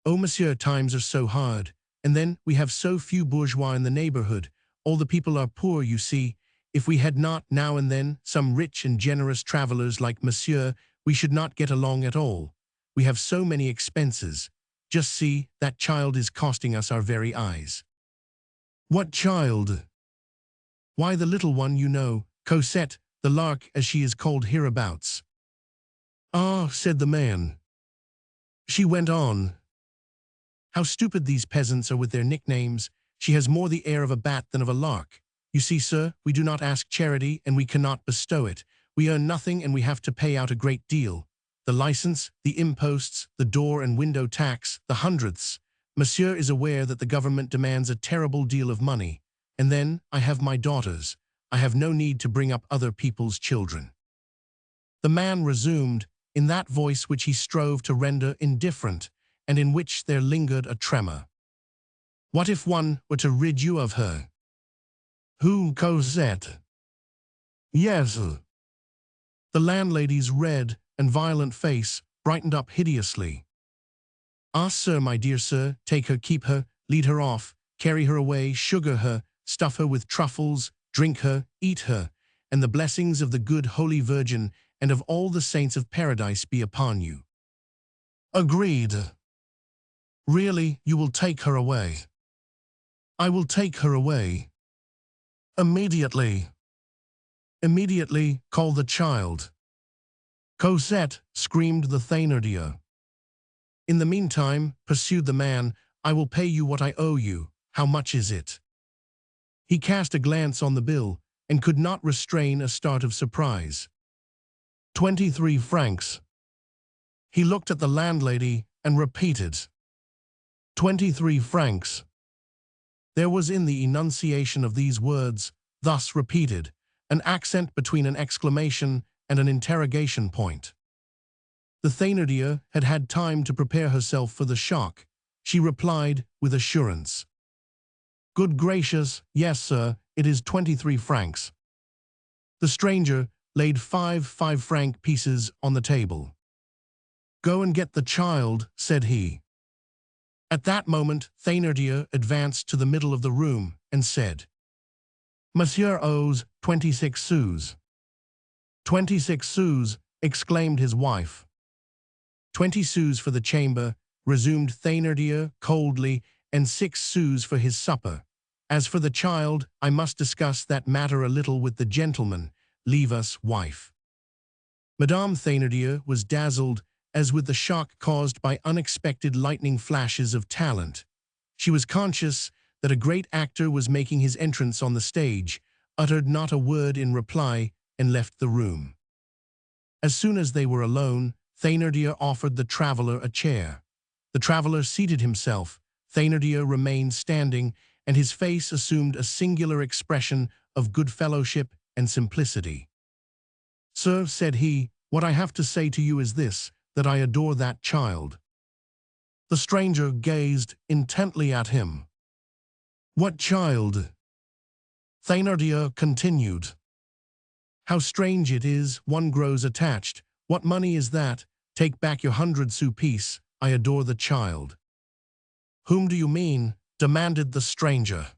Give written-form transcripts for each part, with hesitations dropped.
Oh, monsieur, times are so hard. And then we have so few bourgeois in the neighborhood. All the people are poor, you see. If we had not, now and then, some rich and generous travelers like monsieur, we should not get along at all. We have so many expenses. Just see, that child is costing us our very eyes." "What child?" "Why, the little one, you know, Cosette, the lark, as she is called hereabouts." "Ah," said the man. She went on. "How stupid these peasants are with their nicknames. She has more the air of a bat than of a lark. You see, sir, we do not ask charity, and we cannot bestow it. We earn nothing, and we have to pay out a great deal. The license, the imposts, the door and window tax, the hundredths. Monsieur is aware that the government demands a terrible deal of money. And then, I have my daughters. I have no need to bring up other people's children." The man resumed, in that voice which he strove to render indifferent, and in which there lingered a tremor. "What if one were to rid you of her?" "Who, Cosette?" "Yes." The landlady's red and violent face brightened up hideously. "Ah, sir, my dear sir, take her, keep her, lead her off, carry her away, sugar her, stuff her with truffles, drink her, eat her, and the blessings of the good Holy Virgin and of all the saints of paradise be upon you." "Agreed." "Really, you will take her away?" "I will take her away." "Immediately." "Immediately, call the child." "Cosette," screamed the Thénardier. "In the meantime," pursued the man, "I will pay you what I owe you. How much is it?" He cast a glance on the bill, and could not restrain a start of surprise. 23 francs. He looked at the landlady, and repeated, 23 francs. There was in the enunciation of these words, thus repeated, an accent between an exclamation and an interrogation point. The Thénardier had had time to prepare herself for the shock. She replied with assurance, "Good gracious, yes, sir, it is 23 francs." The stranger laid 5 5-franc pieces on the table. "Go and get the child," said he. At that moment, Thénardier advanced to the middle of the room and said, "Monsieur owes 26 sous." 26 sous, exclaimed his wife. 20 sous for the chamber, resumed Thénardier coldly, and 6 sous for his supper. As for the child, I must discuss that matter a little with the gentleman. Leave us, wife. Madame Thénardier was dazzled as with the shock caused by unexpected lightning flashes of talent. She was conscious that a great actor was making his entrance on the stage, uttered not a word in reply, and left the room. As soon as they were alone, Thénardier offered the traveler a chair. The traveler seated himself. Thénardier remained standing, and his face assumed a singular expression of good fellowship and simplicity. "Sir," said he, "what I have to say to you is this, that I adore that child." The stranger gazed intently at him. "What child?" Thénardier continued. "How strange it is, one grows attached. What money is that? Take back your 100-sou piece. I adore the child." "Whom do you mean?" demanded the stranger.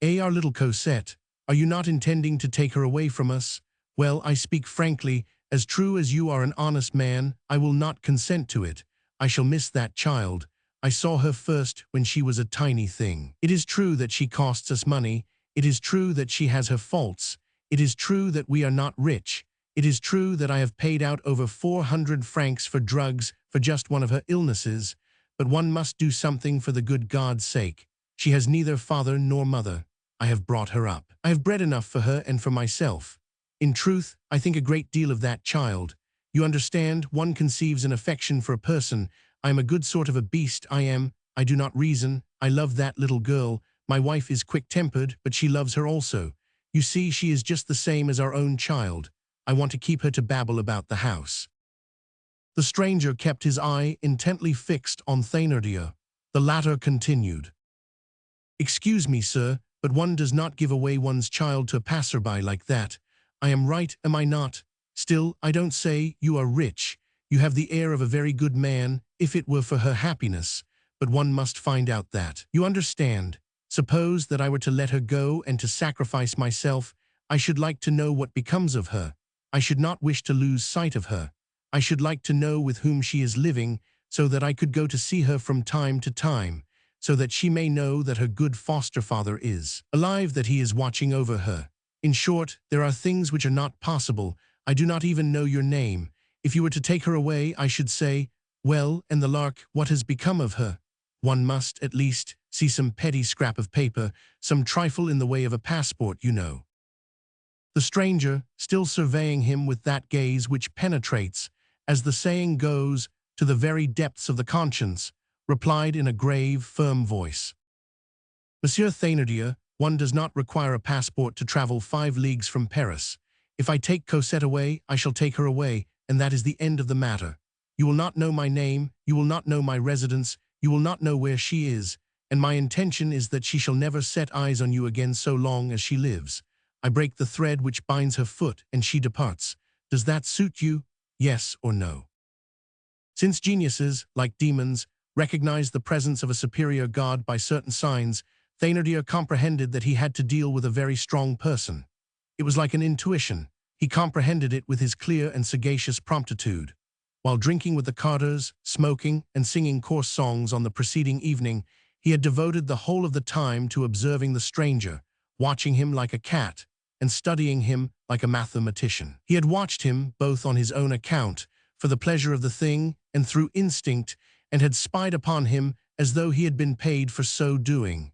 Our little Cosette. Are you not intending to take her away from us? Well, I speak frankly, as true as you are an honest man, I will not consent to it. I shall miss that child. I saw her first when she was a tiny thing. It is true that she costs us money. It is true that she has her faults. It is true that we are not rich. It is true that I have paid out over 400 francs for drugs for just one of her illnesses. But one must do something for the good God's sake. She has neither father nor mother. I have brought her up. I have bread enough for her and for myself. In truth, I think a great deal of that child. You understand, one conceives an affection for a person. I am a good sort of a beast, I am. I do not reason. I love that little girl. My wife is quick-tempered, but she loves her also. You see, she is just the same as our own child. I want to keep her to babble about the house." The stranger kept his eye intently fixed on Thénardier. The latter continued, "Excuse me, sir, but one does not give away one's child to a passerby like that. I am right, am I not? Still, I don't say you are rich. You have the air of a very good man, if it were for her happiness, but one must find out that. You understand. Suppose that I were to let her go and to sacrifice myself, I should like to know what becomes of her. I should not wish to lose sight of her. I should like to know with whom she is living, so that I could go to see her from time to time, so that she may know that her good foster father is alive, that he is watching over her. In short, there are things which are not possible. I do not even know your name. If you were to take her away, I should say, well, and the lark, what has become of her? One must, at least, see some petty scrap of paper, some trifle in the way of a passport, you know. The stranger, still surveying him with that gaze which penetrates, as the saying goes, to the very depths of the conscience, replied in a grave, firm voice. Monsieur Thénardier, one does not require a passport to travel 5 leagues from Paris. If I take Cosette away, I shall take her away, and that is the end of the matter. You will not know my name, you will not know my residence, you will not know where she is, and my intention is that she shall never set eyes on you again so long as she lives. I break the thread which binds her foot, and she departs. Does that suit you? Yes or no? Since geniuses, like demons, recognize the presence of a superior god by certain signs, Thénardier comprehended that he had to deal with a very strong person. It was like an intuition. He comprehended it with his clear and sagacious promptitude. While drinking with the Carters, smoking, and singing coarse songs on the preceding evening, he had devoted the whole of the time to observing the stranger, watching him like a cat, and studying him like a mathematician. He had watched him, both on his own account, for the pleasure of the thing, and through instinct, and had spied upon him as though he had been paid for so doing.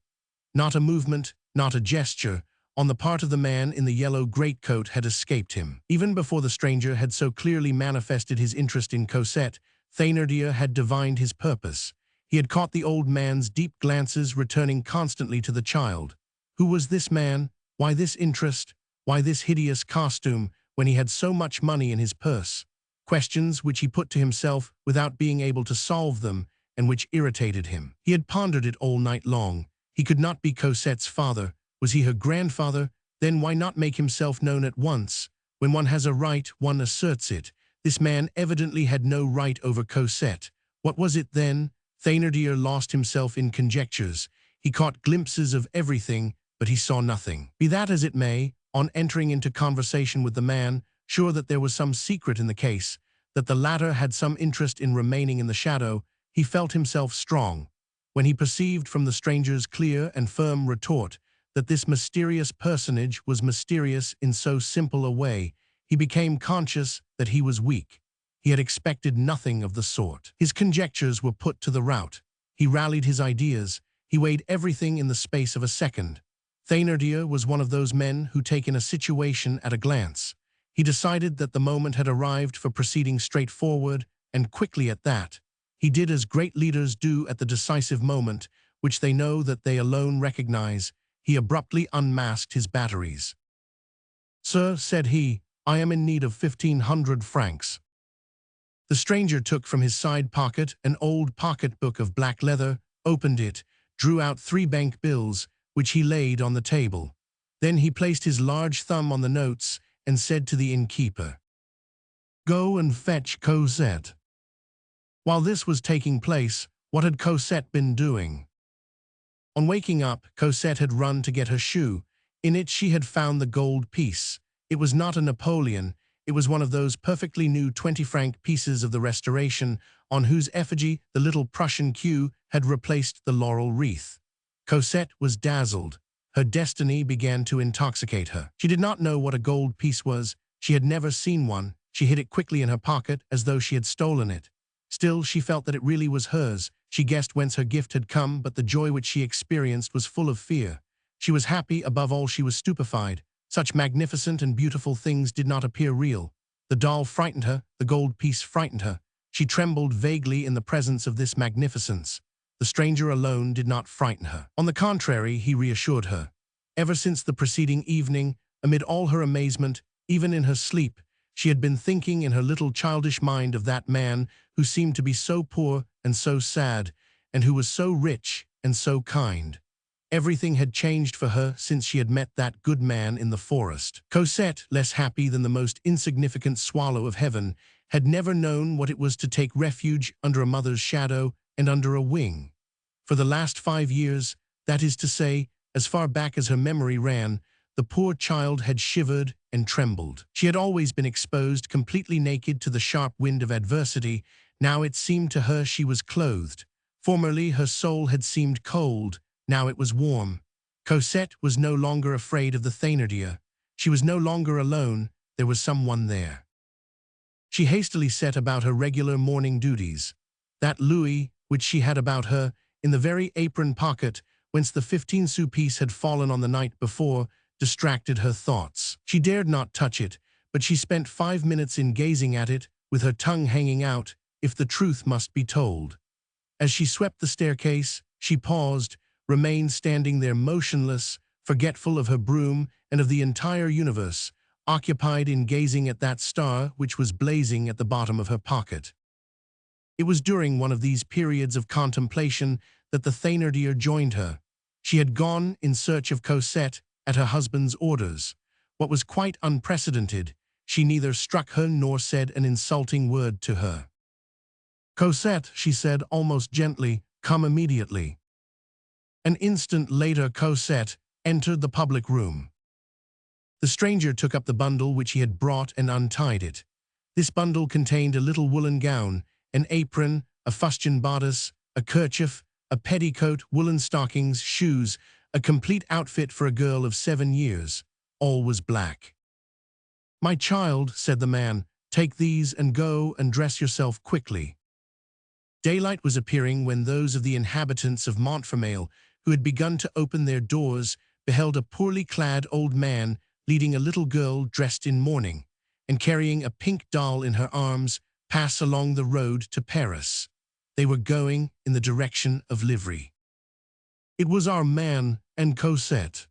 Not a movement, not a gesture, on the part of the man in the yellow greatcoat had escaped him. Even before the stranger had so clearly manifested his interest in Cosette, Thénardier had divined his purpose. He had caught the old man's deep glances returning constantly to the child. Who was this man? Why this interest? Why this hideous costume when he had so much money in his purse? Questions which he put to himself without being able to solve them, and which irritated him. He had pondered it all night long. He could not be Cosette's father. Was he her grandfather? Then why not make himself known at once? When one has a right, one asserts it. This man evidently had no right over Cosette. What was it then? Thénardier lost himself in conjectures. He caught glimpses of everything, but he saw nothing. Be that as it may, on entering into conversation with the man, sure that there was some secret in the case, that the latter had some interest in remaining in the shadow, he felt himself strong. When he perceived from the stranger's clear and firm retort that this mysterious personage was mysterious in so simple a way, he became conscious that he was weak. He had expected nothing of the sort. His conjectures were put to the rout. He rallied his ideas. He weighed everything in the space of a second. Thénardier was one of those men who take in a situation at a glance. He decided that the moment had arrived for proceeding straight forward, and quickly at that. He did as great leaders do at the decisive moment, which they know that they alone recognize. He abruptly unmasked his batteries. "Sir," said he, "I am in need of 1,500 francs." The stranger took from his side pocket an old pocketbook of black leather, opened it, drew out 3 bank bills, which he laid on the table. Then he placed his large thumb on the notes and said to the innkeeper, "Go and fetch Cosette." While this was taking place, what had Cosette been doing? On waking up, Cosette had run to get her shoe. In it she had found the gold piece. It was not a Napoleon. It was one of those perfectly new 20-franc pieces of the Restoration, on whose effigy the little Prussian queue had replaced the laurel wreath. Cosette was dazzled. Her destiny began to intoxicate her. She did not know what a gold piece was. She had never seen one. She hid it quickly in her pocket as though she had stolen it. Still, she felt that it really was hers. She guessed whence her gift had come, but the joy which she experienced was full of fear. She was happy, above all she was stupefied. Such magnificent and beautiful things did not appear real. The doll frightened her, the gold piece frightened her. She trembled vaguely in the presence of this magnificence. The stranger alone did not frighten her. On the contrary, he reassured her. Ever since the preceding evening, amid all her amazement, even in her sleep, she had been thinking in her little childish mind of that man who seemed to be so poor and so sad, and who was so rich and so kind. Everything had changed for her since she had met that good man in the forest. Cosette, less happy than the most insignificant swallow of heaven, had never known what it was to take refuge under a mother's shadow and under a wing. For the last 5 years, that is to say, as far back as her memory ran, the poor child had shivered and trembled. She had always been exposed completely naked to the sharp wind of adversity. Now it seemed to her she was clothed. Formerly her soul had seemed cold, now it was warm. Cosette was no longer afraid of the Thénardier. She was no longer alone, there was someone there. She hastily set about her regular morning duties. That louis, which she had about her, in the very apron pocket whence the 15-sou piece had fallen on the night before, distracted her thoughts. She dared not touch it, but she spent 5 minutes in gazing at it, with her tongue hanging out, if the truth must be told. As she swept the staircase, she paused, remained standing there motionless, forgetful of her broom and of the entire universe, occupied in gazing at that star which was blazing at the bottom of her pocket. It was during one of these periods of contemplation that the Thénardier joined her. She had gone in search of Cosette at her husband's orders. What was quite unprecedented, she neither struck her nor said an insulting word to her. "Cosette," she said almost gently, "come immediately." An instant later Cosette entered the public room. The stranger took up the bundle which he had brought and untied it. This bundle contained a little woolen gown, an apron, a fustian bodice, a kerchief, a petticoat, woolen stockings, shoes, a complete outfit for a girl of 7 years. All was black. "My child," said the man, "take these and go and dress yourself quickly." Daylight was appearing when those of the inhabitants of Montfermeil who had begun to open their doors beheld a poorly clad old man leading a little girl dressed in mourning, and carrying a pink doll in her arms, pass along the road to Paris. They were going in the direction of Livry. It was our man and Cosette.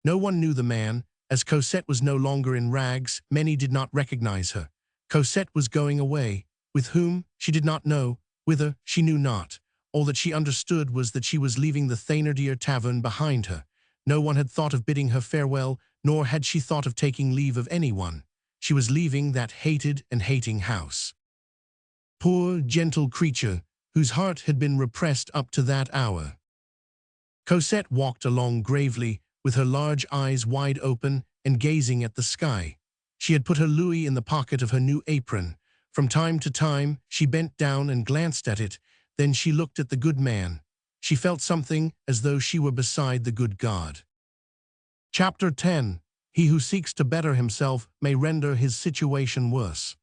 No one knew the man, as Cosette was no longer in rags. Many did not recognize her. Cosette was going away. With whom, she did not know. Whither, she knew not. All that she understood was that she was leaving the Thénardier tavern behind her. No one had thought of bidding her farewell, nor had she thought of taking leave of anyone. She was leaving that hated and hating house. Poor, gentle creature, whose heart had been repressed up to that hour. Cosette walked along gravely, with her large eyes wide open and gazing at the sky. She had put her louis in the pocket of her new apron. From time to time, she bent down and glanced at it, then she looked at the good man. She felt something as though she were beside the good God. Chapter 10. He who seeks to better himself may render his situation worse.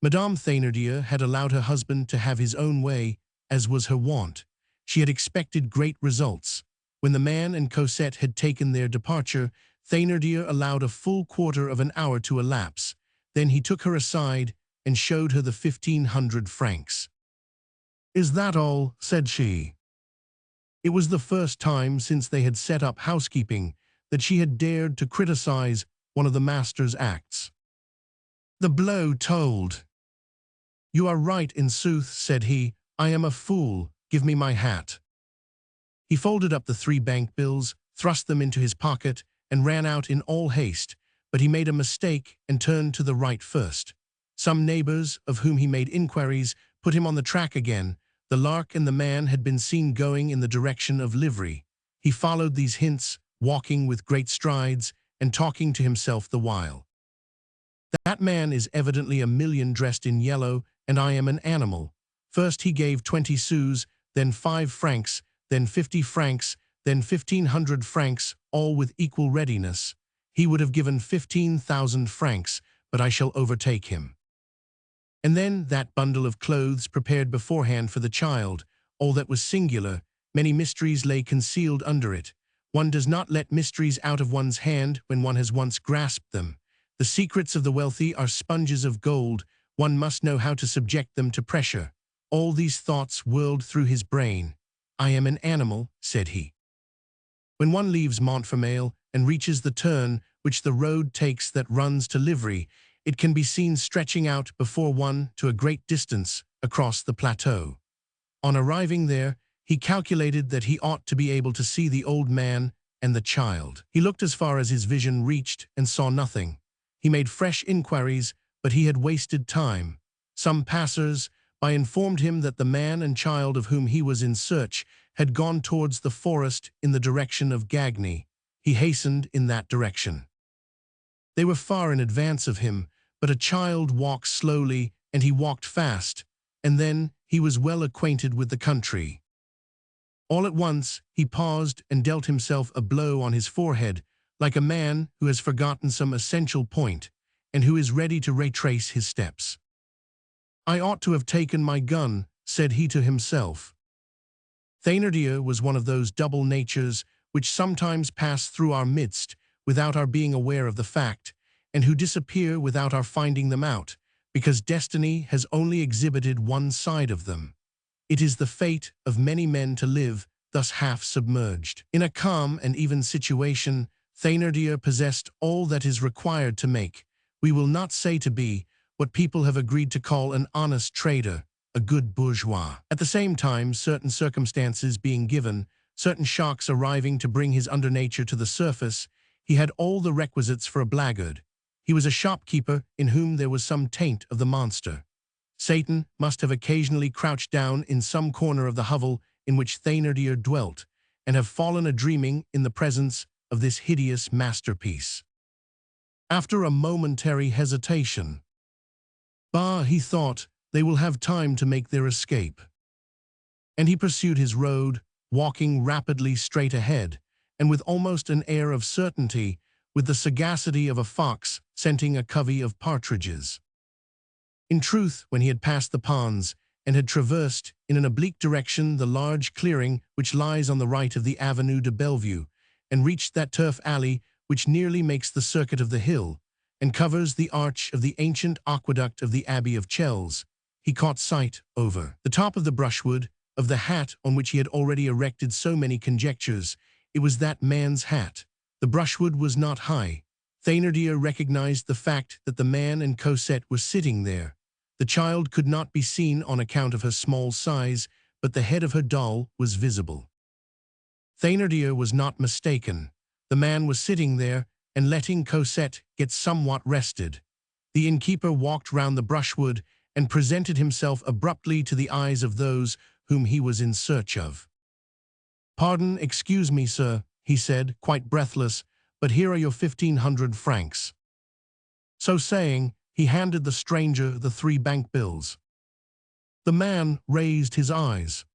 Madame Thénardier had allowed her husband to have his own way, as was her wont. She had expected great results. When the man and Cosette had taken their departure, Thénardier allowed a full quarter of an hour to elapse. Then he took her aside and showed her the 1,500 francs. "Is that all?" said she. It was the first time since they had set up housekeeping that she had dared to criticize one of the master's acts. The blow told. "You are right in sooth," said he. "I am a fool. Give me my hat." He folded up the 3 bank bills, thrust them into his pocket, and ran out in all haste, but he made a mistake and turned to the right first. Some neighbors, of whom he made inquiries, put him on the track again. The lark and the man had been seen going in the direction of Livry. He followed these hints, walking with great strides and talking to himself the while. "That man is evidently a million dressed in yellow, and I am an animal." First he gave 20 sous, then 5 francs, then 50 francs, then 1,500 francs, all with equal readiness. He would have given 15,000 francs, but I shall overtake him. And then that bundle of clothes prepared beforehand for the child, all that was singular, many mysteries lay concealed under it. One does not let mysteries out of one's hand when one has once grasped them. The secrets of the wealthy are sponges of gold. One must know how to subject them to pressure. All these thoughts whirled through his brain. "I am an animal," said he. When one leaves Montfermeil and reaches the turn which the road takes that runs to Livry, it can be seen stretching out before one to a great distance across the plateau. On arriving there, he calculated that he ought to be able to see the old man and the child. He looked as far as his vision reached and saw nothing. He made fresh inquiries, but he had wasted time. Some passers-by informed him that the man and child of whom he was in search had gone towards the forest in the direction of Gagny. He hastened in that direction. They were far in advance of him, but a child walks slowly and he walked fast, and then he was well acquainted with the country. All at once he paused and dealt himself a blow on his forehead, like a man who has forgotten some essential point and who is ready to retrace his steps. "I ought to have taken my gun," said he to himself. Thénardier was one of those double natures which sometimes pass through our midst without our being aware of the fact, and who disappear without our finding them out, because destiny has only exhibited one side of them. It is the fate of many men to live thus half-submerged. In a calm and even situation, Thénardier possessed all that is required to make, we will not say to be, what people have agreed to call an honest trader, a good bourgeois. At the same time, certain circumstances being given, certain shocks arriving to bring his undernature to the surface, he had all the requisites for a blackguard. He was a shopkeeper in whom there was some taint of the monster. Satan must have occasionally crouched down in some corner of the hovel in which Thénardier dwelt, and have fallen a-dreaming in the presence of this hideous masterpiece. After a momentary hesitation, "Bah," he thought, "they will have time to make their escape." And he pursued his road, walking rapidly straight ahead, and with almost an air of certainty, with the sagacity of a fox scenting a covey of partridges. In truth, when he had passed the ponds, and had traversed in an oblique direction the large clearing which lies on the right of the Avenue de Bellevue, and reached that turf alley which nearly makes the circuit of the hill, and covers the arch of the ancient aqueduct of the Abbey of Chelles, he caught sight, over the top of the brushwood, of the hat on which he had already erected so many conjectures. It was that man's hat. The brushwood was not high. Thénardier recognized the fact that the man and Cosette were sitting there. The child could not be seen on account of her small size, but the head of her doll was visible. Thénardier was not mistaken. The man was sitting there and letting Cosette get somewhat rested. The innkeeper walked round the brushwood and presented himself abruptly to the eyes of those whom he was in search of. "Pardon, excuse me, sir," he said, quite breathless, "but here are your 1,500 francs." So saying, he handed the stranger the 3 bank bills. The man raised his eyes.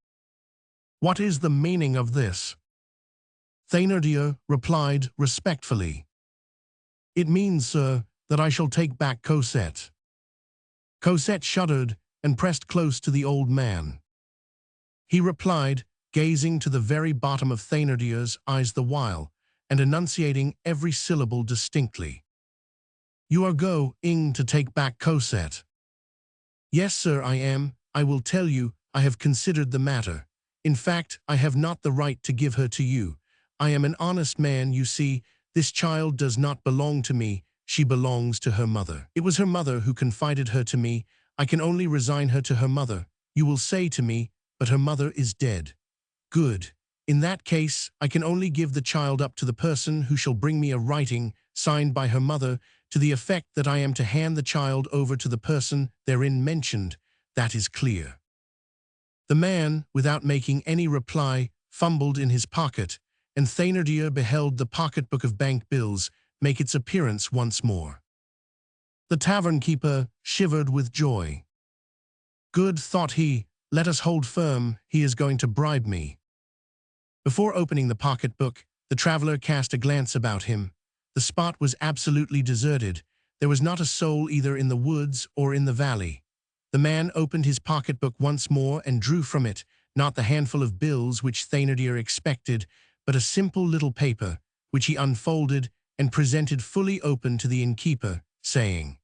"What is the meaning of this?" Thénardier replied respectfully. "It means, sir, that I shall take back Cosette." Cosette shuddered and pressed close to the old man. He replied, gazing to the very bottom of Thénardier's eyes the while, and enunciating every syllable distinctly. "You are going to take back Cosette?" "Yes, sir, I am. I will tell you, I have considered the matter. In fact, I have not the right to give her to you. I am an honest man, you see. This child does not belong to me. She belongs to her mother. It was her mother who confided her to me. I can only resign her to her mother. You will say to me, but her mother is dead. Good. In that case, I can only give the child up to the person who shall bring me a writing, signed by her mother, to the effect that I am to hand the child over to the person therein mentioned. That is clear." The man, without making any reply, fumbled in his pocket, and Thénardier beheld the pocketbook of bank bills make its appearance once more. The tavern-keeper shivered with joy. "Good," thought he, "let us hold firm, he is going to bribe me." Before opening the pocketbook, the traveler cast a glance about him. The spot was absolutely deserted. There was not a soul either in the woods or in the valley. The man opened his pocketbook once more and drew from it, not the handful of bills which Thénardier expected, but a simple little paper, which he unfolded and presented fully open to the innkeeper, saying,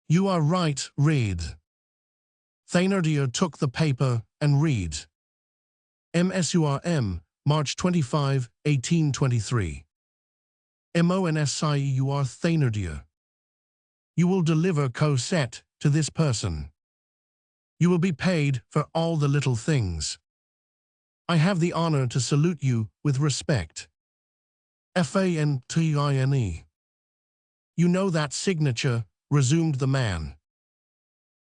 "You are right, read." Thénardier took the paper and read. MSURM, March 25, 1823. MONSIEUR Thénardier. You will deliver Cosette to this person. You will be paid for all the little things. I have the honor to salute you with respect. FANTINE. You know that signature, resumed the man.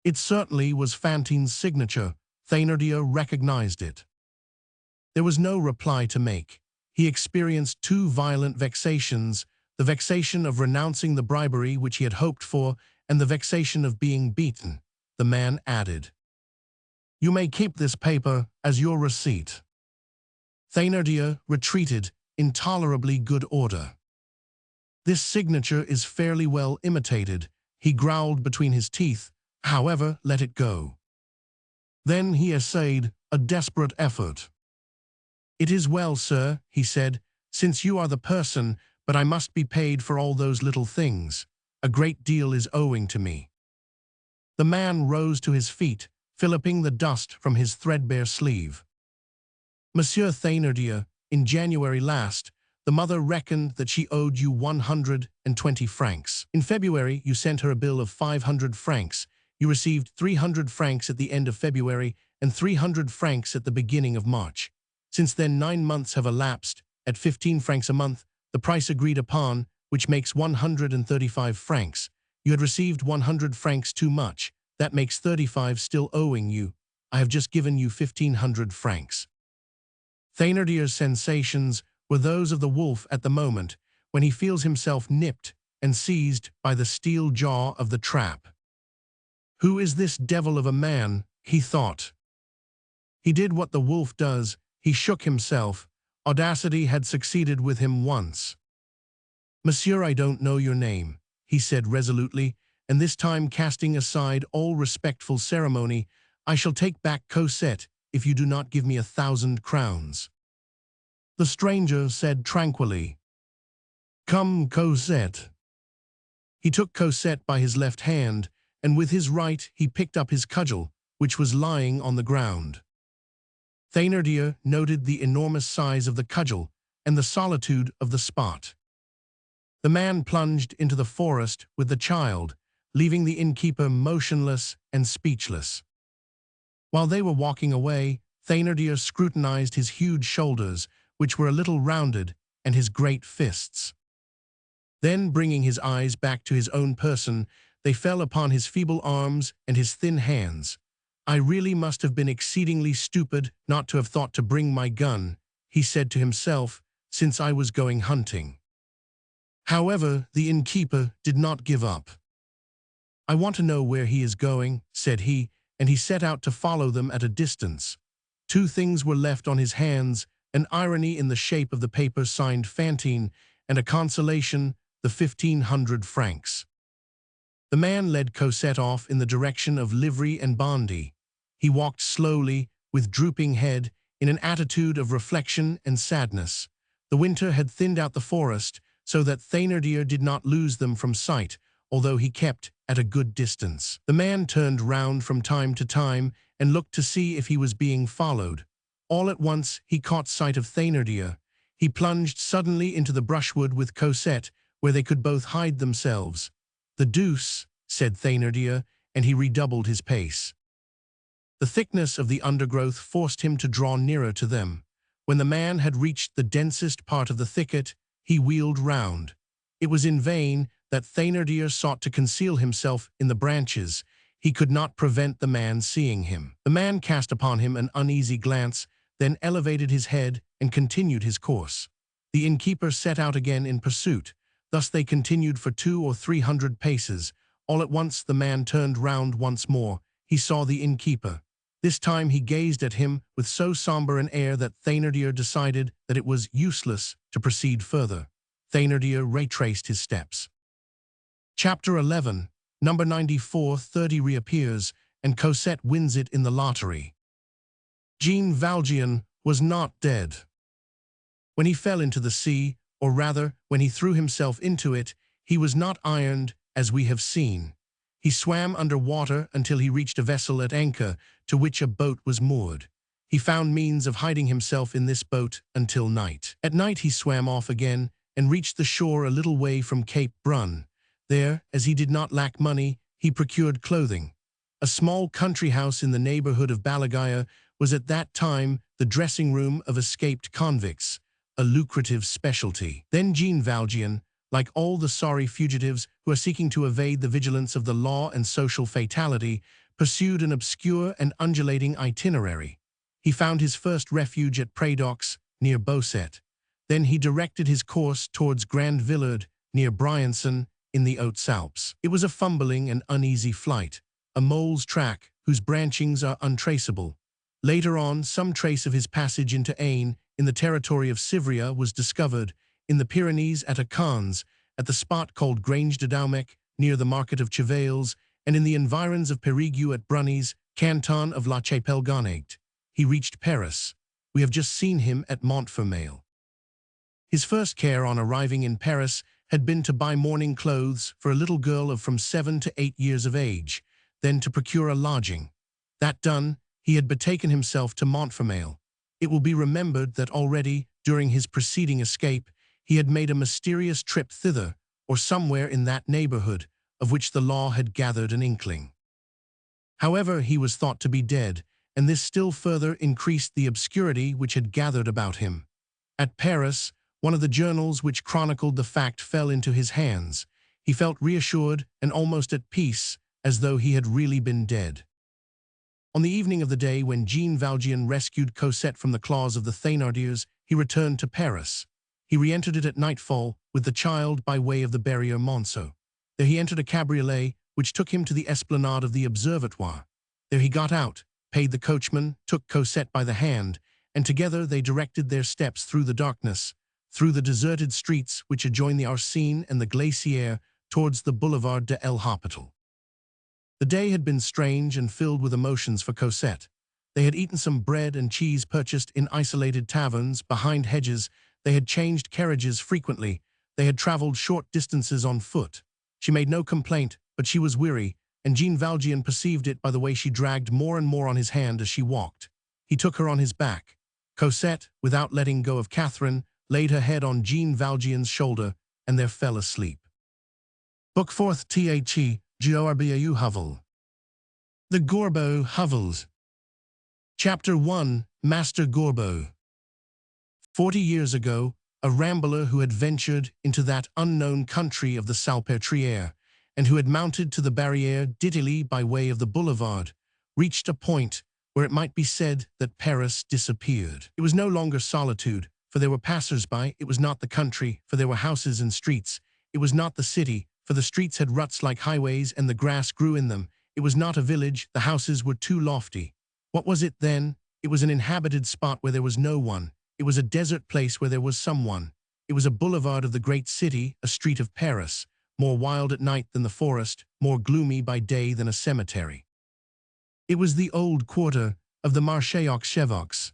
It certainly was Fantine's signature. Thénardier recognized it. There was no reply to make. He experienced two violent vexations, the vexation of renouncing the bribery which he had hoped for, and the vexation of being beaten. The man added, "You may keep this paper as your receipt." Thénardier retreated in tolerably good order. "This signature is fairly well imitated," he growled between his teeth. "However, let it go." Then he essayed a desperate effort. "It is well, sir," he said, "since you are the person, but I must be paid for all those little things. A great deal is owing to me." The man rose to his feet, filliping the dust from his threadbare sleeve. "Monsieur Thénardier, in January last, the mother reckoned that she owed you 120 francs. In February, you sent her a bill of 500 francs. You received 300 francs at the end of February and 300 francs at the beginning of March. Since then 9 months have elapsed, at 15 francs a month, the price agreed upon, which makes 135 francs. You had received 100 francs too much. That makes 35 still owing you. I have just given you 1,500 francs. Thénardier's sensations were those of the wolf at the moment when he feels himself nipped and seized by the steel jaw of the trap. "Who is this devil of a man?" he thought. He did what the wolf does. He shook himself. Audacity had succeeded with him once. "Monsieur, I don't know your name," he said resolutely, and this time casting aside all respectful ceremony. "I shall take back Cosette if you do not give me 1,000 crowns." The stranger said tranquilly, "Come, Cosette." He took Cosette by his left hand, and with his right he picked up his cudgel, which was lying on the ground. Thénardier noted the enormous size of the cudgel and the solitude of the spot. The man plunged into the forest with the child, leaving the innkeeper motionless and speechless. While they were walking away, Thénardier scrutinized his huge shoulders, which were a little rounded, and his great fists. Then, bringing his eyes back to his own person, they fell upon his feeble arms and his thin hands. "I really must have been exceedingly stupid not to have thought to bring my gun," he said to himself, "since I was going hunting." However, the innkeeper did not give up. "I want to know where he is going," said he, and he set out to follow them at a distance. Two things were left on his hands, an irony in the shape of the paper signed Fantine, and a consolation, the 1,500 francs. The man led Cosette off in the direction of Livry and Bondy. He walked slowly, with drooping head, in an attitude of reflection and sadness. The winter had thinned out the forest, so that Thénardier did not lose them from sight, although he kept at a good distance. The man turned round from time to time and looked to see if he was being followed. All at once he caught sight of Thénardier. He plunged suddenly into the brushwood with Cosette, where they could both hide themselves. "The deuce," said Thénardier, and he redoubled his pace. The thickness of the undergrowth forced him to draw nearer to them. When the man had reached the densest part of the thicket, he wheeled round. It was in vain that Thénardier sought to conceal himself in the branches. He could not prevent the man seeing him. The man cast upon him an uneasy glance, then elevated his head and continued his course. The innkeeper set out again in pursuit. Thus they continued for 200 or 300 paces. All at once the man turned round once more. He saw the innkeeper. This time he gazed at him with so somber an air that Thénardier decided that it was useless to proceed further. Thénardier retraced his steps. Chapter 11. Number 9430 reappears, and Cosette wins it in the lottery. Jean Valjean was not dead. When he fell into the sea, or rather, when he threw himself into it, he was not ironed, as we have seen. He swam under water until he reached a vessel at anchor, to which a boat was moored. He found means of hiding himself in this boat until night. At night he swam off again, and reached the shore a little way from Cape Brun. There, as he did not lack money, he procured clothing. A small country house in the neighborhood of Balagaya was at that time the dressing room of escaped convicts, a lucrative specialty. Then Jean Valjean, like all the sorry fugitives who are seeking to evade the vigilance of the law and social fatality, pursued an obscure and undulating itinerary. He found his first refuge at Prédox, near Cosette. Then he directed his course towards Grand Villard, near Briançon, in the Hautes-Alpes. It was a fumbling and uneasy flight, a mole's track whose branchings are untraceable. Later on, some trace of his passage into Ain, in the territory of Civria, was discovered, in the Pyrenees at Acans, at the spot called Grange de Daumec, near the market of Chevales, and in the environs of Périgueux at Brunis, canton of La Chapelle-Gonaigne. He reached Paris. We have just seen him at Montfermeil. His first care on arriving in Paris had been to buy mourning clothes for a little girl of from 7 to 8 years of age, then to procure a lodging. That done, he had betaken himself to Montfermeil. It will be remembered that already, during his preceding escape, he had made a mysterious trip thither, or somewhere in that neighborhood, of which the law had gathered an inkling. However, he was thought to be dead, and this still further increased the obscurity which had gathered about him. At Paris, one of the journals which chronicled the fact fell into his hands. He felt reassured and almost at peace, as though he had really been dead. On the evening of the day when Jean Valjean rescued Cosette from the claws of the Thénardiers, he returned to Paris. He re-entered it at nightfall, with the child by way of the Barrière Monceau. There he entered a cabriolet, which took him to the esplanade of the Observatoire. There he got out, paid the coachman, took Cosette by the hand, and together they directed their steps through the darkness, through the deserted streets which adjoin the Arsène and the Glacière, towards the Boulevard de l'Hôpital. The day had been strange and filled with emotions for Cosette. They had eaten some bread and cheese purchased in isolated taverns, behind hedges. They had changed carriages frequently. They had traveled short distances on foot. She made no complaint, but she was weary, and Jean Valjean perceived it by the way she dragged more and more on his hand as she walked. He took her on his back. Cosette, without letting go of Catherine, laid her head on Jean Valjean's shoulder, and there fell asleep. Book 4th The Gorbau Hovel. The Gorbau Hovels. Chapter 1. Master Gorbau. 40 years ago, a rambler who had ventured into that unknown country of the Salpêtrière, and who had mounted to the Barrière d'Italie by way of the boulevard, reached a point where it might be said that Paris disappeared. It was no longer solitude, for there were passers-by. It was not the country, for there were houses and streets. It was not the city, for the streets had ruts like highways and the grass grew in them. It was not a village, the houses were too lofty. What was it then? It was an inhabited spot where there was no one. It was a desert place where there was someone. It was a boulevard of the great city, a street of Paris, more wild at night than the forest, more gloomy by day than a cemetery. It was the old quarter of the Marché aux Chevaux.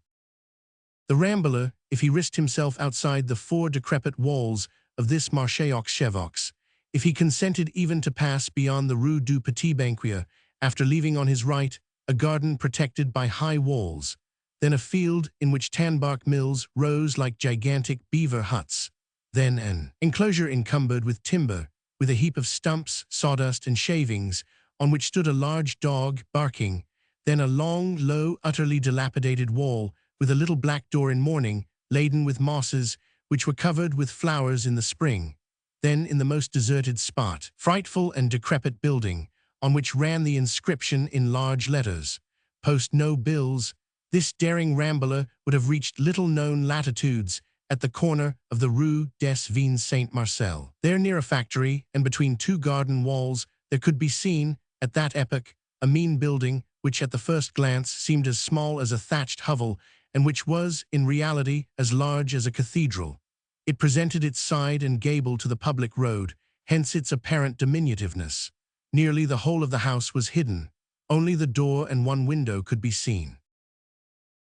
The rambler, if he risked himself outside the 4 decrepit walls of this Marché aux Chevaux, if he consented even to pass beyond the Rue du Petit Banquier, after leaving on his right a garden protected by high walls, then a field in which tanbark mills rose like gigantic beaver huts, then an enclosure encumbered with timber, with a heap of stumps, sawdust, and shavings, on which stood a large dog barking, then a long, low, utterly dilapidated wall, with a little black door in mourning, laden with mosses, which were covered with flowers in the spring. Then, in the most deserted spot, frightful and decrepit building, on which ran the inscription in large letters, "Post no bills," this daring rambler would have reached little-known latitudes at the corner of the Rue des Vins Saint-Marcel. There, near a factory, and between 2 garden walls, there could be seen, at that epoch, a mean building which at the first glance seemed as small as a thatched hovel, and which was, in reality, as large as a cathedral. It presented its side and gable to the public road, hence its apparent diminutiveness. Nearly the whole of the house was hidden. Only the door and one window could be seen.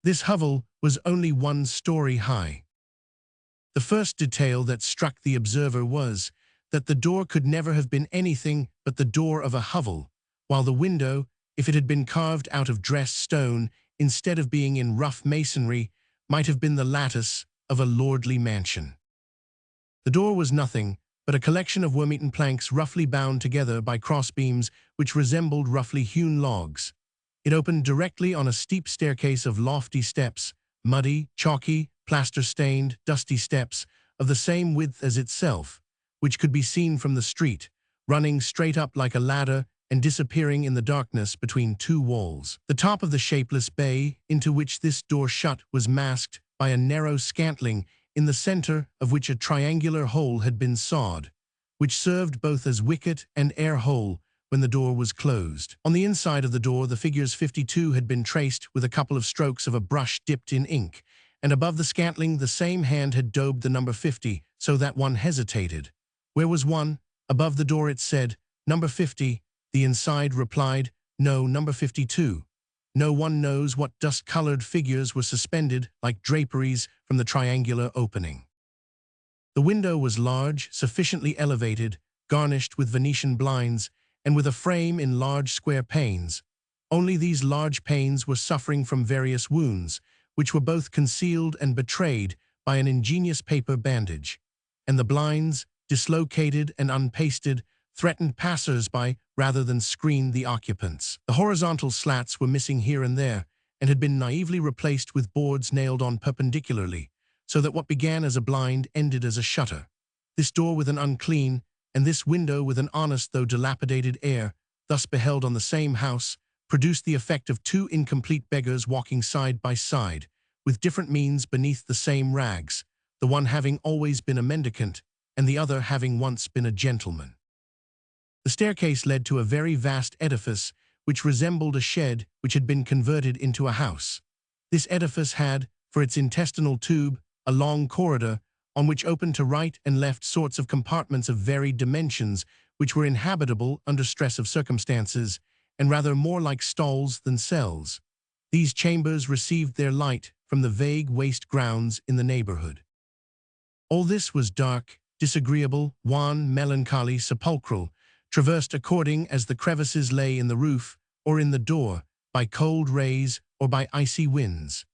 This hovel was only 1 story high. The first detail that struck the observer was that the door could never have been anything but the door of a hovel, while the window, if it had been carved out of dressed stone instead of being in rough masonry, might have been the lattice of a lordly mansion. The door was nothing but a collection of worm-eaten planks roughly bound together by crossbeams which resembled roughly hewn logs. It opened directly on a steep staircase of lofty steps, muddy, chalky, plaster-stained, dusty steps, of the same width as itself, which could be seen from the street, running straight up like a ladder and disappearing in the darkness between two walls. The top of the shapeless bay into which this door shut was masked by a narrow scantling, in the center of which a triangular hole had been sawed, which served both as wicket and air hole when the door was closed. On the inside of the door, the figures 52 had been traced with a couple of strokes of a brush dipped in ink, and above the scantling the same hand had daubed the number 50, so that one hesitated. Where was one? Above the door it said, "Number 50." The inside replied, "No, number 52." No one knows what dust-colored figures were suspended like draperies from the triangular opening. The window was large, sufficiently elevated, garnished with Venetian blinds, and with a frame in large square panes. Only these large panes were suffering from various wounds, which were both concealed and betrayed by an ingenious paper bandage, and the blinds, dislocated and unpasted, threatened passers-by rather than screened the occupants. The horizontal slats were missing here and there, and had been naively replaced with boards nailed on perpendicularly, so that what began as a blind ended as a shutter. This door with an unclean, and this window with an honest though dilapidated air, thus beheld on the same house, produced the effect of two incomplete beggars walking side by side, with different means beneath the same rags, the one having always been a mendicant, and the other having once been a gentleman. The staircase led to a very vast edifice, which resembled a shed which had been converted into a house. This edifice had, for its intestinal tube, a long corridor, on which opened to right and left sorts of compartments of varied dimensions, which were inhabitable under stress of circumstances, and rather more like stalls than cells. These chambers received their light from the vague waste grounds in the neighborhood. All this was dark, disagreeable, wan, melancholy, sepulchral, traversed according as the crevices lay in the roof or in the door, by cold rays or by icy winds.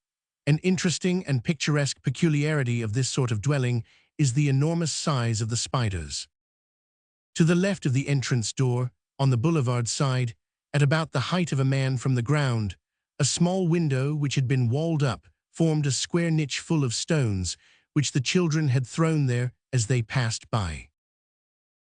An interesting and picturesque peculiarity of this sort of dwelling is the enormous size of the spiders. To the left of the entrance door, on the boulevard side, at about the height of a man from the ground, a small window which had been walled up formed a square niche full of stones, which the children had thrown there as they passed by.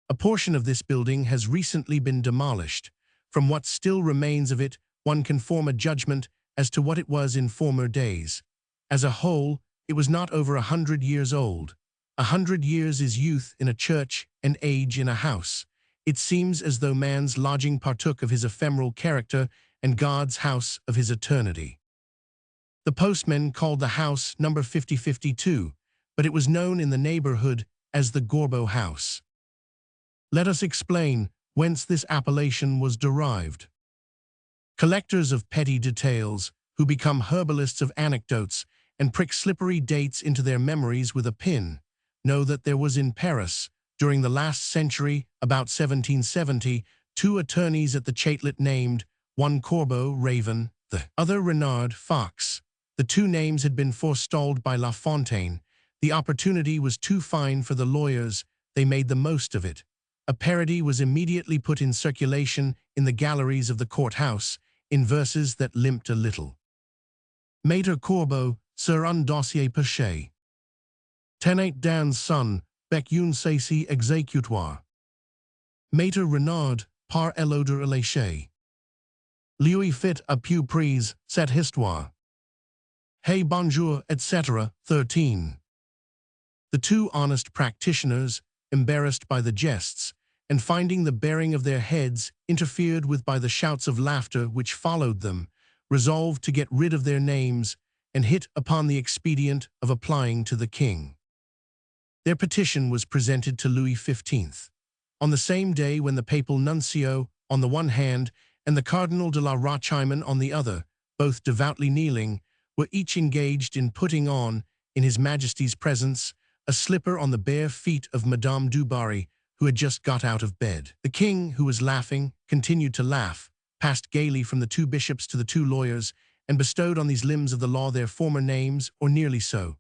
A portion of this building has recently been demolished. From what still remains of it, one can form a judgment as to what it was in former days. As a whole, it was not over 100 years old. 100 years is youth in a church and age in a house. It seems as though man's lodging partook of his ephemeral character and God's house of his eternity. The postman called the house number 5052, but it was known in the neighborhood as the Gorbeau house. Let us explain whence this appellation was derived. Collectors of petty details, who become herbalists of anecdotes and prick slippery dates into their memories with a pin, know that there was in Paris, during the last century, about 1770, two attorneys at the Châtelet named, one Corbeau, Raven, the other Renard, Fox. The two names had been forestalled by La Fontaine. The opportunity was too fine for the lawyers. They made the most of it. A parody was immediately put in circulation in the galleries of the courthouse, in verses that limped a little. Maître Corbeau, sur un dossier péché. Tenait dans son bec une saisie exécutoire. Maître Renard, par l'odeur léchée. Lui fit à peu prise cette histoire. Hey bonjour, etc. 13. The two honest practitioners, embarrassed by the jests, and finding the bearing of their heads interfered with by the shouts of laughter which followed them, resolved to get rid of their names and hit upon the expedient of applying to the king. Their petition was presented to Louis XV. On the same day when the papal nuncio, on the one hand, and the Cardinal de la Rochimon on the other, both devoutly kneeling, were each engaged in putting on, in His Majesty's presence, a slipper on the bare feet of Madame du Barry, who had just got out of bed. The king, who was laughing, continued to laugh, passed gaily from the two bishops to the two lawyers, and bestowed on these limbs of the law their former names, or nearly so.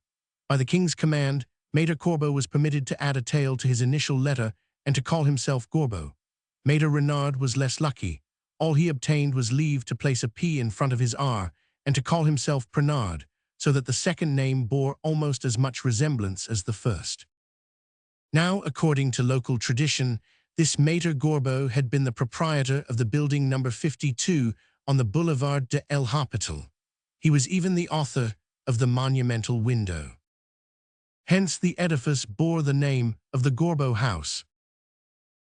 By the king's command, Maître Corbeau was permitted to add a tail to his initial letter and to call himself Gorbeau. Maître Renard was less lucky. All he obtained was leave to place a P in front of his R and to call himself Prenard, so that the second name bore almost as much resemblance as the first. Now, according to local tradition, this Maître Gorbeau had been the proprietor of the building number 52 on the Boulevard de l'Hôpital. He was even the author of the monumental window. Hence, the edifice bore the name of the Gorbeau House.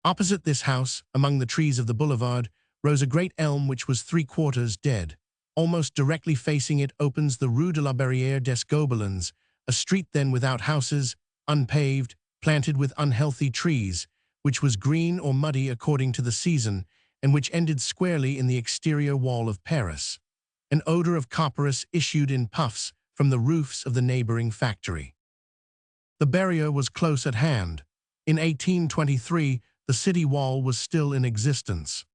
Opposite this house, among the trees of the boulevard, rose a great elm which was 3/4 dead. Almost directly facing it opens the Rue de la Barrière des Gobelins, a street then without houses, unpaved, planted with unhealthy trees, which was green or muddy according to the season, and which ended squarely in the exterior wall of Paris. An odor of copperas issued in puffs from the roofs of the neighboring factory. The barrier was close at hand. In 1823, the city wall was still in existence.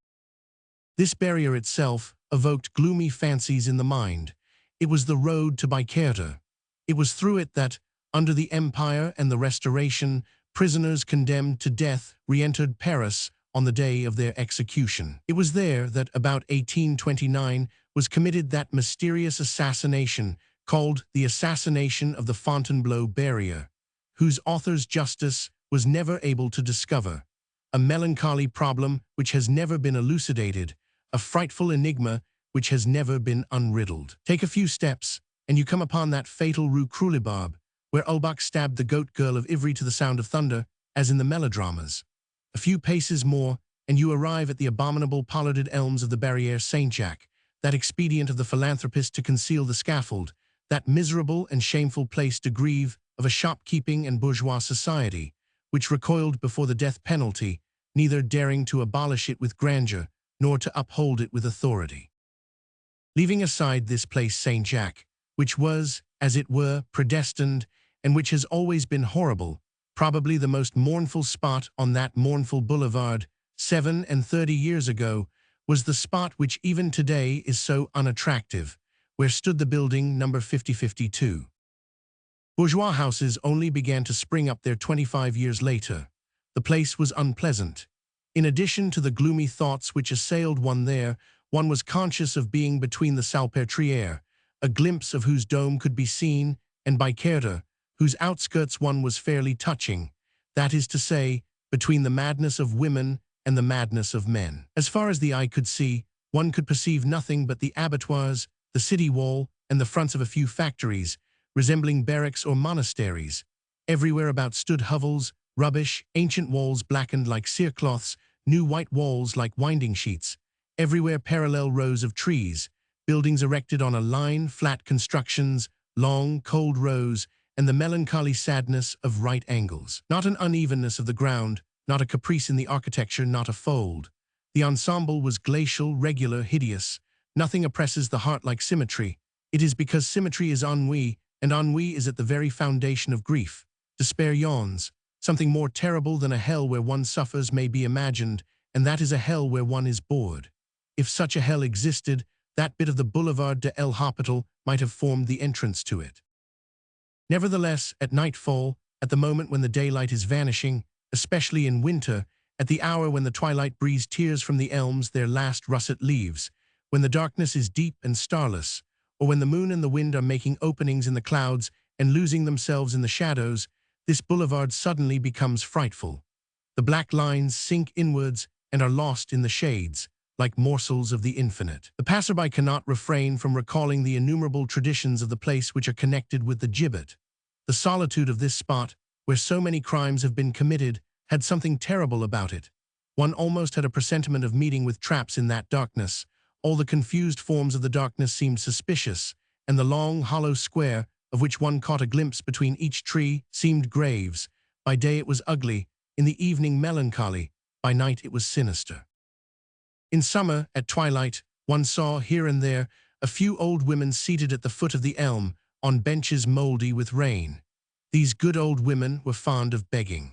This barrier itself evoked gloomy fancies in the mind. It was the road to Bicaire. It was through it that, under the Empire and the Restoration, prisoners condemned to death re-entered Paris on the day of their execution. It was there that, about 1829, was committed that mysterious assassination called the assassination of the Fontainebleau barrier, whose author's justice was never able to discover. A melancholy problem which has never been elucidated, a frightful enigma which has never been unriddled. Take a few steps, and you come upon that fatal Rue Croulebarbe, where Ulbach stabbed the goat girl of Ivry to the sound of thunder, as in the melodramas. A few paces more, and you arrive at the abominable pollarded elms of the Barrière Saint-Jacques, that expedient of the philanthropist to conceal the scaffold, that miserable and shameful place de grieve of a shopkeeping and bourgeois society, which recoiled before the death penalty, neither daring to abolish it with grandeur, nor to uphold it with authority. Leaving aside this place Saint-Jacques, which was, as it were, predestined, and which has always been horrible, probably the most mournful spot on that mournful boulevard, 37 years ago, was the spot which even today is so unattractive, where stood the building number 5052. Bourgeois houses only began to spring up there 25 years later. The place was unpleasant. In addition to the gloomy thoughts which assailed one there, one was conscious of being between the Salpêtrière, a glimpse of whose dome could be seen, and Bicaire, whose outskirts one was fairly touching, that is to say, between the madness of women and the madness of men. As far as the eye could see, one could perceive nothing but the abattoirs, the city wall, and the fronts of a few factories, resembling barracks or monasteries. Everywhere about stood hovels, rubbish, ancient walls blackened like cerecloths, new white walls like winding sheets, everywhere parallel rows of trees, buildings erected on a line, flat constructions, long, cold rows, and the melancholy sadness of right angles. Not an unevenness of the ground, not a caprice in the architecture, not a fold. The ensemble was glacial, regular, hideous. Nothing oppresses the heart like symmetry. It is because symmetry is ennui, and ennui is at the very foundation of grief. Despair yawns. Something more terrible than a hell where one suffers may be imagined, and that is a hell where one is bored. If such a hell existed, that bit of the Boulevard de l'Hôpital might have formed the entrance to it. Nevertheless, at nightfall, at the moment when the daylight is vanishing, especially in winter, at the hour when the twilight breeze tears from the elms their last russet leaves, when the darkness is deep and starless, or when the moon and the wind are making openings in the clouds and losing themselves in the shadows, this boulevard suddenly becomes frightful. The black lines sink inwards and are lost in the shades, like morsels of the infinite. The passerby cannot refrain from recalling the innumerable traditions of the place which are connected with the gibbet. The solitude of this spot, where so many crimes have been committed, had something terrible about it. One almost had a presentiment of meeting with traps in that darkness. All the confused forms of the darkness seemed suspicious, and the long, hollow square, of which one caught a glimpse between each tree, seemed graves. By day it was ugly, in the evening melancholy, by night it was sinister. In summer, at twilight, one saw, here and there, a few old women seated at the foot of the elm, on benches mouldy with rain. These good old women were fond of begging.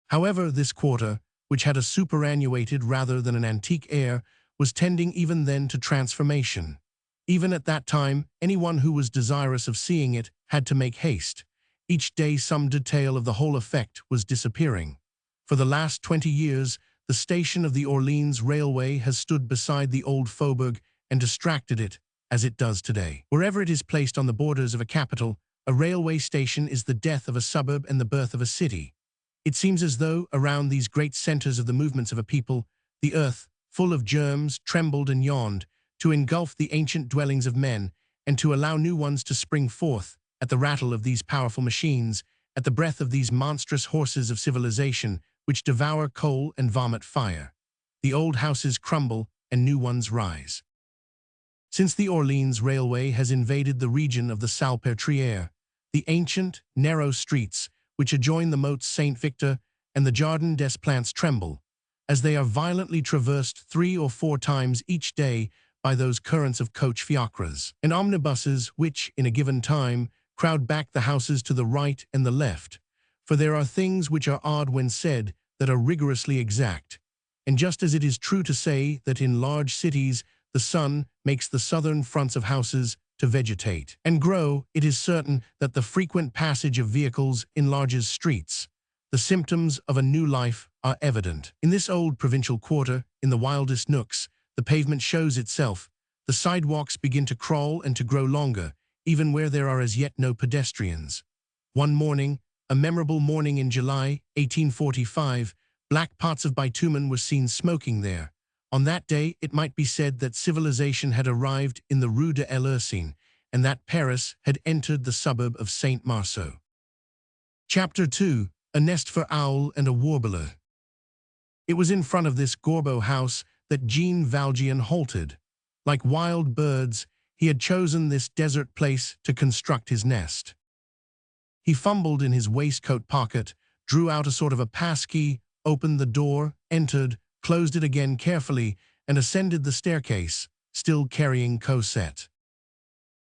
However, this quarter, which had a superannuated rather than an antique air, was tending even then to transformation. Even at that time, anyone who was desirous of seeing it had to make haste. Each day some detail of the whole effect was disappearing. For the last 20 years, the station of the Orleans Railway has stood beside the old faubourg and distracted it, as it does today. Wherever it is placed on the borders of a capital, a railway station is the death of a suburb and the birth of a city. It seems as though, around these great centers of the movements of a people, the earth, full of germs, trembled and yawned, to engulf the ancient dwellings of men, and to allow new ones to spring forth, at the rattle of these powerful machines, at the breath of these monstrous horses of civilization, which devour coal and vomit fire. The old houses crumble, and new ones rise. Since the Orleans Railway has invaded the region of the Salpêtrière, the ancient, narrow streets, which adjoin the moats Saint-Victor and the Jardin des Plantes tremble, as they are violently traversed 3 or 4 times each day by those currents of coach fiacres and omnibuses which, in a given time, crowd back the houses to the right and the left, for there are things which are odd when said that are rigorously exact. And just as it is true to say that in large cities the sun makes the southern fronts of houses to vegetate and grow, it is certain that the frequent passage of vehicles enlarges streets. The symptoms of a new life are evident. In this old provincial quarter, in the wildest nooks, the pavement shows itself. The sidewalks begin to crawl and to grow longer, even where there are as yet no pedestrians. One morning, a memorable morning in July, 1845, black pots of bitumen were seen smoking there. On that day, it might be said that civilization had arrived in the Rue de l'Ursine, and that Paris had entered the suburb of Saint-Marceau. Chapter 2. A Nest for Owl and a Warbler. It was in front of this Gorbeau house that Jean Valjean halted. Like wild birds, he had chosen this desert place to construct his nest. He fumbled in his waistcoat pocket, drew out a sort of a passkey, opened the door, entered, closed it again carefully, and ascended the staircase, still carrying Cosette.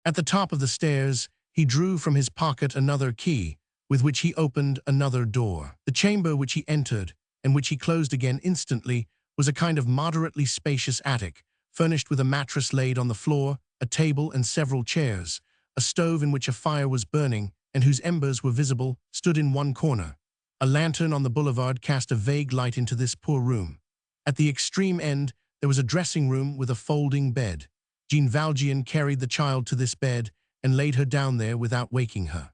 At the top of the stairs, he drew from his pocket another key, with which he opened another door. The chamber which he entered, and which he closed again instantly, was a kind of moderately spacious attic, furnished with a mattress laid on the floor, a table and several chairs. A stove in which a fire was burning, and whose embers were visible, stood in one corner. A lantern on the boulevard cast a vague light into this poor room. At the extreme end, there was a dressing room with a folding bed. Jean Valjean carried the child to this bed and laid her down there without waking her.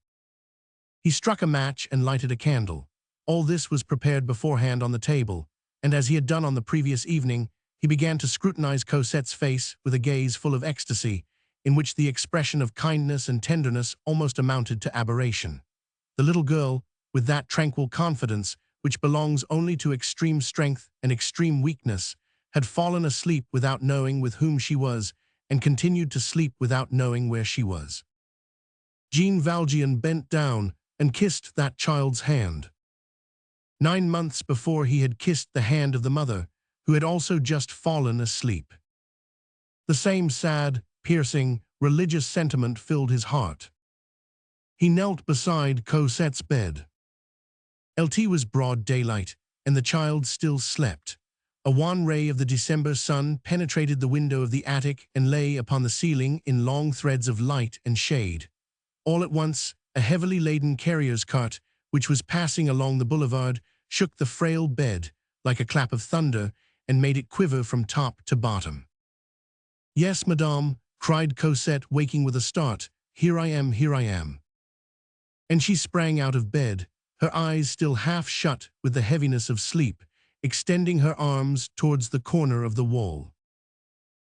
He struck a match and lighted a candle. All this was prepared beforehand on the table, and as he had done on the previous evening, he began to scrutinize Cosette's face with a gaze full of ecstasy, in which the expression of kindness and tenderness almost amounted to aberration. The little girl, with that tranquil confidence which belongs only to extreme strength and extreme weakness, had fallen asleep without knowing with whom she was, and continued to sleep without knowing where she was. Jean Valjean bent down and kissed that child's hand. 9 months before he had kissed the hand of the mother, who had also just fallen asleep. The same sad, piercing, religious sentiment filled his heart. He knelt beside Cosette's bed. It was broad daylight, and the child still slept. A wan ray of the December sun penetrated the window of the attic and lay upon the ceiling in long threads of light and shade. All at once, a heavily laden carrier's cart, which was passing along the boulevard, shook the frail bed like a clap of thunder and made it quiver from top to bottom. "Yes, madame," cried Cosette, waking with a start. "Here I am, here I am." And she sprang out of bed, her eyes still half shut with the heaviness of sleep, extending her arms towards the corner of the wall.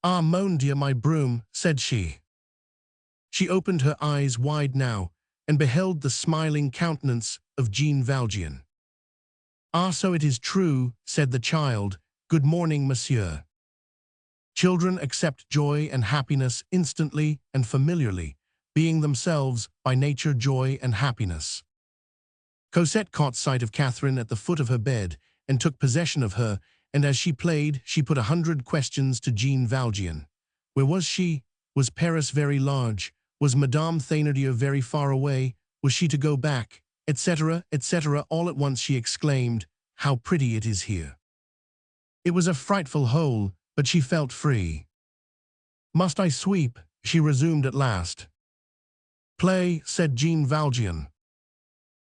"Ah, mon Dieu, my broom," said she. She opened her eyes wide now, and beheld the smiling countenance of Jean Valjean. "Ah, so it is true," said the child. "Good morning, monsieur." Children accept joy and happiness instantly and familiarly, being themselves by nature joy and happiness. Cosette caught sight of Catherine at the foot of her bed and took possession of her, and as she played, she put 100 questions to Jean Valjean. Where was she? Was Paris very large? Was Madame Thénardier very far away? Was she to go back? Etc., etc. All at once she exclaimed, "How pretty it is here!" It was a frightful hole, but she felt free. "Must I sweep?" she resumed at last. "Play," said Jean Valjean.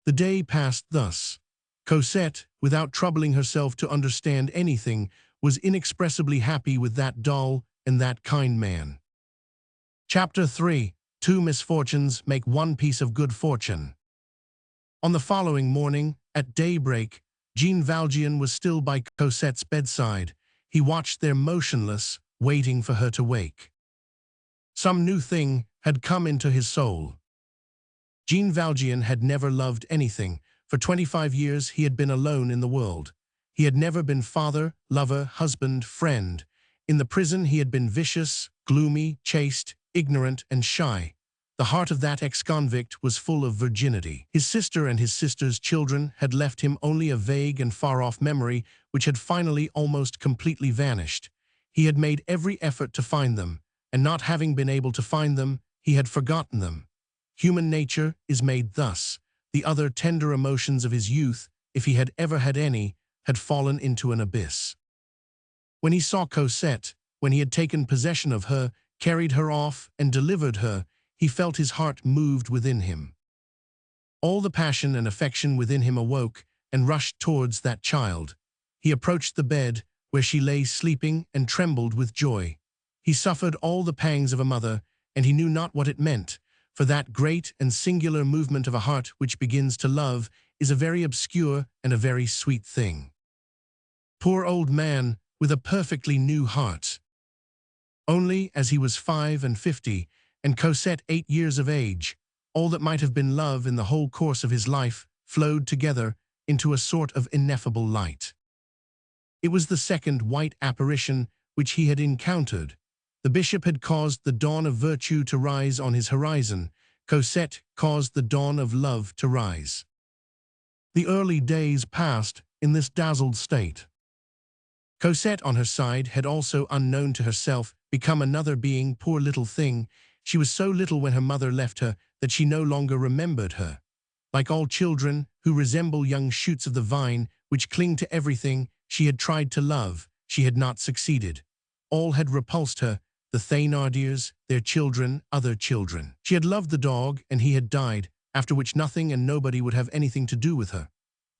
The day passed thus. Cosette, without troubling herself to understand anything, was inexpressibly happy with that doll and that kind man. Chapter 3. 2 misfortunes make one piece of good fortune. On the following morning, At daybreak, Jean Valjean was still by Cosette's bedside. He watched there motionless, waiting for her to wake. Some new thing had come into his soul. Jean Valjean had never loved anything. For 25 years he had been alone in the world. He had never been father, lover, husband, friend. In the prison he had been vicious, gloomy, chaste, ignorant, and shy. The heart of that ex-convict was full of virginity. His sister and his sister's children had left him only a vague and far-off memory which had finally almost completely vanished. He had made every effort to find them, and not having been able to find them, he had forgotten them. Human nature is made thus. The other tender emotions of his youth, if he had ever had any, had fallen into an abyss. When he saw Cosette, when he had taken possession of her, carried her off, and delivered her, he felt his heart moved within him. All the passion and affection within him awoke and rushed towards that child. He approached the bed where she lay sleeping and trembled with joy. He suffered all the pangs of a mother, and he knew not what it meant, for that great and singular movement of a heart which begins to love is a very obscure and a very sweet thing. Poor old man with a perfectly new heart. Only as he was 55, and Cosette 8 years of age, all that might have been love in the whole course of his life flowed together into a sort of ineffable light. It was the second white apparition which he had encountered. The bishop had caused the dawn of virtue to rise on his horizon. Cosette caused the dawn of love to rise. The early days passed in this dazzled state. Cosette, on her side, had also, unknown to herself, become another being, poor little thing. She was so little when her mother left her that she no longer remembered her. Like all children who resemble young shoots of the vine which cling to everything, she had tried to love. She had not succeeded. All had repulsed her, the Thénardiers, their children, other children. She had loved the dog, and he had died, after which nothing and nobody would have anything to do with her.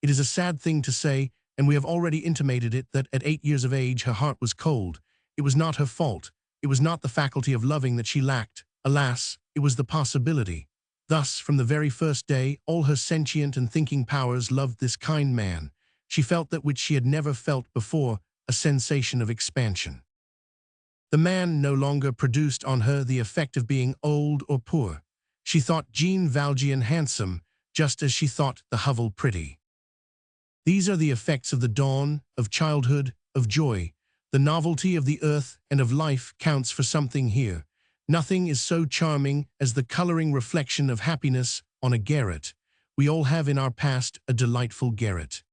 It is a sad thing to say, and we have already intimated it, that at 8 years of age her heart was cold. It was not her fault. It was not the faculty of loving that she lacked. Alas, it was the possibility. Thus, from the very first day, all her sentient and thinking powers loved this kind man. She felt that which she had never felt before, a sensation of expansion. The man no longer produced on her the effect of being old or poor. She thought Jean Valjean handsome, just as she thought the hovel pretty. These are the effects of the dawn, of childhood, of joy. The novelty of the earth and of life counts for something here. Nothing is so charming as the coloring reflection of happiness on a garret. We all have in our past a delightful garret.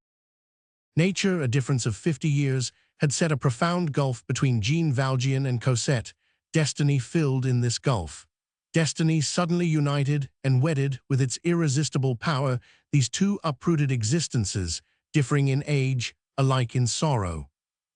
Nature, a difference of 50 years, had set a profound gulf between Jean Valjean and Cosette. Destiny filled in this gulf. Destiny suddenly united and wedded with its irresistible power these two uprooted existences, differing in age, alike in sorrow.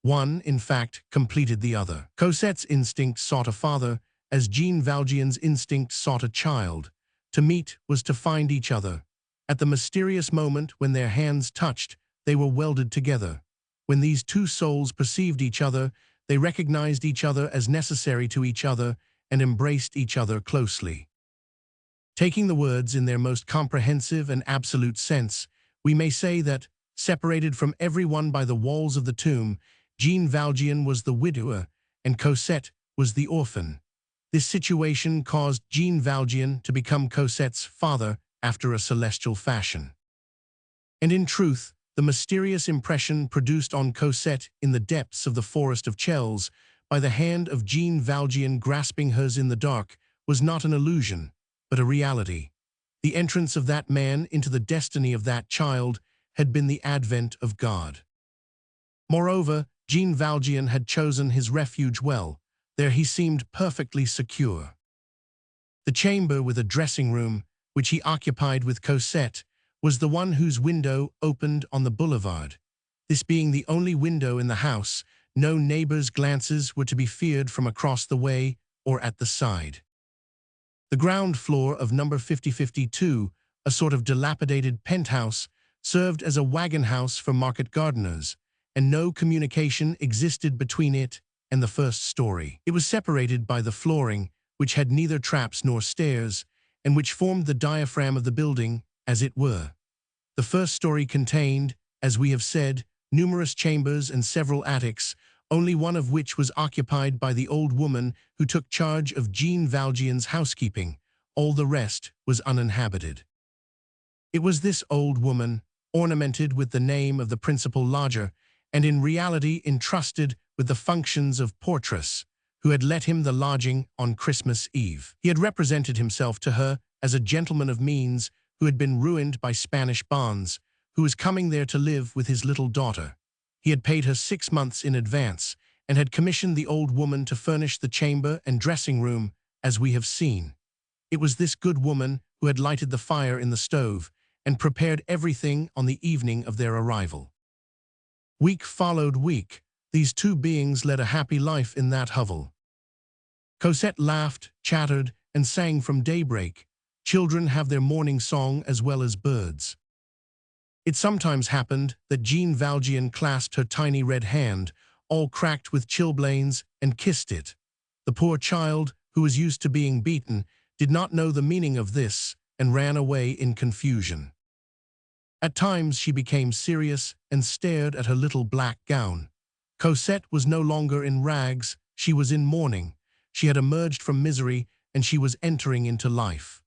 One, in fact, completed the other. Cosette's instinct sought a father, as Jean Valjean's instinct sought a child. To meet was to find each other. At the mysterious moment when their hands touched, they were welded together. When these two souls perceived each other, they recognized each other as necessary to each other and embraced each other closely. Taking the words in their most comprehensive and absolute sense, we may say that, separated from everyone by the walls of the tomb, Jean Valjean was the widower and Cosette was the orphan. This situation caused Jean Valjean to become Cosette's father after a celestial fashion. And in truth, the mysterious impression produced on Cosette in the depths of the forest of Chelles by the hand of Jean Valjean grasping hers in the dark was not an illusion, but a reality. The entrance of that man into the destiny of that child had been the advent of God. Moreover, Jean Valjean had chosen his refuge well. There he seemed perfectly secure. The chamber with a dressing room, which he occupied with Cosette, was the one whose window opened on the boulevard. This being the only window in the house, no neighbor's glances were to be feared from across the way or at the side. The ground floor of number 5052, a sort of dilapidated penthouse, served as a wagon house for market gardeners, and no communication existed between it and the first story. It was separated by the flooring, which had neither traps nor stairs, and which formed the diaphragm of the building, as it were. The first story contained, as we have said, numerous chambers and several attics, only one of which was occupied by the old woman who took charge of Jean Valjean's housekeeping. All the rest was uninhabited. It was this old woman, ornamented with the name of the principal lodger, and in reality entrusted with the functions of portress, who had let him the lodging on Christmas Eve. He had represented himself to her as a gentleman of means who had been ruined by Spanish bonds, who was coming there to live with his little daughter. He had paid her 6 months in advance and had commissioned the old woman to furnish the chamber and dressing room, as we have seen. It was this good woman who had lighted the fire in the stove and prepared everything on the evening of their arrival. Week followed week. These two beings led a happy life in that hovel. Cosette laughed, chattered, and sang from daybreak. Children have their morning song as well as birds. It sometimes happened that Jean Valjean clasped her tiny red hand, all cracked with chilblains, and kissed it. The poor child, who was used to being beaten, did not know the meaning of this and ran away in confusion. At times she became serious and stared at her little black gown. Cosette was no longer in rags, she was in mourning. She had emerged from misery and she was entering into life.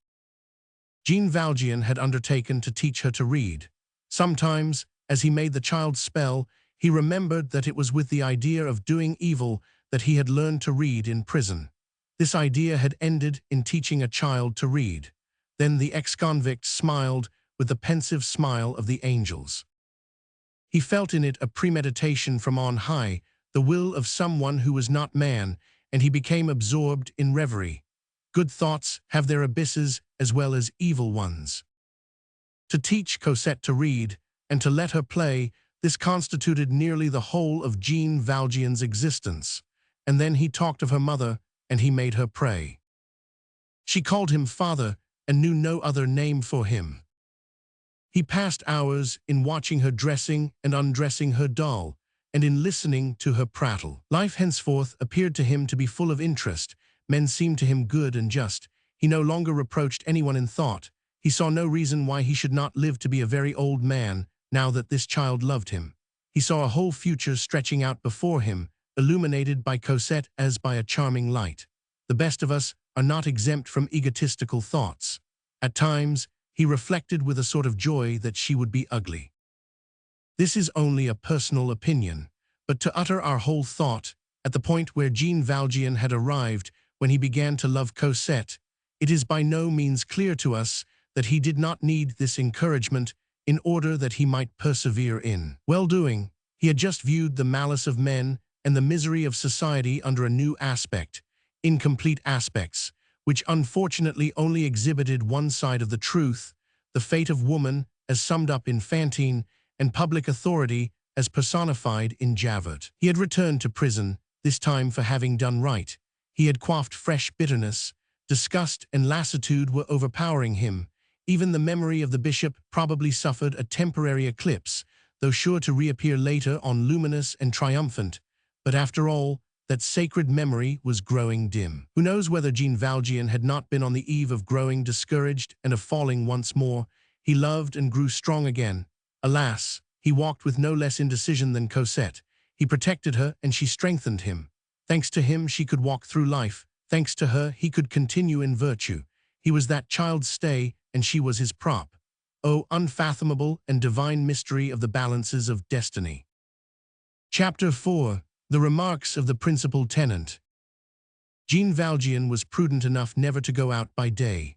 Jean Valjean had undertaken to teach her to read. Sometimes, as he made the child spell, he remembered that it was with the idea of doing evil that he had learned to read in prison. This idea had ended in teaching a child to read. Then the ex-convict smiled with the pensive smile of the angels. He felt in it a premeditation from on high, the will of someone who was not man, and he became absorbed in reverie. Good thoughts have their abysses as well as evil ones. To teach Cosette to read, and to let her play, this constituted nearly the whole of Jean Valjean's existence. And then he talked of her mother, and he made her pray. She called him father, and knew no other name for him. He passed hours in watching her dressing and undressing her doll, and in listening to her prattle. Life henceforth appeared to him to be full of interest. Men seemed to him good and just. He no longer reproached anyone in thought. He saw no reason why he should not live to be a very old man, now that this child loved him. He saw a whole future stretching out before him, illuminated by Cosette as by a charming light. The best of us are not exempt from egotistical thoughts. At times, he reflected with a sort of joy that she would be ugly. This is only a personal opinion, but to utter our whole thought, at the point where Jean Valjean had arrived when he began to love Cosette, it is by no means clear to us that he did not need this encouragement in order that he might persevere in well-doing. He had just viewed the malice of men and the misery of society under a new aspect, incomplete aspects, which unfortunately only exhibited one side of the truth, the fate of woman as summed up in Fantine, and public authority as personified in Javert. He had returned to prison, this time for having done right. He had quaffed fresh bitterness. Disgust and lassitude were overpowering him. Even the memory of the bishop probably suffered a temporary eclipse, though sure to reappear later on luminous and triumphant. But after all, that sacred memory was growing dim. Who knows whether Jean Valjean had not been on the eve of growing discouraged and of falling once more? He loved and grew strong again. Alas, he walked with no less indecision than Cosette. He protected her and she strengthened him. Thanks to him she could walk through life. Thanks to her he could continue in virtue. He was that child's stay and she was his prop. O unfathomable and divine mystery of the balances of destiny. Chapter 4. The remarks of the principal tenant. Jean Valjean was prudent enough never to go out by day.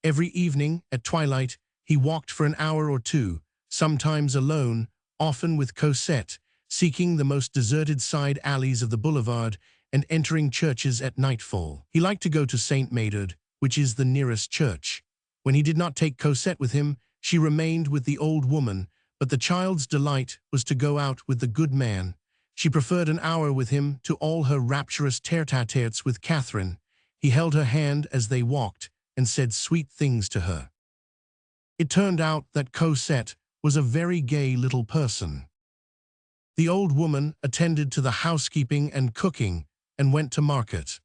Every evening, at twilight, he walked for an hour or two, sometimes alone, often with Cosette, seeking the most deserted side alleys of the boulevard and entering churches at nightfall. He liked to go to Saint Médard, which is the nearest church. When he did not take Cosette with him, she remained with the old woman, but the child's delight was to go out with the good man. She preferred an hour with him to all her rapturous tête-à-têtes with Catherine. He held her hand as they walked and said sweet things to her. It turned out that Cosette was a very gay little person. The old woman attended to the housekeeping and cooking and went to market.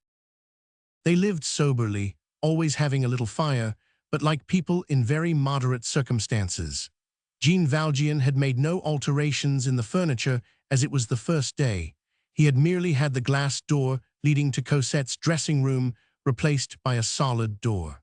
They lived soberly, always having a little fire, but like people in very moderate circumstances. Jean Valjean had made no alterations in the furniture as it was the first day. He had merely had the glass door leading to Cosette's dressing room replaced by a solid door.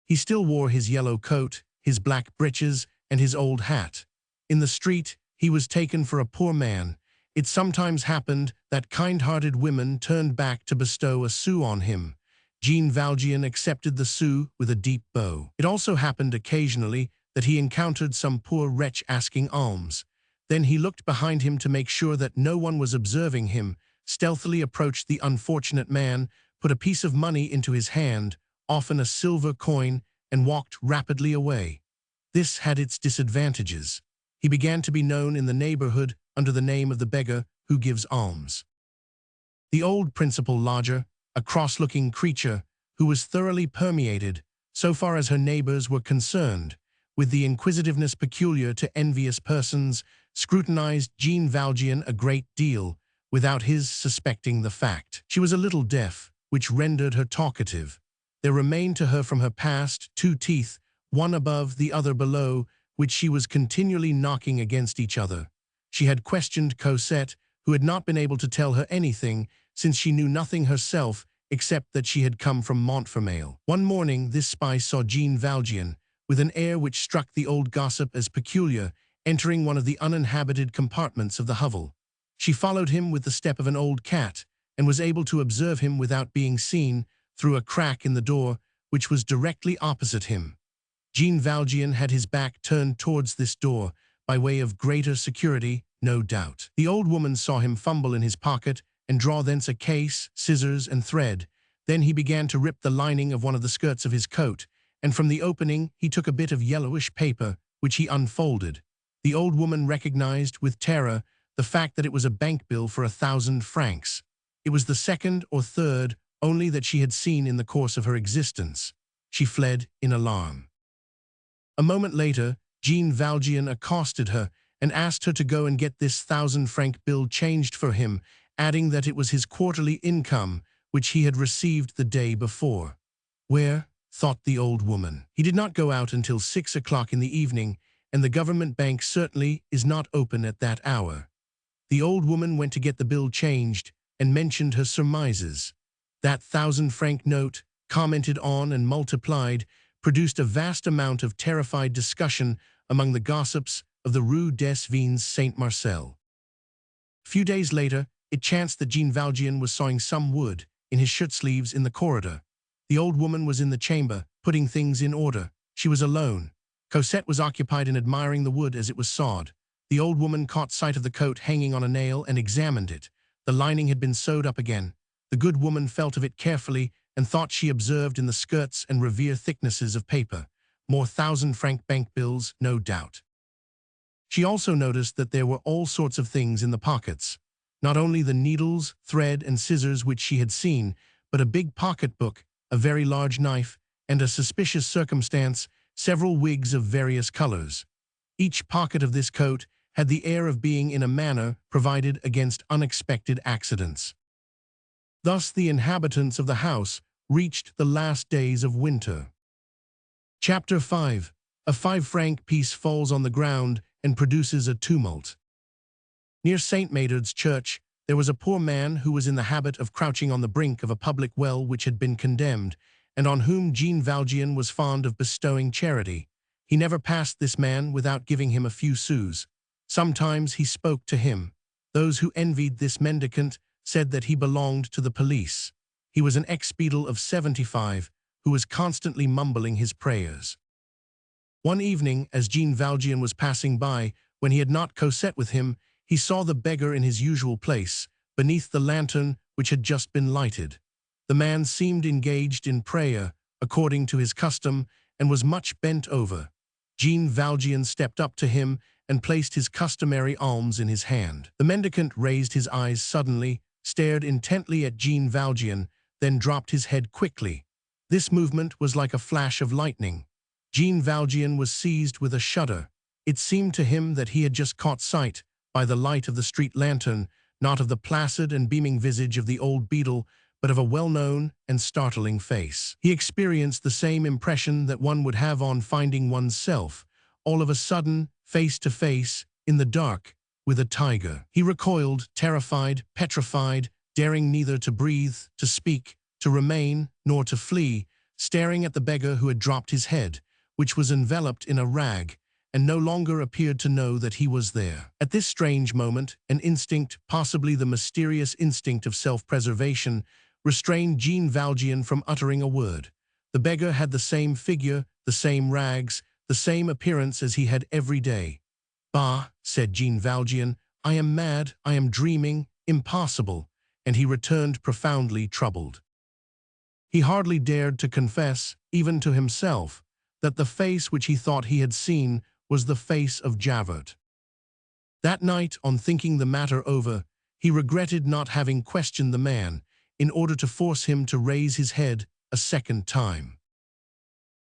He still wore his yellow coat, his black breeches, and his old hat. In the street, he was taken for a poor man. It sometimes happened that kind-hearted women turned back to bestow a sou on him. Jean Valjean accepted the sou with a deep bow. It also happened occasionally that he encountered some poor wretch asking alms. Then he looked behind him to make sure that no one was observing him, stealthily approached the unfortunate man, put a piece of money into his hand, often a silver coin, and walked rapidly away. This had its disadvantages. He began to be known in the neighborhood under the name of the beggar who gives alms. The old principal lodger, a cross-looking creature who was thoroughly permeated, so far as her neighbors were concerned, with the inquisitiveness peculiar to envious persons, scrutinized Jean Valjean a great deal, without his suspecting the fact. She was a little deaf, which rendered her talkative. There remained to her from her past 2 teeth, one above, the other below, which she was continually knocking against each other. She had questioned Cosette, who had not been able to tell her anything, since she knew nothing herself except that she had come from Montfermeil. One morning this spy saw Jean Valjean, with an air which struck the old gossip as peculiar, entering one of the uninhabited compartments of the hovel. She followed him with the step of an old cat, and was able to observe him without being seen through a crack in the door, which was directly opposite him. Jean Valjean had his back turned towards this door, by way of greater security, no doubt. The old woman saw him fumble in his pocket and draw thence a case, scissors, and thread. Then he began to rip the lining of one of the skirts of his coat, and from the opening he took a bit of yellowish paper, which he unfolded. The old woman recognized, with terror, the fact that it was a bank bill for 1,000 francs. It was the second or third only that she had seen in the course of her existence. She fled in alarm. A moment later, Jean Valjean accosted her and asked her to go and get this 1,000-franc bill changed for him, adding that it was his quarterly income, which he had received the day before. Where? Thought the old woman. He did not go out until 6 o'clock in the evening, and the government bank certainly is not open at that hour. The old woman went to get the bill changed and mentioned her surmises. That 1,000-franc note, commented on and multiplied, produced a vast amount of terrified discussion among the gossips of the Rue des Vins Saint-Marcel. A few days later, it chanced that Jean Valjean was sawing some wood in his shirt-sleeves in the corridor. The old woman was in the chamber, putting things in order. She was alone. Cosette was occupied in admiring the wood as it was sawed. The old woman caught sight of the coat hanging on a nail and examined it. The lining had been sewed up again. The good woman felt of it carefully and thought she observed in the skirts and revere thicknesses of paper. More 1,000-franc bank bills, no doubt. She also noticed that there were all sorts of things in the pockets. Not only the needles, thread, and scissors which she had seen, but a big pocketbook, a very large knife, and a suspicious circumstance, several wigs of various colors. Each pocket of this coat had the air of being in a manner provided against unexpected accidents. Thus the inhabitants of the house reached the last days of winter. Chapter 5. A 5-franc piece falls on the ground and produces a tumult. Near St. Médard's church, there was a poor man who was in the habit of crouching on the brink of a public well which had been condemned, and on whom Jean Valjean was fond of bestowing charity. He never passed this man without giving him a few sous. Sometimes he spoke to him. Those who envied this mendicant said that he belonged to the police. He was an ex-beadle of 75, who was constantly mumbling his prayers. One evening, as Jean Valjean was passing by, when he had not Cosette with him, he saw the beggar in his usual place, beneath the lantern which had just been lighted. The man seemed engaged in prayer, according to his custom, and was much bent over. Jean Valjean stepped up to him and placed his customary alms in his hand. The mendicant raised his eyes suddenly, stared intently at Jean Valjean, then dropped his head quickly. This movement was like a flash of lightning. Jean Valjean was seized with a shudder. It seemed to him that he had just caught sight, by the light of the street lantern, not of the placid and beaming visage of the old beadle, but of a well-known and startling face. He experienced the same impression that one would have on finding one's self, all of a sudden, face to face, in the dark, with a tiger. He recoiled, terrified, petrified, daring neither to breathe, to speak, to remain, nor to flee, staring at the beggar who had dropped his head, which was enveloped in a rag, and no longer appeared to know that he was there. At this strange moment, an instinct, possibly the mysterious instinct of self-preservation, restrained Jean Valjean from uttering a word. The beggar had the same figure, the same rags, the same appearance as he had every day. "Bah," said Jean Valjean, "I am mad, I am dreaming, impossible," and he returned profoundly troubled. He hardly dared to confess, even to himself, that the face which he thought he had seen was the face of Javert. That night, on thinking the matter over, he regretted not having questioned the man, in order to force him to raise his head a second time.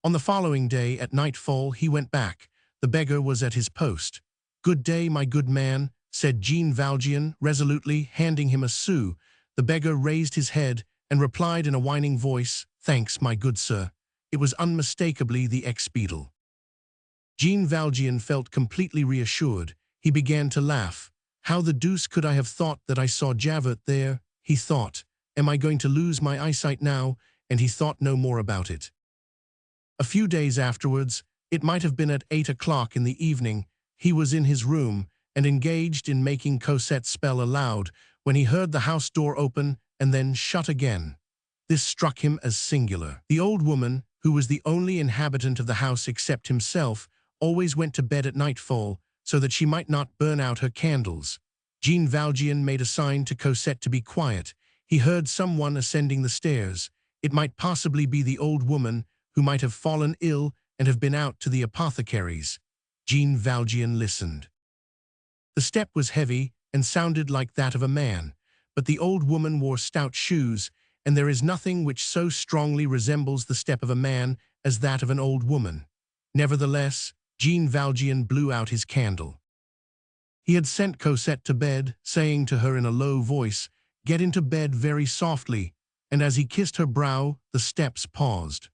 On the following day, at nightfall, he went back. The beggar was at his post. "Good day, my good man," said Jean Valjean, resolutely, handing him a sou. The beggar raised his head and replied in a whining voice, "Thanks, my good sir." It was unmistakably the ex-beadle. Jean Valjean felt completely reassured. He began to laugh. "How the deuce could I have thought that I saw Javert there?" he thought. "Am I going to lose my eyesight now?" And he thought no more about it. A few days afterwards, it might have been at 8 o'clock in the evening, he was in his room and engaged in making Cosette spell aloud, when he heard the house door open and then shut again. This struck him as singular. The old woman, who was the only inhabitant of the house except himself, always went to bed at nightfall, so that she might not burn out her candles. Jean Valjean made a sign to Cosette to be quiet. He heard someone ascending the stairs. It might possibly be the old woman, who might have fallen ill and have been out to the apothecary's. Jean Valjean listened. The step was heavy and sounded like that of a man, but the old woman wore stout shoes, and there is nothing which so strongly resembles the step of a man as that of an old woman. Nevertheless, Jean Valjean blew out his candle. He had sent Cosette to bed, saying to her in a low voice, "Get into bed very softly," and as he kissed her brow, the steps paused.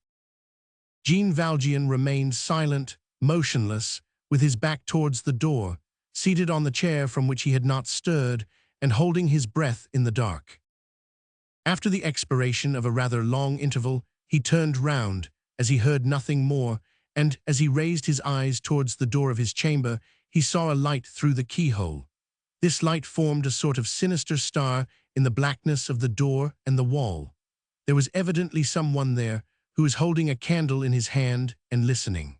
Jean Valjean remained silent, motionless, with his back towards the door, seated on the chair from which he had not stirred, and holding his breath in the dark. After the expiration of a rather long interval, he turned round, as he heard nothing more, and, as he raised his eyes towards the door of his chamber, he saw a light through the keyhole. This light formed a sort of sinister star in the blackness of the door and the wall. There was evidently someone there, who was holding a candle in his hand and listening.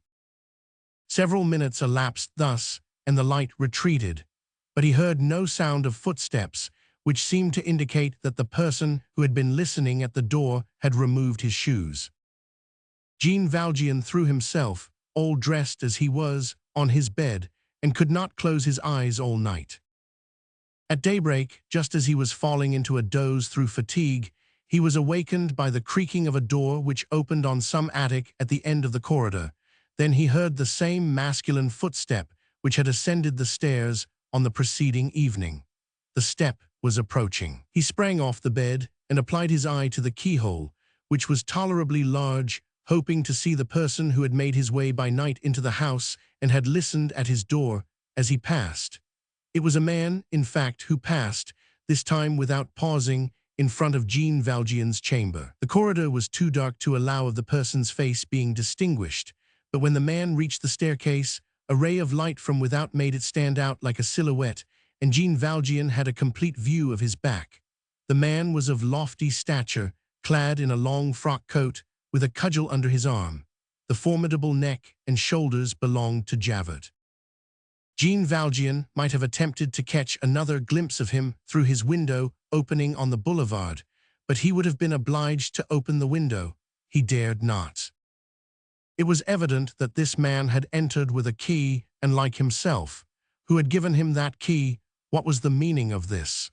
Several minutes elapsed thus, and the light retreated, but he heard no sound of footsteps, which seemed to indicate that the person who had been listening at the door had removed his shoes. Jean Valjean threw himself, all dressed as he was, on his bed, and could not close his eyes all night. At daybreak, just as he was falling into a doze through fatigue, he was awakened by the creaking of a door which opened on some attic at the end of the corridor. Then he heard the same masculine footstep which had ascended the stairs on the preceding evening. The step was approaching. He sprang off the bed and applied his eye to the keyhole, which was tolerably large, hoping to see the person who had made his way by night into the house and had listened at his door as he passed. It was a man, in fact, who passed, this time without pausing, in front of Jean Valjean's chamber. The corridor was too dark to allow of the person's face being distinguished, but when the man reached the staircase, a ray of light from without made it stand out like a silhouette, and Jean Valjean had a complete view of his back. The man was of lofty stature, clad in a long frock coat, with a cudgel under his arm. The formidable neck and shoulders belonged to Javert. Jean Valjean might have attempted to catch another glimpse of him through his window opening on the boulevard, but he would have been obliged to open the window. He dared not. It was evident that this man had entered with a key, and like himself, who had given him that key. What was the meaning of this?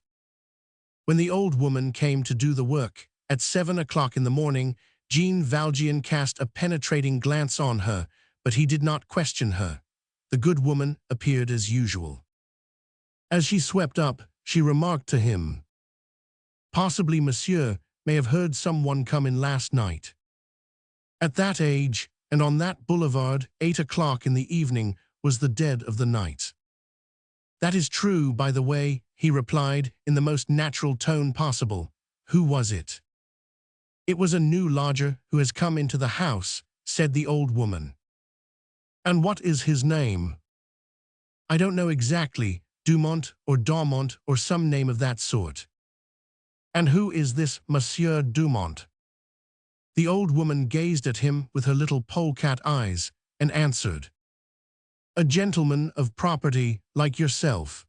When the old woman came to do the work, at 7 o'clock in the morning, Jean Valjean cast a penetrating glance on her, but he did not question her. The good woman appeared as usual. As she swept up, she remarked to him, "Possibly monsieur may have heard someone come in last night." At that age, and on that boulevard, 8 o'clock in the evening, was the dead of the night. That is true, by the way, he replied in the most natural tone possible. Who was it? It was a new lodger who has come into the house, said the old woman. And what is his name? I don't know exactly, Dumont or Daumont or some name of that sort. And who is this Monsieur Dumont? The old woman gazed at him with her little polecat eyes and answered. A gentleman of property like yourself.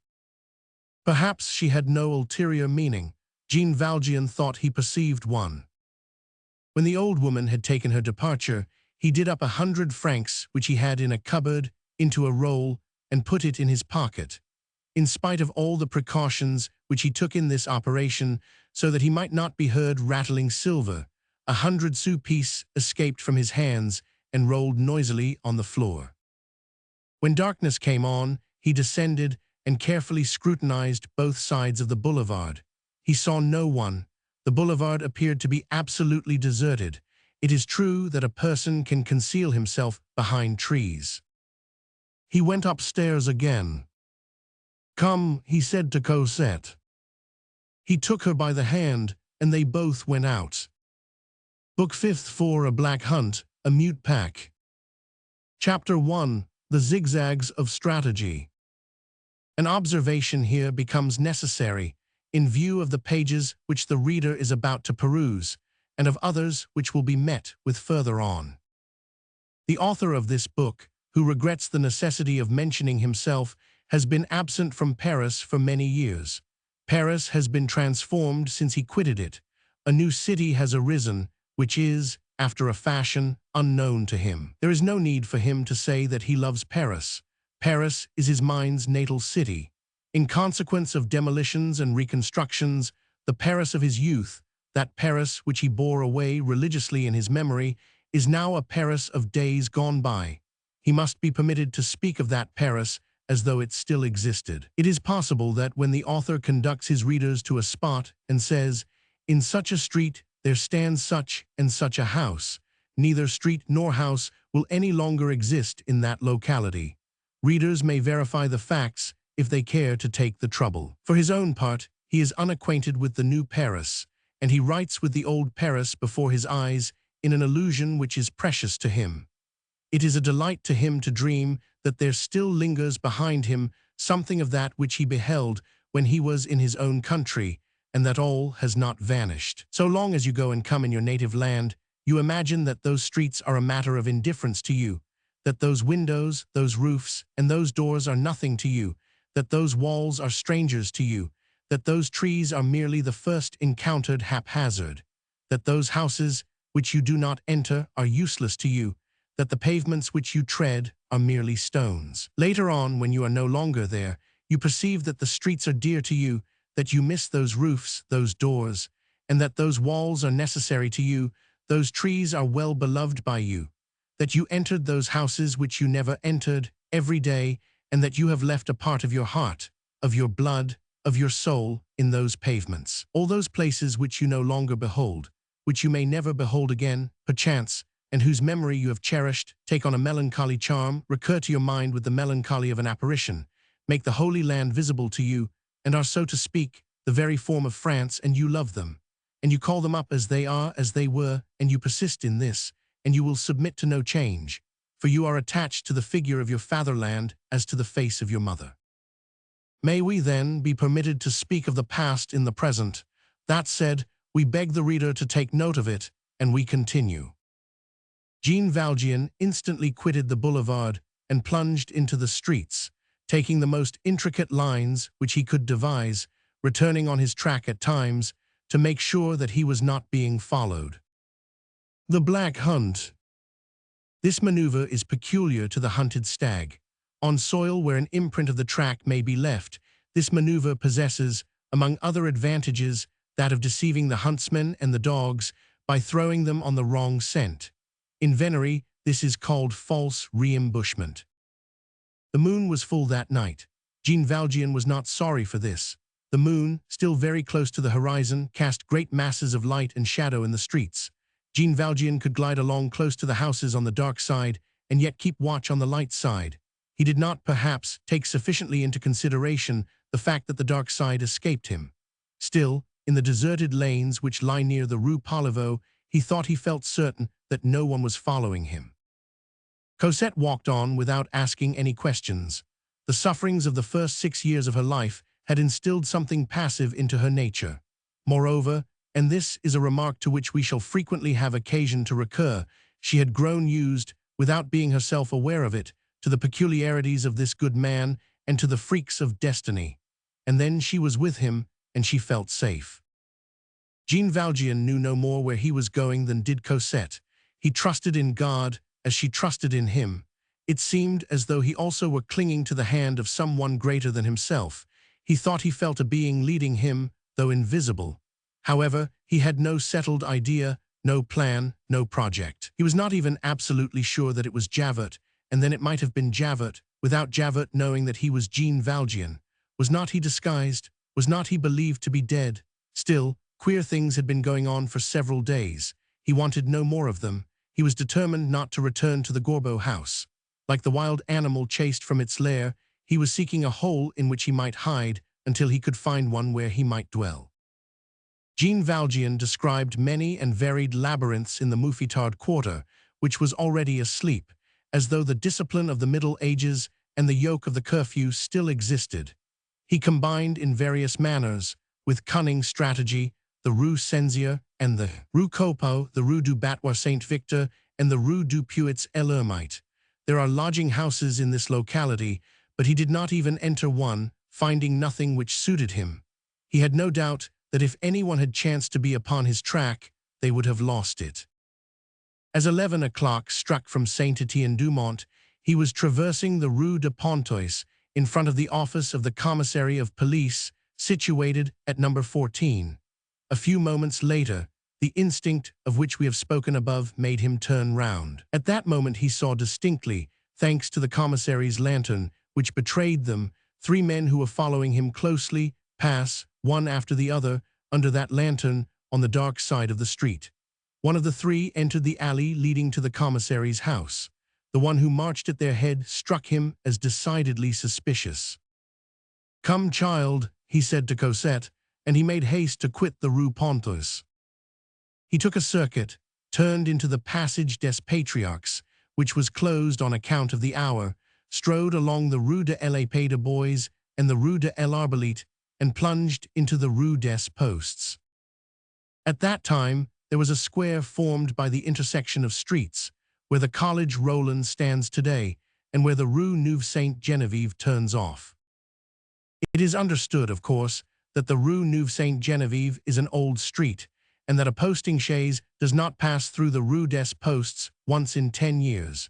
Perhaps she had no ulterior meaning. Jean Valjean thought he perceived one. When the old woman had taken her departure, he did up 100 francs which he had in a cupboard into a roll and put it in his pocket. In spite of all the precautions which he took in this operation, so that he might not be heard rattling silver, 100-sou piece escaped from his hands and rolled noisily on the floor. When darkness came on, he descended and carefully scrutinized both sides of the boulevard. He saw no one. The boulevard appeared to be absolutely deserted. It is true that a person can conceal himself behind trees. He went upstairs again. Come, he said to Cosette. He took her by the hand, and they both went out. Book 5th for A Black Hunt, A Mute Pack. Chapter 1. The Zigzags of Strategy. An observation here becomes necessary, in view of the pages which the reader is about to peruse, and of others which will be met with further on. The author of this book, who regrets the necessity of mentioning himself, has been absent from Paris for many years. Paris has been transformed since he quitted it. A new city has arisen, which is, after a fashion, unknown to him. There is no need for him to say that he loves Paris. Paris is his mind's natal city. In consequence of demolitions and reconstructions, the Paris of his youth, that Paris which he bore away religiously in his memory, is now a Paris of days gone by. He must be permitted to speak of that Paris as though it still existed. It is possible that when the author conducts his readers to a spot and says, "In such a street there stands such and such a house," neither street nor house will any longer exist in that locality. Readers may verify the facts if they care to take the trouble. For his own part, he is unacquainted with the new Paris, and he writes with the old Paris before his eyes in an illusion which is precious to him. It is a delight to him to dream that there still lingers behind him something of that which he beheld when he was in his own country, and that all has not vanished. So long as you go and come in your native land, you imagine that those streets are a matter of indifference to you, that those windows, those roofs, and those doors are nothing to you, that those walls are strangers to you, that those trees are merely the first encountered haphazard, that those houses which you do not enter are useless to you, that the pavements which you tread are merely stones. Later on, when you are no longer there, you perceive that the streets are dear to you, that you miss those roofs, those doors, and that those walls are necessary to you, those trees are well beloved by you, that you entered those houses which you never entered every day, and that you have left a part of your heart, of your blood, of your soul in those pavements. All those places which you no longer behold, which you may never behold again, perchance, and whose memory you have cherished, take on a melancholy charm, recur to your mind with the melancholy of an apparition, make the Holy Land visible to you, and are, so to speak, the very form of France, and you love them. And you call them up as they are, as they were, and you persist in this, and you will submit to no change, for you are attached to the figure of your fatherland as to the face of your mother. May we, then, be permitted to speak of the past in the present. That said, we beg the reader to take note of it, and we continue. Jean Valjean instantly quitted the boulevard and plunged into the streets, taking the most intricate lines which he could devise, returning on his track at times to make sure that he was not being followed. The Black Hunt. This maneuver is peculiar to the hunted stag. On soil where an imprint of the track may be left, this maneuver possesses, among other advantages, that of deceiving the huntsmen and the dogs by throwing them on the wrong scent. In venery, this is called false re-ambushment. The moon was full that night. Jean Valjean was not sorry for this. The moon, still very close to the horizon, cast great masses of light and shadow in the streets. Jean Valjean could glide along close to the houses on the dark side and yet keep watch on the light side. He did not, perhaps, take sufficiently into consideration the fact that the dark side escaped him. Still, in the deserted lanes which lie near the Rue Poliveau, he thought he felt certain that no one was following him. Cosette walked on without asking any questions. The sufferings of the first 6 years of her life had instilled something passive into her nature. Moreover, and this is a remark to which we shall frequently have occasion to recur, she had grown used, without being herself aware of it, to the peculiarities of this good man and to the freaks of destiny. And then she was with him, and she felt safe. Jean Valjean knew no more where he was going than did Cosette. He trusted in God as she trusted in him. It seemed as though he also were clinging to the hand of someone greater than himself. He thought he felt a being leading him, though invisible. However, he had no settled idea, no plan, no project. He was not even absolutely sure that it was Javert, and then it might have been Javert, without Javert knowing that he was Jean Valjean. Was not he disguised? Was not he believed to be dead? Still, queer things had been going on for several days. He wanted no more of them. He was determined not to return to the Gorbeau house. Like the wild animal chased from its lair, he was seeking a hole in which he might hide until he could find one where he might dwell. Jean Valjean described many and varied labyrinths in the Mouffetard quarter, which was already asleep, as though the discipline of the Middle Ages and the yoke of the curfew still existed. He combined in various manners, with cunning strategy, the Rue Censier and the Rue Copeau, the Rue du Battoir Saint-Victor, and the Rue du Puits-l'Ermite. There are lodging houses in this locality, but he did not even enter one, finding nothing which suited him. He had no doubt that if anyone had chanced to be upon his track, they would have lost it. As 11 o'clock struck from Saint-Étienne-du-Mont, he was traversing the Rue de Pontoise in front of the office of the Commissary of Police, situated at number 14. A few moments later, the instinct of which we have spoken above made him turn round. At that moment he saw distinctly, thanks to the commissary's lantern, which betrayed them, 3 men who were following him closely pass, one after the other, under that lantern on the dark side of the street. One of the 3 entered the alley leading to the commissary's house. The one who marched at their head struck him as decidedly suspicious. "Come, child," he said to Cosette, and he made haste to quit the Rue Pontoise. He took a circuit, turned into the Passage des Patriarches, which was closed on account of the hour, strode along the Rue de l'Épée de Bois and the Rue de l'Arbalète, and plunged into the Rue des Postes. At that time, there was a square formed by the intersection of streets, where the College Roland stands today, and where the Rue Neuve Sainte-Geneviève turns off. It is understood, of course, that the Rue Neuve Sainte-Geneviève is an old street, and that a posting-chaise does not pass through the Rue des Postes once in 10 years.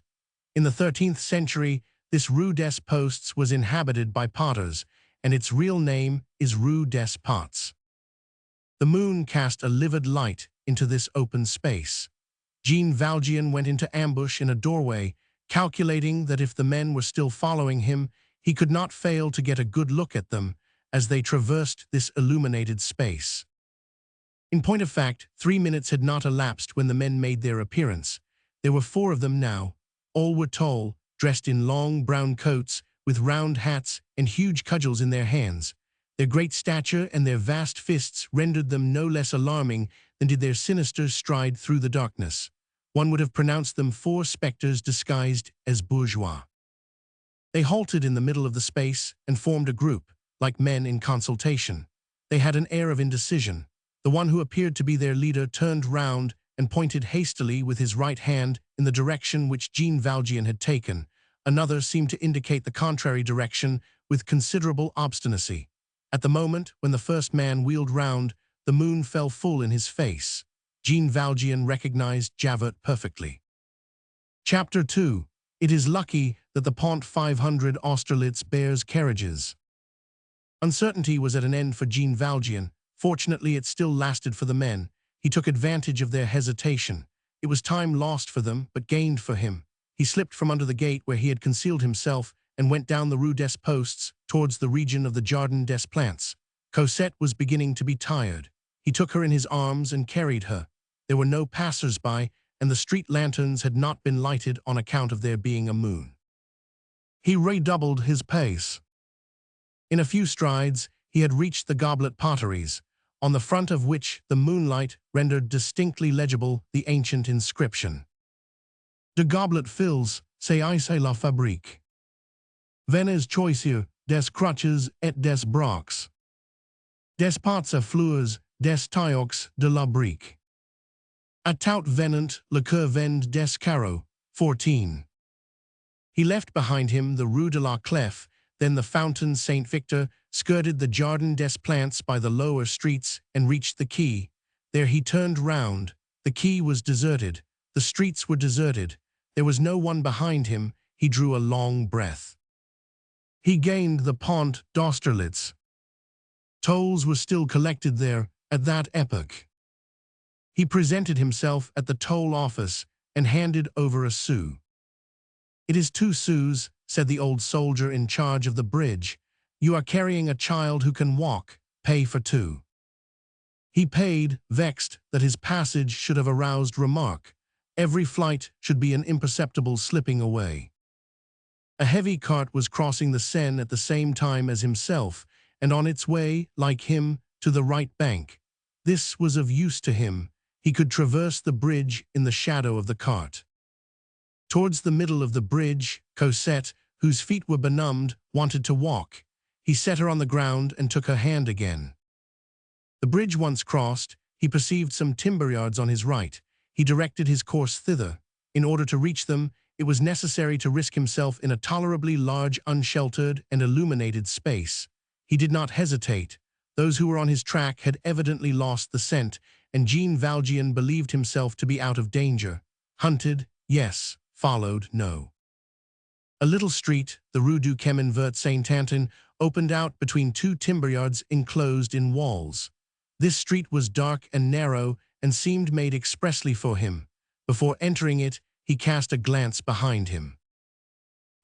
In the 13th century, this Rue des Postes was inhabited by potters, and its real name is Rue des Pots. The moon cast a livid light into this open space. Jean Valjean went into ambush in a doorway, calculating that if the men were still following him, he could not fail to get a good look at them as they traversed this illuminated space. In point of fact, 3 minutes had not elapsed when the men made their appearance. There were 4 of them now. All were tall, dressed in long brown coats, with round hats and huge cudgels in their hands. Their great stature and their vast fists rendered them no less alarming than did their sinister stride through the darkness. One would have pronounced them 4 spectres disguised as bourgeois. They halted in the middle of the space and formed a group, like men in consultation. They had an air of indecision. The one who appeared to be their leader turned round and pointed hastily with his right hand in the direction which Jean Valjean had taken. Another seemed to indicate the contrary direction with considerable obstinacy. At the moment when the first man wheeled round, the moon fell full in his face. Jean Valjean recognized Javert perfectly. Chapter 2. It is lucky that the Pont 500 Austerlitz bears carriages. Uncertainty was at an end for Jean Valjean. Fortunately, it still lasted for the men. He took advantage of their hesitation. It was time lost for them, but gained for him. He slipped from under the gate where he had concealed himself and went down the Rue des Postes towards the region of the Jardin des Plantes. Cosette was beginning to be tired. He took her in his arms and carried her. There were no passers-by, and the street lanterns had not been lighted on account of there being a moon. He redoubled his pace. In a few strides, he had reached the goblet potteries, on the front of which the moonlight rendered distinctly legible the ancient inscription. De goblet fills, c'est la fabrique. Venez choisir des crutches et des brocs. Des pots à fleurs, des tioux de la brique. A tout venant le coeur vend des carreaux. 14. He left behind him the Rue de la Clef, then the Fountain Saint-Victor, skirted the Jardin des Plantes by the lower streets, and reached the quay. There he turned round. The quay was deserted. The streets were deserted. There was no one behind him. He drew a long breath. He gained the Pont d'Austerlitz. Tolls were still collected there at that epoch. He presented himself at the toll office and handed over a sou. "It is 2 sous, said the old soldier in charge of the bridge. "You are carrying a child who can walk. Pay for 2. He paid, vexed that his passage should have aroused remark. Every flight should be an imperceptible slipping away. A heavy cart was crossing the Seine at the same time as himself, and on its way, like him, to the right bank. This was of use to him. He could traverse the bridge in the shadow of the cart. Towards the middle of the bridge, Cosette, whose feet were benumbed, wanted to walk. He set her on the ground and took her hand again. The bridge once crossed, he perceived some timber yards on his right. He directed his course thither. In order to reach them, it was necessary to risk himself in a tolerably large, unsheltered, and illuminated space. He did not hesitate. Those who were on his track had evidently lost the scent, and Jean Valjean believed himself to be out of danger. Hunted, yes. Followed, no. A little street, the Rue du Chemin Vert Saint-Antoine, opened out between 2 timber yards enclosed in walls. This street was dark and narrow and seemed made expressly for him. Before entering it, he cast a glance behind him.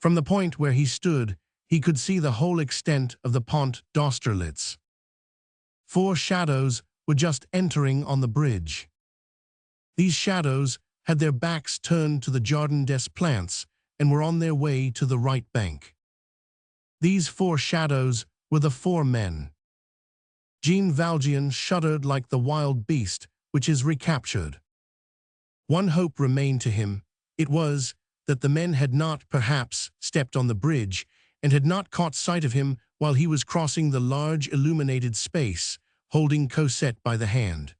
From the point where he stood, he could see the whole extent of the Pont d'Austerlitz. 4 shadows were just entering on the bridge. These shadows had their backs turned to the Jardin des Plantes and were on their way to the right bank. These 4 shadows were the 4 men. Jean Valjean shuddered like the wild beast which is recaptured. One hope remained to him. It was that the men had not, perhaps, stepped on the bridge and had not caught sight of him while he was crossing the large illuminated space, holding Cosette by the hand.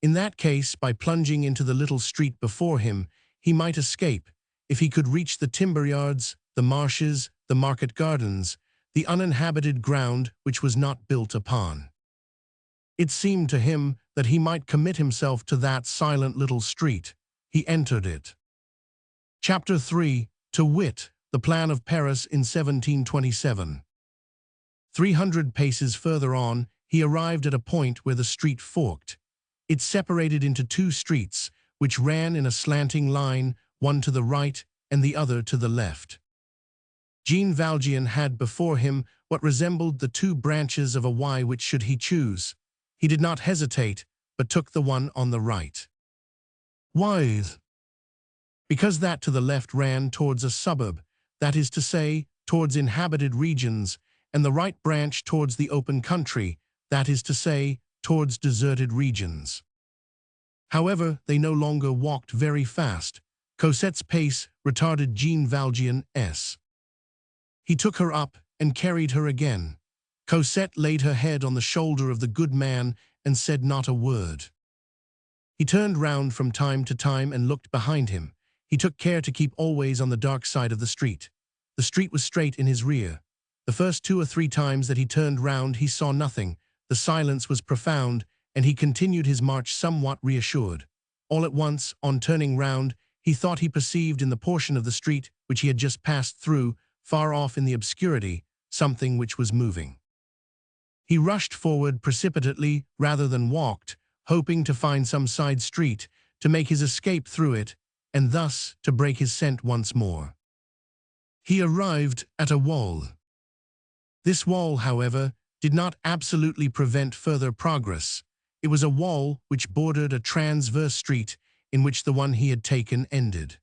In that case, by plunging into the little street before him, he might escape, if he could reach the timber yards, the marshes, the market gardens, the uninhabited ground which was not built upon. It seemed to him that he might commit himself to that silent little street. He entered it. Chapter 3, to wit, the plan of Paris in 1727. 300 paces further on, he arrived at a point where the street forked. It separated into 2 streets, which ran in a slanting line, one to the right and the other to the left. Jean Valjean had before him what resembled the 2 branches of a Y which should he choose. He did not hesitate, but took the one on the right. Why? Because that to the left ran towards a suburb, that is to say, towards inhabited regions, and the right branch towards the open country, that is to say, towards deserted regions. However, they no longer walked very fast. Cosette's pace retarded Jean Valjean's. He took her up and carried her again. Cosette laid her head on the shoulder of the good man and said not a word. He turned round from time to time and looked behind him. He took care to keep always on the dark side of the street. The street was straight in his rear. The first 2 or 3 times that he turned round he saw nothing. The silence was profound, and he continued his march somewhat reassured. All at once, on turning round, he thought he perceived in the portion of the street which he had just passed through, far off in the obscurity, something which was moving. He rushed forward precipitately rather than walked, hoping to find some side street, to make his escape through it, and thus to break his scent once more. He arrived at a wall. This wall, however, did not absolutely prevent further progress. It was a wall which bordered a transverse street in which the one he had taken ended.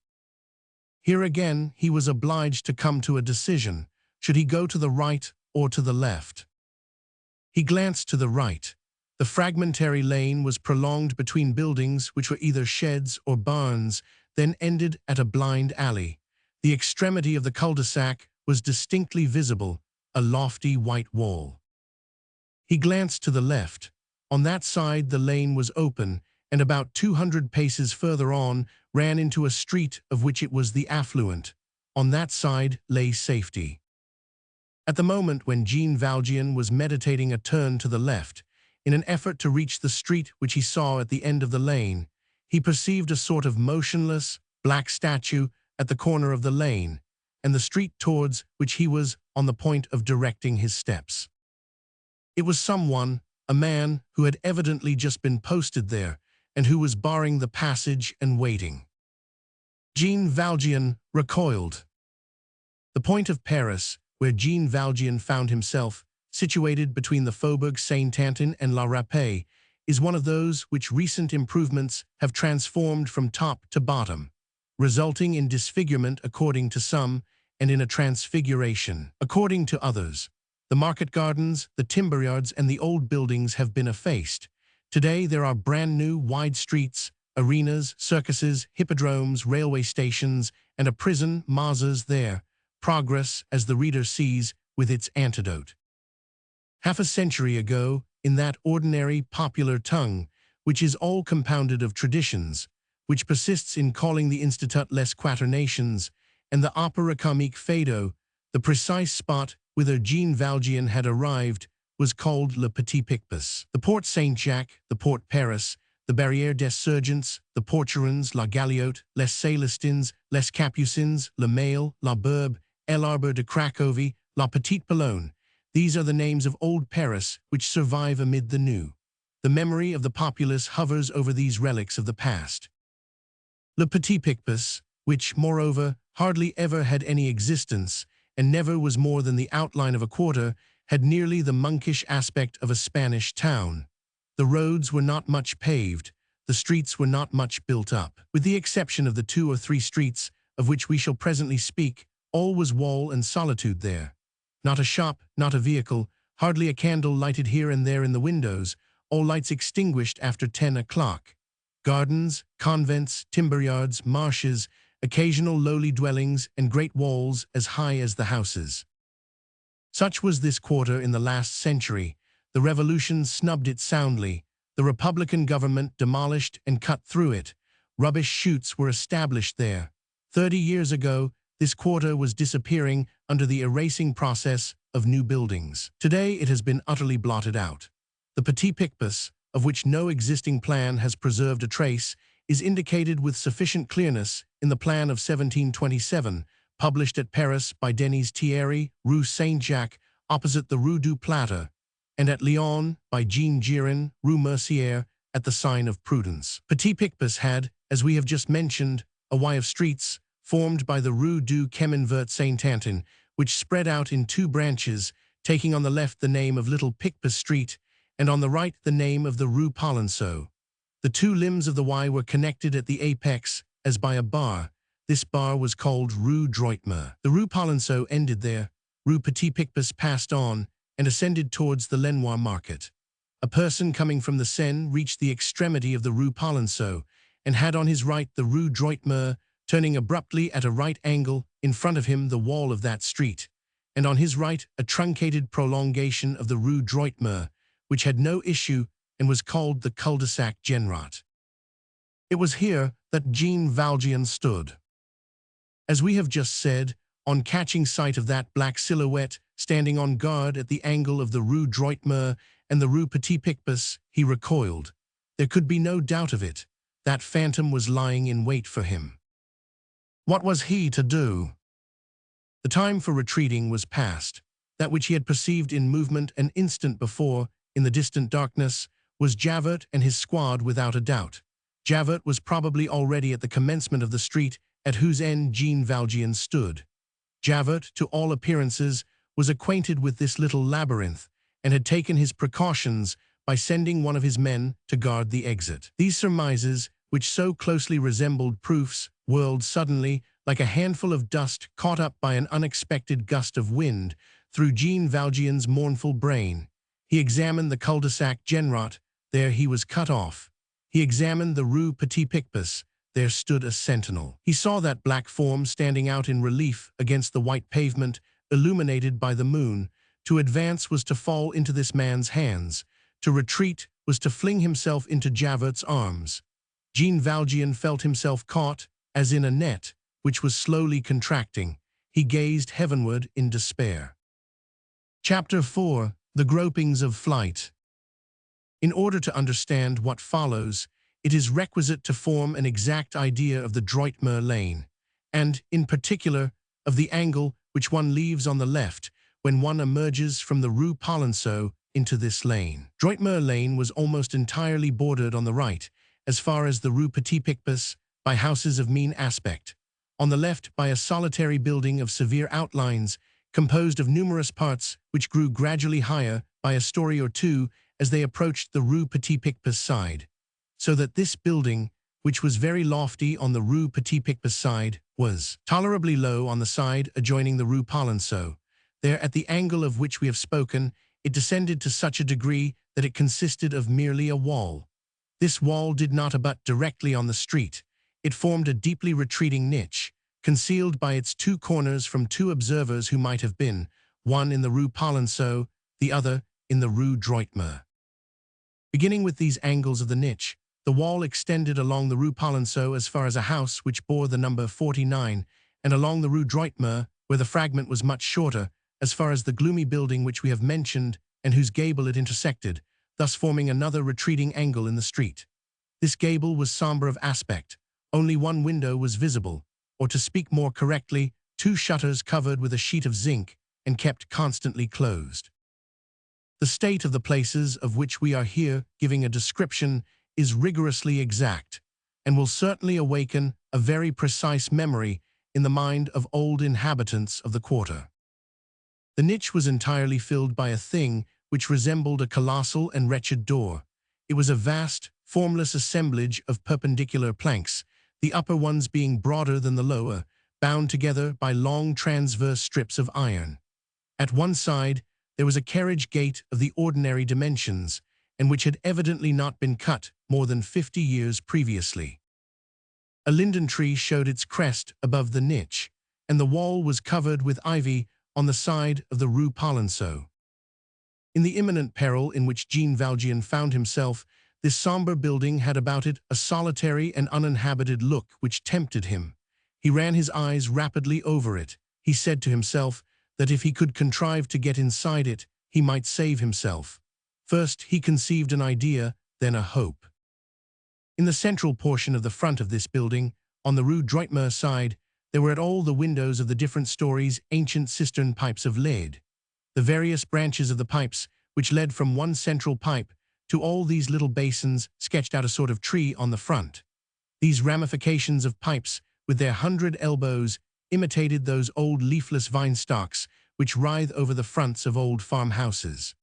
Here again, he was obliged to come to a decision. Should he go to the right or to the left? He glanced to the right. The fragmentary lane was prolonged between buildings which were either sheds or barns, then ended at a blind alley. The extremity of the cul-de-sac was distinctly visible, a lofty white wall. He glanced to the left. On that side the lane was open, and about 200 paces further on ran into a street of which it was the affluent. On that side lay safety. At the moment when Jean Valjean was meditating a turn to the left, in an effort to reach the street which he saw at the end of the lane, he perceived a sort of motionless, black statue at the corner of the lane, and the street towards which he was on the point of directing his steps. It was someone, a man, who had evidently just been posted there, and who was barring the passage and waiting. Jean Valjean recoiled. The point of Paris, where Jean Valjean found himself, situated between the Faubourg Saint-Antoine and La Rapée, is one of those which recent improvements have transformed from top to bottom, resulting in disfigurement according to some, and in a transfiguration according to others. The market gardens, the timber yards, and the old buildings have been effaced. Today there are brand new wide streets, arenas, circuses, hippodromes, railway stations, and a prison, mazes there. Progress, as the reader sees, with its antidote. Half a century ago, in that ordinary popular tongue, which is all compounded of traditions, which persists in calling the Institut les Quaternations and the Opera Comique Fado, the precise spot whither Jean Valjean had arrived was called Le Petit Picpus. The Porte Saint-Jacques, the Porte Paris, the Barrière des Sergents, the Porcherons, La Galiote, Les Célestins, Les Capucins, Le Mail, La Bourbe, L'Arbre de Cracovie, La Petite Pologne. These are the names of old Paris which survive amid the new. The memory of the populace hovers over these relics of the past. Le Petit Picpus, which, moreover, hardly ever had any existence, and never was more than the outline of a quarter, had nearly the monkish aspect of a Spanish town. The roads were not much paved, the streets were not much built up. With the exception of the 2 or 3 streets, of which we shall presently speak, all was wall and solitude there. Not a shop, not a vehicle, hardly a candle lighted here and there in the windows, all lights extinguished after 10 o'clock. Gardens, convents, timber yards, marshes, occasional lowly dwellings, and great walls as high as the houses. Such was this quarter in the last century. The Revolution snubbed it soundly. The Republican government demolished and cut through it. Rubbish chutes were established there. 30 years ago, this quarter was disappearing under the erasing process of new buildings. Today it has been utterly blotted out. The Petit Picpus, of which no existing plan has preserved a trace, is indicated with sufficient clearness in the plan of 1727, published at Paris by Denis Thierry, Rue Saint-Jacques, opposite the Rue du Plata, and at Lyon by Jean Girin, Rue Mercière, at the sign of Prudence. Petit Picpus had, as we have just mentioned, a Y of streets, formed by the Rue du Chemin Vert Saint-Antoine, which spread out in 2 branches, taking on the left the name of Little Picpus Street, and on the right the name of the Rue Polonceau. The 2 limbs of the Y were connected at the apex, as by a bar. This bar was called Rue Droitmer. The Rue Polonceau ended there. Rue Petit Picpus passed on, and ascended towards the Lenoir market. A person coming from the Seine reached the extremity of the Rue Polonceau, and had on his right the Rue Droitmer, turning abruptly at a right angle, in front of him the wall of that street, and on his right a truncated prolongation of the Rue Droitmer, which had no issue and was called the cul-de-sac Genrot. It was here that Jean Valjean stood. As we have just said, on catching sight of that black silhouette standing on guard at the angle of the Rue Droitmer and the Rue Petit Picpus, he recoiled. There could be no doubt of it. That phantom was lying in wait for him. What was he to do? The time for retreating was past. That which he had perceived in movement an instant before, in the distant darkness, was Javert and his squad without a doubt. Javert was probably already at the commencement of the street at whose end Jean Valjean stood. Javert, to all appearances, was acquainted with this little labyrinth, and had taken his precautions by sending one of his men to guard the exit. These surmises, which so closely resembled proofs, whirled suddenly, like a handful of dust caught up by an unexpected gust of wind, through Jean Valjean's mournful brain. He examined the cul-de-sac Genrot. There he was cut off. He examined the Rue Petit Picpus. There stood a sentinel. He saw that black form standing out in relief against the white pavement, illuminated by the moon. To advance was to fall into this man's hands. To retreat was to fling himself into Javert's arms. Jean Valjean felt himself caught, as in a net, which was slowly contracting. He gazed heavenward in despair. Chapter 4. The Gropings of Flight. In order to understand what follows, it is requisite to form an exact idea of the Droitmer lane, and, in particular, of the angle which one leaves on the left when one emerges from the Rue Polonceau into this lane. Droitmer lane was almost entirely bordered on the right, as far as the Rue Petit Picpus, by houses of mean aspect. On the left by a solitary building of severe outlines, composed of numerous parts which grew gradually higher by a story or two as they approached the Rue Petit Picpus side. So that this building, which was very lofty on the Rue Petit Picpus side, was tolerably low on the side adjoining the Rue Polonceau. There, at the angle of which we have spoken, it descended to such a degree that it consisted of merely a wall. This wall did not abut directly on the street. It formed a deeply retreating niche, concealed by its two corners from two observers who might have been, one in the Rue Polonceau, the other in the Rue Droitmer. Beginning with these angles of the niche, the wall extended along the Rue Polonceau as far as a house which bore the number 49, and along the Rue Droitmer, where the fragment was much shorter, as far as the gloomy building which we have mentioned and whose gable it intersected, thus forming another retreating angle in the street. This gable was somber of aspect. Only one window was visible, or to speak more correctly, two shutters covered with a sheet of zinc and kept constantly closed. The state of the places of which we are here giving a description is rigorously exact, and will certainly awaken a very precise memory in the mind of old inhabitants of the quarter. The niche was entirely filled by a thing which resembled a colossal and wretched door. It was a vast, formless assemblage of perpendicular planks, the upper ones being broader than the lower, bound together by long transverse strips of iron. At one side, there was a carriage gate of the ordinary dimensions, and which had evidently not been cut more than 50 years previously. A linden tree showed its crest above the niche, and the wall was covered with ivy on the side of the Rue Polonceau. In the imminent peril in which Jean Valjean found himself, this sombre building had about it a solitary and uninhabited look which tempted him. He ran his eyes rapidly over it. He said to himself that if he could contrive to get inside it, he might save himself. First he conceived an idea, then a hope. In the central portion of the front of this building, on the Rue Droitmer side, there were at all the windows of the different stories ancient cistern pipes of lead. The various branches of the pipes, which led from one central pipe to all these little basins, sketched out a sort of tree on the front. These ramifications of pipes, with their 100 elbows, imitated those old leafless vine stalks which writhe over the fronts of old farmhouses.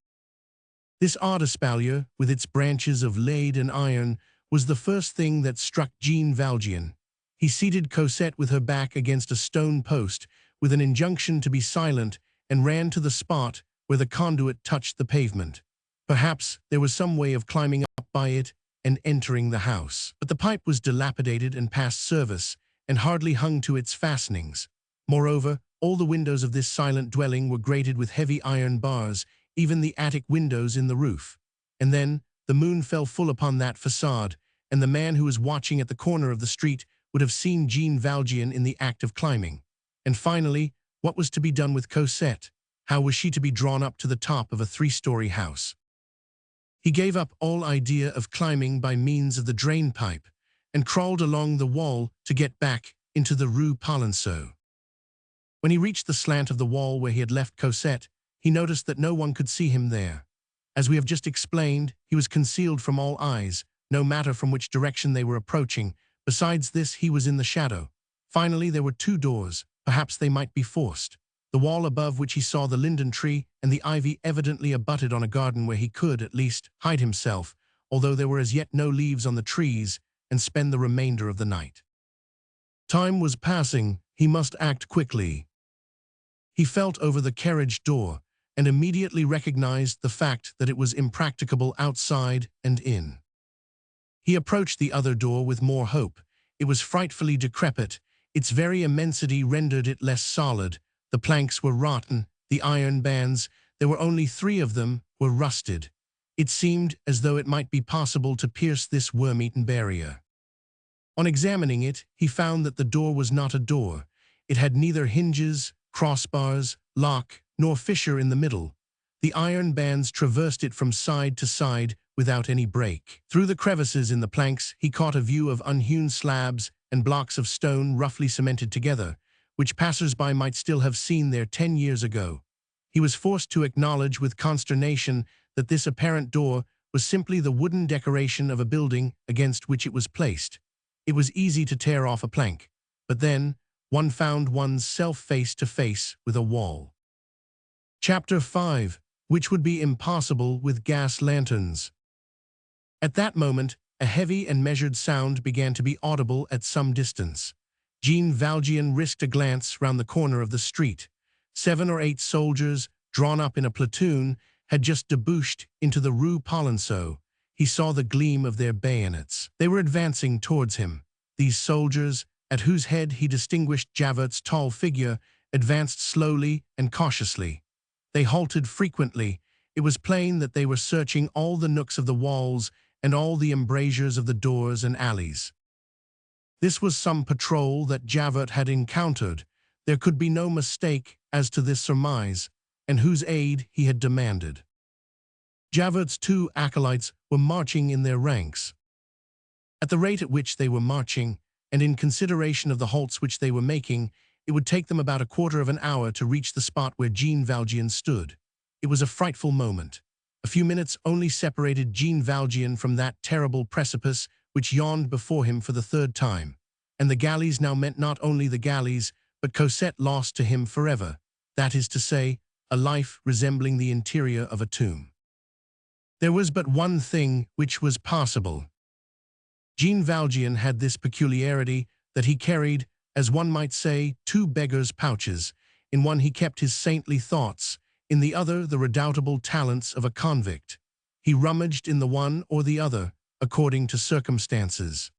This odd espalier, with its branches of lead and iron, was the first thing that struck Jean Valjean. He seated Cosette with her back against a stone post, with an injunction to be silent, and ran to the spot where the conduit touched the pavement. Perhaps there was some way of climbing up by it and entering the house. But the pipe was dilapidated and past service, and hardly hung to its fastenings. Moreover, all the windows of this silent dwelling were grated with heavy iron bars, even the attic windows in the roof. And then the moon fell full upon that facade, and the man who was watching at the corner of the street would have seen Jean Valjean in the act of climbing. And finally, what was to be done with Cosette? How was she to be drawn up to the top of a 3-story house? He gave up all idea of climbing by means of the drain pipe, and crawled along the wall to get back into the Rue Polonceau. When he reached the slant of the wall where he had left Cosette, he noticed that no one could see him there. As we have just explained, he was concealed from all eyes, no matter from which direction they were approaching. Besides this, he was in the shadow. Finally, there were 2 doors. Perhaps they might be forced. The wall above which he saw the linden tree and the ivy evidently abutted on a garden where he could, at least, hide himself, although there were as yet no leaves on the trees, and spend the remainder of the night. Time was passing, He must act quickly. He felt over the carriage door and immediately recognized the fact that it was impracticable outside and in. He approached the other door with more hope. It was frightfully decrepit. Its very immensity rendered it less solid. The planks were rotten. The iron bands, there were only 3 of them, were rusted. It seemed as though it might be possible to pierce this worm-eaten barrier. On examining it, he found that the door was not a door. It had neither hinges, crossbars, lock, nor fissure in the middle. The iron bands traversed it from side to side without any break. Through the crevices in the planks, he caught a view of unhewn slabs and blocks of stone roughly cemented together, which passers-by might still have seen there 10 years ago. He was forced to acknowledge with consternation that this apparent door was simply the wooden decoration of a building against which it was placed. It was easy to tear off a plank, but then one found one's self face to face with a wall. Chapter 5, which would be impossible with gas lanterns. At that moment, a heavy and measured sound began to be audible at some distance. Jean Valjean risked a glance round the corner of the street. 7 or 8 soldiers, drawn up in a platoon, had just debouched into the Rue Polonceau. He saw the gleam of their bayonets. They were advancing towards him. These soldiers, at whose head he distinguished Javert's tall figure, advanced slowly and cautiously. They halted frequently. It was plain that they were searching all the nooks of the walls and all the embrasures of the doors and alleys. This was some patrol that Javert had encountered. There could be no mistake as to this surmise, and whose aid he had demanded. Javert's 2 acolytes were marching in their ranks. At the rate at which they were marching, and in consideration of the halts which they were making, it would take them about a quarter of an hour to reach the spot where Jean Valjean stood. It was a frightful moment. A few minutes only separated Jean Valjean from that terrible precipice which yawned before him for the 3rd time, and the galleys now meant not only the galleys, but Cosette lost to him forever, that is to say, a life resembling the interior of a tomb. There was but one thing which was possible. Jean Valjean had this peculiarity that he carried, as one might say, 2 beggars' pouches. In one he kept his saintly thoughts, in the other the redoubtable talents of a convict. He rummaged in the one or the other, according to circumstances.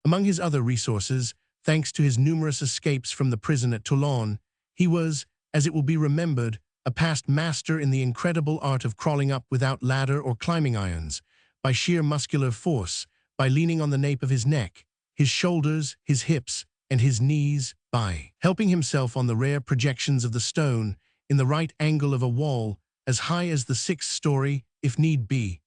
Among his other resources, thanks to his numerous escapes from the prison at Toulon, he was, as it will be remembered, a past master in the incredible art of crawling up without ladder or climbing irons, by sheer muscular force, by leaning on the nape of his neck, his shoulders, his hips, and his knees, by helping himself on the rare projections of the stone, in the right angle of a wall, as high as the 6th story, if need be,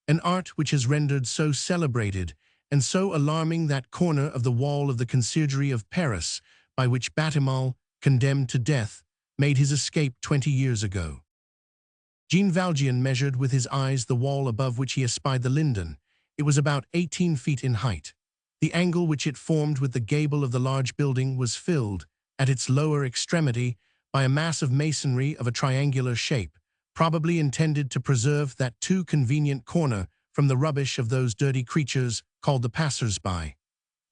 an art which has rendered so celebrated and so alarming that corner of the wall of the Conciergerie of Paris, by which Batimal, condemned to death, made his escape 20 years ago. Jean Valjean measured with his eyes the wall above which he espied the linden. It was about 18 feet in height. The angle which it formed with the gable of the large building was filled, at its lower extremity, by a mass of masonry of a triangular shape, probably intended to preserve that too convenient corner from the rubbish of those dirty creatures called the passers-by.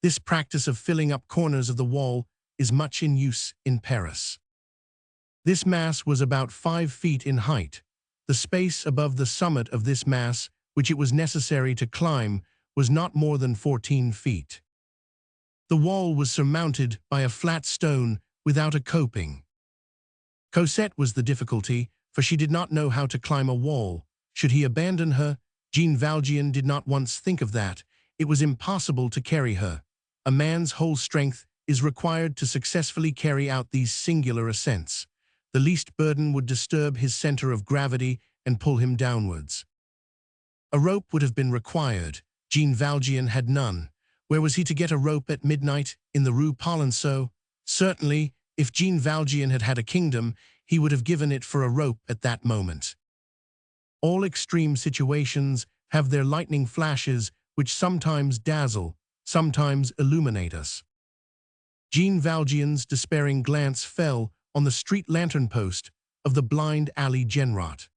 This practice of filling up corners of the wall is much in use in Paris. This mass was about 5 feet in height. The space above the summit of this mass, which it was necessary to climb, was not more than 14 feet. The wall was surmounted by a flat stone without a coping. Cosette was the difficulty, for she did not know how to climb a wall. Should he abandon her? Jean Valjean did not once think of that. It was impossible to carry her. A man's whole strength is required to successfully carry out these singular ascents. The least burden would disturb his center of gravity and pull him downwards. A rope would have been required. Jean Valjean had none. Where was he to get a rope at midnight in the Rue Polonceau? Certainly, if Jean Valjean had had a kingdom, he would have given it for a rope at that moment. All extreme situations have their lightning flashes which sometimes dazzle, sometimes illuminate us. Jean Valjean's despairing glance fell on the street lantern post of the blind alley Genrot.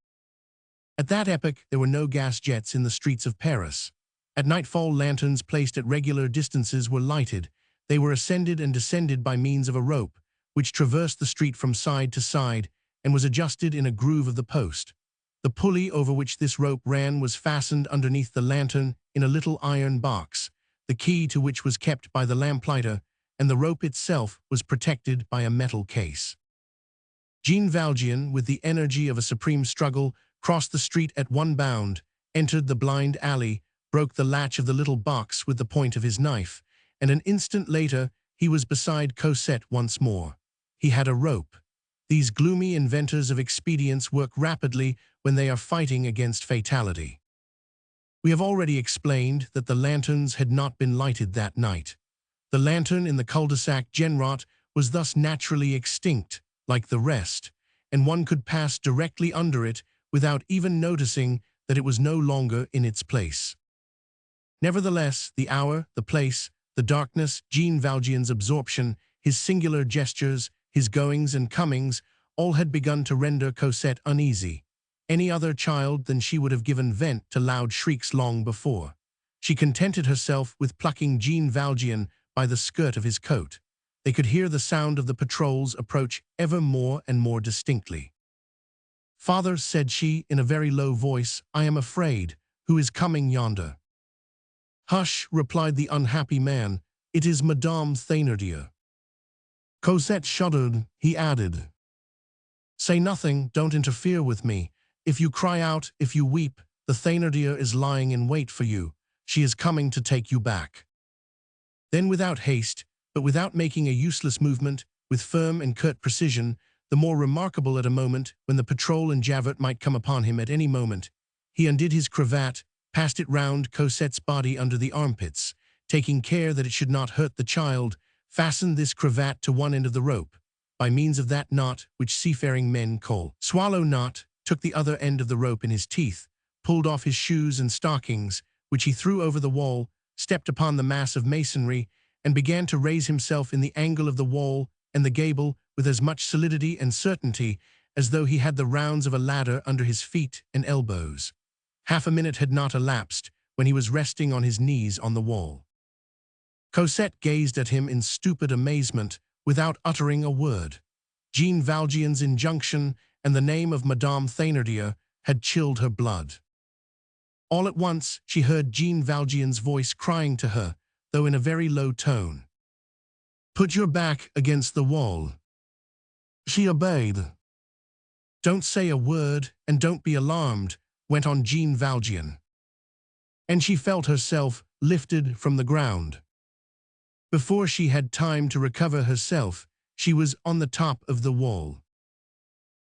At that epoch there were no gas jets in the streets of Paris. At nightfall lanterns placed at regular distances were lighted. They were ascended and descended by means of a rope, which traversed the street from side to side and was adjusted in a groove of the post. The pulley over which this rope ran was fastened underneath the lantern in a little iron box, the key to which was kept by the lamplighter, and the rope itself was protected by a metal case. Jean Valjean, with the energy of a supreme struggle, crossed the street at one bound, entered the blind alley, broke the latch of the little box with the point of his knife, and an instant later he was beside Cosette once more. He had a rope. These gloomy inventors of expedients work rapidly when they are fighting against fatality. We have already explained that the lanterns had not been lighted that night. The lantern in the cul-de-sac Genrot was thus naturally extinct, like the rest, and one could pass directly under it without even noticing that it was no longer in its place. Nevertheless, the hour, the place, the darkness, Jean Valjean's absorption, his singular gestures, his goings and comings, all had begun to render Cosette uneasy. Any other child than she would have given vent to loud shrieks long before. She contented herself with plucking Jean Valjean by the skirt of his coat. They could hear the sound of the patrols approach ever more and more distinctly. "Father," said she in a very low voice, "I am afraid. Who is coming yonder?" "Hush," replied the unhappy man, "it is Madame Thénardier." Cosette shuddered. He added, "Say nothing, don't interfere with me. If you cry out, if you weep, the Thénardier is lying in wait for you. She is coming to take you back." Then without haste, but without making a useless movement, with firm and curt precision, the more remarkable at a moment when the patrol and Javert might come upon him at any moment, he undid his cravat, passed it round Cosette's body under the armpits, taking care that it should not hurt the child, fastened this cravat to one end of the rope, by means of that knot which seafaring men call swallow knot, took the other end of the rope in his teeth, pulled off his shoes and stockings, which he threw over the wall, stepped upon the mass of masonry, and began to raise himself in the angle of the wall and the gable with as much solidity and certainty as though he had the rounds of a ladder under his feet and elbows. Half a minute had not elapsed when he was resting on his knees on the wall. Cosette gazed at him in stupid amazement, without uttering a word. Jean Valjean's injunction and the name of Madame Thénardier had chilled her blood. All at once she heard Jean Valjean's voice crying to her, though in a very low tone, "Put your back against the wall." She obeyed. "Don't say a word, and don't be alarmed," went on Jean Valjean. And she felt herself lifted from the ground. Before she had time to recover herself, she was on the top of the wall.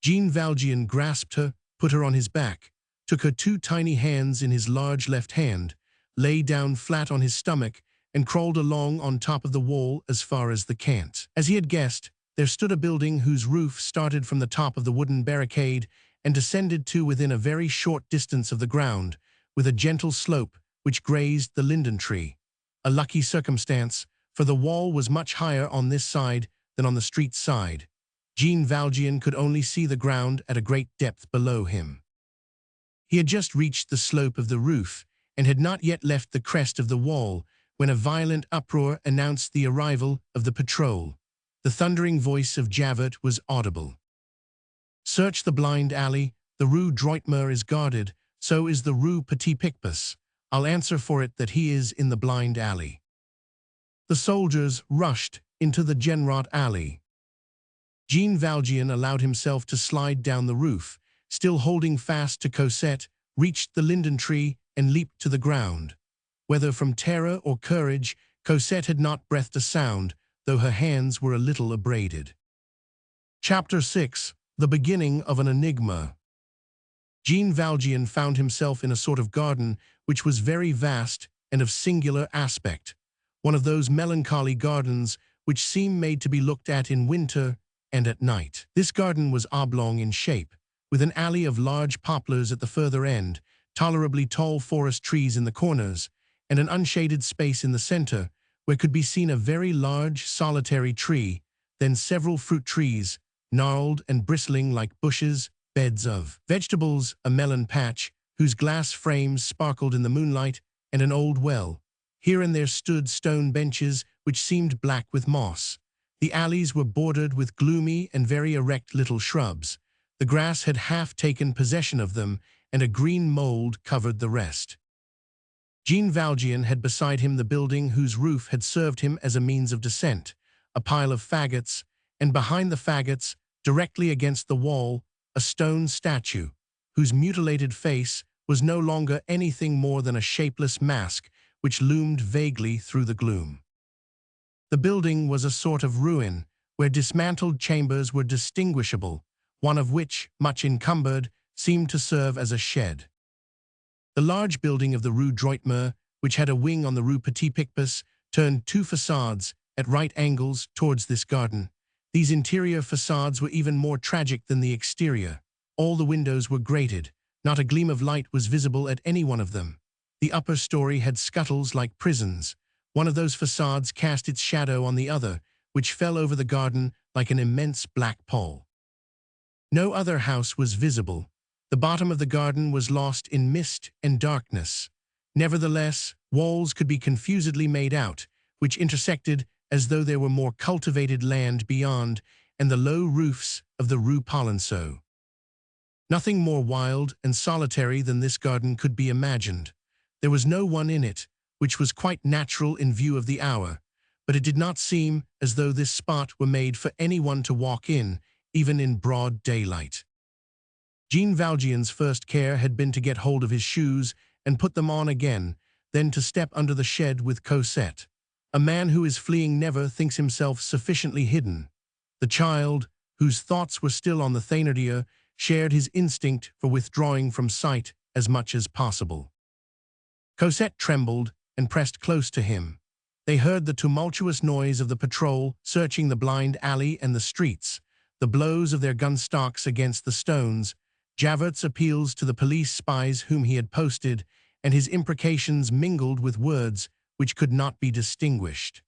Jean Valjean grasped her, put her on his back, took her two tiny hands in his large left hand, lay down flat on his stomach, and crawled along on top of the wall as far as the cant. As he had guessed, there stood a building whose roof started from the top of the wooden barricade and descended to within a very short distance of the ground, with a gentle slope which grazed the linden tree. A lucky circumstance, for the wall was much higher on this side than on the street side. Jean Valjean could only see the ground at a great depth below him. He had just reached the slope of the roof, and had not yet left the crest of the wall, when a violent uproar announced the arrival of the patrol. The thundering voice of Javert was audible. "Search the blind alley. The Rue Droitmer is guarded, so is the Rue Petit Picpus. I'll answer for it that he is in the blind alley." The soldiers rushed into the Genrot alley. Jean Valjean allowed himself to slide down the roof, still holding fast to Cosette, reached the linden tree, and leaped to the ground. Whether from terror or courage, Cosette had not breathed a sound, though her hands were a little abraded. Chapter 6. The beginning of an enigma. Jean Valjean found himself in a sort of garden which was very vast and of singular aspect, one of those melancholy gardens which seem made to be looked at in winter and at night. This garden was oblong in shape, with an alley of large poplars at the further end, tolerably tall forest trees in the corners, and an unshaded space in the center, where could be seen a very large solitary tree, then several fruit trees, gnarled and bristling like bushes, beds of vegetables, a melon patch, whose glass frames sparkled in the moonlight, and an old well. Here and there stood stone benches which seemed black with moss. The alleys were bordered with gloomy and very erect little shrubs. The grass had half taken possession of them, and a green mold covered the rest. Jean Valjean had beside him the building whose roof had served him as a means of descent, a pile of faggots, and behind the faggots, directly against the wall, a stone statue, whose mutilated face was no longer anything more than a shapeless mask which loomed vaguely through the gloom. The building was a sort of ruin, where dismantled chambers were distinguishable, one of which, much encumbered, seemed to serve as a shed. The large building of the Rue Droitmer, which had a wing on the Rue Petit Picpus, turned two facades at right angles towards this garden. These interior facades were even more tragic than the exterior. All the windows were grated. Not a gleam of light was visible at any one of them. The upper story had scuttles like prisons. One of those facades cast its shadow on the other, which fell over the garden like an immense black pall. No other house was visible. The bottom of the garden was lost in mist and darkness. Nevertheless, walls could be confusedly made out, which intersected as though there were more cultivated land beyond, and the low roofs of the Rue Polonceau. Nothing more wild and solitary than this garden could be imagined. There was no one in it, which was quite natural in view of the hour, but it did not seem as though this spot were made for anyone to walk in, even in broad daylight. Jean Valjean's first care had been to get hold of his shoes and put them on again, then to step under the shed with Cosette. A man who is fleeing never thinks himself sufficiently hidden. The child, whose thoughts were still on the Thénardier, shared his instinct for withdrawing from sight as much as possible. Cosette trembled and pressed close to him. They heard the tumultuous noise of the patrol searching the blind alley and the streets, the blows of their gun stocks against the stones, Javert's appeals to the police spies whom he had posted, and his imprecations mingled with words which could not be distinguished.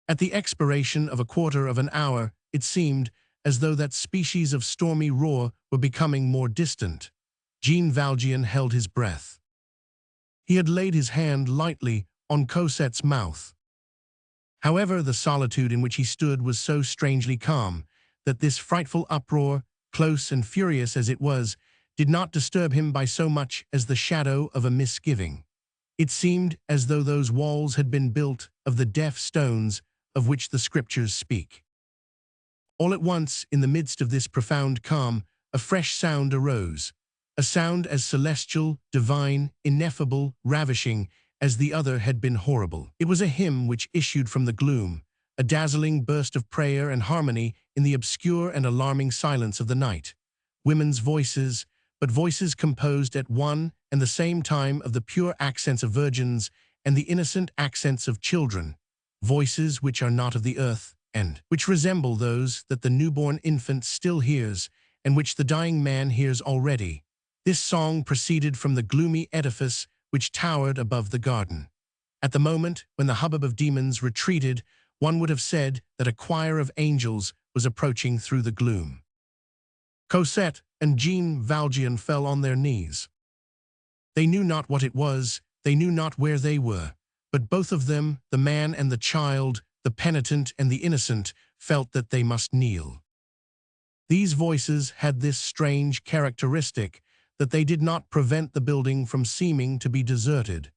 At the expiration of a quarter of an hour, it seemed as though that species of stormy roar were becoming more distant. Jean Valjean held his breath. He had laid his hand lightly on Cosette's mouth. However, the solitude in which he stood was so strangely calm that this frightful uproar, close and furious as it was, did not disturb him by so much as the shadow of a misgiving. It seemed as though those walls had been built of the deaf stones of which the Scriptures speak. All at once, in the midst of this profound calm, a fresh sound arose, a sound as celestial, divine, ineffable, ravishing, as the other had been horrible. It was a hymn which issued from the gloom, a dazzling burst of prayer and harmony in the obscure and alarming silence of the night. Women's voices, but voices composed at one and the same time of the pure accents of virgins and the innocent accents of children, voices which are not of the earth, and which resemble those that the newborn infant still hears, and which the dying man hears already. This song proceeded from the gloomy edifice which towered above the garden. At the moment when the hubbub of demons retreated, one would have said that a choir of angels was approaching through the gloom. Cosette and Jean Valjean fell on their knees. They knew not what it was, they knew not where they were, but both of them, the man and the child, the penitent and the innocent, felt that they must kneel. These voices had this strange characteristic, that they did not prevent the building from seeming to be deserted.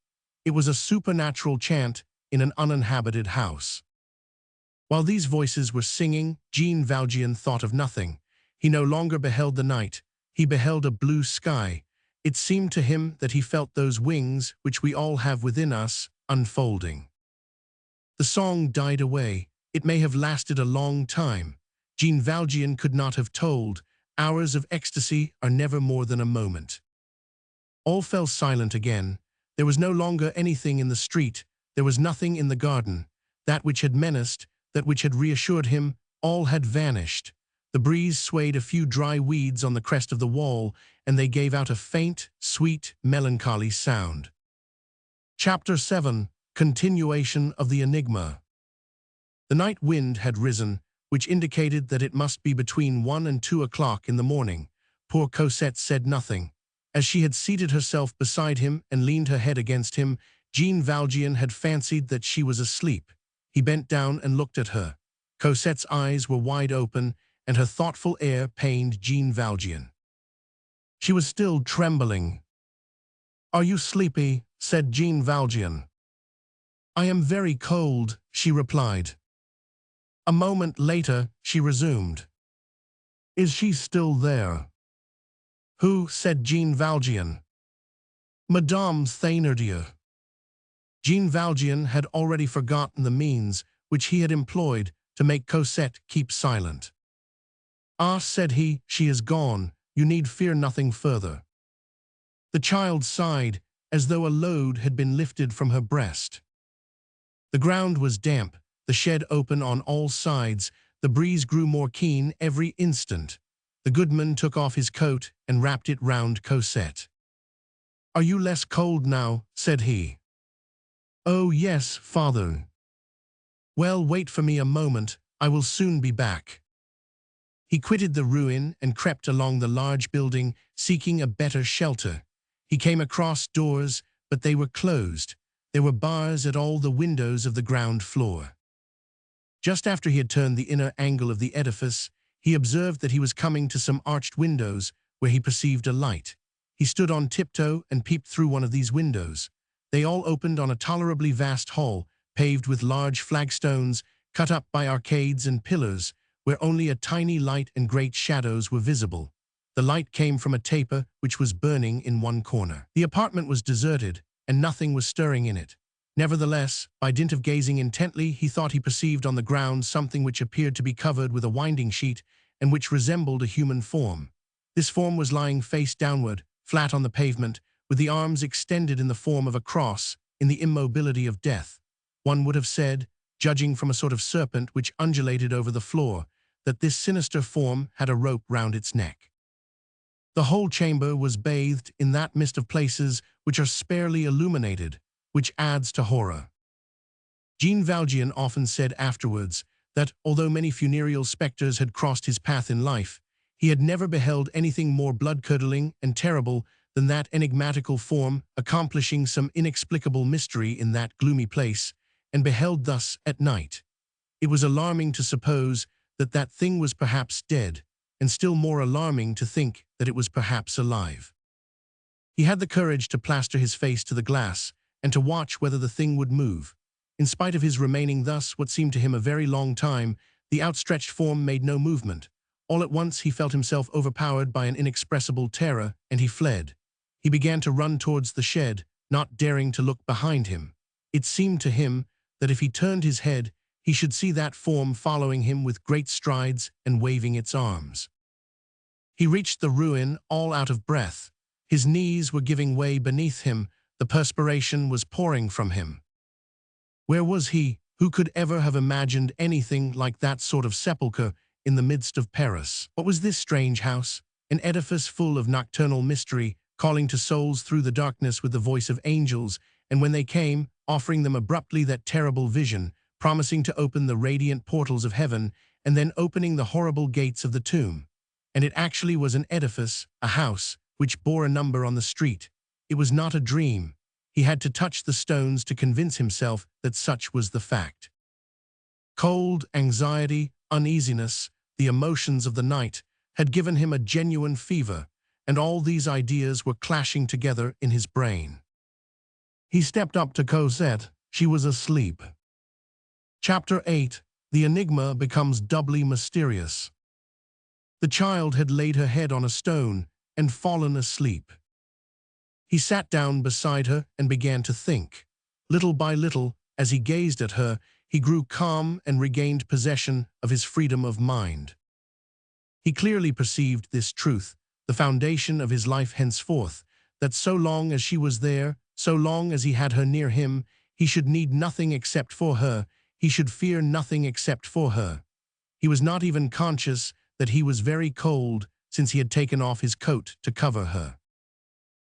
It was a supernatural chant in an uninhabited house. While these voices were singing, Jean Valjean thought of nothing. He no longer beheld the night. He beheld a blue sky. It seemed to him that he felt those wings which we all have within us unfolding. The song died away. It may have lasted a long time. Jean Valjean could not have told. Hours of ecstasy are never more than a moment. All fell silent again. There was no longer anything in the street. There was nothing in the garden. That which had menaced, that which had reassured him, all had vanished. The breeze swayed a few dry weeds on the crest of the wall, and they gave out a faint, sweet, melancholy sound. Chapter 7. Continuation of the Enigma. The night wind had risen, which indicated that it must be between 1 and 2 o'clock in the morning. Poor Cosette said nothing. As she had seated herself beside him and leaned her head against him, Jean Valjean had fancied that she was asleep. He bent down and looked at her. Cosette's eyes were wide open, and her thoughtful air pained Jean Valjean. She was still trembling. "Are you sleepy?" said Jean Valjean. "I am very cold," she replied. A moment later, she resumed. "Is she still there?" "Who?" said Jean Valjean. "Madame Thénardier." Jean Valjean had already forgotten the means which he had employed to make Cosette keep silent. "Ah," said he, "she is gone. You need fear nothing further." The child sighed, as though a load had been lifted from her breast. The ground was damp, the shed open on all sides, the breeze grew more keen every instant. The goodman took off his coat and wrapped it round Cosette. "Are you less cold now?" said he. "Oh, yes, father." "Well, wait for me a moment, I will soon be back." He quitted the ruin and crept along the large building, seeking a better shelter. He came across doors, but they were closed. There were bars at all the windows of the ground floor. Just after he had turned the inner angle of the edifice, he observed that he was coming to some arched windows where he perceived a light. He stood on tiptoe and peeped through one of these windows. They all opened on a tolerably vast hall, paved with large flagstones, cut up by arcades and pillars, where only a tiny light and great shadows were visible. The light came from a taper which was burning in one corner. The apartment was deserted, and nothing was stirring in it. Nevertheless, by dint of gazing intently, he thought he perceived on the ground something which appeared to be covered with a winding sheet and which resembled a human form. This form was lying face downward, flat on the pavement, with the arms extended in the form of a cross, in the immobility of death. One would have said, judging from a sort of serpent which undulated over the floor, that this sinister form had a rope round its neck. The whole chamber was bathed in that mist of places which are sparely illuminated, which adds to horror. Jean Valjean often said afterwards that, although many funereal spectres had crossed his path in life, he had never beheld anything more blood-curdling and terrible than that enigmatical form accomplishing some inexplicable mystery in that gloomy place, and beheld thus at night. It was alarming to suppose that that thing was perhaps dead, and still more alarming to think that it was perhaps alive. He had the courage to plaster his face to the glass and to watch whether the thing would move. In spite of his remaining thus what seemed to him a very long time, the outstretched form made no movement. All at once he felt himself overpowered by an inexpressible terror, and he fled. He began to run towards the shed, not daring to look behind him. It seemed to him that if he turned his head, he should see that form following him with great strides and waving its arms. He reached the ruin all out of breath. His knees were giving way beneath him, the perspiration was pouring from him. Where was he? Who could ever have imagined anything like that sort of sepulchre in the midst of Paris? What was this strange house? An edifice full of nocturnal mystery, calling to souls through the darkness with the voice of angels, and when they came, offering them abruptly that terrible vision, promising to open the radiant portals of heaven, and then opening the horrible gates of the tomb. And it actually was an edifice, a house, which bore a number on the street. It was not a dream. He had to touch the stones to convince himself that such was the fact. Cold, anxiety, uneasiness, the emotions of the night, had given him a genuine fever, and all these ideas were clashing together in his brain. He stepped up to Cosette. She was asleep. Chapter 8. The enigma becomes doubly mysterious. The child had laid her head on a stone and fallen asleep. He sat down beside her and began to think. Little by little, as he gazed at her, he grew calm and regained possession of his freedom of mind. He clearly perceived this truth, the foundation of his life henceforth, that so long as she was there, so long as he had her near him, he should need nothing except for her, he should fear nothing except for her. He was not even conscious that he was very cold, since he had taken off his coat to cover her.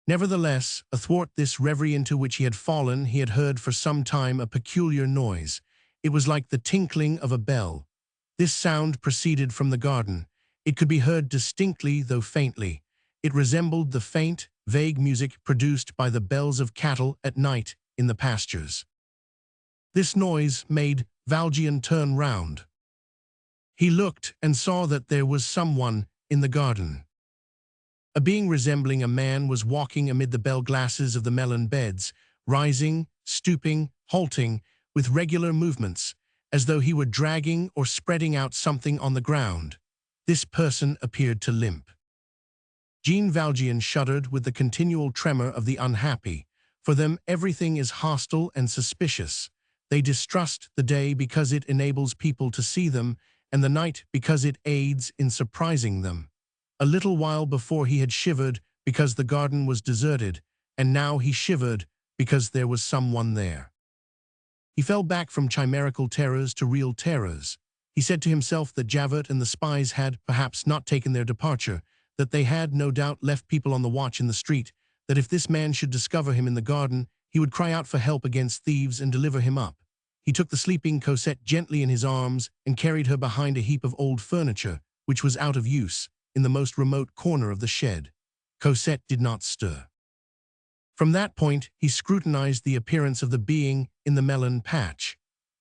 Nevertheless, athwart this reverie into which he had fallen, he had heard for some time a peculiar noise. It was like the tinkling of a bell. This sound proceeded from the garden. It could be heard distinctly, though faintly. It resembled the faint, vague music produced by the bells of cattle at night in the pastures. This noise made Valjean turned round. He looked and saw that there was someone in the garden. A being resembling a man was walking amid the bell glasses of the melon beds, rising, stooping, halting, with regular movements, as though he were dragging or spreading out something on the ground. This person appeared to limp. Jean Valjean shuddered with the continual tremor of the unhappy. For them everything is hostile and suspicious. They distrust the day because it enables people to see them, and the night because it aids in surprising them. A little while before he had shivered because the garden was deserted, and now he shivered because there was someone there. He fell back from chimerical terrors to real terrors. He said to himself that Javert and the spies had perhaps not taken their departure, that they had no doubt left people on the watch in the street, that if this man should discover him in the garden, he would cry out for help against thieves and deliver him up. He took the sleeping Cosette gently in his arms and carried her behind a heap of old furniture, which was out of use, in the most remote corner of the shed. Cosette did not stir. From that point, he scrutinized the appearance of the being in the melon patch.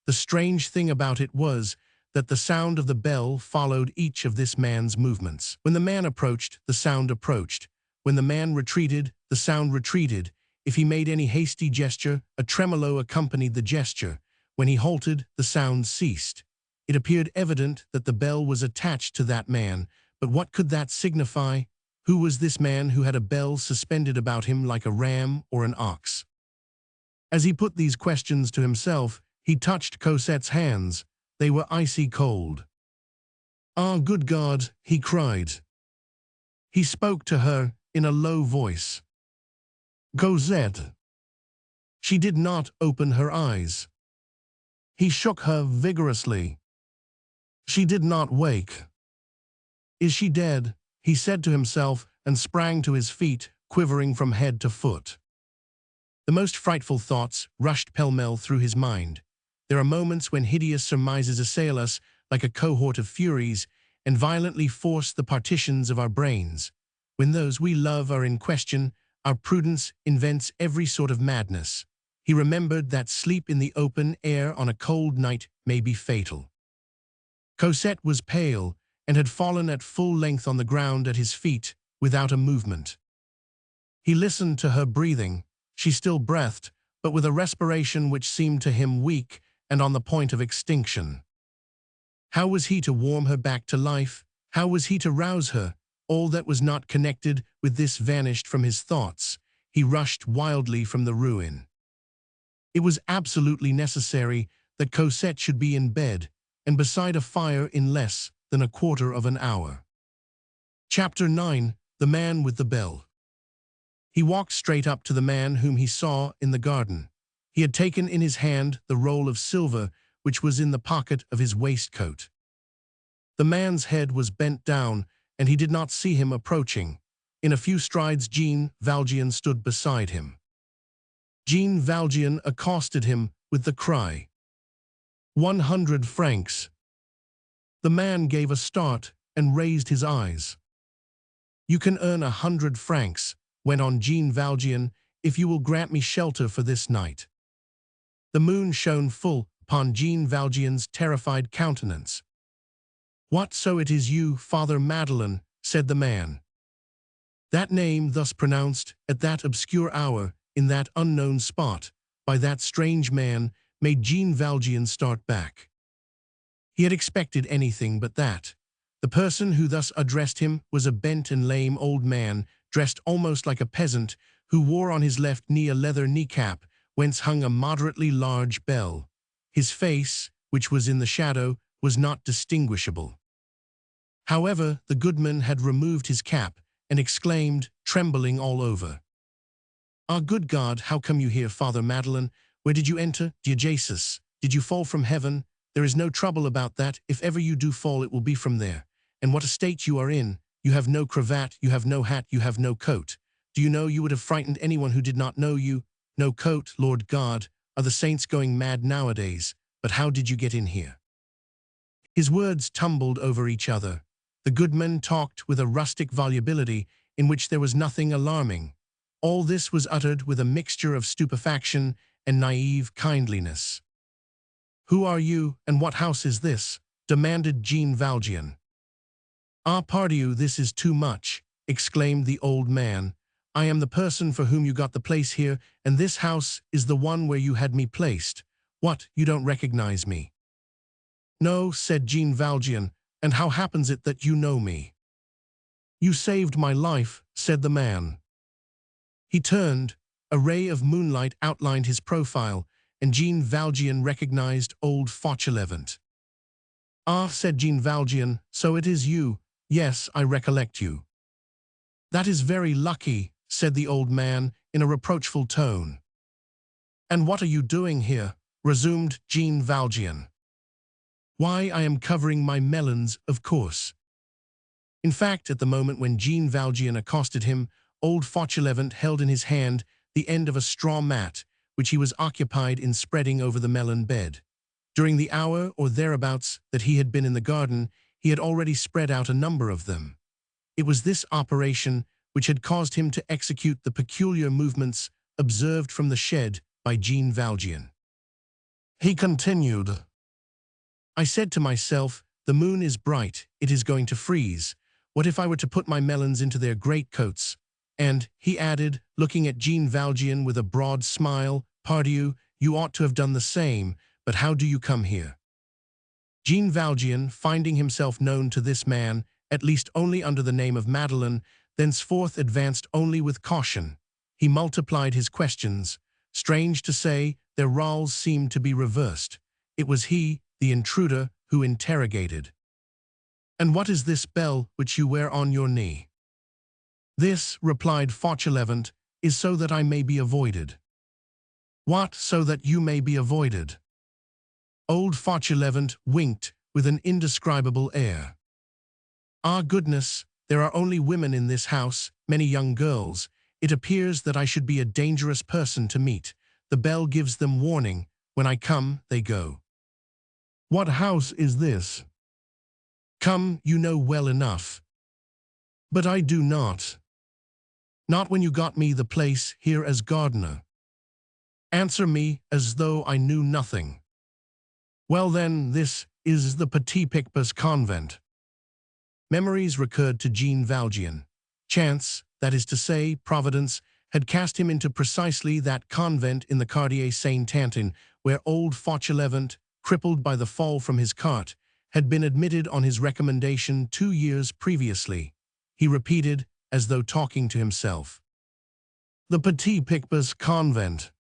The strange thing about it was that the sound of the bell followed each of this man's movements. When the man approached, the sound approached. When the man retreated, the sound retreated. If he made any hasty gesture, a tremolo accompanied the gesture. When he halted, the sound ceased. It appeared evident that the bell was attached to that man, but what could that signify? Who was this man who had a bell suspended about him like a ram or an ox? As he put these questions to himself, he touched Cosette's hands. They were icy cold. "Ah, good God!" he cried. He spoke to her in a low voice. "Cosette!" She did not open her eyes. He shook her vigorously. She did not wake. "Is she dead?" he said to himself, and sprang to his feet, quivering from head to foot. The most frightful thoughts rushed pell-mell through his mind. There are moments when hideous surmises assail us like a cohort of furies and violently force the partitions of our brains. When those we love are in question, our prudence invents every sort of madness. He remembered that sleep in the open air on a cold night may be fatal. Cosette was pale and had fallen at full length on the ground at his feet without a movement. He listened to her breathing. She still breathed, but with a respiration which seemed to him weak and on the point of extinction. How was he to warm her back to life? How was he to rouse her? All that was not connected with this vanished from his thoughts. He rushed wildly from the ruin. It was absolutely necessary that Cosette should be in bed and beside a fire in less than a quarter of an hour. Chapter 9. The Man with the Bell. He walked straight up to the man whom he saw in the garden. He had taken in his hand the roll of silver which was in the pocket of his waistcoat. The man's head was bent down, and he did not see him approaching. In a few strides Jean Valjean stood beside him. Jean Valjean accosted him with the cry, 100 francs. The man gave a start and raised his eyes. "You can earn 100 francs, went on Jean Valjean, if you will grant me shelter for this night." The moon shone full upon Jean Valjean's terrified countenance. "What, so it is you, Father Madeleine?" said the man. That name thus pronounced, at that obscure hour, in that unknown spot, by that strange man, made Jean Valjean start back. He had expected anything but that. The person who thus addressed him was a bent and lame old man, dressed almost like a peasant, who wore on his left knee a leather kneecap, whence hung a moderately large bell. His face, which was in the shadow, was not distinguishable. However, the goodman had removed his cap, and exclaimed, trembling all over, "Ah, good God, how come you here, Father Madeleine? Where did you enter, dear Jesus? Did you fall from heaven? There is no trouble about that. If ever you do fall, it will be from there. And what a state you are in. You have no cravat, you have no hat, you have no coat. Do you know you would have frightened anyone who did not know you? No coat, Lord God, are the saints going mad nowadays? But how did you get in here?" His words tumbled over each other. The goodman talked with a rustic volubility in which there was nothing alarming. All this was uttered with a mixture of stupefaction and naive kindliness. "Who are you, and what house is this?" demanded Jean Valjean. "Ah, pardieu, this is too much," exclaimed the old man. "I am the person for whom you got the place here, and this house is the one where you had me placed. What, you don't recognize me?" "No," said Jean Valjean, "and how happens it that you know me?" "You saved my life," said the man. He turned, a ray of moonlight outlined his profile, and Jean Valjean recognized old Fauchelevent. "Ah," said Jean Valjean, "so it is you. Yes, I recollect you." "That is very lucky," said the old man in a reproachful tone. "And what are you doing here?" resumed Jean Valjean. "Why, I am covering my melons, of course." In fact, at the moment when Jean Valjean accosted him, old Fauchelevent held in his hand the end of a straw mat, which he was occupied in spreading over the melon bed. During the hour or thereabouts that he had been in the garden, he had already spread out a number of them. It was this operation which had caused him to execute the peculiar movements observed from the shed by Jean Valjean. He continued, "I said to myself, the moon is bright, it is going to freeze. What if I were to put my melons into their greatcoats? And," he added, looking at Jean Valjean with a broad smile, "pardieu, you ought to have done the same, but how do you come here?" Jean Valjean, finding himself known to this man, at least only under the name of Madeleine, thenceforth advanced only with caution. He multiplied his questions. Strange to say, their roles seemed to be reversed. It was he, the intruder, who interrogated. "And what is this bell which you wear on your knee?" "This," replied Fauchelevent, "is so that I may be avoided." "What, so that you may be avoided?" Old Fauchelevent winked with an indescribable air. "Ah, goodness, there are only women in this house, many young girls. It appears that I should be a dangerous person to meet. The bell gives them warning. When I come, they go." "What house is this?" "Come, you know well enough." "But I do not." "Not when you got me the place here as gardener." "Answer me as though I knew nothing." "Well then, this is the Petit Picpus convent." Memories recurred to Jean Valjean. Chance, that is to say, Providence, had cast him into precisely that convent in the Quartier Saint-Antin, where old Fauchelevent, crippled by the fall from his cart, had been admitted on his recommendation 2 years previously. He repeated, as though talking to himself, "The Petit Picpus convent."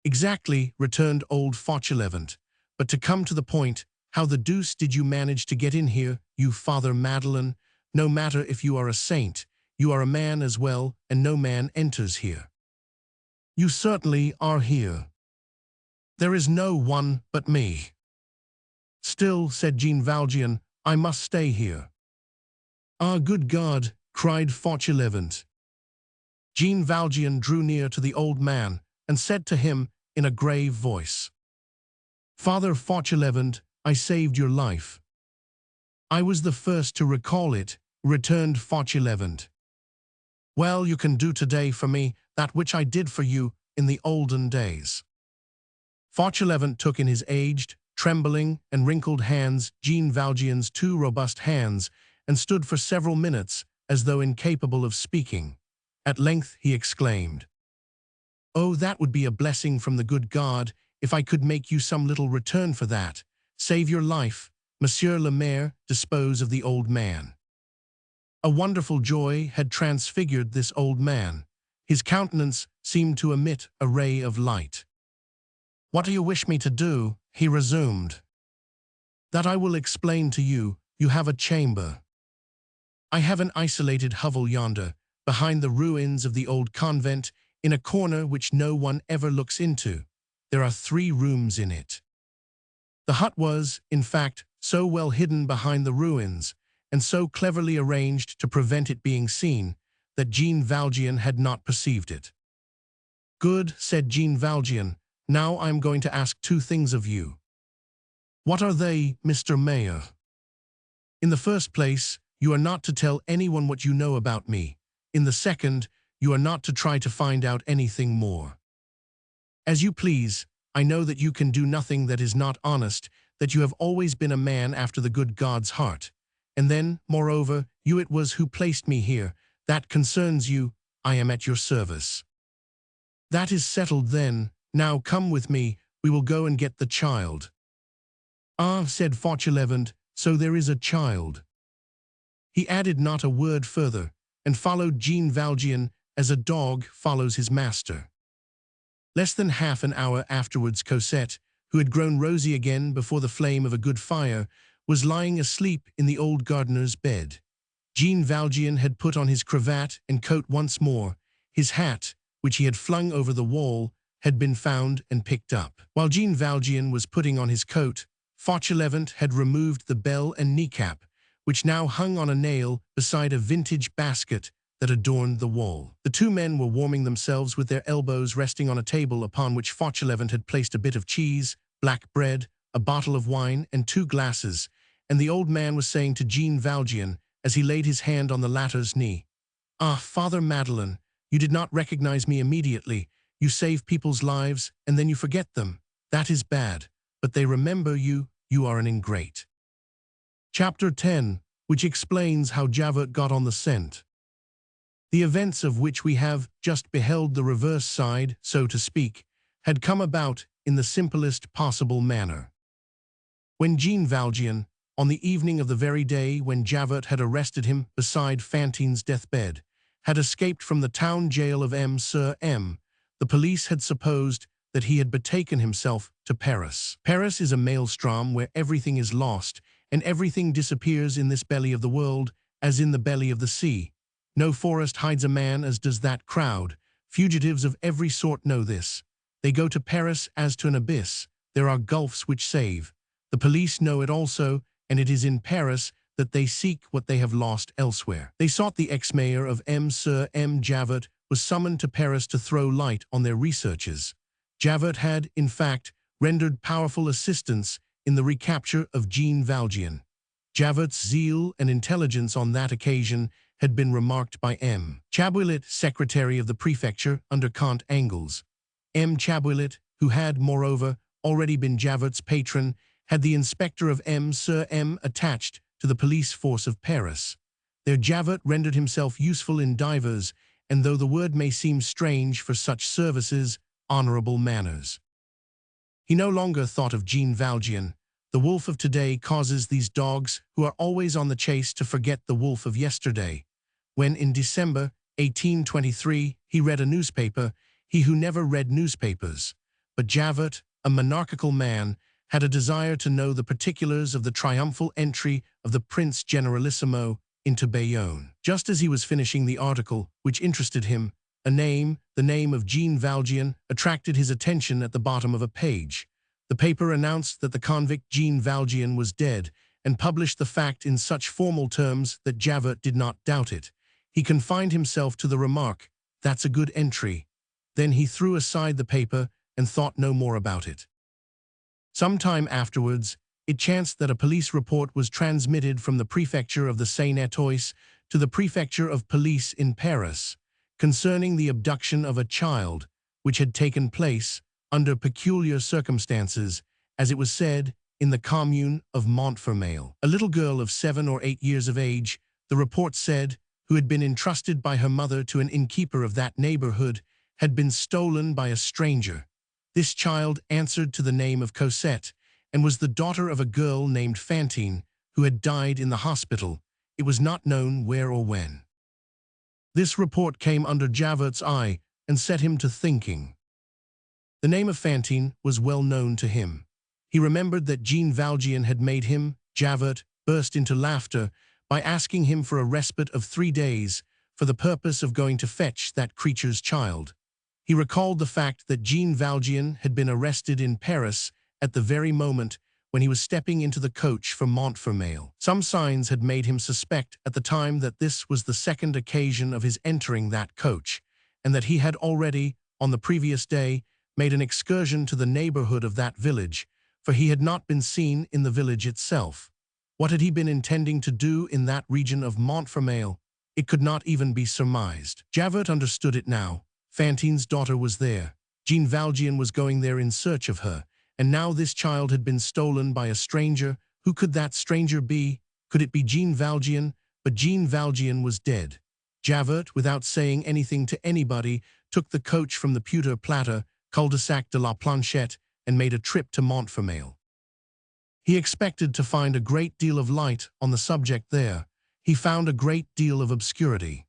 "Exactly," returned old Fauchelevent. "But to come to the point, how the deuce did you manage to get in here, you Father Madeleine? No matter if you are a saint, you are a man as well, and no man enters here." "You certainly are here." "There is no one but me." "Still," said Jean Valjean, "I must stay here." "Ah, good God!" cried Fauchelevent. Jean Valjean drew near to the old man and said to him in a grave voice, "Father Fauchelevent, I saved your life." "I was the first to recall it," returned Fauchelevent. "Well, you can do today for me that which I did for you in the olden days." Fauchelevent took in his aged, trembling, and wrinkled hands Jean Valjean's 2 robust hands and stood for several minutes as though incapable of speaking. At length he exclaimed, "Oh, that would be a blessing from the good God if I could make you some little return for that. Save your life, Monsieur le Maire, dispose of the old man." A wonderful joy had transfigured this old man. His countenance seemed to emit a ray of light. "What do you wish me to do?" he resumed. "That I will explain to you. You have a chamber. I have an isolated hovel yonder, behind the ruins of the old convent, in a corner which no one ever looks into. There are 3 rooms in it." The hut was, in fact, so well hidden behind the ruins, and so cleverly arranged to prevent it being seen, that Jean Valjean had not perceived it. "Good," said Jean Valjean. "Now I am going to ask 2 things of you." "What are they, Mr. Mayor?" "In the first place, you are not to tell anyone what you know about me. In the second, you are not to try to find out anything more." "As you please. I know that you can do nothing that is not honest, that you have always been a man after the good God's heart. And then, moreover, you it was who placed me here. That concerns you. I am at your service. That is settled then. Now come with me. We will go and get the child. Ah, said Fauchelevent, so there is a child. He added not a word further, and followed Jean Valjean as a dog follows his master. Less than half an hour afterwards, Cosette, who had grown rosy again before the flame of a good fire, was lying asleep in the old gardener's bed. Jean Valjean had put on his cravat and coat once more. His hat, which he had flung over the wall, had been found and picked up. While Jean Valjean was putting on his coat, Fauchelevent had removed the bell and kneecap, which now hung on a nail beside a vintage basket that adorned the wall. The two men were warming themselves with their elbows resting on a table upon which Fauchelevent had placed a bit of cheese, black bread, a bottle of wine, and 2 glasses, and the old man was saying to Jean Valjean, as he laid his hand on the latter's knee, "Ah, Father Madeleine, you did not recognize me immediately. You save people's lives, and then you forget them. That is bad. But they remember you. You are an ingrate." Chapter 10, which explains how Javert got on the scent. The events of which we have just beheld the reverse side, so to speak, had come about in the simplest possible manner. When Jean Valjean, on the evening of the very day when Javert had arrested him beside Fantine's deathbed, had escaped from the town jail of M. The police had supposed that he had betaken himself to Paris. Paris is a maelstrom where everything is lost, and everything disappears in this belly of the world, as in the belly of the sea. No forest hides a man as does that crowd. Fugitives of every sort know this. They go to Paris as to an abyss. There are gulfs which save. The police know it also, and it is in Paris that they seek what they have lost elsewhere. They sought the ex-mayor of M. Javert was summoned to Paris to throw light on their researches. Javert had, in fact, rendered powerful assistance in the recapture of Jean Valjean. Javert's zeal and intelligence on that occasion had been remarked by M. Chabouillet, secretary of the prefecture under Count Angles. M. Chabouillet, who had, moreover, already been Javert's patron, had the inspector of M. attached to the police force of Paris. There Javert rendered himself useful in divers, and though the word may seem strange for such services, honorable manners. He no longer thought of Jean Valjean. The wolf of today causes these dogs who are always on the chase to forget the wolf of yesterday. When in December 1823 he read a newspaper, he who never read newspapers. But Javert, a monarchical man, had a desire to know the particulars of the triumphal entry of the Prince Generalissimo into Bayonne. Just as he was finishing the article which interested him, a name, the name of Jean Valjean, attracted his attention at the bottom of a page. The paper announced that the convict Jean Valjean was dead, and published the fact in such formal terms that Javert did not doubt it. He confined himself to the remark, "That's a good entry." Then he threw aside the paper and thought no more about it. Some time afterwards, it chanced that a police report was transmitted from the prefecture of the Seine-et-Oise to the prefecture of police in Paris, concerning the abduction of a child, which had taken place, under peculiar circumstances, as it was said, in the commune of Montfermeil. A little girl of 7 or 8 years of age, the report said, who had been entrusted by her mother to an innkeeper of that neighborhood, had been stolen by a stranger. This child answered to the name of Cosette, and was the daughter of a girl named Fantine, who had died in the hospital. It was not known where or when. This report came under Javert's eye, and set him to thinking. The name of Fantine was well known to him. He remembered that Jean Valjean had made him, Javert, burst into laughter by asking him for a respite of 3 days for the purpose of going to fetch that creature's child. He recalled the fact that Jean Valjean had been arrested in Paris at the very moment when he was stepping into the coach for Montfermeil. Some signs had made him suspect at the time that this was the second occasion of his entering that coach, and that he had already, on the previous day, made an excursion to the neighborhood of that village, for he had not been seen in the village itself. What had he been intending to do in that region of Montfermeil? It could not even be surmised. Javert understood it now. Fantine's daughter was there. Jean Valjean was going there in search of her, and now this child had been stolen by a stranger. Who could that stranger be? Could it be Jean Valjean? But Jean Valjean was dead. Javert, without saying anything to anybody, took the coach from the Pewter Platter, cul-de-sac de la Planchette, and made a trip to Montfermeil. He expected to find a great deal of light on the subject there. He found a great deal of obscurity.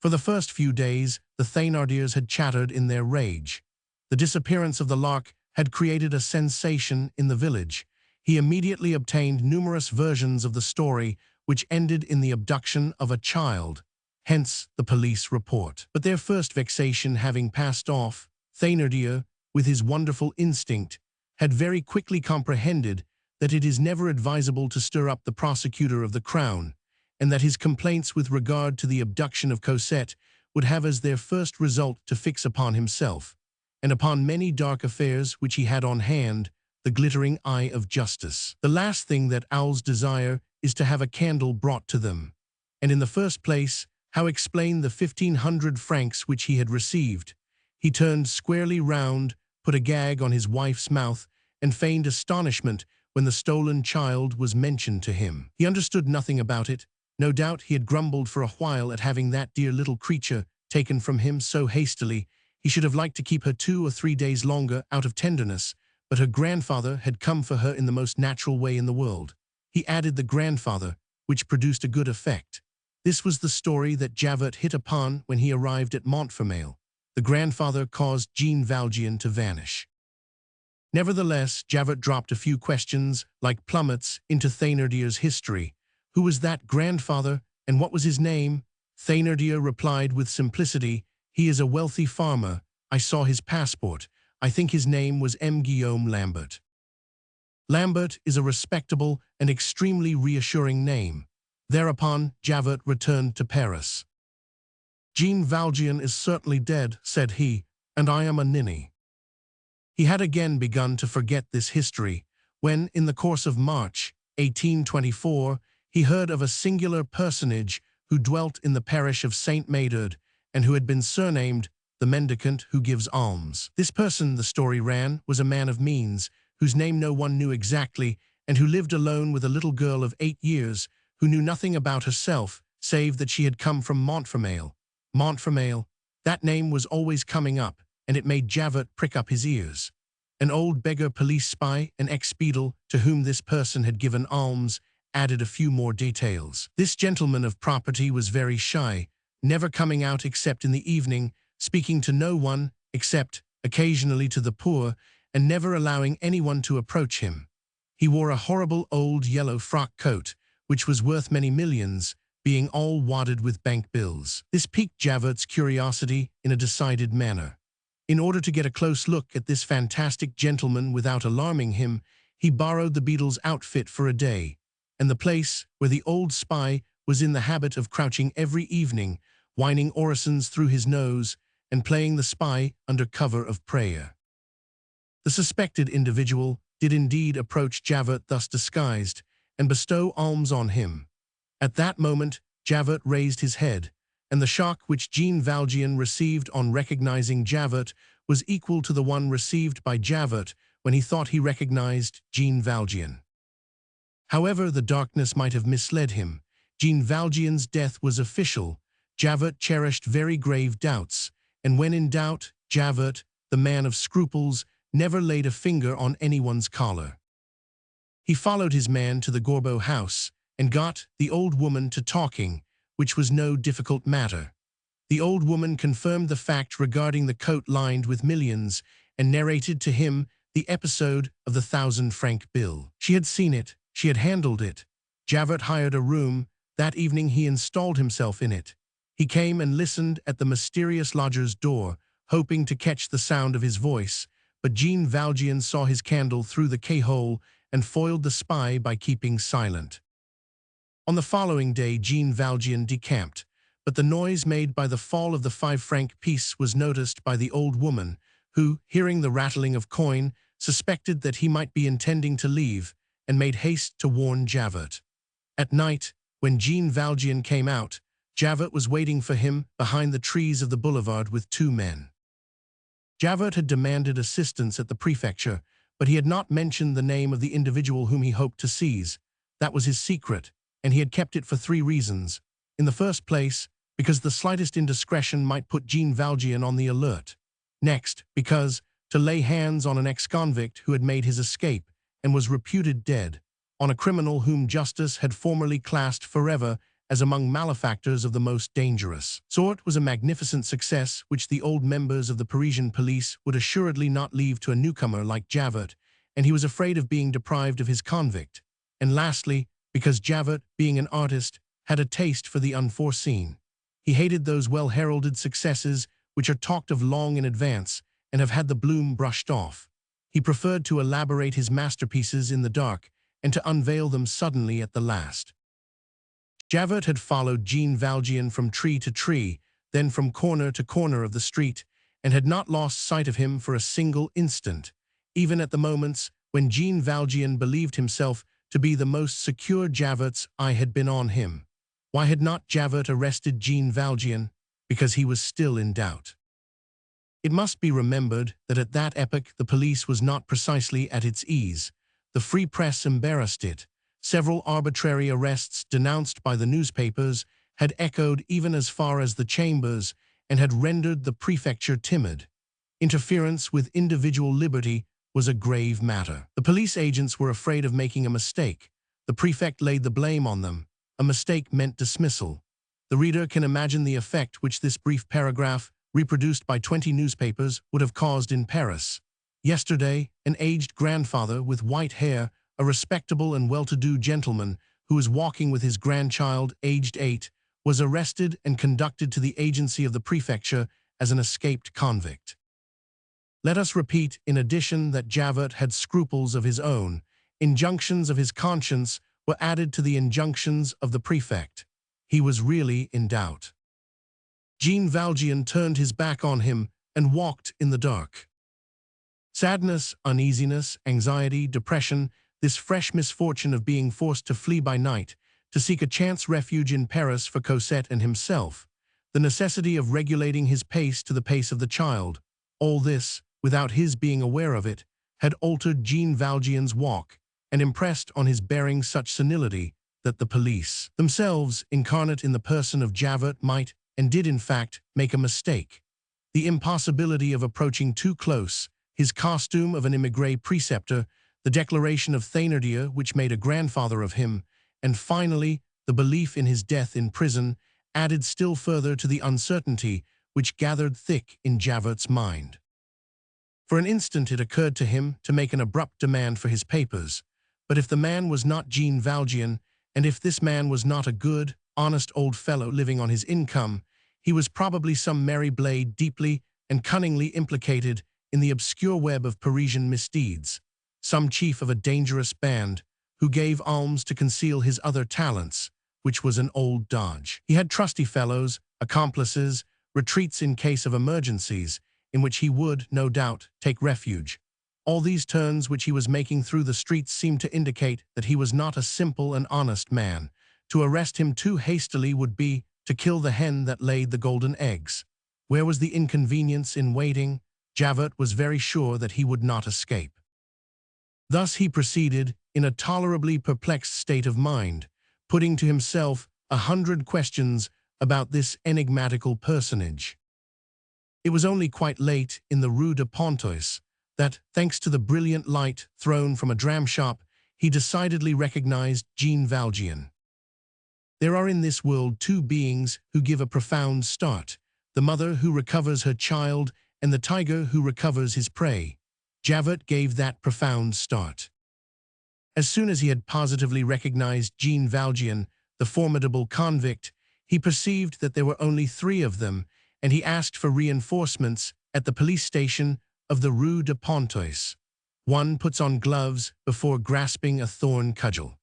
For the first few days, the Thénardiers had chattered in their rage. The disappearance of the lark had created a sensation in the village. He immediately obtained numerous versions of the story, which ended in the abduction of a child. Hence the police report. But their first vexation having passed off, Thénardier, with his wonderful instinct, had very quickly comprehended that it is never advisable to stir up the prosecutor of the crown, and that his complaints with regard to the abduction of Cosette would have as their first result to fix upon himself, and upon many dark affairs which he had on hand, the glittering eye of justice. The last thing that owls desire is to have a candle brought to them. And in the first place, how explain the 1,500 francs which he had received? He turned squarely round, put a gag on his wife's mouth, and feigned astonishment when the stolen child was mentioned to him. He understood nothing about it. No doubt he had grumbled for a while at having that dear little creature taken from him so hastily. He should have liked to keep her 2 or 3 days longer out of tenderness, but her grandfather had come for her in the most natural way in the world. He added the grandfather, which produced a good effect. This was the story that Javert hit upon when he arrived at Montfermeil. The grandfather caused Jean Valjean to vanish. Nevertheless, Javert dropped a few questions, like plummets, into Thénardier's history. Who was that grandfather, and what was his name? Thénardier replied with simplicity, "He is a wealthy farmer. I saw his passport. I think his name was M. Guillaume Lambert." Lambert is a respectable and extremely reassuring name. Thereupon, Javert returned to Paris. "Jean Valjean is certainly dead," said he, "and I am a ninny." He had again begun to forget this history, when, in the course of March, 1824, he heard of a singular personage who dwelt in the parish of Saint Médard, and who had been surnamed the mendicant who gives alms. This person, the story ran, was a man of means, whose name no one knew exactly, and who lived alone with a little girl of 8 years, who knew nothing about herself, save that she had come from Montfermeil. Montfermeil, that name was always coming up, and it made Javert prick up his ears. An old beggar police spy, an ex-beadle, to whom this person had given alms, added a few more details. This gentleman of property was very shy, never coming out except in the evening, speaking to no one, except occasionally to the poor, and never allowing anyone to approach him. He wore a horrible old yellow frock coat, which was worth many millions, being all wadded with bank bills. This piqued Javert's curiosity in a decided manner. In order to get a close look at this fantastic gentleman without alarming him, he borrowed the beadle's outfit for a day, and the place where the old spy was in the habit of crouching every evening, whining orisons through his nose, and playing the spy under cover of prayer. The suspected individual did indeed approach Javert thus disguised, and bestow alms on him. At that moment, Javert raised his head, and the shock which Jean Valjean received on recognizing Javert was equal to the one received by Javert when he thought he recognized Jean Valjean. However the darkness might have misled him, Jean Valjean's death was official. Javert cherished very grave doubts, and when in doubt, Javert, the man of scruples, never laid a finger on anyone's collar. He followed his man to the Gorbeau house, and got the old woman to talking, which was no difficult matter. The old woman confirmed the fact regarding the coat lined with millions, and narrated to him the episode of the 1,000-franc bill. She had seen it, she had handled it. Javert hired a room. That evening he installed himself in it. He came and listened at the mysterious lodger's door, hoping to catch the sound of his voice, but Jean Valjean saw his candle through the keyhole and foiled the spy by keeping silent. On the following day Jean Valjean decamped, but the noise made by the fall of the 5-franc piece was noticed by the old woman, who, hearing the rattling of coin, suspected that he might be intending to leave, and made haste to warn Javert. At night, when Jean Valjean came out, Javert was waiting for him behind the trees of the boulevard with 2 men. Javert had demanded assistance at the prefecture, but he had not mentioned the name of the individual whom he hoped to seize. That was his secret, and he had kept it for 3 reasons. In the first place, because the slightest indiscretion might put Jean Valjean on the alert. Next, because to lay hands on an ex-convict who had made his escape and was reputed dead, on a criminal whom justice had formerly classed forever as among malefactors of the most dangerous sort, was a magnificent success which the old members of the Parisian police would assuredly not leave to a newcomer like Javert, and he was afraid of being deprived of his convict. And lastly, because Javert, being an artist, had a taste for the unforeseen. He hated those well-heralded successes which are talked of long in advance and have had the bloom brushed off. He preferred to elaborate his masterpieces in the dark and to unveil them suddenly at the last. Javert had followed Jean Valjean from tree to tree, then from corner to corner of the street, and had not lost sight of him for a single instant, even at the moments when Jean Valjean believed himself to be the most secure. Javert's eye had been on him. Why had not Javert arrested Jean Valjean? Because he was still in doubt. It must be remembered that at that epoch the police was not precisely at its ease. The free press embarrassed it. Several arbitrary arrests denounced by the newspapers had echoed even as far as the chambers and had rendered the prefecture timid. Interference with individual liberty was a grave matter. The police agents were afraid of making a mistake. The prefect laid the blame on them. A mistake meant dismissal. The reader can imagine the effect which this brief paragraph, reproduced by 20 newspapers, would have caused in Paris. Yesterday, an aged grandfather with white hair, a respectable and well-to-do gentleman who was walking with his grandchild, aged 8, was arrested and conducted to the agency of the prefecture as an escaped convict. Let us repeat, in addition, that Javert had scruples of his own. Injunctions of his conscience were added to the injunctions of the prefect. He was really in doubt. Jean Valjean turned his back on him and walked in the dark. Sadness, uneasiness, anxiety, depression, this fresh misfortune of being forced to flee by night, to seek a chance refuge in Paris for Cosette and himself, the necessity of regulating his pace to the pace of the child, all this, without his being aware of it, had altered Jean Valjean's walk and impressed on his bearing such senility that the police, themselves incarnate in the person of Javert, might, and did in fact, make a mistake. The impossibility of approaching too close, his costume of an émigré preceptor, the declaration of Thénardier which made a grandfather of him, and finally, the belief in his death in prison, added still further to the uncertainty which gathered thick in Javert's mind. For an instant it occurred to him to make an abrupt demand for his papers, but if the man was not Jean Valjean, and if this man was not a good, honest old fellow living on his income, he was probably some merry blade deeply and cunningly implicated in the obscure web of Parisian misdeeds, some chief of a dangerous band who gave alms to conceal his other talents, which was an old dodge. He had trusty fellows, accomplices, retreats in case of emergencies, in which he would, no doubt, take refuge. All these turns which he was making through the streets seemed to indicate that he was not a simple and honest man. To arrest him too hastily would be to kill the hen that laid the golden eggs. Where was the inconvenience in waiting? Javert was very sure that he would not escape. Thus he proceeded, in a tolerably perplexed state of mind, putting to himself 100 questions about this enigmatical personage. It was only quite late in the Rue de Pontoise that, thanks to the brilliant light thrown from a dram shop, he decidedly recognized Jean Valjean. There are in this world 2 beings who give a profound start, the mother who recovers her child and the tiger who recovers his prey. Javert gave that profound start. As soon as he had positively recognized Jean Valjean, the formidable convict, he perceived that there were only 3 of them, and he asked for reinforcements at the police station of the Rue de Pontoise. One puts on gloves before grasping a thorn cudgel.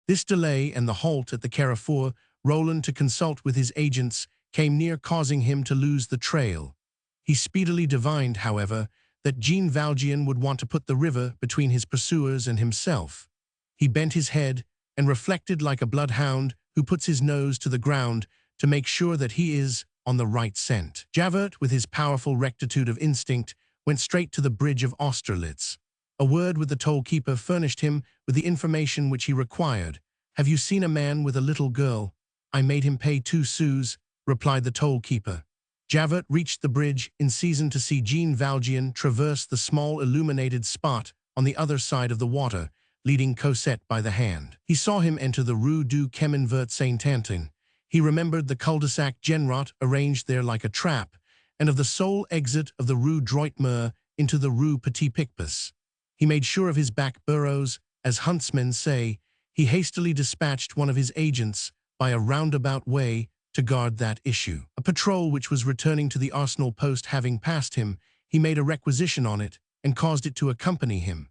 This delay and the halt at the Carrefour, Roland to consult with his agents, came near causing him to lose the trail. He speedily divined, however, that Jean Valjean would want to put the river between his pursuers and himself. He bent his head and reflected like a bloodhound who puts his nose to the ground to make sure that he is on the right scent. Javert, with his powerful rectitude of instinct, went straight to the bridge of Austerlitz. A word with the toll-keeper furnished him with the information which he required. "Have you seen a man with a little girl?" "I made him pay 2 sous," replied the toll-keeper. Javert reached the bridge in season to see Jean Valjean traverse the small illuminated spot on the other side of the water, leading Cosette by the hand. He saw him enter the Rue du Chemin Vert Saint-Antoine. He remembered the cul-de-sac Genrot arranged there like a trap, and of the sole exit of the Rue Droit-Mur into the Rue Petit-Picpus. He made sure of his back burrows, as huntsmen say. He hastily dispatched one of his agents, by a roundabout way, to guard that issue. A patrol which was returning to the Arsenal post having passed him, he made a requisition on it, and caused it to accompany him.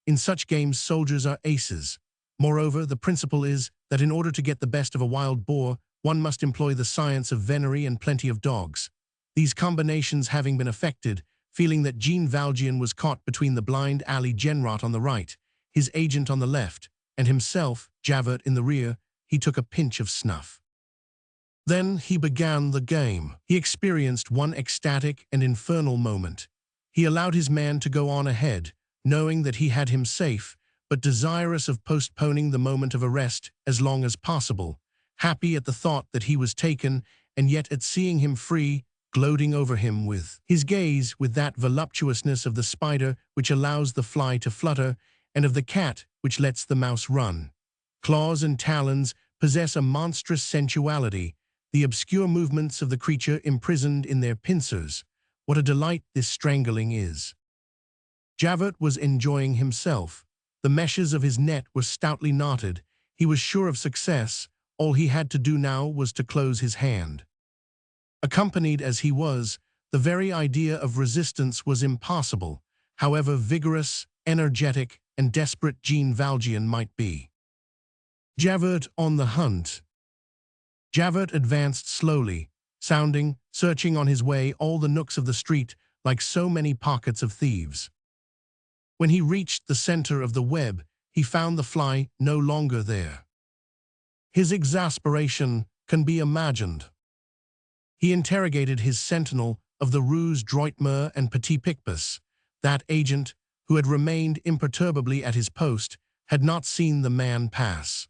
In such games soldiers are aces. Moreover, the principle is that in order to get the best of a wild boar, one must employ the science of venery and plenty of dogs. These combinations having been effected, feeling that Jean Valjean was caught between the blind alley Genrot on the right, his agent on the left, and himself, Javert, in the rear, he took a pinch of snuff. Then he began the game. He experienced one ecstatic and infernal moment. He allowed his man to go on ahead, knowing that he had him safe, but desirous of postponing the moment of arrest as long as possible, happy at the thought that he was taken, and yet at seeing him free, gloating over him with his gaze, with that voluptuousness of the spider which allows the fly to flutter, and of the cat which lets the mouse run. Claws and talons possess a monstrous sensuality, the obscure movements of the creature imprisoned in their pincers. What a delight this strangling is! Javert was enjoying himself. The meshes of his net were stoutly knotted. He was sure of success. All he had to do now was to close his hand. Accompanied as he was, the very idea of resistance was impossible, however vigorous, energetic, and desperate Jean Valjean might be. Javert on the hunt. Javert advanced slowly, sounding, searching on his way all the nooks of the street like so many pockets of thieves. When he reached the center of the web, he found the fly no longer there. His exasperation can be imagined. He interrogated his sentinel of the Rues Droit-Mur and Petit-Picpus. That agent, who had remained imperturbably at his post, had not seen the man pass.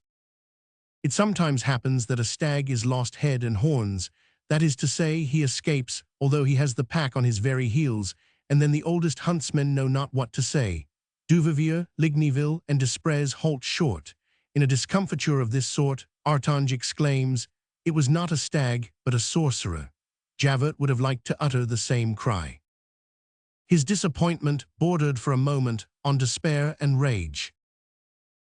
It sometimes happens that a stag is lost head and horns, that is to say, he escapes, although he has the pack on his very heels, and then the oldest huntsmen know not what to say. Duvivier, Ligniville, and Desprez halt short. In a discomfiture of this sort, Artange exclaims, "It was not a stag, but a sorcerer." Javert would have liked to utter the same cry. His disappointment bordered for a moment on despair and rage.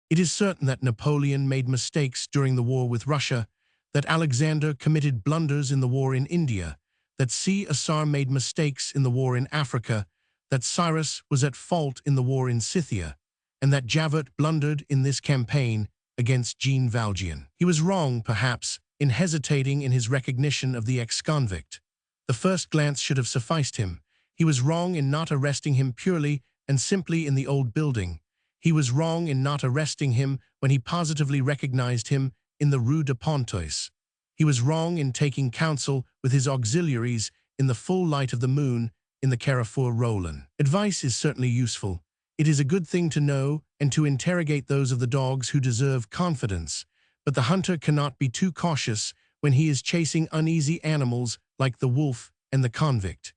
It is certain that Napoleon made mistakes during the war with Russia, that Alexander committed blunders in the war in India, that Caesar made mistakes in the war in Africa, that Cyrus was at fault in the war in Scythia, and that Javert blundered in this campaign against Jean Valjean. He was wrong, perhaps, in hesitating in his recognition of the ex-convict. The first glance should have sufficed him. He was wrong in not arresting him purely and simply in the old building. He was wrong in not arresting him when he positively recognized him in the Rue de Pontoise. He was wrong in taking counsel with his auxiliaries in the full light of the moon in the Carrefour Rollin. Advice is certainly useful. It is a good thing to know and to interrogate those of the dogs who deserve confidence, but the hunter cannot be too cautious when he is chasing uneasy animals like the wolf and the convict.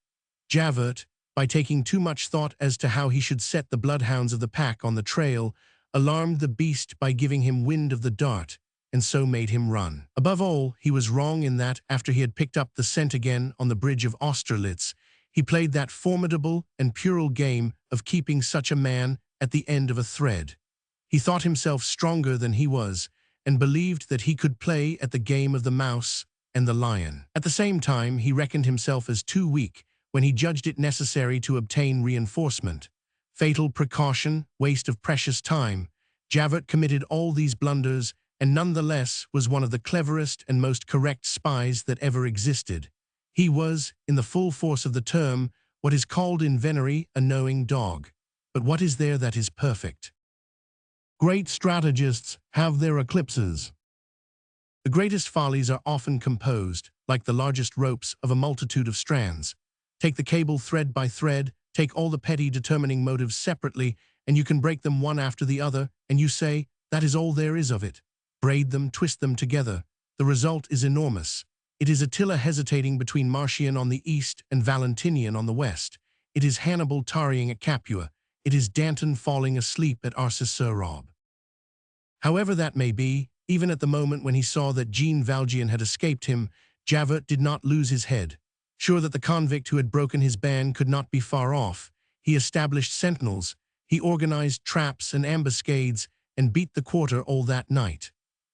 Javert, by taking too much thought as to how he should set the bloodhounds of the pack on the trail, alarmed the beast by giving him wind of the dart, and so made him run. Above all, he was wrong in that, after he had picked up the scent again on the bridge of Austerlitz, he played that formidable and puerile game of keeping such a man at the end of a thread. He thought himself stronger than he was, and believed that he could play at the game of the mouse and the lion. At the same time, he reckoned himself as too weak when he judged it necessary to obtain reinforcement. Fatal precaution, waste of precious time. Javert committed all these blunders, and nonetheless was one of the cleverest and most correct spies that ever existed. He was, in the full force of the term, what is called in venery a knowing dog. But what is there that is perfect? Great strategists have their eclipses. The greatest follies are often composed, like the largest ropes of a multitude of strands. Take the cable thread by thread, take all the petty determining motives separately, and you can break them one after the other, and you say, that is all there is of it. Braid them, twist them together. The result is enormous. It is Attila hesitating between Marcian on the east and Valentinian on the west. It is Hannibal tarrying at Capua. It is Danton falling asleep at Arcis-sur-Aube. However that may be, even at the moment when he saw that Jean Valjean had escaped him, Javert did not lose his head. Sure that the convict who had broken his ban could not be far off, he established sentinels, he organized traps and ambuscades, and beat the quarter all that night.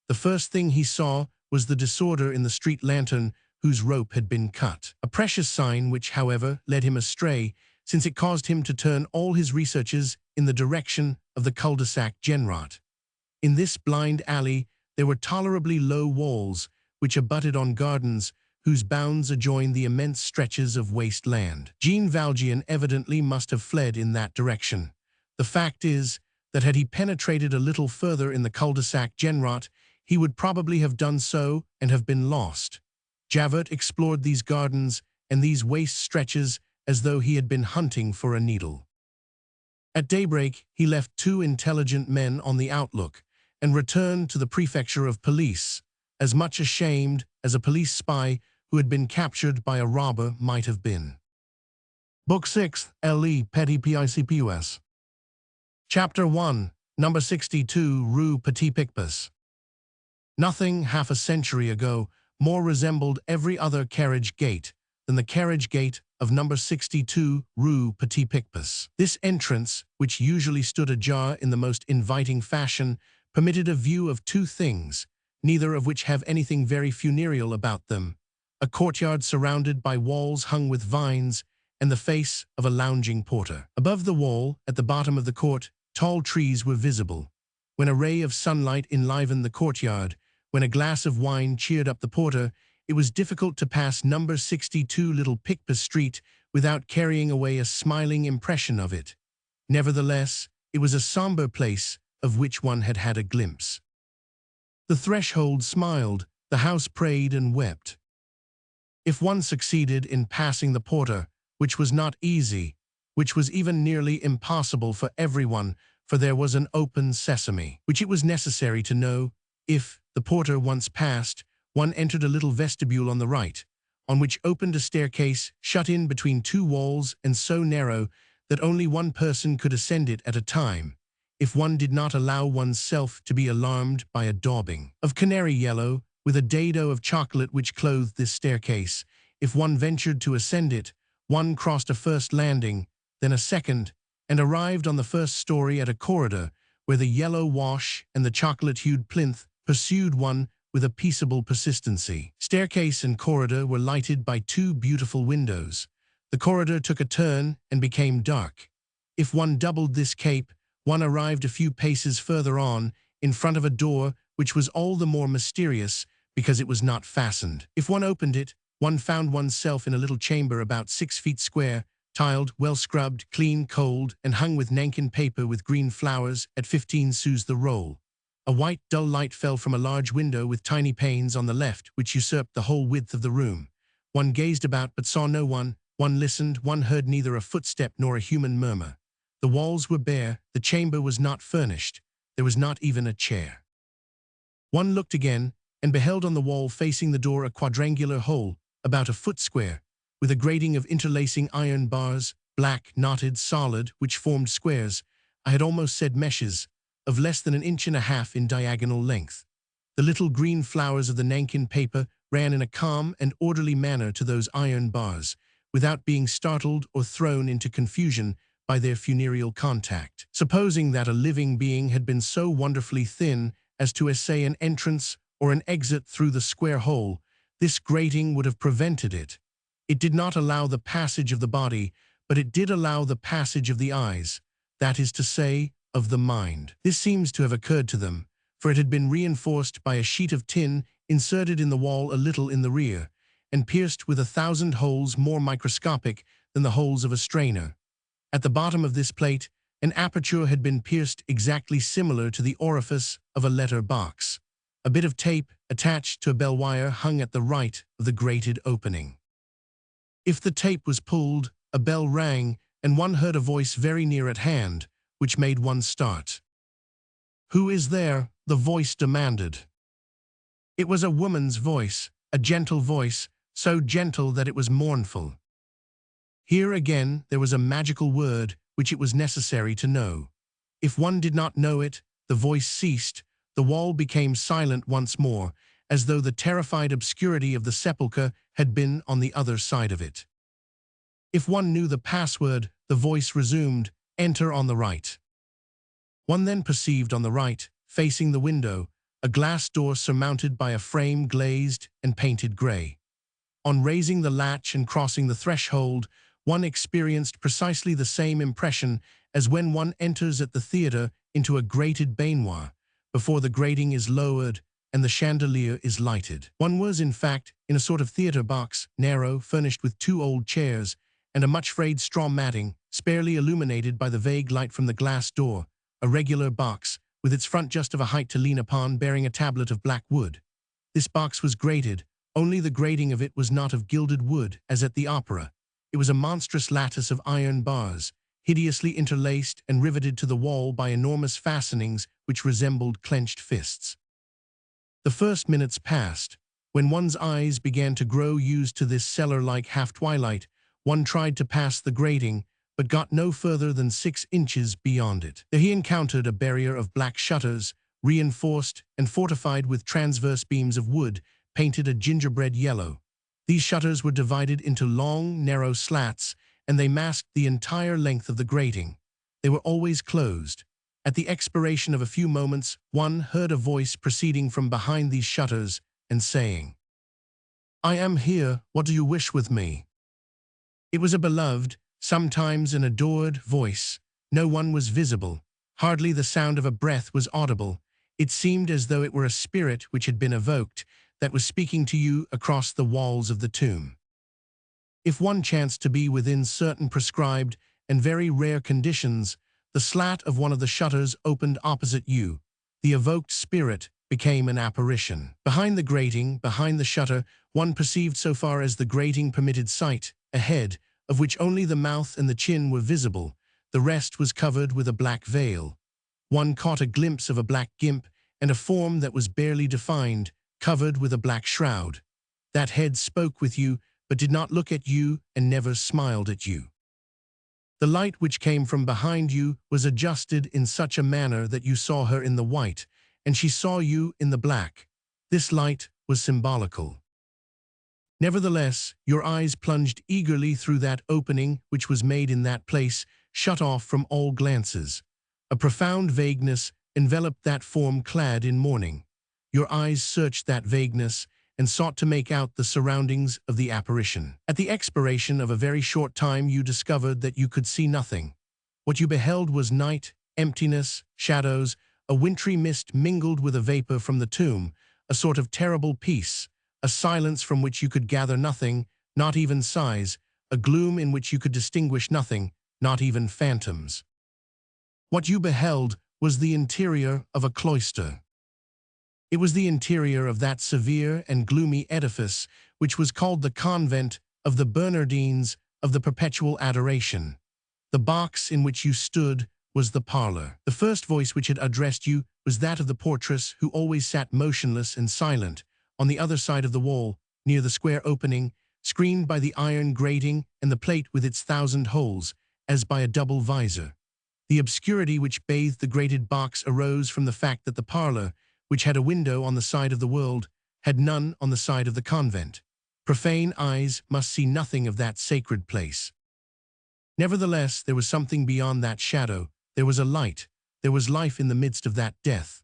The first thing he saw was the disorder in the street lantern whose rope had been cut. A precious sign which, however, led him astray, since it caused him to turn all his researches in the direction of the cul-de-sac Genrat. In this blind alley, there were tolerably low walls, which abutted on gardens, whose bounds adjoined the immense stretches of waste land. Jean Valjean evidently must have fled in that direction. The fact is that had he penetrated a little further in the cul-de-sac Genrat, he would probably have done so and have been lost. Javert explored these gardens and these waste stretches as though he had been hunting for a needle. At daybreak, he left 2 intelligent men on the outlook and returned to the prefecture of police, as much ashamed as a police spy who had been captured by a robber might have been. Book 6, Le Petit Picpus. Chapter 1, Number 62, Rue Petit Picpus. Nothing, half a century ago, more resembled every other carriage gate than the carriage gate of number 62, Rue Petit Picpus. This entrance, which usually stood ajar in the most inviting fashion, permitted a view of 2 things, neither of which have anything very funereal about them: a courtyard surrounded by walls hung with vines, and the face of a lounging porter. Above the wall, at the bottom of the court, tall trees were visible. When a ray of sunlight enlivened the courtyard, when a glass of wine cheered up the porter, it was difficult to pass number 62 Little Picpus Street without carrying away a smiling impression of it. Nevertheless, it was a somber place of which one had had a glimpse. The threshold smiled, the house prayed and wept. If one succeeded in passing the porter, which was not easy, which was even nearly impossible for everyone, for there was an open sesame, which it was necessary to know. If, the porter once passed, one entered a little vestibule on the right, on which opened a staircase shut in between 2 walls and so narrow that only one person could ascend it at a time, if one did not allow oneself to be alarmed by a daubing of canary yellow with a dado of chocolate which clothed this staircase. If one ventured to ascend it, one crossed a first landing, then a second, and arrived on the first story at a corridor where the yellow wash and the chocolate-hued plinth pursued one with a peaceable persistency. Staircase and corridor were lighted by 2 beautiful windows. The corridor took a turn and became dark. If one doubled this cape, one arrived a few paces further on, in front of a door which was all the more mysterious because it was not fastened. If one opened it, one found oneself in a little chamber about 6 feet square, tiled, well scrubbed, clean, cold, and hung with nankin paper with green flowers at 15 sous the roll. A white, dull light fell from a large window with tiny panes on the left, which usurped the whole width of the room. One gazed about but saw no one. One listened, one heard neither a footstep nor a human murmur. The walls were bare, the chamber was not furnished. There was not even a chair. One looked again, and beheld on the wall facing the door a quadrangular hole, about a foot square, with a grating of interlacing iron bars, black, knotted, solid, which formed squares, I had almost said meshes, of less than 1.5 inches in diagonal length. The little green flowers of the nankin paper ran in a calm and orderly manner to those iron bars, without being startled or thrown into confusion by their funereal contact. Supposing that a living being had been so wonderfully thin as to essay an entrance or an exit through the square hole, this grating would have prevented it. It did not allow the passage of the body, but it did allow the passage of the eyes, that is to say, of the mind. This seems to have occurred to them, for it had been reinforced by a sheet of tin inserted in the wall a little in the rear, and pierced with 1,000 holes more microscopic than the holes of a strainer. At the bottom of this plate, an aperture had been pierced exactly similar to the orifice of a letter box. A bit of tape attached to a bell wire hung at the right of the grated opening. If the tape was pulled, a bell rang, and one heard a voice very near at hand, which made one start. "Who is there?" the voice demanded. It was a woman's voice, a gentle voice, so gentle that it was mournful. Here again there was a magical word which it was necessary to know. If one did not know it, the voice ceased, the wall became silent once more, as though the terrified obscurity of the sepulchre had been on the other side of it. If one knew the password, the voice resumed, "Enter on the right." One then perceived on the right, facing the window, a glass door surmounted by a frame glazed and painted grey. On raising the latch and crossing the threshold, one experienced precisely the same impression as when one enters at the theatre into a grated baignoire, before the grating is lowered and the chandelier is lighted. One was, in fact, in a sort of theatre box, narrow, furnished with 2 old chairs, and a much frayed straw matting, sparely illuminated by the vague light from the glass door, a regular box, with its front just of a height to lean upon, bearing a tablet of black wood. This box was grated, only the grating of it was not of gilded wood, as at the opera. It was a monstrous lattice of iron bars, hideously interlaced and riveted to the wall by enormous fastenings which resembled clenched fists. The first minutes passed. When one's eyes began to grow used to this cellar-like half-twilight, one tried to pass the grating, but got no further than 6 inches beyond it. There he encountered a barrier of black shutters, reinforced and fortified with transverse beams of wood, painted a gingerbread yellow. These shutters were divided into long, narrow slats, and they masked the entire length of the grating. They were always closed. At the expiration of a few moments, one heard a voice proceeding from behind these shutters and saying, "I am here, what do you wish with me?" It was a beloved, sometimes an adored voice. No one was visible. Hardly the sound of a breath was audible. It seemed as though it were a spirit which had been evoked, that was speaking to you across the walls of the tomb. If one chanced to be within certain prescribed and very rare conditions, the slat of one of the shutters opened opposite you. The evoked spirit became an apparition. Behind the grating, behind the shutter, one perceived so far as the grating permitted sight, a head, of which only the mouth and the chin were visible. The rest was covered with a black veil. One caught a glimpse of a black gimp and a form that was barely defined, covered with a black shroud. That head spoke with you, but did not look at you and never smiled at you. The light which came from behind you was adjusted in such a manner that you saw her in the white, and she saw you in the black. This light was symbolical. Nevertheless, your eyes plunged eagerly through that opening which was made in that place, shut off from all glances. A profound vagueness enveloped that form clad in mourning. Your eyes searched that vagueness and sought to make out the surroundings of the apparition. At the expiration of a very short time you discovered that you could see nothing. What you beheld was night, emptiness, shadows, a wintry mist mingled with a vapor from the tomb, a sort of terrible peace, a silence from which you could gather nothing, not even sighs, a gloom in which you could distinguish nothing, not even phantoms. What you beheld was the interior of a cloister. It was the interior of that severe and gloomy edifice which was called the convent of the Bernardines of the Perpetual Adoration. The box in which you stood was the parlor. The first voice which had addressed you was that of the portress, who always sat motionless and silent, on the other side of the wall, near the square opening, screened by the iron grating and the plate with its 1,000 holes, as by a double visor. The obscurity which bathed the grated box arose from the fact that the parlor, which had a window on the side of the world, had none on the side of the convent. Profane eyes must see nothing of that sacred place. Nevertheless, there was something beyond that shadow. There was a light. There was life in the midst of that death.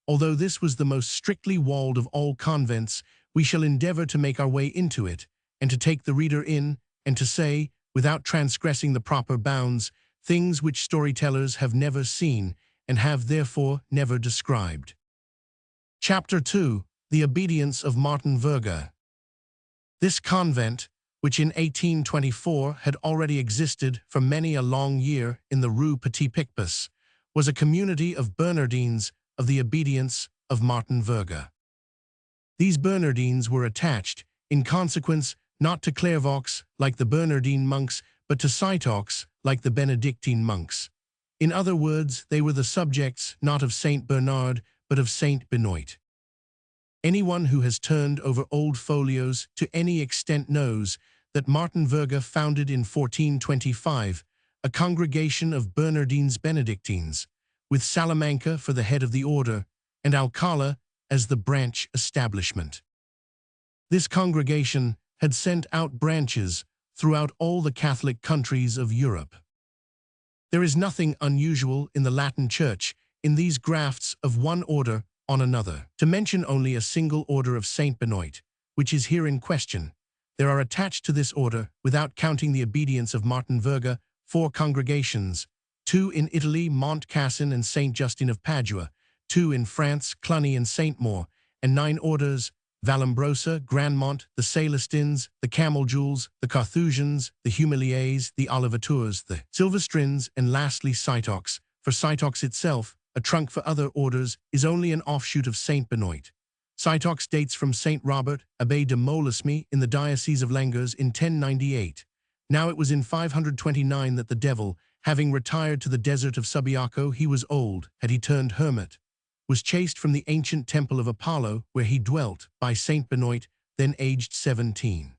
Although this was the most strictly walled of all convents, we shall endeavor to make our way into it, and to take the reader in, and to say, without transgressing the proper bounds, things which storytellers have never seen, and have therefore never described. Chapter 2. The Obedience of Martin Verga. This convent, which in 1824 had already existed for many a long year in the Rue Petit Picpus, was a community of Bernardines of the obedience of Martin Verga. These Bernardines were attached, in consequence, not to Clairvaux like the Bernardine monks, but to Citox like the Benedictine monks. In other words, they were the subjects not of Saint Bernard, but of Saint Benoit. Anyone who has turned over old folios to any extent knows that Martin Verga founded in 1425 a congregation of Bernardines Benedictines, with Salamanca for the head of the order and Alcala as the branch establishment. This congregation had sent out branches throughout all the Catholic countries of Europe. There is nothing unusual in the Latin Church in these grafts of one order on another. To mention only a single order of Saint Benoit, which is here in question, there are attached to this order, without counting the obedience of Martin Verga, 4 congregations, 2 in Italy, Montcassin and Saint Justin of Padua, 2 in France, Cluny and Saint Maur, and 9 orders, Vallombrosa, Grandmont, the Celestins, the Camaldules, the Carthusians, the Humiliés, the Olivateurs, the Silvestrins, and lastly Citox. For Citox itself, a trunk for other orders, is only an offshoot of Saint Benoit. Citox dates from Saint Robert, Abbé de Molesme, in the Diocese of Langres in 1098. Now it was in 529 that the devil, having retired to the desert of Subiaco, he was old, had he turned hermit, was chased from the ancient temple of Apollo, where he dwelt, by Saint Benoit, then aged 17.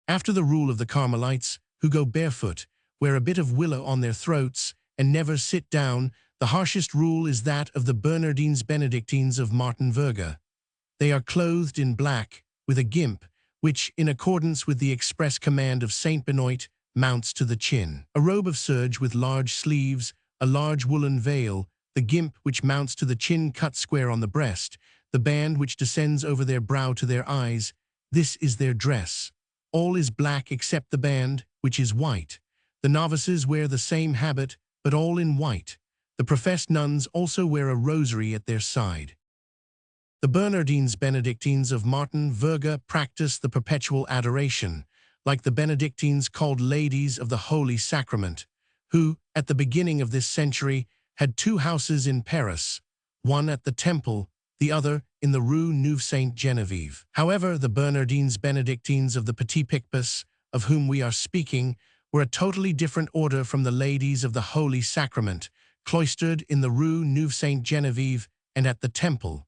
After the rule of the Carmelites, who go barefoot, wear a bit of willow on their throats, and never sit down, the harshest rule is that of the Bernardines Benedictines of Martin Verga. They are clothed in black, with a gimp, which, in accordance with the express command of Saint Benoit, mounts to the chin. A robe of serge with large sleeves, a large woolen veil, the gimp which mounts to the chin cut square on the breast, the band which descends over their brow to their eyes, this is their dress. All is black except the band, which is white. The novices wear the same habit, but all in white. The professed nuns also wear a rosary at their side. The Bernardines Benedictines of Martin Verga practice the perpetual adoration, like the Benedictines called Ladies of the Holy Sacrament, who, at the beginning of this century, had 2 houses in Paris, one at the Temple, the other in the Rue Neuve Sainte-Geneviève. However, the Bernardines Benedictines of the Petit Picpus, of whom we are speaking, were a totally different order from the Ladies of the Holy Sacrament, cloistered in the Rue Neuve Sainte-Geneviève and at the Temple.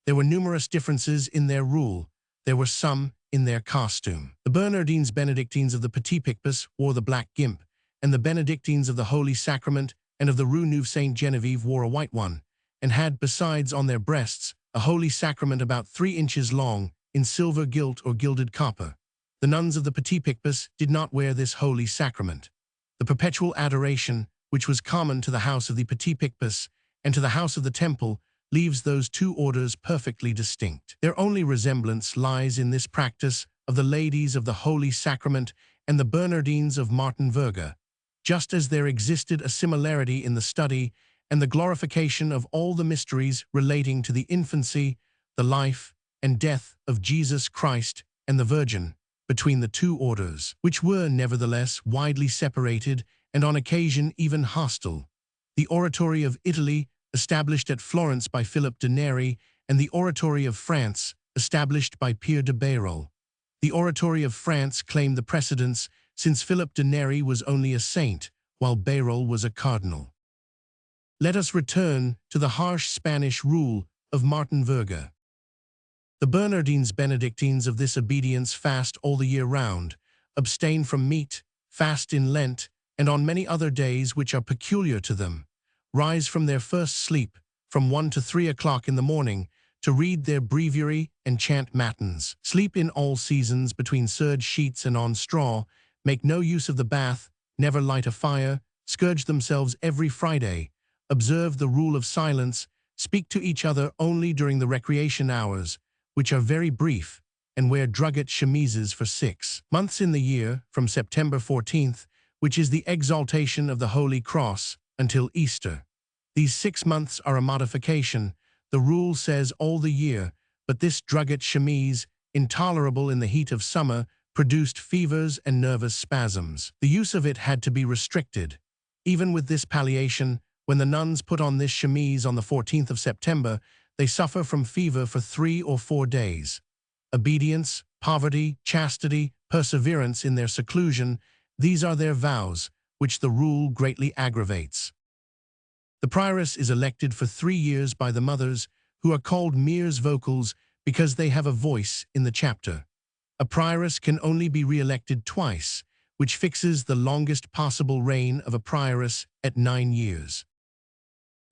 There were numerous differences in their rule. There were some in their costume. The Bernardines Benedictines of the Petit Picpus wore the black gimp, and the Benedictines of the Holy Sacrament and of the Rue Neuve Sainte-Geneviève wore a white one, and had besides on their breasts a holy sacrament about 3 inches long, in silver gilt or gilded copper. The nuns of the Petit Picpus did not wear this holy sacrament. The perpetual adoration, which was common to the house of the Petit Picpus and to the house of the Temple, leaves those 2 orders perfectly distinct. Their only resemblance lies in this practice of the Ladies of the Holy Sacrament and the Bernardines of Martin Verga, just as there existed a similarity in the study and the glorification of all the mysteries relating to the infancy, the life, and death of Jesus Christ and the Virgin, between the 2 orders, which were nevertheless widely separated and on occasion even hostile. The Oratory of Italy, established at Florence by Philip de Neri, and the Oratory of France, established by Pierre de Bérulle. The Oratory of France claimed the precedence since Philip de Neri was only a saint, while Bérulle was a cardinal. Let us return to the harsh Spanish rule of Martin Verga. The Bernardines Benedictines of this obedience fast all the year round, abstain from meat, fast in Lent, and on many other days which are peculiar to them, rise from their first sleep, from 1 to 3 o'clock in the morning, to read their breviary and chant matins, sleep in all seasons between serge sheets and on straw, make no use of the bath, never light a fire, scourge themselves every Friday, observe the rule of silence, speak to each other only during the recreation hours, which are very brief, and wear drugget chemises for 6 months in the year, from September 14th, which is the exaltation of the Holy Cross, until Easter. These 6 months are a modification. The rule says all the year, but this drugget chemise, intolerable in the heat of summer, produced fevers and nervous spasms. The use of it had to be restricted. Even with this palliation, when the nuns put on this chemise on the 14th of September, They suffer from fever for 3 or 4 days. Obedience, poverty, chastity, perseverance in their seclusion, these are their vows, which the rule greatly aggravates. The prioress is elected for 3 years by the mothers, who are called mères vocales because they have a voice in the chapter. A prioress can only be re-elected twice, which fixes the longest possible reign of a prioress at 9 years.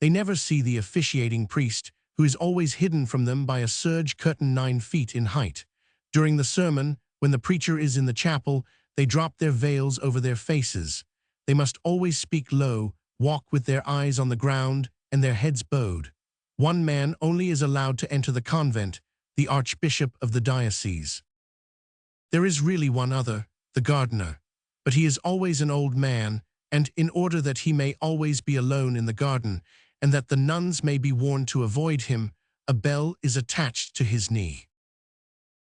They never see the officiating priest, who is always hidden from them by a serge curtain 9 feet in height. During the sermon, when the preacher is in the chapel, they drop their veils over their faces. They must always speak low, walk with their eyes on the ground, and their heads bowed. One man only is allowed to enter the convent, the archbishop of the diocese. There is really one other, the gardener, but he is always an old man, and in order that he may always be alone in the garden, and that the nuns may be warned to avoid him, a bell is attached to his knee.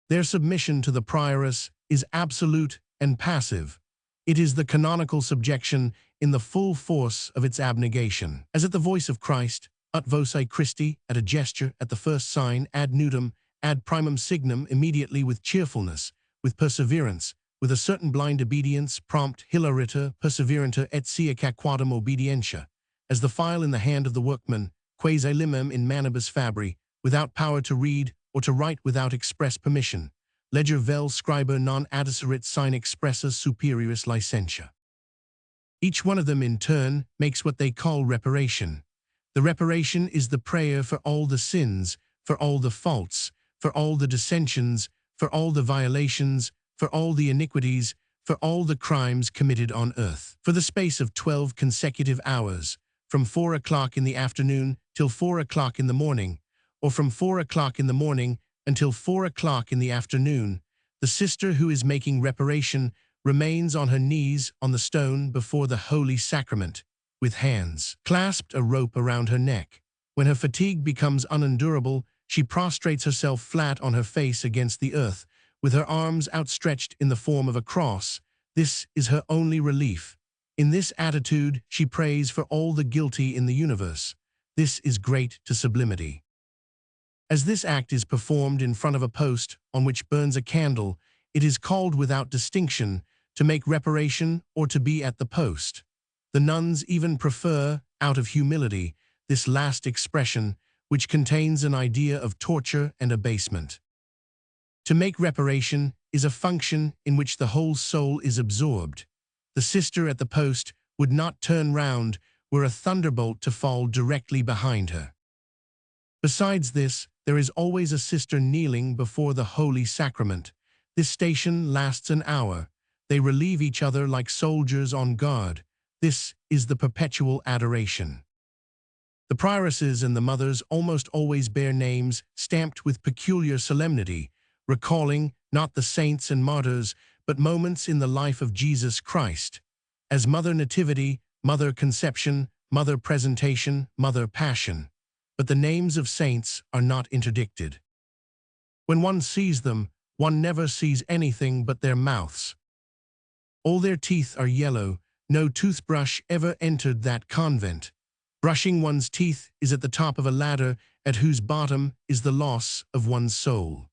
Their submission to the prioress is absolute and passive. It is the canonical subjection in the full force of its abnegation. As at the voice of Christ, ut voce Christi, at a gesture, at the first sign, ad nudum, ad primum signum, immediately with cheerfulness, with perseverance, with a certain blind obedience, prompt, hilariter, perseverenter, et sia quadam obedientia, as the file in the hand of the workman, quasi limem in manibus fabri, without power to read or to write without express permission, leger vel scriber non addicerit sine expressa superioris licentia. Each one of them in turn makes what they call reparation. The reparation is the prayer for all the sins, for all the faults, for all the dissensions, for all the violations, for all the iniquities, for all the crimes committed on earth. For the space of 12 consecutive hours, from 4 o'clock in the afternoon till 4 o'clock in the morning, or from 4 o'clock in the morning until 4 o'clock in the afternoon, the sister who is making reparation remains on her knees on the stone before the Holy Sacrament, with hands clasped a rope around her neck. When her fatigue becomes unendurable, she prostrates herself flat on her face against the earth, with her arms outstretched in the form of a cross. This is her only relief. In this attitude, she prays for all the guilty in the universe. This is great to sublimity. As this act is performed in front of a post on which burns a candle, it is called without distinction to make reparation or to be at the post. The nuns even prefer, out of humility, this last expression, which contains an idea of torture and abasement. To make reparation is a function in which the whole soul is absorbed. The sister at the post would not turn round were a thunderbolt to fall directly behind her. Besides this, there is always a sister kneeling before the Holy Sacrament. This station lasts an hour. They relieve each other like soldiers on guard. This is the perpetual adoration. The prioresses and the mothers almost always bear names stamped with peculiar solemnity, recalling not the saints and martyrs, but moments in the life of Jesus Christ, as Mother Nativity, Mother Conception, Mother Presentation, Mother Passion. But the names of saints are not interdicted. When one sees them, one never sees anything but their mouths. All their teeth are yellow. No toothbrush ever entered that convent. Brushing one's teeth is at the top of a ladder at whose bottom is the loss of one's soul.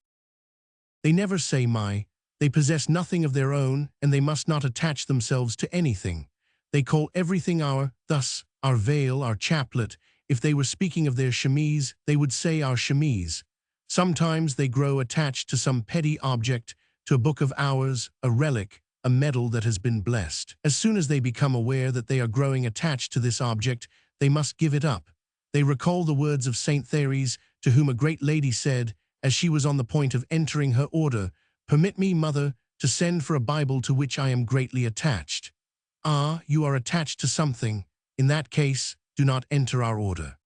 They never say my. They possess nothing of their own, and they must not attach themselves to anything. They call everything our, thus, our veil, our chaplet. If they were speaking of their chemise, they would say our chemise. Sometimes they grow attached to some petty object, to a book of hours, a relic, a medal that has been blessed. As soon as they become aware that they are growing attached to this object, they must give it up. They recall the words of Saint Therese, to whom a great lady said, as she was on the point of entering her order, "Permit me, mother, to send for a Bible to which I am greatly attached." Ah, you are attached to something. In that case, do not enter our order.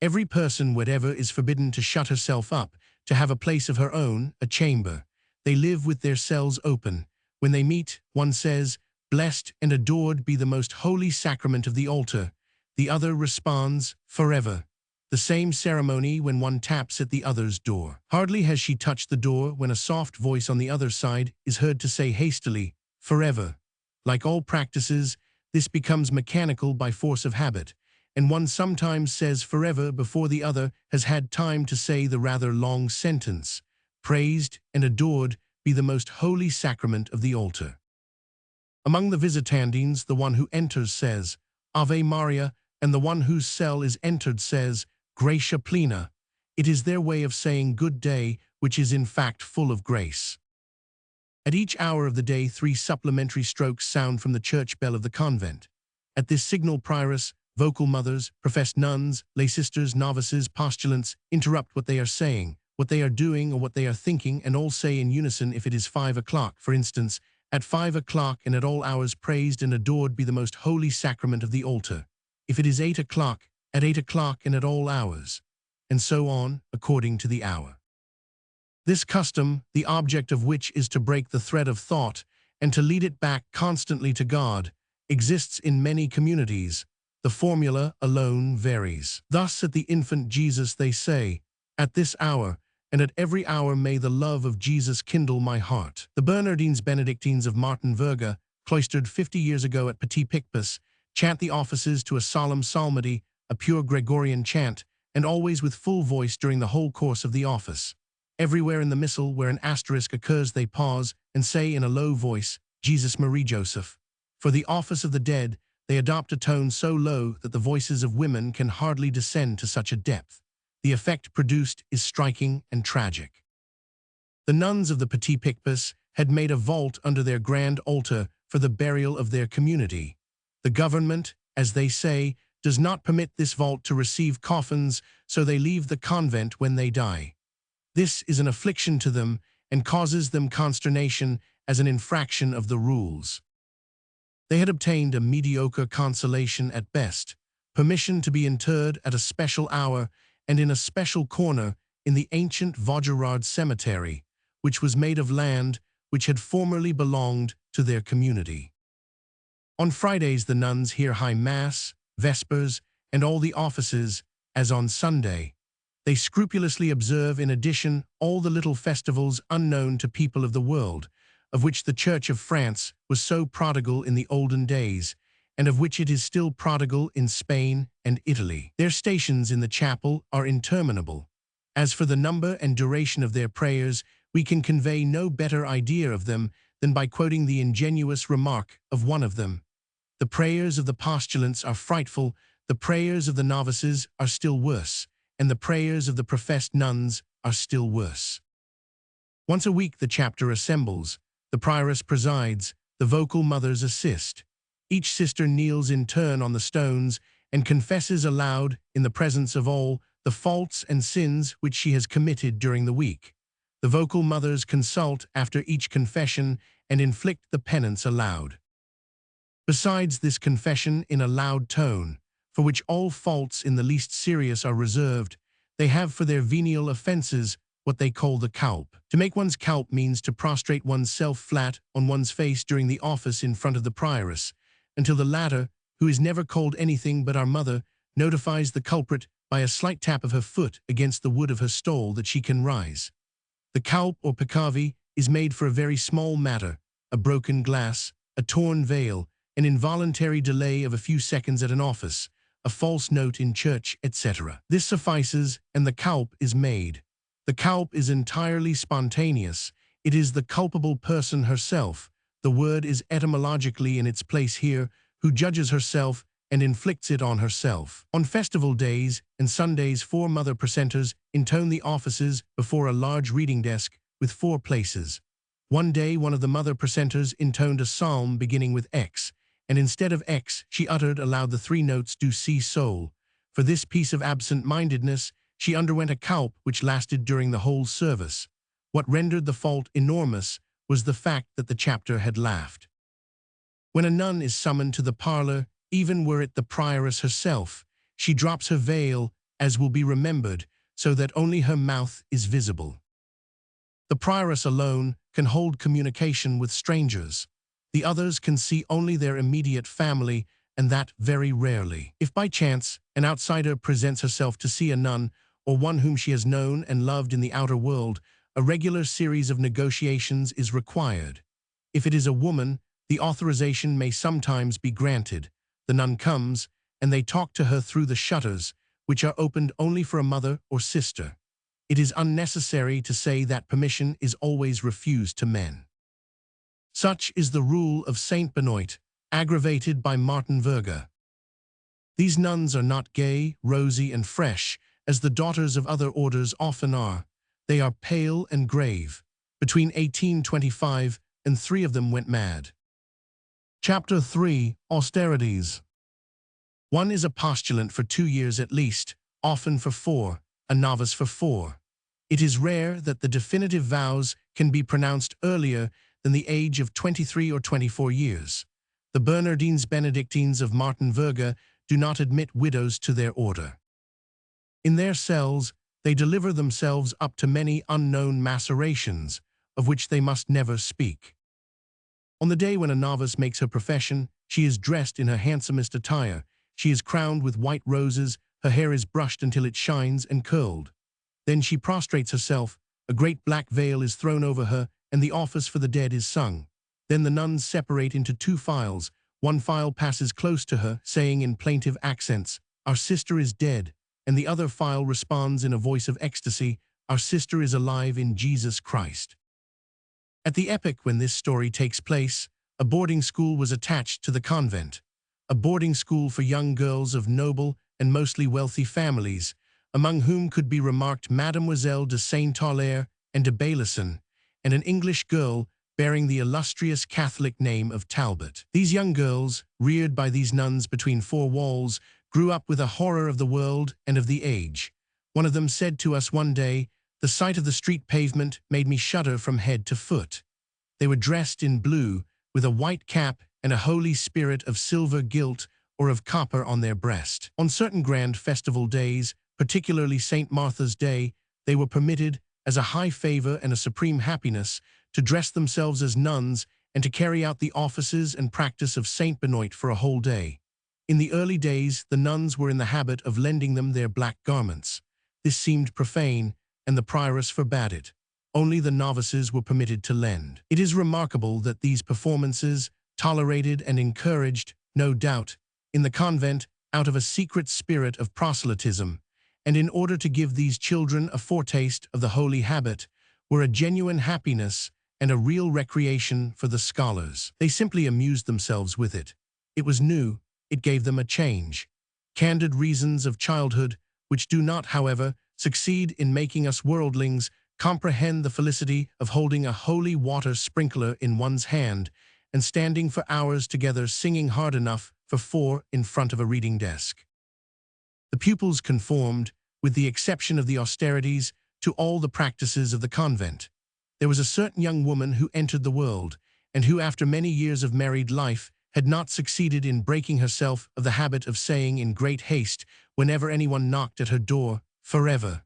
Every person whatever is forbidden to shut herself up, to have a place of her own, a chamber. They live with their cells open. When they meet, one says, "Blessed and adored be the most holy sacrament of the altar." The other responds, "Forever." The same ceremony when one taps at the other's door. Hardly has she touched the door when a soft voice on the other side is heard to say hastily, "Forever." Like all practices, this becomes mechanical by force of habit, and one sometimes says forever before the other has had time to say the rather long sentence, "Praised and adored be the most holy sacrament of the altar." Among the visitandines, the one who enters says, "Ave Maria," and the one whose cell is entered says, "Gratia plena." It is their way of saying good day, which is in fact full of grace. At each hour of the day 3 supplementary strokes sound from the church bell of the convent. At this signal prioress, vocal mothers, professed nuns, lay sisters, novices, postulants interrupt what they are saying, what they are doing, or what they are thinking, and all say in unison if it is 5 o'clock, for instance, "At 5 o'clock and at all hours praised and adored be the most holy sacrament of the altar." If it is 8 o'clock, at 8 o'clock and at all hours, and so on, according to the hour. This custom, the object of which is to break the thread of thought and to lead it back constantly to God, exists in many communities. The formula alone varies. Thus at the infant Jesus they say, "At this hour, and at every hour may the love of Jesus kindle my heart." The Bernardines Benedictines of Martin Verga, cloistered 50 years ago at Petit Picpus, chant the offices to a solemn psalmody, a pure Gregorian chant, and always with full voice during the whole course of the office. Everywhere in the missal where an asterisk occurs they pause and say in a low voice, "Jesus Marie Joseph." For the office of the dead, they adopt a tone so low that the voices of women can hardly descend to such a depth. The effect produced is striking and tragic. The nuns of the Petit Picpus had made a vault under their grand altar for the burial of their community. The government, as they say, does not permit this vault to receive coffins, so they leave the convent when they die. This is an affliction to them and causes them consternation as an infraction of the rules. They had obtained a mediocre consolation at best, permission to be interred at a special hour and in a special corner in the ancient Vaugirard cemetery, which was made of land which had formerly belonged to their community. On Fridays the nuns hear High Mass, Vespers, and all the offices, as on Sunday. They scrupulously observe in addition all the little festivals unknown to people of the world, of which the Church of France was so prodigal in the olden days, and of which it is still prodigal in Spain and Italy. Their stations in the chapel are interminable. As for the number and duration of their prayers, we can convey no better idea of them than by quoting the ingenuous remark of one of them. "The prayers of the postulants are frightful, the prayers of the novices are still worse, and the prayers of the professed nuns are still worse." Once a week the chapter assembles. The prioress presides, the vocal mothers assist. Each sister kneels in turn on the stones and confesses aloud, in the presence of all, the faults and sins which she has committed during the week. The vocal mothers consult after each confession and inflict the penance aloud. Besides this confession in a loud tone, for which all faults in the least serious are reserved, they have for their venial offenses what they call the calpe. To make one's calpe means to prostrate one's self flat on one's face during the office in front of the prioress, until the latter, who is never called anything but our mother, notifies the culprit by a slight tap of her foot against the wood of her stole that she can rise. The calpe or peccavi is made for a very small matter, a broken glass, a torn veil, an involuntary delay of a few seconds at an office, a false note in church, etc. This suffices, and the calpe is made. The calpe is entirely spontaneous. It is the culpable person herself, the word is etymologically in its place here, who judges herself and inflicts it on herself. On festival days and Sundays 4 mother precentors intone the offices before a large reading desk with 4 places. One day one of the mother precentors intoned a psalm beginning with X, and instead of X she uttered aloud the 3 notes do si sol. For this piece of absent-mindedness she underwent a calpe which lasted during the whole service. What rendered the fault enormous was the fact that the chapter had laughed. When a nun is summoned to the parlor, even were it the prioress herself, she drops her veil, as will be remembered, so that only her mouth is visible. The prioress alone can hold communication with strangers. The others can see only their immediate family, and that very rarely. If by chance an outsider presents herself to see a nun, or one whom she has known and loved in the outer world, a regular series of negotiations is required. If it is a woman, the authorization may sometimes be granted. The nun comes, and they talk to her through the shutters, which are opened only for a mother or sister. It is unnecessary to say that permission is always refused to men. Such is the rule of Saint Benoit, aggravated by Martin Verga. These nuns are not gay, rosy, and fresh, as the daughters of other orders often are. They are pale and grave. Between 1825 and 3 of them went mad. Chapter 3. Austerities. One is a postulant for 2 years at least, often for 4, a novice for 4. It is rare that the definitive vows can be pronounced earlier than the age of 23 or 24 years. The Bernardines Benedictines of Martin Verga do not admit widows to their order. In their cells, they deliver themselves up to many unknown macerations, of which they must never speak. On the day when a novice makes her profession, she is dressed in her handsomest attire, she is crowned with white roses, her hair is brushed until it shines and curled. Then she prostrates herself, a great black veil is thrown over her, and the office for the dead is sung. Then the nuns separate into 2 files. One file passes close to her, saying in plaintive accents, "Our sister is dead," and the other file responds in a voice of ecstasy, "Our sister is alive in Jesus Christ." At the epoch when this story takes place, a boarding school was attached to the convent, a boarding school for young girls of noble and mostly wealthy families, among whom could be remarked Mademoiselle de Saint-Aulaire and de Bailison, and an English girl bearing the illustrious Catholic name of Talbot. These young girls, reared by these nuns between 4 walls, grew up with a horror of the world and of the age. One of them said to us one day, "The sight of the street pavement made me shudder from head to foot." They were dressed in blue, with a white cap and a holy spirit of silver gilt or of copper on their breast. On certain grand festival days, particularly St. Martha's Day, they were permitted, as a high favor and a supreme happiness, to dress themselves as nuns and to carry out the offices and practice of Saint Benoit for a whole day. In the early days, the nuns were in the habit of lending them their black garments. This seemed profane, and the prioress forbade it. Only the novices were permitted to lend. It is remarkable that these performances, tolerated and encouraged, no doubt, in the convent out of a secret spirit of proselytism, and in order to give these children a foretaste of the holy habit, were a genuine happiness and a real recreation for the scholars. They simply amused themselves with it. It was new, it gave them a change. Candid reasons of childhood, which do not, however, succeed in making us worldlings comprehend the felicity of holding a holy water sprinkler in one's hand and standing for hours together singing hard enough for 4 in front of a reading desk. The pupils conformed, with the exception of the austerities, to all the practices of the convent. There was a certain young woman who entered the world, and who after many years of married life had not succeeded in breaking herself of the habit of saying in great haste, whenever anyone knocked at her door, "Forever."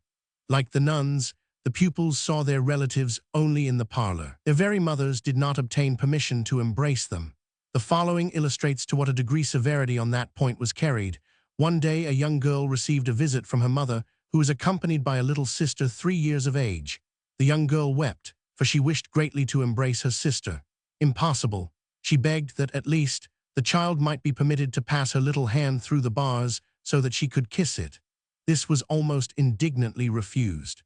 Like the nuns, the pupils saw their relatives only in the parlor. Their very mothers did not obtain permission to embrace them. The following illustrates to what a degree severity on that point was carried. One day a young girl received a visit from her mother, who was accompanied by a little sister 3 years of age. The young girl wept, for she wished greatly to embrace her sister. Impossible. She begged that, at least, the child might be permitted to pass her little hand through the bars so that she could kiss it. This was almost indignantly refused.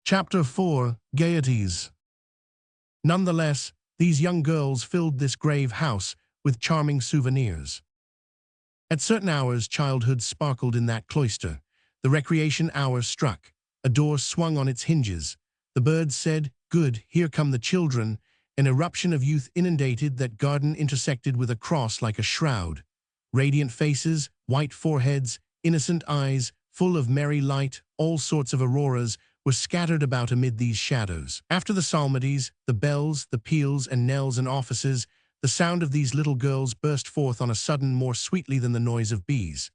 Chapter 4. Gaieties. Nonetheless, these young girls filled this grave house with charming souvenirs. At certain hours childhood sparkled in that cloister. The recreation hour struck. A door swung on its hinges. The birds said, "Good, here come the children." An eruption of youth inundated that garden intersected with a cross like a shroud. Radiant faces, white foreheads, innocent eyes, full of merry light, all sorts of auroras, were scattered about amid these shadows. After the psalmodies, the bells, the peals and knells and offices, the sound of these little girls burst forth on a sudden more sweetly than the noise of bees.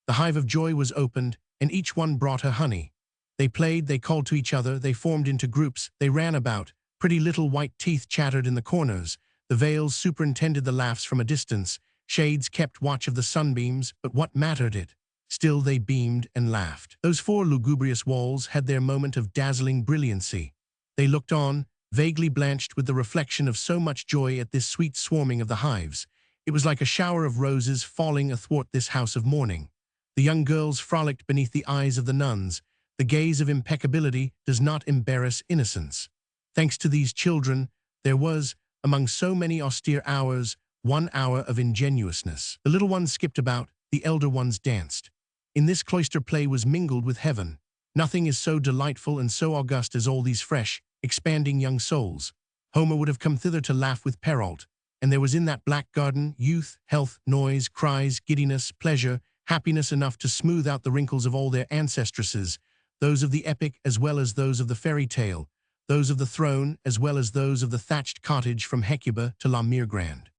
The hive of joy was opened, and each one brought her honey. They played, they called to each other, they formed into groups, they ran about. Pretty little white teeth chattered in the corners. The veils superintended the laughs from a distance. Shades kept watch of the sunbeams, but what mattered it? Still they beamed and laughed. Those 4 lugubrious walls had their moment of dazzling brilliancy. They looked on, vaguely blanched with the reflection of so much joy at this sweet swarming of the hives. It was like a shower of roses falling athwart this house of mourning. The young girls frolicked beneath the eyes of the nuns. The gaze of impeccability does not embarrass innocence. Thanks to these children, there was, among so many austere hours, 1 hour of ingenuousness. The little ones skipped about, the elder ones danced. In this cloister play was mingled with heaven. Nothing is so delightful and so august as all these fresh, expanding young souls. Homer would have come thither to laugh with Perrault, and there was in that black garden youth, health, noise, cries, giddiness, pleasure, happiness enough to smooth out the wrinkles of all their ancestresses, those of the epic as well as those of the fairy tale, those of the throne as well as those of the thatched cottage from Hecuba to La Mere Grande.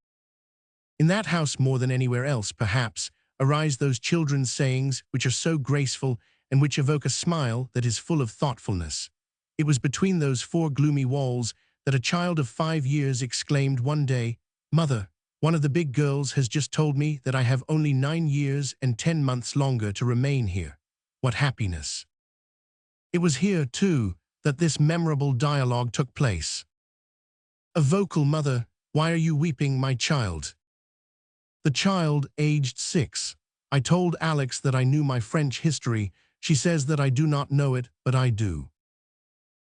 In that house more than anywhere else, perhaps, arise those children's sayings which are so graceful and which evoke a smile that is full of thoughtfulness. It was between those 4 gloomy walls that a child of 5 years exclaimed one day, "Mother, one of the big girls has just told me that I have only 9 years and 10 months longer to remain here. What happiness!" It was here, too, that this memorable dialogue took place. A vocal mother, "Why are you weeping, my child?" The child, aged 6. "I told Alex that I knew my French history. She says that I do not know it, but I do."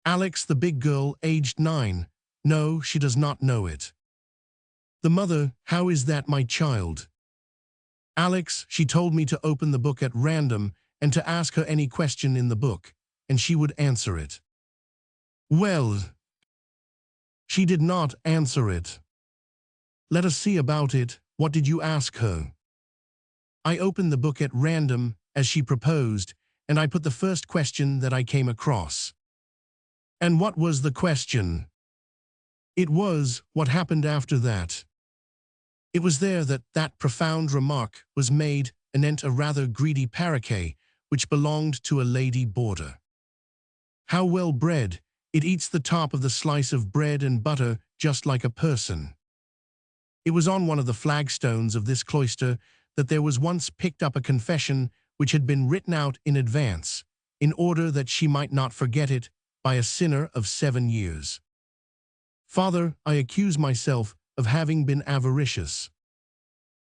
Alex, the big girl, aged 9. "No, she does not know it." The mother, "How is that, my child?" Alex, "She told me to open the book at random and to ask her any question in the book, and she would answer it." "Well, she did not answer it." "Let us see about it. What did you ask her?" "I opened the book at random, as she proposed, and I put the first question that I came across." "And what was the question?" "It was, what happened after that." It was there that that profound remark was made anent a rather greedy paroquet, which belonged to a lady boarder. "How well bred, it eats the top of the slice of bread and butter just like a person." It was on one of the flagstones of this cloister that there was once picked up a confession which had been written out in advance, in order that she might not forget it, by a sinner of 7 years. "Father, I accuse myself of having been avaricious."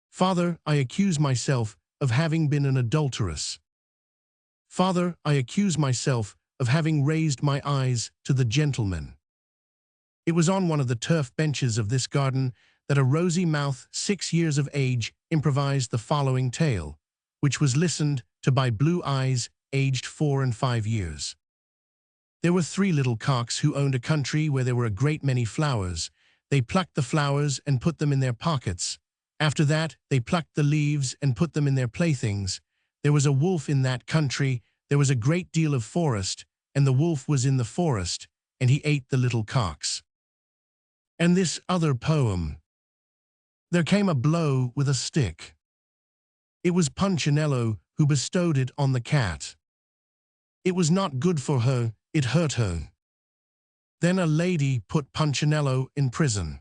"Father, I accuse myself of having been an adulteress." "Father, I accuse myself of having raised my eyes to the gentleman." It was on one of the turf benches of this garden that a rosy mouth 6 years of age improvised the following tale, which was listened to by blue eyes aged 4 and 5 years. There were 3 little cocks who owned a country where there were a great many flowers. They plucked the flowers and put them in their pockets. After that, they plucked the leaves and put them in their playthings. There was a wolf in that country. There was a great deal of forest, and the wolf was in the forest, and he ate the little cocks. And this other poem. There came a blow with a stick. It was Punchinello who bestowed it on the cat. It was not good for her, it hurt her. Then a lady put Punchinello in prison.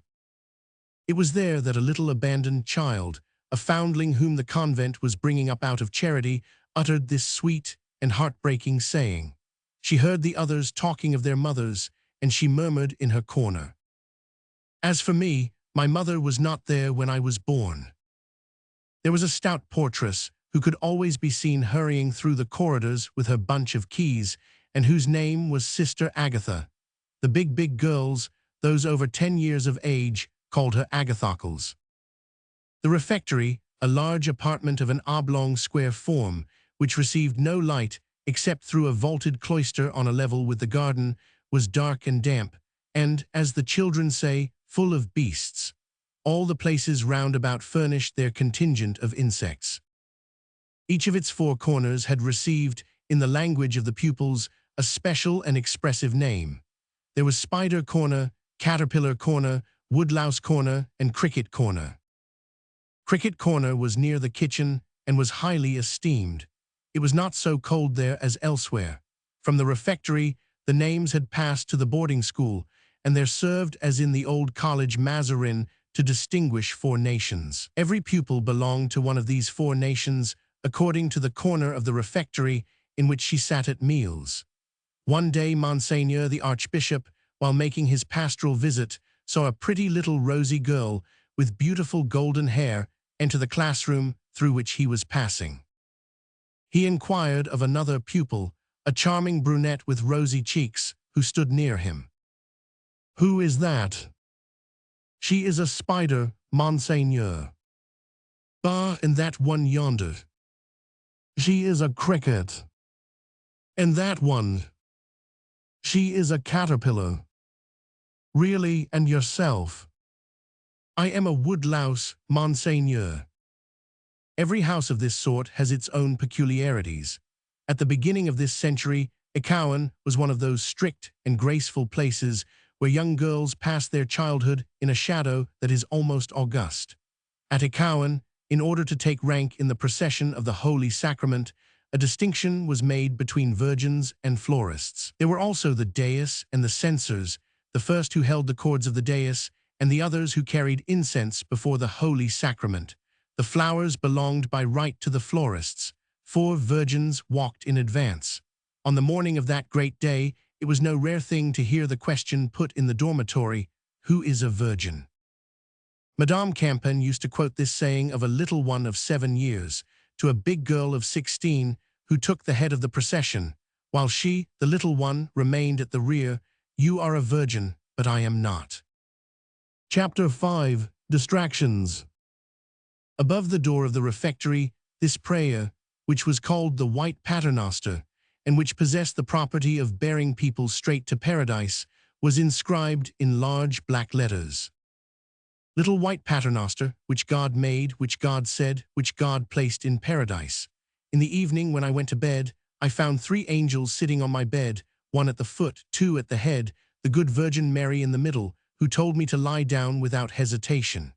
It was there that a little abandoned child, a foundling whom the convent was bringing up out of charity, uttered this sweet and heartbreaking saying. She heard the others talking of their mothers, and she murmured in her corner, "As for me, my mother was not there when I was born." There was a stout portress who could always be seen hurrying through the corridors with her bunch of keys, and whose name was Sister Agatha. The big girls, those over 10 years of age, called her Agathocles. The refectory, a large apartment of an oblong square form, which received no light except through a vaulted cloister on a level with the garden, was dark and damp, and, as the children say, full of beasts. All the places round about furnished their contingent of insects. Each of its 4 corners had received, in the language of the pupils, a special and expressive name. There was Spider Corner, Caterpillar Corner, Woodlouse Corner, and Cricket Corner. Cricket Corner was near the kitchen and was highly esteemed. It was not so cold there as elsewhere. From the refectory, the names had passed to the boarding school, and there served, as in the old college Mazarin, to distinguish 4 nations. Every pupil belonged to one of these 4 nations, according to the corner of the refectory in which she sat at meals. One day Monseigneur the Archbishop, while making his pastoral visit, saw a pretty little rosy girl with beautiful golden hair, enter the classroom through which he was passing. He inquired of another pupil, a charming brunette with rosy cheeks, who stood near him. "Who is that?" "She is a spider, monseigneur." "Ah, and that one yonder?" "She is a cricket." "And that one?" "She is a caterpillar." "Really, and yourself?" "I am a woodlouse, monseigneur." Every house of this sort has its own peculiarities. At the beginning of this century, Ecouen was one of those strict and graceful places where young girls pass their childhood in a shadow that is almost august. At Ecouen, in order to take rank in the procession of the Holy Sacrament, a distinction was made between virgins and florists. There were also the dais and the censors, the first who held the cords of the dais, and the others who carried incense before the Holy Sacrament. The flowers belonged by right to the florists. 4 virgins walked in advance. On the morning of that great day, it was no rare thing to hear the question put in the dormitory, "Who is a virgin?" Madame Campan used to quote this saying of a little one of 7 years to a big girl of 16 who took the head of the procession, while she, the little one, remained at the rear. "You are a virgin, but I am not." Chapter 5. Distractions. Above the door of the refectory, this prayer, which was called the White Paternoster, and which possessed the property of bearing people straight to paradise, was inscribed in large black letters. "Little white Paternoster, which God made, which God said, which God placed in paradise. In the evening when I went to bed, I found 3 angels sitting on my bed, 1 at the foot, 2 at the head, the good Virgin Mary in the middle, who told me to lie down without hesitation.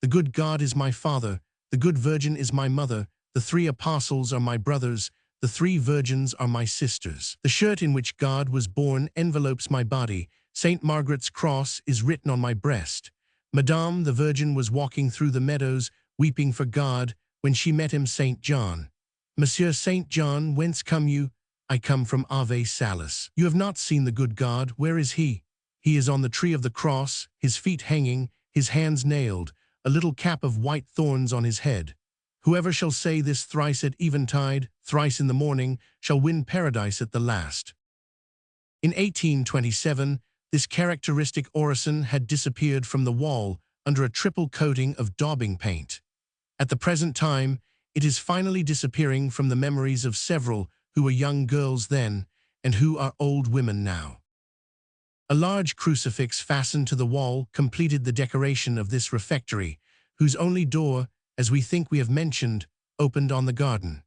The good God is my Father, the good Virgin is my mother, the 3 apostles are my brothers, the 3 virgins are my sisters. The shirt in which God was born envelopes my body, St. Margaret's cross is written on my breast. Madame the Virgin was walking through the meadows, weeping for God, when she met him St. John. Monsieur St. John, whence come you? I come from Ave Salus. You have not seen the good God, where is he? He is on the tree of the cross, his feet hanging, his hands nailed, a little cap of white thorns on his head. Whoever shall say this thrice at eventide, thrice in the morning, shall win paradise at the last. In 1827, this characteristic orison had disappeared from the wall under a triple coating of daubing paint. At the present time, it is finally disappearing from the memories of several who were young girls then and who are old women now. A large crucifix fastened to the wall completed the decoration of this refectory, whose only door, as we think we have mentioned, opened on the garden.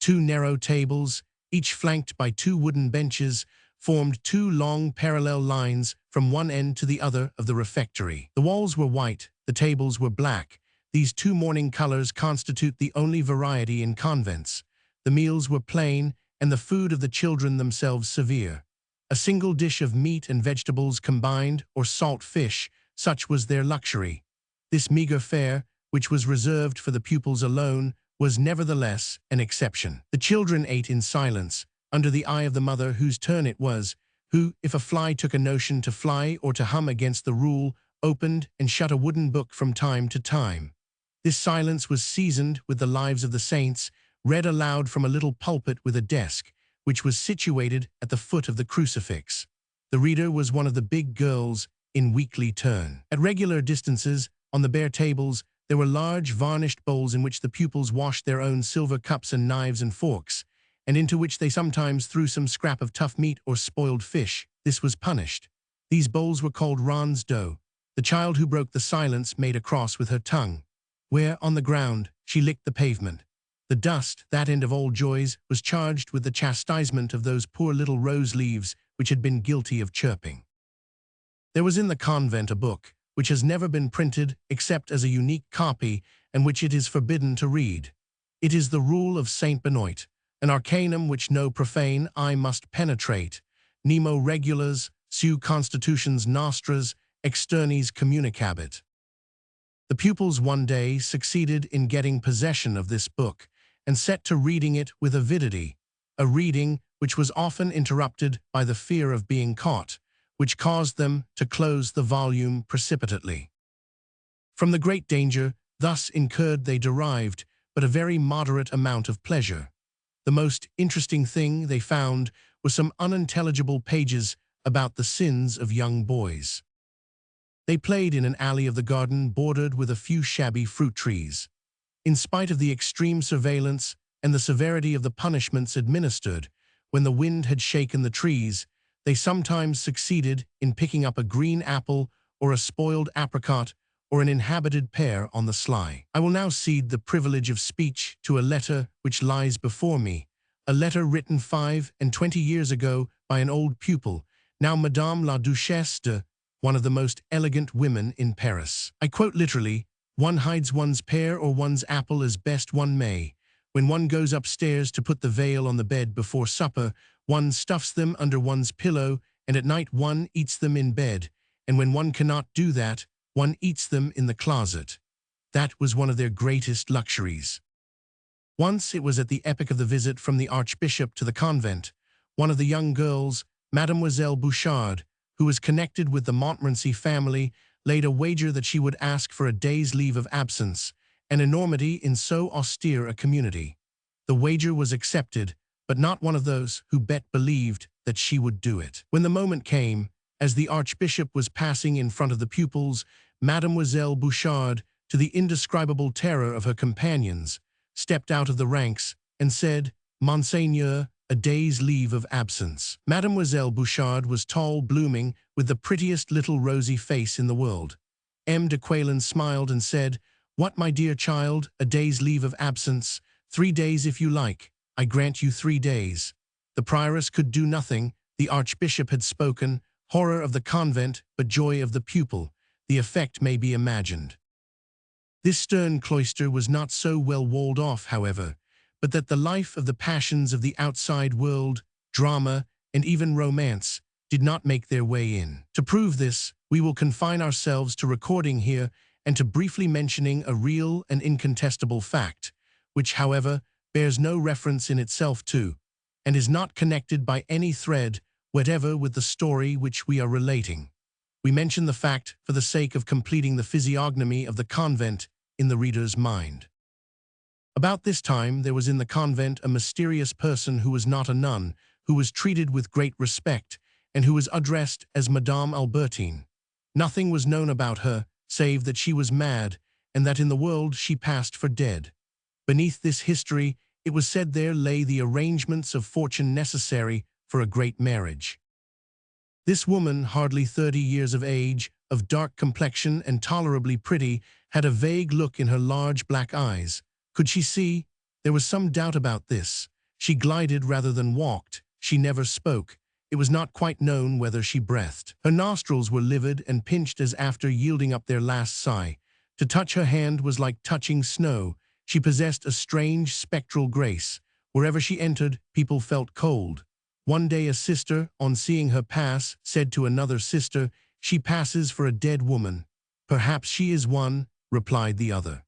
2 narrow tables, each flanked by 2 wooden benches, formed 2 long parallel lines from one end to the other of the refectory. The walls were white, the tables were black. These 2 mourning colors constitute the only variety in convents. The meals were plain, and the food of the children themselves severe. A single dish of meat and vegetables combined, or salt fish, such was their luxury. This meager fare, which was reserved for the pupils alone, was nevertheless an exception. The children ate in silence, under the eye of the mother whose turn it was, who, if a fly took a notion to fly or to hum against the rule, opened and shut a wooden book from time to time. This silence was seasoned with the lives of the saints, read aloud from a little pulpit with a desk, which was situated at the foot of the crucifix. The reader was one of the big girls in weekly turn. At regular distances, on the bare tables, there were large varnished bowls in which the pupils washed their own silver cups and knives and forks, and into which they sometimes threw some scrap of tough meat or spoiled fish. This was punished. These bowls were called ronds d'eau. The child who broke the silence made a cross with her tongue, where, on the ground, she licked the pavement. The dust, that end of all joys, was charged with the chastisement of those poor little rose leaves which had been guilty of chirping. There was in the convent a book, which has never been printed except as a unique copy and which it is forbidden to read. It is the Rule of Saint Benoit, an arcanum which no profane eye must penetrate, nemo regulas, seu constitutions nostras, externis communicabit. The pupils one day succeeded in getting possession of this book and set to reading it with avidity, a reading which was often interrupted by the fear of being caught, which caused them to close the volume precipitately. From the great danger thus incurred they derived but a very moderate amount of pleasure. The most interesting thing they found were some unintelligible pages about the sins of young boys. They played in an alley of the garden bordered with a few shabby fruit trees. In spite of the extreme surveillance and the severity of the punishments administered, when the wind had shaken the trees, they sometimes succeeded in picking up a green apple or a spoiled apricot or an inhabited pear on the sly. I will now cede the privilege of speech to a letter which lies before me, a letter written 25 years ago by an old pupil, now Madame la Duchesse de, one of the most elegant women in Paris. I quote literally, "One hides one's pear or one's apple as best one may. When one goes upstairs to put the veil on the bed before supper, one stuffs them under one's pillow, and at night one eats them in bed, and when one cannot do that, one eats them in the closet." That was one of their greatest luxuries. Once it was at the epoch of the visit from the Archbishop to the convent. One of the young girls, Mademoiselle Bouchard, who was connected with the Montmorency family, laid a wager that she would ask for a day's leave of absence, an enormity in so austere a community. The wager was accepted, but not one of those who bet believed that she would do it. When the moment came, as the Archbishop was passing in front of the pupils, Mademoiselle Bouchard, to the indescribable terror of her companions, stepped out of the ranks and said, "Monseigneur, a day's leave of absence." Mademoiselle Bouchard was tall, blooming, with the prettiest little rosy face in the world. M. de Quélen smiled and said, "What, my dear child, a day's leave of absence? 3 days if you like. I grant you 3 days." The prioress could do nothing. The Archbishop had spoken, horror of the convent, but joy of the pupil. The effect may be imagined. This stern cloister was not so well walled off, however, but that the life of the passions of the outside world, drama, and even romance, did not make their way in. To prove this, we will confine ourselves to recording here and to briefly mentioning a real and incontestable fact, which, however, bears no reference in itself to, and is not connected by any thread whatever with the story which we are relating. We mention the fact for the sake of completing the physiognomy of the convent in the reader's mind. About this time there was in the convent a mysterious person who was not a nun, who was treated with great respect, and who was addressed as Madame Albertine. Nothing was known about her, save that she was mad, and that in the world she passed for dead. Beneath this history, it was said there lay the arrangements of fortune necessary for a great marriage. This woman, hardly 30 years of age, of dark complexion and tolerably pretty, had a vague look in her large black eyes. Could she see? There was some doubt about this. She glided rather than walked. She never spoke. It was not quite known whether she breathed. Her nostrils were livid and pinched as after yielding up their last sigh. To touch her hand was like touching snow. She possessed a strange spectral grace. Wherever she entered, people felt cold. One day a sister, on seeing her pass, said to another sister, "She passes for a dead woman." "Perhaps she is one," replied the other.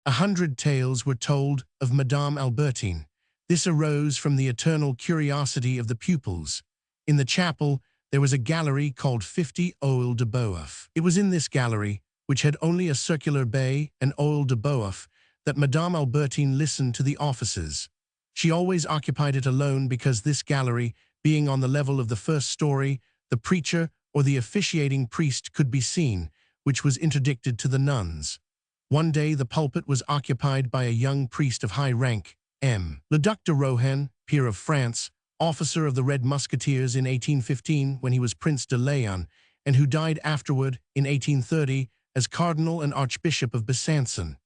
100 tales were told of Madame Albertine. This arose from the eternal curiosity of the pupils. In the chapel, there was a gallery called 50 Oeil de Boeuf. It was in this gallery, which had only a circular bay, an Oeil de Boeuf, that Madame Albertine listened to the officers. She always occupied it alone because this gallery, being on the level of the first story, the preacher or the officiating priest could be seen, which was interdicted to the nuns. One day the pulpit was occupied by a young priest of high rank, M. Le Duc de Rohan, peer of France, officer of the Red Musketeers in 1815 when he was Prince de Léon, and who died afterward in 1830 as Cardinal and Archbishop of Besançon.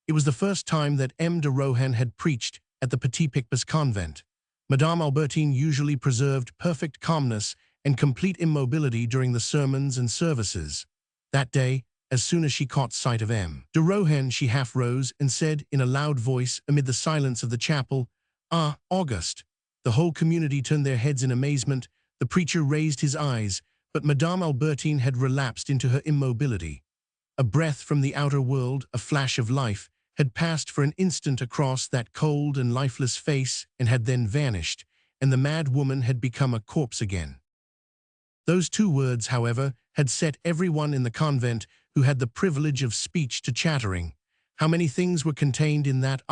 It was the first time that M. de Rohan had preached at the Petit Picpus convent. Madame Albertine usually preserved perfect calmness and complete immobility during the sermons and services. That day, as soon as she caught sight of M. de Rohan, she half rose and said in a loud voice amid the silence of the chapel, "Ah, Auguste." The whole community turned their heads in amazement. The preacher raised his eyes, but Madame Albertine had relapsed into her immobility. A breath from the outer world, a flash of life, had passed for an instant across that cold and lifeless face and had then vanished, and the mad woman had become a corpse again. Those 2 words, however, had set everyone in the convent who had the privilege of speech to chattering. How many things were contained in that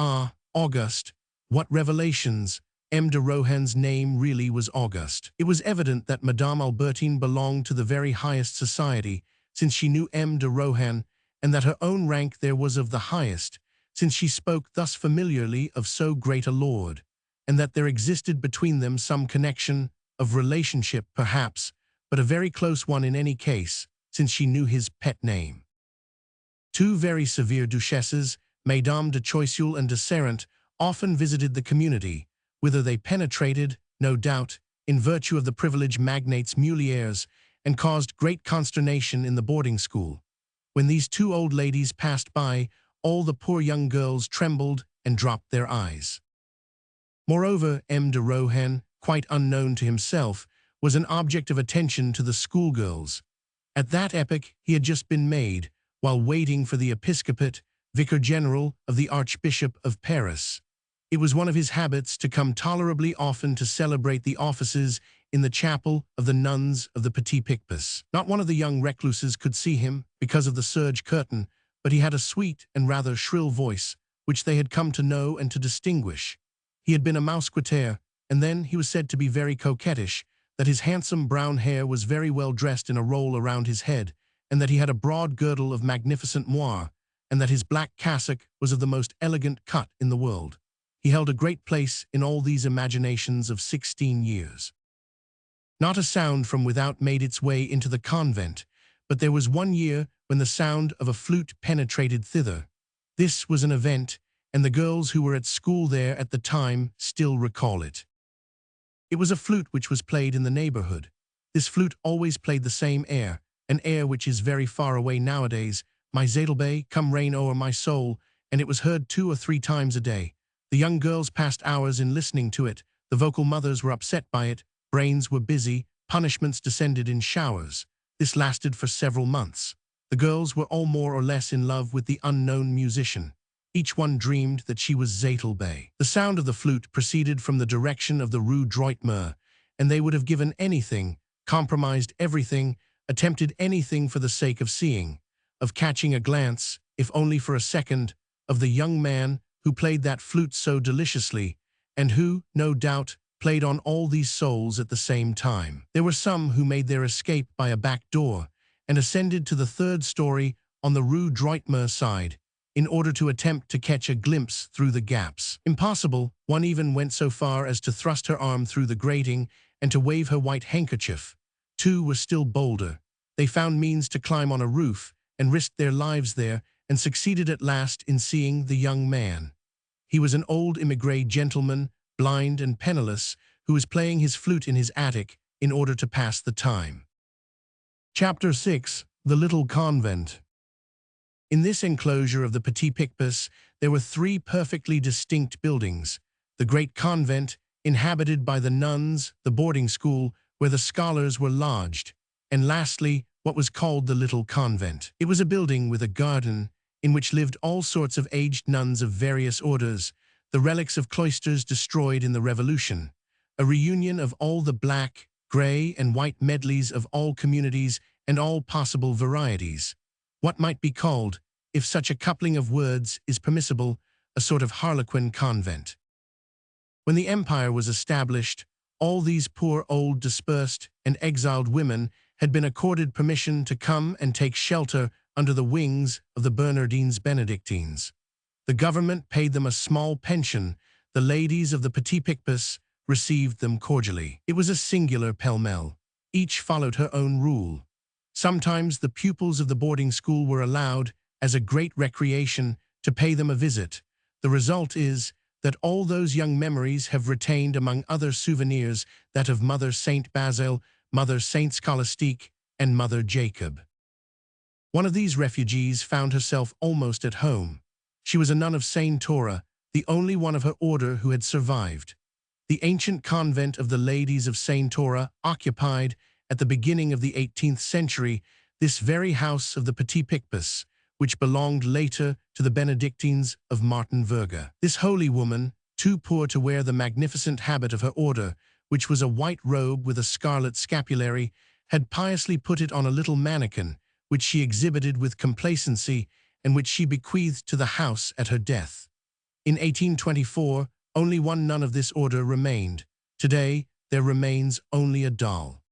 August? What revelations! M. de Rohan's name really was Auguste. It was evident that Madame Albertine belonged to the very highest society, since she knew M. de Rohan, and that her own rank there was of the highest, since she spoke thus familiarly of so great a lord, and that there existed between them some connection, of relationship perhaps, but a very close one in any case, since she knew his pet name. Two very severe duchesses, Mesdames de Choiseul and de Serent, often visited the community, whither they penetrated, no doubt, in virtue of the privileged magnate's muliers, and caused great consternation in the boarding school. When these two old ladies passed by, all the poor young girls trembled and dropped their eyes. Moreover, M. de Rohan, quite unknown to himself, was an object of attention to the schoolgirls. At that epoch he had just been made, while waiting for the episcopate, vicar general of the Archbishop of Paris. It was one of his habits to come tolerably often to celebrate the offices in the chapel of the nuns of the Petit Picpus. Not one of the young recluses could see him because of the serge curtain, but he had a sweet and rather shrill voice, which they had come to know and to distinguish. He had been a mousquetaire, and then he was said to be very coquettish, that his handsome brown hair was very well dressed in a roll around his head, and that he had a broad girdle of magnificent moire, and that his black cassock was of the most elegant cut in the world. He held a great place in all these imaginations of 16 years. Not a sound from without made its way into the convent, but there was one year when the sound of a flute penetrated thither. This was an event, and the girls who were at school there at the time still recall it. It was a flute which was played in the neighborhood. This flute always played the same air, an air which is very far away nowadays, Misérables, come rain o'er my soul, and it was heard 2 or 3 times a day. The young girls passed hours in listening to it, the vocal mothers were upset by it, brains were busy, punishments descended in showers. This lasted for several months. The girls were all more or less in love with the unknown musician. Each one dreamed that she was Zetelbay. The sound of the flute proceeded from the direction of the Rue Droitmer, and they would have given anything, compromised everything, attempted anything for the sake of seeing, of catching a glance, if only for a second, of the young man who played that flute so deliciously, and who, no doubt, played on all these souls at the same time. There were some who made their escape by a back door, and ascended to the 3rd story on the Rue Droitmer side, in order to attempt to catch a glimpse through the gaps. Impossible, one even went so far as to thrust her arm through the grating and to wave her white handkerchief. 2 were still bolder. They found means to climb on a roof, and risked their lives there, and succeeded at last in seeing the young man. He was an old immigré gentleman, blind and penniless, who was playing his flute in his attic in order to pass the time. Chapter 6. The Little Convent. In this enclosure of the Petit Picpus, there were 3 perfectly distinct buildings: the great convent, inhabited by the nuns, the boarding school, where the scholars were lodged, and lastly, what was called the Little Convent. It was a building with a garden, in which lived all sorts of aged nuns of various orders, the relics of cloisters destroyed in the Revolution, a reunion of all the black, grey, and white medleys of all communities and all possible varieties. What might be called, if such a coupling of words is permissible, a sort of Harlequin convent. When the Empire was established, all these poor old dispersed and exiled women had been accorded permission to come and take shelter under the wings of the Bernardines Benedictines. The government paid them a small pension. The ladies of the Petit Picpus received them cordially. It was a singular pell-mell. Each followed her own rule. Sometimes the pupils of the boarding school were allowed, as a great recreation, to pay them a visit. The result is that all those young memories have retained, among other souvenirs, that of Mother Saint Basil, Mother Saint Scholastique, and Mother Jacob. One of these refugees found herself almost at home. She was a nun of Saint Tora, the only one of her order who had survived. The ancient convent of the Ladies of Saint Tora occupied, at the beginning of the 18th century, this very house of the Petit Picpus, which belonged later to the Benedictines of Martin Verga. This holy woman, too poor to wear the magnificent habit of her order, which was a white robe with a scarlet scapulary, had piously put it on a little mannequin, which she exhibited with complacency and which she bequeathed to the house at her death. In 1824, only one nun of this order remained. Today, there remains only a doll.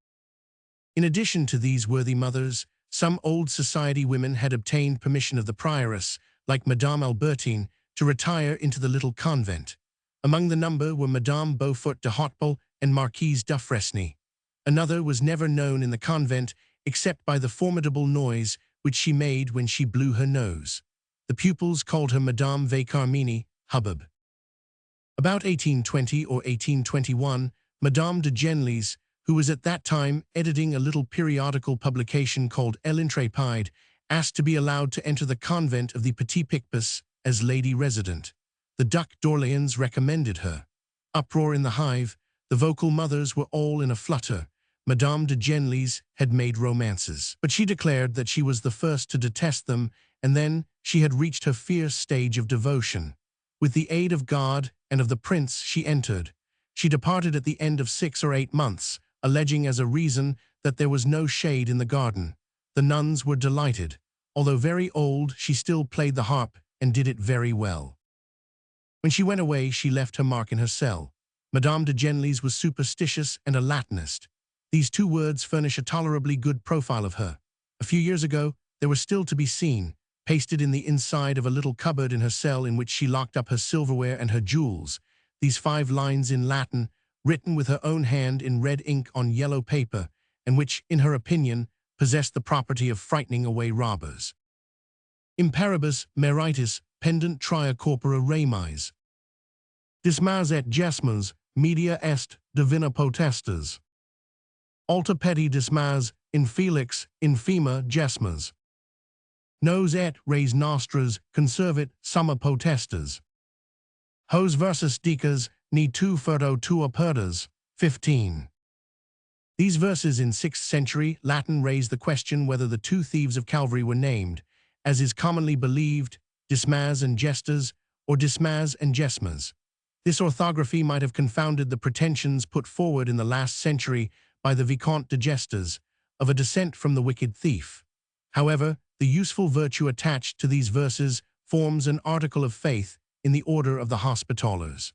In addition to these worthy mothers, some old society women had obtained permission of the prioress, like Madame Albertine, to retire into the little convent. Among the number were Madame Beaufort de Hauteville and Marquise d'Affresny. Another was never known in the convent except by the formidable noise which she made when she blew her nose. The pupils called her Madame Carmini, Hubbub. About 1820 or 1821, Madame de Genlis, who was at that time editing a little periodical publication called L'Intrépide, asked to be allowed to enter the convent of the Petit Picpus as lady resident. The Duc d'Orléans recommended her. Uproar in the hive, the vocal mothers were all in a flutter. Madame de Genlis had made romances, but she declared that she was the first to detest them, and then she had reached her fierce stage of devotion. With the aid of God and of the prince she entered. She departed at the end of 6 or 8 months, alleging as a reason that there was no shade in the garden. The nuns were delighted. Although very old, she still played the harp and did it very well. When she went away, she left her mark in her cell. Madame de Genlis was superstitious and a Latinist. These two words furnish a tolerably good profile of her. A few years ago, they were still to be seen, pasted in the inside of a little cupboard in her cell in which she locked up her silverware and her jewels. These 5 lines in Latin, written with her own hand in red ink on yellow paper, and which, in her opinion, possessed the property of frightening away robbers. Imparibus meritis pendent tria corpora remis. Dismas et gesmas, media est divina potestas. Alta peti dismas, infelix, infima gesmas. Nos et res nostras conservit summa potestas. Hos versus dicas, ni tu ferto tua perdas. 15. These verses in 6th century Latin raise the question whether the 2 thieves of Calvary were named, as is commonly believed, Dismas and Gestas, or Dismas and Gesmas. This orthography might have confounded the pretensions put forward in the last century by the Vicomte de Gestas, of a descent from the wicked thief. However, the useful virtue attached to these verses forms an article of faith in the order of the Hospitallers.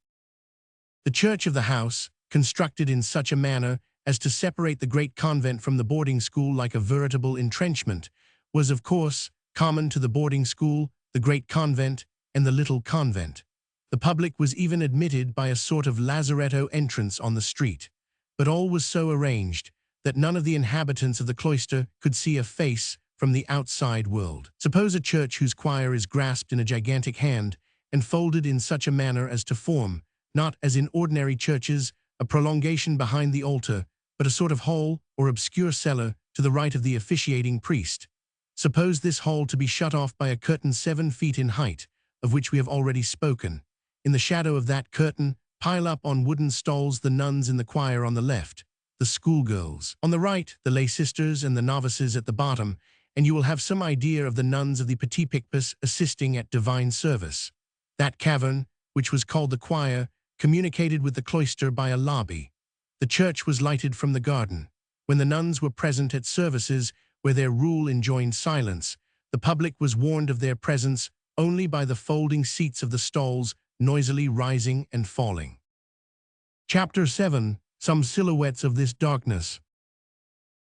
The church of the house, constructed in such a manner as to separate the great convent from the boarding school like a veritable entrenchment, was of course common to the boarding school, the great convent, and the little convent. The public was even admitted by a sort of lazaretto entrance on the street. But all was so arranged that none of the inhabitants of the cloister could see a face from the outside world. Suppose a church whose choir is grasped in a gigantic hand and folded in such a manner as to form, not as in ordinary churches, a prolongation behind the altar, but a sort of hall or obscure cellar to the right of the officiating priest. Suppose this hall to be shut off by a curtain 7 feet in height, of which we have already spoken. In the shadow of that curtain, pile up on wooden stalls the nuns in the choir on the left, the schoolgirls on the right, the lay sisters and the novices at the bottom, and you will have some idea of the nuns of the Petit Picpus assisting at divine service. That cavern, which was called the choir, communicated with the cloister by a lobby. The church was lighted from the garden. When the nuns were present at services where their rule enjoined silence, the public was warned of their presence only by the folding seats of the stalls noisily rising and falling. Chapter 7. Some silhouettes of this darkness.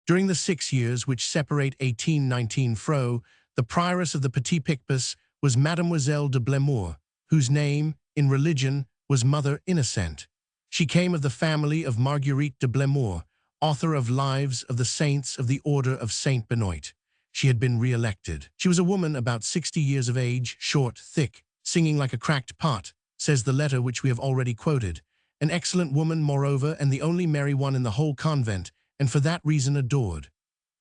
During the 6 years which separate 1819 fro, the prioress of the Petit Picpus was Mademoiselle de Blemeur, whose name, in religion, was Mother Innocent. She came of the family of Marguerite de Blemeur, author of Lives of the Saints of the Order of Saint Benoit. She had been re-elected. She was a woman about 60 years of age, short, thick, singing like a cracked pot, says the letter which we have already quoted. An excellent woman, moreover, and the only merry one in the whole convent, and for that reason adored.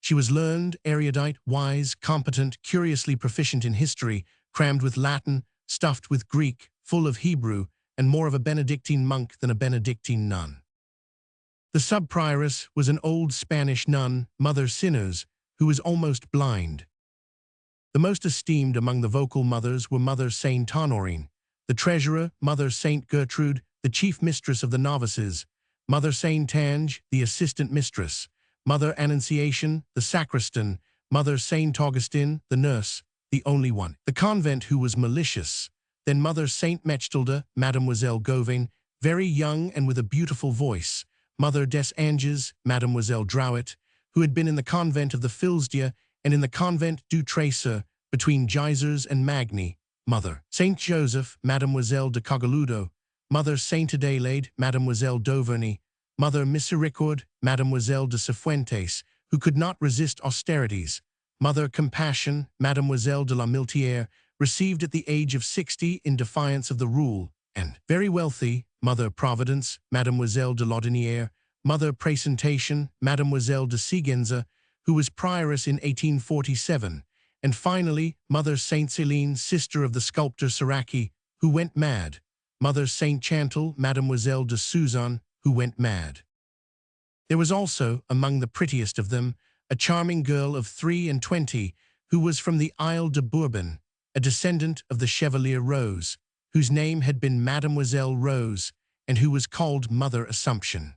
She was learned, erudite, wise, competent, curiously proficient in history, crammed with Latin, stuffed with Greek, full of Hebrew, and more of a Benedictine monk than a Benedictine nun. The sub-prioress was an old Spanish nun, Mother Sinners, who was almost blind. The most esteemed among the vocal mothers were Mother Saint Honorine, the treasurer, Mother Saint Gertrude, the chief mistress of the novices, Mother Saint Ange, the assistant mistress, Mother Annunciation, the sacristan, Mother Saint Augustine, the nurse, the only one. The convent who was malicious. Then Mother Saint Mechtilde, Mademoiselle Gauvain, very young and with a beautiful voice. Mother des Anges, Mademoiselle Drouet, who had been in the convent of the Filsdia and in the convent du Tracer, between Geysers and Magny. Mother Saint Joseph, Mademoiselle de Cogaludo, Mother Saint Adelaide, Mademoiselle d'Auvergne, Mother Misericorde, Mademoiselle de Cifuentes, who could not resist austerities, Mother Compassion, Mademoiselle de la Miltière, received at the age of 60 in defiance of the rule, and very wealthy, Mother Providence, Mademoiselle de Laudinière, Mother Presentation, Mademoiselle de Sigenza, who was prioress in 1847, and finally, Mother Saint Céline, sister of the sculptor Siraki, who went mad, Mother Saint Chantal, Mademoiselle de Suzanne, who went mad. There was also, among the prettiest of them, a charming girl of 23, who was from the Isle de Bourbon, a descendant of the Chevalier Rose, whose name had been Mademoiselle Rose, and who was called Mother Assumption.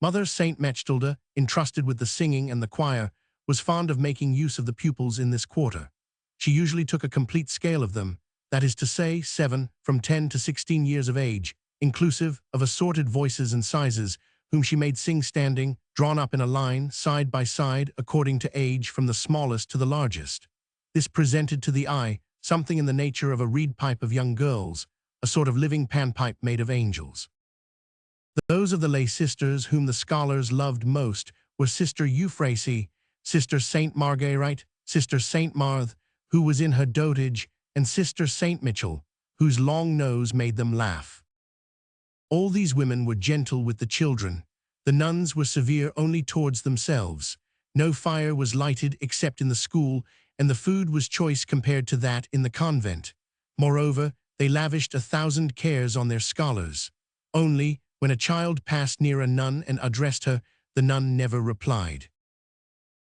Mother Saint Mechtilde, entrusted with the singing and the choir, was fond of making use of the pupils in this quarter. She usually took a complete scale of them, that is to say, 7, from 10 to 16 years of age, inclusive of assorted voices and sizes, whom she made sing standing, drawn up in a line, side by side, according to age, from the smallest to the largest. This presented to the eye something in the nature of a reed pipe of young girls, a sort of living panpipe made of angels. Those of the lay sisters whom the scholars loved most were Sister Euphrasie, Sister Saint Marguerite, Sister Saint Marthe, who was in her dotage, and Sister Saint Mitchell, whose long nose made them laugh. All these women were gentle with the children. The nuns were severe only towards themselves. No fire was lighted except in the school, and the food was choice compared to that in the convent. Moreover, they lavished 1,000 cares on their scholars. Only, when a child passed near a nun and addressed her, the nun never replied.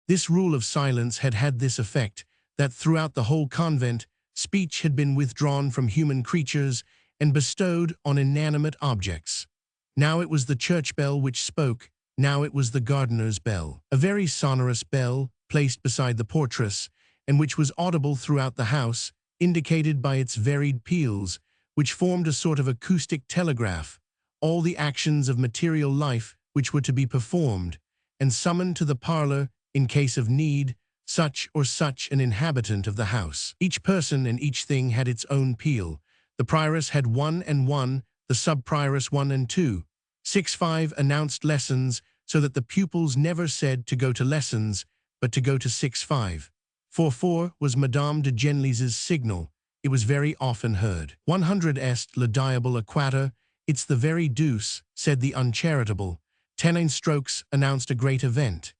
This rule of silence had had this effect, that throughout the whole convent, speech had been withdrawn from human creatures and bestowed on inanimate objects. Now it was the church bell which spoke, now it was the gardener's bell, a very sonorous bell, placed beside the portress, and which was audible throughout the house, indicated by its varied peals, which formed a sort of acoustic telegraph, all the actions of material life which were to be performed, and summoned to the parlor, in case of need, such or such an inhabitant of the house. Each person and each thing had its own peal. The prioress had 1 and 1, the sub-prioress 1 and 2. 6-5 announced lessons, so that the pupils never said to go to lessons, but to go to 6-5. 4-4 was Madame de Genlis's signal. It was very often heard. 100 est le diable à quatre, it's the very deuce, said the uncharitable. 10 strokes announced a great event.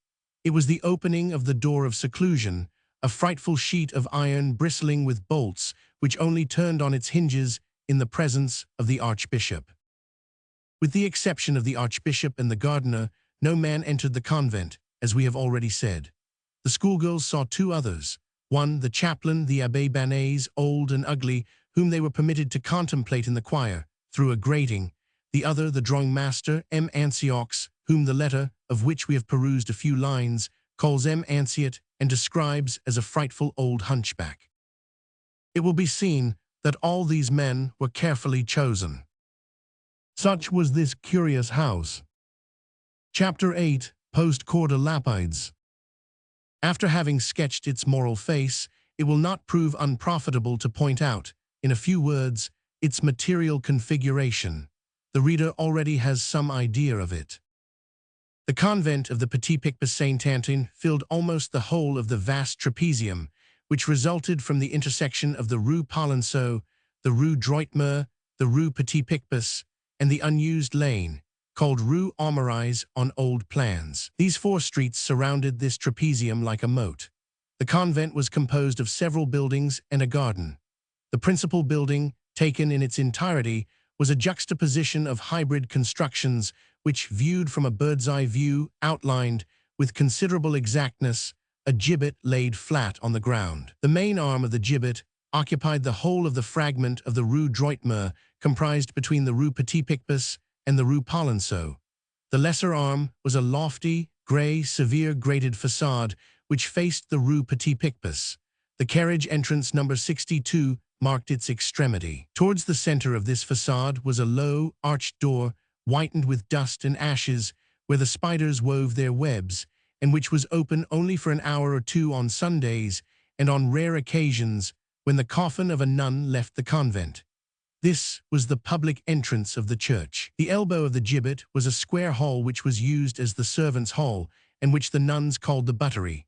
It was the opening of the door of seclusion, a frightful sheet of iron bristling with bolts, which only turned on its hinges in the presence of the archbishop. With the exception of the archbishop and the gardener, no man entered the convent, as we have already said. The schoolgirls saw 2 others, one the chaplain, the Abbé Banez, old and ugly, whom they were permitted to contemplate in the choir, through a grating, the other the drawing master, M. Anciox, whom the letter, of which we have perused a few lines, calls M. Anciot and describes as a frightful old hunchback. It will be seen that all these men were carefully chosen. Such was this curious house. Chapter 8, Post-Corda Lapides. After having sketched its moral face, it will not prove unprofitable to point out, in a few words, its material configuration. The reader already has some idea of it. The convent of the Petit Picpus Saint-Antoine filled almost the whole of the vast trapezium, which resulted from the intersection of the Rue Polonceau, the Rue Droitmer, the Rue Petit Picpus, and the unused lane, called Rue Aumarais on old plans. These 4 streets surrounded this trapezium like a moat. The convent was composed of several buildings and a garden. The principal building, taken in its entirety, was a juxtaposition of hybrid constructions which, viewed from a bird's-eye view, outlined, with considerable exactness, a gibbet laid flat on the ground. The main arm of the gibbet occupied the whole of the fragment of the Rue Droitmer, comprised between the Rue Petit Picpus and the Rue Polonceau. The lesser arm was a lofty, grey, severe grated façade, which faced the Rue Petit-Picpus. The carriage entrance number 62 marked its extremity. Towards the center of this facade was a low, arched door, whitened with dust and ashes, where the spiders wove their webs, and which was open only for an hour or two on Sundays and on rare occasions when the coffin of a nun left the convent. This was the public entrance of the church. The elbow of the gibbet was a square hall which was used as the servants' hall and which the nuns called the buttery.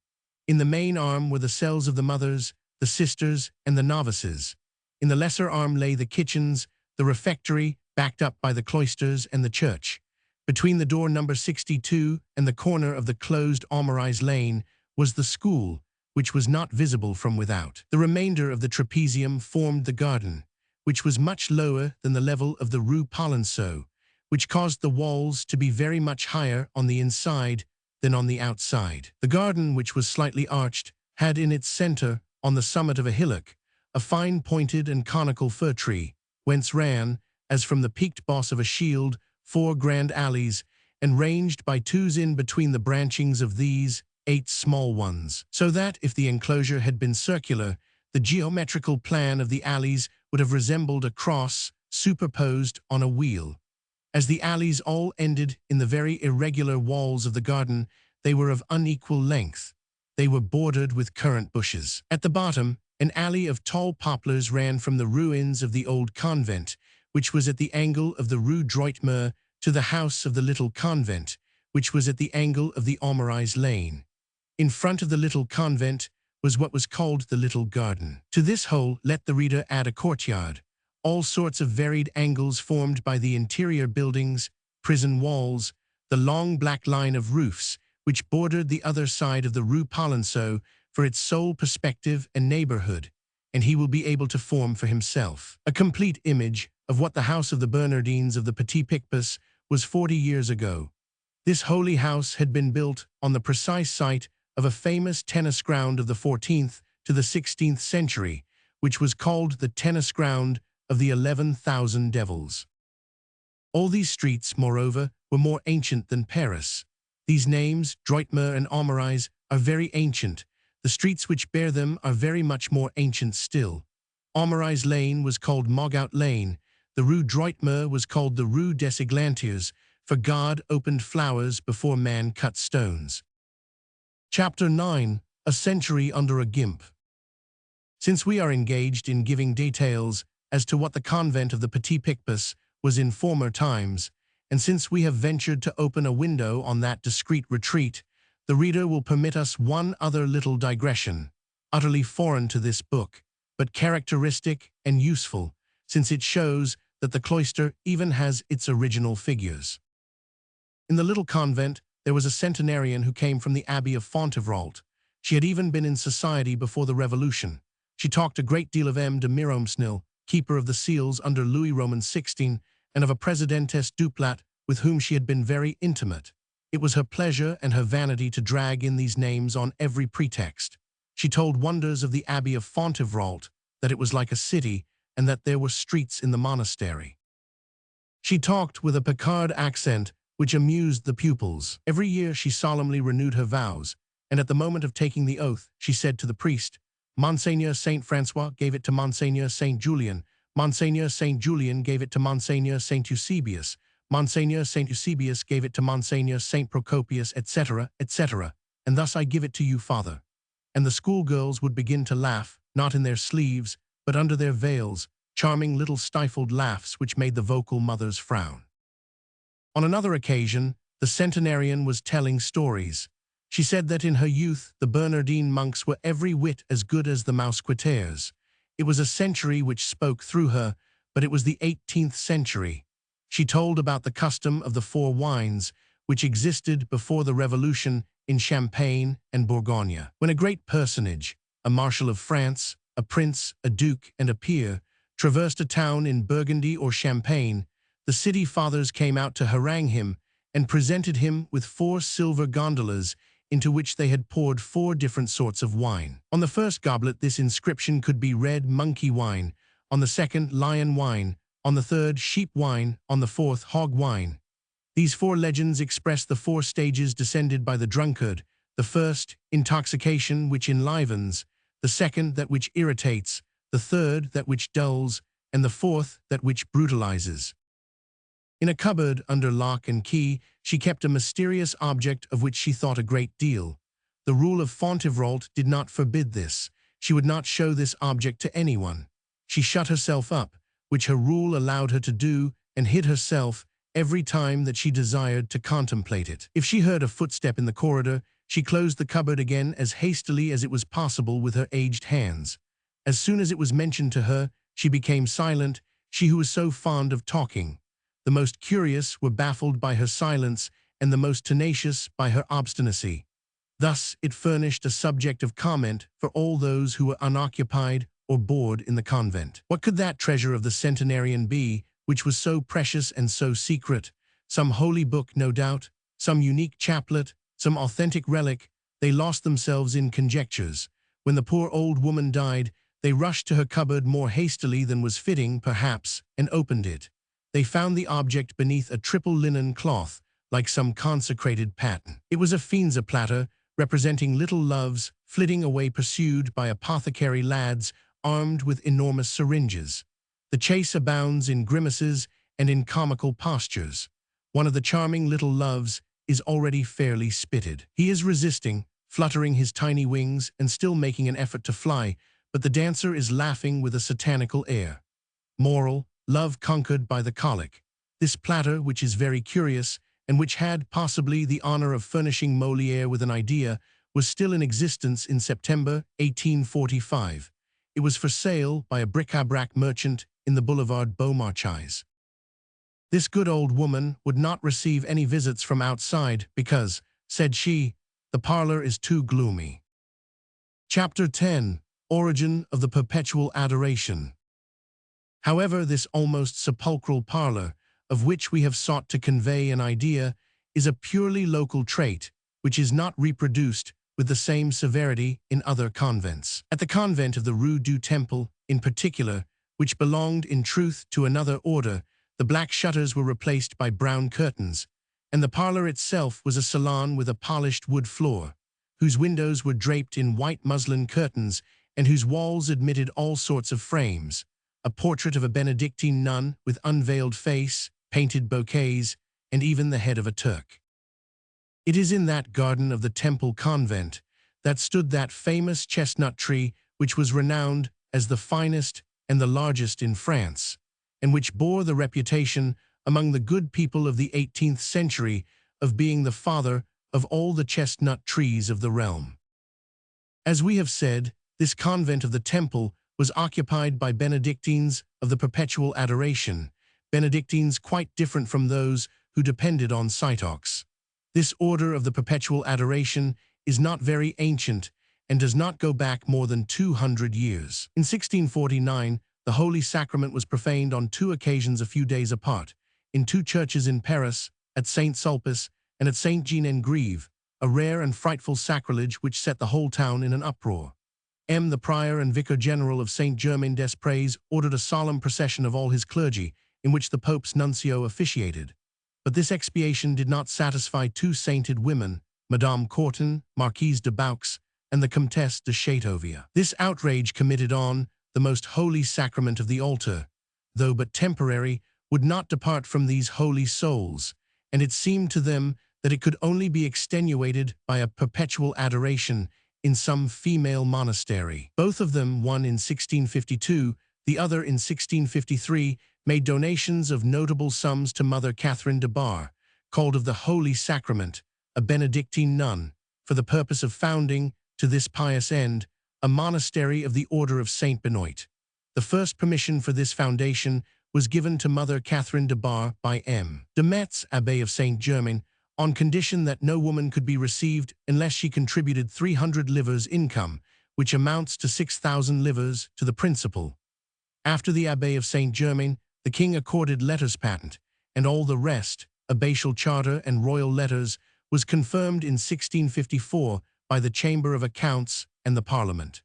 In the main arm were the cells of the mothers, the sisters, and the novices. In the lesser arm lay the kitchens, the refectory, backed up by the cloisters and the church. Between the door number 62 and the corner of the closed Aumarais lane was the school, which was not visible from without. The remainder of the trapezium formed the garden, which was much lower than the level of the Rue Polonceau, which caused the walls to be very much higher on the inside than on the outside. The garden, which was slightly arched, had in its center, on the summit of a hillock, a fine pointed and conical fir tree, whence ran, as from the peaked boss of a shield, 4 grand alleys, and ranged by twos in between the branchings of these 8 small ones, so that if the enclosure had been circular, the geometrical plan of the alleys would have resembled a cross superposed on a wheel. As the alleys all ended in the very irregular walls of the garden, they were of unequal length. They were bordered with currant bushes. At the bottom, an alley of tall poplars ran from the ruins of the old convent, which was at the angle of the Rue Droitmer, to the house of the little convent, which was at the angle of the Aumarais lane. In front of the little convent was what was called the little garden. To this whole let the reader add a courtyard, all sorts of varied angles formed by the interior buildings, prison walls, the long black line of roofs, which bordered the other side of the Rue Polonceau for its sole perspective and neighborhood, and he will be able to form for himself a complete image of what the house of the Bernardines of the Petit-Picpus was 40 years ago. This holy house had been built on the precise site of a famous tennis ground of the 14th to the 16th century, which was called the tennis ground of the 11,000 devils. All these streets, moreover, were more ancient than Paris. These names, Droitmer and Aumarais, are very ancient. The streets which bear them are very much more ancient still. Aumarais Lane was called Mogout Lane. The Rue Droitmer was called the Rue des Eglantiers, for God opened flowers before man cut stones. Chapter 9. A Century Under a Gimp. Since we are engaged in giving details as to what the convent of the Petit-Picpus was in former times, and since we have ventured to open a window on that discreet retreat, the reader will permit us one other little digression, utterly foreign to this book, but characteristic and useful, since it shows that the cloister even has its original figures. In the little convent, there was a centenarian who came from the Abbey of Fontevrault. She had even been in society before the Revolution. She talked a great deal of M. de Miromesnil, keeper of the seals under Louis Roman XVI, and of a Presidentess Duplat with whom she had been very intimate. It was her pleasure and her vanity to drag in these names on every pretext. She told wonders of the Abbey of Fontevrault, that it was like a city, and that there were streets in the monastery. She talked with a Picard accent which amused the pupils. Every year she solemnly renewed her vows, and at the moment of taking the oath, she said to the priest, Monseigneur Saint Francois gave it to Monseigneur Saint Julian, Monseigneur Saint Julian gave it to Monseigneur Saint Eusebius, Monseigneur Saint Eusebius gave it to Monseigneur Saint Procopius, etc., etc., and thus I give it to you, Father. And the schoolgirls would begin to laugh, not in their sleeves, but under their veils, charming little stifled laughs which made the vocal mothers frown. On another occasion, the centenarian was telling stories. She said that in her youth the Bernardine monks were every whit as good as the Mousquetaires. It was a century which spoke through her, but it was the 18th century. She told about the custom of the 4 wines, which existed before the Revolution in Champagne and Bourgogne. When a great personage, a marshal of France, a prince, a duke, and a peer, traversed a town in Burgundy or Champagne, the city fathers came out to harangue him and presented him with 4 silver gondolas into which they had poured 4 different sorts of wine. On the first goblet this inscription could be read monkey wine, on the second lion wine, on the third sheep wine, on the fourth hog wine. These 4 legends express the 4 stages descended by the drunkard, The first, intoxication, which enlivens; the second, that which irritates; the third, that which dulls; and the fourth, that which brutalizes. In a cupboard under lock and key, she kept a mysterious object of which she thought a great deal. The rule of Fantine did not forbid this. She would not show this object to anyone. She shut herself up, which her rule allowed her to do, and hid herself every time that she desired to contemplate it. If she heard a footstep in the corridor, she closed the cupboard again as hastily as it was possible with her aged hands. As soon as it was mentioned to her, she became silent, she who was so fond of talking. The most curious were baffled by her silence, and the most tenacious by her obstinacy. Thus it furnished a subject of comment for all those who were unoccupied or bored in the convent. What could that treasure of the centenarian be, which was so precious and so secret? Some holy book, no doubt, some unique chaplet, some authentic relic. They lost themselves in conjectures. When the poor old woman died, they rushed to her cupboard more hastily than was fitting, perhaps, and opened it. They found the object beneath a triple linen cloth, like some consecrated paten. It was a Finza platter, representing little loves flitting away pursued by apothecary lads armed with enormous syringes. The chase abounds in grimaces and in comical postures. One of the charming little loves is already fairly spitted. He is resisting, fluttering his tiny wings and still making an effort to fly, but the dancer is laughing with a satanical air. Moral: love conquered by the colic. This platter, which is very curious, and which had possibly the honor of furnishing Molière with an idea, was still in existence in September 1845. It was for sale by a bric-à-brac merchant in the Boulevard Beaumarchais. This good old woman would not receive any visits from outside because, said she, the parlor is too gloomy. Chapter 10. Origin of the Perpetual Adoration. However, this almost sepulchral parlor, of which we have sought to convey an idea, is a purely local trait, which is not reproduced with the same severity in other convents. At the convent of the Rue du Temple, in particular, which belonged in truth to another order, the black shutters were replaced by brown curtains, and the parlor itself was a salon with a polished wood floor, whose windows were draped in white muslin curtains and whose walls admitted all sorts of frames, a portrait of a Benedictine nun with unveiled face, painted bouquets, and even the head of a Turk. It is in that garden of the Temple convent that stood that famous chestnut tree which was renowned as the finest and the largest in France, and which bore the reputation among the good people of the 18th century of being the father of all the chestnut trees of the realm. As we have said, this convent of the Temple was occupied by Benedictines of the Perpetual Adoration, Benedictines quite different from those who depended on Citox. This order of the Perpetual Adoration is not very ancient and does not go back more than 200 years. In 1649, the Holy Sacrament was profaned on two occasions a few days apart, in two churches in Paris, at Saint Sulpice and at Saint Jean-en-Grève, a rare and frightful sacrilege which set the whole town in an uproar. The prior and vicar general of Saint-Germain-des-Prés, ordered a solemn procession of all his clergy, in which the Pope's nuncio officiated. But this expiation did not satisfy two sainted women, Madame Courtin, Marquise de Baux, and the Comtesse de Chateauvieux. This outrage committed on the most holy sacrament of the altar, though but temporary, would not depart from these holy souls, and it seemed to them that it could only be extenuated by a perpetual adoration in some female monastery. Both of them, one in 1652, the other in 1653, made donations of notable sums to Mother Catherine de Bar, called of the Holy Sacrament, a Benedictine nun, for the purpose of founding, to this pious end, a monastery of the Order of Saint Benoit. The first permission for this foundation was given to Mother Catherine de Bar by M. de Metz, Abbé of Saint Germain, on condition that no woman could be received unless she contributed 300 livres income, which amounts to 6,000 livres to the principal. After the Abbé of Saint Germain, the king accorded letters patent, and all the rest, abbatial charter and royal letters, was confirmed in 1654 by the Chamber of Accounts and the Parliament.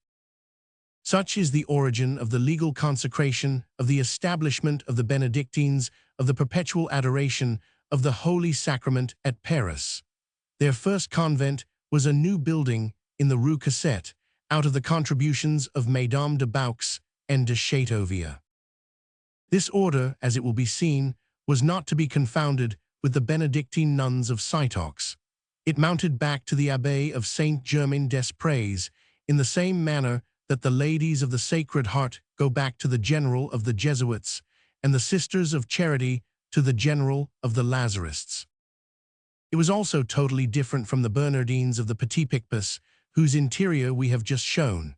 Such is the origin of the legal consecration of the establishment of the Benedictines of the Perpetual Adoration of the Holy Sacrament at Paris. Their first convent was a new building in the Rue Cosette, out of the contributions of Mesdames de Baux and de Chateauvieux. This order, as it will be seen, was not to be confounded with the Benedictine nuns of Cîteaux. It mounted back to the Abbey of Saint-Germain-des-Prés in the same manner that the Ladies of the Sacred Heart go back to the General of the Jesuits and the Sisters of Charity to the General of the Lazarists. It was also totally different from the Bernardines of the Petit Picpus, whose interior we have just shown.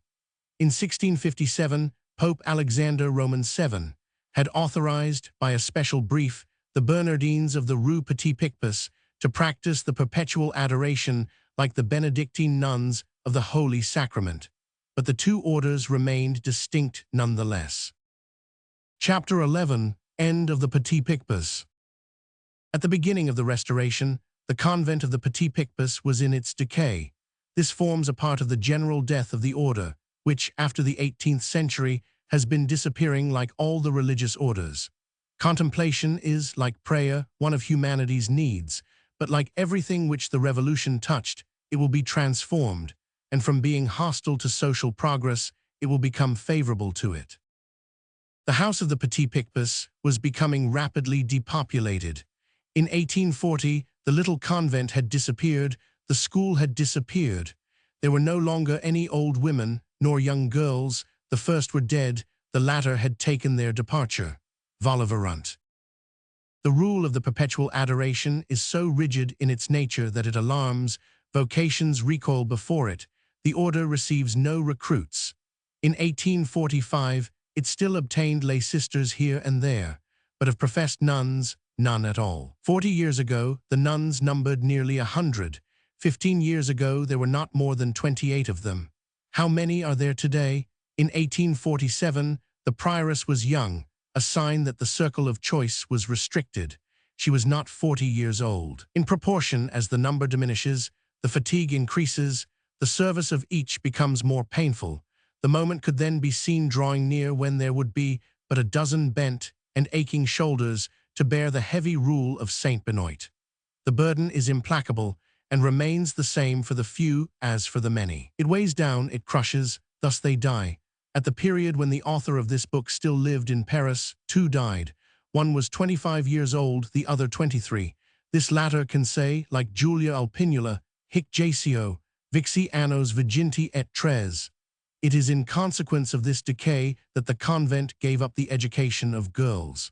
In 1657, Pope Alexander Roman VII had authorized, by a special brief, the Bernardines of the Rue Petit Picpus to practice the perpetual adoration like the Benedictine nuns of the Holy Sacrament, but the two orders remained distinct nonetheless. Chapter 11. End of the Petit Picpus. At the beginning of the Restoration, the convent of the Petit Picpus was in its decay. This forms a part of the general death of the order, which, after the 18th century, has been disappearing like all the religious orders. Contemplation is, like prayer, one of humanity's needs, but like everything which the Revolution touched, it will be transformed, and from being hostile to social progress, it will become favorable to it. The house of the Petit Picpus was becoming rapidly depopulated. In 1840, the little convent had disappeared, the school had disappeared. There were no longer any old women, nor young girls. The first were dead, the latter had taken their departure. Volaverant. The rule of the perpetual adoration is so rigid in its nature that it alarms, vocations recoil before it, the order receives no recruits. In 1845, it still obtained lay sisters here and there, but of professed nuns, none at all. 40 years ago, the nuns numbered nearly 100. 15 years ago, there were not more than 28 of them. How many are there today? In 1847, the prioress was young, a sign that the circle of choice was restricted. She was not 40 years old. In proportion as the number diminishes, the fatigue increases, the service of each becomes more painful. The moment could then be seen drawing near when there would be but a dozen bent and aching shoulders to bear the heavy rule of Saint Benoit. The burden is implacable and remains the same for the few as for the many. It weighs down, it crushes, thus they die. At the period when the author of this book still lived in Paris, two died. One was 25 years old, the other 23. This latter can say, like Julia Alpinula, hic jacio, vixi annos viginti et tres. It is in consequence of this decay that the convent gave up the education of girls.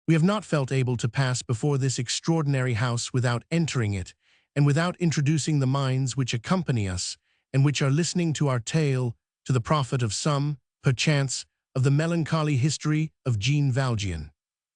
We have not felt able to pass before this extraordinary house without entering it, and without introducing the minds which accompany us, and which are listening to our tale, to the profit of some, perchance, of the melancholy history of Jean Valjean.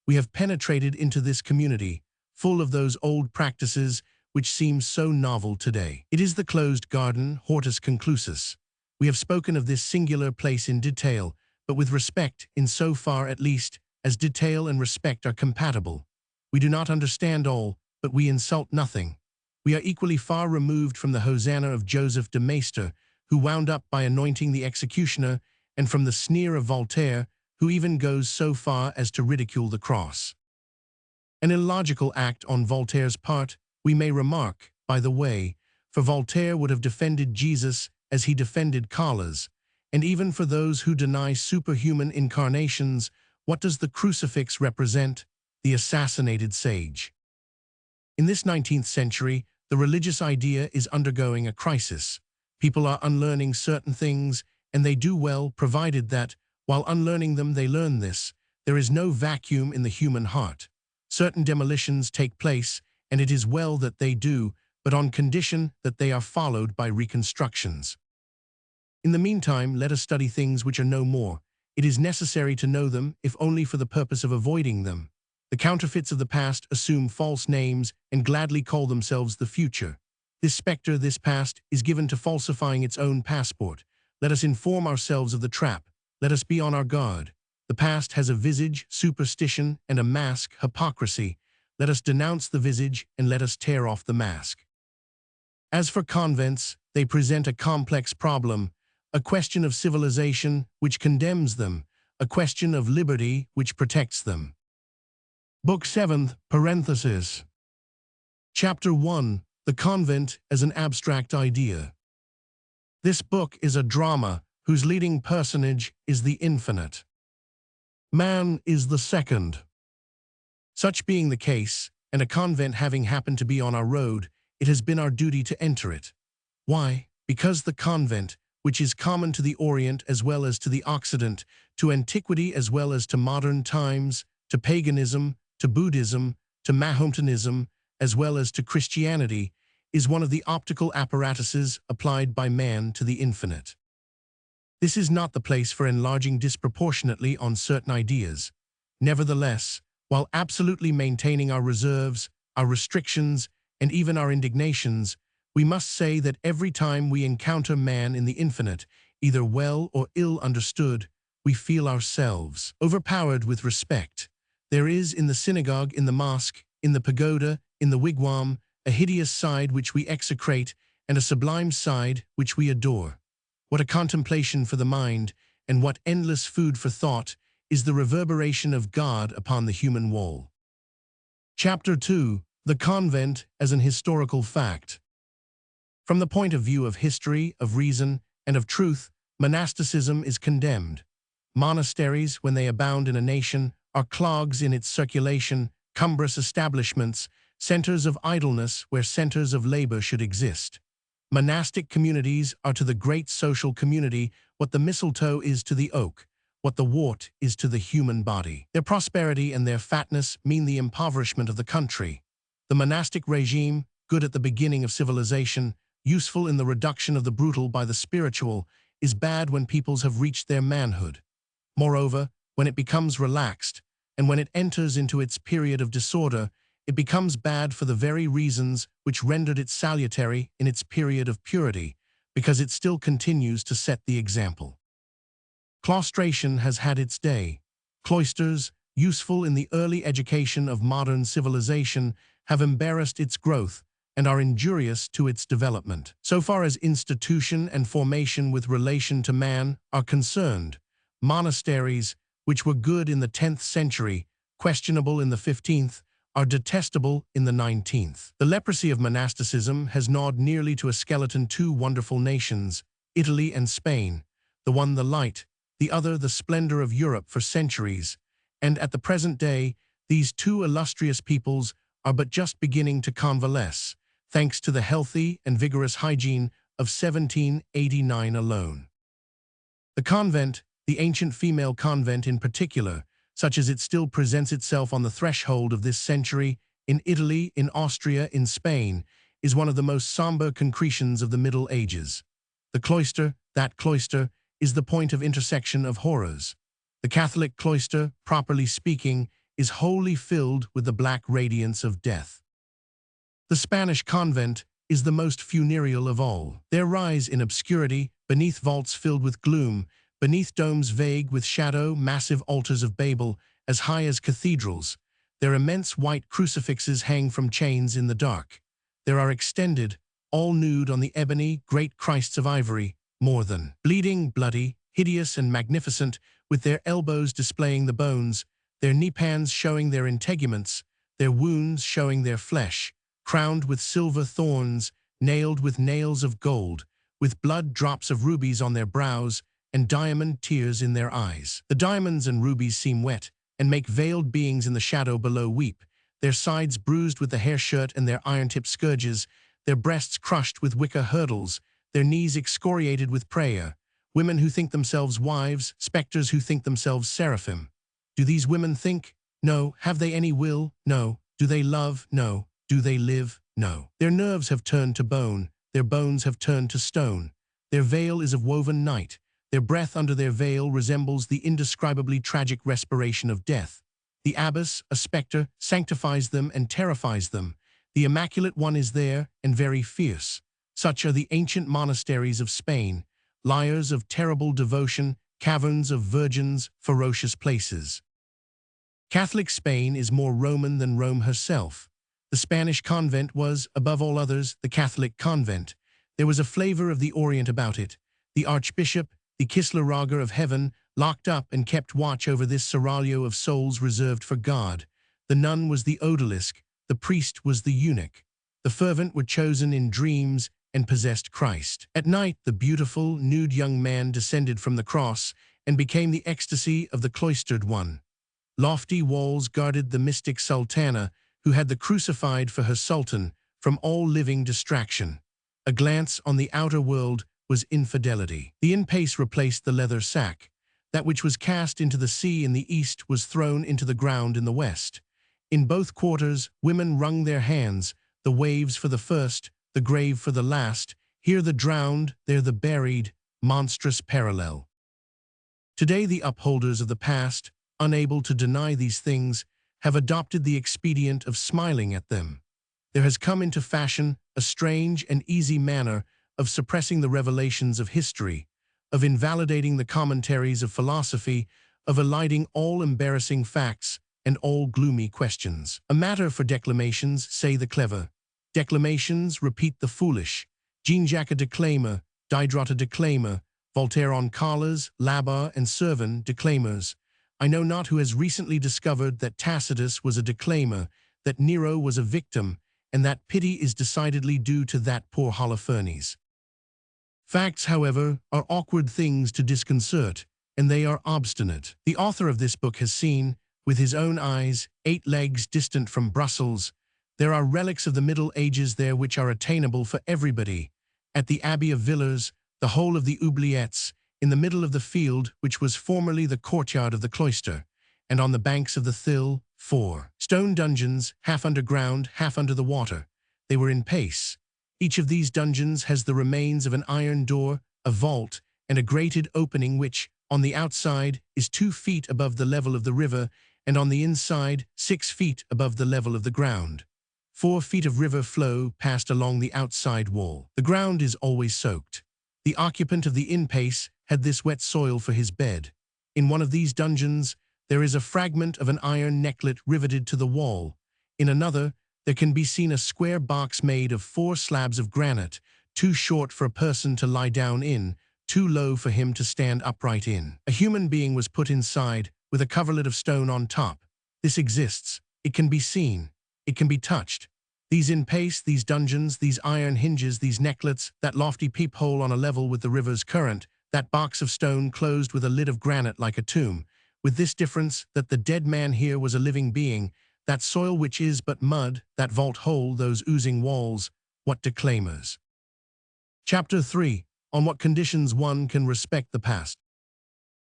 We have penetrated into this community, full of those old practices which seem so novel today. It is the closed garden, hortus conclusus. We have spoken of this singular place in detail, but with respect, in so far at least, as detail and respect are compatible. We do not understand all, but we insult nothing. We are equally far removed from the Hosanna of Joseph de Maistre, who wound up by anointing the executioner, and from the sneer of Voltaire, who even goes so far as to ridicule the cross. An illogical act on Voltaire's part, we may remark, by the way, for Voltaire would have defended Jesus as he defended collars, and even for those who deny superhuman incarnations, what does the crucifix represent? The assassinated sage. In this 19th century, the religious idea is undergoing a crisis. People are unlearning certain things, and they do well, provided that, while unlearning them, they learn this. There is no vacuum in the human heart. Certain demolitions take place, and it is well that they do, but on condition that they are followed by reconstructions. In the meantime, let us study things which are no more. It is necessary to know them, if only for the purpose of avoiding them. The counterfeits of the past assume false names and gladly call themselves the future. This spectre, this past, is given to falsifying its own passport. Let us inform ourselves of the trap. Let us be on our guard. The past has a visage, superstition, and a mask, hypocrisy. Let us denounce the visage and let us tear off the mask. As for convents, they present a complex problem, a question of civilization which condemns them, a question of liberty which protects them. Book 7th, parenthesis. Chapter 1, The convent as an abstract idea. This book is a drama whose leading personage is the infinite. Man is the second. Such being the case, and a convent having happened to be on our road, it has been our duty to enter it. Why? Because the convent, which is common to the Orient as well as to the Occident, to antiquity as well as to modern times, to paganism, to Buddhism, to Mahometanism, as well as to Christianity, is one of the optical apparatuses applied by man to the infinite. This is not the place for enlarging disproportionately on certain ideas. Nevertheless, while absolutely maintaining our reserves, our restrictions, and even our indignations, we must say that every time we encounter man in the infinite, either well or ill understood, we feel ourselves overpowered with respect. There is in the synagogue, in the mosque, in the pagoda, in the wigwam, a hideous side which we execrate, and a sublime side which we adore. What a contemplation for the mind, and what endless food for thought, is the reverberation of God upon the human wall. Chapter 2. The Convent as an Historical Fact. From the point of view of history, of reason, and of truth, monasticism is condemned. Monasteries, when they abound in a nation, are clogs in its circulation, cumbrous establishments, centers of idleness where centers of labor should exist. Monastic communities are to the great social community what the mistletoe is to the oak, what the wart is to the human body. Their prosperity and their fatness mean the impoverishment of the country. The monastic regime, good at the beginning of civilization, useful in the reduction of the brutal by the spiritual, is bad when peoples have reached their manhood. Moreover, when it becomes relaxed, and when it enters into its period of disorder, it becomes bad for the very reasons which rendered it salutary in its period of purity, because it still continues to set the example. Claustration has had its day. Cloisters, useful in the early education of modern civilization, have embarrassed its growth and are injurious to its development. So far as institution and formation with relation to man are concerned, monasteries, which were good in the 10th century, questionable in the 15th, are detestable in the 19th. The leprosy of monasticism has gnawed nearly to a skeleton two wonderful nations, Italy and Spain, the one the light, the other the splendor of Europe for centuries, and at the present day, these two illustrious peoples are but just beginning to convalesce, thanks to the healthy and vigorous hygiene of 1789 alone. The convent, the ancient female convent in particular, such as it still presents itself on the threshold of this century, in Italy, in Austria, in Spain, is one of the most somber concretions of the Middle Ages. The cloister, that cloister, is the point of intersection of horrors. The Catholic cloister, properly speaking, is wholly filled with the black radiance of death. The Spanish convent is the most funereal of all. Their rise in obscurity, beneath vaults filled with gloom, beneath domes vague with shadow, massive altars of Babel, as high as cathedrals, their immense white crucifixes hang from chains in the dark. There are extended, all nude on the ebony, great Christs of ivory, more than bleeding, bloody, hideous and magnificent, with their elbows displaying the bones, their knee-pans showing their integuments, their wounds showing their flesh, crowned with silver thorns, nailed with nails of gold, with blood drops of rubies on their brows, and diamond tears in their eyes. The diamonds and rubies seem wet, and make veiled beings in the shadow below weep, their sides bruised with the hair shirt and their iron-tipped scourges, their breasts crushed with wicker hurdles, their knees excoriated with prayer, women who think themselves wives, specters who think themselves seraphim. Do these women think? No. Have they any will? No. Do they love? No. Do they live? No. Their nerves have turned to bone, their bones have turned to stone. Their veil is of woven night. Their breath under their veil resembles the indescribably tragic respiration of death. The abbess, a spectre, sanctifies them and terrifies them. The Immaculate One is there, and very fierce. Such are the ancient monasteries of Spain, lyres of terrible devotion, caverns of virgins, ferocious places. Catholic Spain is more Roman than Rome herself. The Spanish convent was, above all others, the Catholic convent. There was a flavor of the Orient about it. The archbishop, the Kisleraga of heaven, locked up and kept watch over this seraglio of souls reserved for God. The nun was the odalisque, the priest was the eunuch. The fervent were chosen in dreams and possessed Christ. At night, the beautiful, nude young man descended from the cross and became the ecstasy of the cloistered one. Lofty walls guarded the mystic sultana, who had the crucified for her sultan from all living distraction. A glance on the outer world was infidelity. The in-pace replaced the leather sack. That which was cast into the sea in the east was thrown into the ground in the west. In both quarters, women wrung their hands, the waves for the first, the grave for the last, here the drowned, there the buried, monstrous parallel. Today the upholders of the past, unable to deny these things, have adopted the expedient of smiling at them. There has come into fashion a strange and easy manner of suppressing the revelations of history, of invalidating the commentaries of philosophy, of eliding all embarrassing facts and all gloomy questions. A matter for declamations, say the clever. Declamations repeat the foolish. Jean-Jacques a declaimer, Diderot a declaimer, Voltaire on Carlas, Labar and Servin declaimers. I know not who has recently discovered that Tacitus was a declaimer, that Nero was a victim, and that pity is decidedly due to that poor Holofernes. Facts, however, are awkward things to disconcert, and they are obstinate. The author of this book has seen, with his own eyes, 8 legs distant from Brussels. There are relics of the Middle Ages there which are attainable for everybody. At the Abbey of Villers, the whole of the oubliettes, in the middle of the field which was formerly the courtyard of the cloister, and on the banks of the Thill, 4 stone dungeons, half underground, half under the water. They were in pace. Each of these dungeons has the remains of an iron door, a vault, and a grated opening which, on the outside, is 2 feet above the level of the river, and on the inside, 6 feet above the level of the ground. 4 feet of river flow passed along the outside wall. The ground is always soaked. The occupant of the in-pace had this wet soil for his bed. In one of these dungeons, there is a fragment of an iron necklet riveted to the wall. In another, there can be seen a square box made of 4 slabs of granite, too short for a person to lie down in, too low for him to stand upright in. A human being was put inside, with a coverlet of stone on top. This exists. It can be seen. It can be touched. These in-pace, these dungeons, these iron hinges, these necklets, that lofty peephole on a level with the river's current, that box of stone closed with a lid of granite like a tomb, with this difference that the dead man here was a living being, that soil which is but mud, that vault hole, those oozing walls, what declaimers. Chapter 3. On what conditions one can respect the past.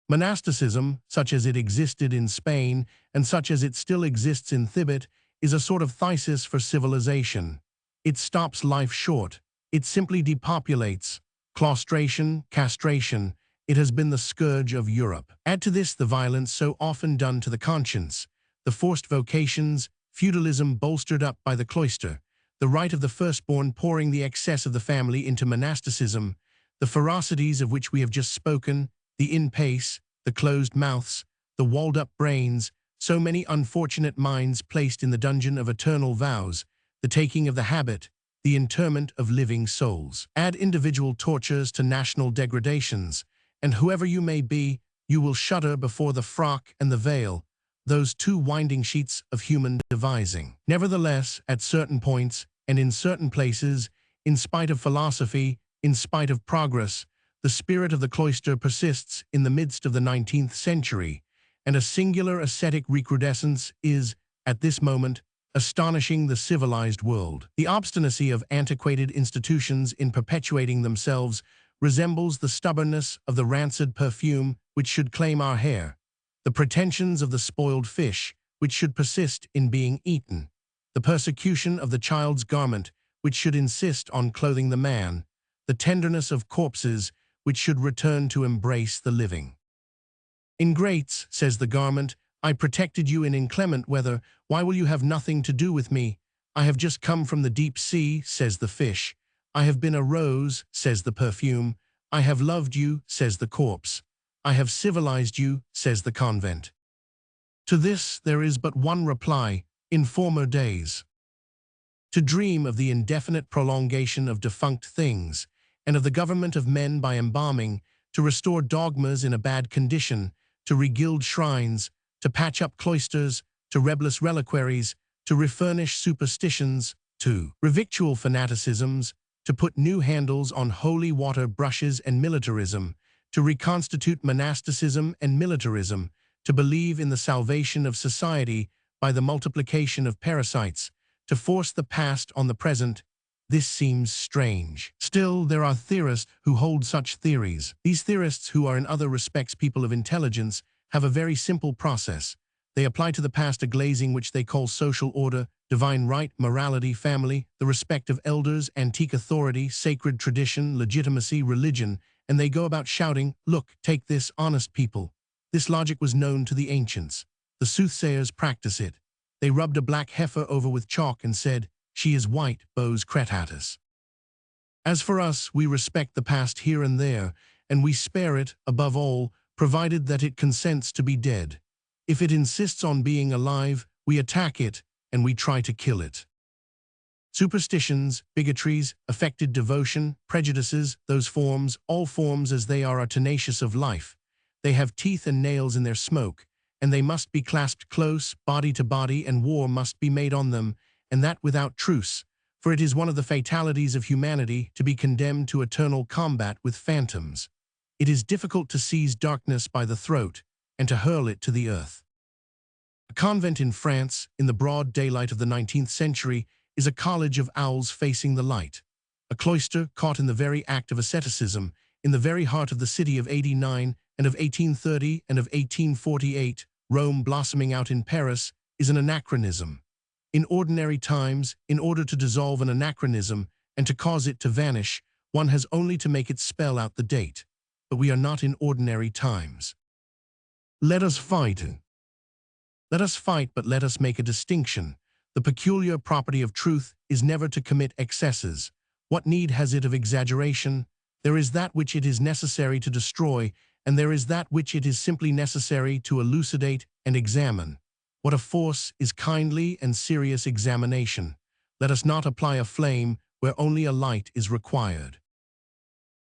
Monasticism, such as it existed in Spain and such as it still exists in Thibet, is a sort of thesis for civilization. It stops life short. It simply depopulates. Claustration, castration, it has been the scourge of Europe. Add to this the violence so often done to the conscience, the forced vocations, feudalism bolstered up by the cloister, the right of the firstborn pouring the excess of the family into monasticism, the ferocities of which we have just spoken, the in-pace, the closed mouths, the walled-up brains, so many unfortunate minds placed in the dungeon of eternal vows, the taking of the habit, the interment of living souls. Add individual tortures to national degradations, and whoever you may be, you will shudder before the frock and the veil, those 2 winding sheets of human devising. Nevertheless, at certain points, and in certain places, in spite of philosophy, in spite of progress, the spirit of the cloister persists in the midst of the 19th century, and a singular ascetic recrudescence is, at this moment, astonishing the civilized world. The obstinacy of antiquated institutions in perpetuating themselves resembles the stubbornness of the rancid perfume which should claim our hair, the pretensions of the spoiled fish which should persist in being eaten, the persecution of the child's garment which should insist on clothing the man, the tenderness of corpses which should return to embrace the living. Ingrates, says the garment, I protected you in inclement weather, why will you have nothing to do with me? I have just come from the deep sea, says the fish. I have been a rose, says the perfume. I have loved you, says the corpse. I have civilized you, says the convent. To this there is but one reply, in former days. To dream of the indefinite prolongation of defunct things, and of the government of men by embalming, to restore dogmas in a bad condition, to regild shrines, to patch up cloisters, to rebless reliquaries, to refurnish superstitions, to revictual fanaticisms, to put new handles on holy water brushes and militarism, to reconstitute monasticism and militarism, to believe in the salvation of society by the multiplication of parasites, to force the past on the present. This seems strange. Still, there are theorists who hold such theories. These theorists, who are in other respects people of intelligence, have a very simple process. They apply to the past a glazing which they call social order, divine right, morality, family, the respect of elders, antique authority, sacred tradition, legitimacy, religion, and they go about shouting, "Look, take this, honest people." This logic was known to the ancients. The soothsayers practice it. They rubbed a black heifer over with chalk and said, "She is white, bos cretatus." As for us, we respect the past here and there, and we spare it, above all, provided that it consents to be dead. If it insists on being alive, we attack it, and we try to kill it. Superstitions, bigotries, affected devotion, prejudices, those forms, all forms as they are tenacious of life. They have teeth and nails in their smoke, and they must be clasped close, body to body, and war must be made on them, and that without truce, for it is one of the fatalities of humanity to be condemned to eternal combat with phantoms. It is difficult to seize darkness by the throat and to hurl it to the earth. A convent in France, in the broad daylight of the 19th century, is a college of owls facing the light. A cloister caught in the very act of asceticism, in the very heart of the city of '89 and of 1830 and of 1848, Rome blossoming out in Paris, is an anachronism. In ordinary times, in order to dissolve an anachronism and to cause it to vanish, one has only to make it spell out the date. But we are not in ordinary times. Let us fight. Let us fight, but let us make a distinction. The peculiar property of truth is never to commit excesses. What need has it of exaggeration? There is that which it is necessary to destroy, and there is that which it is simply necessary to elucidate and examine. What a force is kindly and serious examination. Let us not apply a flame where only a light is required.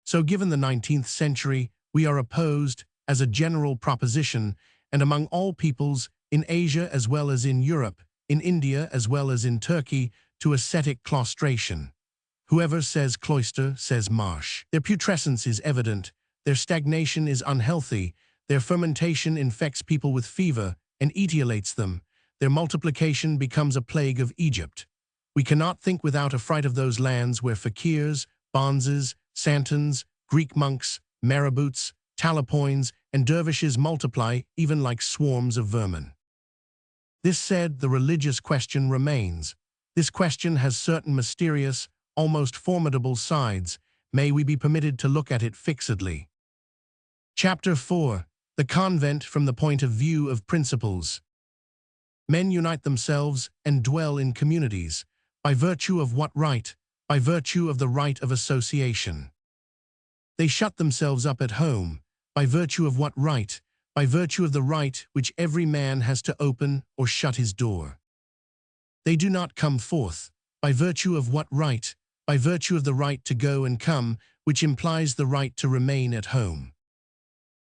So given the 19th century, we are opposed, as a general proposition, and among all peoples, in Asia as well as in Europe, in India as well as in Turkey, to ascetic claustration. Whoever says cloister says marsh. Their putrescence is evident, their stagnation is unhealthy, their fermentation infects people with fever and etiolates them, their multiplication becomes a plague of Egypt. We cannot think without affright of those lands where fakirs, bonzes, santons, Greek monks, marabouts, talapoins, and dervishes multiply even like swarms of vermin. This said, the religious question remains. This question has certain mysterious, almost formidable sides. May we be permitted to look at it fixedly. Chapter 4. The Convent from the Point of View of Principles. Men unite themselves and dwell in communities. By virtue of what right? By virtue of the right of association. They shut themselves up at home. By virtue of what right? By virtue of the right which every man has to open or shut his door. They do not come forth. By virtue of what right? By virtue of the right to go and come, which implies the right to remain at home.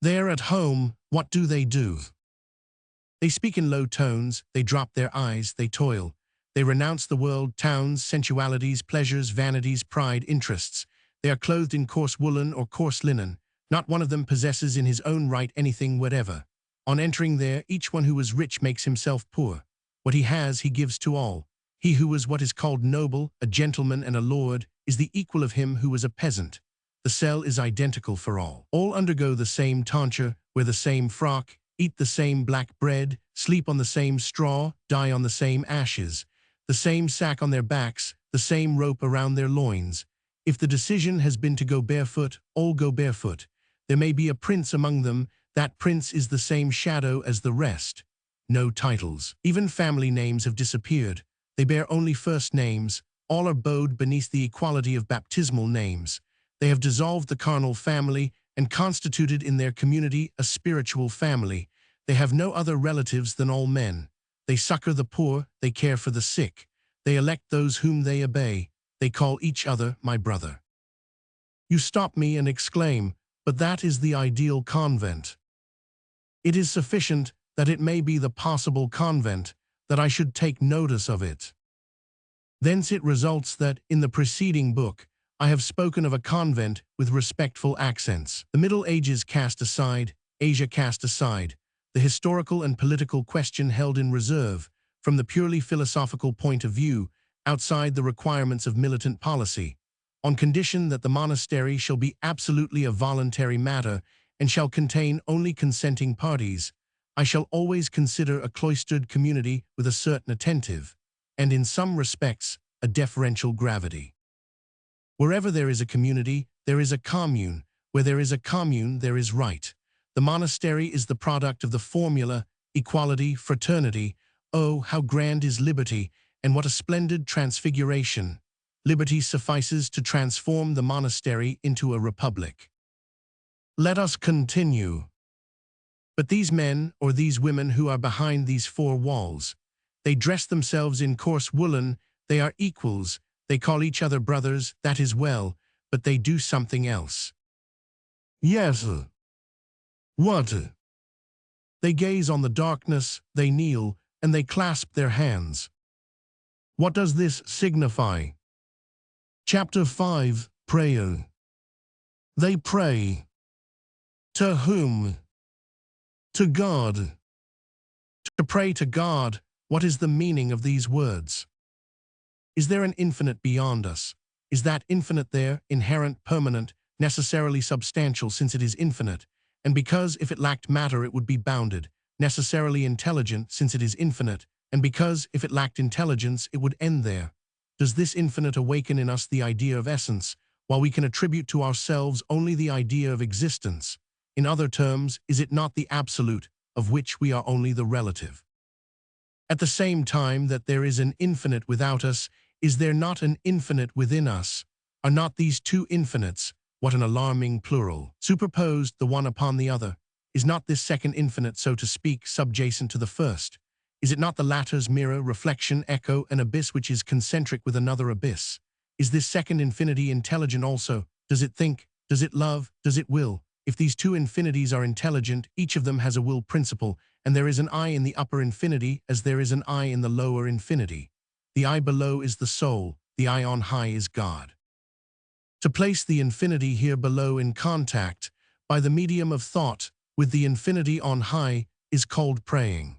There at home, what do? They speak in low tones, they drop their eyes, they toil. They renounce the world, towns, sensualities, pleasures, vanities, pride, interests. They are clothed in coarse woolen or coarse linen. Not one of them possesses in his own right anything whatever. On entering there, each one who is rich makes himself poor. What he has, he gives to all. He who is what is called noble, a gentleman and a lord, is the equal of him who is a peasant. The cell is identical for all. All undergo the same tonsure, wear the same frock, eat the same black bread, sleep on the same straw, die on the same ashes, the same sack on their backs, the same rope around their loins. If the decision has been to go barefoot, all go barefoot. There may be a prince among them, that prince is the same shadow as the rest. No titles. Even family names have disappeared. They bear only first names. All are bowed beneath the equality of baptismal names. They have dissolved the carnal family and constituted in their community a spiritual family. They have no other relatives than all men. They succor the poor, they care for the sick. They elect those whom they obey. They call each other my brother. You stop me and exclaim, but that is the ideal convent. It is sufficient that it may be the possible convent, that I should take notice of it. Thence it results that, in the preceding book, I have spoken of a convent with respectful accents. The Middle Ages cast aside, Asia cast aside, the historical and political question held in reserve, from the purely philosophical point of view, outside the requirements of militant policy, on condition that the monastery shall be absolutely a voluntary matter and shall contain only consenting parties, I shall always consider a cloistered community with a certain attentive, and in some respects, a deferential gravity. Wherever there is a community, there is a commune. Where there is a commune, there is right. The monastery is the product of the formula, equality, fraternity. Oh, how grand is liberty, and what a splendid transfiguration. Liberty suffices to transform the monastery into a republic. Let us continue. But these men or these women who are behind these four walls, they dress themselves in coarse woolen, they are equals, they call each other brothers, that is well, but they do something else. Yes. What? They gaze on the darkness, they kneel, and they clasp their hands. What does this signify? Chapter 5, Prayer. They pray. To whom? To God. To pray to God, what is the meaning of these words? Is there an infinite beyond us? Is that infinite there, inherent, permanent, necessarily substantial since it is infinite, and because if it lacked matter it would be bounded, necessarily intelligent since it is infinite, and because if it lacked intelligence it would end there? Does this infinite awaken in us the idea of essence, while we can attribute to ourselves only the idea of existence? In other terms, is it not the absolute, of which we are only the relative? At the same time that there is an infinite without us, is there not an infinite within us? Are not these two infinites, what an alarming plural, superposed the one upon the other? Is not this second infinite, so to speak, subjacent to the first? Is it not the latter's mirror, reflection, echo, an abyss which is concentric with another abyss? Is this second infinity intelligent also? Does it think? Does it love? Does it will? If these two infinities are intelligent, each of them has a will principle, and there is an I in the upper infinity as there is an I in the lower infinity. The I below is the soul, the I on high is God. To place the infinity here below in contact, by the medium of thought, with the infinity on high, is called praying.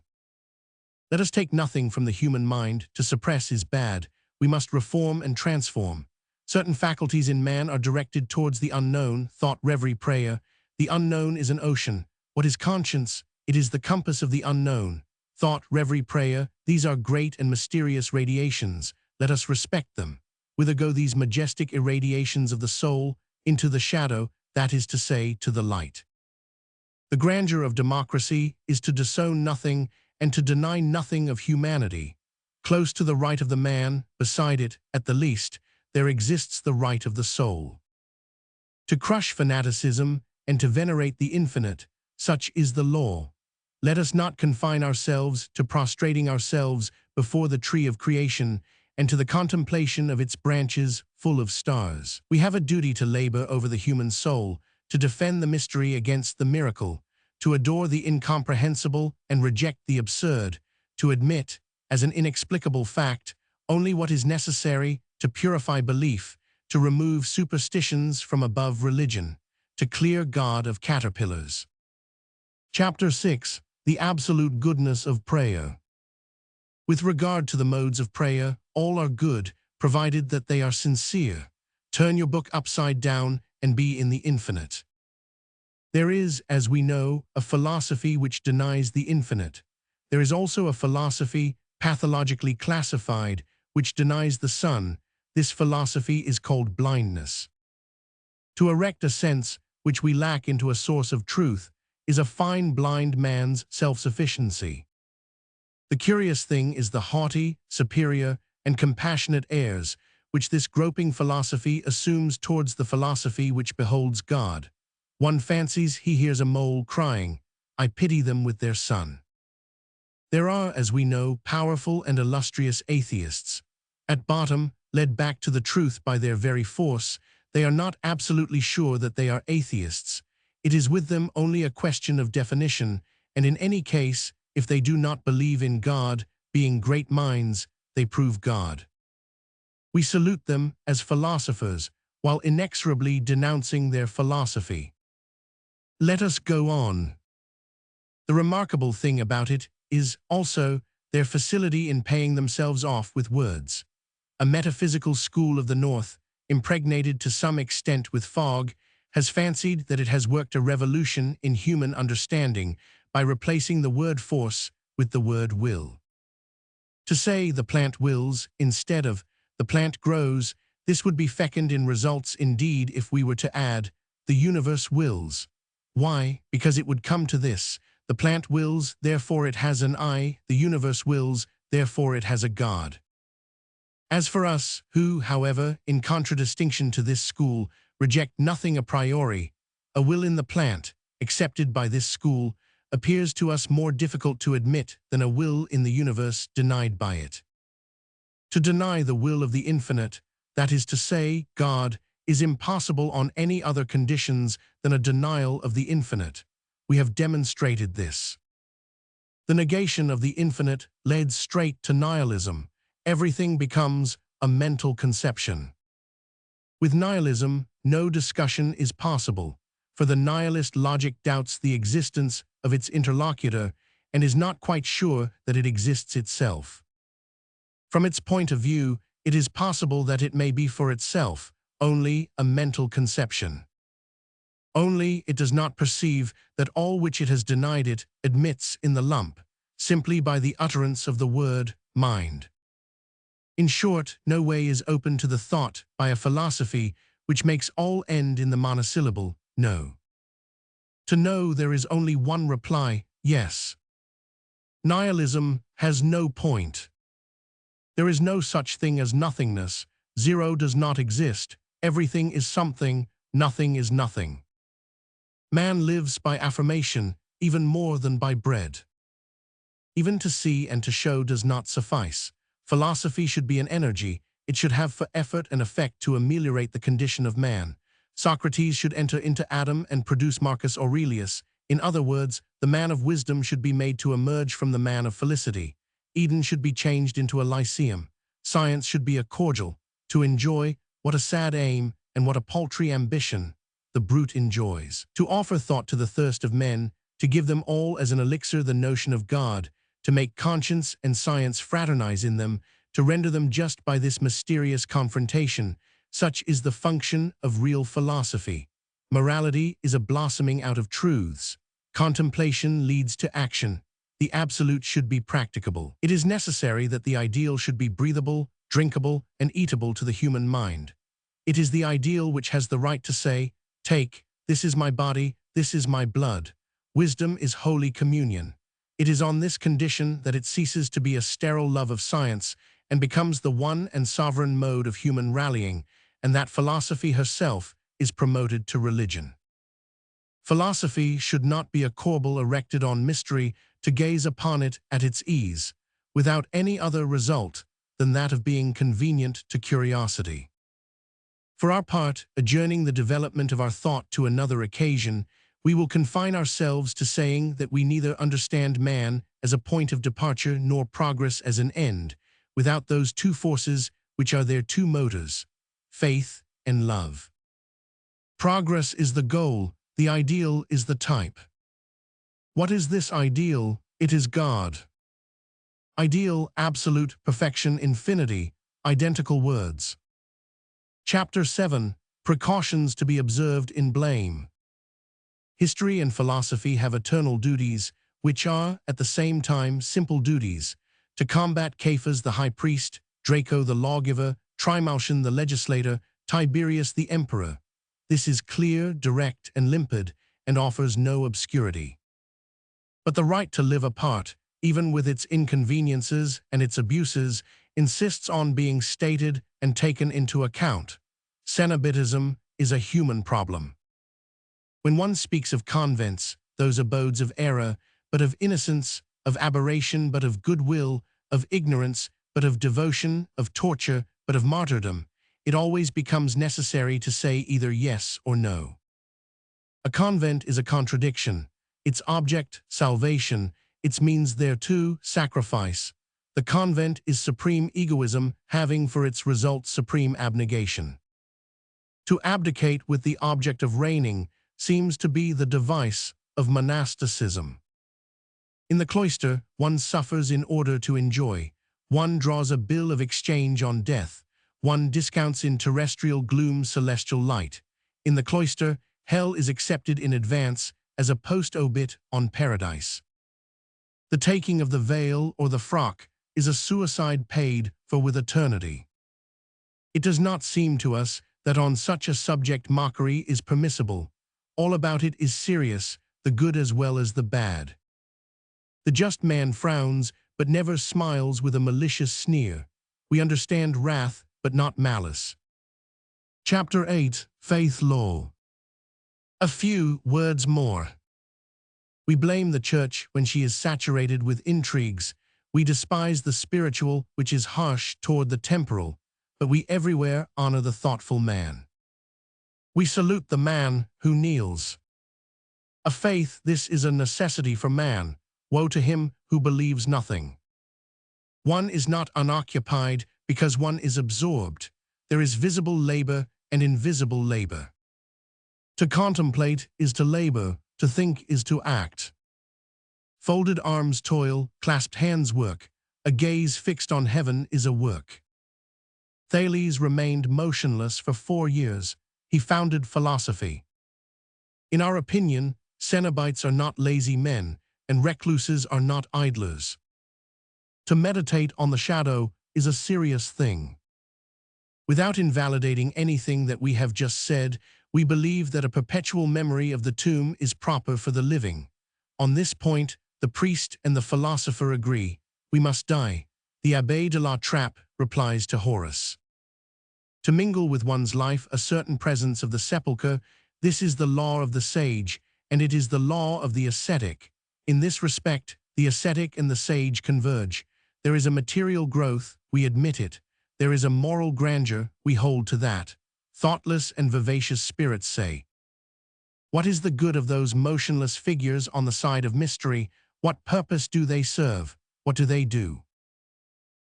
Let us take nothing from the human mind. To suppress is bad. We must reform and transform. Certain faculties in man are directed towards the unknown, thought, reverie, prayer. The unknown is an ocean. What is conscience? It is the compass of the unknown. Thought, reverie, prayer, these are great and mysterious radiations. Let us respect them. Whither go these majestic irradiations of the soul? Into the shadow, that is to say, to the light. The grandeur of democracy is to disown nothing and to deny nothing of humanity. Close to the right of the man, beside it, at the least, there exists the right of the soul. To crush fanaticism and to venerate the infinite, such is the law. Let us not confine ourselves to prostrating ourselves before the tree of creation and to the contemplation of its branches full of stars. We have a duty to labor over the human soul, to defend the mystery against the miracle, to adore the incomprehensible and reject the absurd, to admit, as an inexplicable fact, only what is necessary to purify belief, to remove superstitions from above religion, to clear God of caterpillars. Chapter 6. The Absolute Goodness of Prayer. With regard to the modes of prayer, all are good, provided that they are sincere. Turn your book upside down and be in the infinite. There is, as we know, a philosophy which denies the infinite. There is also a philosophy, pathologically classified, which denies the sun. This philosophy is called blindness. To erect a sense which we lack into a source of truth is a fine blind man's self-sufficiency. The curious thing is the haughty, superior, and compassionate airs which this groping philosophy assumes towards the philosophy which beholds God. One fancies he hears a mole crying, "I pity them with their sun." There are, as we know, powerful and illustrious atheists. At bottom, led back to the truth by their very force, they are not absolutely sure that they are atheists. It is with them only a question of definition, and in any case, if they do not believe in God, being great minds, they prove God. We salute them as philosophers, while inexorably denouncing their philosophy. Let us go on. The remarkable thing about it is also their facility in paying themselves off with words. A metaphysical school of the North, impregnated to some extent with fog, has fancied that it has worked a revolution in human understanding by replacing the word force with the word will. To say the plant wills instead of the plant grows, this would be fecund in results indeed if we were to add the universe wills. Why? Because it would come to this: the plant wills, therefore it has an I, the universe wills, therefore it has a God. As for us, who, however, in contradistinction to this school, reject nothing a priori, a will in the plant, accepted by this school, appears to us more difficult to admit than a will in the universe denied by it. To deny the will of the infinite, that is to say, God, is impossible on any other conditions than a denial of the infinite. We have demonstrated this. The negation of the infinite led straight to nihilism. Everything becomes a mental conception. With nihilism, no discussion is possible, for the nihilist logic doubts the existence of its interlocutor and is not quite sure that it exists itself. From its point of view, it is possible that it may be for itself only a mental conception. Only it does not perceive that all which it has denied it admits in the lump, simply by the utterance of the word mind. In short, no way is open to the thought by a philosophy which makes all end in the monosyllable, no. To no there is only one reply, yes. Nihilism has no point. There is no such thing as nothingness. Zero does not exist. Everything is something. Nothing is nothing. Man lives by affirmation, even more than by bread. Even to see and to show does not suffice. Philosophy should be an energy. It should have for effort and effect to ameliorate the condition of man. Socrates should enter into Adam and produce Marcus Aurelius. In other words, the man of wisdom should be made to emerge from the man of felicity. Eden should be changed into a lyceum. Science should be a cordial. To enjoy, what a sad aim and what a paltry ambition the brute enjoys. To offer thought to the thirst of men, to give them all as an elixir the notion of God, to make conscience and science fraternize in them, to render them just by this mysterious confrontation, such is the function of real philosophy. Morality is a blossoming out of truths. Contemplation leads to action. The absolute should be practicable. It is necessary that the ideal should be breathable, drinkable, and eatable to the human mind. It is the ideal which has the right to say, "Take, this is my body, this is my blood." Wisdom is holy communion. It is on this condition that it ceases to be a sterile love of science and becomes the one and sovereign mode of human rallying, and that philosophy herself is promoted to religion. Philosophy should not be a corbel erected on mystery to gaze upon it at its ease, without any other result than that of being convenient to curiosity. For our part, adjourning the development of our thought to another occasion, we will confine ourselves to saying that we neither understand man as a point of departure nor progress as an end, without those two forces which are their two motors, faith and love. Progress is the goal, the ideal is the type. What is this ideal? It is God. Ideal, absolute, perfection, infinity, identical words. Chapter 7. Precautions to be observed in blame. History and philosophy have eternal duties, which are, at the same time, simple duties: to combat Caiaphas the high priest, Draco the lawgiver, Trimalchion the legislator, Tiberius the emperor. This is clear, direct, and limpid, and offers no obscurity. But the right to live apart, even with its inconveniences and its abuses, insists on being stated and taken into account. Cenobitism is a human problem. When one speaks of convents, those abodes of error, but of innocence, of aberration, but of goodwill, of ignorance, but of devotion, of torture, but of martyrdom, it always becomes necessary to say either yes or no. A convent is a contradiction. Its object, salvation; its means thereto, sacrifice. The convent is supreme egoism, having for its result supreme abnegation. To abdicate with the object of reigning seems to be the device of monasticism. In the cloister, one suffers in order to enjoy. One draws a bill of exchange on death. One discounts in terrestrial gloom celestial light. In the cloister, hell is accepted in advance as a post-obit on paradise. The taking of the veil or the frock is a suicide paid for with eternity. It does not seem to us that on such a subject mockery is permissible. All about it is serious, the good as well as the bad. The just man frowns, but never smiles with a malicious sneer. We understand wrath, but not malice. Chapter 8, Faith Law. A few words more. We blame the church when she is saturated with intrigues. We despise the spiritual, which is harsh toward the temporal, but we everywhere honor the thoughtful man. We salute the man who kneels. A faith, this is a necessity for man. Woe to him who believes nothing. One is not unoccupied because one is absorbed. There is visible labor and invisible labor. To contemplate is to labor, to think is to act. Folded arms toil, clasped hands work. A gaze fixed on heaven is a work. Thales remained motionless for 4 years. He founded philosophy. In our opinion, cenobites are not lazy men, and recluses are not idlers. To meditate on the shadow is a serious thing. Without invalidating anything that we have just said, we believe that a perpetual memory of the tomb is proper for the living. On this point, the priest and the philosopher agree. We must die. The Abbé de la Trappe replies to Horace. To mingle with one's life a certain presence of the sepulchre, this is the law of the sage, and it is the law of the ascetic. In this respect, the ascetic and the sage converge. There is a material growth, we admit it. There is a moral grandeur, we hold to that. Thoughtless and vivacious spirits say, what is the good of those motionless figures on the side of mystery? What purpose do they serve? What do they do?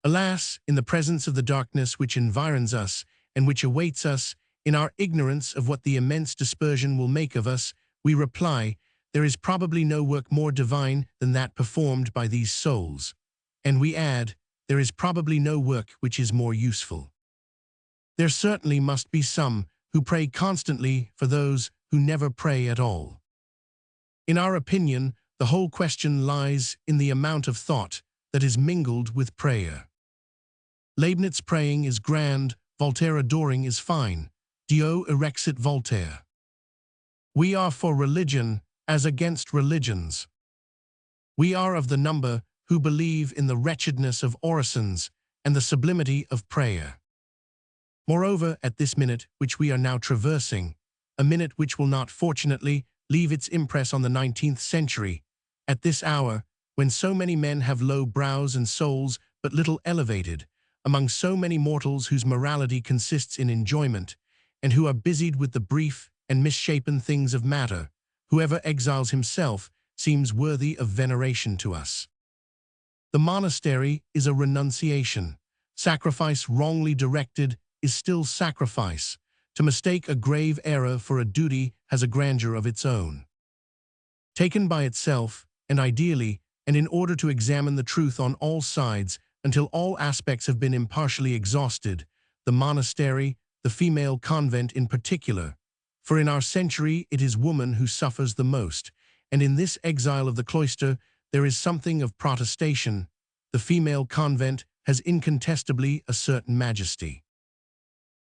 Alas, in the presence of the darkness which environs us and which awaits us, in our ignorance of what the immense dispersion will make of us, we reply, there is probably no work more divine than that performed by these souls. And we add, there is probably no work which is more useful. There certainly must be some who pray constantly for those who never pray at all. In our opinion, the whole question lies in the amount of thought that is mingled with prayer. Leibniz praying is grand, Voltaire adoring is fine. Dio erexit Voltaire. We are for religion as against religions. We are of the number who believe in the wretchedness of orisons and the sublimity of prayer. Moreover, at this minute which we are now traversing, a minute which will not, fortunately, leave its impress on the 19th century, at this hour, when so many men have low brows and souls but little elevated, among so many mortals whose morality consists in enjoyment, and who are busied with the brief and misshapen things of matter, whoever exiles himself seems worthy of veneration to us. The monastery is a renunciation. Sacrifice wrongly directed is still sacrifice. To mistake a grave error for a duty has a grandeur of its own. Taken by itself, and ideally, and in order to examine the truth on all sides until all aspects have been impartially exhausted, the monastery, the female convent in particular, for in our century it is woman who suffers the most, and in this exile of the cloister there is something of protestation. The female convent has incontestably a certain majesty.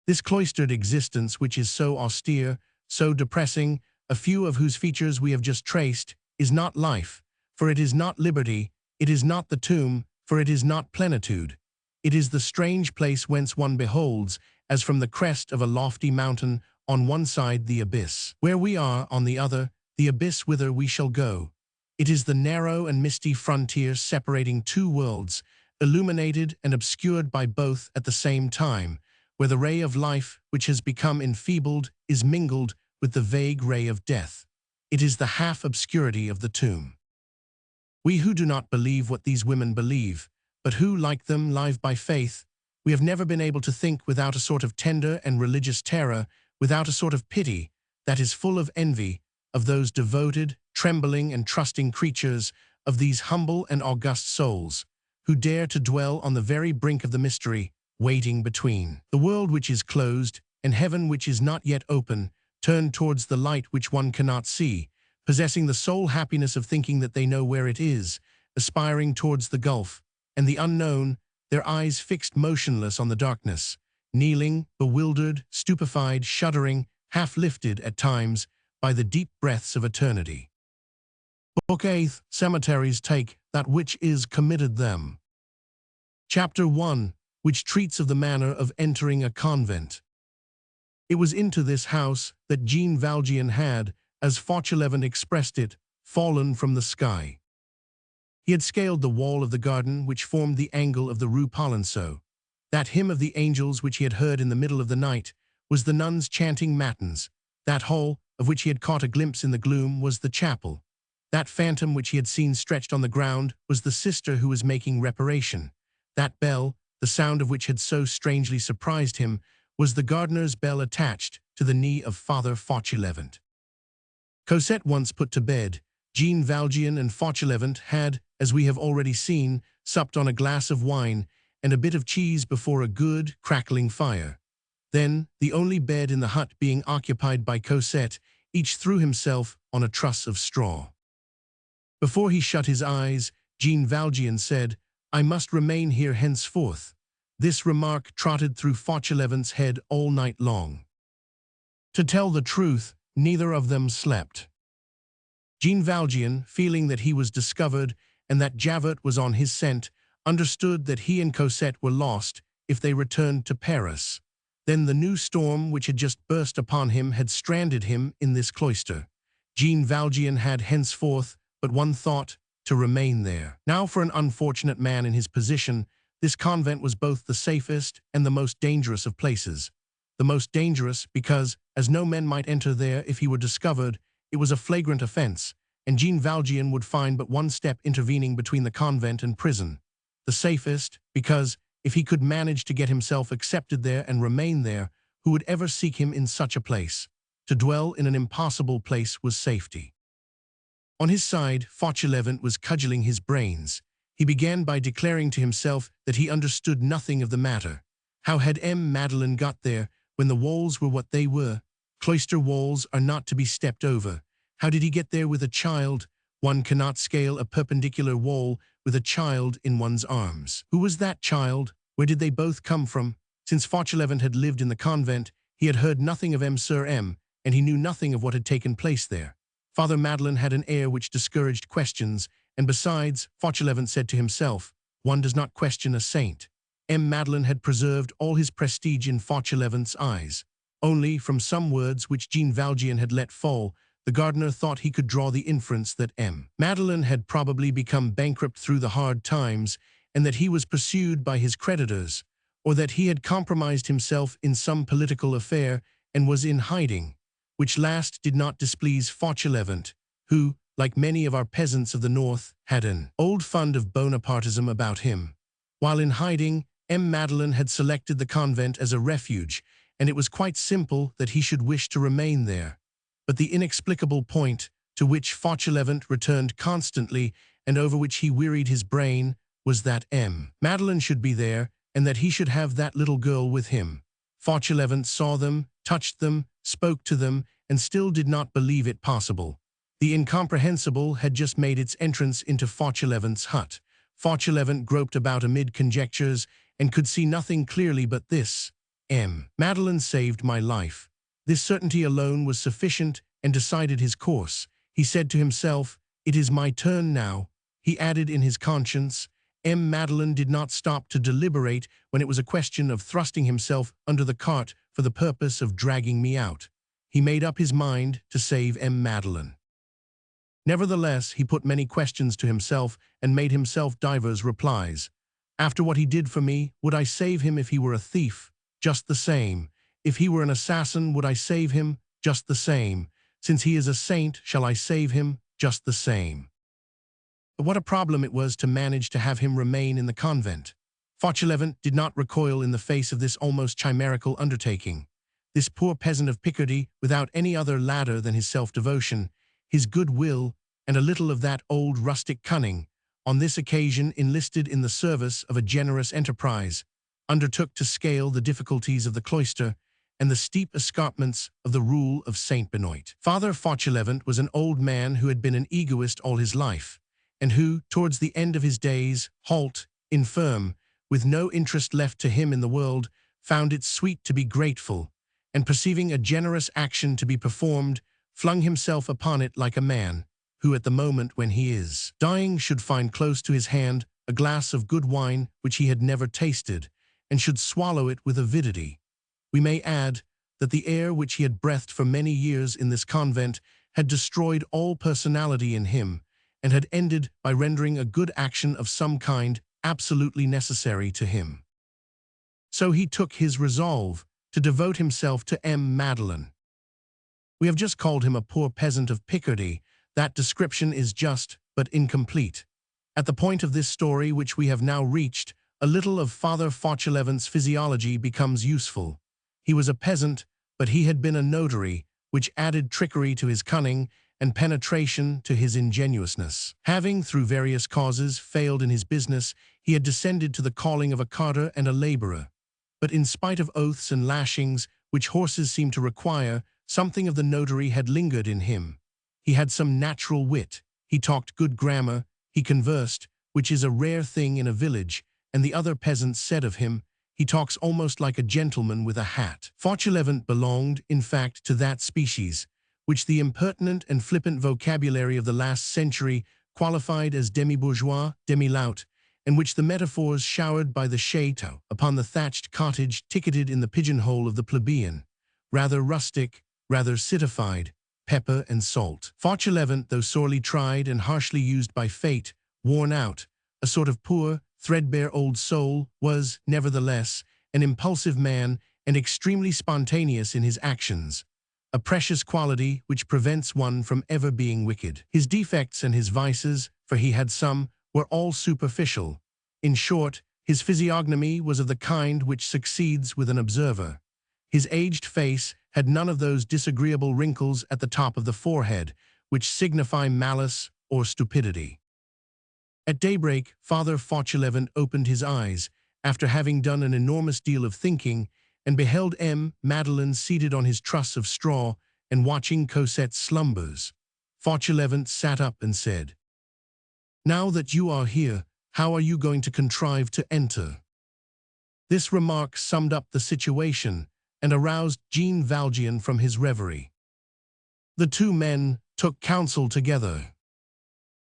This cloistered existence which is so austere, so depressing, a few of whose features we have just traced, is not life, for it is not liberty, it is not the tomb, for it is not plenitude. It is the strange place whence one beholds, as from the crest of a lofty mountain, on one side the abyss, where we are, on the other, the abyss whither we shall go. It is the narrow and misty frontier separating two worlds, illuminated and obscured by both at the same time, where the ray of life, which has become enfeebled, is mingled with the vague ray of death. It is the half-obscurity of the tomb. We who do not believe what these women believe, but who, like them, live by faith. We have never been able to think without a sort of tender and religious terror, without a sort of pity that is full of envy of those devoted, trembling and trusting creatures, of these humble and august souls, who dare to dwell on the very brink of the mystery, waiting between the world which is closed and heaven which is not yet open, turned towards the light which one cannot see, possessing the sole happiness of thinking that they know where it is, aspiring towards the gulf and the unknown, their eyes fixed motionless on the darkness, kneeling, bewildered, stupefied, shuddering, half lifted at times by the deep breaths of eternity. Book 8, Cemeteries take that which is committed them. Chapter 1, which treats of the manner of entering a convent. It was into this house that Jean Valjean had, as Fauchelevent expressed it, fallen from the sky. He had scaled the wall of the garden which formed the angle of the Rue Polonceau. That hymn of the angels which he had heard in the middle of the night was the nuns chanting matins. That hall, of which he had caught a glimpse in the gloom, was the chapel. That phantom which he had seen stretched on the ground was the sister who was making reparation. That bell, the sound of which had so strangely surprised him, was the gardener's bell attached to the knee of Father Fauchelevent. Cosette once put to bed, Jean Valjean and Fauchelevent had, as we have already seen, supped on a glass of wine and a bit of cheese before a good, crackling fire. Then, the only bed in the hut being occupied by Cosette, each threw himself on a truss of straw. Before he shut his eyes, Jean Valjean said, "I must remain here henceforth." This remark trotted through Fauchelevent's head all night long. To tell the truth, neither of them slept. Jean Valjean, feeling that he was discovered and that Javert was on his scent, understood that he and Cosette were lost if they returned to Paris. Then the new storm which had just burst upon him had stranded him in this cloister. Jean Valjean had henceforth but one thought: to remain there. Now, for an unfortunate man in his position, this convent was both the safest and the most dangerous of places. The most dangerous because, as no men might enter there if he were discovered, it was a flagrant offense, and Jean Valjean would find but one step intervening between the convent and prison. The safest because, if he could manage to get himself accepted there and remain there, who would ever seek him in such a place? To dwell in an impossible place was safety. On his side, Fauchelevent was cudgelling his brains. He began by declaring to himself that he understood nothing of the matter. How had Madeleine got there when the walls were what they were? Cloister walls are not to be stepped over. How did he get there with a child? One cannot scale a perpendicular wall with a child in one's arms. Who was that child? Where did they both come from? Since Fauchelevent had lived in the convent, he had heard nothing of Sir M, and he knew nothing of what had taken place there. Father Madeleine had an air which discouraged questions, and besides, Fauchelevent said to himself, one does not question a saint. Madeleine had preserved all his prestige in Fauchelevent's eyes. Only, from some words which Jean Valjean had let fall, the gardener thought he could draw the inference that Madeleine had probably become bankrupt through the hard times, and that he was pursued by his creditors, or that he had compromised himself in some political affair and was in hiding, which last did not displease Fauchelevent, who, like many of our peasants of the north, had an old fund of Bonapartism about him. While in hiding, Madeleine had selected the convent as a refuge, and it was quite simple that he should wish to remain there. But the inexplicable point, to which Fauchelevent returned constantly and over which he wearied his brain, was that Madeleine should be there, and that he should have that little girl with him. Fauchelevent saw them, touched them, spoke to them, and still did not believe it possible. The incomprehensible had just made its entrance into Fauchelevent's hut. Fauchelevent groped about amid conjectures, and could see nothing clearly but this: Madeleine saved my life. This certainty alone was sufficient and decided his course. He said to himself, "It is my turn now." He added in his conscience, Madeleine did not stop to deliberate when it was a question of thrusting himself under the cart for the purpose of dragging me out. He made up his mind to save Madeleine. Nevertheless, he put many questions to himself and made himself divers replies. After what he did for me, would I save him if he were a thief? Just the same. If he were an assassin, would I save him? Just the same. Since he is a saint, shall I save him? Just the same. But what a problem it was to manage to have him remain in the convent. Fauchelevent did not recoil in the face of this almost chimerical undertaking. This poor peasant of Picardy, without any other ladder than his self-devotion, his good will, and a little of that old rustic cunning, on this occasion enlisted in the service of a generous enterprise, undertook to scale the difficulties of the cloister and the steep escarpments of the rule of Saint Benoit. Father Fauchelevent was an old man who had been an egoist all his life, and who, towards the end of his days, halt, infirm, with no interest left to him in the world, found it sweet to be grateful, and perceiving a generous action to be performed, flung himself upon it like a man, who at the moment when he is dying should find close to his hand a glass of good wine which he had never tasted, and should swallow it with avidity. We may add that the air which he had breathed for many years in this convent had destroyed all personality in him, and had ended by rendering a good action of some kind absolutely necessary to him. So he took his resolve to devote himself to Madeleine. We have just called him a poor peasant of Picardy. That description is just, but incomplete. At the point of this story which we have now reached, a little of Father Fauchelevent's physiology becomes useful. He was a peasant, but he had been a notary, which added trickery to his cunning and penetration to his ingenuousness. Having, through various causes, failed in his business, he had descended to the calling of a carter and a laborer. But in spite of oaths and lashings, which horses seem to require, something of the notary had lingered in him. He had some natural wit, he talked good grammar, he conversed, which is a rare thing in a village, and the other peasants said of him, he talks almost like a gentleman with a hat. Fauchelevent belonged, in fact, to that species, which the impertinent and flippant vocabulary of the last century qualified as demi-bourgeois, demi-lout, and which the metaphors showered by the chateau upon the thatched cottage ticketed in the pigeonhole of the plebeian, rather rustic, rather citified, pepper and salt. Fauchelevent, though sorely tried and harshly used by fate, worn out, a sort of poor, threadbare old soul, was, nevertheless, an impulsive man and extremely spontaneous in his actions, a precious quality which prevents one from ever being wicked. His defects and his vices, for he had some, were all superficial. In short, his physiognomy was of the kind which succeeds with an observer. His aged face had none of those disagreeable wrinkles at the top of the forehead, which signify malice or stupidity. At daybreak, Father Fauchelevent opened his eyes, after having done an enormous deal of thinking, and beheld Madeleine seated on his truss of straw and watching Cosette's slumbers. Fauchelevent sat up and said, "Now that you are here, how are you going to contrive to enter?" This remark summed up the situation and aroused Jean Valjean from his reverie. The two men took counsel together.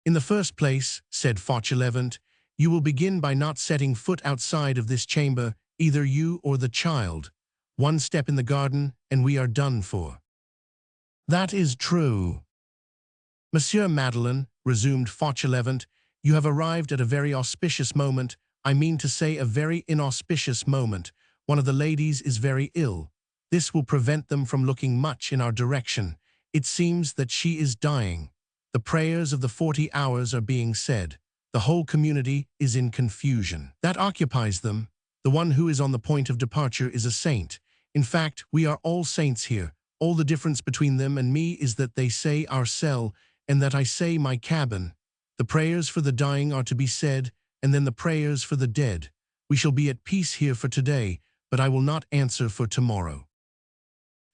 "In the first place," said Fauchelevent, "you will begin by not setting foot outside of this chamber, either you or the child. One step in the garden, and we are done for." "That is true." "Monsieur Madeleine," resumed Fauchelevent, "you have arrived at a very auspicious moment, I mean to say a very inauspicious moment. One of the ladies is very ill. This will prevent them from looking much in our direction. It seems that she is dying. The prayers of the 40 hours are being said. The whole community is in confusion. That occupies them. The one who is on the point of departure is a saint. In fact, we are all saints here. All the difference between them and me is that they say our cell, and that I say my cabin. The prayers for the dying are to be said, and then the prayers for the dead. We shall be at peace here for today, but I will not answer for tomorrow."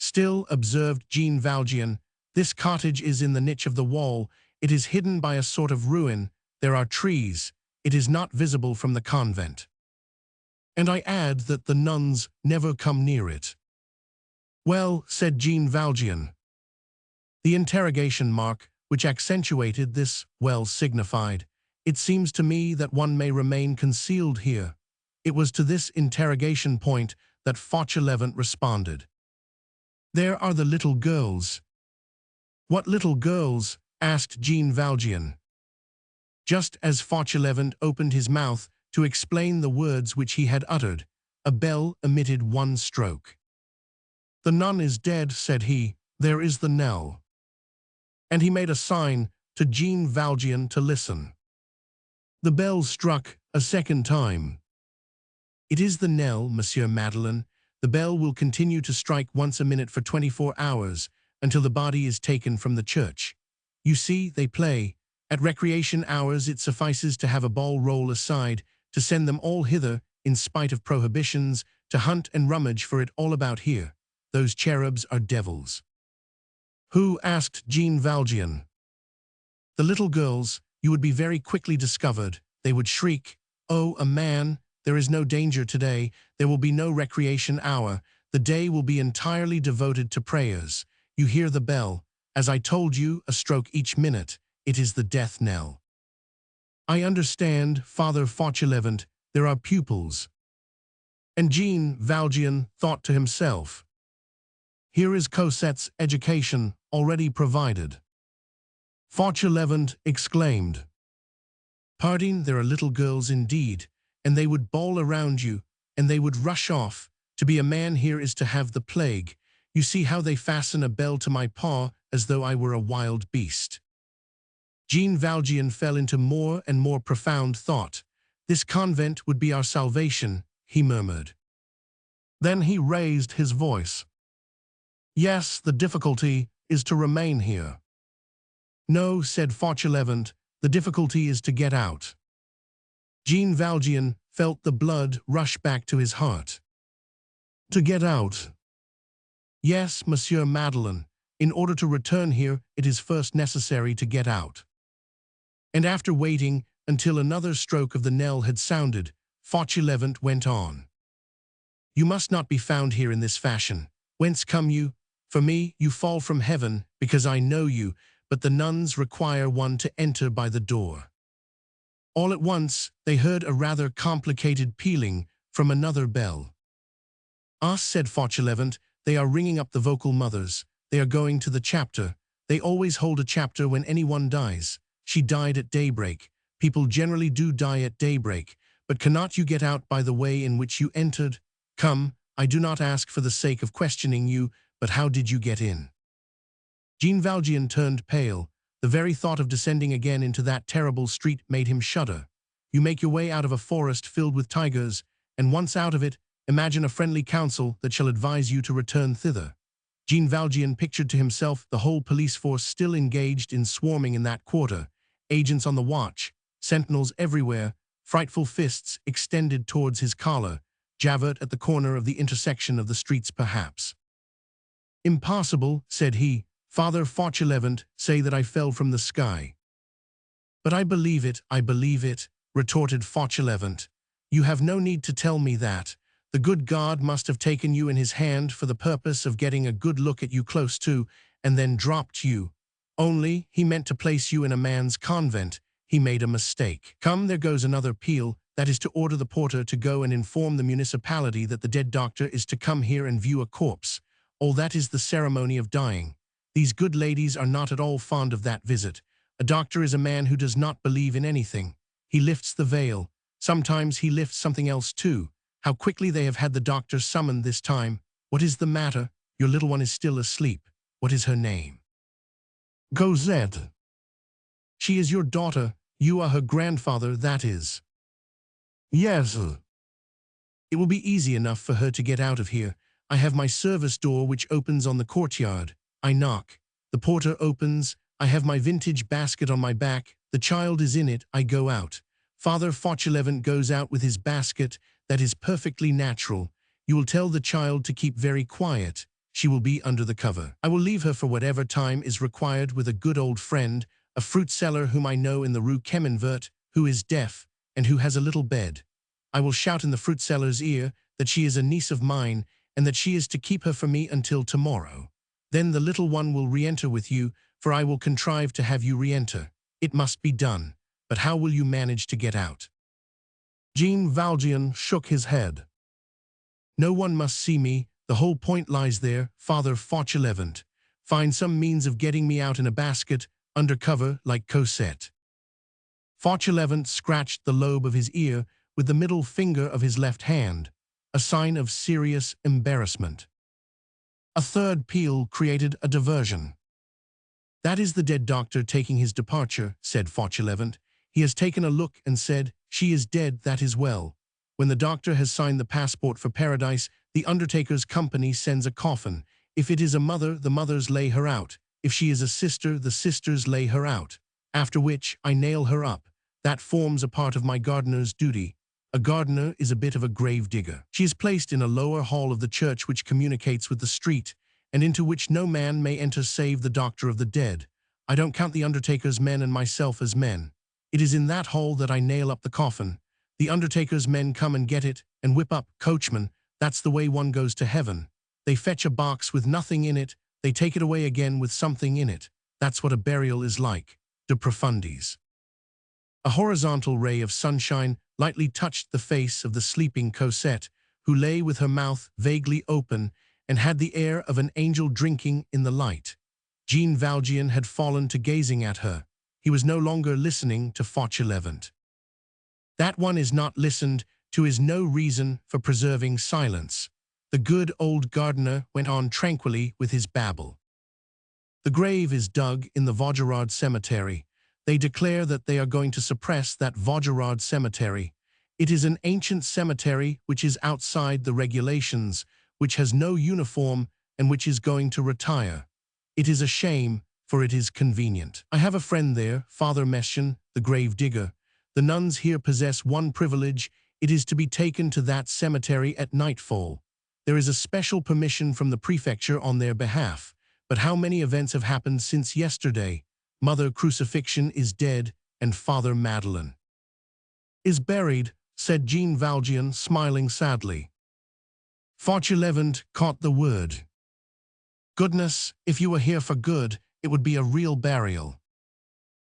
"Still," observed Jean Valjean, "this cottage is in the niche of the wall. It is hidden by a sort of ruin. There are trees. It is not visible from the convent. And I add that the nuns never come near it." "Well," said Jean Valjean. The interrogation mark, which accentuated this "well" signified, "It seems to me that one may remain concealed here." It was to this interrogation point that Fauchelevent responded. "There are the little girls." "What little girls?" asked Jean Valjean. Just as Fauchelevent opened his mouth to explain the words which he had uttered, a bell emitted one stroke. "The nun is dead," said he. "There is the knell." And he made a sign to Jean Valjean to listen. The bell struck a second time. It is the knell, Monsieur Madeleine. The bell will continue to strike once a minute for 24 hours until the body is taken from the church. You see, they play. At recreation hours it suffices to have a ball roll aside, to send them all hither, in spite of prohibitions, to hunt and rummage for it all about here. Those cherubs are devils. Who? Asked Jean Valjean. The little girls. You would be very quickly discovered. They would shriek, "Oh, a man! There is no danger today. There will be no recreation hour. The day will be entirely devoted to prayers. You hear the bell. As I told you, a stroke each minute. It is the death knell." "I understand, Father Fauchelevent. There are pupils." And Jean Valjean thought to himself, "Here is Cosette's education already provided." Fauchelevent exclaimed, "Pardon, there are little girls indeed, and they would bawl around you, and they would rush off. To be a man here is to have the plague. You see how they fasten a bell to my paw as though I were a wild beast." Jean Valjean fell into more and more profound thought. "This convent would be our salvation," he murmured. Then he raised his voice. "Yes, the difficulty is to remain here." "No," said Fauchelevent, "the difficulty is to get out." Jean Valjean felt the blood rush back to his heart. "To get out?" "Yes, Monsieur Madeleine. In order to return here, it is first necessary to get out." And after waiting until another stroke of the knell had sounded, Fauchelevent went on. "You must not be found here in this fashion. Whence come you? For me, you fall from heaven, because I know you, but the nuns require one to enter by the door." All at once, they heard a rather complicated pealing from another bell. "Ah," said Fauchelevent, "they are ringing up the vocal mothers. They are going to the chapter. They always hold a chapter when anyone dies. She died at daybreak. People generally do die at daybreak. But cannot you get out by the way in which you entered? Come, I do not ask for the sake of questioning you, but how did you get in?" Jean Valjean turned pale. The very thought of descending again into that terrible street made him shudder. You make your way out of a forest filled with tigers, and once out of it, imagine a friendly council that shall advise you to return thither. Jean Valjean pictured to himself the whole police force still engaged in swarming in that quarter, agents on the watch, sentinels everywhere, frightful fists extended towards his collar, Javert at the corner of the intersection of the streets perhaps. "Impossible," said he. "Father Fauchelevent say that I fell from the sky." "But I believe it," retorted Fauchelevent. "You have no need to tell me that. The good God must have taken you in his hand for the purpose of getting a good look at you close to, and then dropped you. Only, he meant to place you in a man's convent. He made a mistake. Come, there goes another peal. That is to order the porter to go and inform the municipality that the dead doctor is to come here and view a corpse. All that is the ceremony of dying. These good ladies are not at all fond of that visit. A doctor is a man who does not believe in anything. He lifts the veil. Sometimes he lifts something else too. How quickly they have had the doctor summoned this time. What is the matter? Your little one is still asleep. What is her name?" "Cosette." "She is your daughter. You are her grandfather, that is." "Yes." "It will be easy enough for her to get out of here. I have my service door which opens on the courtyard. I knock. The porter opens. I have my vintage basket on my back. The child is in it. I go out. Father Fauchelevent goes out with his basket. That is perfectly natural. You will tell the child to keep very quiet. She will be under the cover. I will leave her for whatever time is required with a good old friend, a fruit seller whom I know in the Rue Cheminvert, who is deaf, and who has a little bed. I will shout in the fruit seller's ear that she is a niece of mine, and that she is to keep her for me until tomorrow. Then the little one will re-enter with you, for I will contrive to have you re-enter. It must be done. But how will you manage to get out?" Jean Valjean shook his head. "No one must see me. The whole point lies there, Father Fauchelevent. Find some means of getting me out in a basket, under cover, like Cosette." Fauchelevent scratched the lobe of his ear with the middle finger of his left hand, a sign of serious embarrassment. A third peal created a diversion. "That is the dead doctor taking his departure," said Fauchelevent. He has taken a look and said, "She is dead, that is well." When the doctor has signed the passport for paradise, the undertaker's company sends a coffin. If it is a mother, the mothers lay her out. If she is a sister, the sisters lay her out. After which, I nail her up. That forms a part of my gardener's duty. A gardener is a bit of a grave digger. She is placed in a lower hall of the church which communicates with the street, and into which no man may enter save the doctor of the dead. I don't count the undertaker's men and myself as men. It is in that hall that I nail up the coffin. The undertaker's men come and get it, and whip up, "Coachman, that's the way one goes to heaven." They fetch a box with nothing in it, they take it away again with something in it. That's what a burial is like. De profundis. A horizontal ray of sunshine lightly touched the face of the sleeping Cosette, who lay with her mouth vaguely open and had the air of an angel drinking in the light. Jean Valjean had fallen to gazing at her. He was no longer listening to Fauchelevent. That one is not listened to is no reason for preserving silence. The good old gardener went on tranquilly with his babble. The grave is dug in the Vaugirard cemetery. They declare that they are going to suppress that Vaugirard cemetery. It is an ancient cemetery which is outside the regulations, which has no uniform, and which is going to retire. It is a shame, for it is convenient. I have a friend there, Father Mestienne, the grave digger. The nuns here possess one privilege. It is to be taken to that cemetery at nightfall. There is a special permission from the prefecture on their behalf. But how many events have happened since yesterday? Mother Crucifixion is dead, and Father Madeleine is buried, said Jean Valjean, smiling sadly. Fauchelevent caught the word. Goodness, if you were here for good, it would be a real burial.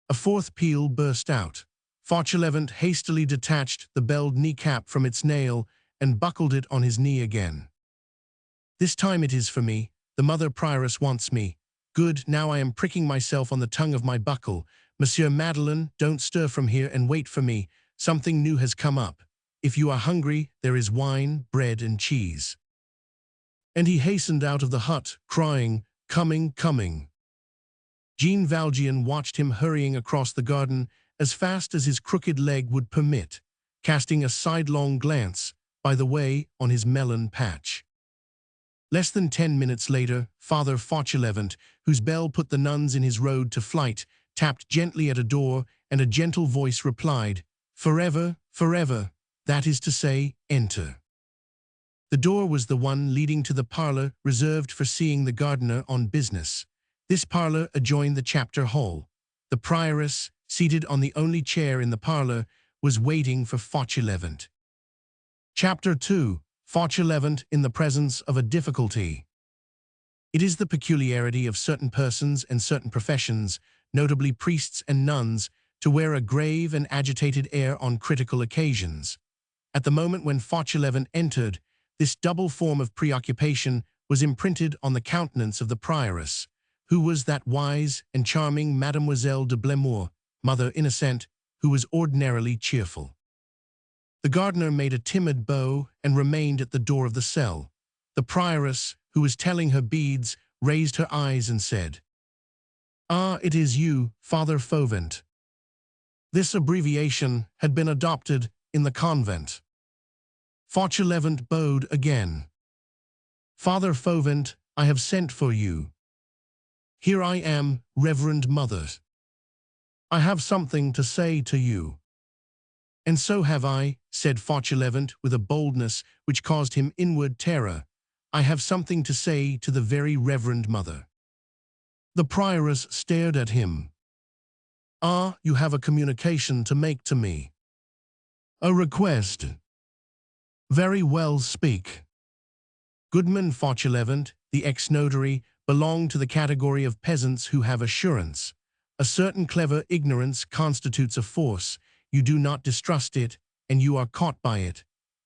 A fourth peal burst out. Fauchelevent hastily detached the belled kneecap from its nail and buckled it on his knee again. This time it is for me. The mother prioress wants me. Good, now I am pricking myself on the tongue of my buckle. Monsieur Madeleine, don't stir from here and wait for me. Something new has come up. If you are hungry, there is wine, bread, and cheese. And he hastened out of the hut, crying, "Coming, coming." Jean Valjean watched him hurrying across the garden as fast as his crooked leg would permit, casting a sidelong glance, by the way, on his melon patch. Less than 10 minutes later, Father Fauchelevent, whose bell put the nuns in his road to flight, tapped gently at a door, and a gentle voice replied, "Forever, forever, that is to say, enter." The door was the one leading to the parlor reserved for seeing the gardener on business. This parlor adjoined the chapter hall. The prioress, seated on the only chair in the parlor, was waiting for Fauchelevent. Chapter 2. Fauchelevent in the presence of a difficulty. It is the peculiarity of certain persons and certain professions, notably priests and nuns, to wear a grave and agitated air on critical occasions. At the moment when Fauchelevent entered, this double form of preoccupation was imprinted on the countenance of the prioress, who was that wise and charming Mademoiselle de Blemeur, Mother Innocent, who was ordinarily cheerful. The gardener made a timid bow and remained at the door of the cell. The prioress, who was telling her beads, raised her eyes and said, "Ah, it is you, Father Fauvent." This abbreviation had been adopted in the convent. Fauchelevent bowed again. "Father Fauvent, I have sent for you." "Here I am, Reverend Mother. I have something to say to you." "And so have I," said Fauchelevent with a boldness which caused him inward terror. "I have something to say to the very Reverend Mother." The prioress stared at him. "Ah, you have a communication to make to me." "A request." "Very well, speak." Goodman Fauchelevent, the ex-notary, belonged to the category of peasants who have assurance. A certain clever ignorance constitutes a force. You do not distrust it, and you are caught by it.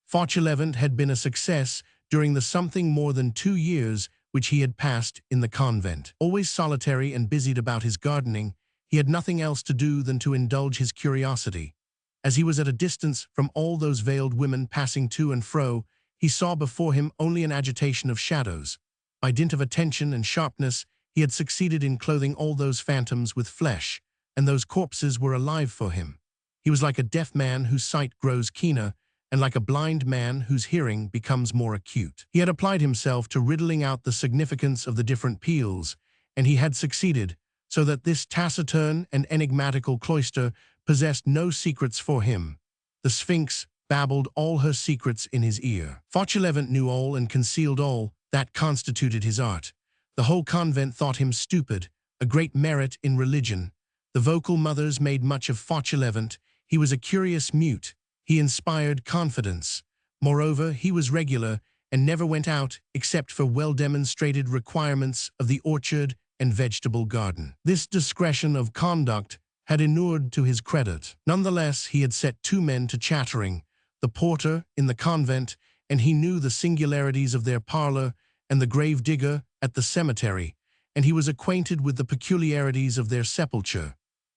Fauchelevent had been a success during the something more than 2 years which he had passed in the convent. Always solitary and busied about his gardening, he had nothing else to do than to indulge his curiosity. As he was at a distance from all those veiled women passing to and fro, he saw before him only an agitation of shadows. By dint of attention and sharpness, he had succeeded in clothing all those phantoms with flesh, and those corpses were alive for him. He was like a deaf man whose sight grows keener, and like a blind man whose hearing becomes more acute. He had applied himself to riddling out the significance of the different peals, and he had succeeded, so that this taciturn and enigmatical cloister possessed no secrets for him. The Sphinx babbled all her secrets in his ear. Fauchelevent knew all and concealed all. That constituted his art. The whole convent thought him stupid, a great merit in religion. The vocal mothers made much of Fauchelevent. He was a curious mute. He inspired confidence. Moreover, he was regular and never went out except for well-demonstrated requirements of the orchard and vegetable garden. This discretion of conduct had inured to his credit. Nonetheless, he had set two men to chattering, the porter in the convent, and he knew the singularities of their parlor, and the grave digger at the cemetery, and he was acquainted with the peculiarities of their sepulture.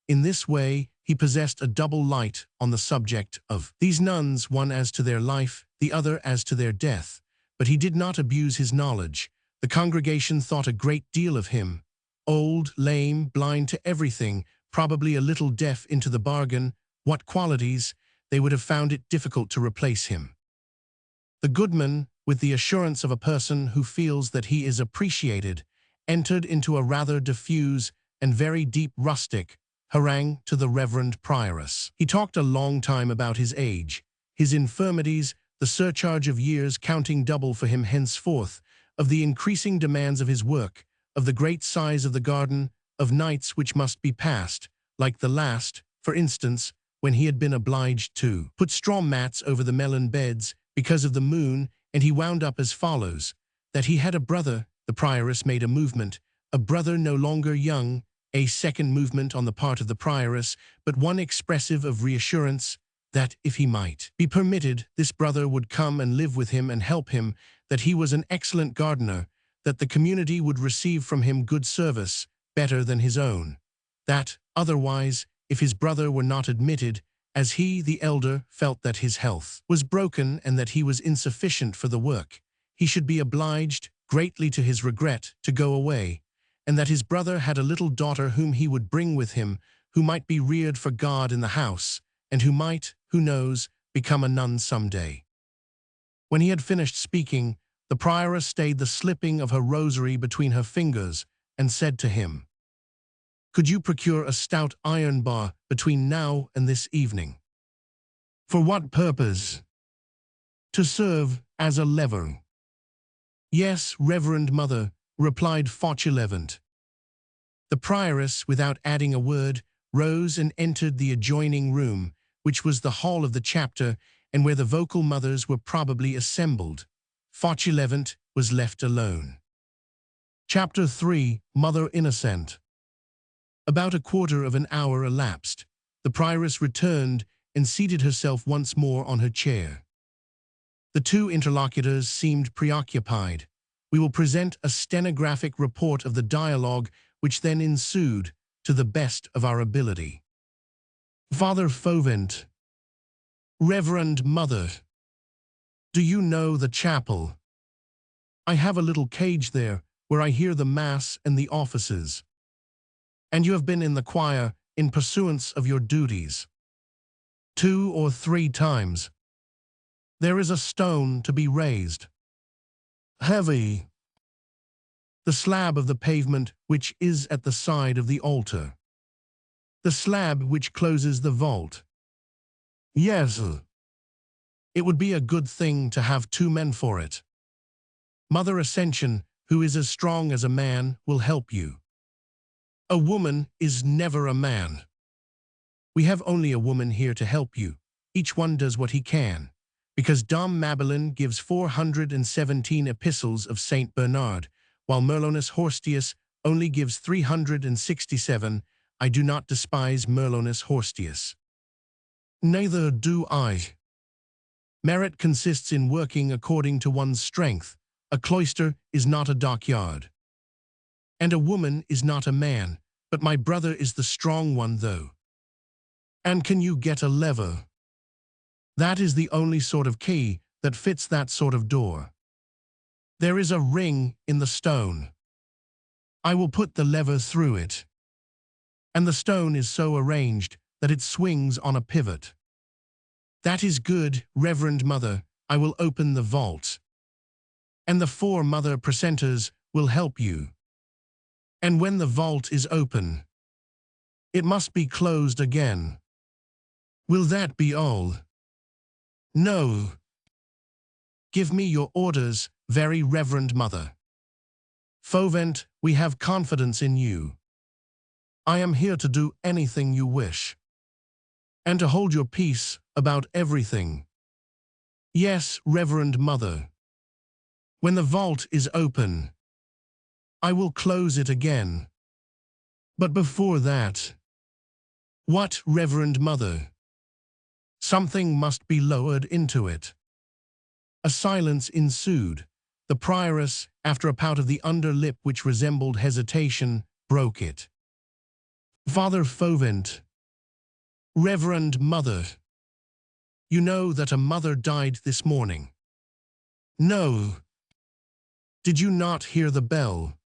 In this way, he possessed a double light on the subject of these nuns, one as to their life, the other as to their death. But he did not abuse his knowledge. The congregation thought a great deal of him. Old, lame, blind to everything, probably a little deaf into the bargain, what qualities? They would have found it difficult to replace him. The goodman, with the assurance of a person who feels that he is appreciated, entered into a rather diffuse and very deep rustic harangue to the Reverend Prioress. He talked a long time about his age, his infirmities, the surcharge of years counting double for him henceforth, of the increasing demands of his work, of the great size of the garden, of nights which must be passed, like the last, for instance, when he had been obliged to put straw mats over the melon beds because of the moon, and he wound up as follows: that he had a brother. The prioress made a movement, a brother no longer young, a second movement on the part of the prioress, but one expressive of reassurance, that, if he might be permitted, this brother would come and live with him and help him, that he was an excellent gardener, that the community would receive from him good service, better than his own, that, otherwise, if his brother were not admitted, as he, the elder, felt that his health was broken and that he was insufficient for the work, he should be obliged, greatly to his regret, to go away, and that his brother had a little daughter whom he would bring with him, who might be reared for God in the house, and who might, who knows, become a nun some day. When he had finished speaking, the prioress stayed the slipping of her rosary between her fingers and said to him, "Could you procure a stout iron bar between now and this evening?" "For what purpose?" "To serve as a lever." "Yes, Reverend Mother," replied Fauchelevent. The prioress, without adding a word, rose and entered the adjoining room, which was the hall of the chapter, and where the vocal mothers were probably assembled. Fauchelevent was left alone. Chapter 3. Mother Innocent. About a quarter of an hour elapsed. The prioress returned and seated herself once more on her chair. The two interlocutors seemed preoccupied. We will present a stenographic report of the dialogue which then ensued, to the best of our ability. Father Fauvent. Reverend Mother. Do you know the chapel? I have a little cage there, where I hear the Mass and the offices. And you have been in the choir, in pursuance of your duties. 2 or 3 times. There is a stone to be raised. Heavy. The slab of the pavement which is at the side of the altar. The slab which closes the vault. Yes. It would be a good thing to have 2 men for it. Mother Ascension, who is as strong as a man, will help you. A woman is never a man. We have only a woman here to help you. Each one does what he can. Because Dom Mabillon gives 417 epistles of Saint Bernard, while Merlonus Horstius only gives 367, I do not despise Merlonus Horstius. Neither do I. Merit consists in working according to one's strength. A cloister is not a dockyard. And a woman is not a man, but my brother is the strong one though. And can you get a lever? That is the only sort of key that fits that sort of door. There is a ring in the stone. I will put the lever through it. And the stone is so arranged that it swings on a pivot. That is good, Reverend Mother, I will open the vault. And the 4 mother presenters will help you. And when the vault is open, it must be closed again. Will that be all? No. Give me your orders, very Reverend Mother. Fauvent, we have confidence in you. I am here to do anything you wish. And to hold your peace about everything. Yes, Reverend Mother. When the vault is open, I will close it again. But before that, what, Reverend Mother? Something must be lowered into it. A silence ensued. The prioress, after a pout of the under lip which resembled hesitation, broke it. Father Fauvent, Reverend Mother, you know that a mother died this morning. No. Did you not hear the bell?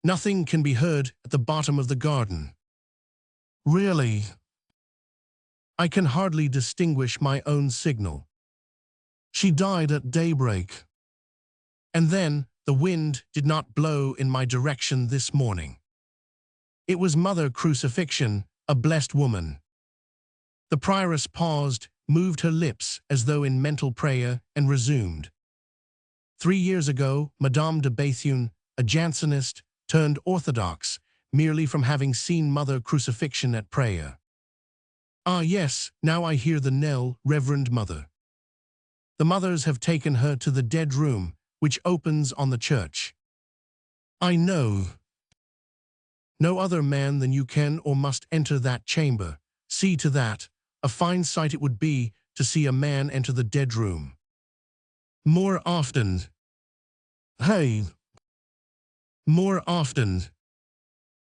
Nothing can be heard at the bottom of the garden. Really? I can hardly distinguish my own signal. She died at daybreak. And then the wind did not blow in my direction this morning. It was Mother Crucifixion, a blessed woman. The prioress paused, moved her lips as though in mental prayer, and resumed. 3 years ago, Madame de Béthune, a Jansenist, turned Orthodox, merely from having seen Mother Crucifixion at prayer. Ah yes, now I hear the knell, Reverend Mother. The mothers have taken her to the dead room, which opens on the church. I know. No other man than you can or must enter that chamber. See to that. A fine sight it would be to see a man enter the dead room. More often. Hey. More often.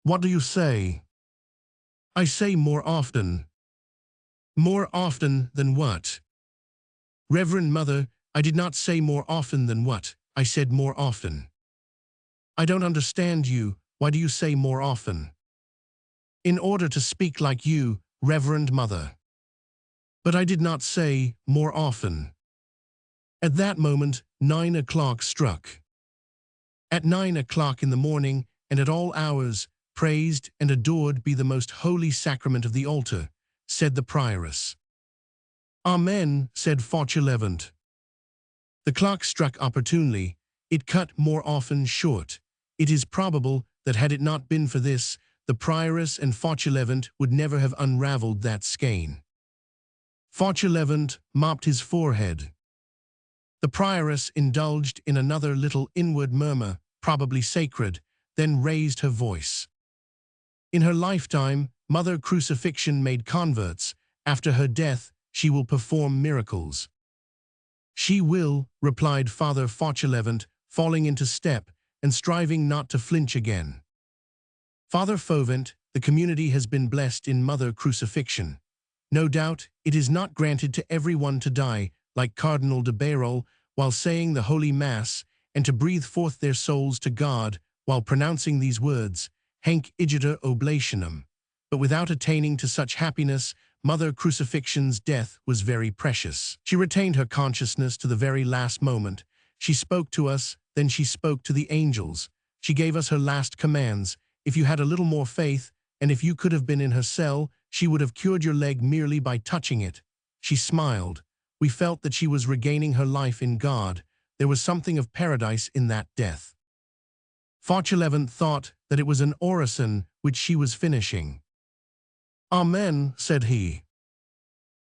What do you say? I say more often. More often than what? Reverend Mother, I did not say more often than what, I said more often. I don't understand you, why do you say more often? In order to speak like you, Reverend Mother. But I did not say more often. At that moment, 9 o'clock struck. At 9 o'clock in the morning, and at all hours, praised and adored be the most holy sacrament of the altar, said the prioress. Amen, said Fauchelevent. The clock struck opportunely. It cut more often short. It is probable that had it not been for this, the prioress and Fauchelevent would never have unraveled that skein. Fauchelevent mopped his forehead. The prioress indulged in another little inward murmur, probably sacred, then raised her voice. In her lifetime, Mother Crucifixion made converts. After her death, she will perform miracles. She will, replied Father Fauchelevent, falling into step and striving not to flinch again. Father Fauvent, the community has been blessed in Mother Crucifixion. No doubt, it is not granted to everyone to die, like Cardinal de Bérault, while saying the Holy Mass, and to breathe forth their souls to God, while pronouncing these words, Hanc igiter oblationem. But without attaining to such happiness, Mother Crucifixion's death was very precious. She retained her consciousness to the very last moment. She spoke to us, then she spoke to the angels. She gave us her last commands. If you had a little more faith, and if you could have been in her cell, she would have cured your leg merely by touching it. She smiled. We felt that she was regaining her life in God. There was something of paradise in that death. Fauchelevent thought that it was an orison which she was finishing. Amen, said he.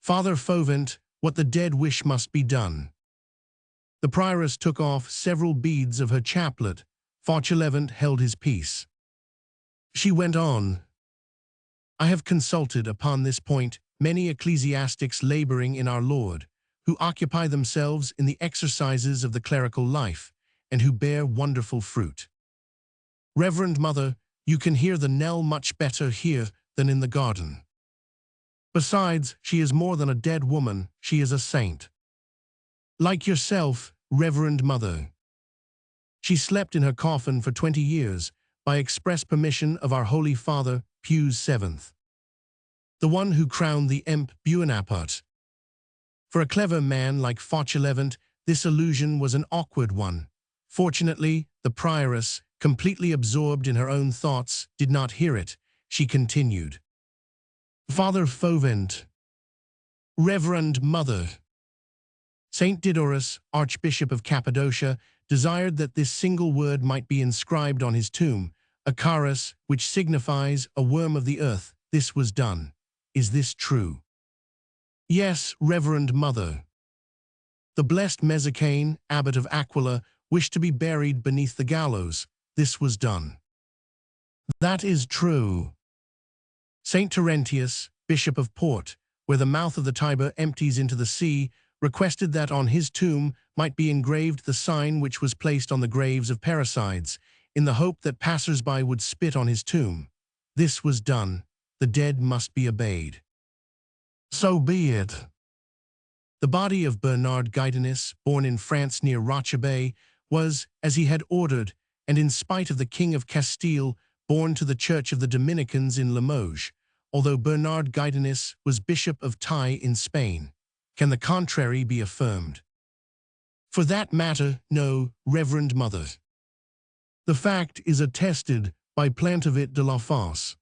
Father Fauvent, what the dead wish must be done. The prioress took off several beads of her chaplet. Fauchelevent held his peace. She went on. I have consulted upon this point many ecclesiastics laboring in our Lord, who occupy themselves in the exercises of the clerical life, and who bear wonderful fruit. Reverend Mother, you can hear the knell much better here than in the garden. Besides, she is more than a dead woman, she is a saint. Like yourself, Reverend Mother. She slept in her coffin for 20 years, by express permission of our Holy Father, Pius VII. the one who crowned the imp Buonaparte. For a clever man like Fauchelevent, this allusion was an awkward one. Fortunately, the prioress, completely absorbed in her own thoughts, did not hear it. She continued. Father Fauvent. Reverend Mother. Saint Diodorus, Archbishop of Cappadocia, desired that this single word might be inscribed on his tomb, Acaris, which signifies a worm of the earth. This was done. Is this true? Yes, Reverend Mother. The blessed Mezzocane, abbot of Aquila, wished to be buried beneath the gallows. This was done. That is true. Saint Terentius, Bishop of Port, where the mouth of the Tiber empties into the sea, requested that on his tomb might be engraved the sign which was placed on the graves of parricides, in the hope that passers-by would spit on his tomb. This was done. The dead must be obeyed. So be it. The body of Bernard Gaidanis, born in France near Rochebay, was, as he had ordered, and in spite of the King of Castile, born to the Church of the Dominicans in Limoges, although Bernard Gaidanis was Bishop of Tai in Spain. Can the contrary be affirmed? For that matter, no, Reverend Mother. The fact is attested by Plantavit de la Fosse.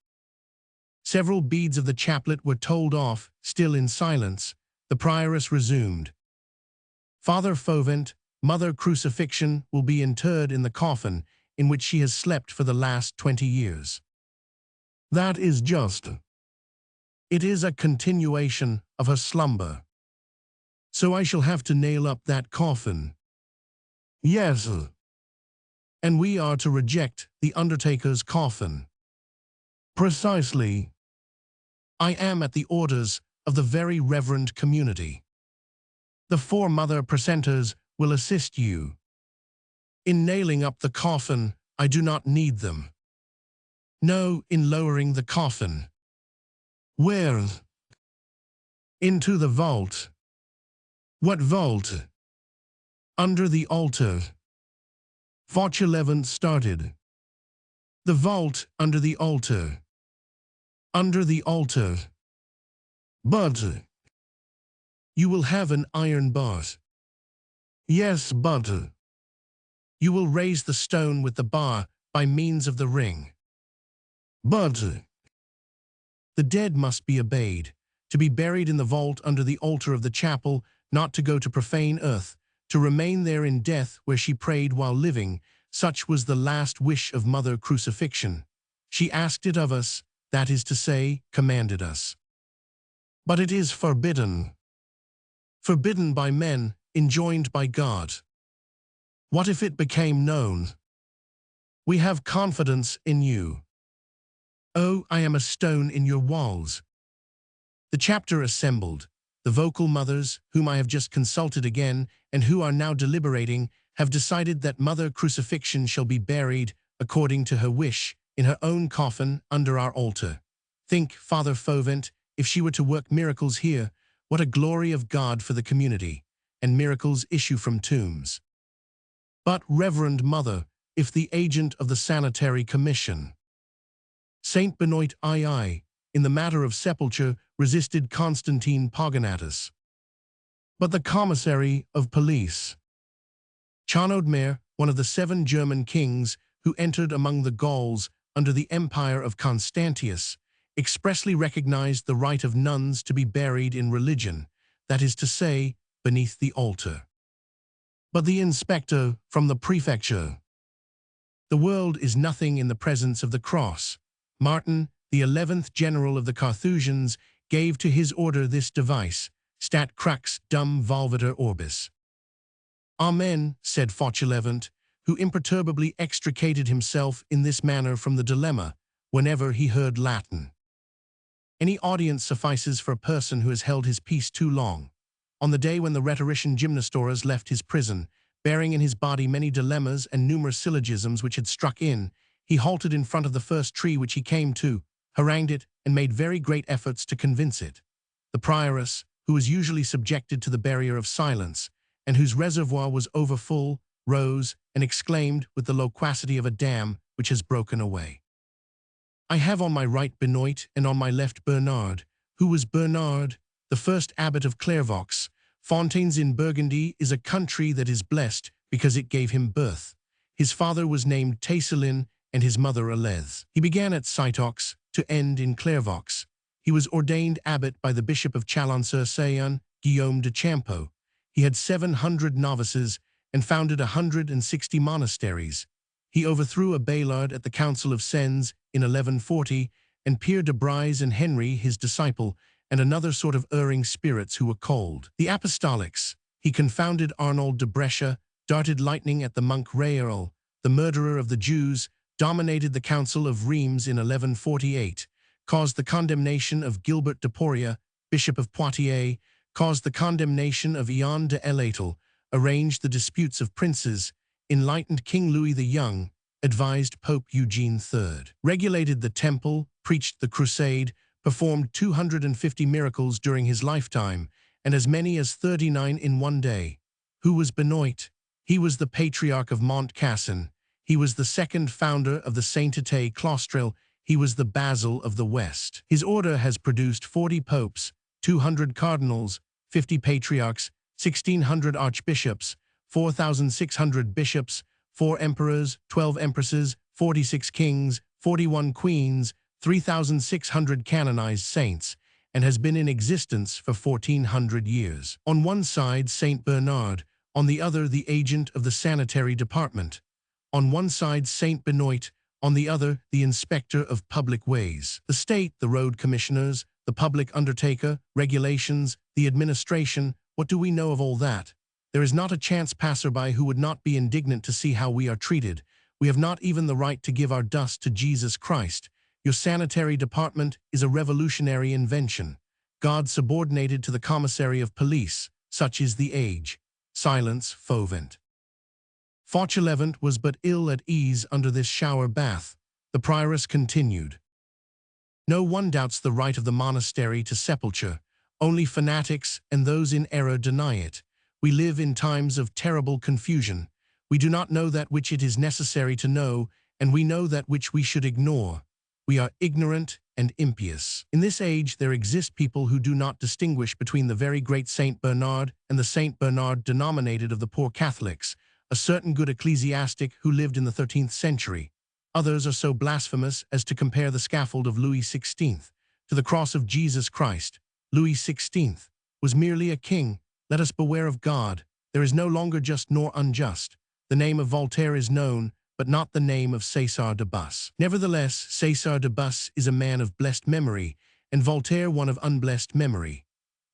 Several beads of the chaplet were told off, still in silence. The prioress resumed. Father Fauvent, Mother Crucifixion will be interred in the coffin in which she has slept for the last 20 years. That is just. It is a continuation of her slumber. So I shall have to nail up that coffin. Yes. And we are to reject the undertaker's coffin. Precisely. I am at the orders of the very reverend community. The four mother precentors will assist you. In nailing up the coffin, I do not need them. No, in lowering the coffin. Where? Into the vault. What vault? Under the altar. Fauchelevent started. The vault under the altar. Under the altar. But you will have an iron bar. Yes, but you will raise the stone with the bar by means of the ring. But the dead must be obeyed, to be buried in the vault under the altar of the chapel, not to go to profane earth, to remain there in death where she prayed while living. Such was the last wish of Mother Crucifixion. She asked it of us, that is to say, commanded us. But it is forbidden. Forbidden by men, enjoined by God. What if it became known? We have confidence in you. Oh, I am a stone in your walls. The chapter assembled. The vocal mothers, whom I have just consulted again, and who are now deliberating, have decided that Mother Crucifixion shall be buried, according to her wish, in her own coffin under our altar. Think, Father Fauvent, if she were to work miracles here, what a glory of God for the community, and miracles issue from tombs. But, Reverend Mother, if the agent of the Sanitary Commission, Saint Benoit II, in the matter of sepulture, resisted Constantine Pogonatus. But the commissary of police, Chanaudmer, one of the 7 German kings who entered among the Gauls under the empire of Constantius, expressly recognized the right of nuns to be buried in religion, that is to say, beneath the altar. But the inspector from the prefecture. The world is nothing in the presence of the cross. Martin, the 11th general of the Carthusians, gave to his order this device, stat crux dum volvetur orbis. Amen, said Fauchelevent, who imperturbably extricated himself in this manner from the dilemma whenever he heard Latin. Any audience suffices for a person who has held his peace too long. On the day when the rhetorician Gymnostoras left his prison, bearing in his body many dilemmas and numerous syllogisms which had struck in, he halted in front of the first tree which he came to, harangued it, and made very great efforts to convince it. The prioress, who was usually subjected to the barrier of silence, and whose reservoir was overfull, rose and exclaimed with the loquacity of a dam which has broken away. I have on my right Benoit and on my left Bernard, Who was Bernard, the first abbot of Clairvaux? Fontaines in Burgundy is a country that is blessed because it gave him birth. His father was named Tesselin and his mother Alez. He began at Citeaux to end in Clairvaux. He was ordained abbot by the Bishop of Chalon-sur-Saône, Guillaume de Champeaux. He had 700 novices and founded 160 monasteries. He overthrew a Baylard at the Council of Sens in 1140, and Pierre de Brise and Henry, his disciple, and another sort of erring spirits who were called the Apostolics. He confounded Arnold de Brescia, darted lightning at the monk Raoul, the murderer of the Jews, dominated the Council of Rheims in 1148, caused the condemnation of Gilbert de Poria, Bishop of Poitiers, caused the condemnation of Ian de Elatel, arranged the disputes of princes, enlightened King Louis the Young, advised Pope Eugene III, regulated the temple, preached the crusade, performed 250 miracles during his lifetime, and as many as 39 in one day. Who was Benoit? He was the Patriarch of Mont-Cassin. He was the second founder of the Sainteté Claustrale. He was the Basil of the West. His order has produced 40 popes, 200 cardinals, 50 patriarchs, 1,600 archbishops, 4,600 bishops, 4 emperors, 12 empresses, 46 kings, 41 queens, 3,600 canonized saints, and has been in existence for 1,400 years. On one side, Saint Bernard, on the other, the agent of the sanitary department. On one side, Saint Benoit, on the other, the inspector of public ways. The state, the road commissioners, the public undertaker, regulations, the administration, what do we know of all that? There is not a chance passerby who would not be indignant to see how we are treated. We have not even the right to give our dust to Jesus Christ. Your sanitary department is a revolutionary invention. God subordinated to the commissary of police. Such is the age. Silence, Fauvent. Fauchelevent was but ill at ease under this shower bath. The prioress continued. No one doubts the right of the monastery to sepulture. Only fanatics and those in error deny it. We live in times of terrible confusion. We do not know that which it is necessary to know, and we know that which we should ignore. We are ignorant and impious. In this age there exist people who do not distinguish between the very great Saint Bernard and the Saint Bernard denominated of the poor Catholics, a certain good ecclesiastic who lived in the 13th century. Others are so blasphemous as to compare the scaffold of Louis XVI to the cross of Jesus Christ. Louis XVI was merely a king. Let us beware of God. There is no longer just nor unjust. The name of Voltaire is known, but not the name of César de Bus. Nevertheless, César de Bus is a man of blessed memory, and Voltaire one of unblessed memory.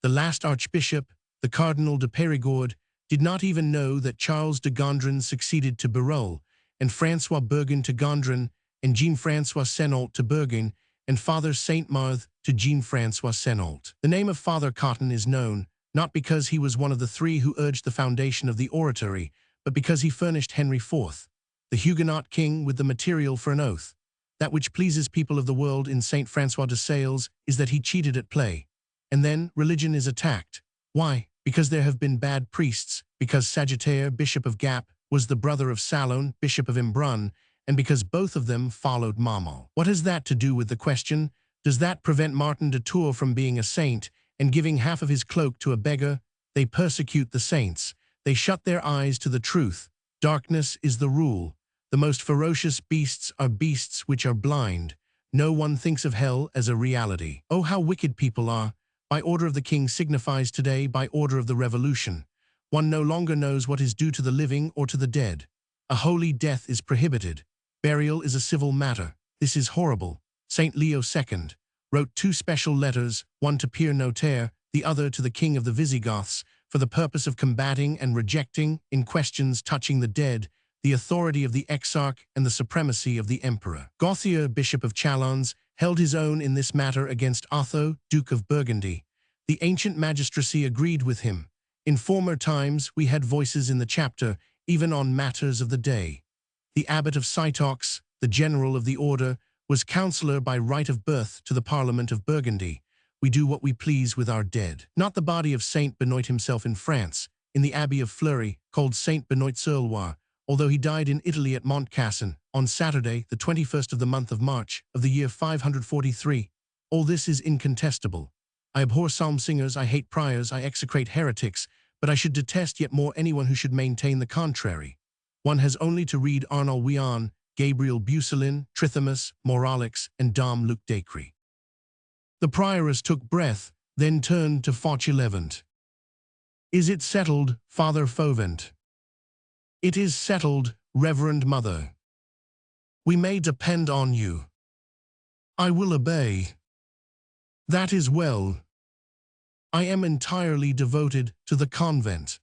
The last archbishop, the Cardinal de Périgord, did not even know that Charles de Gondren succeeded to Bérault, and François Bergin to Gondren, and Jean-François Senault to Bergin, and Father Saint-Marthe to Jean-François Senault. The name of Father Cotton is known, not because he was one of the three who urged the foundation of the oratory, but because he furnished Henry IV, the Huguenot king, with the material for an oath. That which pleases people of the world in Saint François de Sales is that he cheated at play. And then religion is attacked. Why? Because there have been bad priests, because Sagittaire, Bishop of Gap, was the brother of Salon, Bishop of Embrun, and because both of them followed Marmont. What has that to do with the question? Does that prevent Martin de Tours from being a saint and giving half of his cloak to a beggar? They persecute the saints. They shut their eyes to the truth. Darkness is the rule. The most ferocious beasts are beasts which are blind. No one thinks of hell as a reality. Oh, how wicked people are! By order of the king signifies today by order of the revolution. One no longer knows what is due to the living or to the dead. A holy death is prohibited. Burial is a civil matter. This is horrible. Saint Leo II wrote 2 special letters, one to Pierre Notaire, the other to the king of the Visigoths, for the purpose of combating and rejecting, in questions touching the dead, the authority of the exarch and the supremacy of the emperor. Gauthier, Bishop of Chalons, held his own in this matter against Otho, Duke of Burgundy. The ancient magistracy agreed with him. In former times we had voices in the chapter, even on matters of the day. The abbot of Citeaux, the general of the order, was councillor by right of birth to the Parliament of Burgundy. We do what we please with our dead. Not the body of Saint Benoit himself in France, in the Abbey of Fleury, called Saint Benoit-sur-Loire, although he died in Italy at Mont-Cassin, on Saturday, the 21st of the month of March, of the year 543. All this is incontestable. I abhor psalm singers, I hate priors, I execrate heretics, but I should detest yet more anyone who should maintain the contrary. One has only to read Arnold Wian, Gabriel Bucelin, Tritthemus, Moralix, and Dom Luc Dacre. The prioress took breath, then turned to Fauchelevent. Is it settled, Father Fauvent? It is settled, Reverend Mother. We may depend on you. I will obey. That is well. I am entirely devoted to the convent.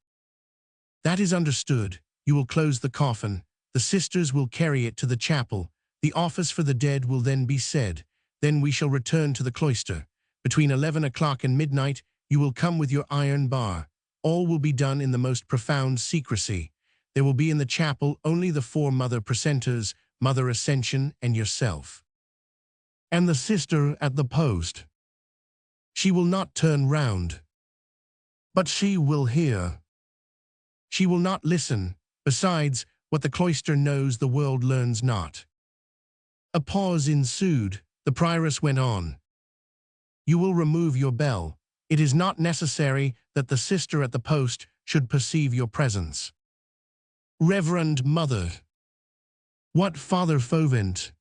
That is understood. You will close the coffin. The sisters will carry it to the chapel. The office for the dead will then be said. Then we shall return to the cloister. Between 11 o'clock and midnight, you will come with your iron bar. All will be done in the most profound secrecy. There will be in the chapel only the 4 mother precentors, Mother Ascension, and yourself. And the sister at the post. She will not turn round. But she will hear. She will not listen. Besides, what the cloister knows the world learns not. A pause ensued. The prioress went on. You will remove your bell. It is not necessary that the sister at the post should perceive your presence. Reverend Mother. What, Father Fauvent?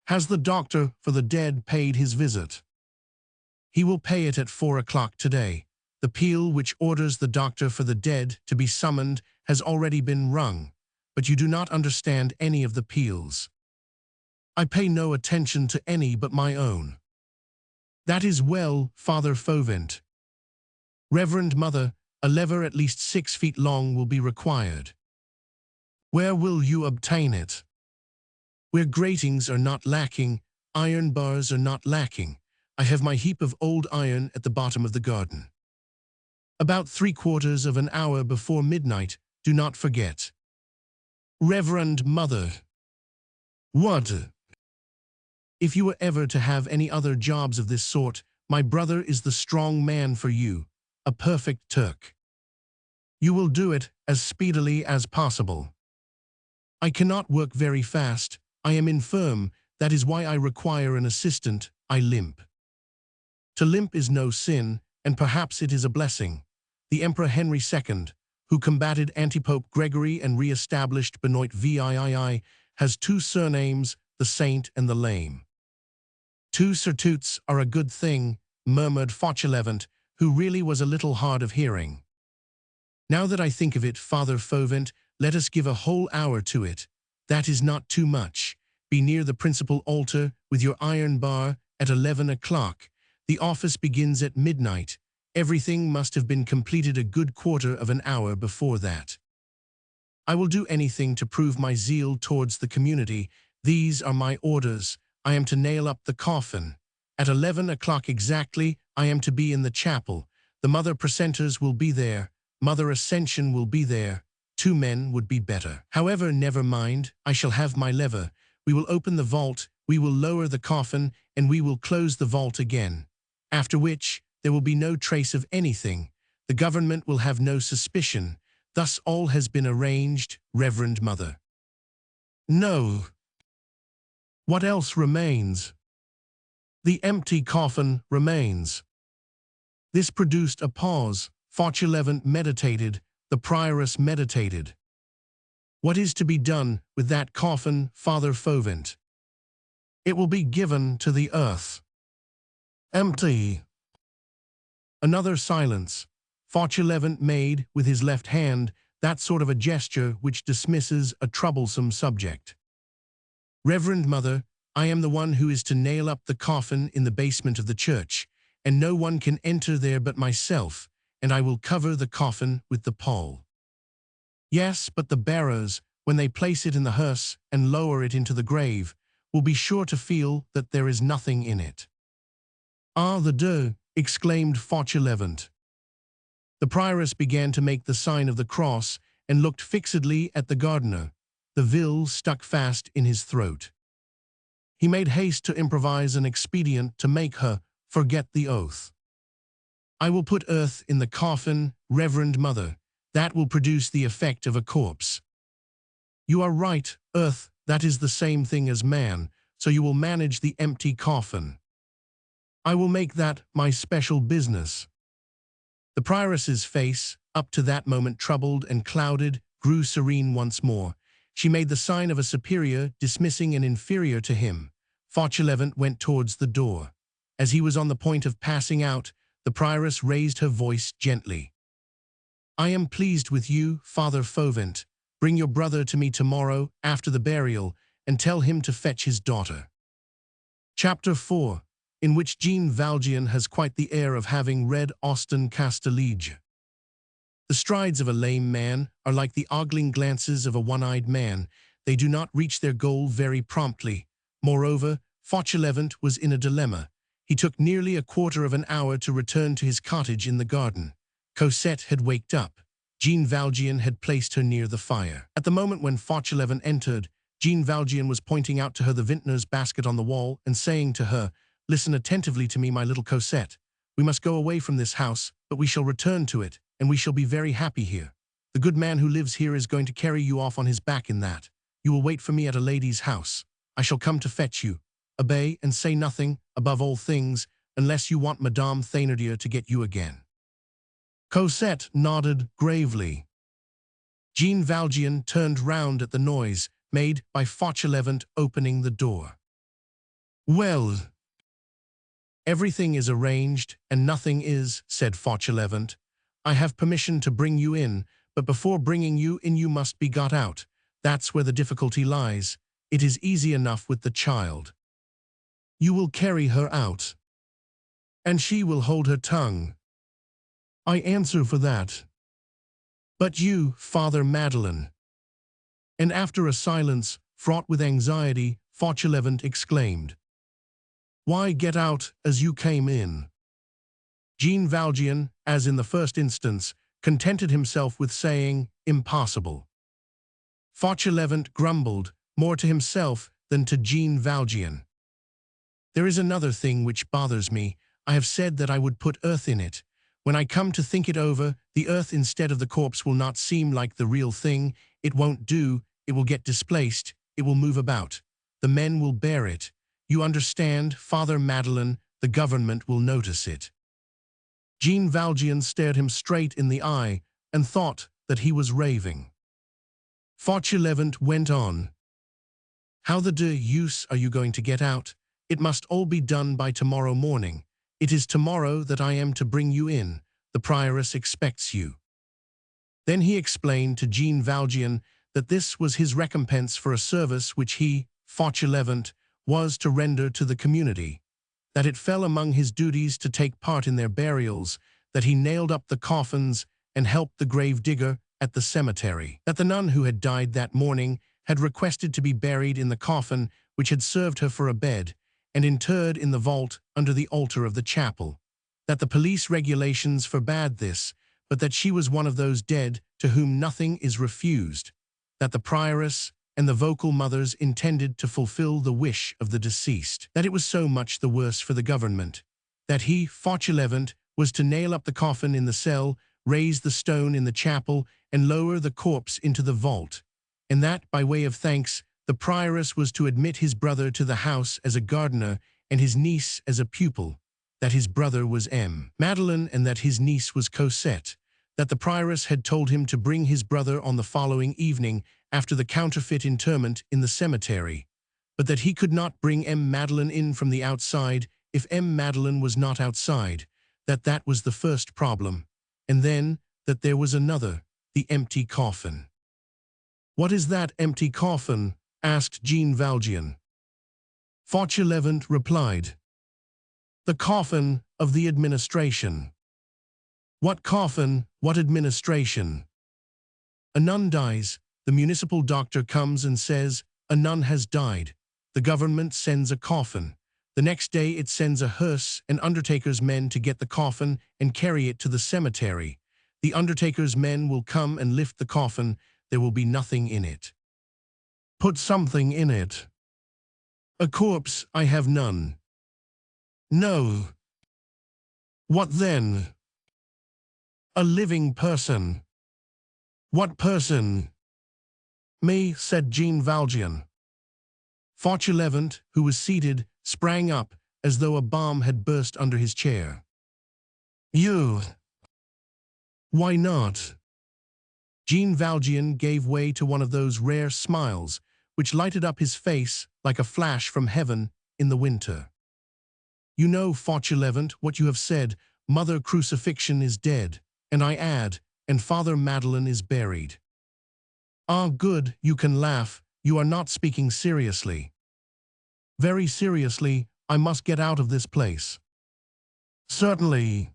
Has the doctor for the dead paid his visit? He will pay it at 4 o'clock today. The peal which orders the doctor for the dead to be summoned has already been rung, but you do not understand any of the peals. I pay no attention to any but my own. That is well, Father Fauvent. Reverend Mother, a lever at least 6 feet long will be required. Where will you obtain it? Where gratings are not lacking, iron bars are not lacking. I have my heap of old iron at the bottom of the garden. About 3/4 of an hour before midnight, do not forget. Reverend Mother. What? If you were ever to have any other jobs of this sort, my brother is the strong man for you, a perfect Turk. You will do it as speedily as possible. I cannot work very fast. I am infirm. That is why I require an assistant. I limp. To limp is no sin, and perhaps it is a blessing. The Emperor Henry II, who combated anti-Pope Gregory and re-established Benoit VIII, has 2 surnames, the Saint and the Lame. 2 surtutes are a good thing, murmured Fauchelevent, who really was a little hard of hearing. Now that I think of it, Father Fauvent, let us give a whole hour to it. That is not too much. Be near the principal altar with your iron bar at 11 o'clock. The office begins at midnight. Everything must have been completed a good quarter of an hour before that. I will do anything to prove my zeal towards the community. These are my orders. I am to nail up the coffin. At 11 o'clock exactly, I am to be in the chapel. The mother precentors will be there. Mother Ascension will be there. 2 men would be better. However, never mind. I shall have my lever. We will open the vault, we will lower the coffin, and we will close the vault again. After which, there will be no trace of anything. The government will have no suspicion. Thus all has been arranged, Reverend Mother. No. What else remains? The empty coffin remains. This produced a pause. Fauchelevent meditated. The prioress meditated. What is to be done with that coffin, Father Fauvent? It will be given to the earth. Empty. Another silence. Fauchelevent made, with his left hand, that sort of a gesture which dismisses a troublesome subject. Reverend Mother, I am the one who is to nail up the coffin in the basement of the church, and no one can enter there but myself, and I will cover the coffin with the pall. Yes, but the bearers, when they place it in the hearse and lower it into the grave, will be sure to feel that there is nothing in it. Ah, the Dieu! Exclaimed Fauchelevent. The prioress began to make the sign of the cross and looked fixedly at the gardener. The vil stuck fast in his throat. He made haste to improvise an expedient to make her forget the oath. I will put earth in the coffin, Reverend Mother. That will produce the effect of a corpse. You are right, earth, that is the same thing as man, so you will manage the empty coffin. I will make that my special business." The prioress's face, up to that moment troubled and clouded, grew serene once more. She made the sign of a superior dismissing an inferior to him. Fauchelevent went towards the door. As he was on the point of passing out, the prioress raised her voice gently. "I am pleased with you, Father Fauvent. Bring your brother to me tomorrow after the burial and tell him to fetch his daughter." Chapter 4, in which Jean Valjean has quite the air of having read Austin Castellige. The strides of a lame man are like the ogling glances of a one-eyed man. They do not reach their goal very promptly. Moreover, Fauchelevent was in a dilemma. He took nearly a quarter of an hour to return to his cottage in the garden. Cosette had waked up. Jean Valjean had placed her near the fire. At the moment when Fauchelevent entered, Jean Valjean was pointing out to her the vintner's basket on the wall and saying to her, "Listen attentively to me, my little Cosette. We must go away from this house, but we shall return to it, and we shall be very happy here. The good man who lives here is going to carry you off on his back in that. You will wait for me at a lady's house. I shall come to fetch you. Obey and say nothing, above all things, unless you want Madame Thénardier to get you again." Cosette nodded gravely. Jean Valjean turned round at the noise made by Fauchelevent opening the door. "Well, everything is arranged, and nothing is," said Fauchelevent. "I have permission to bring you in, but before bringing you in you must be got out. That's where the difficulty lies. It is easy enough with the child. You will carry her out, and she will hold her tongue. I answer for that. But you, Father Madeleine." And after a silence, fraught with anxiety, Fauchelevent exclaimed, "Why get out as you came in?" Jean Valjean, as in the first instance, contented himself with saying, "Impossible." Fauchelevent grumbled, more to himself than to Jean Valjean. "There is another thing which bothers me. I have said that I would put earth in it. When I come to think it over, the earth instead of the corpse will not seem like the real thing. It won't do, it will get displaced, it will move about. The men will bear it. You understand, Father Madeleine, the government will notice it." Jean Valjean stared him straight in the eye and thought that he was raving. Fauchelevent went on. "How the deuce are you going to get out? It must all be done by tomorrow morning. It is tomorrow that I am to bring you in. The prioress expects you." Then he explained to Jean Valjean that this was his recompense for a service which he, Fauchelevent, was to render to the community, that it fell among his duties to take part in their burials, that he nailed up the coffins and helped the grave digger at the cemetery, that the nun who had died that morning had requested to be buried in the coffin which had served her for a bed, and interred in the vault under the altar of the chapel, that the police regulations forbade this, but that she was one of those dead to whom nothing is refused, that the prioress and the vocal mothers intended to fulfill the wish of the deceased, that it was so much the worse for the government, that he, Fauchelevent, was to nail up the coffin in the cell, raise the stone in the chapel, and lower the corpse into the vault, and that, by way of thanks, the prioress was to admit his brother to the house as a gardener and his niece as a pupil, that his brother was Madeleine and that his niece was Cosette, that the prioress had told him to bring his brother on the following evening after the counterfeit interment in the cemetery, but that he could not bring Madeleine in from the outside if Madeleine was not outside, that was the first problem, and then that there was another, the empty coffin. "What is that empty coffin?" asked Jean Valjean. Fauchelevent replied, "The coffin of the administration." "What coffin, what administration?" "A nun dies, the municipal doctor comes and says, 'A nun has died.' The government sends a coffin. The next day it sends a hearse and undertaker's men to get the coffin and carry it to the cemetery. The undertaker's men will come and lift the coffin. There will be nothing in it." "Put something in it." "A corpse I have none." "No." "What then?" "A living person." "What person?" "Me," said Jean Valjean. Fauchelevent, who was seated, sprang up as though a bomb had burst under his chair. You. Why not? Jean Valjean gave way to one of those rare smiles which lighted up his face like a flash from heaven in the winter. You know, Fauchelevent, what you have said, Mother Crucifixion is dead, and I add, and Father Madeleine is buried. Ah, good, you can laugh, you are not speaking seriously. Very seriously, I must get out of this place. Certainly.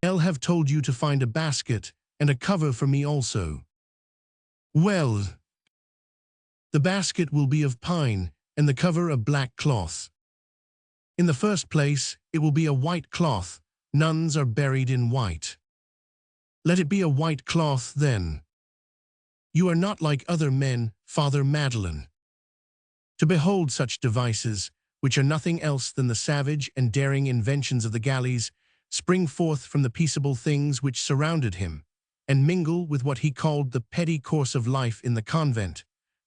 I'll have told you to find a basket and a cover for me also. Well, the basket will be of pine and the cover of black cloth. In the first place, it will be a white cloth. Nuns are buried in white. Let it be a white cloth then. You are not like other men, Father Madeleine. To behold such devices, which are nothing else than the savage and daring inventions of the galleys, spring forth from the peaceable things which surrounded him, and mingle with what he called the petty course of life in the convent,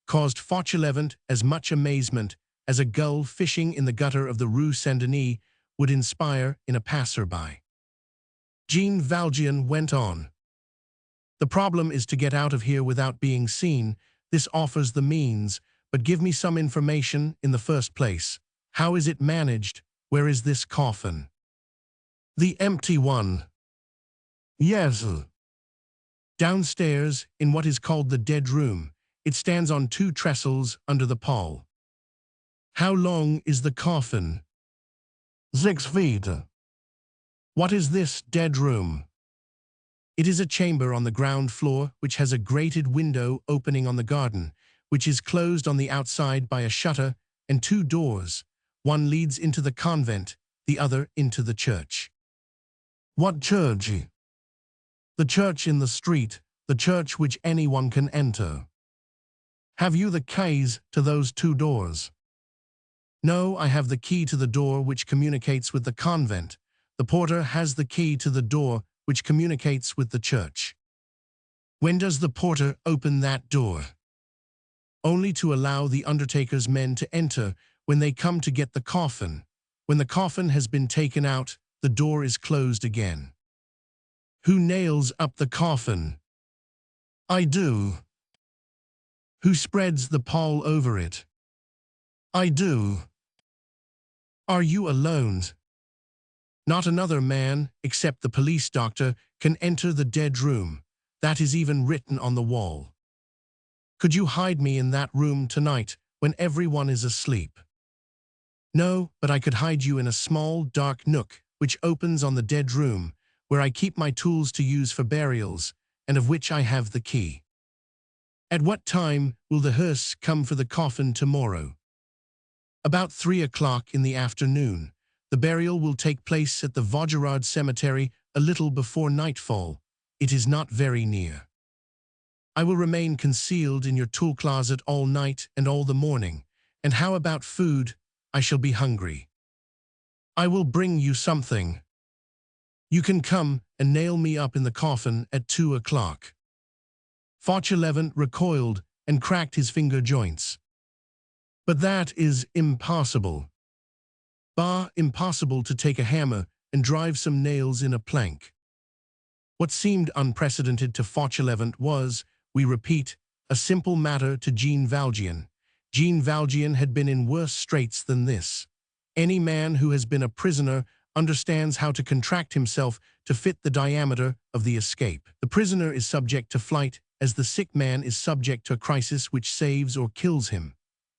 caused Fauchelevent as much amazement as a gull fishing in the gutter of the Rue Saint-Denis would inspire in a passer-by. Jean Valjean went on. The problem is to get out of here without being seen. This offers the means, but give me some information in the first place. How is it managed? Where is this coffin? The empty one. Yes. Downstairs, in what is called the dead room. It stands on 2 trestles under the pall. How long is the coffin? 6 feet. What is this dead room? It is a chamber on the ground floor which has a grated window opening on the garden, which is closed on the outside by a shutter and 2 doors. One leads into the convent, the other into the church. What church? The church in the street, the church which anyone can enter. Have you the keys to those 2 doors? No, I have the key to the door which communicates with the convent. The porter has the key to the door which communicates with the church. When does the porter open that door? Only to allow the undertaker's men to enter when they come to get the coffin. When the coffin has been taken out, the door is closed again. Who nails up the coffin? I do. Who spreads the pall over it? I do. Are you alone? Not another man, except the police doctor, can enter the dead room. That is even written on the wall. Could you hide me in that room tonight when everyone is asleep? No, but I could hide you in a small, dark nook which opens on the dead room, where I keep my tools to use for burials, and of which I have the key. At what time will the hearse come for the coffin tomorrow? About 3 o'clock in the afternoon. The burial will take place at the Vaugirard Cemetery a little before nightfall. It is not very near. I will remain concealed in your tool closet all night and all the morning. And how about food? I shall be hungry. I will bring you something. You can come and nail me up in the coffin at 2 o'clock. Fauchelevent recoiled and cracked his finger joints. But that is impossible. Bah, impossible to take a hammer and drive some nails in a plank. What seemed unprecedented to Fauchelevent was, we repeat, a simple matter to Jean Valjean. Jean Valjean had been in worse straits than this. Any man who has been a prisoner understands how to contract himself to fit the diameter of the escape. The prisoner is subject to flight, as the sick man is subject to a crisis which saves or kills him.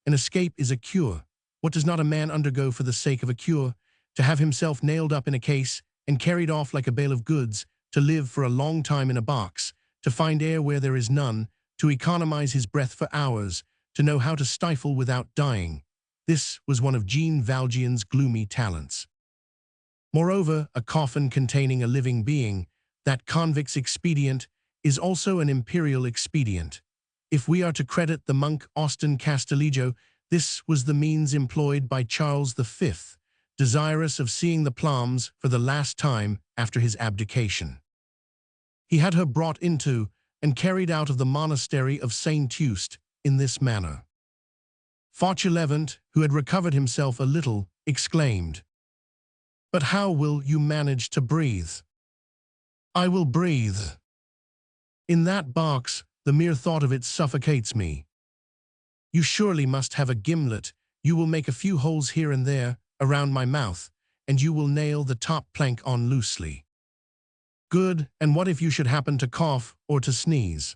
An escape is a cure. What does not a man undergo for the sake of a cure? To have himself nailed up in a case and carried off like a bale of goods, to live for a long time in a box, to find air where there is none, to economize his breath for hours, to know how to stifle without dying. This was one of Jean Valjean's gloomy talents. Moreover, a coffin containing a living being, that convict's expedient, is also an imperial expedient. If we are to credit the monk Austin Castillejo, this was the means employed by Charles V, desirous of seeing the Plombs for the last time after his abdication. He had her brought into and carried out of the monastery of Saint Eustache in this manner. Fauchelevent, who had recovered himself a little exclaimed. "But how will you manage to breathe?" "I will breathe. In that box, the mere thought of it suffocates me." "You surely must have a gimlet. You will make a few holes here and there, around my mouth, and you will nail the top plank on loosely." "Good, and what if you should happen to cough or to sneeze?"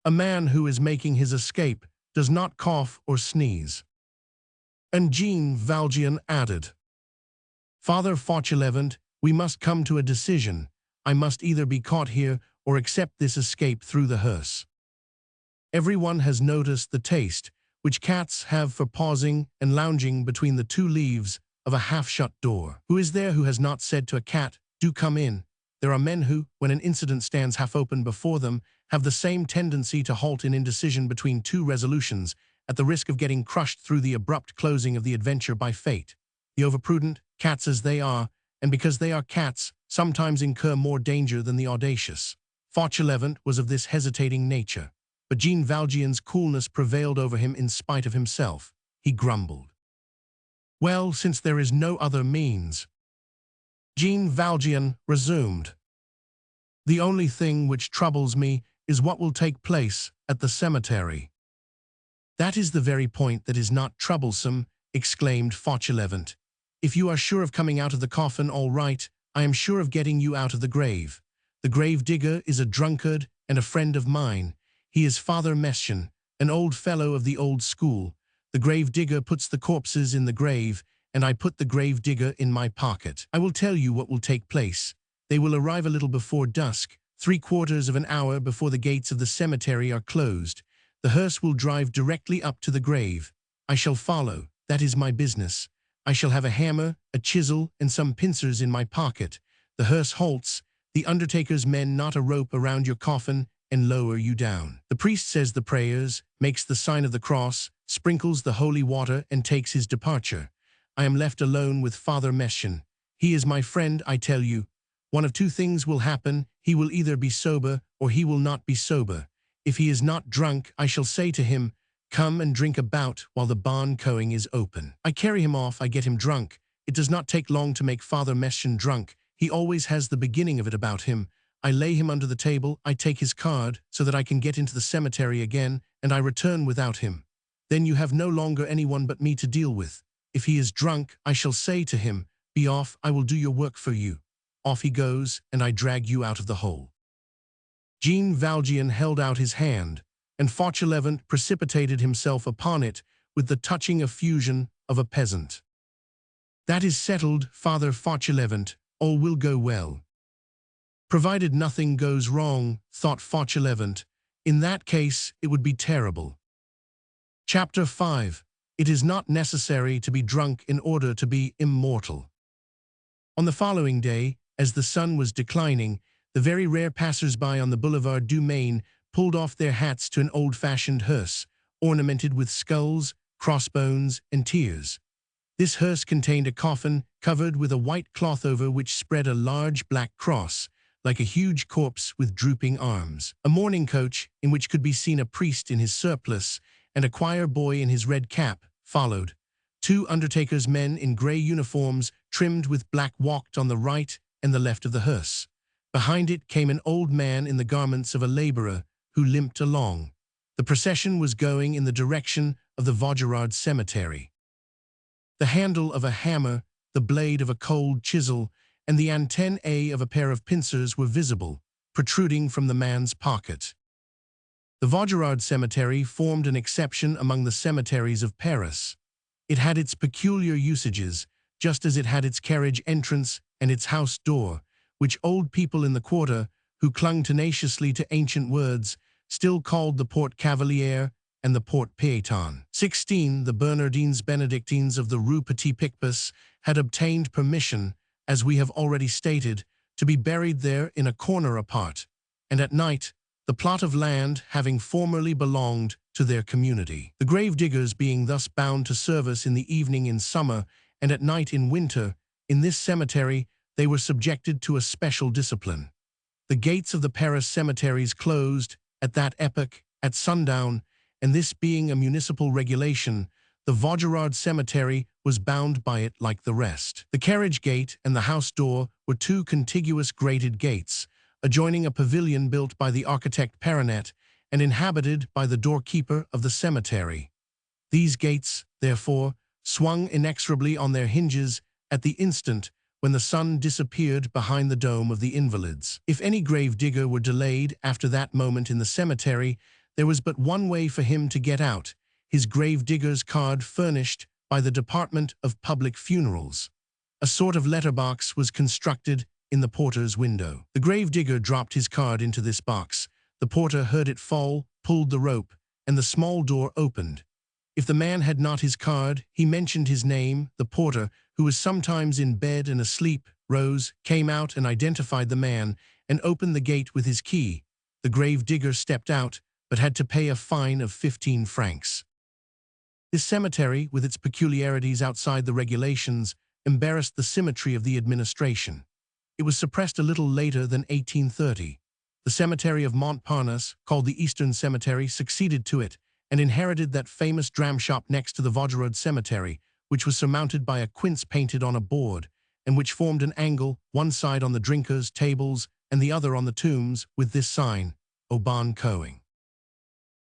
"A man who is making his escape does not cough or sneeze." And Jean Valjean added, "Father Fauchelevent, we must come to a decision. I must either be caught here or accept this escape through the hearse." Everyone has noticed the taste which cats have for pausing and lounging between the two leaves of a half-shut door. Who is there who has not said to a cat, "Do come in"? There are men who, when an incident stands half open before them, have the same tendency to halt in indecision between two resolutions, at the risk of getting crushed through the abrupt closing of the adventure by fate. The overprudent, cats as they are, and because they are cats, sometimes incur more danger than the audacious. Fauchelevent was of this hesitating nature, but Jean Valjean's coolness prevailed over him in spite of himself. He grumbled. "Well, since there is no other means," Jean Valjean resumed, "the only thing which troubles me is what will take place at the cemetery." "That is the very point that is not troublesome," exclaimed Fauchelevent. "If you are sure of coming out of the coffin all right, I am sure of getting you out of the grave. The grave digger is a drunkard and a friend of mine. He is Father Mestienne, an old fellow of the old school. The grave digger puts the corpses in the grave, and I put the grave digger in my pocket. I will tell you what will take place. They will arrive a little before dusk, 3/4 of an hour before the gates of the cemetery are closed. The hearse will drive directly up to the grave. I shall follow. That is my business. I shall have a hammer, a chisel, and some pincers in my pocket. The hearse halts. The undertaker's men knot a rope around your coffin and lower you down. The priest says the prayers, makes the sign of the cross, sprinkles the holy water, and takes his departure. I am left alone with Father Mestienne. He is my friend, I tell you. One of two things will happen. He will either be sober or he will not be sober. If he is not drunk, I shall say to him, 'Come and drink a bout while the barn coing is open.' I carry him off, I get him drunk. It does not take long to make Father Mestienne drunk. He always has the beginning of it about him. I lay him under the table, I take his card, so that I can get into the cemetery again, and I return without him. Then you have no longer anyone but me to deal with. If he is drunk, I shall say to him, 'Be off, I will do your work for you.' Off he goes, and I drag you out of the hole." Jean Valjean held out his hand, and Fauchelevent precipitated himself upon it with the touching effusion of a peasant. "That is settled, Father Fauchelevent. All will go well." Provided nothing goes wrong, thought Fauchelevent. In that case, it would be terrible. Chapter 5. It is not necessary to be drunk in order to be immortal. On the following day, as the sun was declining, the very rare passers-by on the Boulevard du Maine pulled off their hats to an old-fashioned hearse, ornamented with skulls, crossbones, and tears. This hearse contained a coffin covered with a white cloth over which spread a large black cross, like a huge corpse with drooping arms. A mourning coach, in which could be seen a priest in his surplice and a choir boy in his red cap, followed. 2 undertaker's men in grey uniforms trimmed with black walked on the right and the left of the hearse. Behind it came an old man in the garments of a laborer, who limped along. The procession was going in the direction of the Vaugirard cemetery. The handle of a hammer, the blade of a cold chisel, and the antennae of a pair of pincers were visible, protruding from the man's pocket. The Vaugirard cemetery formed an exception among the cemeteries of Paris. It had its peculiar usages, just as it had its carriage entrance and its house door, which old people in the quarter, who clung tenaciously to ancient words, still called the Porte Cavalier and the Porte Piéton. 16. The Bernardines Benedictines of the Rue Petit Picpus had obtained permission, as we have already stated, to be buried there in a corner apart, and at night, the plot of land having formerly belonged to their community. The grave diggers being thus bound to service in the evening in summer and at night in winter, in this cemetery they were subjected to a special discipline. The gates of the Paris cemeteries closed, at that epoch, at sundown, and this being a municipal regulation, The Vaugirard cemetery was bound by it like the rest. The carriage gate and the house door were two contiguous grated gates, adjoining a pavilion built by the architect Perronet and inhabited by the doorkeeper of the cemetery. These gates, therefore, swung inexorably on their hinges at the instant when the sun disappeared behind the dome of the Invalids. If any grave digger were delayed after that moment in the cemetery, there was but one way for him to get out: his grave digger's card furnished by the Department of Public Funerals. A sort of letterbox was constructed in the porter's window. The grave digger dropped his card into this box. The porter heard it fall, pulled the rope, and the small door opened. If the man had not his card, he mentioned his name. The porter, who was sometimes in bed and asleep, rose, came out and identified the man, and opened the gate with his key. The grave digger stepped out, but had to pay a fine of 15 francs. This cemetery, with its peculiarities outside the regulations, embarrassed the symmetry of the administration. It was suppressed a little later than 1830. The cemetery of Montparnasse, called the Eastern Cemetery, succeeded to it, and inherited that famous dram shop next to the Vaugirard cemetery, which was surmounted by a quince painted on a board, and which formed an angle, one side on the drinkers' tables and the other on the tombs, with this sign, Au bon coing.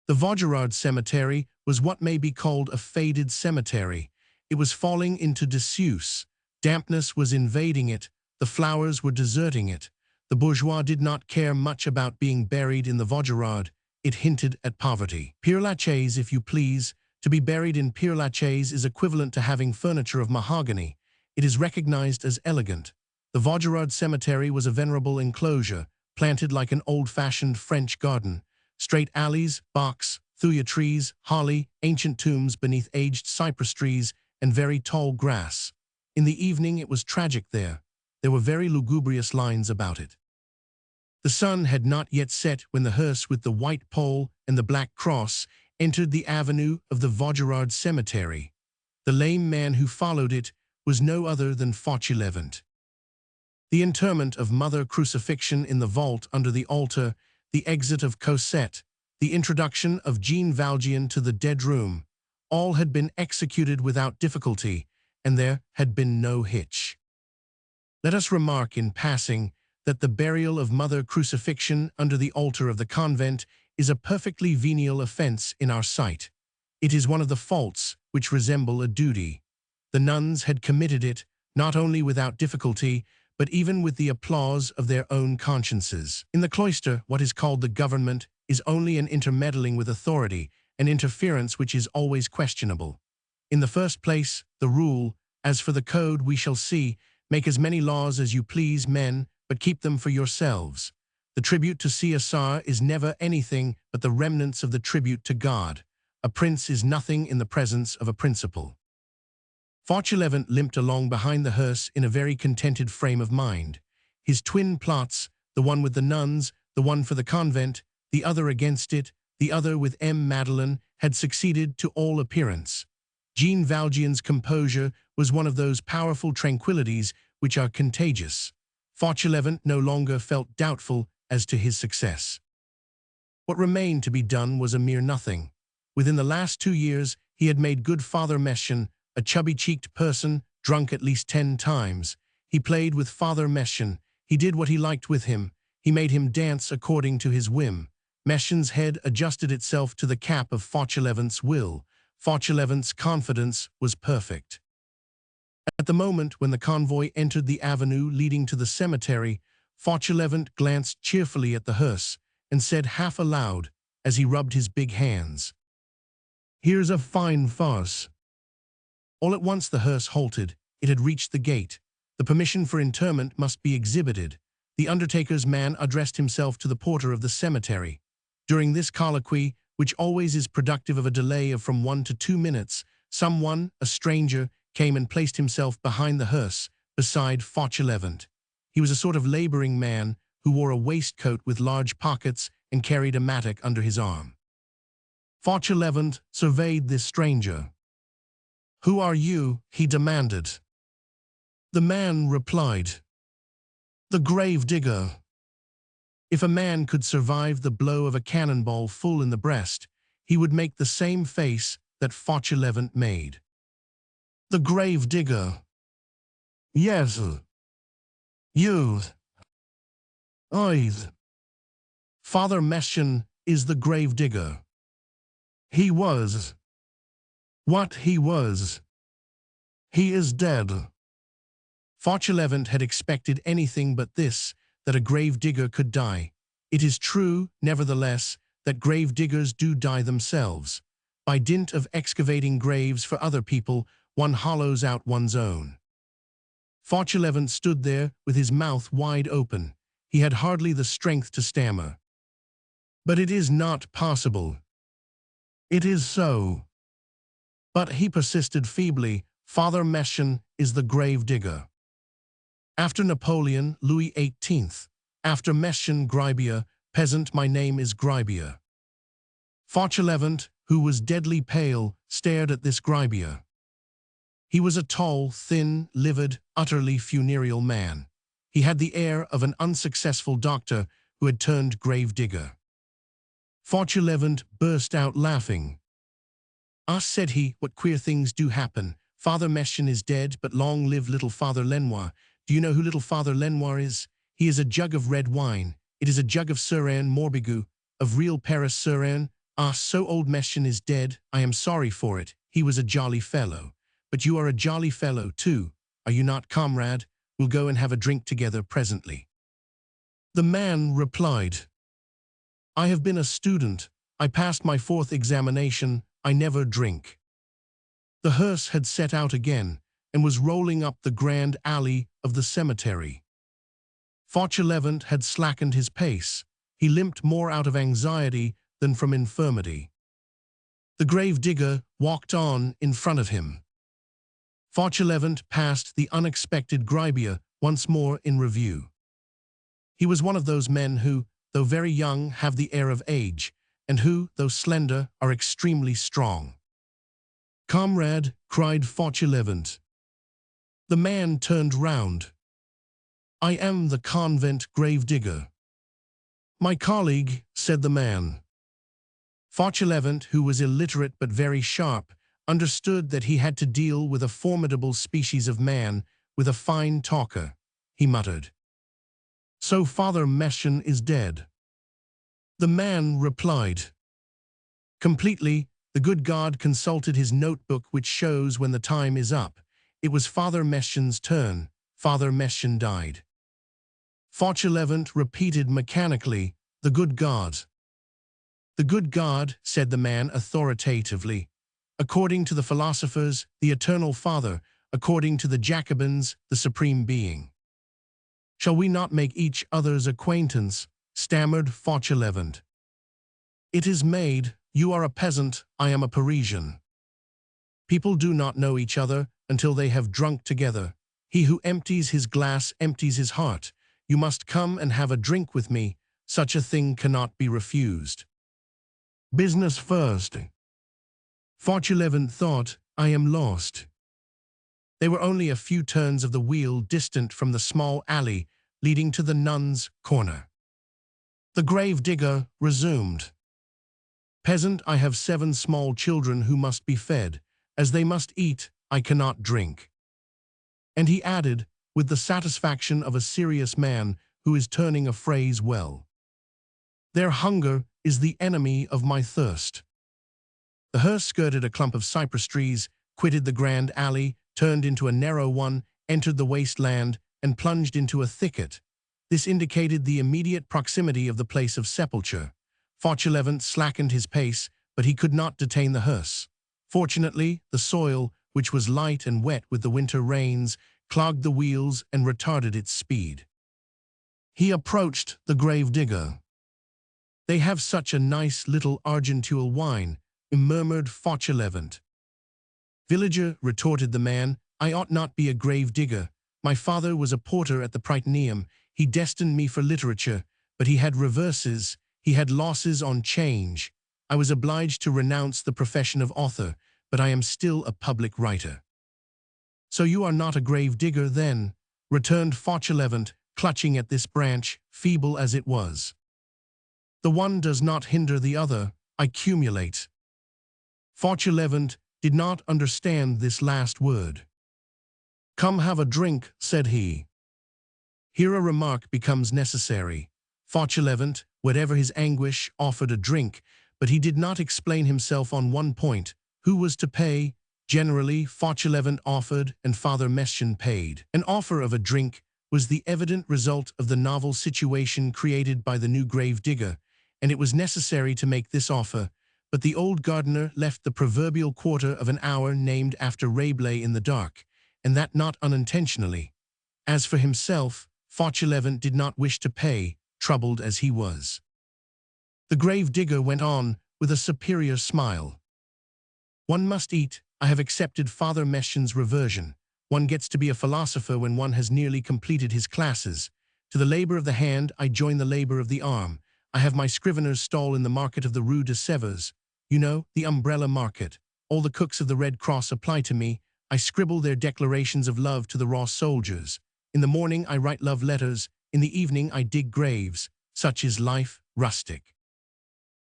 The Vaugirard cemetery was what may be called a faded cemetery. It was falling into disuse. Dampness was invading it. The flowers were deserting it. The bourgeois did not care much about being buried in the Vaugirard. It hinted at poverty. Père Lachaise, if you please. To be buried in Père Lachaise is equivalent to having furniture of mahogany. It is recognized as elegant. The Vaugirard cemetery was a venerable enclosure, planted like an old-fashioned French garden. Straight alleys, box, thuya trees, holly, ancient tombs beneath aged cypress trees, and very tall grass. In the evening it was tragic there. There were very lugubrious lines about it. The sun had not yet set when the hearse with the white pole and the black cross entered the avenue of the Vaugirard cemetery. The lame man who followed it was no other than Fauchelevent. The interment of Mother Crucifixion in the vault under the altar, the exit of Cosette, the introduction of Jean Valjean to the dead room, all had been executed without difficulty, and there had been no hitch. Let us remark in passing that the burial of Mother Crucifixion under the altar of the convent is a perfectly venial offense in our sight. It is one of the faults which resemble a duty. The nuns had committed it, not only without difficulty, but even with the applause of their own consciences. In the cloister, what is called the government is only an intermeddling with authority, an interference which is always questionable. In the first place, the rule, as for the code we shall see, make as many laws as you please, men, but keep them for yourselves. The tribute to Caesar is never anything but the remnants of the tribute to God. A prince is nothing in the presence of a principal. Fauchelevent limped along behind the hearse in a very contented frame of mind. His twin plots, the one with the nuns, the one for the convent, the other against it, the other with M. Madeleine, had succeeded to all appearance. Jean Valjean's composure was one of those powerful tranquillities which are contagious. Fauchelevent no longer felt doubtful as to his success. What remained to be done was a mere nothing. Within the last 2 years, he had made good Father Mestienne, a chubby-cheeked person, drunk at least 10 times. He played with Father Mestienne. He did what he liked with him. He made him dance according to his whim. Mestienne's head adjusted itself to the cap of Fauchelevent's will. Fauchelevent's confidence was perfect. At the moment when the convoy entered the avenue leading to the cemetery, Fauchelevent glanced cheerfully at the hearse and said half aloud, as he rubbed his big hands, "Here's a fine farce." All at once the hearse halted. It had reached the gate. The permission for interment must be exhibited. The undertaker's man addressed himself to the porter of the cemetery. During this colloquy, which always is productive of a delay of from 1 to 2 minutes, someone, a stranger, came and placed himself behind the hearse, beside Fauchelevent. He was a sort of laboring man who wore a waistcoat with large pockets and carried a mattock under his arm. Fauchelevent surveyed this stranger. "Who are you?" he demanded. The man replied, "The grave digger." If a man could survive the blow of a cannonball full in the breast, he would make the same face that Fauchelevent made. The grave digger. Yes. You. Eyes. Father Mestienne is the grave digger. He was. What he was. He is dead. Fauchelevent had expected anything but this, that a grave digger could die. It is true, nevertheless, that grave diggers do die themselves. By dint of excavating graves for other people, one hollows out one's own. Fauchelevent stood there with his mouth wide open. He had hardly the strength to stammer. But it is not possible. It is so. But he persisted feebly. Father Mestienne is the grave digger. After Napoleon, Louis XVIII. After Mestienne, Gribier. Peasant, my name is Gribier. Fauchelevent, who was deadly pale, stared at this Gribier. He was a tall, thin, livid, utterly funereal man. He had the air of an unsuccessful doctor who had turned grave digger. Fauchelevent burst out laughing. "Ah," said he, "what queer things do happen. Father Mestienne is dead, but long live little Father Lenoir. Do you know who little Father Lenoir is? He is a jug of red wine. It is a jug of Surin Morbigu, of real Paris Surin. Ah, so old Mestienne is dead. I am sorry for it. He was a jolly fellow. But you are a jolly fellow, too. Are you not, comrade? We'll go and have a drink together presently." The man replied, "I have been a student. I passed my 4th examination. I never drink." The hearse had set out again, and was rolling up the grand alley of the cemetery. Fauchelevent had slackened his pace. He limped more out of anxiety than from infirmity. The grave digger walked on in front of him. Fauchelevent passed the unexpected Gribier once more in review. He was one of those men who, though very young, have the air of age, and who, though slender, are extremely strong. "Comrade," cried Fauchelevent. The man turned round. "I am the convent grave digger." "My colleague," said the man. Fauchelevent, who was illiterate but very sharp, understood that he had to deal with a formidable species of man, with a fine talker. He muttered, "So Father Mestienne is dead?" The man replied, "Completely. The good God consulted his notebook, which shows when the time is up. It was Father Mestienne's turn. Father Mestienne died." Fauchelevent repeated mechanically, "The good God." "The good God," said the man authoritatively. "According to the philosophers, the eternal Father. According to the Jacobins, the Supreme Being." "Shall we not make each other's acquaintance?" stammered Fauchelevent. "It is made. You are a peasant, I am a Parisian. People do not know each other until they have drunk together. He who empties his glass empties his heart. You must come and have a drink with me. Such a thing cannot be refused." "Business first." Fauchelevent thought, "I am lost." They were only a few turns of the wheel distant from the small alley leading to the nuns' corner. The grave digger resumed, "Peasant, I have 7 small children who must be fed. As they must eat, I cannot drink." And he added, with the satisfaction of a serious man who is turning a phrase well, "Their hunger is the enemy of my thirst." The hearse skirted a clump of cypress trees, quitted the grand alley, turned into a narrow one, entered the wasteland, and plunged into a thicket. This indicated the immediate proximity of the place of sepulture. Fauchelevent slackened his pace, but he could not detain the hearse. Fortunately, the soil, which was light and wet with the winter rains, clogged the wheels and retarded its speed. He approached the grave digger. "They have such a nice little Argenteuil wine," murmured Fauchelevent. "Villager," retorted the man, "I ought not be a grave digger. My father was a porter at the Prytaneum. He destined me for literature, but he had reverses, he had losses on change. I was obliged to renounce the profession of author, but I am still a public writer." "So you are not a grave digger, then?" returned Fauchelevent, clutching at this branch, feeble as it was. "The one does not hinder the other. I cumulate." Fauchelevent did not understand this last word. "Come have a drink," said he. Here a remark becomes necessary. Fauchelevent, whatever his anguish, offered a drink, but he did not explain himself on one point: who was to pay? Generally, Fauchelevent offered and Father Mestienne paid. An offer of a drink was the evident result of the novel situation created by the new grave digger, and it was necessary to make this offer, but the old gardener left the proverbial quarter of an hour named after Rabelais in the dark, and that not unintentionally. As for himself, Fauchelevent did not wish to pay, troubled as he was. The grave digger went on with a superior smile. "One must eat. I have accepted Father Mestienne's reversion. One gets to be a philosopher when one has nearly completed his classes. To the labor of the hand I join the labor of the arm. I have my scrivener's stall in the market of the Rue de Sèvres. You know, the umbrella market. All the cooks of the Red Cross apply to me. I scribble their declarations of love to the raw soldiers. In the morning I write love letters. In the evening I dig graves. Such is life, rustic."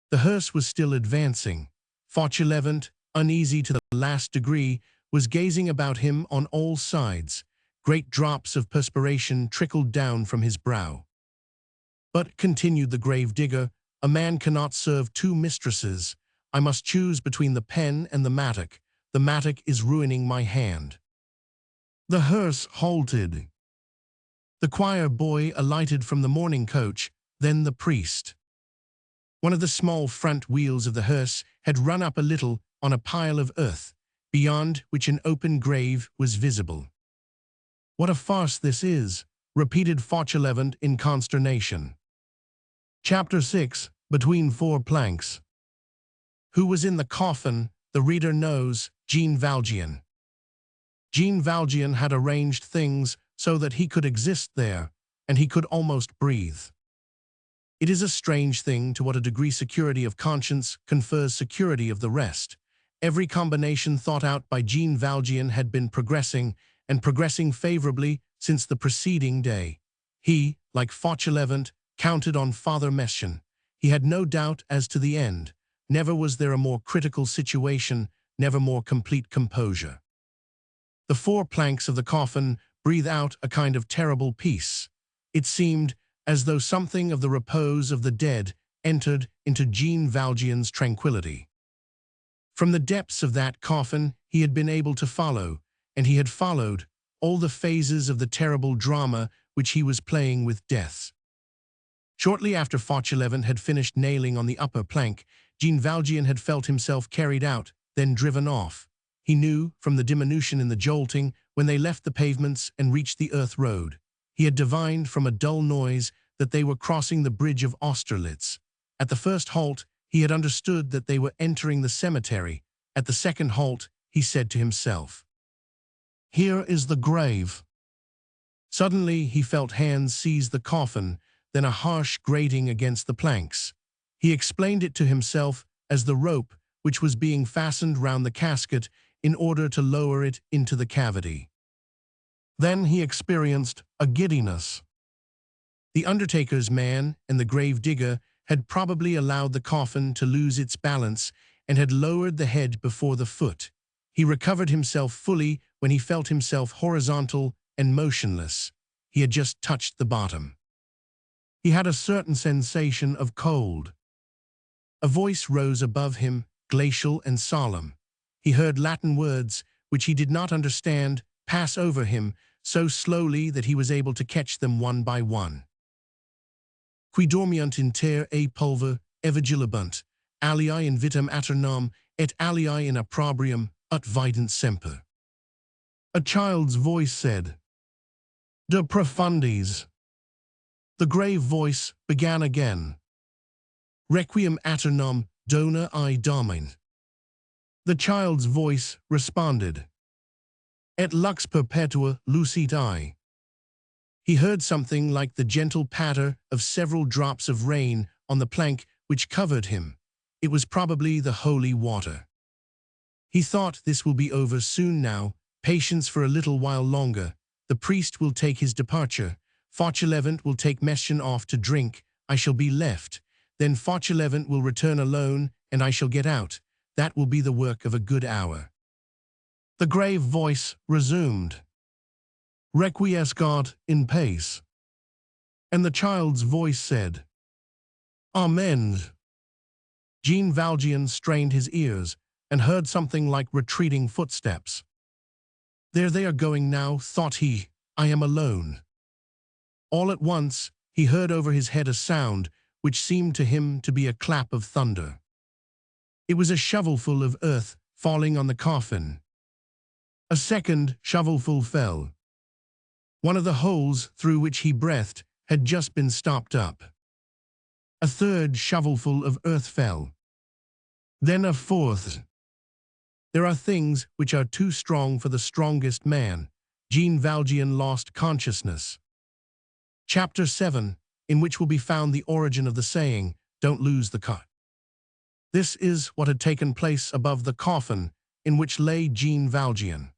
The hearse was still advancing. Fauchelevent, uneasy to the last degree, was gazing about him on all sides. Great drops of perspiration trickled down from his brow. "But," continued the grave digger, "a man cannot serve two mistresses. I must choose between the pen and the mattock. The mattock is ruining my hand." The hearse halted. The choir boy alighted from the mourning coach, then the priest. One of the small front wheels of the hearse had run up a little on a pile of earth, beyond which an open grave was visible. "What a farce this is," repeated Fauchelevent in consternation. Chapter 6. Between Four Planks. Who was in the coffin? The reader knows: Jean Valjean. Jean Valjean had arranged things so that he could exist there, and he could almost breathe. It is a strange thing to what a degree security of conscience confers security of the rest. Every combination thought out by Jean Valjean had been progressing, and progressing favorably, since the preceding day. He, like Fauchelevent, counted on Father Mestienne. He had no doubt as to the end. Never was there a more critical situation, never more complete composure. The four planks of the coffin breathe out a kind of terrible peace. It seemed as though something of the repose of the dead entered into Jean Valjean's tranquility. From the depths of that coffin he had been able to follow, and he had followed, all the phases of the terrible drama which he was playing with death. Shortly after Fauchelevent had finished nailing on the upper plank, Jean Valjean had felt himself carried out, then driven off. He knew, from the diminution in the jolting, when they left the pavements and reached the earth road. He had divined from a dull noise that they were crossing the bridge of Austerlitz. At the first halt, he had understood that they were entering the cemetery. At the second halt, he said to himself, "Here is the grave." Suddenly he felt hands seize the coffin, then a harsh grating against the planks. He explained it to himself as the rope which was being fastened round the casket in order to lower it into the cavity. Then he experienced a giddiness. The undertaker's man and the grave digger had probably allowed the coffin to lose its balance and had lowered the head before the foot. He recovered himself fully when he felt himself horizontal and motionless. He had just touched the bottom. He had a certain sensation of cold. A voice rose above him, glacial and solemn. He heard Latin words, which he did not understand, pass over him so slowly that he was able to catch them one by one. Qui dormiunt in terre et pulver, evigilabunt, aliae in vitam aeternam, et aliae in opprobrium, ut vident semper. A child's voice said, "De profundis." The grave voice began again. "Requiem aeternam, dona I Domine." The child's voice responded, "Et lux perpetua lucit I." He heard something like the gentle patter of several drops of rain on the plank which covered him. It was probably the holy water. He thought, this will be over soon now, patience for a little while longer. The priest will take his departure. Fauchelevent will take Mestienne off to drink. I shall be left. Then Fauchelevent will return alone, and I shall get out. that will be the work of a good hour. The grave voice resumed. Requiescat in pace. And the child's voice said, Amen. Jean Valjean strained his ears and heard something like retreating footsteps. There they are going now, thought he. I am alone. All at once, he heard over his head a sound which seemed to him to be a clap of thunder. It was a shovelful of earth falling on the coffin. A second shovelful fell. One of the holes through which he breathed had just been stopped up. A third shovelful of earth fell. Then a fourth. There are things which are too strong for the strongest man. Jean Valjean lost consciousness. Chapter 7, in which will be found the origin of the saying, don't lose the cut. This is what had taken place above the coffin in which lay Jean Valjean.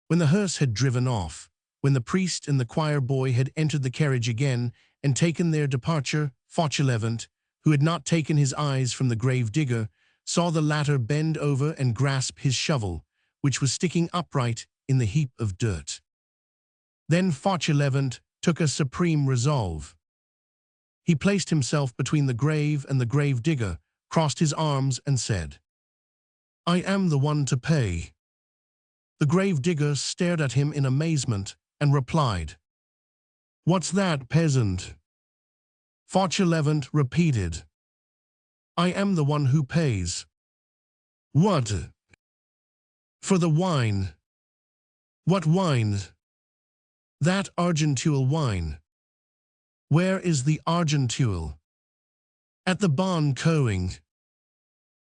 When the hearse had driven off, when the priest and the choir boy had entered the carriage again and taken their departure, Fauchelevent, who had not taken his eyes from the grave digger, saw the latter bend over and grasp his shovel, which was sticking upright in the heap of dirt. Then Fauchelevent took a supreme resolve. He placed himself between the grave and the grave digger, crossed his arms and said, I am the one to pay. The grave digger stared at him in amazement and replied, What's that, peasant? Fauchelevent repeated, I am the one who pays. What? For the wine. What wine? That argenteuil wine. Where is the argenteuil? At the barn cowing.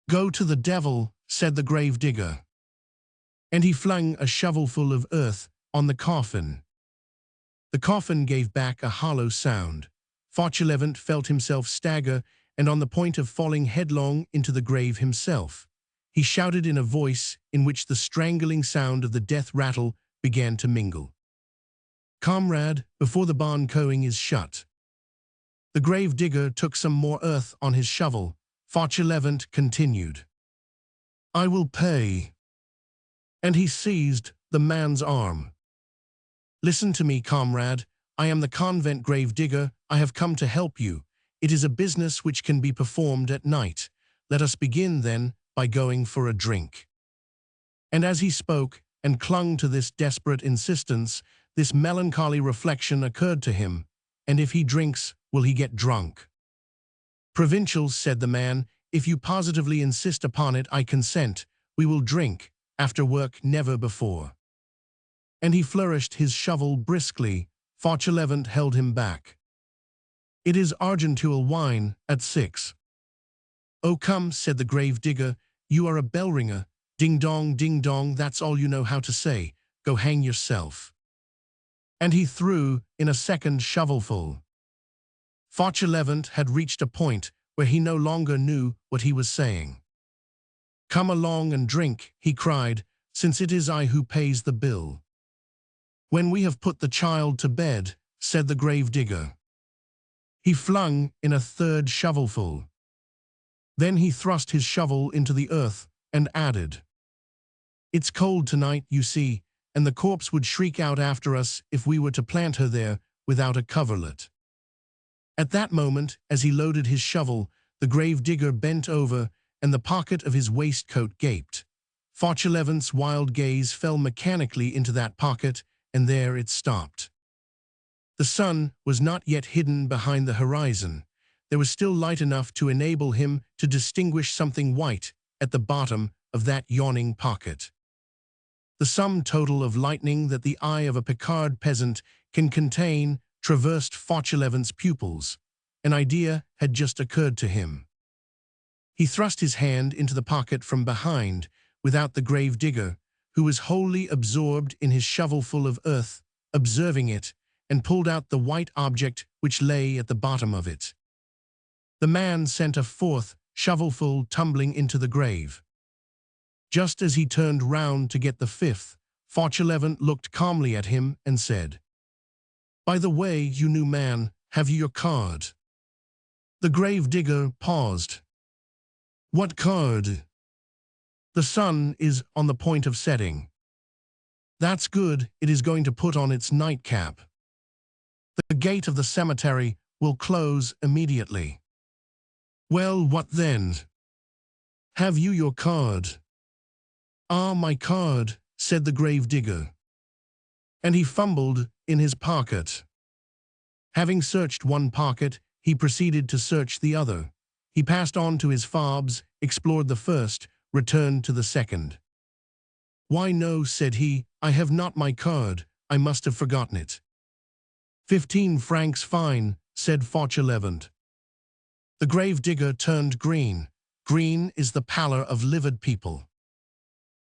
Go to the devil, said the grave digger. And he flung a shovelful of earth on the coffin. The coffin gave back a hollow sound. Fauchelevent felt himself stagger and on the point of falling headlong into the grave himself. He shouted in a voice in which the strangling sound of the death rattle began to mingle. Comrade, before the barn cowing is shut. The grave digger took some more earth on his shovel. Fauchelevent continued, I will pay. And he seized the man's arm. Listen to me, comrade. I am the convent grave digger. I have come to help you. It is a business which can be performed at night. Let us begin, then, by going for a drink. And as he spoke and clung to this desperate insistence, this melancholy reflection occurred to him. And if he drinks, will he get drunk? Provincials, said the man, if you positively insist upon it, I consent. We will drink, after work never before. And he flourished his shovel briskly. Fauchelevent held him back. It is argenteuil wine at 6. Oh, come, said the grave digger, you are a bell ringer. Ding dong, that's all you know how to say. Go hang yourself. And he threw in a second shovelful. Fauchelevent had reached a point where he no longer knew what he was saying. Come along and drink, he cried, since it is I who pays the bill. When we have put the child to bed, said the grave digger. He flung in a third shovelful. Then he thrust his shovel into the earth and added, It's cold tonight, you see, and the corpse would shriek out after us if we were to plant her there without a coverlet. At that moment, as he loaded his shovel, the grave digger bent over and the pocket of his waistcoat gaped. Fauchelevent's wild gaze fell mechanically into that pocket, and there it stopped. The sun was not yet hidden behind the horizon. There was still light enough to enable him to distinguish something white at the bottom of that yawning pocket. The sum total of lightning that the eye of a Picard peasant can contain traversed Fauchelevent's pupils. An idea had just occurred to him. He thrust his hand into the pocket from behind, without the grave digger, who was wholly absorbed in his shovelful of earth, observing it, and pulled out the white object which lay at the bottom of it. The man sent a fourth shovelful tumbling into the grave. Just as he turned round to get the fifth, Fauchelevent looked calmly at him and said, By the way, you new man, have you your card? The grave digger paused. What card? The sun is on the point of setting. That's good, it is going to put on its nightcap. The gate of the cemetery will close immediately. Well, what then? Have you your card? Ah, my card, said the gravedigger. And he fumbled in his pocket. Having searched one pocket, he proceeded to search the other. He passed on to his fobs, explored the first, returned to the second. Why no, said he, I have not my card, I must have forgotten it. 15 francs fine, said Fauchelevent. The gravedigger turned green. Green is the pallor of livid people.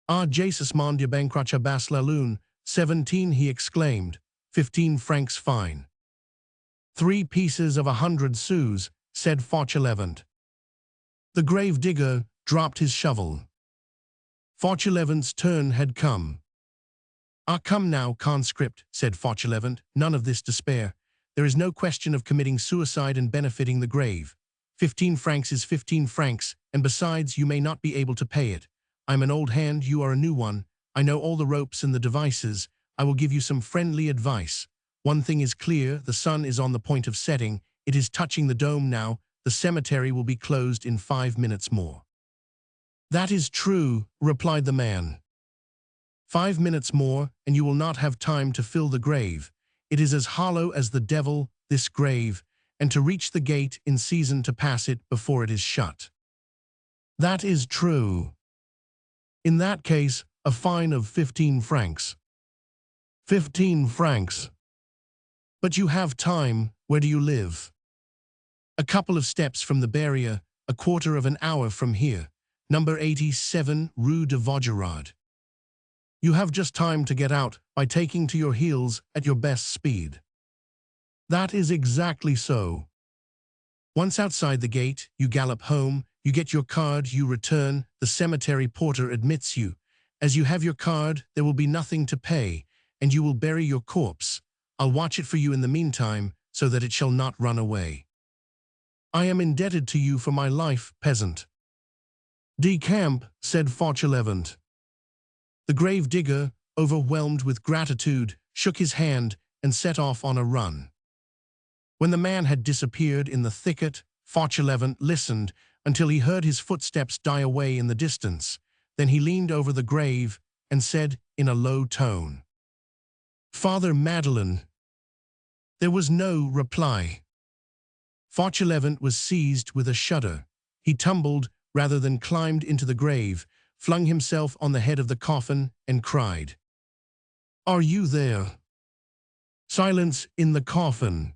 Ah, Jesus mon Dieu bancracha bas la lune, 17, he exclaimed, 15 francs fine. 3 pieces of 100 sous, said Fauchelevent. The gravedigger dropped his shovel. Fauchelevent's turn had come. Ah, come now, conscript, said Fauchelevent, none of this despair. There is no question of committing suicide and benefiting the grave. 15 francs is 15 francs, and besides, you may not be able to pay it. I'm an old hand, you are a new one. I know all the ropes and the devices. I will give you some friendly advice. One thing is clear, the sun is on the point of setting. It is touching the dome now. The cemetery will be closed in 5 minutes more. That is true, replied the man. 5 minutes more, and you will not have time to fill the grave. It is as hollow as the devil, this grave, and to reach the gate in season to pass it before it is shut. That is true. In that case, a fine of 15 francs. 15 francs. But you have time. Where do you live? A couple of steps from the barrier, a quarter of an hour from here. Number 87, Rue de Vaugirard. You have just time to get out by taking to your heels at your best speed. That is exactly so. Once outside the gate, you gallop home, you get your card, you return, the cemetery porter admits you. As you have your card, there will be nothing to pay, and you will bury your corpse. I'll watch it for you in the meantime, so that it shall not run away. I am indebted to you for my life, peasant. Decamp, said Fauchelevent. The gravedigger, overwhelmed with gratitude, shook his hand and set off on a run. When the man had disappeared in the thicket, Fauchelevent listened until he heard his footsteps die away in the distance. Then he leaned over the grave and said in a low tone, Father Madeleine. There was no reply. Fauchelevent was seized with a shudder. He tumbled rather than climbed into the grave, flung himself on the head of the coffin, and cried, Are you there? Silence in the coffin.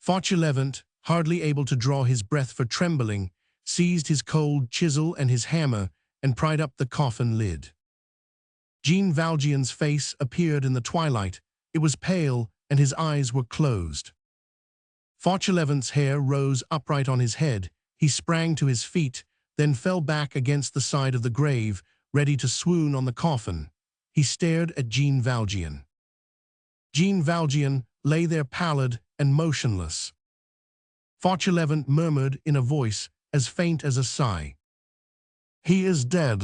Fauchelevent, hardly able to draw his breath for trembling, seized his cold chisel and his hammer and pried up the coffin lid. Jean Valjean's face appeared in the twilight. It was pale, and his eyes were closed. Fauchelevent's hair rose upright on his head. He sprang to his feet, then fell back against the side of the grave, ready to swoon on the coffin. He stared at Jean Valjean. Jean Valjean lay there pallid and motionless. Fauchelevent murmured in a voice as faint as a sigh, He is dead.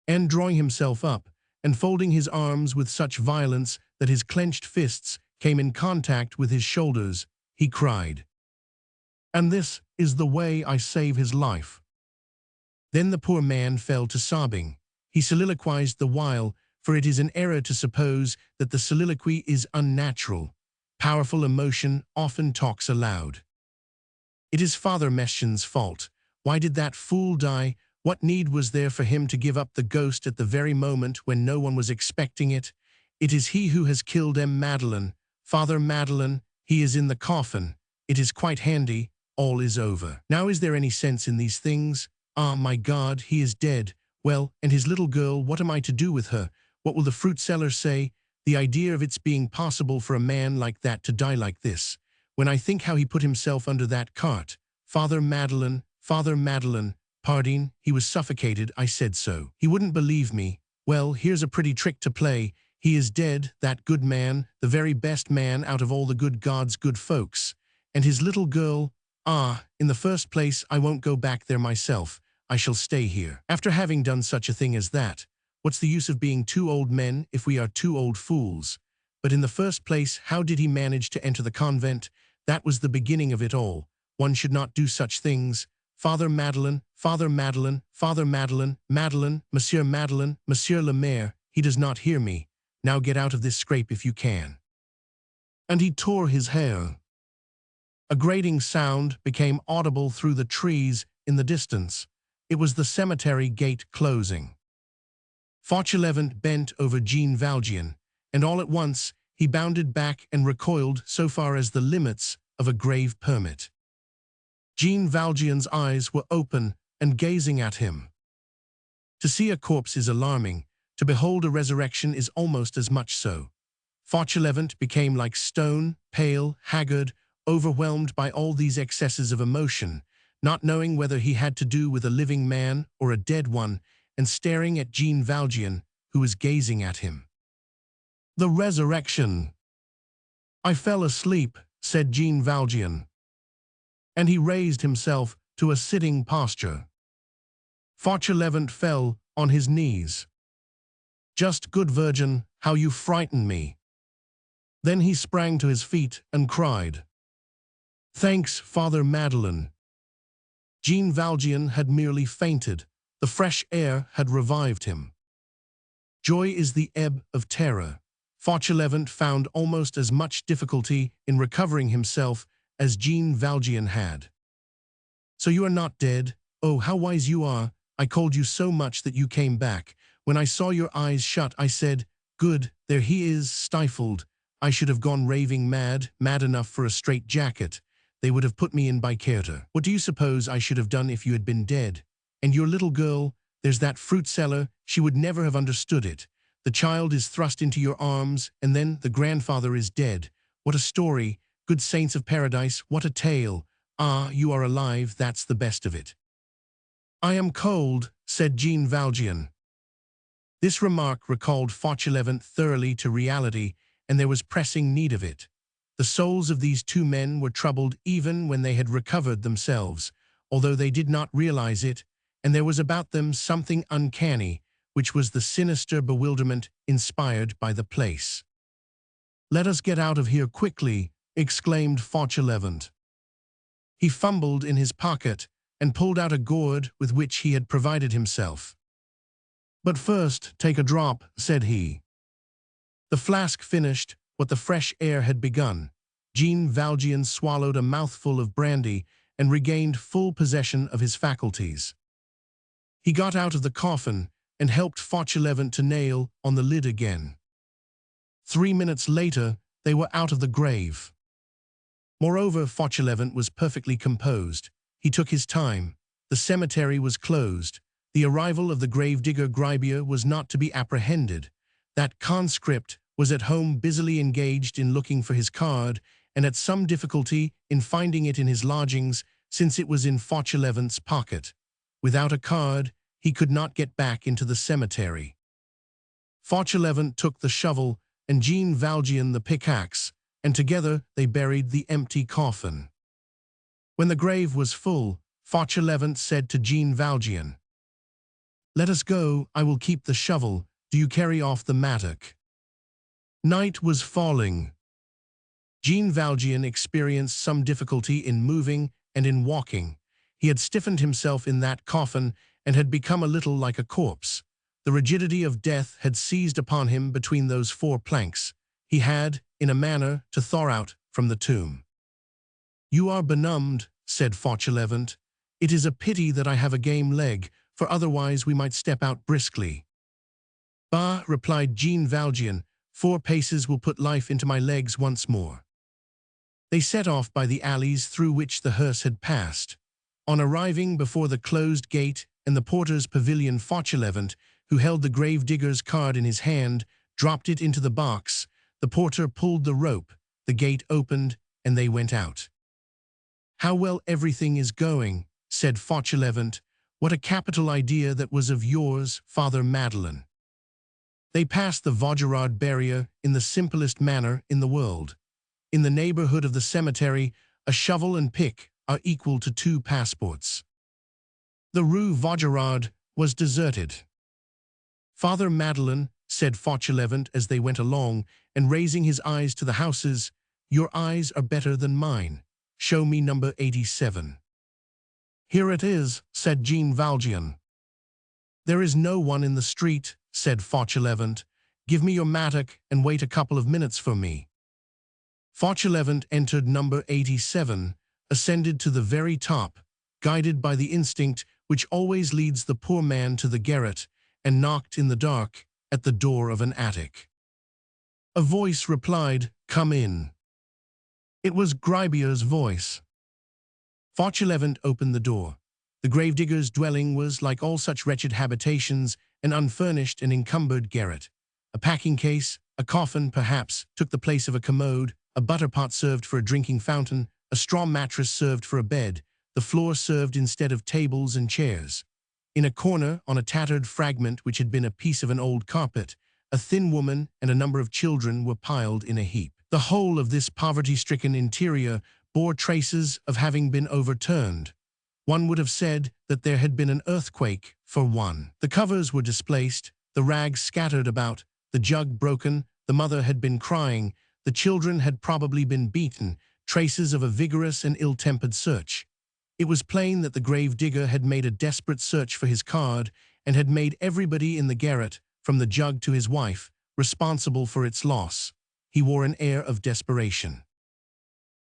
And drawing himself up, and folding his arms with such violence that his clenched fists came in contact with his shoulders, he cried, And this is the way I save his life. Then the poor man fell to sobbing. He soliloquized the while, for it is an error to suppose that the soliloquy is unnatural. Powerful emotion often talks aloud. It is Father Mestienne's fault. Why did that fool die? What need was there for him to give up the ghost at the very moment when no one was expecting it? It is he who has killed Madeleine. Father Madeleine, he is in the coffin. It is quite handy. All is over. Now is there any sense in these things? Ah, my God, he is dead. Well, and his little girl, what am I to do with her? What will the fruit seller say? The idea of its being possible for a man like that to die like this. When I think how he put himself under that cart. Father Madeleine, pardon, he was suffocated, I said so. He wouldn't believe me. Well, here's a pretty trick to play. He is dead, that good man, the very best man out of all the good God's good folks. And his little girl, in the first place, I won't go back there myself. I shall stay here. After having done such a thing as that, what's the use of being two old men if we are two old fools? But in the first place, how did he manage to enter the convent? That was the beginning of it all. One should not do such things. Father Madeleine, Father Madeleine, Father Madeleine, Madeleine, Monsieur Madeleine, Monsieur le Maire, he does not hear me. Now get out of this scrape if you can. And he tore his hair. A grating sound became audible through the trees in the distance. It was the cemetery gate closing. Fauchelevent bent over Jean Valjean, and all at once he bounded back and recoiled so far as the limits of a grave permit. Jean Valjean's eyes were open and gazing at him. To see a corpse is alarming. To behold a resurrection is almost as much so. Fauchelevent became like stone, pale, haggard, overwhelmed by all these excesses of emotion, not knowing whether he had to do with a living man or a dead one, and staring at Jean Valjean, who was gazing at him. The resurrection. I fell asleep, said Jean Valjean. And he raised himself to a sitting posture. Fauchelevent fell on his knees. Just good Virgin, how you frightened me. Then he sprang to his feet and cried, Thanks, Father Madeleine. Jean Valjean had merely fainted. The fresh air had revived him. Joy is the ebb of terror. Fauchelevent found almost as much difficulty in recovering himself as Jean Valjean had. So you are not dead? Oh, how wise you are. I called you so much that you came back. When I saw your eyes shut, I said, Good, there he is, stifled. I should have gone raving mad, mad enough for a straitjacket. They would have put me in by Carter. What do you suppose I should have done if you had been dead? And your little girl, there's that fruit seller, she would never have understood it. The child is thrust into your arms, and then the grandfather is dead. What a story, good saints of paradise, what a tale. Ah, you are alive, that's the best of it. I am cold, said Jean Valjean. This remark recalled Fauchelevent thoroughly to reality, and there was pressing need of it. The souls of these two men were troubled even when they had recovered themselves, although they did not realize it, and there was about them something uncanny, which was the sinister bewilderment inspired by the place. Let us get out of here quickly, exclaimed Fauchelevent. He fumbled in his pocket and pulled out a gourd with which he had provided himself. But first, take a drop, said he. The flask finished what the fresh air had begun. Jean Valjean swallowed a mouthful of brandy and regained full possession of his faculties. He got out of the coffin and helped Fauchelevent to nail on the lid again. 3 minutes later, they were out of the grave. Moreover, Fauchelevent was perfectly composed. He took his time. The cemetery was closed. The arrival of the gravedigger Gribier was not to be apprehended. That conscript was at home busily engaged in looking for his card, and at some difficulty in finding it in his lodgings, since it was in Fauchelevent's pocket. Without a card, he could not get back into the cemetery. Fauchelevent took the shovel and Jean Valjean the pickaxe, and together they buried the empty coffin. When the grave was full, Fauchelevent said to Jean Valjean, Let us go, I will keep the shovel. Do you carry off the mattock? Night was falling. Jean Valjean experienced some difficulty in moving and in walking. He had stiffened himself in that coffin and had become a little like a corpse. The rigidity of death had seized upon him between those 4 planks. He had, in a manner, to thaw out from the tomb. You are benumbed, said Fauchelevent. It is a pity that I have a game leg, for otherwise we might step out briskly. Bah, replied Jean Valjean, 4 paces will put life into my legs once more. They set off by the alleys through which the hearse had passed. On arriving before the closed gate and the porter's pavilion, Fauchelevent, who held the gravedigger's card in his hand, dropped it into the box. The porter pulled the rope, the gate opened, and they went out. How well everything is going, said Fauchelevent. What a capital idea that was of yours, Father Madeleine. They passed the Vaugirard barrier in the simplest manner in the world. In the neighborhood of the cemetery, a shovel and pick are equal to 2 passports. The Rue Vaugirard was deserted. "Father Madeleine," said Fauchelevent as they went along, and raising his eyes to the houses, "your eyes are better than mine. Show me number 87. "Here it is," said Jean Valjean. "There is no one in the street," said Fauchelevent. "Give me your mattock and wait a couple of minutes for me." Fauchelevent entered number 87, ascended to the very top, guided by the instinct which always leads the poor man to the garret, and knocked in the dark at the door of an attic. A voice replied, "Come in." It was Gribier's voice. Fauchelevent opened the door. The gravedigger's dwelling was, like all such wretched habitations, an unfurnished and encumbered garret. A packing case, a coffin, perhaps, took the place of a commode, a butter-pot served for a drinking fountain, a straw mattress served for a bed, the floor served instead of tables and chairs. In a corner, on a tattered fragment which had been a piece of an old carpet, a thin woman and a number of children were piled in a heap. The whole of this poverty-stricken interior bore traces of having been overturned. One would have said that there had been an earthquake, for one. The covers were displaced, the rags scattered about, the jug broken, the mother had been crying, the children had probably been beaten, traces of a vigorous and ill-tempered search. It was plain that the grave-digger had made a desperate search for his card and had made everybody in the garret, from the jug to his wife, responsible for its loss. He wore an air of desperation.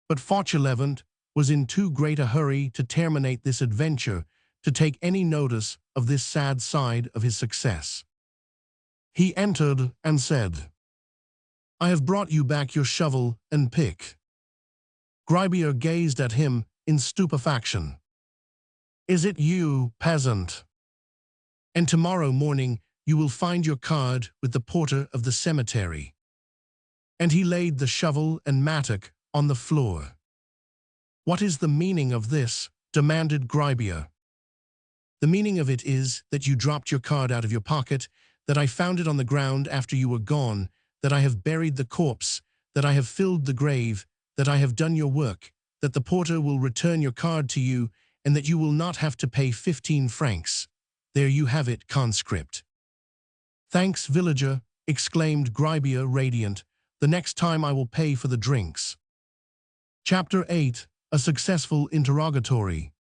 But Fauchelevent was in too great a hurry to terminate this adventure to take any notice of this sad side of his success. He entered and said, "I have brought you back your shovel and pick." Gribier gazed at him in stupefaction. "Is it you, peasant? And tomorrow morning you will find your card with the porter of the cemetery." And he laid the shovel and mattock on the floor. "What is the meaning of this?" demanded Gribier. "The meaning of it is that you dropped your card out of your pocket, that I found it on the ground after you were gone, that I have buried the corpse, that I have filled the grave, that I have done your work, that the porter will return your card to you, and that you will not have to pay 15 francs. There you have it, conscript." "Thanks, villager," exclaimed Gribier, radiant. "The next time I will pay for the drinks." Chapter 8. A Successful Interrogatory.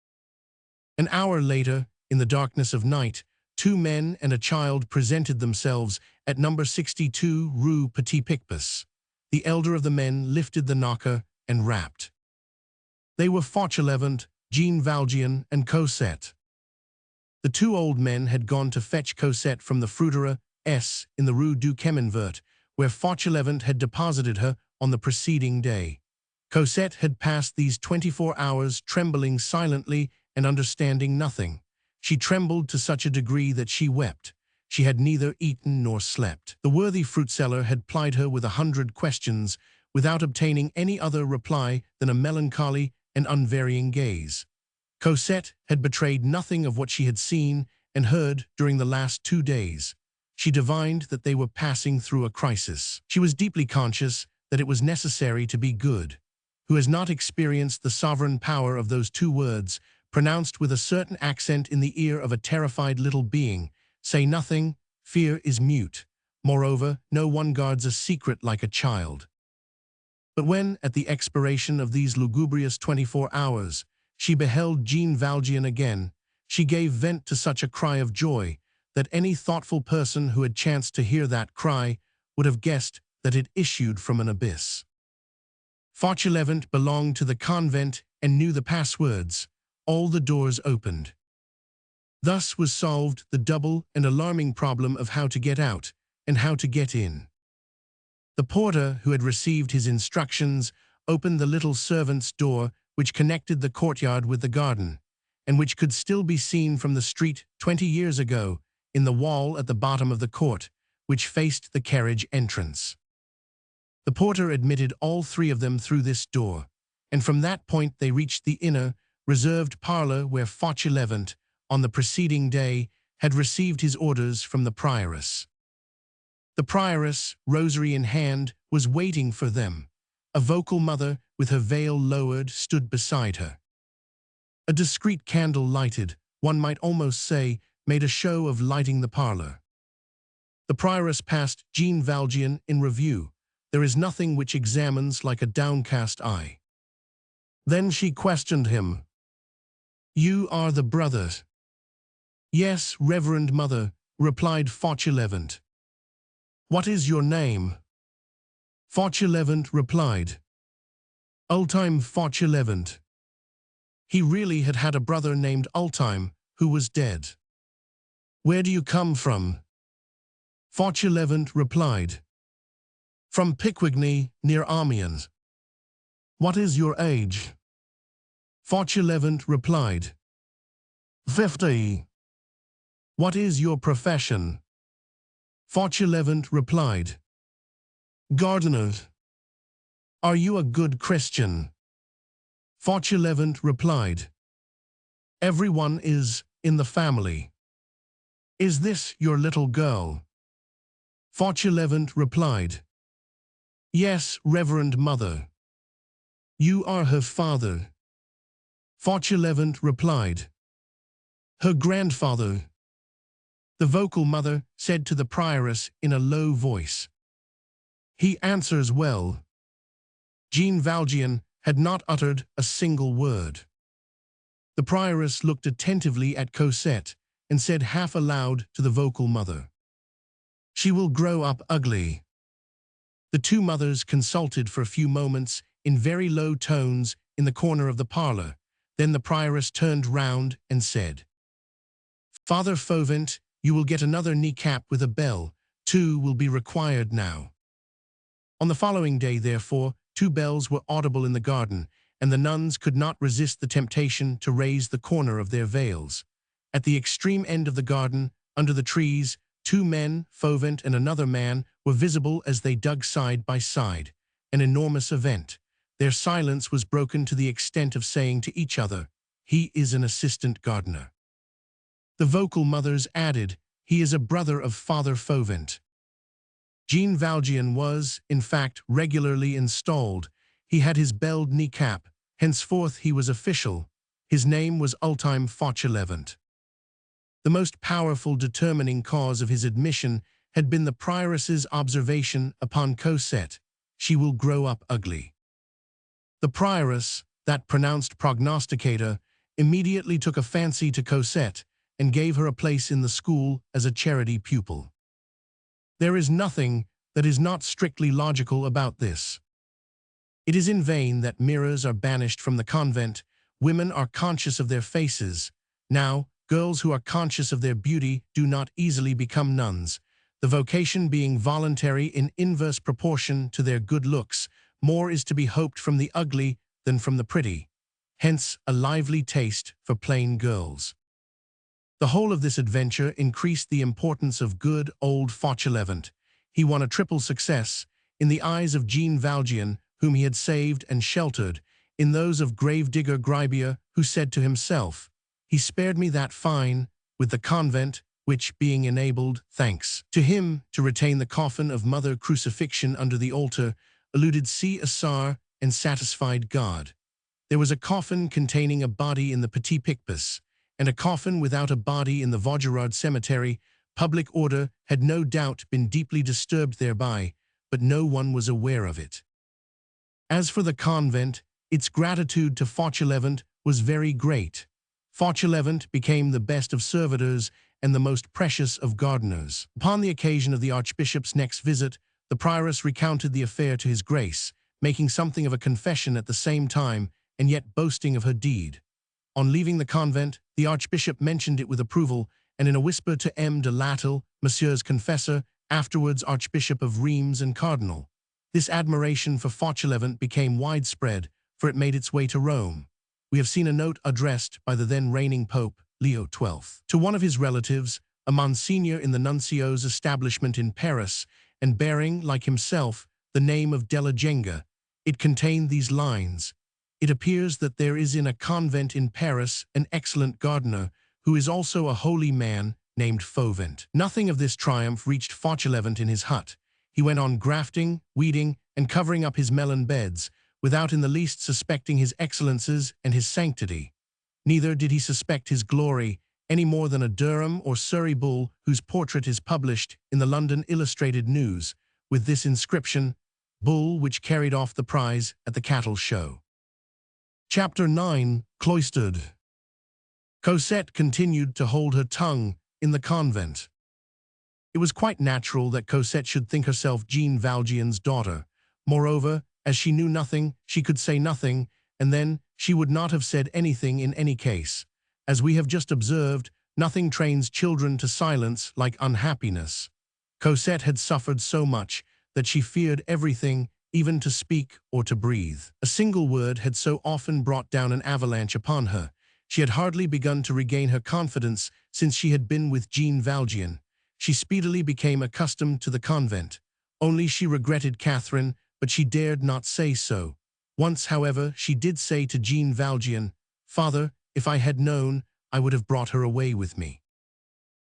An hour later, in the darkness of night, 2 men and a child presented themselves at number 62 Rue Petit-Picpus. The elder of the men lifted the knocker and rapped. They were Fauchelevent, Jean Valjean, and Cosette. The 2 old men had gone to fetch Cosette from the fruiterer S. in the Rue du Cheminvert, where Fauchelevent had deposited her on the preceding day. Cosette had passed these 24 hours trembling silently and understanding nothing. She trembled to such a degree that she wept. She had neither eaten nor slept. The worthy fruit-seller had plied her with 100 questions, without obtaining any other reply than a melancholy and unvarying gaze. Cosette had betrayed nothing of what she had seen and heard during the last 2 days. She divined that they were passing through a crisis. She was deeply conscious that it was necessary to be good. Who has not experienced the sovereign power of those 2 words, pronounced with a certain accent in the ear of a terrified little being? Say nothing, fear is mute. Moreover, no one guards a secret like a child. But when, at the expiration of these lugubrious 24 hours, she beheld Jean Valjean again, she gave vent to such a cry of joy that any thoughtful person who had chanced to hear that cry would have guessed that it issued from an abyss. Fauchelevent belonged to the convent and knew the passwords. All the doors opened. Thus was solved the double and alarming problem of how to get out and how to get in. The porter, who had received his instructions, opened the little servant's door which connected the courtyard with the garden, and which could still be seen from the street 20 years ago in the wall at the bottom of the court, which faced the carriage entrance. The porter admitted all 3 of them through this door, and from that point they reached the inner, reserved parlor where Fauchelevent, on the preceding day, had received his orders from the prioress. The prioress, rosary in hand, was waiting for them. A vocal mother, with her veil lowered, stood beside her. A discreet candle lighted, one might almost say, made a show of lighting the parlor. The prioress passed Jean Valjean in review. There is nothing which examines like a downcast eye. Then she questioned him. "You are the brother?" "Yes, Reverend Mother," replied Fauchelevent. "What is your name?" Fauchelevent replied. Ultime Fauchelevent. He really had had a brother named Ultime, who was dead. "Where do you come from?" Fauchelevent replied. "From Picquigny, near Amiens." "What is your age?" Fauchelevent replied. 50. "What is your profession?" Fauchelevent replied. "Gardener." "Are you a good Christian?" Fauchelevent replied. "Everyone is, in the family." "Is this your little girl?" Fauchelevent replied. "Yes, Reverend Mother." "You are her father?" Fauchelevent replied. "Her grandfather." The vocal mother said to the prioress in a low voice. "He answers well." Jean Valjean had not uttered a single word. The prioress looked attentively at Cosette and said half aloud to the vocal mother, "She will grow up ugly." The two mothers consulted for a few moments in very low tones in the corner of the parlor. Then the prioress turned round and said, "Father Fauvent, you will get another kneecap with a bell. 2 will be required now." On the following day, therefore, 2 bells were audible in the garden, and the nuns could not resist the temptation to raise the corner of their veils. At the extreme end of the garden, under the trees, 2 men, Fauvent and another man, were visible as they dug side by side. An enormous event. Their silence was broken to the extent of saying to each other, "He is an assistant gardener." The vocal mothers added, "He is a brother of Father Fauvent." Jean Valjean was, in fact, regularly installed. He had his belled kneecap. Henceforth he was official. His name was Ultime Fauchelevent. The most powerful determining cause of his admission had been the prioress's observation upon Cosette. "She will grow up ugly." The prioress, that pronounced prognosticator, immediately took a fancy to Cosette and gave her a place in the school as a charity pupil. There is nothing that is not strictly logical about this. It is in vain that mirrors are banished from the convent. Women are conscious of their faces. Now, girls who are conscious of their beauty do not easily become nuns, the vocation being voluntary in inverse proportion to their good looks. More is to be hoped from the ugly than from the pretty. Hence, a lively taste for plain girls. The whole of this adventure increased the importance of good old Fauchelevent. He won a triple success, in the eyes of Jean Valjean, whom he had saved and sheltered, in those of gravedigger Gribier, who said to himself, "He spared me that fine, with the convent, which, being enabled, thanks to him, to retain the coffin of Mother Crucifixion under the altar, eluded C.S.R. and satisfied God." There was a coffin containing a body in the Petit Picpus, and a coffin without a body in the Vaugirard cemetery. Public order had no doubt been deeply disturbed thereby, but no one was aware of it. As for the convent, its gratitude to Fauchelevent was very great. Fauchelevent became the best of servitors and the most precious of gardeners. Upon the occasion of the archbishop's next visit, the prioress recounted the affair to his grace, making something of a confession at the same time, and yet boasting of her deed. On leaving the convent, the archbishop mentioned it with approval, and in a whisper to M. de Latille, Monsieur's confessor, afterwards Archbishop of Reims and Cardinal. This admiration for Fauchelevent became widespread, for it made its way to Rome. We have seen a note addressed by the then reigning Pope, Leo XII, to one of his relatives, a Monsignor in the Nuncio's establishment in Paris, and bearing, like himself, the name of Della Genga. It contained these lines: "It appears that there is in a convent in Paris an excellent gardener, who is also a holy man, named Fauvent." Nothing of this triumph reached Fauchelevent in his hut. He went on grafting, weeding, and covering up his melon beds, without in the least suspecting his excellences and his sanctity. Neither did he suspect his glory, any more than a Durham or Surrey bull whose portrait is published in the London Illustrated News, with this inscription, "Bull which carried off the prize at the cattle show." Chapter 9. Cloistered. Cosette continued to hold her tongue in the convent. It was quite natural that Cosette should think herself Jean Valjean's daughter. Moreover, as she knew nothing, she could say nothing, and then she would not have said anything in any case. As we have just observed, nothing trains children to silence like unhappiness. Cosette had suffered so much that she feared everything, even to speak or to breathe. A single word had so often brought down an avalanche upon her. She had hardly begun to regain her confidence since she had been with Jean Valjean. She speedily became accustomed to the convent. Only she regretted Catherine, but she dared not say so. Once, however, she did say to Jean Valjean, "Father, if I had known, I would have brought her away with me."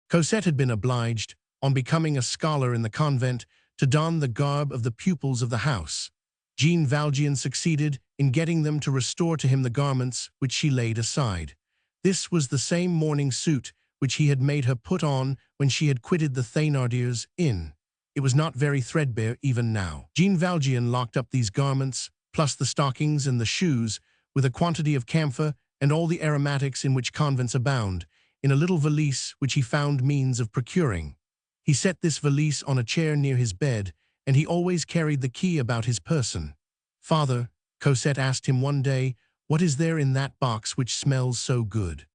Cosette had been obliged, on becoming a scholar in the convent, to don the garb of the pupils of the house. Jean Valjean succeeded in getting them to restore to him the garments which she laid aside. This was the same mourning suit which he had made her put on when she had quitted the Thénardiers' inn. It was not very threadbare even now. Jean Valjean locked up these garments, plus the stockings and the shoes, with a quantity of camphor and all the aromatics in which convents abound, in a little valise which he found means of procuring. He set this valise on a chair near his bed, and he always carried the key about his person. "Father," Cosette asked him one day, "what is there in that box which smells so good?"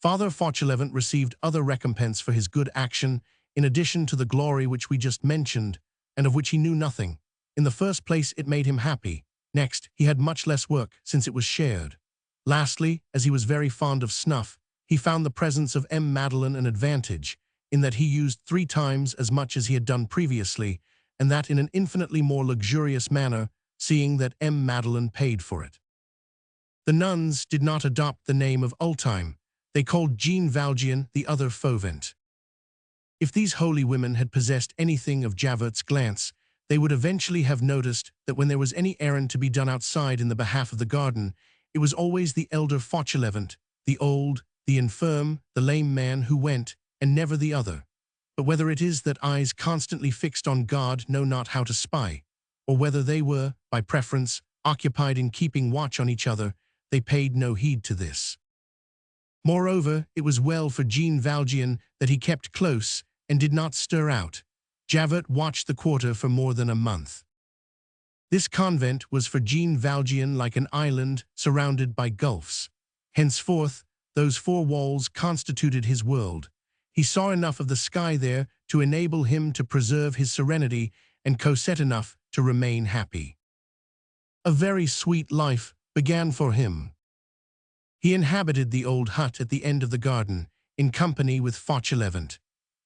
Father Fauchelevent received other recompense for his good action, in addition to the glory which we just mentioned, and of which he knew nothing. In the first place, it made him happy. Next, he had much less work, since it was shared. Lastly, as he was very fond of snuff, he found the presence of M. Madeleine an advantage, in that he used 3 times as much as he had done previously, and that in an infinitely more luxurious manner, seeing that M. Madeleine paid for it. The nuns did not adopt the name of Ultime. They called Jean Valjean the other Fauvent. If these holy women had possessed anything of Javert's glance, they would eventually have noticed that when there was any errand to be done outside in the behalf of the garden, it was always the elder Fauchelevent, the old, the infirm, the lame man who went, and never the other. But whether it is that eyes constantly fixed on God know not how to spy, or whether they were, by preference, occupied in keeping watch on each other, they paid no heed to this. Moreover, it was well for Jean Valjean that he kept close and did not stir out. Javert watched the quarter for more than a month. This convent was for Jean Valjean like an island surrounded by gulfs. Henceforth, those 4 walls constituted his world. He saw enough of the sky there to enable him to preserve his serenity, and Cosette enough to remain happy. A very sweet life began for him. He inhabited the old hut at the end of the garden, in company with Fauchelevent.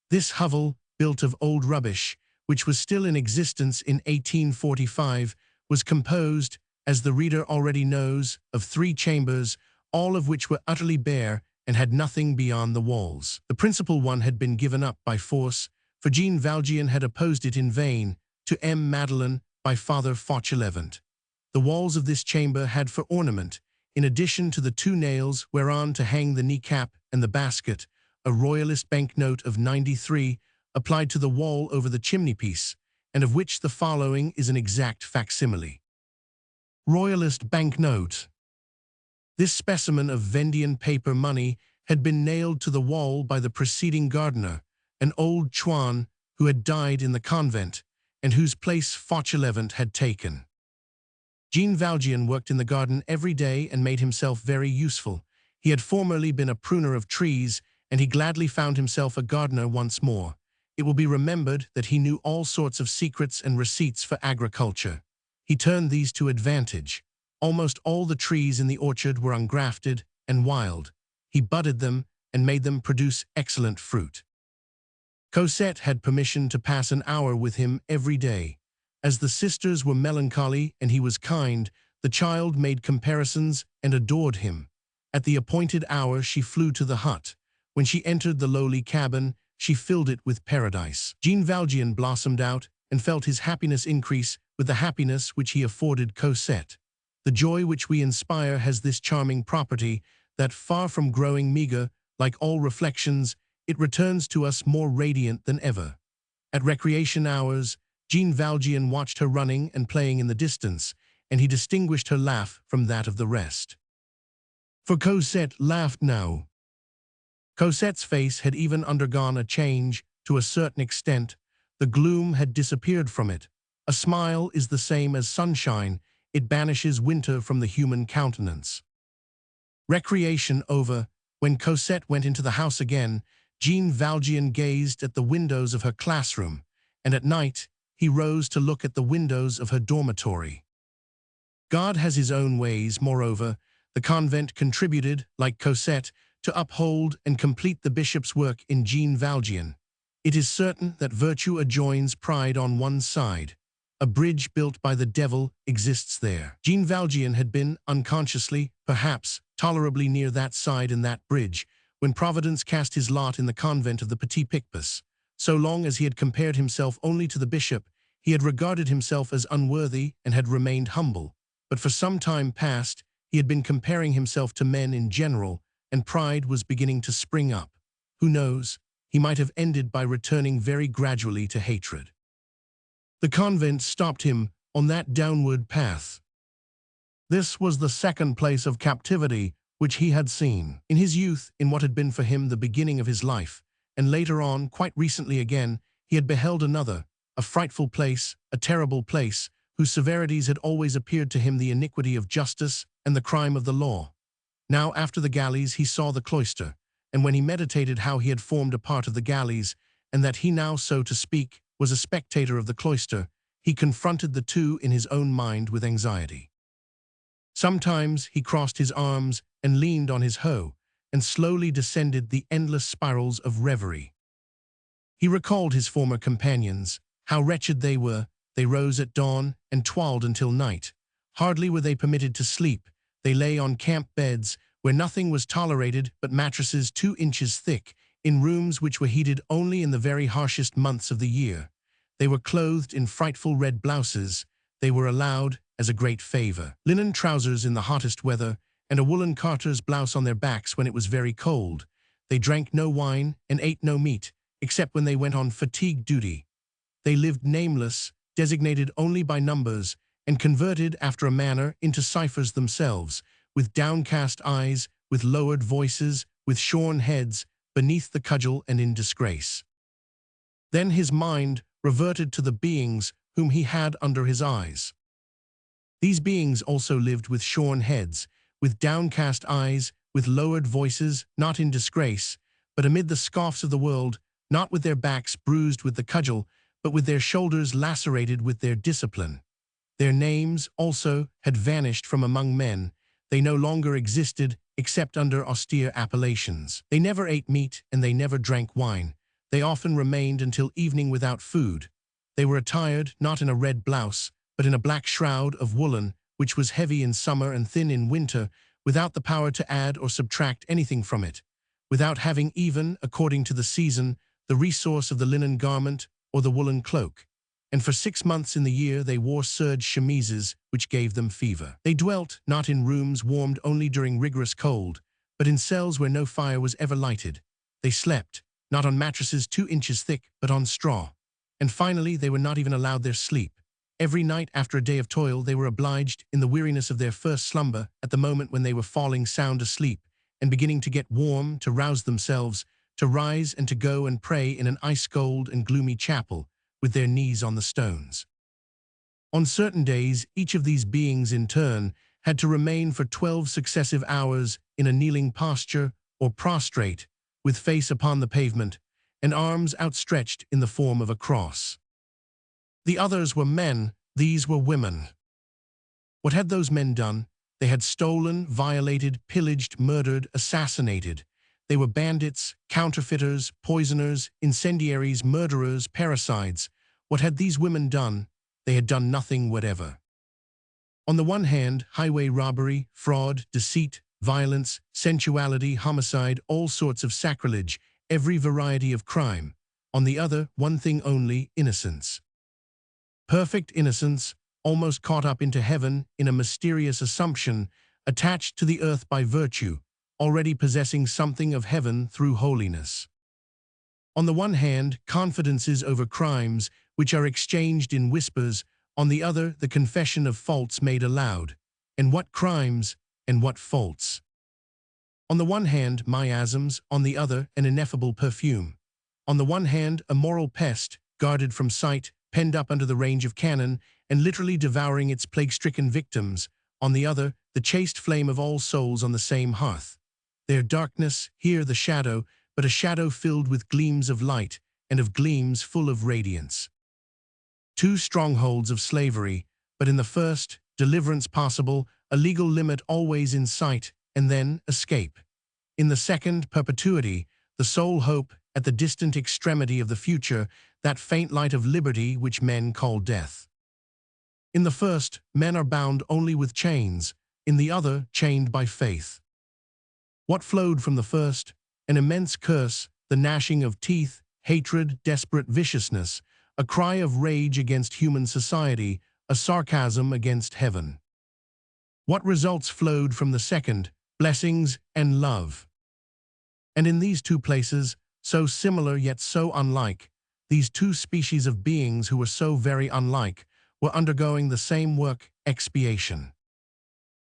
This hovel, built of old rubbish, which was still in existence in 1845, was composed, as the reader already knows, of 3 chambers, all of which were utterly bare and had nothing beyond the walls. The principal one had been given up by force, for Jean Valjean had opposed it in vain, to M. Madeleine by Father Fauchelevent. The walls of this chamber had for ornament, in addition to the 2 nails whereon to hang the kneecap and the basket, a royalist banknote of 93 applied to the wall over the chimney-piece, and of which the following is an exact facsimile. Royalist banknote. This specimen of Vendian paper money had been nailed to the wall by the preceding gardener, an old chouan who had died in the convent, and whose place Fauchelevent had taken. Jean Valjean worked in the garden every day and made himself very useful. He had formerly been a pruner of trees, and he gladly found himself a gardener once more. It will be remembered that he knew all sorts of secrets and receipts for agriculture. He turned these to advantage. Almost all the trees in the orchard were ungrafted and wild. He budded them and made them produce excellent fruit. Cosette had permission to pass an hour with him every day. As the sisters were melancholy and he was kind, the child made comparisons and adored him. At the appointed hour she flew to the hut. When she entered the lowly cabin, she filled it with paradise. Jean Valjean blossomed out and felt his happiness increase with the happiness which he afforded Cosette. The joy which we inspire has this charming property that, far from growing meager, like all reflections, it returns to us more radiant than ever. At recreation hours, Jean Valjean watched her running and playing in the distance, and he distinguished her laugh from that of the rest. For Cosette laughed now. Cosette's face had even undergone a change to a certain extent. The gloom had disappeared from it. A smile is the same as sunshine. It banishes winter from the human countenance. Recreation over, when Cosette went into the house again, Jean Valjean gazed at the windows of her classroom, and at night he rose to look at the windows of her dormitory. God has his own ways. Moreover, the convent contributed, like Cosette, to uphold and complete the bishop's work in Jean Valjean. It is certain that virtue adjoins pride on one side. A bridge built by the devil exists there. Jean Valjean had been, unconsciously, perhaps, tolerably near that side in that bridge, when Providence cast his lot in the convent of the Petit Picpus. So long as he had compared himself only to the bishop, he had regarded himself as unworthy and had remained humble. But for some time past, he had been comparing himself to men in general, and pride was beginning to spring up. Who knows, he might have ended by returning very gradually to hatred. The convent stopped him on that downward path. This was the second place of captivity which he had seen. In his youth, in what had been for him the beginning of his life, and later on, quite recently again, he had beheld another, a frightful place, a terrible place, whose severities had always appeared to him the iniquity of justice and the crime of the law. Now after the galleys he saw the cloister, and when he meditated how he had formed a part of the galleys, and that he now, so to speak, was a spectator of the cloister, he confronted the two in his own mind with anxiety. Sometimes he crossed his arms and leaned on his hoe, and slowly descended the endless spirals of reverie. He recalled his former companions, how wretched they were. They rose at dawn and toiled until night. Hardly were they permitted to sleep. They lay on camp beds, where nothing was tolerated but mattresses 2 inches thick, in rooms which were heated only in the very harshest months of the year. They were clothed in frightful red blouses. They were allowed, as a great favor, linen trousers in the hottest weather, and a woolen carter's blouse on their backs when it was very cold. They drank no wine and ate no meat, except when they went on fatigue duty. They lived nameless, designated only by numbers, and converted after a manner into ciphers themselves, with downcast eyes, with lowered voices, with shorn heads, beneath the cudgel and in disgrace. Then his mind reverted to the beings whom he had under his eyes. These beings also lived with shorn heads, with downcast eyes, with lowered voices, not in disgrace, but amid the scoffs of the world, not with their backs bruised with the cudgel, but with their shoulders lacerated with their discipline. Their names, also, had vanished from among men. They no longer existed except under austere appellations. They never ate meat and they never drank wine. They often remained until evening without food. They were attired not in a red blouse, but in a black shroud of woolen, which was heavy in summer and thin in winter, without the power to add or subtract anything from it, without having even, according to the season, the resource of the linen garment or the woolen cloak. And for 6 months in the year they wore serge chemises which gave them fever. They dwelt not in rooms warmed only during rigorous cold, but in cells where no fire was ever lighted. They slept, not on mattresses 2 inches thick, but on straw. And finally they were not even allowed their sleep. Every night after a day of toil they were obliged, in the weariness of their first slumber, at the moment when they were falling sound asleep and beginning to get warm, to rouse themselves, to rise and to go and pray in an ice-cold and gloomy chapel, with their knees on the stones. On certain days, each of these beings in turn had to remain for 12 successive hours in a kneeling posture or prostrate, with face upon the pavement, and arms outstretched in the form of a cross. The others were men, these were women. What had those men done? They had stolen, violated, pillaged, murdered, assassinated. They were bandits, counterfeiters, poisoners, incendiaries, murderers, parricides. What had these women done? They had done nothing whatever. On the one hand, highway robbery, fraud, deceit, violence, sensuality, homicide, all sorts of sacrilege, every variety of crime. On the other, one thing only, innocence. Perfect innocence, almost caught up into heaven in a mysterious assumption, attached to the earth by virtue, already possessing something of heaven through holiness. On the one hand, confidences over crimes, which are exchanged in whispers, on the other, the confession of faults made aloud. And what crimes, and what faults! On the one hand, miasms, on the other, an ineffable perfume. On the one hand, a moral pest, guarded from sight, penned up under the range of cannon, and literally devouring its plague-stricken victims. On the other, the chaste flame of all souls on the same hearth. There darkness, here the shadow, but a shadow filled with gleams of light, and of gleams full of radiance. Two strongholds of slavery, but in the first, deliverance possible, a legal limit always in sight, and then escape. In the second, perpetuity, the sole hope, at the distant extremity of the future, that faint light of liberty which men call death. In the first, men are bound only with chains, in the other, chained by faith. What flowed from the first? An immense curse, the gnashing of teeth, hatred, desperate viciousness, a cry of rage against human society, a sarcasm against heaven. What results flowed from the second? Blessings and love. And in these two places, so similar yet so unlike, these two species of beings who were so very unlike, were undergoing the same work, expiation.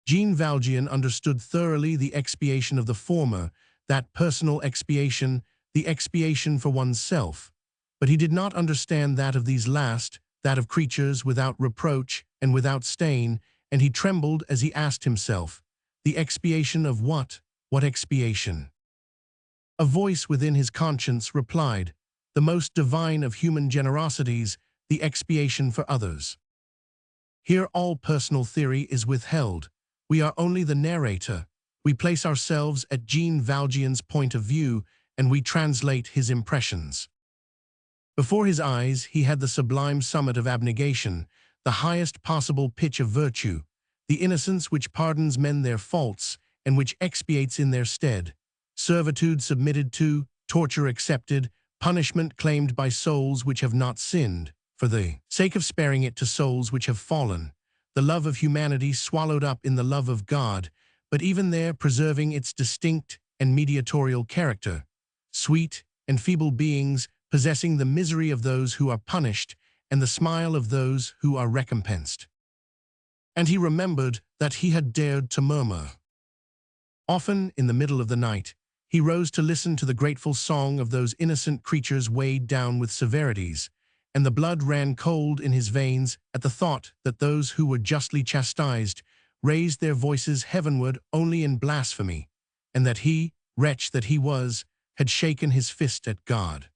Jean Valjean understood thoroughly the expiation of the former, that personal expiation, the expiation for oneself, but he did not understand that of these last, that of creatures without reproach and without stain, and he trembled as he asked himself, the expiation of what? What expiation? A voice within his conscience replied, the most divine of human generosities, the expiation for others. Here all personal theory is withheld. We are only the narrator. We place ourselves at Jean Valjean's point of view, and we translate his impressions. Before his eyes he had the sublime summit of abnegation, the highest possible pitch of virtue, the innocence which pardons men their faults, and which expiates in their stead, servitude submitted to, torture accepted, punishment claimed by souls which have not sinned, for the sake of sparing it to souls which have fallen, the love of humanity swallowed up in the love of God, but even there preserving its distinct and mediatorial character, sweet and feeble beings possessing the misery of those who are punished and the smile of those who are recompensed. And he remembered that he had dared to murmur. Often, in the middle of the night, he rose to listen to the grateful song of those innocent creatures weighed down with severities, and the blood ran cold in his veins at the thought that those who were justly chastised raised their voices heavenward only in blasphemy, and that he, wretch that he was, had shaken his fist at God.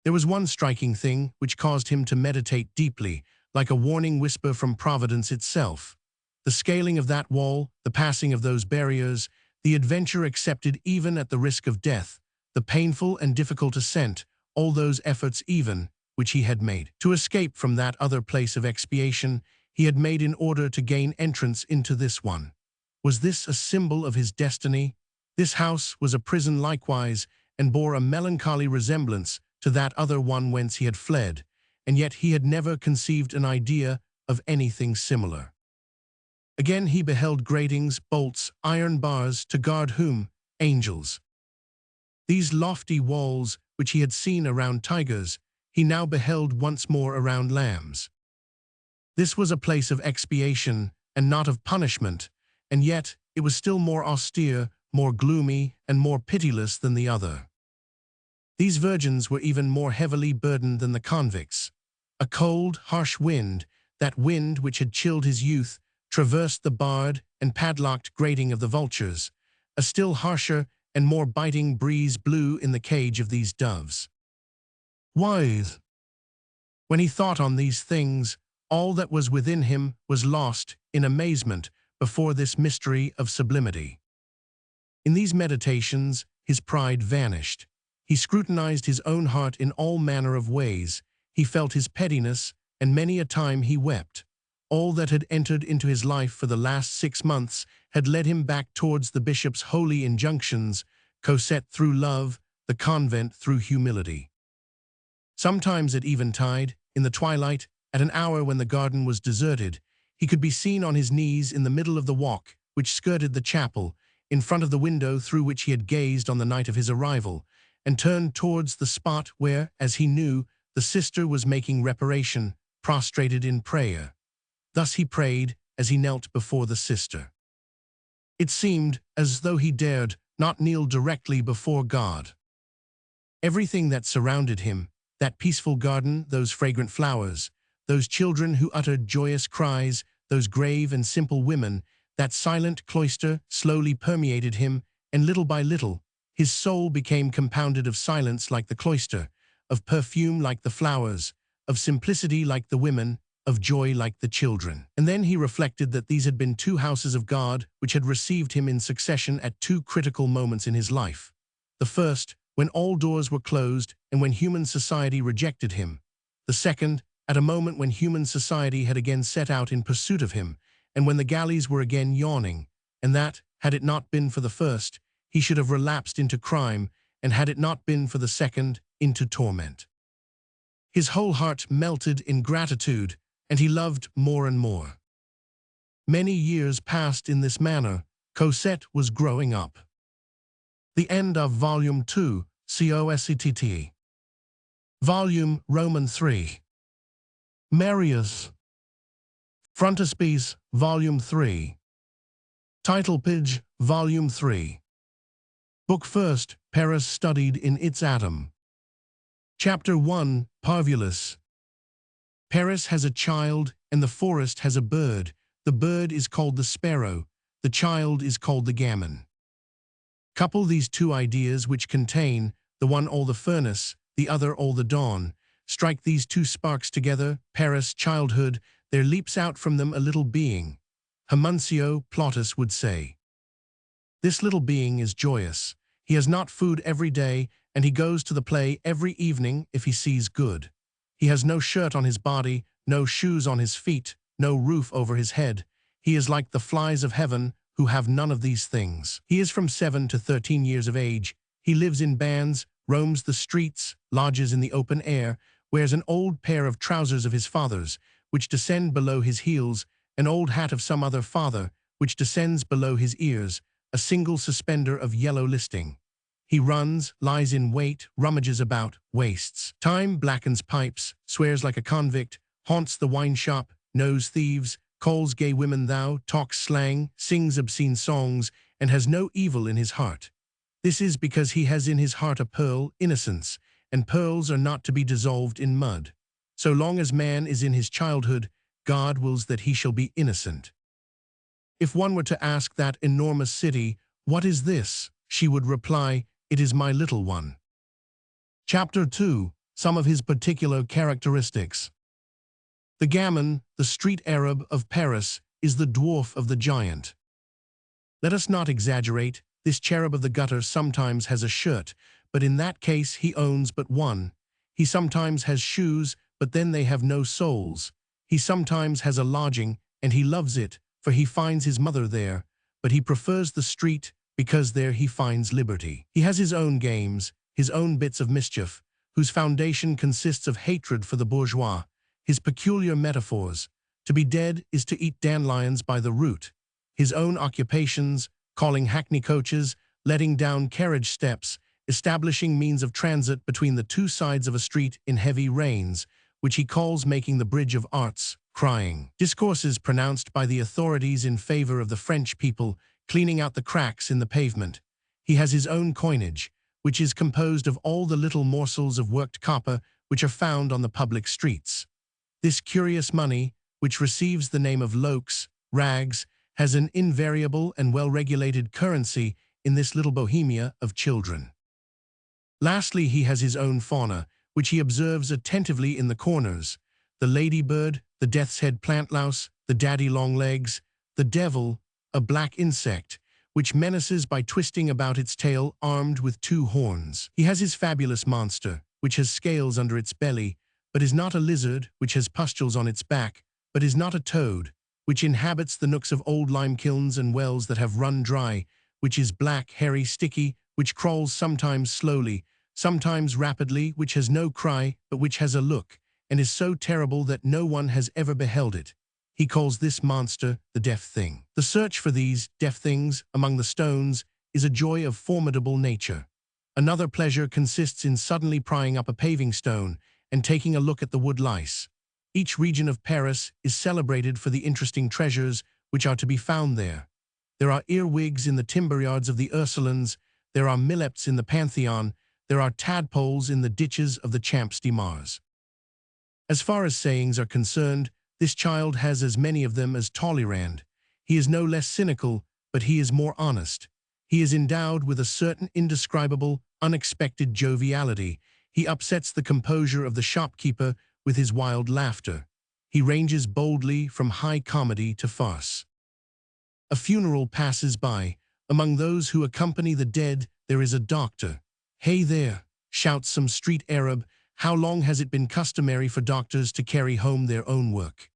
There was one striking thing which caused him to meditate deeply, like a warning whisper from Providence itself. The scaling of that wall, the passing of those barriers, the adventure accepted even at the risk of death, the painful and difficult ascent, all those efforts even, which he had made to escape from that other place of expiation, he had made in order to gain entrance into this one. Was this a symbol of his destiny? This house was a prison likewise, and bore a melancholy resemblance to that other one whence he had fled, and yet he had never conceived an idea of anything similar. Again he beheld gratings, bolts, iron bars, to guard whom? Angels. These lofty walls, which he had seen around tigers, he now beheld once more around lambs. This was a place of expiation, and not of punishment, and yet it was still more austere, more gloomy, and more pitiless than the other. These virgins were even more heavily burdened than the convicts. A cold, harsh wind, that wind which had chilled his youth, traversed the barred and padlocked grating of the vultures. A still harsher and more biting breeze blew in the cage of these doves. Why? When he thought on these things, all that was within him was lost in amazement before this mystery of sublimity. In these meditations, his pride vanished. He scrutinized his own heart in all manner of ways. He felt his pettiness, and many a time he wept. All that had entered into his life for the last 6 months had led him back towards the bishop's holy injunctions, Cosette through love, the convent through humility. Sometimes at eventide, in the twilight, at an hour when the garden was deserted, he could be seen on his knees in the middle of the walk which skirted the chapel, in front of the window through which he had gazed on the night of his arrival, and turned towards the spot where, as he knew, the sister was making reparation, prostrated in prayer. Thus he prayed as he knelt before the sister. It seemed as though he dared not kneel directly before God. Everything that surrounded him, that peaceful garden, those fragrant flowers, those children who uttered joyous cries, those grave and simple women, that silent cloister slowly permeated him, and little by little, his soul became compounded of silence like the cloister, of perfume like the flowers, of simplicity like the women, of joy like the children. And then he reflected that these had been two houses of God which had received him in succession at two critical moments in his life. The first, when all doors were closed and when human society rejected him. The second, at a moment when human society had again set out in pursuit of him, and when the galleys were again yawning, and that, had it not been for the first, he should have relapsed into crime, and had it not been for the second, into torment. His whole heart melted in gratitude, and he loved more and more. Many years passed in this manner. Cosette was growing up. The end of Volume 2, Cosette. Volume Roman 3. Marius. Frontispiece, Volume 3. Title page, Volume 3. Book 1st, Paris studied in its atom. Chapter 1, Parvulus. Paris has a child, and the forest has a bird. The bird is called the sparrow, the child is called the gamin. Couple these two ideas which contain, the one all the furnace, the other all the dawn. Strike these two sparks together, Paris, childhood, there leaps out from them a little being. Homuncio, Plautus would say. This little being is joyous. He has not food every day, and he goes to the play every evening if he sees good. He has no shirt on his body, no shoes on his feet, no roof over his head. He is like the flies of heaven, who have none of these things. He is from 7 to 13 years of age. He lives in bands, roams the streets, lodges in the open air, wears an old pair of trousers of his father's, which descend below his heels, an old hat of some other father, which descends below his ears, a single suspender of yellow listing. He runs, lies in wait, rummages about, wastes time, blackens pipes, swears like a convict, haunts the wine shop, knows thieves, calls gay women thou, talks slang, sings obscene songs, and has no evil in his heart. This is because he has in his heart a pearl, innocence, and pearls are not to be dissolved in mud. So long as man is in his childhood, God wills that he shall be innocent. If one were to ask that enormous city, "What is this?" she would reply, "It is my little one." Chapter 2, Some of his particular characteristics. The gamin, the street Arab of Paris, is the dwarf of the giant. Let us not exaggerate, this cherub of the gutter sometimes has a shirt, but in that case he owns but one. He sometimes has shoes, but then they have no soles. He sometimes has a lodging, and he loves it, for he finds his mother there, but he prefers the street, because there he finds liberty. He has his own games, his own bits of mischief, whose foundation consists of hatred for the bourgeois, his peculiar metaphors. To be dead is to eat dandelions by the root. His own occupations, calling hackney coaches, letting down carriage steps, establishing means of transit between the two sides of a street in heavy rains, which he calls making the bridge of arts, crying. Discourses pronounced by the authorities in favor of the French people, cleaning out the cracks in the pavement. He has his own coinage, which is composed of all the little morsels of worked copper which are found on the public streets. This curious money, which receives the name of loques, rags, has an invariable and well-regulated currency in this little bohemia of children. Lastly, he has his own fauna, which he observes attentively in the corners: the ladybird, the death's head plant louse, the daddy-long-legs, the devil, a black insect, which menaces by twisting about its tail armed with two horns. He has his fabulous monster, which has scales under its belly, but is not a lizard, which has pustules on its back, but is not a toad, which inhabits the nooks of old lime kilns and wells that have run dry, which is black, hairy, sticky, which crawls sometimes slowly, sometimes rapidly, which has no cry, but which has a look, and is so terrible that no one has ever beheld it. He calls this monster the deaf thing. The search for these deaf things among the stones is a joy of formidable nature. Another pleasure consists in suddenly prying up a paving stone and taking a look at the wood lice. Each region of Paris is celebrated for the interesting treasures which are to be found there. There are earwigs in the timber yards of the Ursulines, there are milleps in the Pantheon, there are tadpoles in the ditches of the Champs de Mars. As far as sayings are concerned, this child has as many of them as Talleyrand. He is no less cynical, but he is more honest. He is endowed with a certain indescribable, unexpected joviality. He upsets the composure of the shopkeeper with his wild laughter. He ranges boldly from high comedy to farce. A funeral passes by. Among those who accompany the dead, there is a doctor. "Hey there," shouts some street Arab. How long has it been customary for doctors to carry home their own work?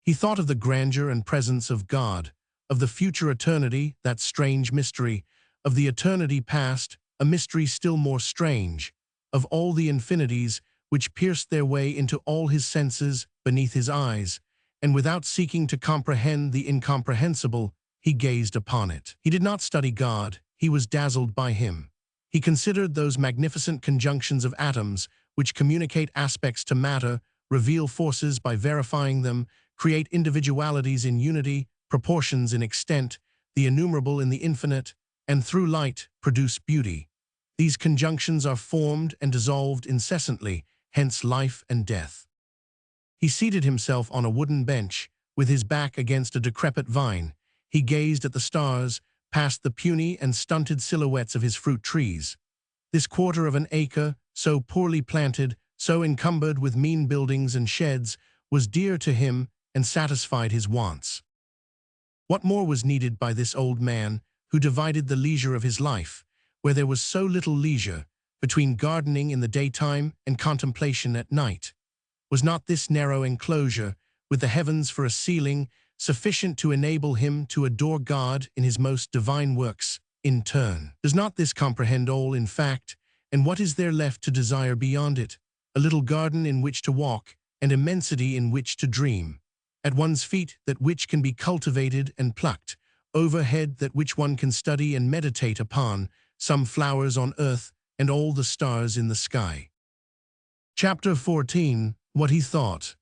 He thought of the grandeur and presence of God, of the future eternity, that strange mystery, of the eternity past, a mystery still more strange, of all the infinities which pierced their way into all his senses beneath his eyes, and without seeking to comprehend the incomprehensible, he gazed upon it. He did not study God, he was dazzled by him. He considered those magnificent conjunctions of atoms which communicate aspects to matter, reveal forces by verifying them, create individualities in unity, proportions in extent, the innumerable in the infinite, and through light produce beauty. These conjunctions are formed and dissolved incessantly, hence life and death. He seated himself on a wooden bench, with his back against a decrepit vine. He gazed at the stars, past the puny and stunted silhouettes of his fruit trees. This quarter of an acre, so poorly planted, so encumbered with mean buildings and sheds, was dear to him and satisfied his wants. What more was needed by this old man, who divided the leisure of his life, where there was so little leisure, between gardening in the daytime and contemplation at night? Was not this narrow enclosure, with the heavens for a ceiling, sufficient to enable him to adore God in his most divine works, in turn? Does not this comprehend all, in fact, and what is there left to desire beyond it? A little garden in which to walk, and immensity in which to dream. At one's feet that which can be cultivated and plucked, overhead that which one can study and meditate upon, some flowers on earth and all the stars in the sky. Chapter 14. What he thought.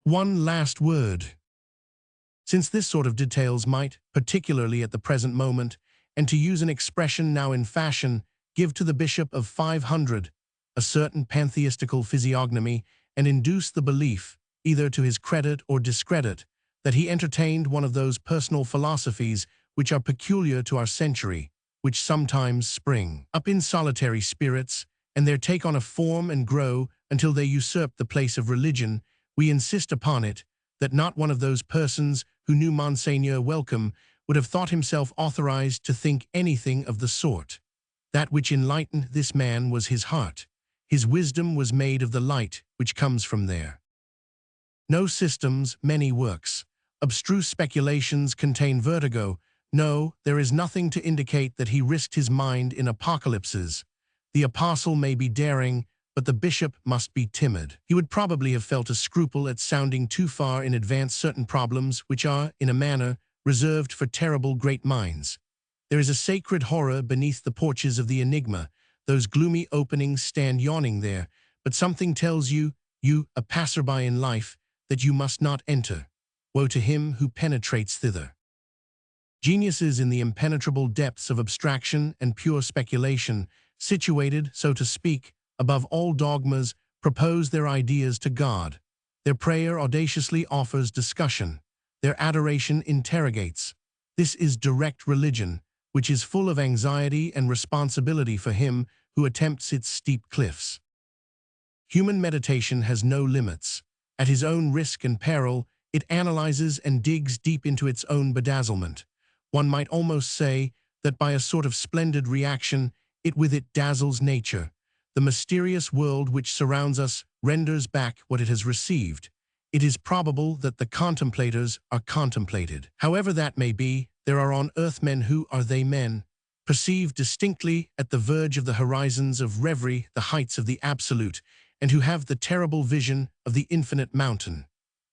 One last word. Since this sort of details might, particularly at the present moment, and to use an expression now in fashion, give to the Bishop of 500 a certain pantheistical physiognomy, and induce the belief, either to his credit or discredit, that he entertained one of those personal philosophies which are peculiar to our century, which sometimes spring up in solitary spirits, and there take on a form and grow until they usurp the place of religion, we insist upon it, that not one of those persons who knew Monseigneur Welcome would have thought himself authorized to think anything of the sort. That which enlightened this man was his heart. His wisdom was made of the light which comes from there. No systems, many works. Abstruse speculations contain vertigo. No, there is nothing to indicate that he risked his mind in apocalypses. The apostle may be daring, but the bishop must be timid. He would probably have felt a scruple at sounding too far in advance certain problems which are, in a manner, reserved for terrible great minds. There is a sacred horror beneath the porches of the enigma. Those gloomy openings stand yawning there, but something tells you, a passerby in life, that you must not enter. Woe to him who penetrates thither. Geniuses in the impenetrable depths of abstraction and pure speculation, situated, so to speak, above all dogmas, propose their ideas to God. Their prayer audaciously offers discussion. Their adoration interrogates. This is direct religion, which is full of anxiety and responsibility for him who attempts its steep cliffs. Human meditation has no limits. At his own risk and peril, it analyzes and digs deep into its own bedazzlement. One might almost say that by a sort of splendid reaction, it with it dazzles nature. The mysterious world which surrounds us renders back what it has received. It is probable that the contemplators are contemplated. However that may be, there are on earth men who, are they men, perceive distinctly at the verge of the horizons of reverie the heights of the absolute, and who have the terrible vision of the infinite mountain.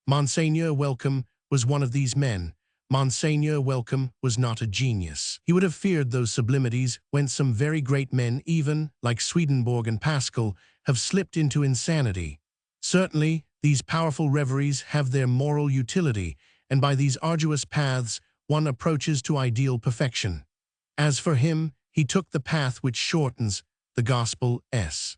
Monseigneur Welcome was one of these men. Monseigneur Welcome was not a genius. He would have feared those sublimities whence some very great men, even, like Swedenborg and Pascal, have slipped into insanity. Certainly, these powerful reveries have their moral utility, and by these arduous paths one approaches to ideal perfection. As for him, he took the path which shortens, the gospel s.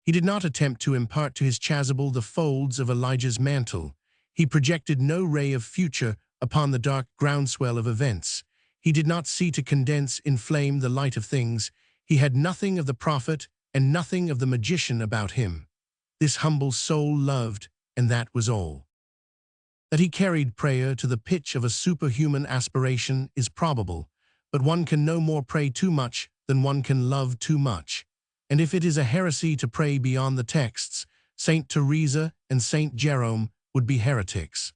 He did not attempt to impart to his chasuble the folds of Elijah's mantle. He projected no ray of future upon the dark groundswell of events. He did not see to condense, inflame the light of things. He had nothing of the prophet and nothing of the magician about him. This humble soul loved, and that was all. That he carried prayer to the pitch of a superhuman aspiration is probable, but one can no more pray too much than one can love too much. And if it is a heresy to pray beyond the texts, Saint Teresa and Saint Jerome would be heretics.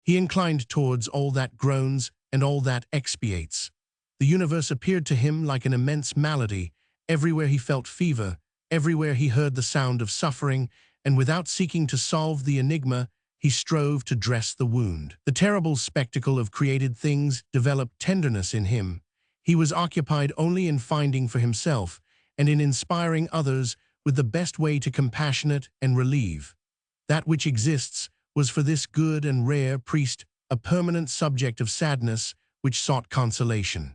He inclined towards all that groans and all that expiates. The universe appeared to him like an immense malady. Everywhere he felt fever, everywhere he heard the sound of suffering, and without seeking to solve the enigma, he strove to dress the wound. The terrible spectacle of created things developed tenderness in him. He was occupied only in finding for himself and in inspiring others with the best way to compassionate and relieve. That which exists was for this good and rare priest a permanent subject of sadness which sought consolation.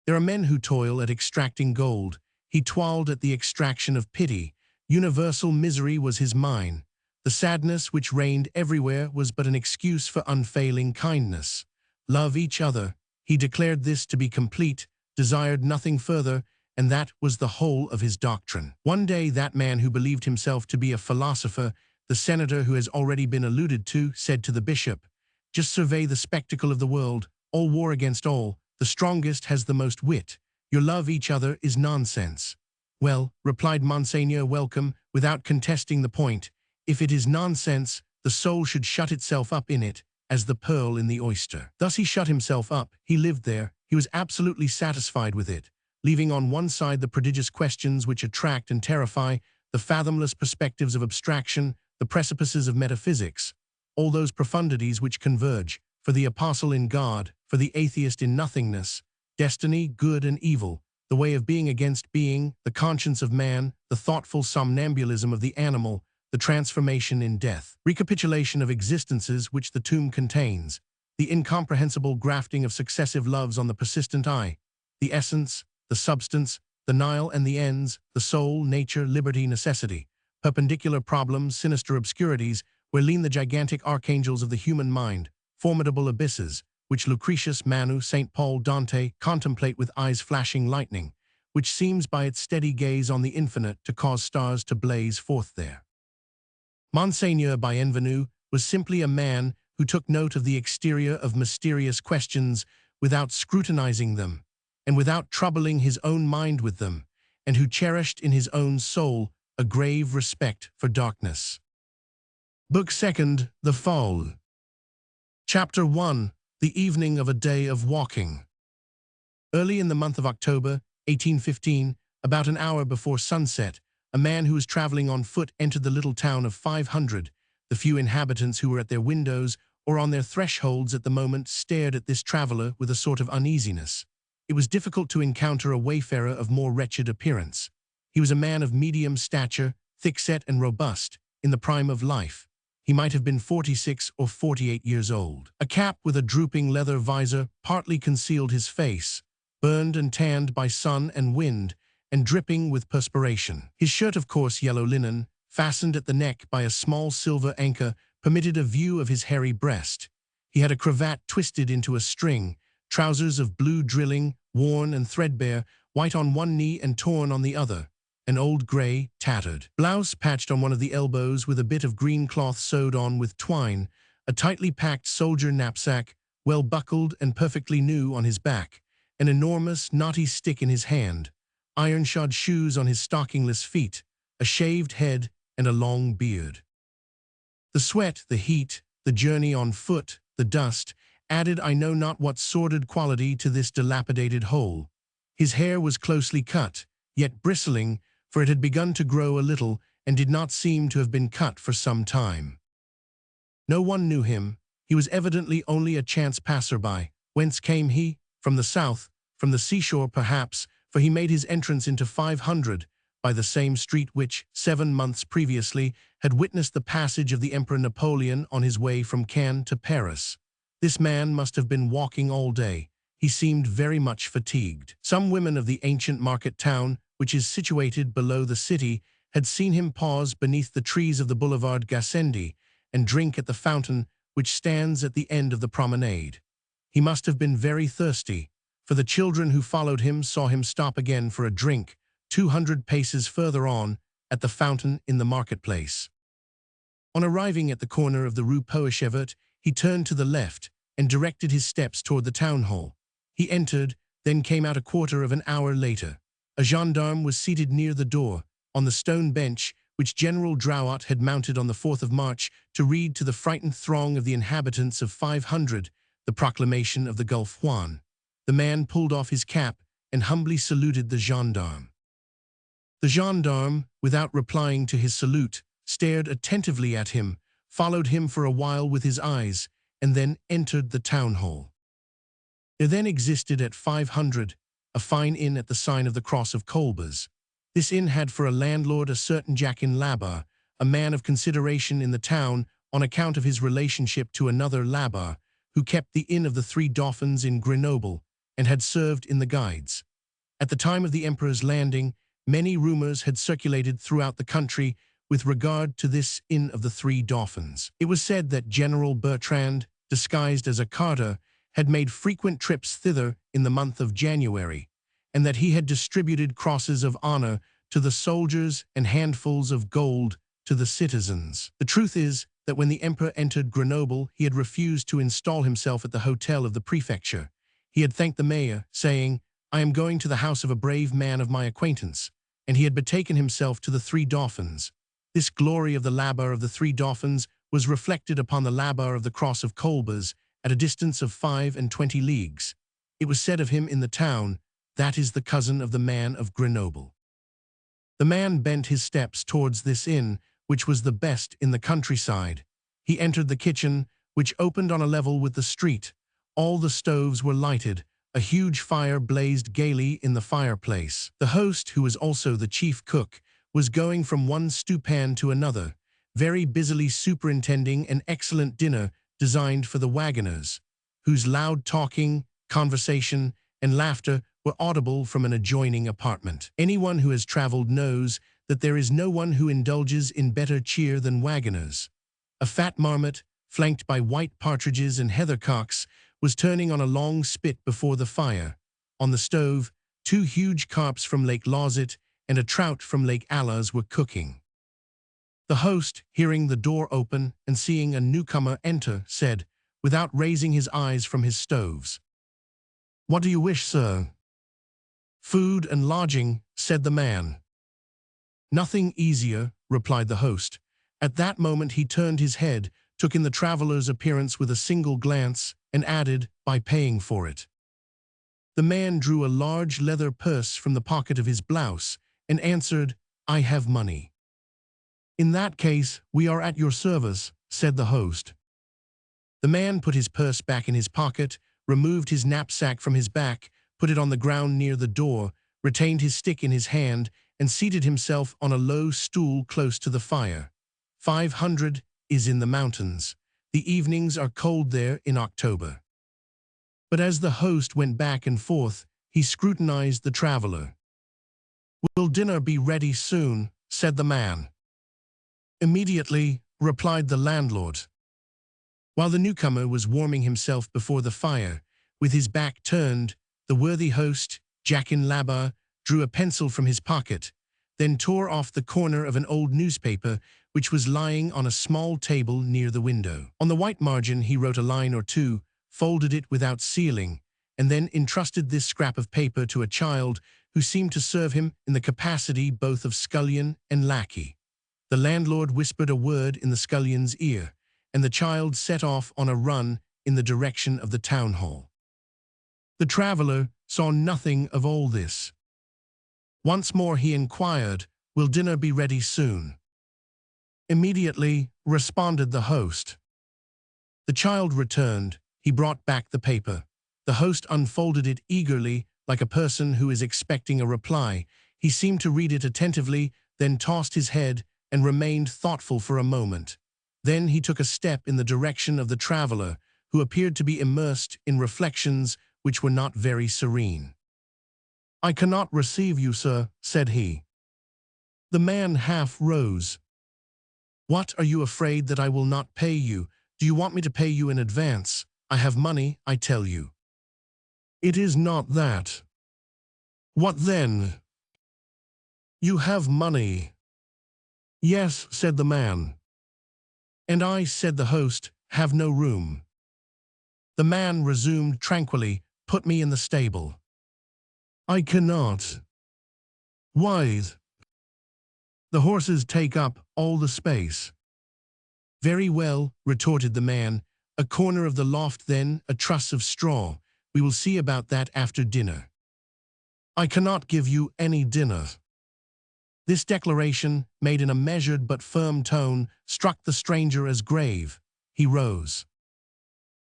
There are men who toil at extracting gold. He toiled at the extraction of pity. Universal misery was his mine. The sadness which reigned everywhere was but an excuse for unfailing kindness. Love each other. He declared this to be complete, desired nothing further, and that was the whole of his doctrine. One day that man who believed himself to be a philosopher, the senator who has already been alluded to, said to the bishop, "Just survey the spectacle of the world, all war against all, the strongest has the most wit. Your love each other is nonsense." "Well," replied Monseigneur Welcome, without contesting the point, "if it is nonsense, the soul should shut itself up in it, as the pearl in the oyster." Thus he shut himself up, he lived there, he was absolutely satisfied with it, leaving on one side the prodigious questions which attract and terrify, the fathomless perspectives of abstraction, the precipices of metaphysics, all those profundities which converge, for the apostle in God, for the atheist in nothingness, destiny, good and evil, the way of being against being, the conscience of man, the thoughtful somnambulism of the animal, the transformation in death, recapitulation of existences which the tomb contains, the incomprehensible grafting of successive loves on the persistent eye, the essence, the substance, the Nile and the ends, the soul, nature, liberty, necessity, perpendicular problems, sinister obscurities, where lean the gigantic archangels of the human mind, formidable abysses, which Lucretius, Manu, St. Paul, Dante contemplate with eyes flashing lightning, which seems by its steady gaze on the infinite to cause stars to blaze forth there. Monseigneur Bienvenu was simply a man who took note of the exterior of mysterious questions without scrutinizing them, and without troubling his own mind with them, and who cherished in his own soul a grave respect for darkness. Book 2, The Fall. Chapter 1, The Evening of a Day of Walking. Early in the month of October, 1815, about an hour before sunset, a man who was traveling on foot entered the little town of 500. The few inhabitants who were at their windows or on their thresholds at the moment stared at this traveler with a sort of uneasiness. It was difficult to encounter a wayfarer of more wretched appearance. He was a man of medium stature, thick-set and robust, in the prime of life. He might have been 46 or 48 years old. A cap with a drooping leather visor partly concealed his face, burned and tanned by sun and wind, and dripping with perspiration. His shirt of coarse yellow linen, fastened at the neck by a small silver anchor, permitted a view of his hairy breast. He had a cravat twisted into a string, trousers of blue drilling, worn and threadbare, white on one knee and torn on the other, an old grey, tattered blouse patched on one of the elbows with a bit of green cloth sewed on with twine, a tightly packed soldier knapsack, well buckled and perfectly new, on his back, an enormous, knotty stick in his hand, iron-shod shoes on his stockingless feet, a shaved head, and a long beard. The sweat, the heat, the journey on foot, the dust, added I know not what sordid quality to this dilapidated whole. His hair was closely cut, yet bristling, for it had begun to grow a little and did not seem to have been cut for some time. No one knew him. He was evidently only a chance passerby. Whence came he? From the south, from the seashore perhaps, for he made his entrance into 500 by the same street which, 7 months previously, had witnessed the passage of the Emperor Napoleon on his way from Cannes to Paris. This man must have been walking all day. He seemed very much fatigued. Some women of the ancient market town, which is situated below the city, had seen him pause beneath the trees of the boulevard Gassendi and drink at the fountain which stands at the end of the promenade. He must have been very thirsty, for the children who followed him saw him stop again for a drink 200 paces further on at the fountain in the marketplace. On arriving at the corner of the Rue Poichevert, he turned to the left and directed his steps toward the town hall. He entered, then came out a quarter of an hour later. A gendarme was seated near the door, on the stone bench which General Drouot had mounted on the 4th of March to read to the frightened throng of the inhabitants of 500 the proclamation of the Gulf Juan. The man pulled off his cap and humbly saluted the gendarme. The gendarme, without replying to his salute, stared attentively at him, followed him for a while with his eyes, and then entered the town hall. There then existed at 500 a fine inn at the sign of the Cross of Colbas. This inn had for a landlord a certain Jacquin Labar, a man of consideration in the town on account of his relationship to another Labar, who kept the Inn of the Three Dauphins in Grenoble and had served in the Guides. At the time of the Emperor's landing, many rumors had circulated throughout the country with regard to this Inn of the Three Dauphins. It was said that General Bertrand, disguised as a carter, had made frequent trips thither in the month of January, and that he had distributed crosses of honor to the soldiers and handfuls of gold to the citizens. The truth is that when the Emperor entered Grenoble, he had refused to install himself at the hotel of the prefecture. He had thanked the mayor, saying, "I am going to the house of a brave man of my acquaintance," and he had betaken himself to the Three Dauphins. This glory of the Labar of the Three Dauphins was reflected upon the Labar of the Cross of Colbas at a distance of 25 leagues. It was said of him in the town, "That is the cousin of the man of Grenoble." The man bent his steps towards this inn, which was the best in the countryside. He entered the kitchen, which opened on a level with the street. All the stoves were lighted. A huge fire blazed gaily in the fireplace. The host, who was also the chief cook, was going from one stewpan to another, very busily superintending an excellent dinner designed for the wagoners, whose loud talking, conversation, and laughter were audible from an adjoining apartment. Anyone who has traveled knows that there is no one who indulges in better cheer than wagoners. A fat marmot, flanked by white partridges and heathercocks, was turning on a long spit before the fire. On the stove, 2 huge carps from Lake Lauzet and a trout from Lake Allas were cooking. The host, hearing the door open and seeing a newcomer enter, said, without raising his eyes from his stoves, "What do you wish, sir?" "Food and lodging," said the man. "Nothing easier," replied the host. At that moment he turned his head, took in the traveler's appearance with a single glance, and added, "by paying for it." The man drew a large leather purse from the pocket of his blouse and answered, "I have money." "In that case, we are at your service," said the host. The man put his purse back in his pocket, removed his knapsack from his back, put it on the ground near the door, retained his stick in his hand, and seated himself on a low stool close to the fire. 500 is in the mountains. The evenings are cold there in October. But as the host went back and forth, he scrutinized the traveler. "Will dinner be ready soon?" said the man. "Immediately," replied the landlord. While the newcomer was warming himself before the fire, with his back turned, the worthy host, Jacquin Labar, drew a pencil from his pocket, then tore off the corner of an old newspaper which was lying on a small table near the window. On the white margin he wrote a line or two, folded it without sealing, and then entrusted this scrap of paper to a child who seemed to serve him in the capacity both of scullion and lackey. The landlord whispered a word in the scullion's ear, and the child set off on a run in the direction of the town hall. The traveler saw nothing of all this. Once more he inquired, "Will dinner be ready soon?" "Immediately," responded the host. The child returned. He brought back the paper. The host unfolded it eagerly, like a person who is expecting a reply. He seemed to read it attentively, then tossed his head and remained thoughtful for a moment. Then he took a step in the direction of the traveler, who appeared to be immersed in reflections which were not very serene. "I cannot receive you, sir," said he. The man half rose. "What, are you afraid that I will not pay you? Do you want me to pay you in advance? I have money, I tell you." "It is not that." "What then?" "You have money." "Yes," said the man. "And I," said the host, "have no room." The man resumed tranquilly, "Put me in the stable." "I cannot." "Why?" "The horses take up all the space." "Very well," retorted the man. "A corner of the loft then, a truss of straw. We will see about that after dinner." "I cannot give you any dinner." This declaration, made in a measured but firm tone, struck the stranger as grave. He rose.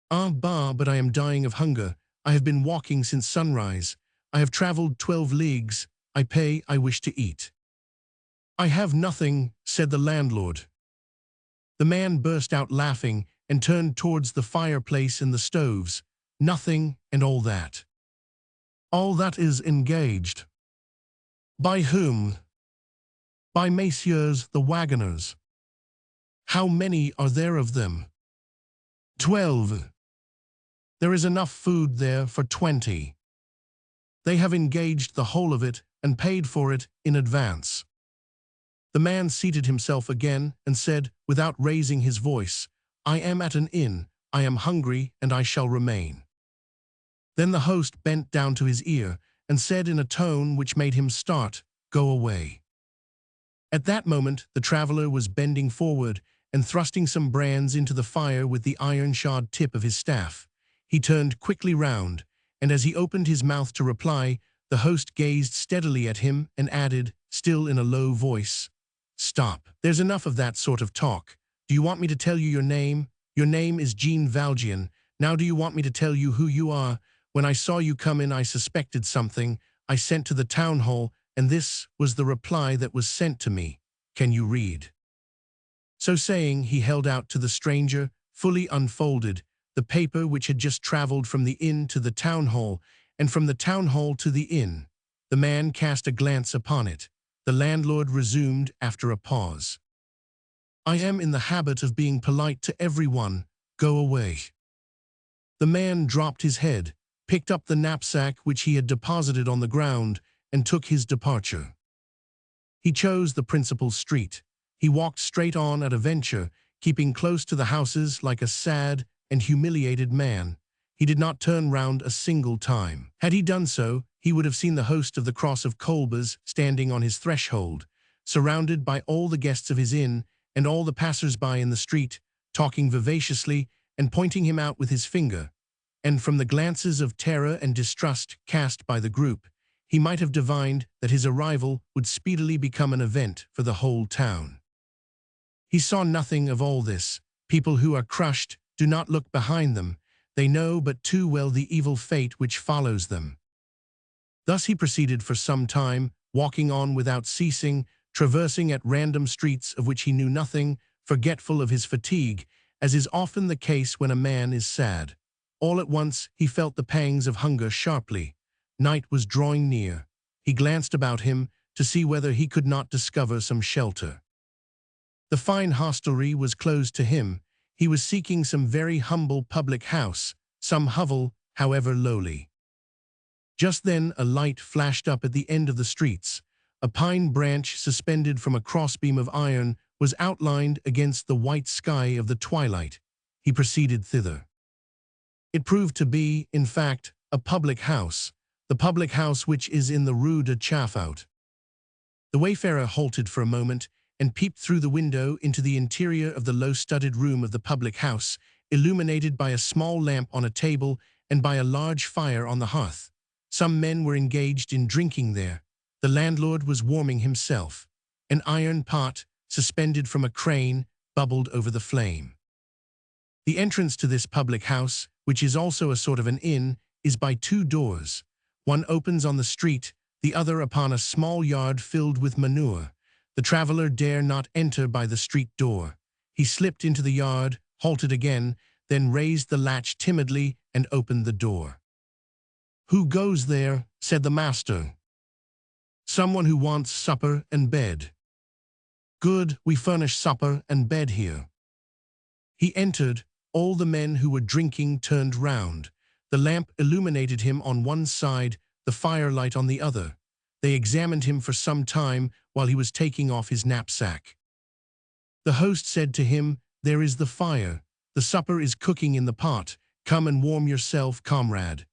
"Ah, bah, but I am dying of hunger. I have been walking since sunrise. I have traveled 12 leagues. I pay, I wish to eat." "I have nothing," said the landlord. The man burst out laughing and turned towards the fireplace and the stoves. "Nothing, and all that." "All that is engaged." "By whom?" "By messieurs the wagoners." "How many are there of them?" 12. "There is enough food there for 20. They have engaged the whole of it and paid for it in advance." The man seated himself again and said, without raising his voice, "I am at an inn. I am hungry, and I shall remain." Then the host bent down to his ear and said in a tone which made him start, "Go away." At that moment the traveler was bending forward and thrusting some brands into the fire with the iron-shod tip of his staff. He turned quickly round, and as he opened his mouth to reply, the host gazed steadily at him and added, still in a low voice, "Stop. There's enough of that sort of talk. Do you want me to tell you your name? Your name is Jean Valjean. Now do you want me to tell you who you are? When I saw you come in, I suspected something. I sent to the town hall, and this was the reply that was sent to me. Can you read?" So saying, he held out to the stranger, fully unfolded, the paper which had just traveled from the inn to the town hall, and from the town hall to the inn. The man cast a glance upon it. The landlord resumed after a pause. "I am in the habit of being polite to everyone. Go away." The man dropped his head, picked up the knapsack which he had deposited on the ground, and took his departure. He chose the principal street. He walked straight on at a venture, keeping close to the houses like a sad and humiliated man. He did not turn round a single time. Had he done so, he would have seen the host of the Cross of Colbas standing on his threshold, surrounded by all the guests of his inn and all the passers-by in the street, talking vivaciously and pointing him out with his finger. And from the glances of terror and distrust cast by the group, he might have divined that his arrival would speedily become an event for the whole town. He saw nothing of all this. People who are crushed do not look behind them. They know but too well the evil fate which follows them. Thus he proceeded for some time, walking on without ceasing, traversing at random streets of which he knew nothing, forgetful of his fatigue, as is often the case when a man is sad. All at once he felt the pangs of hunger sharply. Night was drawing near. He glanced about him to see whether he could not discover some shelter. The fine hostelry was closed to him. He was seeking some very humble public house, some hovel, however lowly. Just then a light flashed up at the end of the streets. A pine branch suspended from a crossbeam of iron was outlined against the white sky of the twilight. He proceeded thither. It proved to be, in fact, a public house, the public house which is in the Rue de Chaffaut. The wayfarer halted for a moment and peeped through the window into the interior of the low-studded room of the public house, illuminated by a small lamp on a table and by a large fire on the hearth. Some men were engaged in drinking there. The landlord was warming himself. An iron pot, suspended from a crane, bubbled over the flame. The entrance to this public house, which is also a sort of an inn, is by two doors. One opens on the street, the other upon a small yard filled with manure. The traveler dare not enter by the street door. He slipped into the yard, halted again, then raised the latch timidly and opened the door. "Who goes there?" said the master. "Someone who wants supper and bed." "Good, we furnish supper and bed here." He entered. All the men who were drinking turned round. The lamp illuminated him on one side, the firelight on the other. They examined him for some time while he was taking off his knapsack. The host said to him, "There is the fire. The supper is cooking in the pot. Come and warm yourself, comrade."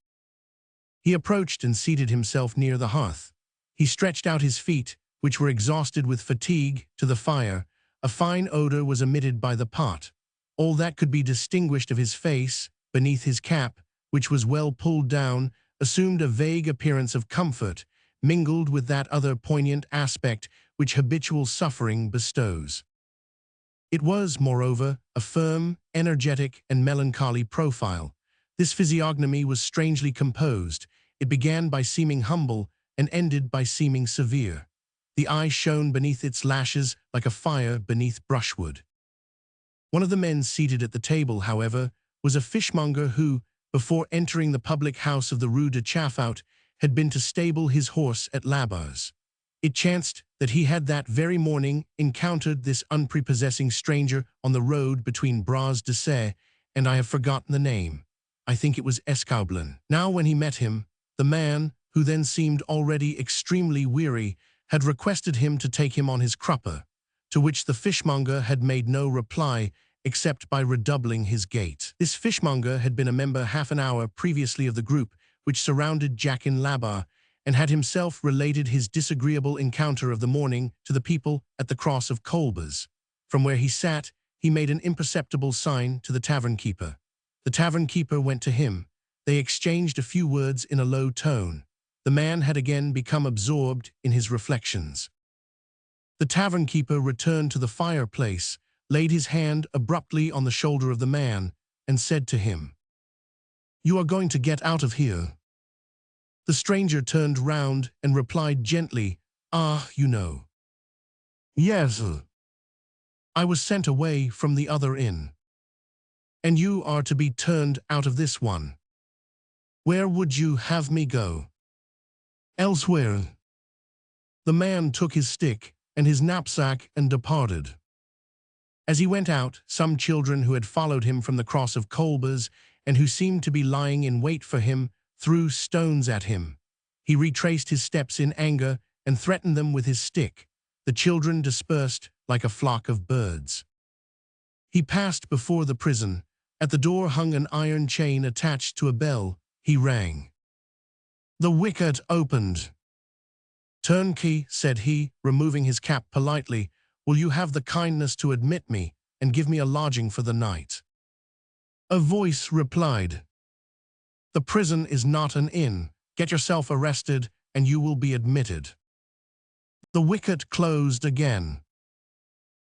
He approached and seated himself near the hearth. He stretched out his feet, which were exhausted with fatigue, to the fire. A fine odor was emitted by the pot. All that could be distinguished of his face, beneath his cap, which was well pulled down, assumed a vague appearance of comfort, mingled with that other poignant aspect which habitual suffering bestows. It was, moreover, a firm, energetic, and melancholy profile. This physiognomy was strangely composed. It began by seeming humble and ended by seeming severe. The eye shone beneath its lashes like a fire beneath brushwood. One of the men seated at the table, however, was a fishmonger who, before entering the public house of the Rue de Chaffaut, had been to stable his horse at Labar's. It chanced that he had that very morning encountered this unprepossessing stranger on the road between Bras de Say and I have forgotten the name. I think it was Escaublin. Now when he met him, the man, who then seemed already extremely weary, had requested him to take him on his crupper, to which the fishmonger had made no reply except by redoubling his gait. This fishmonger had been a member half an hour previously of the group which surrounded Jacquin Labar, and had himself related his disagreeable encounter of the morning to the people at the cross of Colbas. From where he sat, he made an imperceptible sign to the tavern-keeper. The tavern-keeper went to him. They exchanged a few words in a low tone. The man had again become absorbed in his reflections. The tavern-keeper returned to the fireplace, laid his hand abruptly on the shoulder of the man, and said to him, "You are going to get out of here." The stranger turned round and replied gently, "Ah, you know." "Yes. I was sent away from the other inn." "And you are to be turned out of this one. Where would you have me go?" "Elsewhere." The man took his stick and his knapsack and departed. As he went out, some children who had followed him from the cross of Colbas and who seemed to be lying in wait for him threw stones at him. He retraced his steps in anger and threatened them with his stick. The children dispersed like a flock of birds. He passed before the prison. At the door hung an iron chain attached to a bell. He rang. The wicket opened. "Turnkey," said he, removing his cap politely, "will you have the kindness to admit me and give me a lodging for the night?" A voice replied, "The prison is not an inn. Get yourself arrested and you will be admitted." The wicket closed again.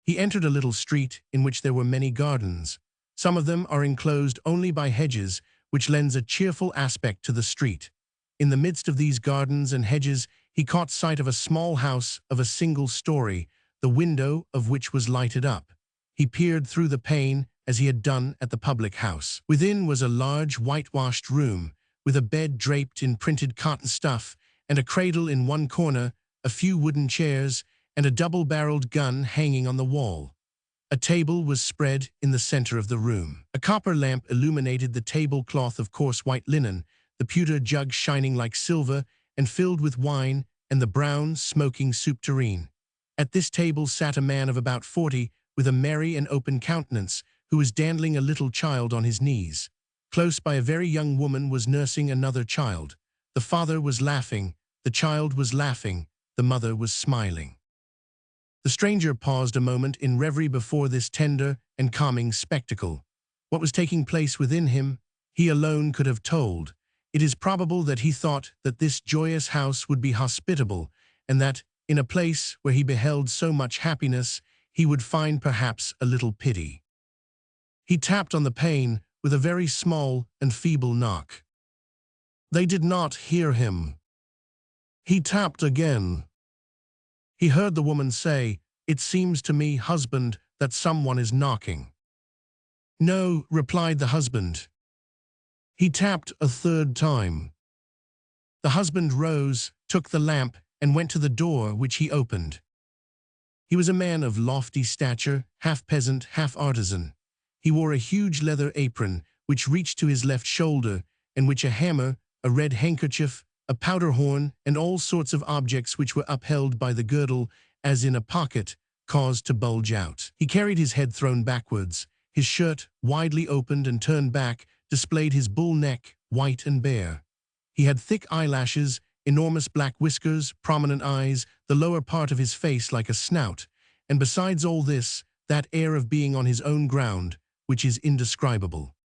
He entered a little street in which there were many gardens. Some of them are enclosed only by hedges, which lends a cheerful aspect to the street. In the midst of these gardens and hedges, he caught sight of a small house of a single story, the window of which was lighted up. He peered through the pane as he had done at the public house. Within was a large whitewashed room, with a bed draped in printed cotton stuff, and a cradle in one corner, a few wooden chairs, and a double-barreled gun hanging on the wall. A table was spread in the center of the room. A copper lamp illuminated the tablecloth of coarse white linen, the pewter jug shining like silver and filled with wine, and the brown, smoking soup tureen. At this table sat a man of about 40, with a merry and open countenance, who was dandling a little child on his knees. Close by a very young woman was nursing another child. The father was laughing, the child was laughing, the mother was smiling. The stranger paused a moment in reverie before this tender and calming spectacle. What was taking place within him, he alone could have told. It is probable that he thought that this joyous house would be hospitable, and that, in a place where he beheld so much happiness, he would find perhaps a little pity. He tapped on the pane with a very small and feeble knock. They did not hear him. He tapped again. He heard the woman say, "It seems to me, husband, that someone is knocking." "No," replied the husband. He tapped a third time. The husband rose, took the lamp, and went to the door, which he opened. He was a man of lofty stature, half peasant, half artisan. He wore a huge leather apron, which reached to his left shoulder, and which a hammer, a red handkerchief, a powder horn, and all sorts of objects which were upheld by the girdle, as in a pocket, caused to bulge out. He carried his head thrown backwards. His shirt, widely opened and turned back, displayed his bull neck, white and bare. He had thick eyelashes, enormous black whiskers, prominent eyes, the lower part of his face like a snout, and besides all this, that air of being on his own ground, which is indescribable.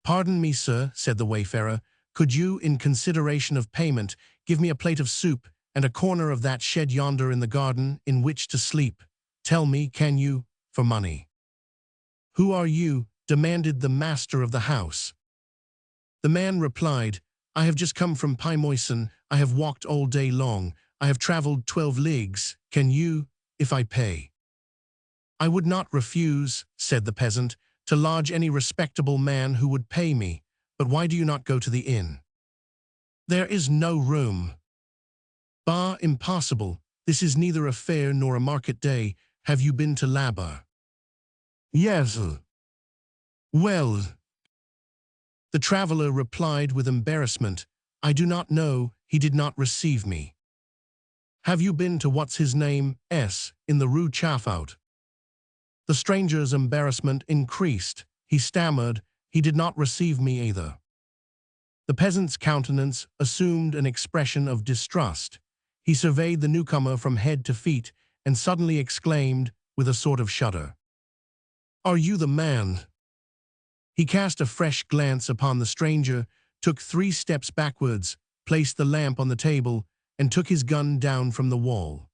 "Pardon me, sir," said the wayfarer, "could you, in consideration of payment, give me a plate of soup and a corner of that shed yonder in the garden in which to sleep? Tell me, can you, for money?" "Who are you?" demanded the master of the house. The man replied, "I have just come from Pymoisen. I have walked all day long. I have traveled 12 leagues. Can you, if I pay?" "I would not refuse," said the peasant, "to lodge any respectable man who would pay me. But why do you not go to the inn?" "There is no room." "Bah, impossible. This is neither a fair nor a market day. Have you been to Labar?" "Yes." "Well." The traveler replied with embarrassment, "I do not know, he did not receive me." "Have you been to what's his name, in the Rue Chaffaut?" The stranger's embarrassment increased. He stammered, "He did not receive me either." The peasant's countenance assumed an expression of distrust. He surveyed the newcomer from head to feet and suddenly exclaimed, with a sort of shudder, "Are you the man?" He cast a fresh glance upon the stranger, took 3 steps backwards, placed the lamp on the table, and took his gun down from the wall.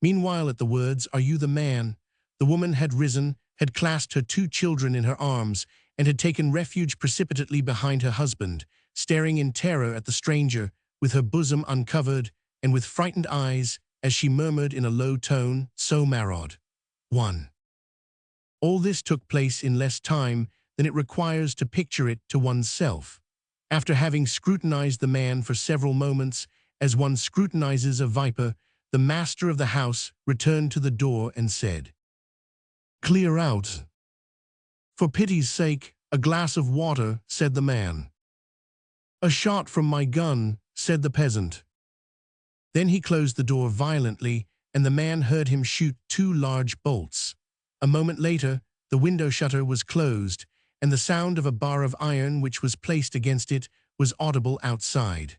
Meanwhile, at the words, "Are you the man?" the woman had risen, had clasped her 2 children in her arms, and had taken refuge precipitately behind her husband, staring in terror at the stranger, with her bosom uncovered, and with frightened eyes, as she murmured in a low tone, "So marad. 1." All this took place in less time than it requires to picture it to oneself. After having scrutinized the man for several moments, as one scrutinizes a viper, the master of the house returned to the door and said, "Clear out." "For pity's sake, a glass of water," said the man. "A shot from my gun," said the peasant. Then he closed the door violently, and the man heard him shoot 2 large bolts. A moment later, the window shutter was closed, and the sound of a bar of iron which was placed against it was audible outside.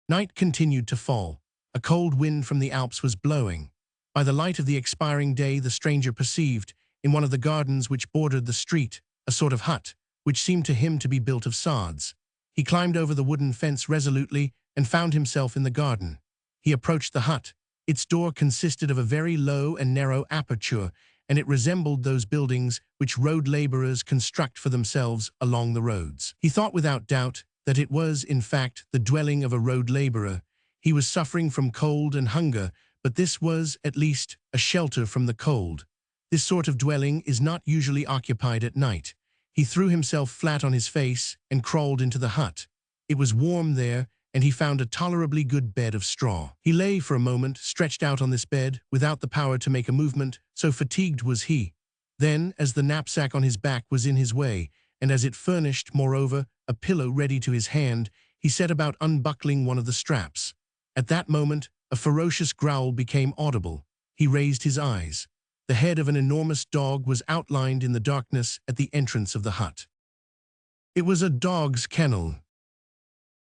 Night continued to fall. A cold wind from the Alps was blowing. By the light of the expiring day, the stranger perceived, in one of the gardens which bordered the street, a sort of hut, which seemed to him to be built of sods. He climbed over the wooden fence resolutely and found himself in the garden. He approached the hut. Its door consisted of a very low and narrow aperture, and it resembled those buildings which road laborers construct for themselves along the roads. He thought without doubt that it was, in fact, the dwelling of a road laborer. He was suffering from cold and hunger, but this was, at least, a shelter from the cold. This sort of dwelling is not usually occupied at night. He threw himself flat on his face and crawled into the hut. It was warm there, and he found a tolerably good bed of straw. He lay for a moment, stretched out on this bed, without the power to make a movement, so fatigued was he. Then, as the knapsack on his back was in his way, and as it furnished, moreover, a pillow ready to his hand, he set about unbuckling one of the straps. At that moment, a ferocious growl became audible. He raised his eyes. The head of an enormous dog was outlined in the darkness at the entrance of the hut. It was a dog's kennel.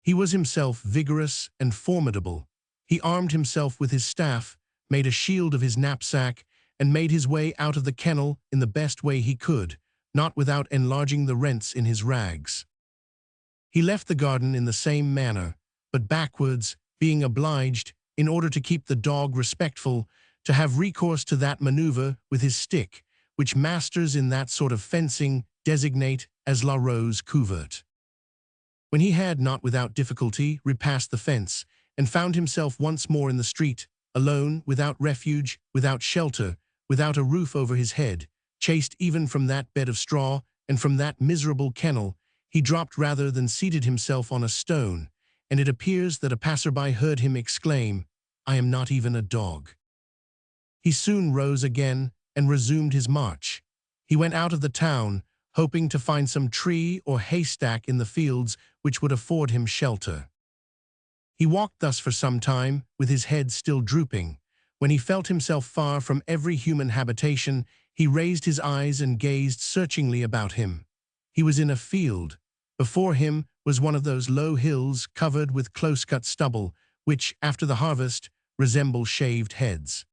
He was himself vigorous and formidable. He armed himself with his staff, made a shield of his knapsack, and made his way out of the kennel in the best way he could, not without enlarging the rents in his rags. He left the garden in the same manner, but backwards, being obliged, in order to keep the dog respectful, to have recourse to that maneuver with his stick, which masters in that sort of fencing designate as la rose couverte. When he had, not without difficulty, repassed the fence, and found himself once more in the street, alone, without refuge, without shelter, without a roof over his head, chased even from that bed of straw and from that miserable kennel, he dropped rather than seated himself on a stone, and it appears that a passerby heard him exclaim, "I am not even a dog." He soon rose again and resumed his march. He went out of the town, hoping to find some tree or haystack in the fields which would afford him shelter. He walked thus for some time, with his head still drooping. When he felt himself far from every human habitation, he raised his eyes and gazed searchingly about him. He was in a field. Before him was one of those low hills covered with close-cut stubble, which, after the harvest, resemble shaved heads.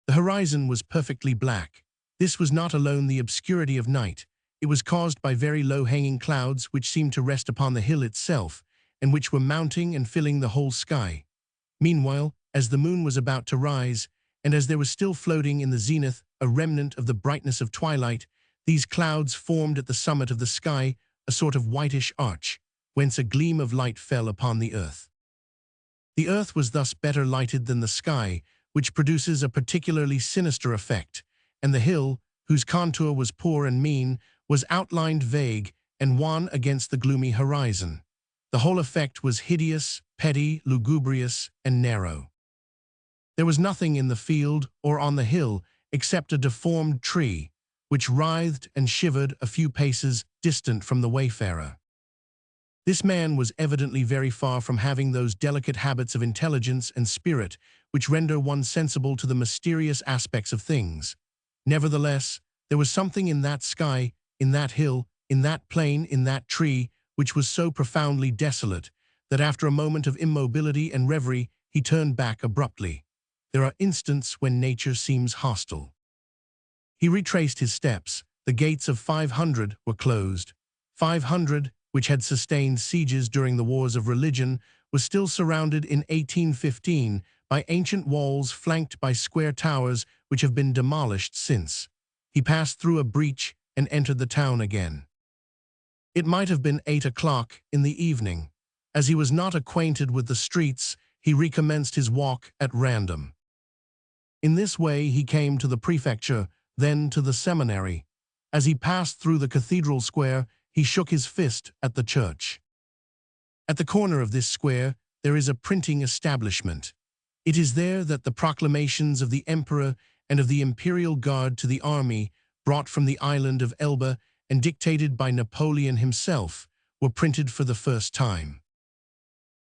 The horizon was perfectly black. This was not alone the obscurity of night. It was caused by very low-hanging clouds which seemed to rest upon the hill itself, and which were mounting and filling the whole sky. Meanwhile, as the moon was about to rise, and as there was still floating in the zenith a remnant of the brightness of twilight, these clouds formed at the summit of the sky a sort of whitish arch, whence a gleam of light fell upon the earth. The earth was thus better lighted than the sky, which produces a particularly sinister effect, and the hill, whose contour was poor and mean, was outlined vague and wan against the gloomy horizon. The whole effect was hideous, petty, lugubrious, and narrow. There was nothing in the field or on the hill except a deformed tree, which writhed and shivered a few paces distant from the wayfarer. This man was evidently very far from having those delicate habits of intelligence and spirit which render one sensible to the mysterious aspects of things. Nevertheless, there was something in that sky, in that hill, in that plain, in that tree, which was so profoundly desolate, that after a moment of immobility and reverie, he turned back abruptly. There are instants when nature seems hostile. He retraced his steps. The gates of 500 were closed. 500, which had sustained sieges during the wars of religion, was still surrounded in 1815 by ancient walls flanked by square towers which have been demolished since. He passed through a breach and entered the town again. It might have been 8 o'clock in the evening. As he was not acquainted with the streets, he recommenced his walk at random. In this way he came to the prefecture, then to the seminary. As he passed through the cathedral square, he shook his fist at the church. At the corner of this square there is a printing establishment. It is there that the proclamations of the emperor and of the imperial guard to the army, brought from the island of Elba and dictated by Napoleon himself, were printed for the first time.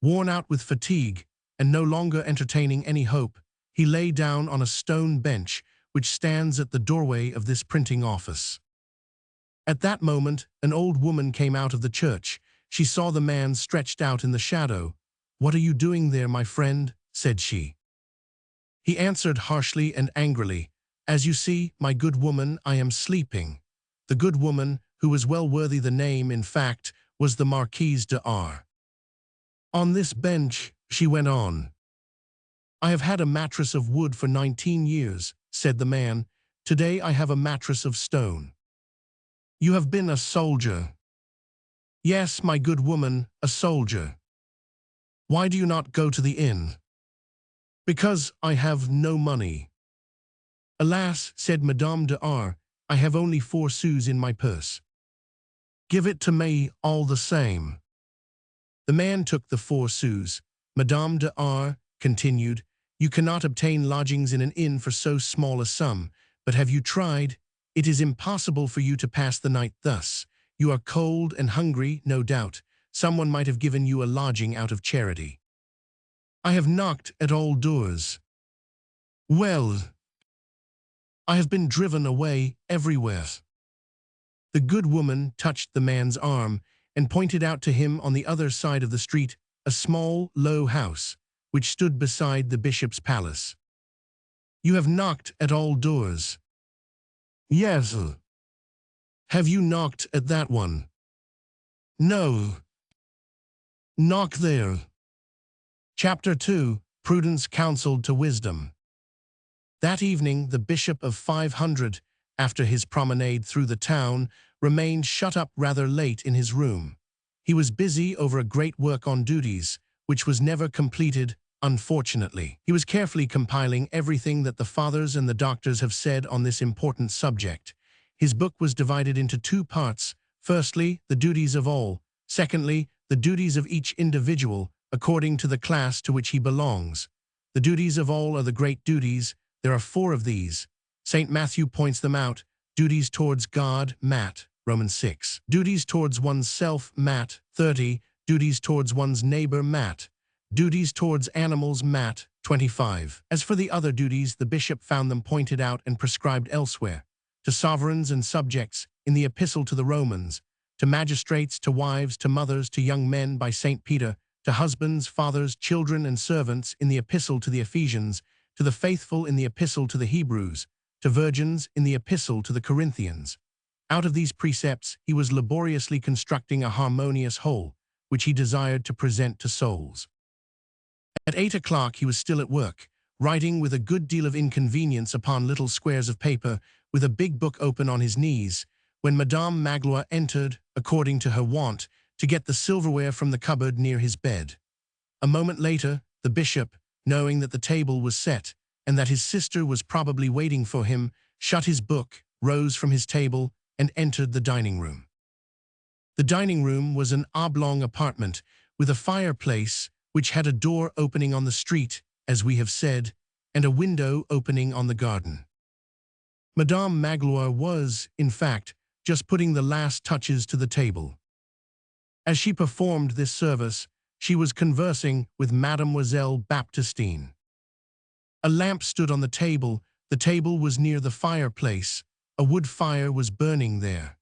Worn out with fatigue, and no longer entertaining any hope, he lay down on a stone bench which stands at the doorway of this printing office. At that moment, an old woman came out of the church. She saw the man stretched out in the shadow. "What are you doing there, my friend?" said she. He answered harshly and angrily, "As you see, my good woman, I am sleeping." The good woman, who was well worthy the name, in fact, was the Marquise de R. "On this bench," she went on. "I have had a mattress of wood for 19 years, said the man. "Today I have a mattress of stone." "You have been a soldier." "Yes, my good woman, a soldier." "Why do you not go to the inn?" "Because I have no money." "Alas," said Madame de R., "I have only 4 sous in my purse." "Give it to me all the same." The man took the 4 sous. Madame de R. continued, "You cannot obtain lodgings in an inn for so small a sum, but have you tried? It is impossible for you to pass the night thus. You are cold and hungry, no doubt. Someone might have given you a lodging out of charity." "I have knocked at all doors." "Well, I have been driven away everywhere." The good woman touched the man's arm and pointed out to him on the other side of the street a small, low house, which stood beside the bishop's palace. "You have knocked at all doors." "Yes." "Have you knocked at that one?" "No." "Knock there." Chapter 2. Prudence counseled to wisdom. That evening the Bishop of 500, after his promenade through the town, remained shut up rather late in his room. He was busy over a great work on duties, which was never completed, unfortunately. He was carefully compiling everything that the fathers and the doctors have said on this important subject. His book was divided into two parts. Firstly, the duties of all. Secondly, the duties of each individual, according to the class to which he belongs. The duties of all are the great duties. There are 4 of these. St. Matthew points them out. Duties towards God, Matt, Romans 6. Duties towards oneself, Matt, 30. Duties towards one's neighbor, Matt. Duties towards animals, Matt, 25. As for the other duties, the bishop found them pointed out and prescribed elsewhere. To sovereigns and subjects, in the Epistle to the Romans. To magistrates, to wives, to mothers, to young men by St. Peter. To husbands, fathers, children, and servants, in the Epistle to the Ephesians. To the faithful, in the Epistle to the Hebrews. To virgins, in the Epistle to the Corinthians. Out of these precepts, he was laboriously constructing a harmonious whole, which he desired to present to souls. At 8 o'clock he was still at work, writing with a good deal of inconvenience upon little squares of paper, with a big book open on his knees, when Madame Magloire entered, according to her wont, to get the silverware from the cupboard near his bed. A moment later, the bishop, knowing that the table was set, and that his sister was probably waiting for him, shut his book, rose from his table, and entered the dining room. The dining room was an oblong apartment, with a fireplace, which had a door opening on the street, as we have said, and a window opening on the garden. Madame Magloire was, in fact, just putting the last touches to the table. As she performed this service, she was conversing with Mademoiselle Baptistine. A lamp stood on the table was near the fireplace, a wood fire was burning there.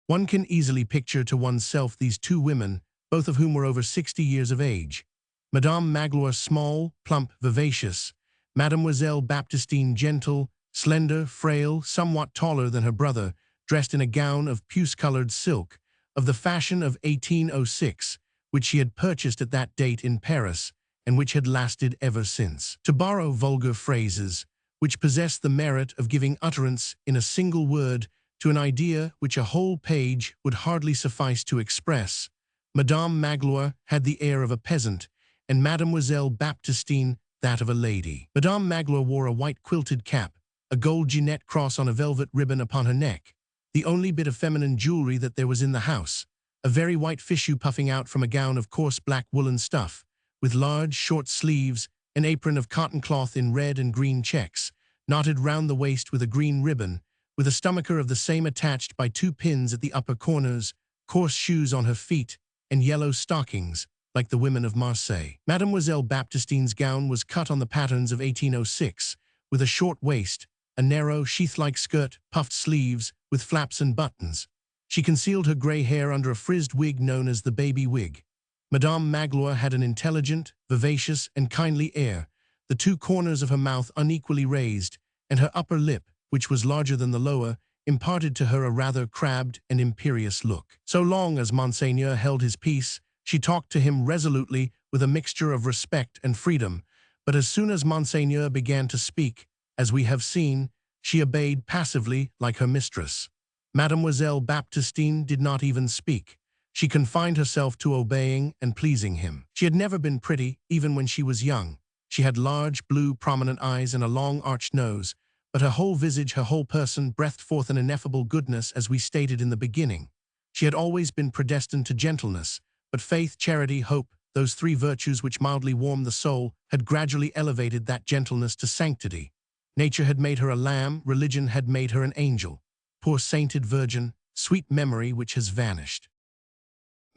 One can easily picture to oneself these 2 women, both of whom were over 60 years of age. Madame Magloire small, plump, vivacious, Mademoiselle Baptistine gentle, slender, frail, somewhat taller than her brother, dressed in a gown of puce-colored silk, of the fashion of 1806, which she had purchased at that date in Paris, and which had lasted ever since. To borrow vulgar phrases, which possess the merit of giving utterance in a single word to an idea which a whole page would hardly suffice to express, Madame Magloire had the air of a peasant, and Mademoiselle Baptistine that of a lady. Madame Magloire wore a white quilted cap, a gold Jeanette cross on a velvet ribbon upon her neck, the only bit of feminine jewelry that there was in the house, a very white fichu puffing out from a gown of coarse black woolen stuff, with large, short sleeves, an apron of cotton cloth in red and green checks, knotted round the waist with a green ribbon, with a stomacher of the same attached by 2 pins at the upper corners, coarse shoes on her feet, and yellow stockings, like the women of Marseille. Mademoiselle Baptistine's gown was cut on the patterns of 1806, with a short waist, a narrow, sheath-like skirt, puffed sleeves, with flaps and buttons. She concealed her grey hair under a frizzed wig known as the baby wig. Madame Magloire had an intelligent, vivacious, and kindly air, the 2 corners of her mouth unequally raised, and her upper lip, which was larger than the lower, imparted to her a rather crabbed and imperious look. So long as Monseigneur held his peace, she talked to him resolutely with a mixture of respect and freedom, but as soon as Monseigneur began to speak, as we have seen, she obeyed passively like her mistress. Mademoiselle Baptistine did not even speak. She confined herself to obeying and pleasing him. She had never been pretty, even when she was young. She had large, blue, prominent eyes and a long, arched nose, but her whole visage, her whole person, breathed forth an ineffable goodness, as we stated in the beginning. She had always been predestined to gentleness, but faith, charity, hope, those 3 virtues which mildly warm the soul, had gradually elevated that gentleness to sanctity. Nature had made her a lamb, religion had made her an angel. Poor sainted virgin, sweet memory which has vanished.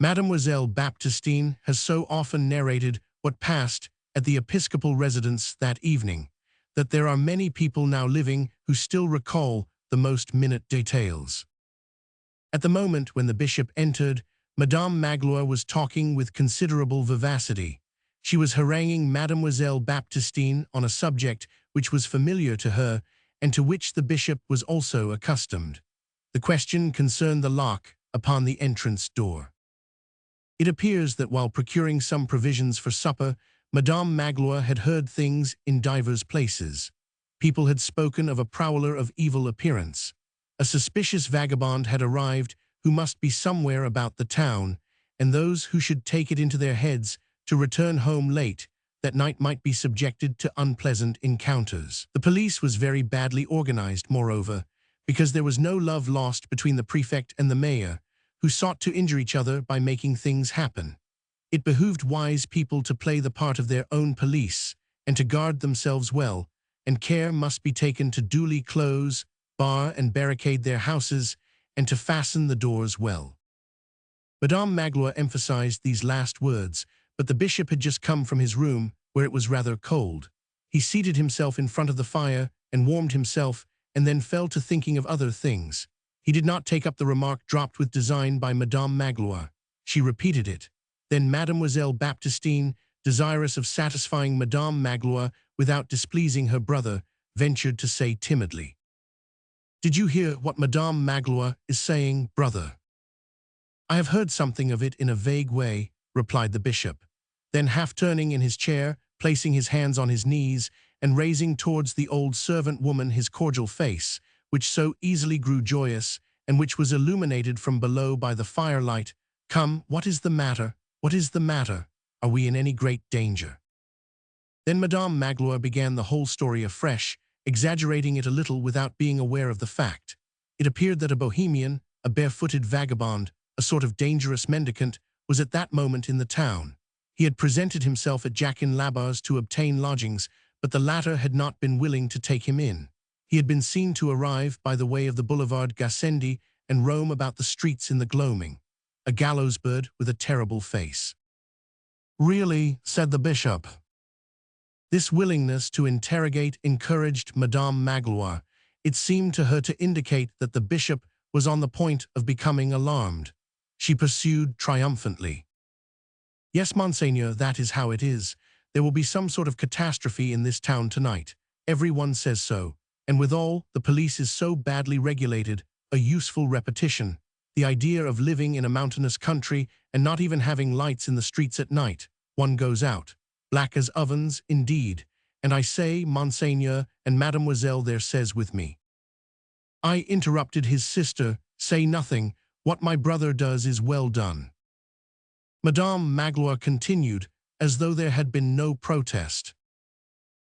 Mademoiselle Baptistine has so often narrated what passed at the episcopal residence that evening, that there are many people now living who still recall the most minute details. At the moment when the bishop entered, Madame Magloire was talking with considerable vivacity. She was haranguing Mademoiselle Baptistine on a subject which was familiar to her and to which the bishop was also accustomed. The question concerned the lock upon the entrance door. It appears that while procuring some provisions for supper, Madame Magloire had heard things in divers places. People had spoken of a prowler of evil appearance. A suspicious vagabond had arrived who must be somewhere about the town, and those who should take it into their heads to return home late that night might be subjected to unpleasant encounters. The police was very badly organized, moreover, because there was no love lost between the prefect and the mayor, who sought to injure each other by making things happen. It behooved wise people to play the part of their own police and to guard themselves well, and care must be taken to duly close, bar and barricade their houses, and to fasten the doors well. Madame Magloire emphasized these last words, but the bishop had just come from his room, where it was rather cold. He seated himself in front of the fire and warmed himself, and then fell to thinking of other things. He did not take up the remark dropped with design by Madame Magloire. She repeated it. Then Mademoiselle Baptistine, desirous of satisfying Madame Magloire without displeasing her brother, ventured to say timidly, "Did you hear what Madame Magloire is saying, brother?" "I have heard something of it in a vague way," replied the bishop. Then, half turning in his chair, placing his hands on his knees, and raising towards the old servant woman his cordial face, which so easily grew joyous, and which was illuminated from below by the firelight, "Come, what is the matter? What is the matter? Are we in any great danger?" Then Madame Magloire began the whole story afresh, exaggerating it a little without being aware of the fact. It appeared that a bohemian, a barefooted vagabond, a sort of dangerous mendicant, was at that moment in the town. He had presented himself at Jacquin Labarre's to obtain lodgings, but the latter had not been willing to take him in. He had been seen to arrive by the way of the boulevard Gassendi and roam about the streets in the gloaming, a gallows bird with a terrible face. "Really," said the bishop. This willingness to interrogate encouraged Madame Magloire. It seemed to her to indicate that the bishop was on the point of becoming alarmed. She pursued triumphantly, "Yes, Monseigneur, that is how it is. There will be some sort of catastrophe in this town tonight. Everyone says so. And withal, the police is so badly regulated, a useful repetition. The idea of living in a mountainous country and not even having lights in the streets at night. One goes out. Black as ovens, indeed. And I say, Monseigneur, and Mademoiselle there says with me." I interrupted his sister, "Say nothing. What my brother does is well done." Madame Magloire continued, as though there had been no protest.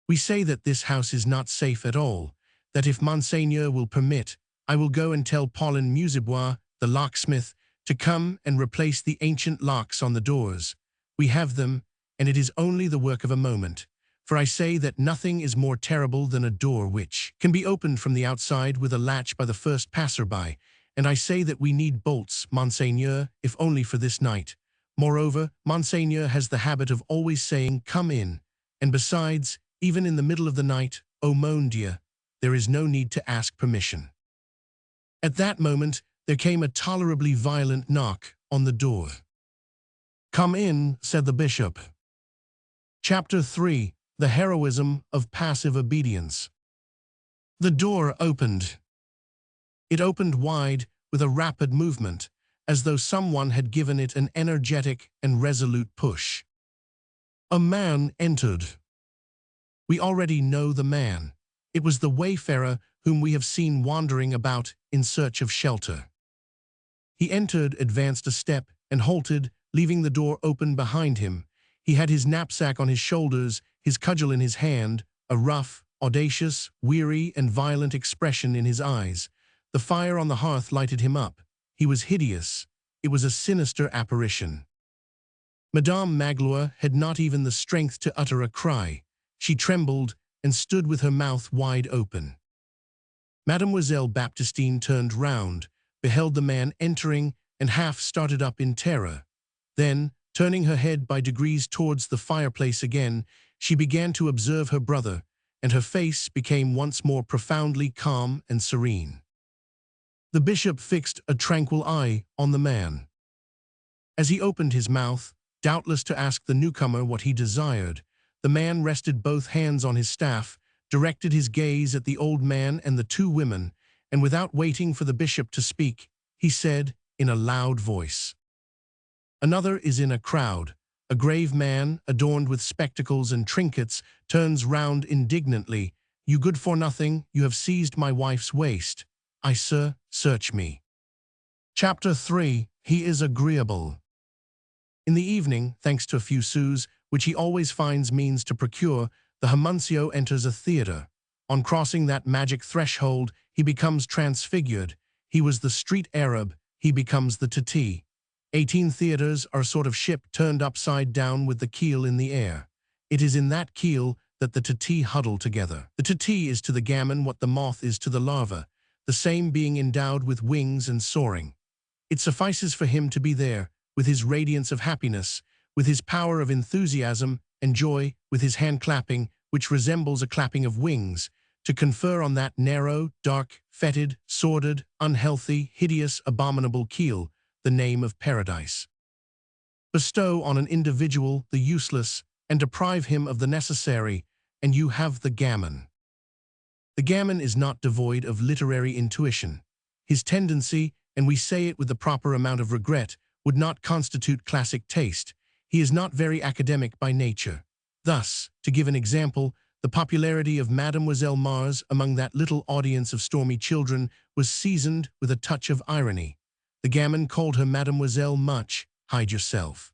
"We say that this house is not safe at all, that if Monseigneur will permit, I will go and tell Paulin Musebois, the locksmith, to come and replace the ancient locks on the doors. We have them, and it is only the work of a moment. For I say that nothing is more terrible than a door which can be opened from the outside with a latch by the first passerby, and I say that we need bolts, Monseigneur, if only for this night. Moreover, Monseigneur has the habit of always saying, 'Come in,' and besides, even in the middle of the night, oh mon Dieu, there is no need to ask permission." At that moment, there came a tolerably violent knock on the door. "Come in," said the bishop. Chapter 3. The Heroism of Passive Obedience. The door opened. It opened wide with a rapid movement, as though someone had given it an energetic and resolute push. A man entered. We already know the man. It was the wayfarer whom we have seen wandering about in search of shelter. He entered, advanced a step, and halted, leaving the door open behind him. He had his knapsack on his shoulders, his cudgel in his hand, a rough, audacious, weary, and violent expression in his eyes. The fire on the hearth lighted him up. He was hideous. It was a sinister apparition. Madame Magloire had not even the strength to utter a cry. She trembled and stood with her mouth wide open. Mademoiselle Baptistine turned round, beheld the man entering, and half started up in terror. Then, turning her head by degrees towards the fireplace again, she began to observe her brother, and her face became once more profoundly calm and serene. The bishop fixed a tranquil eye on the man. As he opened his mouth, doubtless to ask the newcomer what he desired, the man rested both hands on his staff, directed his gaze at the old man and the two women, and without waiting for the bishop to speak, he said in a loud voice, "Another is in a crowd. A grave man, adorned with spectacles and trinkets, turns round indignantly, you good for nothing, you have seized my wife's waist. I, sir, search me. Chapter 3. He is agreeable. In the evening, thanks to a few sous, which he always finds means to procure, the homuncio enters a theatre. On crossing that magic threshold, he becomes transfigured. He was the street Arab, he becomes the Tati. 18 theatres are a sort of ship turned upside down with the keel in the air. It is in that keel that the Tati huddle together. The Tati is to the gamin what the moth is to the larva, the same being endowed with wings and soaring. It suffices for him to be there, with his radiance of happiness, with his power of enthusiasm and joy, with his hand-clapping, which resembles a clapping of wings, to confer on that narrow, dark, fetid, sordid, unhealthy, hideous, abominable keel the name of paradise. Bestow on an individual the useless, and deprive him of the necessary, and you have the gamin. The gamin is not devoid of literary intuition. His tendency, and we say it with the proper amount of regret, would not constitute classic taste. He is not very academic by nature. Thus, to give an example, the popularity of Mademoiselle Mars among that little audience of stormy children was seasoned with a touch of irony. The gamin called her Mademoiselle Much, hide yourself.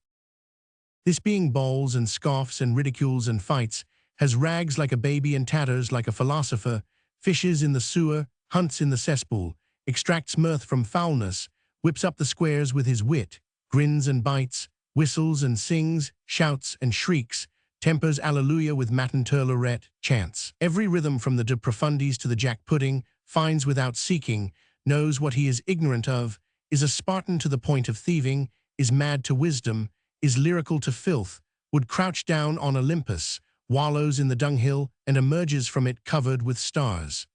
This being bawls and scoffs and ridicules and fights, has rags like a baby and tatters like a philosopher, fishes in the sewer, hunts in the cesspool, extracts mirth from foulness, whips up the squares with his wit, grins and bites, whistles and sings, shouts and shrieks, tempers alleluia with matinteur lorette, chants. Every rhythm from the de profundis to the jack pudding, finds without seeking, knows what he is ignorant of, is a Spartan to the point of thieving, is mad to wisdom, is lyrical to filth, would crouch down on Olympus, wallows in the dunghill, and emerges from it covered with stars.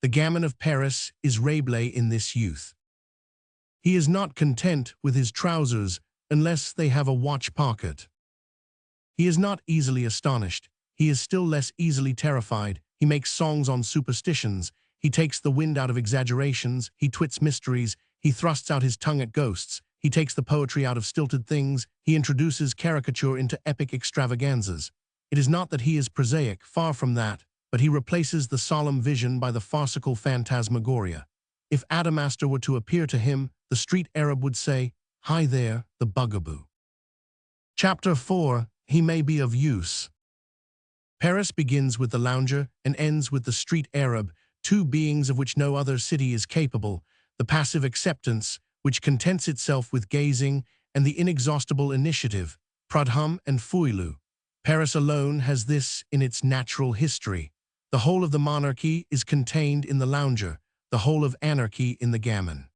The gamin of Paris is Rabelais in this youth. He is not content with his trousers unless they have a watch pocket. He is not easily astonished. He is still less easily terrified. He makes songs on superstitions. He takes the wind out of exaggerations. He twits mysteries. He thrusts out his tongue at ghosts. He takes the poetry out of stilted things. He introduces caricature into epic extravaganzas. It is not that he is prosaic, far from that, but he replaces the solemn vision by the farcical phantasmagoria. If Adamastor were to appear to him, the street Arab would say, "Hi there, the bugaboo." Chapter 4. He may be of use. Paris begins with the lounger and ends with the street Arab, two beings of which no other city is capable, the passive acceptance, which contents itself with gazing, and the inexhaustible initiative, Pradham and Fouillou. Paris alone has this in its natural history. The whole of the monarchy is contained in the lounger, the whole of anarchy in the gamin.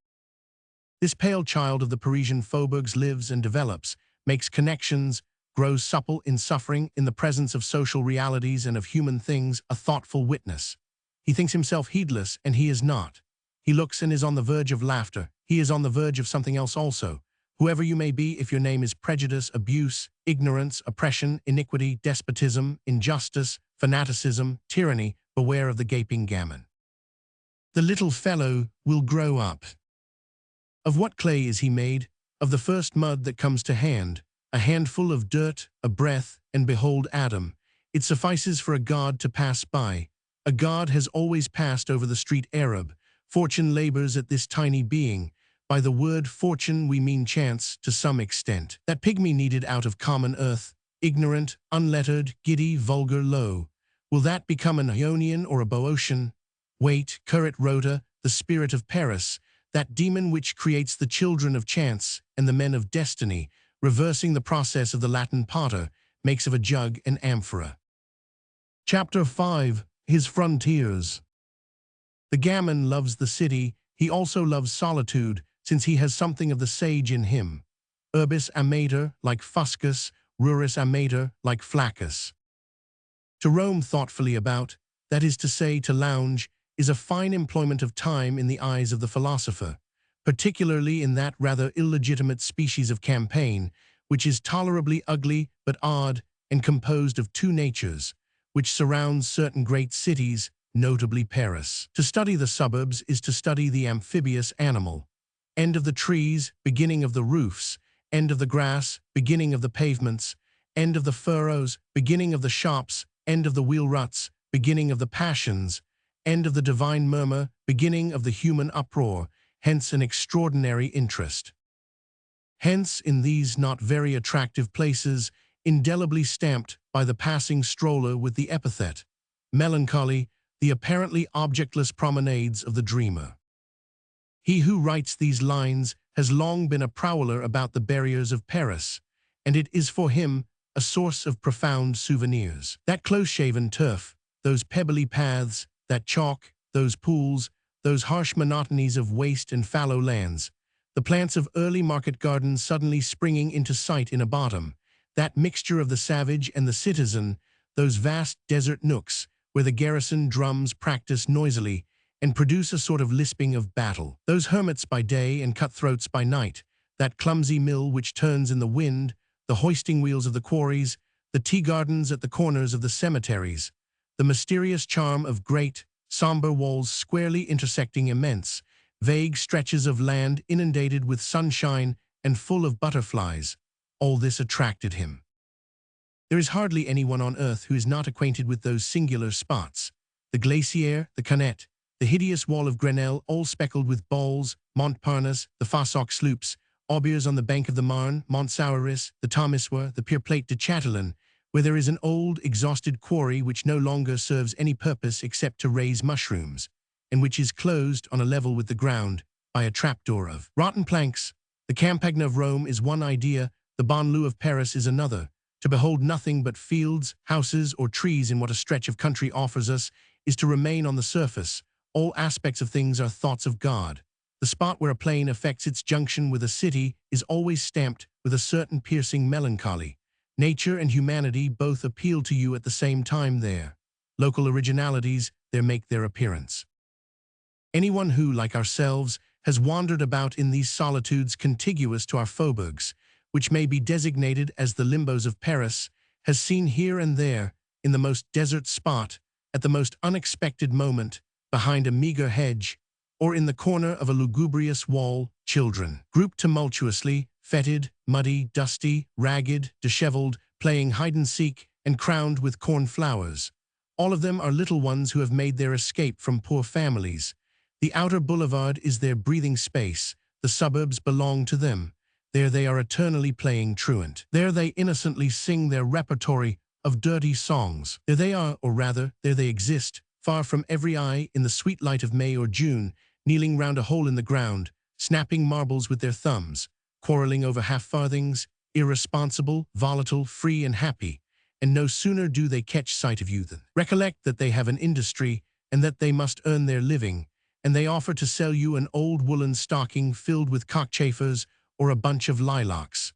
This pale child of the Parisian faubourgs lives and develops, makes connections, grows supple in suffering in the presence of social realities and of human things, a thoughtful witness. He thinks himself heedless, and he is not. He looks and is on the verge of laughter. He is on the verge of something else also. Whoever you may be, if your name is prejudice, abuse, ignorance, oppression, iniquity, despotism, injustice, fanaticism, tyranny, beware of the gaping gamin. The little fellow will grow up. Of what clay is he made? Of the first mud that comes to hand, a handful of dirt, a breath, and behold Adam. It suffices for a god to pass by. A god has always passed over the street Arab. Fortune labors at this tiny being. By the word fortune we mean chance to some extent. That pygmy kneaded out of common earth, ignorant, unlettered, giddy, vulgar, low. Will that become an Ionian or a Boeotian? Wait, curret rota, the spirit of Paris, that demon which creates the children of chance and the men of destiny, reversing the process of the Latin potter, makes of a jug an amphora. Chapter 5. His frontiers. The gamin loves the city. He also loves solitude, since he has something of the sage in him. Urbis amator, like Fuscus, ruris amator, like Flaccus. To roam thoughtfully about, that is to say, to lounge, is a fine employment of time in the eyes of the philosopher, particularly in that rather illegitimate species of campaign, which is tolerably ugly but odd and composed of two natures, which surrounds certain great cities, notably Paris. To study the suburbs is to study the amphibious animal. End of the trees, beginning of the roofs, end of the grass, beginning of the pavements, end of the furrows, beginning of the shops, end of the wheel ruts, beginning of the passions, end of the divine murmur, beginning of the human uproar, hence an extraordinary interest. Hence, in these not very attractive places, indelibly stamped by the passing stroller with the epithet, melancholy, the apparently objectless promenades of the dreamer. He who writes these lines has long been a prowler about the barriers of Paris, and it is for him a source of profound souvenirs. That close-shaven turf, those pebbly paths, that chalk, those pools, those harsh monotonies of waste and fallow lands, the plants of early market gardens suddenly springing into sight in a bottom, that mixture of the savage and the citizen, those vast desert nooks where the garrison drums practice noisily and produce a sort of lisping of battle, those hermits by day and cutthroats by night, that clumsy mill which turns in the wind, the hoisting wheels of the quarries, the tea gardens at the corners of the cemeteries, the mysterious charm of great, somber walls squarely intersecting immense, vague stretches of land inundated with sunshine and full of butterflies, all this attracted him. There is hardly anyone on earth who is not acquainted with those singular spots, the Glacier, the Canette, the hideous wall of Grenelle, all speckled with balls, Montparnasse, the Fossoc sloops, Aubiers on the bank of the Marne, Montsouris, the Thomissoir, the Pure Plate de Chatelain, where there is an old, exhausted quarry which no longer serves any purpose except to raise mushrooms, and which is closed on a level with the ground by a trapdoor of rotten planks. The Campagna of Rome is one idea, the banlieue of Paris is another. To behold nothing but fields, houses, or trees in what a stretch of country offers us is to remain on the surface. All aspects of things are thoughts of God. The spot where a plain effects its junction with a city is always stamped with a certain piercing melancholy. Nature and humanity both appeal to you at the same time there. Local originalities there make their appearance. Anyone who, like ourselves, has wandered about in these solitudes contiguous to our faubourgs, which may be designated as the limbos of Paris, has seen here and there, in the most desert spot, at the most unexpected moment, behind a meager hedge, or in the corner of a lugubrious wall, children, grouped tumultuously, fetid, muddy, dusty, ragged, disheveled, playing hide-and-seek, and crowned with cornflowers. All of them are little ones who have made their escape from poor families. The outer boulevard is their breathing space, the suburbs belong to them. There they are eternally playing truant. There they innocently sing their repertory of dirty songs. There they are, or rather, there they exist, far from every eye in the sweet light of May or June, kneeling round a hole in the ground, snapping marbles with their thumbs, quarreling over half-farthings, irresponsible, volatile, free and happy, and no sooner do they catch sight of you than recollect that they have an industry and that they must earn their living, and they offer to sell you an old woolen stocking filled with cockchafers or a bunch of lilacs.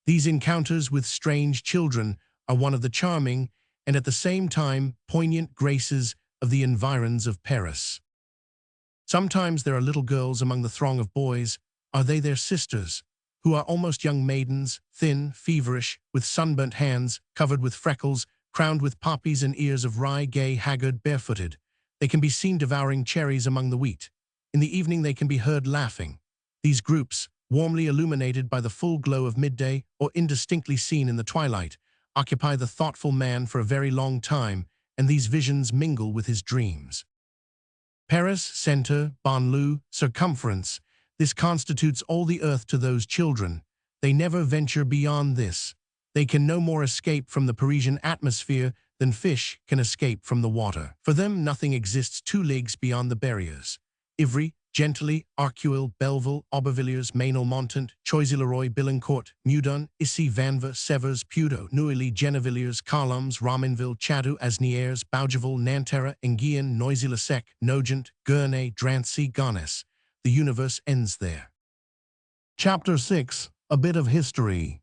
These encounters with strange children are one of the charming and at the same time poignant graces of the environs of Paris. Sometimes there are little girls among the throng of boys, are they their sisters, who are almost young maidens, thin, feverish, with sunburnt hands, covered with freckles, crowned with poppies and ears of rye, gay, haggard, barefooted. They can be seen devouring cherries among the wheat. In the evening they can be heard laughing. These groups, warmly illuminated by the full glow of midday or indistinctly seen in the twilight, occupy the thoughtful man for a very long time, and these visions mingle with his dreams. Paris, center, banlieue, circumference, this constitutes all the earth to those children. They never venture beyond this. They can no more escape from the Parisian atmosphere than fish can escape from the water. For them nothing exists 2 leagues beyond the barriers. Ivry, Gentilly, Arcueil, Belleville, Aubervilliers, Ménilmontant, Choisy-le-Roi, Billancourt, Meudon, Issy, Vanves, Severs, Puteaux, Neuilly, Gennevilliers, Colombe, Romainville, Chatou, Asnières, Bougival, Nanterre, Enghien, Noisy-le-Sec, Nogent, Gournay, Drancy, Gonesse. The universe ends there. Chapter 6. A bit of history.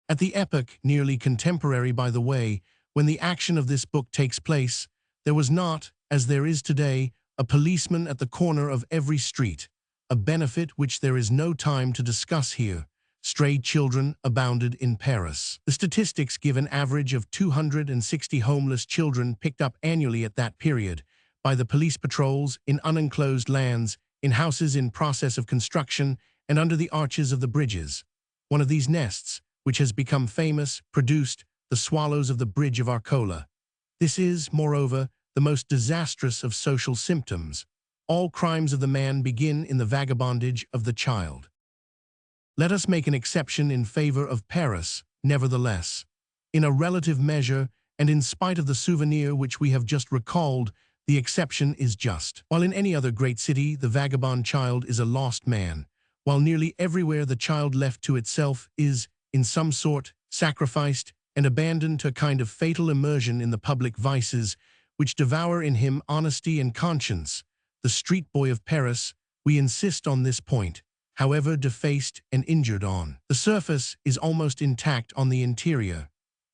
At the epoch, nearly contemporary by the way, when the action of this book takes place, there was not, as there is today, a policeman at the corner of every street, a benefit which there is no time to discuss here. Stray children abounded in Paris. The statistics give an average of 260 homeless children picked up annually at that period, by the police patrols, in unenclosed lands, in houses in process of construction, and under the arches of the bridges. One of these nests, which has become famous, produced the swallows of the bridge of Arcola. This is, moreover, the most disastrous of social symptoms. All crimes of the man begin in the vagabondage of the child. Let us make an exception in favor of Paris, nevertheless. In a relative measure, and in spite of the souvenir which we have just recalled, the exception is just. While in any other great city the vagabond child is a lost man, while nearly everywhere the child left to itself is, in some sort, sacrificed and abandoned to a kind of fatal immersion in the public vices, which devour in him honesty and conscience, the street boy of Paris, we insist on this point, however defaced and injured on the surface, is almost intact on the interior.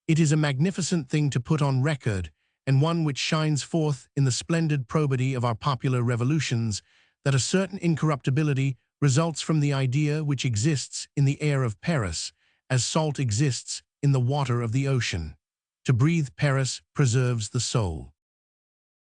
It is a magnificent thing to put on record, and one which shines forth in the splendid probity of our popular revolutions, that a certain incorruptibility results from the idea which exists in the air of Paris, as salt exists in the water of the ocean. To breathe Paris preserves the soul.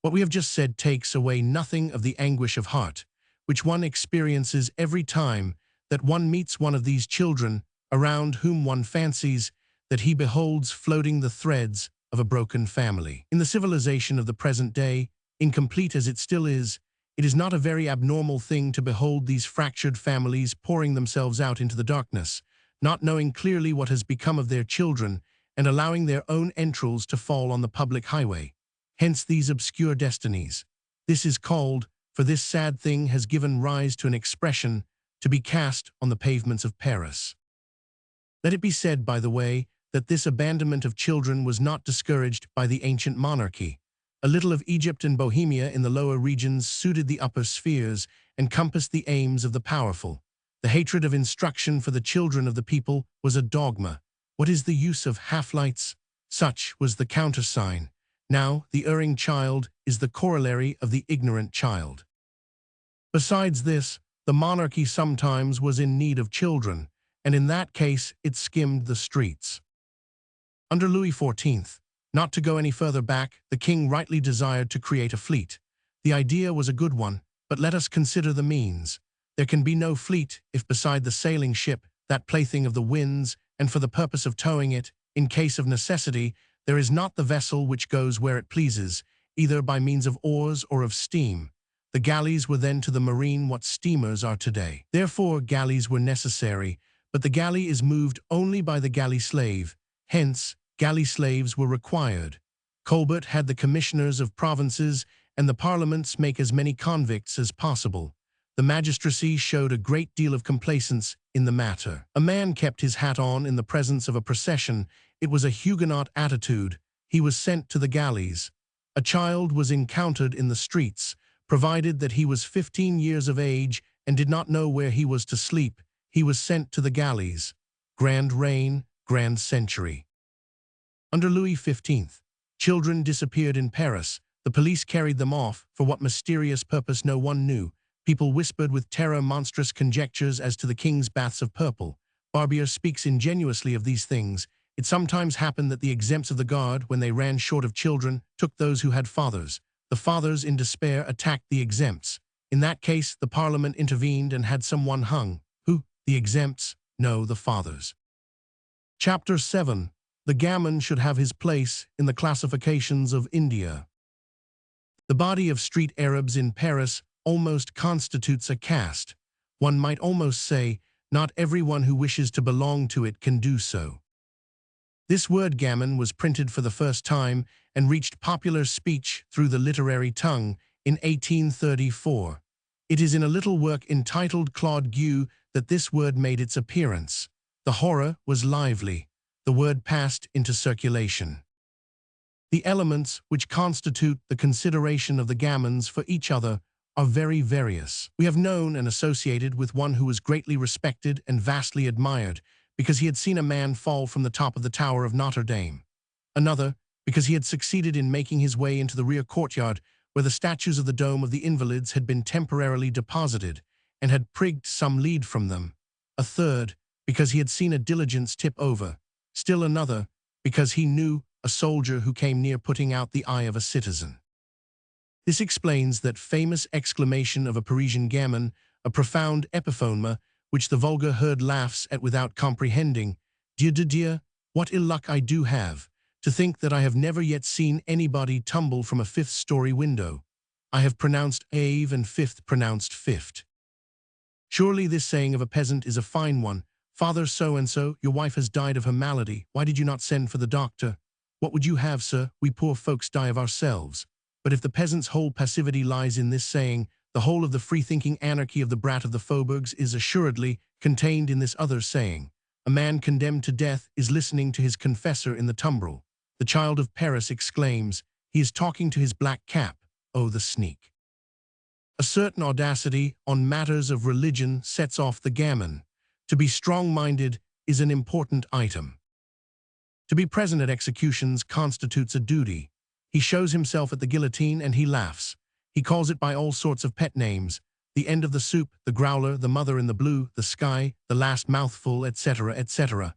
What we have just said takes away nothing of the anguish of heart, which one experiences every time that one meets one of these children, around whom one fancies that he beholds floating the threads of a broken family. In the civilization of the present day, incomplete as it still is, it is not a very abnormal thing to behold these fractured families pouring themselves out into the darkness, not knowing clearly what has become of their children, and allowing their own entrails to fall on the public highway. Hence these obscure destinies. This is called, for this sad thing has given rise to an expression, to be cast on the pavements of Paris. Let it be said, by the way, that this abandonment of children was not discouraged by the ancient monarchy. A little of Egypt and Bohemia in the lower regions suited the upper spheres and compassed the aims of the powerful. The hatred of instruction for the children of the people was a dogma. What is the use of half-lights? Such was the countersign. Now, the erring child is the corollary of the ignorant child. Besides this, the monarchy sometimes was in need of children, and in that case it skimmed the streets. Under Louis XIV, not to go any further back, the king rightly desired to create a fleet. The idea was a good one, but let us consider the means. There can be no fleet if beside the sailing ship, that plaything of the winds, and for the purpose of towing it, in case of necessity, there is not the vessel which goes where it pleases, either by means of oars or of steam. The galleys were then to the marine what steamers are today. Therefore galleys were necessary, but the galley is moved only by the galley slave. Hence, galley slaves were required. Colbert had the commissioners of provinces, and the parliaments make as many convicts as possible. The magistracy showed a great deal of complacence in the matter. A man kept his hat on in the presence of a procession. It was a Huguenot attitude. He was sent to the galleys. A child was encountered in the streets, provided that he was 15 years of age and did not know where he was to sleep. He was sent to the galleys. Grand reign, grand century. Under Louis XV, children disappeared in Paris. The police carried them off, for what mysterious purpose no one knew. People whispered with terror monstrous conjectures as to the king's baths of purple. Barbier speaks ingenuously of these things. It sometimes happened that the exempts of the guard, when they ran short of children, took those who had fathers. The fathers, in despair, attacked the exempts. In that case, the parliament intervened and had someone hung. Who? The exempts? No, the fathers. Chapter 7. The gamin should have his place in the classifications of India. The body of street Arabs in Paris almost constitutes a caste. One might almost say, not everyone who wishes to belong to it can do so. This word gamin was printed for the first time and reached popular speech through the literary tongue in 1834. It is in a little work entitled Claude Gueux that this word made its appearance. The horror was lively. The word passed into circulation. The elements which constitute the consideration of the gamins for each other are very various. We have known and associated with one who was greatly respected and vastly admired because he had seen a man fall from the top of the Tower of Notre Dame. Another, because he had succeeded in making his way into the rear courtyard where the statues of the Dome of the Invalids had been temporarily deposited and had prigged some lead from them. A third, because he had seen a diligence tip over. Still another, because he knew a soldier who came near putting out the eye of a citizen. This explains that famous exclamation of a Parisian gamin, a profound epiphonema, which the vulgar herd laughs at without comprehending. Dieu de Dieu, what ill luck I do have, To think that I have never yet seen anybody tumble from a fifth-story window. I have pronounced ave and fifth pronounced fift. Surely this saying of a peasant is a fine one. Father so-and-so, your wife has died of her malady. Why did you not send for the doctor? What would you have, sir? We poor folks die of ourselves. But if the peasant's whole passivity lies in this saying, the whole of the free-thinking anarchy of the brat of the faubourgs is assuredly contained in this other saying. A man condemned to death is listening to his confessor in the tumbrel. The child of Paris exclaims, he is talking to his black cap. Oh, the sneak. A certain audacity on matters of religion sets off the gamin. To be strong-minded is an important item. To be present at executions constitutes a duty. He shows himself at the guillotine and he laughs. He calls it by all sorts of pet names. The end of the soup, the growler, the mother in the blue, the sky, the last mouthful, etc., etc.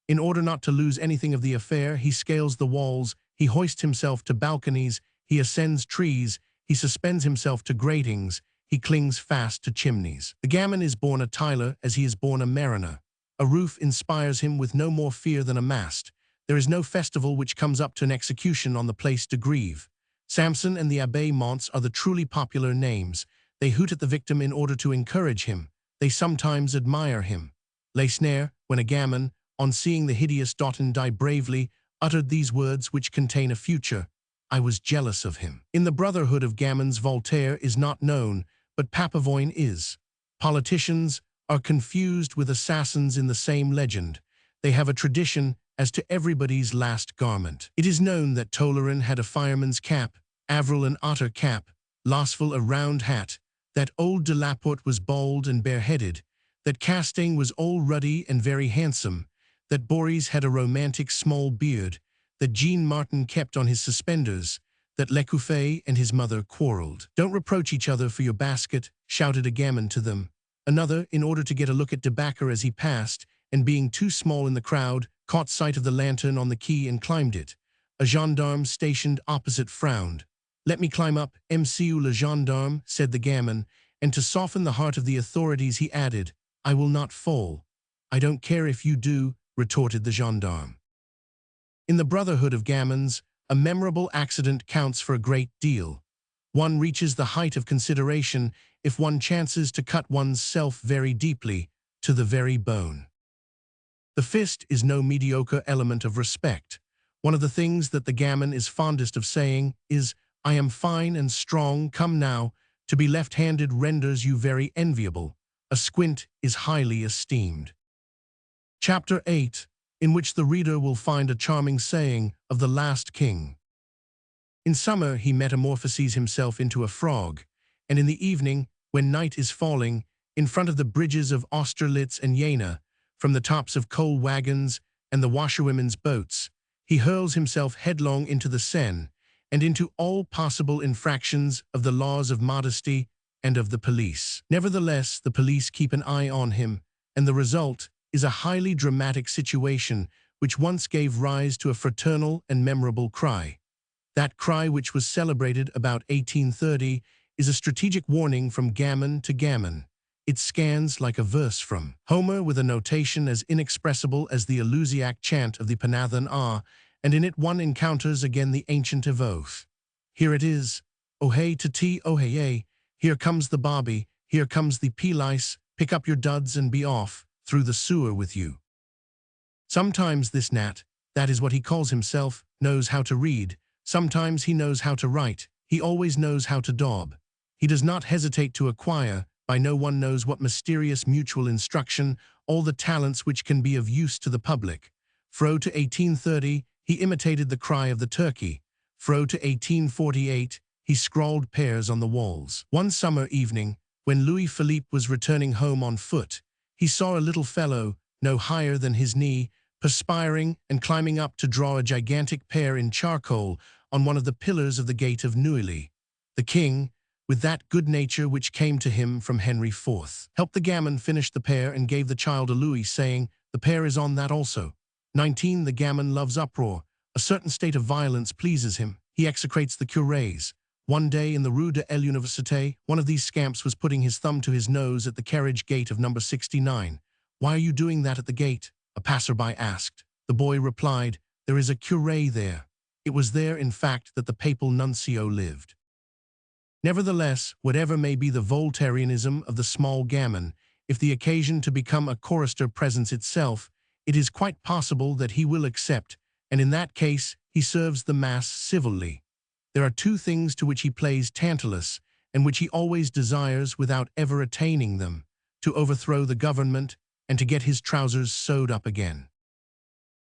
In order not to lose anything of the affair, he scales the walls, he hoists himself to balconies, he ascends trees, he suspends himself to gratings, he clings fast to chimneys. The gamin is born a tiler as he is born a mariner. A roof inspires him with no more fear than a mast. There is no festival which comes up to an execution on the Place de Grève. Samson and the Abbé Mons are the truly popular names. They hoot at the victim in order to encourage him. They sometimes admire him. Lesner, when a gamin, on seeing the hideous Dautin die bravely, uttered these words which contain a future. I was jealous of him. In the brotherhood of gamins, Voltaire is not known, but Papavoine is. Politicians are confused with assassins in the same legend. They have a tradition as to everybody's last garment. It is known that Tolleran had a fireman's cap, Avril an otter cap, Losful a round hat, that old de Laporte was bald and bareheaded, that Castaing was all ruddy and very handsome, that Boris had a romantic small beard, that Jean Martin kept on his suspenders, that Lecouffé and his mother quarreled. Don't reproach each other for your basket, shouted a gamin to them. Another, in order to get a look at de Backer as he passed, and being too small in the crowd, caught sight of the lantern on the quay and climbed it. A gendarme stationed opposite frowned. Let me climb up, Monsieur le gendarme, said the gamin, and to soften the heart of the authorities he added, I will not fall. I don't care if you do, retorted the gendarme. In the brotherhood of gamins, a memorable accident counts for a great deal. One reaches the height of consideration if one chances to cut one's self very deeply, to the very bone. The fist is no mediocre element of respect. One of the things that the gamin is fondest of saying is, I am fine and strong, come now, to be left-handed renders you very enviable. A squint is highly esteemed. Chapter 8, in which the reader will find a charming saying of the last king. In summer he metamorphoses himself into a frog, and in the evening, when night is falling, in front of the bridges of Austerlitz and Jena, from the tops of coal wagons and the washerwomen's boats, he hurls himself headlong into the Seine, and into all possible infractions of the laws of modesty and of the police. Nevertheless, the police keep an eye on him, and the result is a highly dramatic situation which once gave rise to a fraternal and memorable cry. That cry, which was celebrated about 1830, is a strategic warning from gamin to gamin. It scans like a verse from Homer with a notation as inexpressible as the Eleusiniac chant of the Panathen Ah, and in it one encounters again the ancient oath. Here it is, oh hey to tea, oh hey hey, here comes the bobby, here comes the pelice, pick up your duds and be off, through the sewer with you. Sometimes this gnat, that is what he calls himself, knows how to read, sometimes he knows how to write, he always knows how to daub. He does not hesitate to acquire, by no one knows what mysterious mutual instruction, all the talents which can be of use to the public. Fro to 1830, he imitated the cry of the turkey. Fro to 1848, he scrawled pairs on the walls. One summer evening, when Louis Philippe was returning home on foot, he saw a little fellow, no higher than his knee, perspiring and climbing up to draw a gigantic pear in charcoal on one of the pillars of the gate of Neuilly. The king, with that good nature which came to him from Henry IV, helped the gamin finish the pear and gave the child a louis, saying, the pear is on that also. 19. The gamin loves uproar. A certain state of violence pleases him. He execrates the curés. One day in the Rue de l'Université, one of these scamps was putting his thumb to his nose at the carriage gate of number 69. Why are you doing that at the gate? A passerby asked. The boy replied, There is a curé there. It was there, in fact, that the papal nuncio lived. Nevertheless, whatever may be the Voltairianism of the small gamin, if the occasion to become a chorister presents itself, it is quite possible that he will accept, and in that case he serves the Mass civilly. There are two things to which he plays Tantalus, and which he always desires without ever attaining them: to overthrow the government and to get his trousers sewed up again.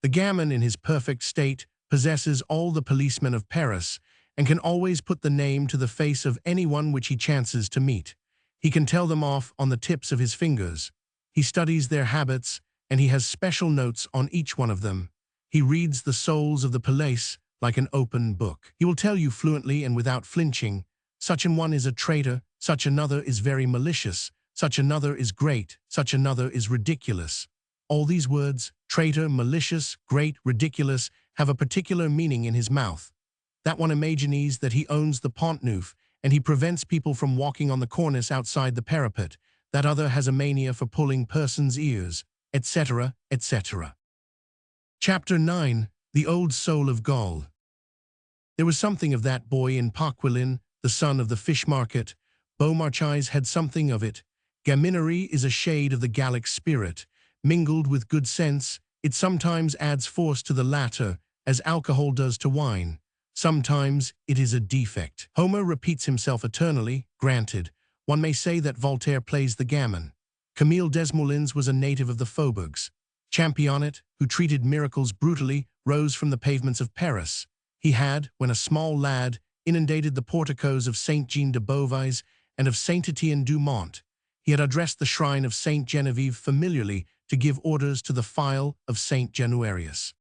The gamin in his perfect state possesses all the policemen of Paris, and can always put the name to the face of anyone which he chances to meet. He can tell them off on the tips of his fingers. He studies their habits, and he has special notes on each one of them. He reads the souls of the police like an open book. He will tell you fluently and without flinching, such an one is a traitor, such another is very malicious, such another is great, such another is ridiculous. All these words, traitor, malicious, great, ridiculous, have a particular meaning in his mouth. That one imagines that he owns the Pont Neuf, and he prevents people from walking on the cornice outside the parapet. That other has a mania for pulling persons' ears, etc., etc. Chapter 9. The Old Soul of Gaul. There was something of that boy in Paquilin, the son of the fish market. Beaumarchais had something of it. Gaminery is a shade of the Gallic spirit. Mingled with good sense, it sometimes adds force to the latter, as alcohol does to wine. Sometimes it is a defect. Homer repeats himself eternally, granted. One may say that Voltaire plays the gamin. Camille Desmoulins was a native of the faubourgs. Championnet, who treated miracles brutally, rose from the pavements of Paris. He had, when a small lad, inundated the porticos of Saint Jean de Beauvais and of Saint Etienne du Mont. He had addressed the shrine of Saint Genevieve familiarly to give orders to the file of Saint Januarius.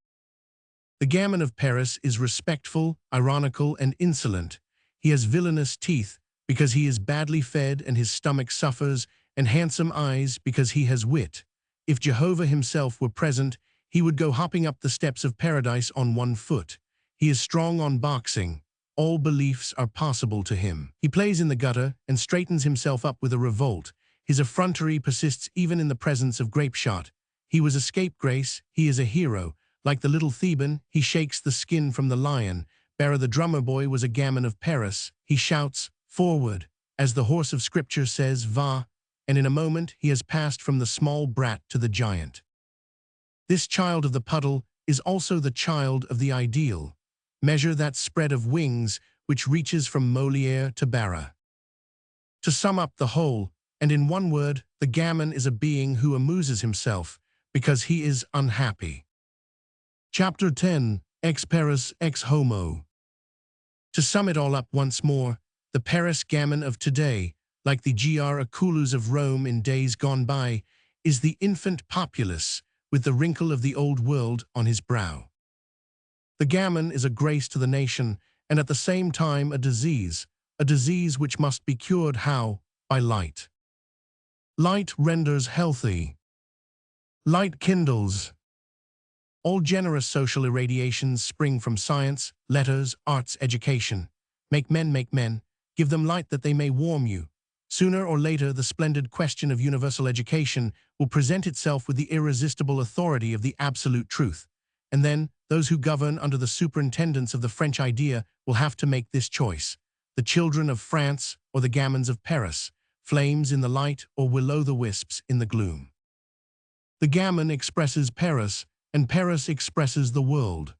The gamin of Paris is respectful, ironical, and insolent. He has villainous teeth because he is badly fed and his stomach suffers, and handsome eyes because he has wit. If Jehovah himself were present, he would go hopping up the steps of paradise on one foot. He is strong on boxing. All beliefs are possible to him. He plays in the gutter and straightens himself up with a revolt. His effrontery persists even in the presence of grapeshot. He was a scapegrace, he is a hero. Like the little Theban, he shakes the skin from the lion. Barra the drummer boy was a gamin of Paris. He shouts, "Forward," as the horse of Scripture says, "Va," and in a moment he has passed from the small brat to the giant. This child of the puddle is also the child of the ideal. Measure that spread of wings which reaches from Molière to Barra. To sum up the whole, and in one word, the gamin is a being who amuses himself because he is unhappy. Chapter 10. Ex Paris, ex homo. To sum it all up once more, the Paris gamin of today, like the gr aculus of Rome in days gone by, is the infant populace with the wrinkle of the old world on his brow. The gamin is a grace to the nation, and at the same time a disease which must be cured how? By light. Light renders healthy. Light kindles. All generous social irradiations spring from science, letters, arts, education. Make men, give them light that they may warm you. Sooner or later, the splendid question of universal education will present itself with the irresistible authority of the absolute truth. And then, those who govern under the superintendence of the French idea will have to make this choice: the children of France or the gamins of Paris, flames in the light or will-o'-the-wisps in the gloom. The gamin expresses Paris, and Paris expresses the world.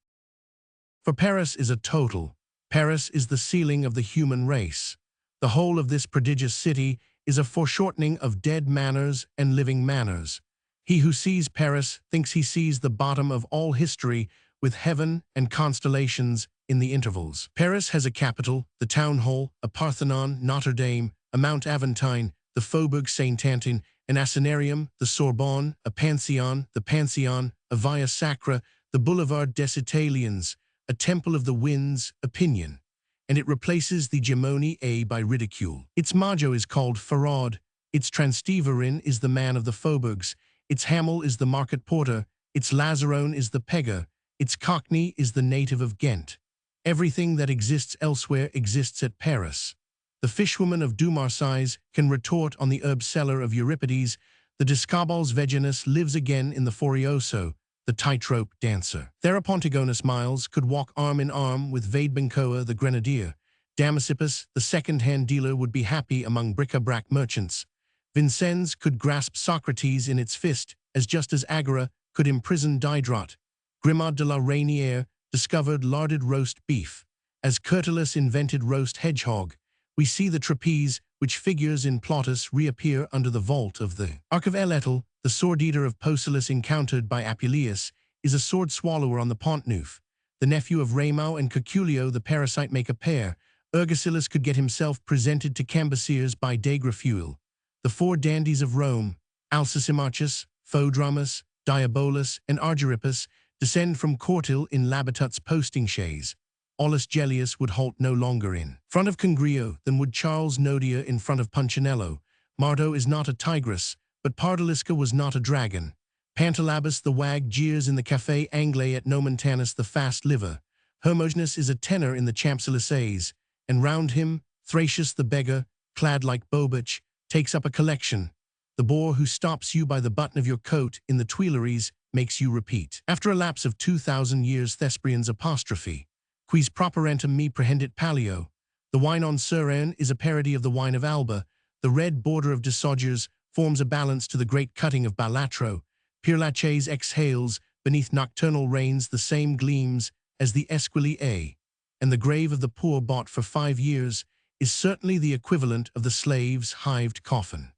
For Paris is a total. Paris is the ceiling of the human race. The whole of this prodigious city is a foreshortening of dead manners and living manners. He who sees Paris thinks he sees the bottom of all history, with heaven and constellations in the intervals. Paris has a capital, the town hall, a Parthenon, Notre Dame, a Mount Aventine, the Faubourg Saint-Antoine, an Acenarium, the Sorbonne, a Pantheon, the Pantheon, a Via Sacra, the Boulevard des Italiens, a Temple of the Winds, opinion, and it replaces the Gemoni A by ridicule. Its Majo is called Farad, its Transteverin is the man of the Faubourgs, its Hamel is the market porter, its Lazarone is the pegger, its Cockney is the native of Ghent. Everything that exists elsewhere exists at Paris. The fishwoman of Dumarsais can retort on the herb seller of Euripides. The Discabals Veganus lives again in the Forioso. the tightrope dancer. Theropontigonus Miles could walk arm in arm with Vadebencoa the grenadier. Damasippus, the second-hand dealer, would be happy among bric-a-brac merchants. Vincennes could grasp Socrates in its fist, as just as Agora could imprison Diderot. Grimaud de la Reynière discovered larded roast beef. As Curtilus invented roast hedgehog, we see the trapeze, which figures in Plautus, reappear under the vault of the Ark of Eletal. The sword-eater of Posilus, encountered by Apuleius, is a sword-swallower on the Pont Neuf. The nephew of Rameau and Cuculio the parasite make a pair. Ergasilas could get himself presented to Cambyses by Degrafeuil. The four dandies of Rome, Alcesimarchus, Phodramus, Diabolus, and Argyrippus, descend from Cortil in Labatut's posting chaise. Aulus Gellius would halt no longer in front of Congrio than would Charles Nodier in front of Punchinello. Marto is not a tigress, but Pardalisca was not a dragon. Pantalabus the wag jeers in the Café Anglais at Nomentanus the fast liver. Hermogenes is a tenor in the Champs-Élysées, and round him, Thracius the beggar, clad like Bobach, takes up a collection. The boor who stops you by the button of your coat in the Tuileries makes you repeat. After a lapse of 2,000 years, Thesprian's apostrophe. Quis properentum me prehendit Palio. The wine on Suren is a parody of the wine of Alba. The red border of Desogers forms a balance to the great cutting of Balatro. Pere Lachaise exhales beneath nocturnal rains the same gleams as the Esquilier, and the grave of the poor bought for 5 years is certainly the equivalent of the slave's hived coffin.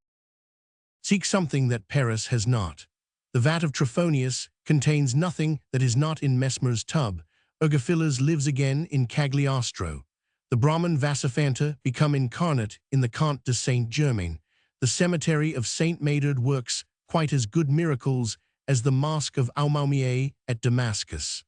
Seek something that Paris has not. The vat of Trophonius contains nothing that is not in Mesmer's tub. Ergophilas lives again in Cagliostro. The Brahmin Vasiphanta become incarnate in the Comte de Saint-Germain. The cemetery of Saint Médard works quite as good miracles as the mosque of Aumaumier at Damascus.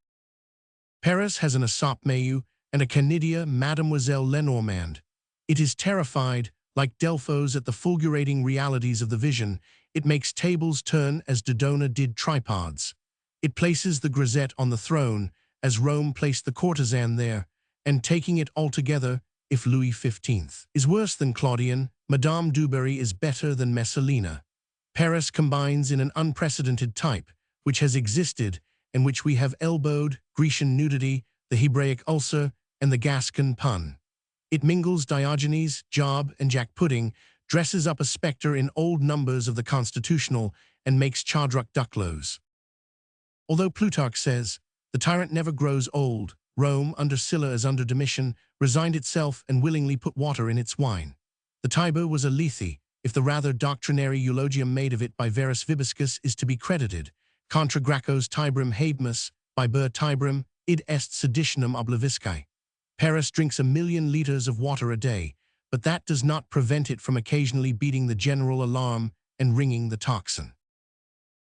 Paris has an Aesop Mayu and a Canidia Mademoiselle Lenormand. It is terrified, like Delphos at the fulgurating realities of the vision. It makes tables turn as Dodona did tripods. It places the grisette on the throne, as Rome placed the courtesan there, and taking it altogether, if Louis XV is worse than Claudian, Madame du Barry is better than Messalina. Paris combines in an unprecedented type, which has existed, and which we have elbowed, Grecian nudity, the Hebraic ulcer, and the Gascon pun. It mingles Diogenes, Job, and Jack Pudding, dresses up a spectre in old numbers of the Constitutional, and makes Chodruck Duclos. Although Plutarch says, the tyrant never grows old, Rome, under Sylla as under Domitian, resigned itself and willingly put water in its wine. The Tiber was a Lethe, if the rather doctrinary eulogium made of it by Verus Vibiscus is to be credited. Contra Gracchos Tiberim habemus, by Ber Tiberim, id est seditionum obliviscae. Paris drinks 1,000,000 liters of water a day, but that does not prevent it from occasionally beating the general alarm and ringing the tocsin.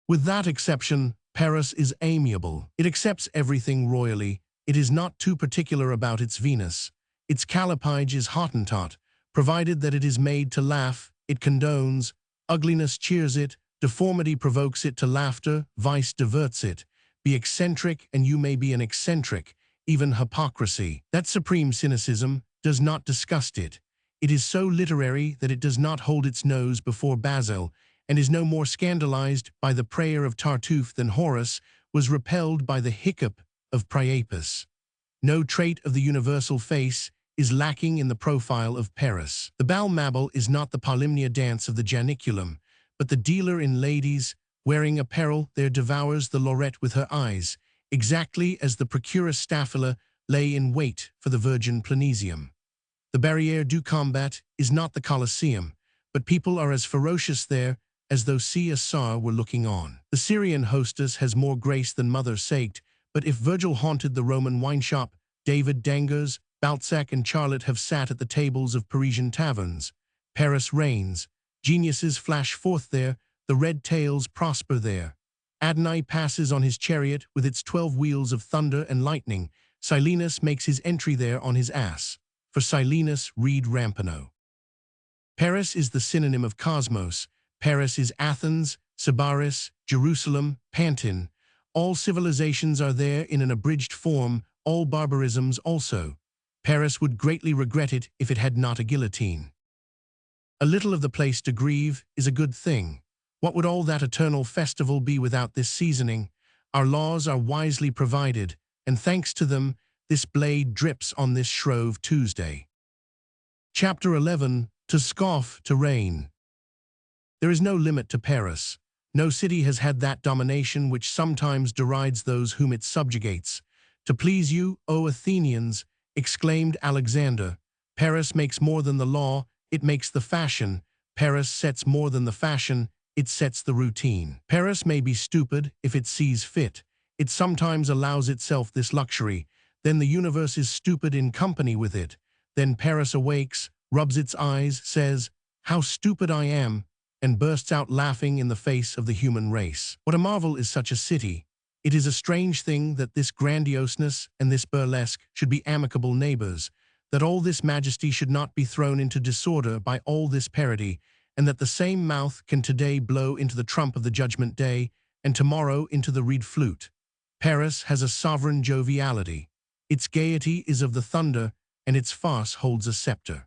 With that exception, Paris is amiable. It accepts everything royally. It is not too particular about its Venus. Its Callipyge is Hottentot, provided that it is made to laugh. It condones. Ugliness cheers it. Deformity provokes it to laughter. Vice diverts it. Be eccentric, and you may be an eccentric. Even hypocrisy, that supreme cynicism, does not disgust it. It is so literary that it does not hold its nose before Basil, and is no more scandalized by the prayer of Tartuffe than Horace was repelled by the hiccup of Priapus. No trait of the universal face is lacking in the profile of Paris. The Bal Mabel is not the Polymnia dance of the Janiculum, but the dealer in ladies, wearing apparel, there devours the lorette with her eyes, exactly as the Procurus Staphyla lay in wait for the virgin Planesium. The Barrière du Combat is not the Colosseum, but people are as ferocious there as though Caesar were looking on. The Syrian hostess has more grace than Mother Saked, but if Virgil haunted the Roman wine shop, David Dangers, Balzac, and Charlotte have sat at the tables of Parisian taverns. Paris reigns. Geniuses flash forth there. The red tails prosper there. Adonai passes on his chariot with its 12 wheels of thunder and lightning. Silenus makes his entry there on his ass. For Silenus, read Rampino. Paris is the synonym of cosmos. Paris is Athens, Sybaris, Jerusalem, Pantin. All civilizations are there in an abridged form, all barbarisms also. Paris would greatly regret it if it had not a guillotine. A little of the place to grieve is a good thing. What would all that eternal festival be without this seasoning? Our laws are wisely provided, and thanks to them, this blade drips on this Shrove Tuesday. Chapter 11. To scoff, to reign. There is no limit to Paris. No city has had that domination which sometimes derides those whom it subjugates. To please you, O Athenians, exclaimed Alexander, Paris makes more than the law, it makes the fashion. Paris sets more than the fashion, it sets the routine. Paris may be stupid if it sees fit. It sometimes allows itself this luxury. Then the universe is stupid in company with it. Then Paris awakes, rubs its eyes, says, "How stupid I am," and bursts out laughing in the face of the human race. What a marvel is such a city! It is a strange thing that this grandioseness and this burlesque should be amicable neighbors, that all this majesty should not be thrown into disorder by all this parody, and that the same mouth can today blow into the trump of the judgment day, and tomorrow into the reed flute. Paris has a sovereign joviality. Its gaiety is of the thunder, and its farce holds a scepter.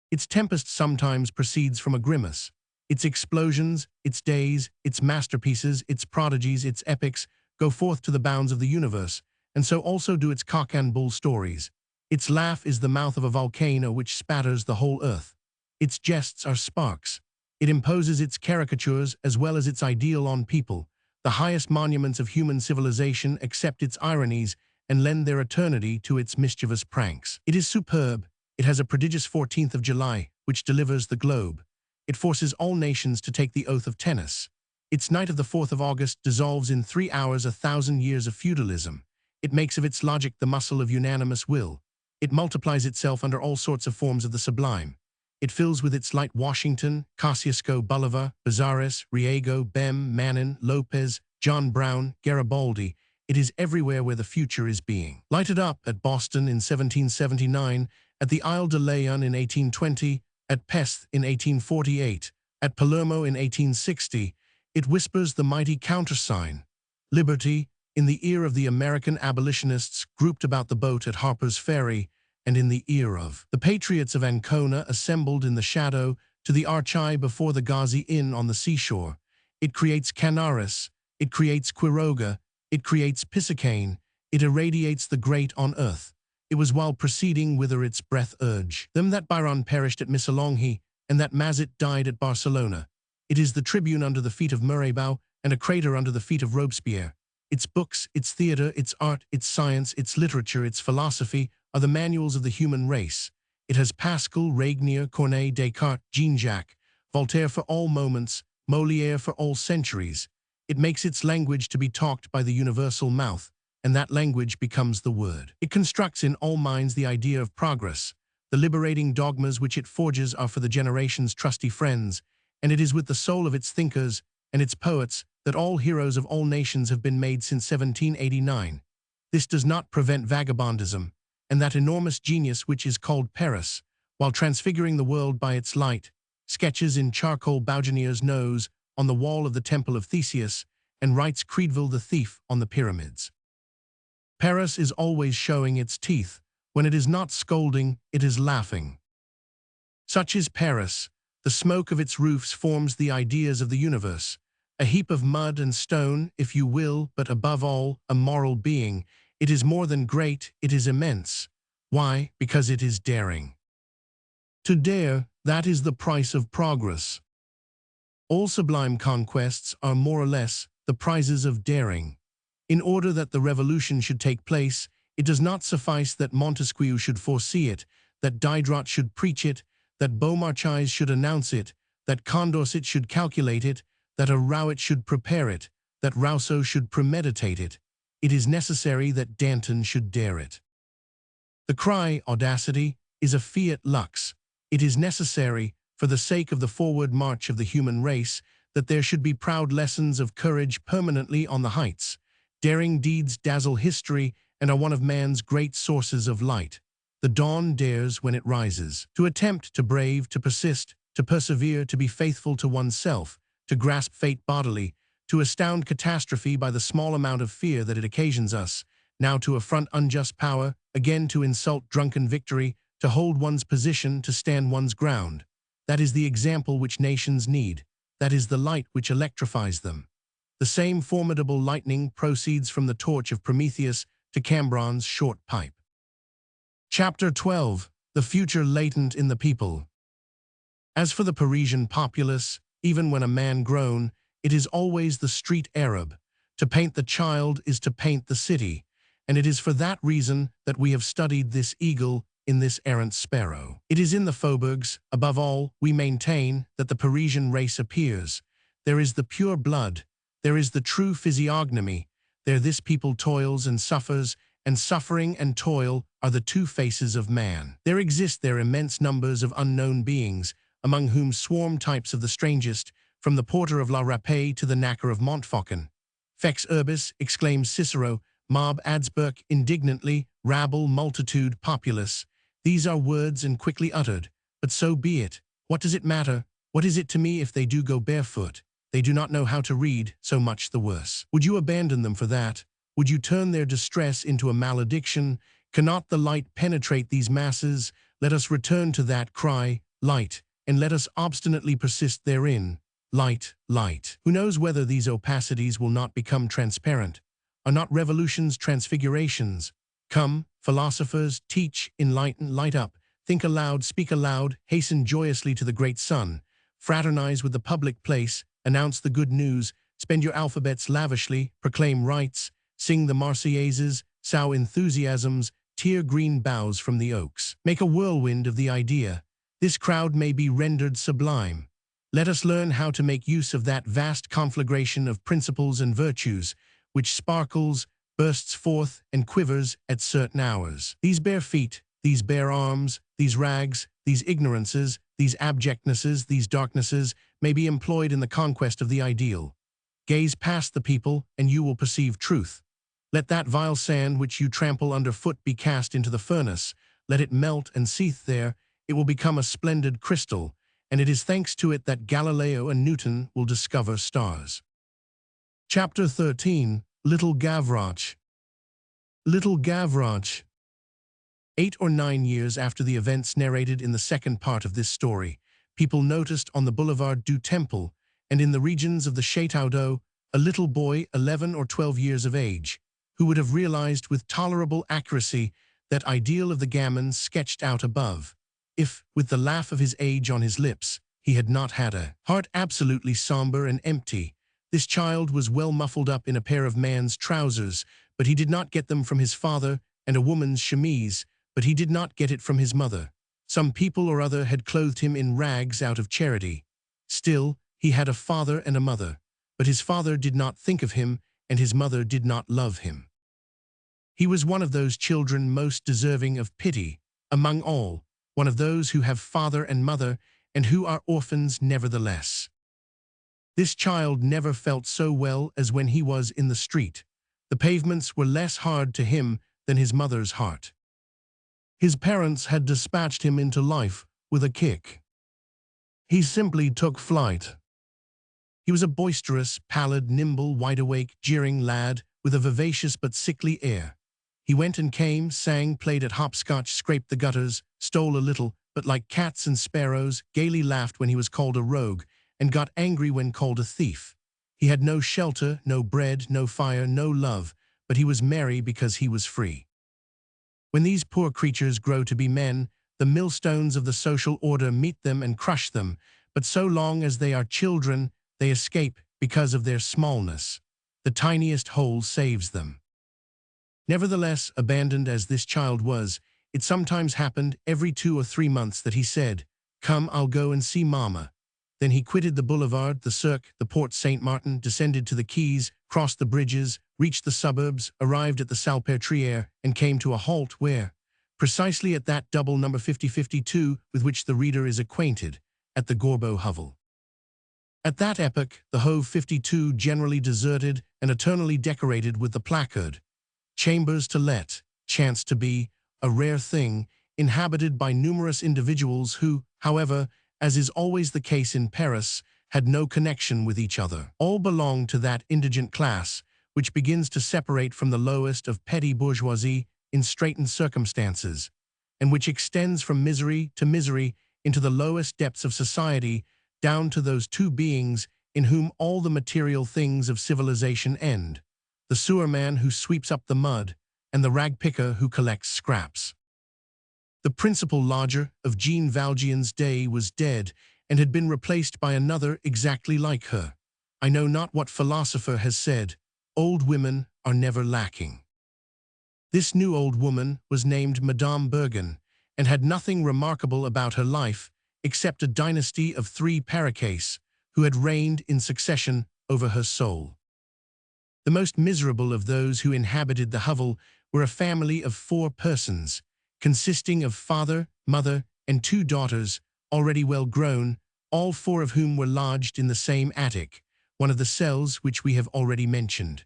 Its tempest sometimes proceeds from a grimace. Its explosions, its days, its masterpieces, its prodigies, its epics go forth to the bounds of the universe, and so also do its cock and bull stories. Its laugh is the mouth of a volcano which spatters the whole earth. Its jests are sparks. It imposes its caricatures as well as its ideal on people. The highest monuments of human civilization accept its ironies and lend their eternity to its mischievous pranks. It is superb. It has a prodigious 14th of July, which delivers the globe. It forces all nations to take the oath of tennis. Its night of the 4th of August dissolves in 3 hours 1,000 years of feudalism. It makes of its logic the muscle of unanimous will. It multiplies itself under all sorts of forms of the sublime. It fills with its light Washington, Kosciuszko, Bolivar, Bezares, Riego, Bem, Manin, Lopez, John Brown, Garibaldi. It is everywhere where the future is being. Lighted up at Boston in 1779, at the Isle de Leon in 1820, at Pesth in 1848, at Palermo in 1860, it whispers the mighty countersign, liberty, in the ear of the American abolitionists grouped about the boat at Harper's Ferry, and in the ear of the patriots of Ancona assembled in the shadow to the Archai before the Ghazi Inn on the seashore. It creates Canaris, it creates Quiroga, it creates Pisacane, it irradiates the great on earth. It was while proceeding whither its breath urged them that Byron perished at Missolonghi, and that Mazet died at Barcelona. It is the tribune under the feet of Mirabeau, and a crater under the feet of Robespierre. Its books, its theater, its art, its science, its literature, its philosophy are the manuals of the human race. It has Pascal, Regnier, Corneille, Descartes, Jean-Jacques, Voltaire for all moments, Molière for all centuries. It makes its language to be talked by the universal mouth, and that language becomes the word. It constructs in all minds the idea of progress. The liberating dogmas which it forges are for the generation's trusty friends, and it is with the soul of its thinkers and its poets that all heroes of all nations have been made since 1789. This does not prevent vagabondism, and that enormous genius which is called Paris, while transfiguring the world by its light, sketches in charcoal Bouginier's nose on the wall of the Temple of Theseus, and writes Creedville the thief on the pyramids. Paris is always showing its teeth. When it is not scolding, it is laughing. Such is Paris. The smoke of its roofs forms the ideas of the universe. A heap of mud and stone, if you will, but above all, a moral being. It is more than great, it is immense. Why? Because it is daring. To dare, that is the price of progress. All sublime conquests are more or less the prizes of daring. In order that the revolution should take place, it does not suffice that Montesquieu should foresee it, that Diderot should preach it, that Beaumarchais should announce it, that Condorcet should calculate it, that a Rowett should prepare it, that Rousseau should premeditate it. It is necessary that Danton should dare it. The cry, audacity, is a fiat lux. It is necessary, for the sake of the forward march of the human race, that there should be proud lessons of courage permanently on the heights. Daring deeds dazzle history and are one of man's great sources of light. The dawn dares when it rises. To attempt, to brave, to persist, to persevere, to be faithful to oneself, to grasp fate bodily, to astound catastrophe by the small amount of fear that it occasions us, now to affront unjust power, again to insult drunken victory, to hold one's position, to stand one's ground. That is the example which nations need. That is the light which electrifies them. the same formidable lightning proceeds from the torch of Prometheus to Cambronne's short pipe. Chapter 12. The future latent in the people. As for the Parisian populace, even when a man grown, it is always the street Arab. To paint the child is to paint the city, and it is for that reason that we have studied this eagle in this errant sparrow. It is in the faubourgs, above all, we maintain, that the Parisian race appears. There is the pure blood, there is the true physiognomy, there this people toils and suffers, and suffering and toil are the two faces of man. There exist there immense numbers of unknown beings, among whom swarm types of the strangest, from the porter of La Rapée to the knacker of Montfaucon. Fex urbis, exclaims Cicero, mob adsperc indignantly, rabble, multitude, populace. These are words and quickly uttered, but so be it. What does it matter? What is it to me if they do go barefoot? They do not know how to read, so much the worse. Would you abandon them for that? Would you turn their distress into a malediction? Cannot the light penetrate these masses? Let us return to that cry, light, and let us obstinately persist therein. Light, light. Who knows whether these opacities will not become transparent? Are not revolutions transfigurations? Come, philosophers, teach, enlighten, light up, think aloud, speak aloud, hasten joyously to the great sun, fraternize with the public place, announce the good news, spend your alphabets lavishly, proclaim rights, sing the Marseillaises, sow enthusiasms, tear green boughs from the oaks. Make a whirlwind of the idea. This crowd may be rendered sublime. Let us learn how to make use of that vast conflagration of principles and virtues, which sparkles, bursts forth, and quivers at certain hours. These bare feet, these bare arms, these rags, these ignorances, these abjectnesses, these darknesses, may be employed in the conquest of the ideal. Gaze past the people, and you will perceive truth. Let that vile sand which you trample underfoot be cast into the furnace. Let it melt and seethe there. It will become a splendid crystal, and it is thanks to it that Galileo and Newton will discover stars. Chapter 13. Little Gavroche. Little Gavroche. 8 or 9 years after the events narrated in the second part of this story, people noticed on the Boulevard du Temple and in the regions of the Château d'Eau a little boy 11 or 12 years of age, who would have realized with tolerable accuracy that ideal of the gamin sketched out above, if, with the laugh of his age on his lips, he had not had a heart absolutely somber and empty. This child was well muffled up in a pair of man's trousers, but he did not get them from his father, and a woman's chemise, but he did not get it from his mother. Some people or other had clothed him in rags out of charity. Still, he had a father and a mother, but his father did not think of him, and his mother did not love him. He was one of those children most deserving of pity, among all, one of those who have father and mother, and who are orphans nevertheless. This child never felt so well as when he was in the street. The pavements were less hard to him than his mother's heart. His parents had dispatched him into life with a kick. He simply took flight. He was a boisterous, pallid, nimble, wide-awake, jeering lad with a vivacious but sickly air. He went and came, sang, played at hopscotch, scraped the gutters, stole a little, but like cats and sparrows, gaily laughed when he was called a rogue, and got angry when called a thief. He had no shelter, no bread, no fire, no love, but he was merry because he was free. When these poor creatures grow to be men, the millstones of the social order meet them and crush them, but so long as they are children, they escape because of their smallness. The tiniest hole saves them. Nevertheless, abandoned as this child was, it sometimes happened every 2 or 3 months that he said, "Come, I'll go and see Mama." Then he quitted the boulevard, the Cirque, the Porte Saint-Martin, descended to the quays, crossed the bridges, reached the suburbs, arrived at the Salpêtrière, and came to a halt where, precisely at that double number 5052 with which the reader is acquainted, at the Gorbeau hovel. At that epoch, the Hove 52 generally deserted and eternally decorated with the placard, "Chambers to let," chanced to be, a rare thing, inhabited by numerous individuals who, however, as is always the case in Paris, had no connection with each other. All belonged to that indigent class which begins to separate from the lowest of petty bourgeoisie in straitened circumstances, and which extends from misery to misery into the lowest depths of society, down to those two beings in whom all the material things of civilization end, the sewer man who sweeps up the mud, and the rag picker who collects scraps. The principal lodger of Jean Valjean's day was dead and had been replaced by another exactly like her. I know not what philosopher has said, old women are never lacking. This new old woman was named Madame Bergen and had nothing remarkable about her life except a dynasty of 3 parakeets who had reigned in succession over her soul. The most miserable of those who inhabited the hovel were a family of 4 persons, consisting of father, mother, and 2 daughters, already well grown, all 4 of whom were lodged in the same attic, one of the cells which we have already mentioned.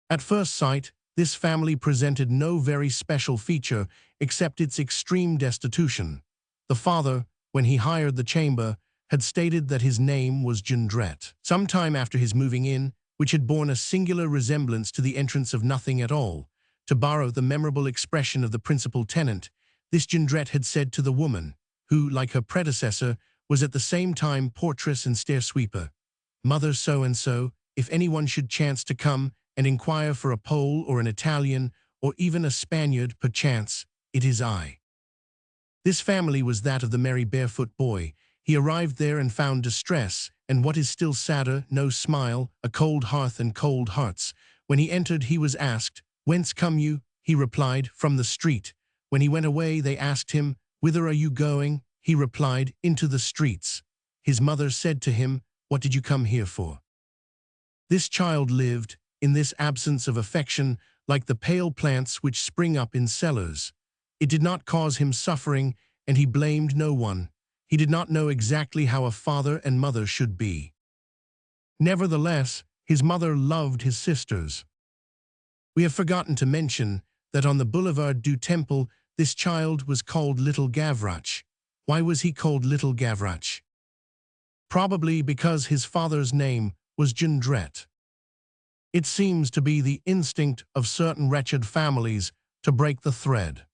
At first sight, this family presented no very special feature except its extreme destitution. The father, when he hired the chamber, had stated that his name was Jondrette. Some time after his moving in, which had borne a singular resemblance to the entrance of nothing at all, to borrow the memorable expression of the principal tenant, this Jondrette had said to the woman, who, like her predecessor, was at the same time portress and stair-sweeper, "Mother so-and-so, if anyone should chance to come and inquire for a Pole or an Italian, or even a Spaniard perchance, it is I." This family was that of the merry barefoot boy. He arrived there and found distress, and what is still sadder, no smile, a cold hearth and cold hearts. When he entered he was asked, "Whence come you?" He replied, "From the street." When he went away they asked him, "Whither are you going?" He replied, "Into the streets." His mother said to him, "What did you come here for?" This child lived, in this absence of affection, like the pale plants which spring up in cellars. It did not cause him suffering, and he blamed no one. He did not know exactly how a father and mother should be. Nevertheless, his mother loved his sisters. We have forgotten to mention that on the Boulevard du Temple this child was called Little Gavroche. Why was he called Little Gavroche? Probably because his father's name was Jondrette. It seems to be the instinct of certain wretched families to break the thread.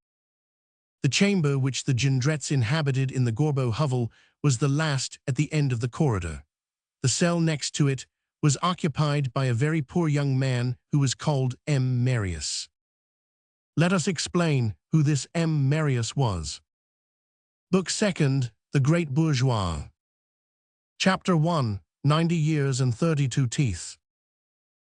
The chamber which the Jondrettes inhabited in the Gorbeau hovel was the last at the end of the corridor. The cell next to it was occupied by a very poor young man who was called M. Marius. Let us explain who this M. Marius was. Book 2, The Great Bourgeois. Chapter 1, 90 Years and 32 Teeth.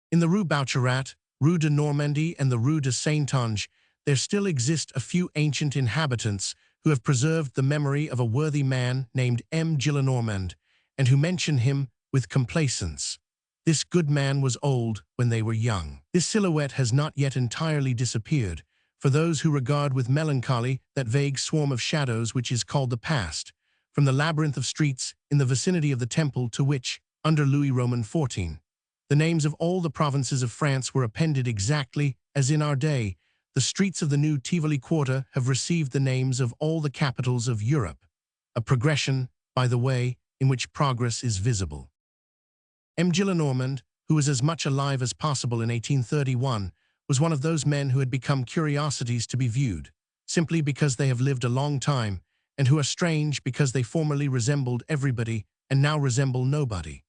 In the Rue Boucherat, Rue de Normandie, and the Rue de Saint-Ange, there still exist a few ancient inhabitants who have preserved the memory of a worthy man named M. Gillenormand, and who mention him with complacence. This good man was old when they were young. This silhouette has not yet entirely disappeared, for those who regard with melancholy that vague swarm of shadows which is called the past, from the labyrinth of streets in the vicinity of the Temple to which, under Louis Roman XIV, the names of all the provinces of France were appended exactly as in our day. The streets of the new Tivoli quarter have received the names of all the capitals of Europe, a progression, by the way, in which progress is visible. M. Gillenormand, who was as much alive as possible in 1831, was one of those men who had become curiosities to be viewed, simply because they have lived a long time, and who are strange because they formerly resembled everybody and now resemble nobody.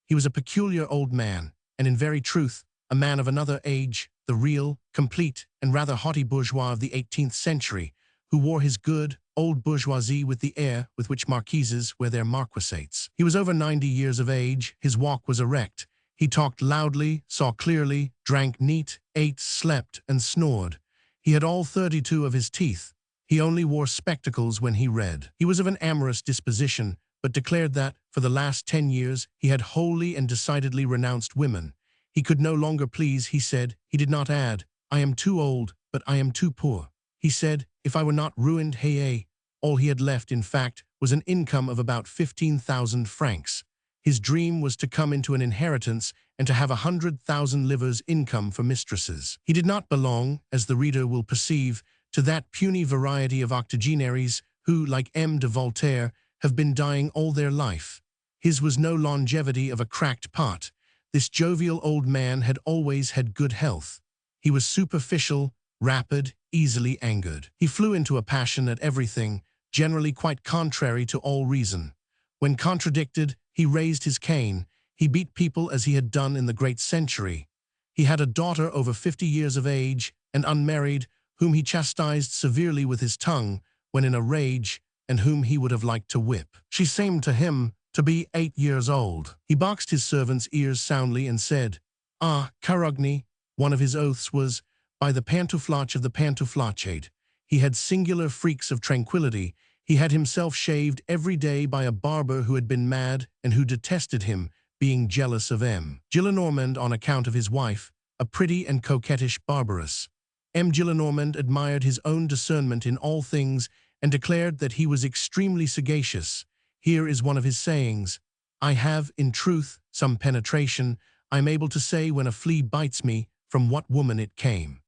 He was a peculiar old man, and in very truth, a man of another age, the real, complete, and rather haughty bourgeois of the 18th century, who wore his good, old bourgeoisie with the air with which marquises wear their marquisates. He was over 90 years of age, his walk was erect, he talked loudly, saw clearly, drank neat, ate, slept, and snored. He had all 32 of his teeth. He only wore spectacles when he read. He was of an amorous disposition, but declared that, for the last 10 years, he had wholly and decidedly renounced women. He could no longer please, he said. He did not add, "I am too old, but I am too poor." He said, "If I were not ruined, hey." All he had left, in fact, was an income of about 15,000 francs. His dream was to come into an inheritance and to have 100,000 livres income for mistresses. He did not belong, as the reader will perceive, to that puny variety of octogenaries who, like M. de Voltaire, have been dying all their life. His was no longevity of a cracked pot. This jovial old man had always had good health. He was superficial, rapid, easily angered. He flew into a passion at everything, generally quite contrary to all reason. When contradicted, he raised his cane. He beat people as he had done in the great century. He had a daughter over 50 years of age and unmarried, whom he chastised severely with his tongue when in a rage, and whom he would have liked to whip. She seemed to him to be 8 years old. He boxed his servant's ears soundly and said, "Ah, Carogny." One of his oaths was, "By the pantouflage of the pantouflacade." He had singular freaks of tranquility. He had himself shaved every day by a barber who had been mad and who detested him, being jealous of M. Gillenormand on account of his wife, a pretty and coquettish barberess. M. Gillenormand admired his own discernment in all things and declared that he was extremely sagacious. Here is one of his sayings: "I have, in truth, some penetration. I am able to say when a flea bites me, from what woman it came."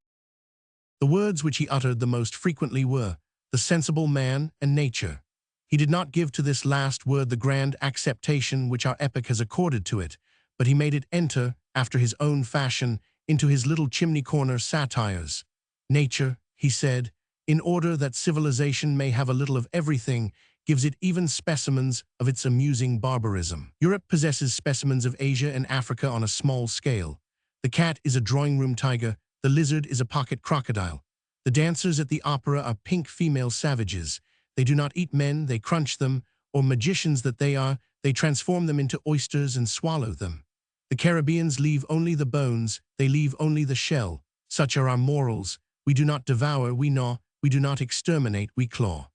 The words which he uttered the most frequently were, "the sensible man and nature." He did not give to this last word the grand acceptation which our epoch has accorded to it, but he made it enter, after his own fashion, into his little chimney-corner satires. "Nature," he said, "in order that civilization may have a little of everything, gives it even specimens of its amusing barbarism. Europe possesses specimens of Asia and Africa on a small scale. The cat is a drawing-room tiger, the lizard is a pocket crocodile. The dancers at the opera are pink female savages. They do not eat men, they crunch them, or magicians that they are, they transform them into oysters and swallow them. The Caribbeans leave only the bones, they leave only the shell. Such are our morals. We do not devour, we gnaw, we do not exterminate, we claw."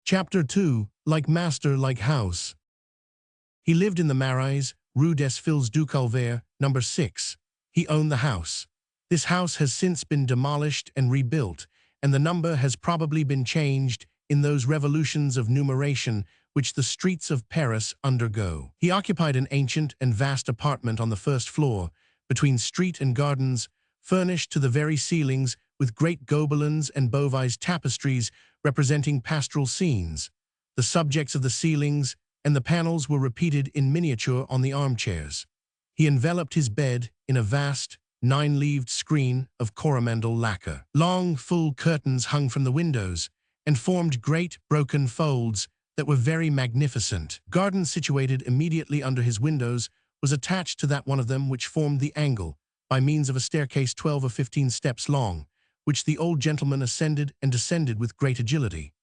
Chapter 2. Like Master, Like House. He lived in the Marais, Rue des Filles du Calvaire, number 6. He owned the house. This house has since been demolished and rebuilt, and the number has probably been changed in those revolutions of numeration which the streets of Paris undergo. He occupied an ancient and vast apartment on the first floor, between street and gardens, furnished to the very ceilings with great gobelins and Beauvais tapestries representing pastoral scenes. The subjects of the ceilings and the panels were repeated in miniature on the armchairs. He enveloped his bed in a vast, 9-leaved screen of coromandel lacquer. Long, full curtains hung from the windows and formed great, broken folds that were very magnificent. Garden situated immediately under his windows was attached to that one of them which formed the angle, by means of a staircase 12 or 15 steps long, which the old gentleman ascended and descended with great agility.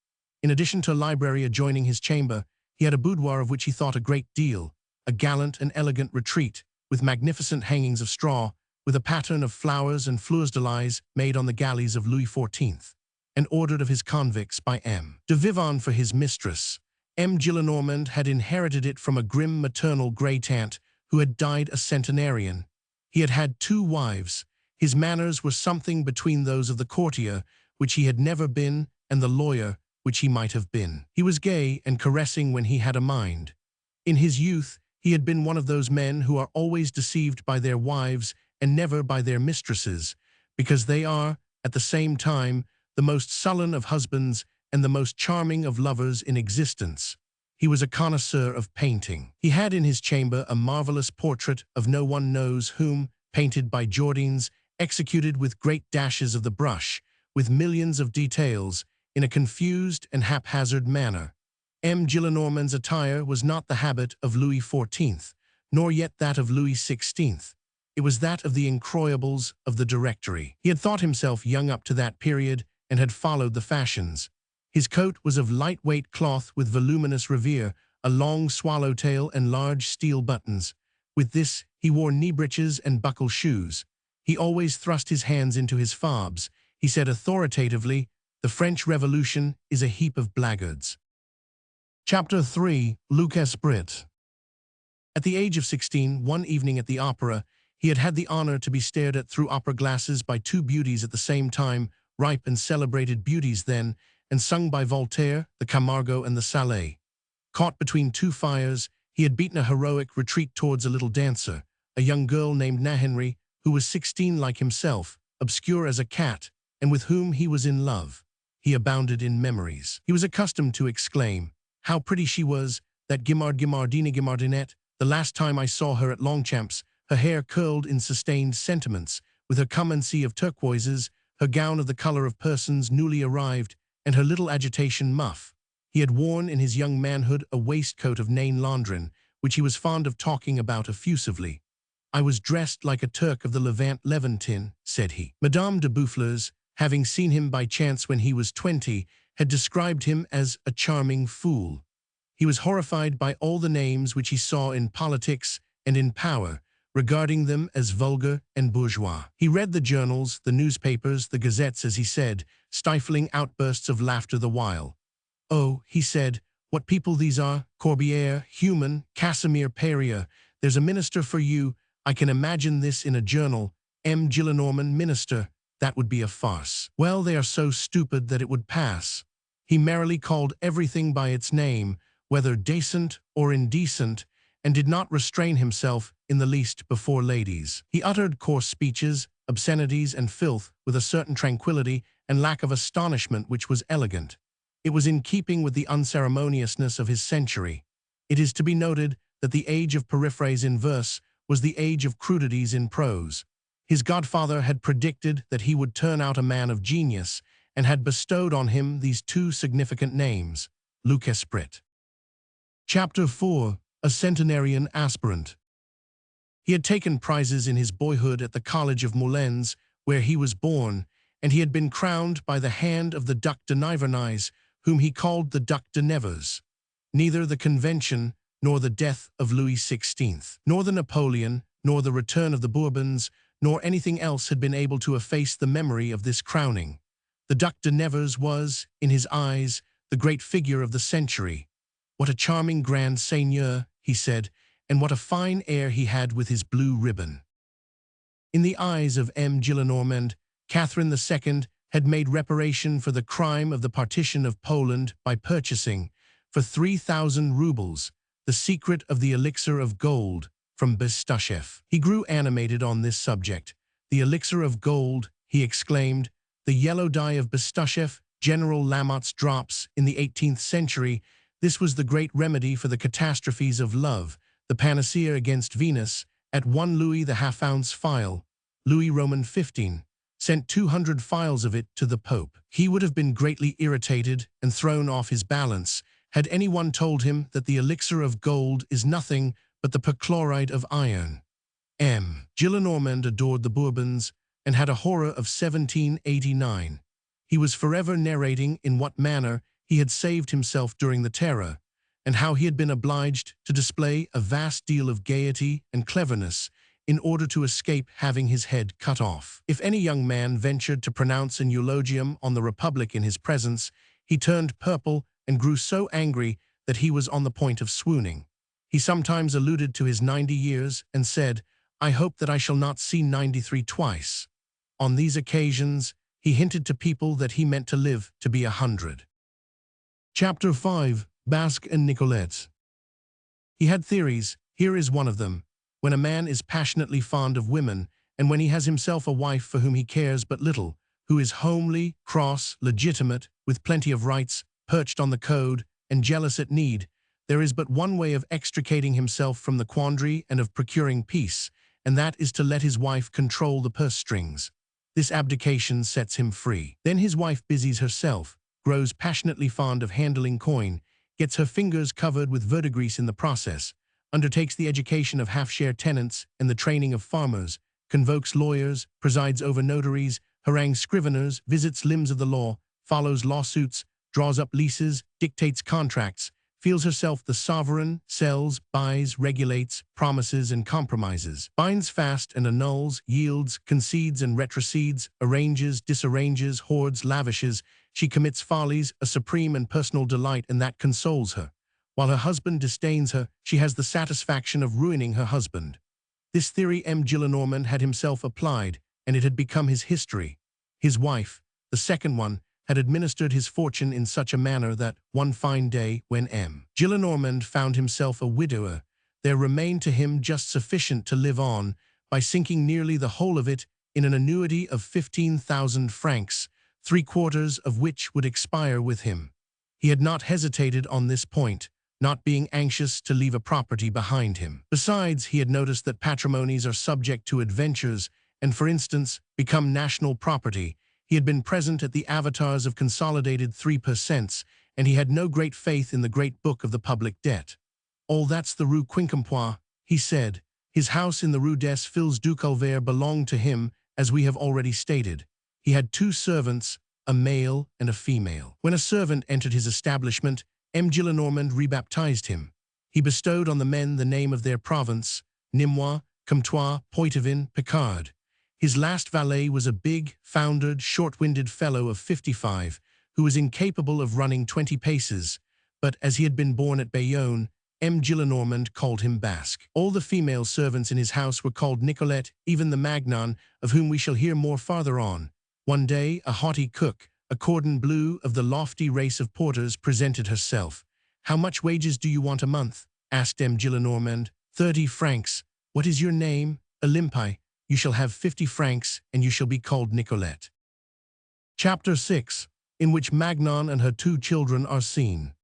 In addition to a library adjoining his chamber, he had a boudoir of which he thought a great deal, a gallant and elegant retreat, with magnificent hangings of straw, with a pattern of flowers and fleurs de lis made on the galleys of Louis XIV, and ordered of his convicts by M. de Vivonne for his mistress. M. Gillenormand had inherited it from a grim maternal grey-tante who had died a centenarian. He had had 2 wives. His manners were something between those of the courtier, which he had never been, and the lawyer, which he might have been. He was gay and caressing when he had a mind. In his youth, he had been one of those men who are always deceived by their wives and never by their mistresses, because they are, at the same time, the most sullen of husbands and the most charming of lovers in existence. He was a connoisseur of painting. He had in his chamber a marvelous portrait of no one knows whom, painted by Jordaens, executed with great dashes of the brush, with millions of details, in a confused and haphazard manner. M. Gillenormand's attire was not the habit of Louis XIV, nor yet that of Louis XVI. It was that of the incroyables of the Directory. He had thought himself young up to that period and had followed the fashions. His coat was of light-weight cloth with voluminous revers, a long swallowtail and large steel buttons. With this, he wore knee breeches and buckle shoes. He always thrust his hands into his fobs. He said authoritatively, "The French Revolution is a heap of blackguards." Chapter 3. Luc Esprit. At the age of 16, one evening at the opera, he had had the honor to be stared at through opera glasses by 2 beauties at the same time, ripe and celebrated beauties then, and sung by Voltaire, the Camargo and the Salé. Caught between 2 fires, he had beaten a heroic retreat towards a little dancer, a young girl named Nahenry, who was 16 like himself, obscure as a cat, and with whom he was in love. He abounded in memories. He was accustomed to exclaim, "How pretty she was, that Guimardine, the last time I saw her at Longchamps, her hair curled in sustained sentiments, with her cummancy of turquoises, her gown of the color of persons newly arrived, and her little agitation muff." He had worn in his young manhood a waistcoat of Nain Londrin, which he was fond of talking about effusively. "I was dressed like a Turk of the Levantine," said he. Madame de Boufflers, having seen him by chance when he was 20, had described him as a charming fool. He was horrified by all the names which he saw in politics and in power, regarding them as vulgar and bourgeois. He read the journals, the newspapers, the gazettes, as he said, stifling outbursts of laughter the while. "Oh," he said, "what people these are! Corbière, Human, Casimir Péria. There's a minister for you. I can imagine this in a journal. M. Gillenormand, minister. That would be a farce. Well, they are so stupid that it would pass." He merrily called everything by its name, whether decent or indecent, and did not restrain himself in the least before ladies. He uttered coarse speeches, obscenities, and filth with a certain tranquility and lack of astonishment which was elegant. It was in keeping with the unceremoniousness of his century. It is to be noted that the age of periphrase in verse was the age of crudities in prose. His godfather had predicted that he would turn out a man of genius, and had bestowed on him these two significant names, Luc Esprit. Chapter 4. A Centenarian Aspirant. He had taken prizes in his boyhood at the College of Moulins, where he was born, and he had been crowned by the hand of the Duc de Nivernais, whom he called the Duc de Nevers. Neither the Convention, nor the death of Louis XVI, nor the Napoleon, nor the return of the Bourbons, nor anything else had been able to efface the memory of this crowning. The Duc de Nevers was, in his eyes, the great figure of the century. "What a charming grand seigneur," he said, "and what a fine air he had with his blue ribbon." In the eyes of M. Gillenormand, Catherine II had made reparation for the crime of the partition of Poland by purchasing, for 3,000 rubles, the secret of the elixir of gold from Bestucheff. He grew animated on this subject. "The elixir of gold," he exclaimed, "the yellow dye of Bestucheff, General Lamotte's drops in the 18th century, this was the great remedy for the catastrophes of love, the panacea against Venus. At 1 Louis the half-ounce phial, Louis Roman 15, sent 200 phials of it to the Pope. He would have been greatly irritated and thrown off his balance had anyone told him that the elixir of gold is nothing but the perchloride of iron." M. Gillenormand adored the Bourbons and had a horror of 1789. He was forever narrating in what manner he had saved himself during the Terror, and how he had been obliged to display a vast deal of gaiety and cleverness in order to escape having his head cut off. If any young man ventured to pronounce an eulogium on the Republic in his presence, he turned purple and grew so angry that he was on the point of swooning. He sometimes alluded to his 90 years and said, "I hope that I shall not see 93 twice." On these occasions, he hinted to people that he meant to live to be 100. Chapter 5. Basque and Nicolette. He had theories. Here is one of them. When a man is passionately fond of women, and when he has himself a wife for whom he cares but little, who is homely, cross, legitimate, with plenty of rights, perched on the code, and jealous at need, there is but one way of extricating himself from the quandary and of procuring peace, and that is to let his wife control the purse strings. This abdication sets him free. Then his wife busies herself, grows passionately fond of handling coin, gets her fingers covered with verdigris in the process, undertakes the education of half-share tenants and the training of farmers, convokes lawyers, presides over notaries, harangues scriveners, visits limbs of the law, follows lawsuits, draws up leases, dictates contracts, feels herself the sovereign, sells, buys, regulates, promises and compromises, binds fast and annuls, yields, concedes and retrocedes, arranges, disarranges, hoards, lavishes. She commits follies, a supreme and personal delight, and that consoles her. While her husband disdains her, she has the satisfaction of ruining her husband. This theory M. Gillenormand had himself applied, and it had become his history. His wife, the second one, had administered his fortune in such a manner that, one fine day, when M. Gillenormand found himself a widower, there remained to him just sufficient to live on, by sinking nearly the whole of it in an annuity of 15,000 francs, 3/4 of which would expire with him. He had not hesitated on this point, not being anxious to leave a property behind him. Besides, he had noticed that patrimonies are subject to adventures and, for instance, become national property. He had been present at the avatars of consolidated 3%, and he had no great faith in the great book of the public debt. "Oh, that's the Rue Quincampoix," he said. "His house in the Rue des Filles du Calvaire belonged to him, as we have already stated. He had 2 servants, a male and a female. When a servant entered his establishment, M. Gillenormand rebaptized him. He bestowed on the men the name of their province, Nîmois, Comtois, Poitevin, Picard. His last valet was a big, foundered, short-winded fellow of 55, who was incapable of running 20 paces, but as he had been born at Bayonne, M. Gillenormand called him Basque. All the female servants in his house were called Nicolette, even the Magnon, of whom we shall hear more farther on. One day, a haughty cook, a cordon bleu of the lofty race of porters, presented herself. "How much wages do you want a month?" asked M. Gillenormand. 30 francs. "What is your name?" "Olympe." "You shall have 50 francs, and you shall be called Nicolette." Chapter 6, in which Magnon and her 2 children are seen.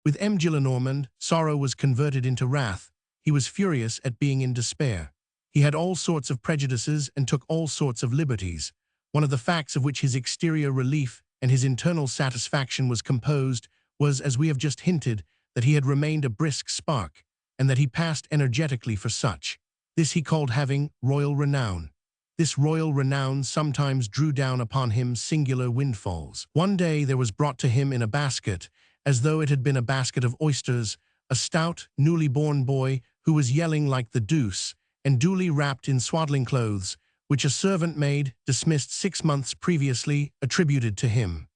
With M. Gillenormand, sorrow was converted into wrath. He was furious at being in despair. He had all sorts of prejudices and took all sorts of liberties. One of the facts of which his exterior relief and his internal satisfaction was composed was, as we have just hinted, that he had remained a brisk spark, and that he passed energetically for such. This he called having royal renown. This royal renown sometimes drew down upon him singular windfalls. One day there was brought to him in a basket, as though it had been a basket of oysters, a stout, newly born boy who was yelling like the deuce, and duly wrapped in swaddling clothes, which a servant maid, dismissed 6 months previously, attributed to him.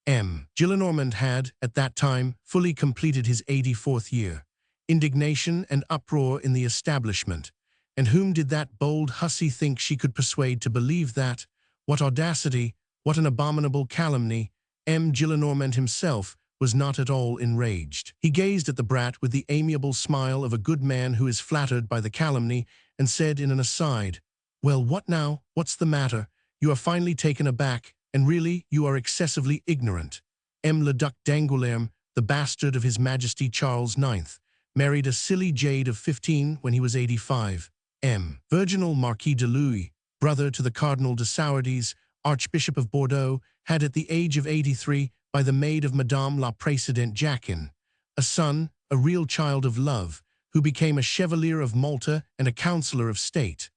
M. Gillenormand had, at that time, fully completed his 84th year. Indignation and uproar in the establishment. And whom did that bold hussy think she could persuade to believe that? What audacity, what an abominable calumny! M. Gillenormand himself was not at all enraged. He gazed at the brat with the amiable smile of a good man who is flattered by the calumny, and said in an aside, "Well, what now? What's the matter? You are finely taken aback, and really you are excessively ignorant. M. le Duc d'Angoulême, the bastard of His Majesty Charles IX, married a silly jade of 15 when he was 85. M. Virginal Marquis de Louis, brother to the Cardinal de Sourdis, Archbishop of Bordeaux, had at the age of 83, by the maid of Madame la Présidente Jacquin, a son, a real child of love, who became a Chevalier of Malta and a Councillor of State.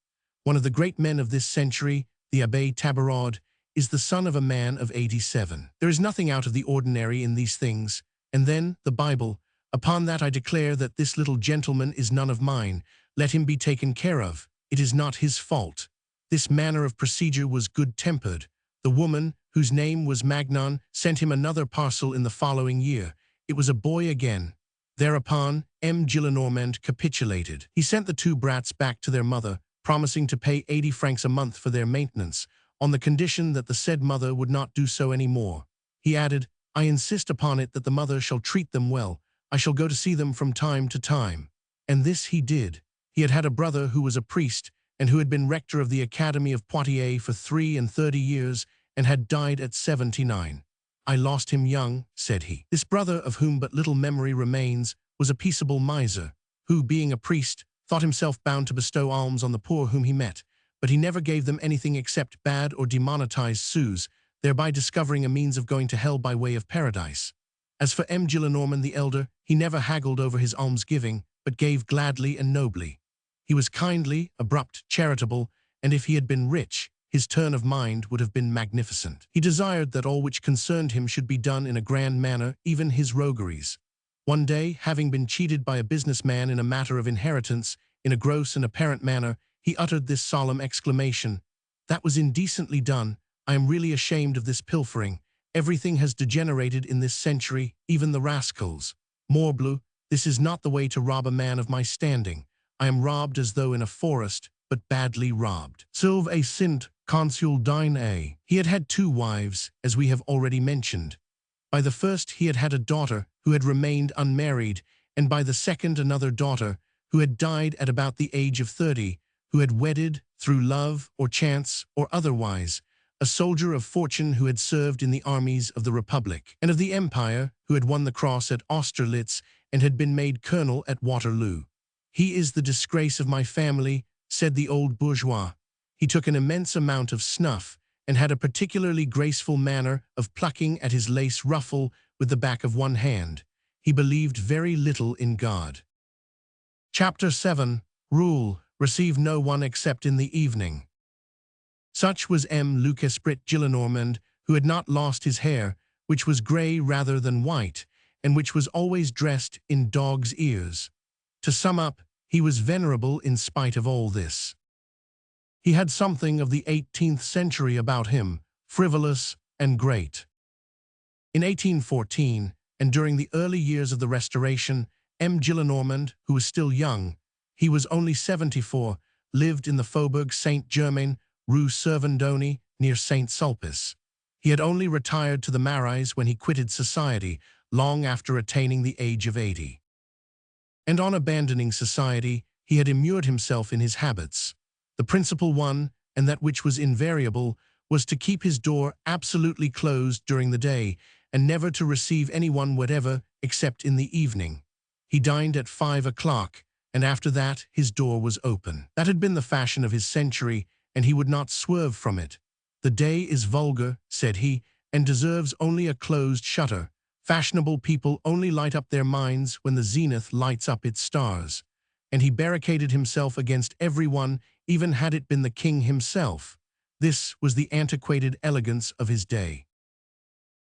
One of the great men of this century, the Abbé Tabarod, is the son of a man of 87. There is nothing out of the ordinary in these things. And then, the Bible. Upon that I declare that this little gentleman is none of mine. Let him be taken care of. It is not his fault. This manner of procedure was good-tempered. The woman, whose name was Magnon, sent him another parcel in the following year. It was a boy again. Thereupon, M. Gillenormand capitulated. He sent the 2 brats back to their mother, promising to pay 80 francs a month for their maintenance, on the condition that the said mother would not do so any more. He added, "I insist upon it that the mother shall treat them well. I shall go to see them from time to time." And this he did. He had had a brother who was a priest, and who had been rector of the Academy of Poitiers for 33 years, and had died at 79. "I lost him young," said he. This brother, of whom but little memory remains, was a peaceable miser, who, being a priest, thought himself bound to bestow alms on the poor whom he met, but he never gave them anything except bad or demonetized sous, thereby discovering a means of going to hell by way of paradise. As for M. Gillenormand the elder, he never haggled over his almsgiving, but gave gladly and nobly. He was kindly, abrupt, charitable, and if he had been rich, his turn of mind would have been magnificent. He desired that all which concerned him should be done in a grand manner, even his rogueries. One day, having been cheated by a businessman in a matter of inheritance, in a gross and apparent manner, he uttered this solemn exclamation, "That was indecently done. I am really ashamed of this pilfering. Everything has degenerated in this century, even the rascals. Morbleu, this is not the way to rob a man of my standing. I am robbed as though in a forest, but badly robbed." Sauve et Saint Consul Dine A. He had had 2 wives, as we have already mentioned. By the first he had had a daughter who had remained unmarried, and by the second another daughter who had died at about the age of 30, who had wedded, through love or chance or otherwise, a soldier of fortune who had served in the armies of the Republic and of the Empire, who had won the cross at Austerlitz and had been made colonel at Waterloo. "He is the disgrace of my family," said the old bourgeois. He took an immense amount of snuff, and had a particularly graceful manner of plucking at his lace ruffle with the back of one hand. he believed very little in God. Chapter 7. Rule: receive no one except in the evening. Such was M. Luc Esprit Gillenormand, who had not lost his hair, which was grey rather than white, and which was always dressed in dog's ears. To sum up, he was venerable in spite of all this. He had something of the 18th century about him, frivolous and great. In 1814, and during the early years of the Restoration, M. Gillenormand, who was still young, he was only 74, lived in the Faubourg Saint-Germain, Rue Servandoni, near Saint-Sulpice. He had only retired to the Marais when he quitted society, long after attaining the age of 80. And on abandoning society, he had immured himself in his habits. The principal one, and that which was invariable, was to keep his door absolutely closed during the day, and never to receive anyone whatever except in the evening. He dined at 5 o'clock, and after that his door was open. That had been the fashion of his century, and he would not swerve from it. The day is vulgar, said he, and deserves only a closed shutter. Fashionable people only light up their minds when the zenith lights up its stars. And he barricaded himself against everyone, even had it been the king himself. This was the antiquated elegance of his day.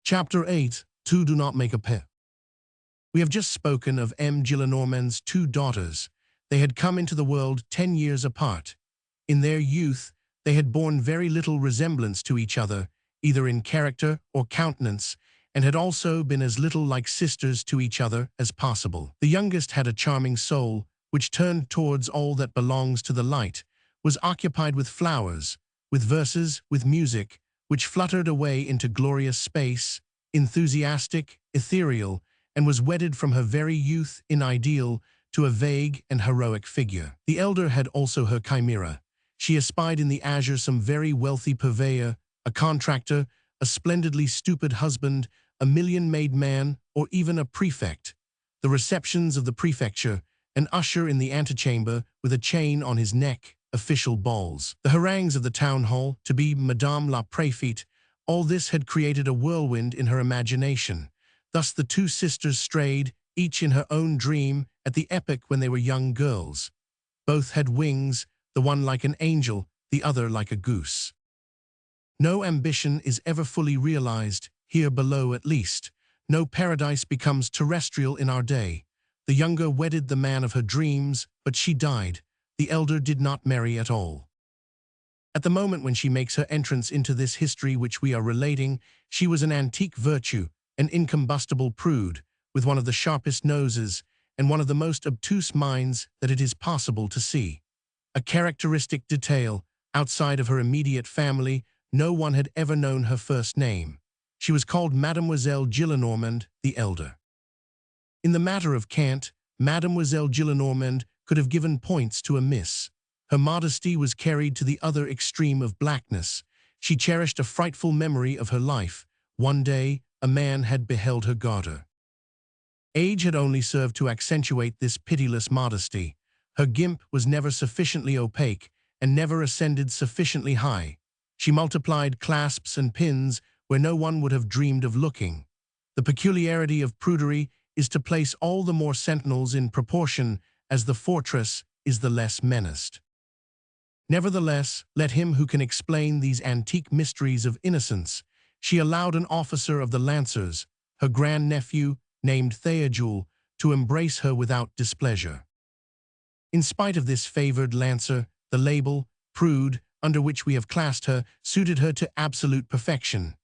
Chapter 8. Two do not make a pair. We have just spoken of M. Gillenormand's two daughters. They had come into the world 10 years apart. In their youth, they had borne very little resemblance to each other, either in character or countenance, and had also been as little like sisters to each other as possible. The youngest had a charming soul, which turned towards all that belongs to the light, was occupied with flowers, with verses, with music, which fluttered away into glorious space, enthusiastic, ethereal, and was wedded from her very youth in ideal to a vague and heroic figure. The elder had also her chimera. She espied in the azure some very wealthy purveyor, a contractor, a splendidly stupid husband, a million-made man, or even a prefect. The receptions of the prefecture, an usher in the antechamber with a chain on his neck, official balls. The harangues of the town hall, to be Madame la Préfète, all this had created a whirlwind in her imagination. Thus the two sisters strayed, each in her own dream, at the epoch when they were young girls. Both had wings, the one like an angel, the other like a goose. No ambition is ever fully realized, here below at least. No paradise becomes terrestrial in our day. The younger wedded the man of her dreams, but she died. The elder did not marry at all. At the moment when she makes her entrance into this history which we are relating, she was an antique virtue, an incombustible prude, with one of the sharpest noses, and one of the most obtuse minds that it is possible to see. A characteristic detail, outside of her immediate family, no one had ever known her first name. She was called Mademoiselle Gillenormand the elder. In the matter of cant, Mademoiselle Gillenormand could have given points to a miss. Her modesty was carried to the other extreme of blackness. She cherished a frightful memory of her life. One day, a man had beheld her garter. Age had only served to accentuate this pitiless modesty. Her gimp was never sufficiently opaque, and never ascended sufficiently high. She multiplied clasps and pins where no one would have dreamed of looking. The peculiarity of prudery is to place all the more sentinels in proportion as the fortress is the less menaced. Nevertheless, let him who can explain these antique mysteries of innocence. She allowed an officer of the Lancers, her grandnephew, named Théodule, to embrace her without displeasure. In spite of this favored Lancer, the label, prude, under which we have classed her, suited her to absolute perfection.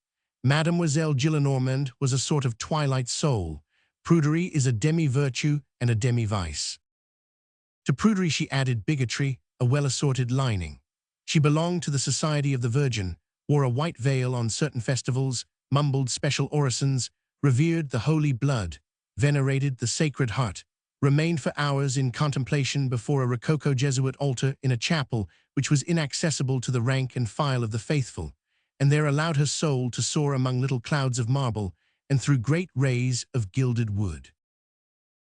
Mademoiselle Gillenormand was a sort of twilight soul. Prudery is a demi-virtue and a demi-vice. To prudery she added bigotry, a well-assorted lining. She belonged to the Society of the Virgin, wore a white veil on certain festivals, mumbled special orisons, revered the Holy Blood, venerated the Sacred Heart, remained for hours in contemplation before a Rococo Jesuit altar in a chapel which was inaccessible to the rank and file of the faithful, and there allowed her soul to soar among little clouds of marble and through great rays of gilded wood.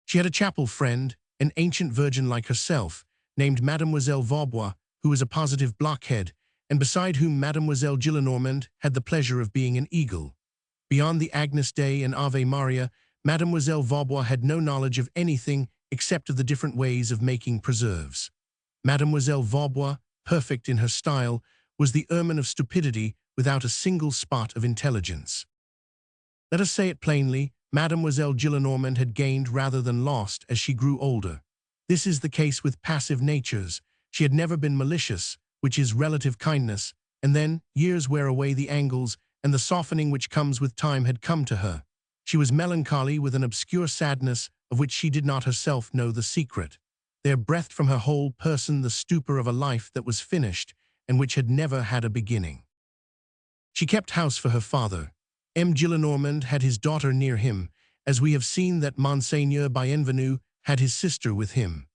She had a chapel friend, an ancient virgin like herself, named Mademoiselle Vaubois, who was a positive blockhead, and beside whom Mademoiselle Gillenormand had the pleasure of being an eagle. Beyond the Agnus Dei and Ave Maria, Mademoiselle Vaubois had no knowledge of anything except of the different ways of making preserves. Mademoiselle Vaubois, perfect in her style, was the ermine of stupidity without a single spot of intelligence. Let us say it plainly, Mademoiselle Gillenormand had gained rather than lost as she grew older. This is the case with passive natures. She had never been malicious, which is relative kindness, and then years wear away the angles, and the softening which comes with time had come to her. She was melancholy with an obscure sadness of which she did not herself know the secret. There breathed from her whole person the stupor of a life that was finished and which had never had a beginning. She kept house for her father. M. Gillenormand had his daughter near him, as we have seen that Monseigneur Bienvenu had his sister with him.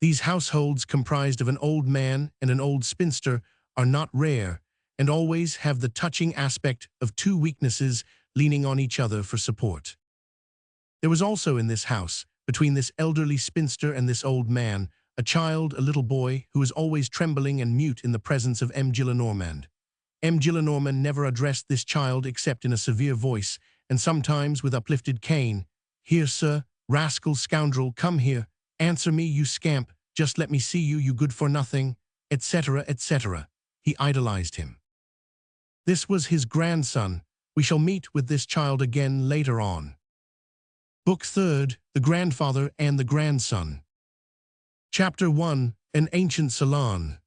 These households, comprised of an old man and an old spinster, are not rare, and always have the touching aspect of two weaknesses leaning on each other for support. There was also in this house, between this elderly spinster and this old man, a child, a little boy, who was always trembling and mute in the presence of M. Gillenormand. M. Gillenormand never addressed this child except in a severe voice, and sometimes with uplifted cane. "Here, sir, rascal, scoundrel, come here. Answer me, you scamp. Just let me see you, you good-for-nothing," etc., etc. He idolized him. This was his grandson. We shall meet with this child again later on. Book 3rd, The Grandfather and the Grandson. Chapter 1, An Ancient Salon.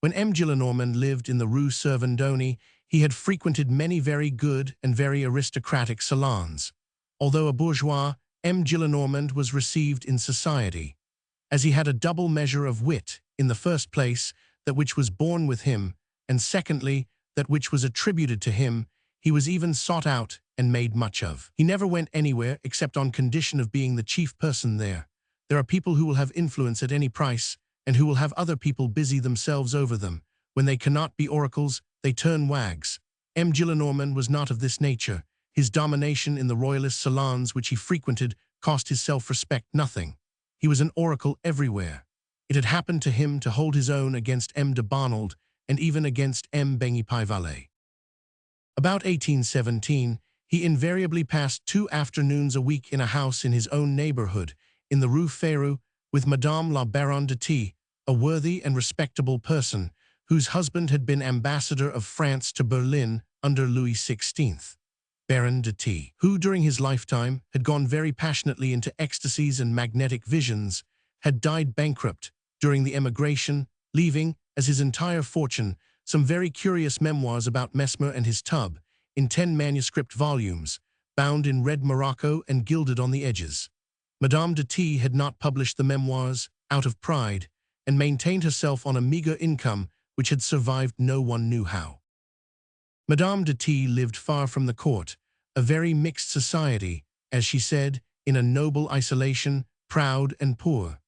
When M. Gillenormand lived in the Rue Servandoni, he had frequented many very good and very aristocratic salons. Although a bourgeois, M. Gillenormand was received in society. As he had a double measure of wit, in the first place, that which was born with him, and secondly, that which was attributed to him, he was even sought out and made much of. He never went anywhere except on condition of being the chief person there. There are people who will have influence at any price, and who will have other people busy themselves over them. When they cannot be oracles, they turn wags. M. Gillenormand was not of this nature. His domination in the royalist salons which he frequented cost his self-respect nothing. He was an oracle everywhere. It had happened to him to hold his own against M. de Bonald and even against M. Bengy-Paivalet. About 1817, he invariably passed 2 afternoons a week in a house in his own neighborhood, in the Rue Férou, with Madame la Baronne de T, a worthy and respectable person, whose husband had been ambassador of France to Berlin under Louis XVI. Baron de T, who during his lifetime had gone very passionately into ecstasies and magnetic visions, had died bankrupt during the emigration, leaving, as his entire fortune, some very curious memoirs about Mesmer and his tub, in 10 manuscript volumes, bound in red morocco and gilded on the edges. Madame de T had not published the memoirs, out of pride, and maintained herself on a meager income which had survived no one knew how. Madame de T lived far from the court, a very mixed society, as she said, in a noble isolation, proud and poor.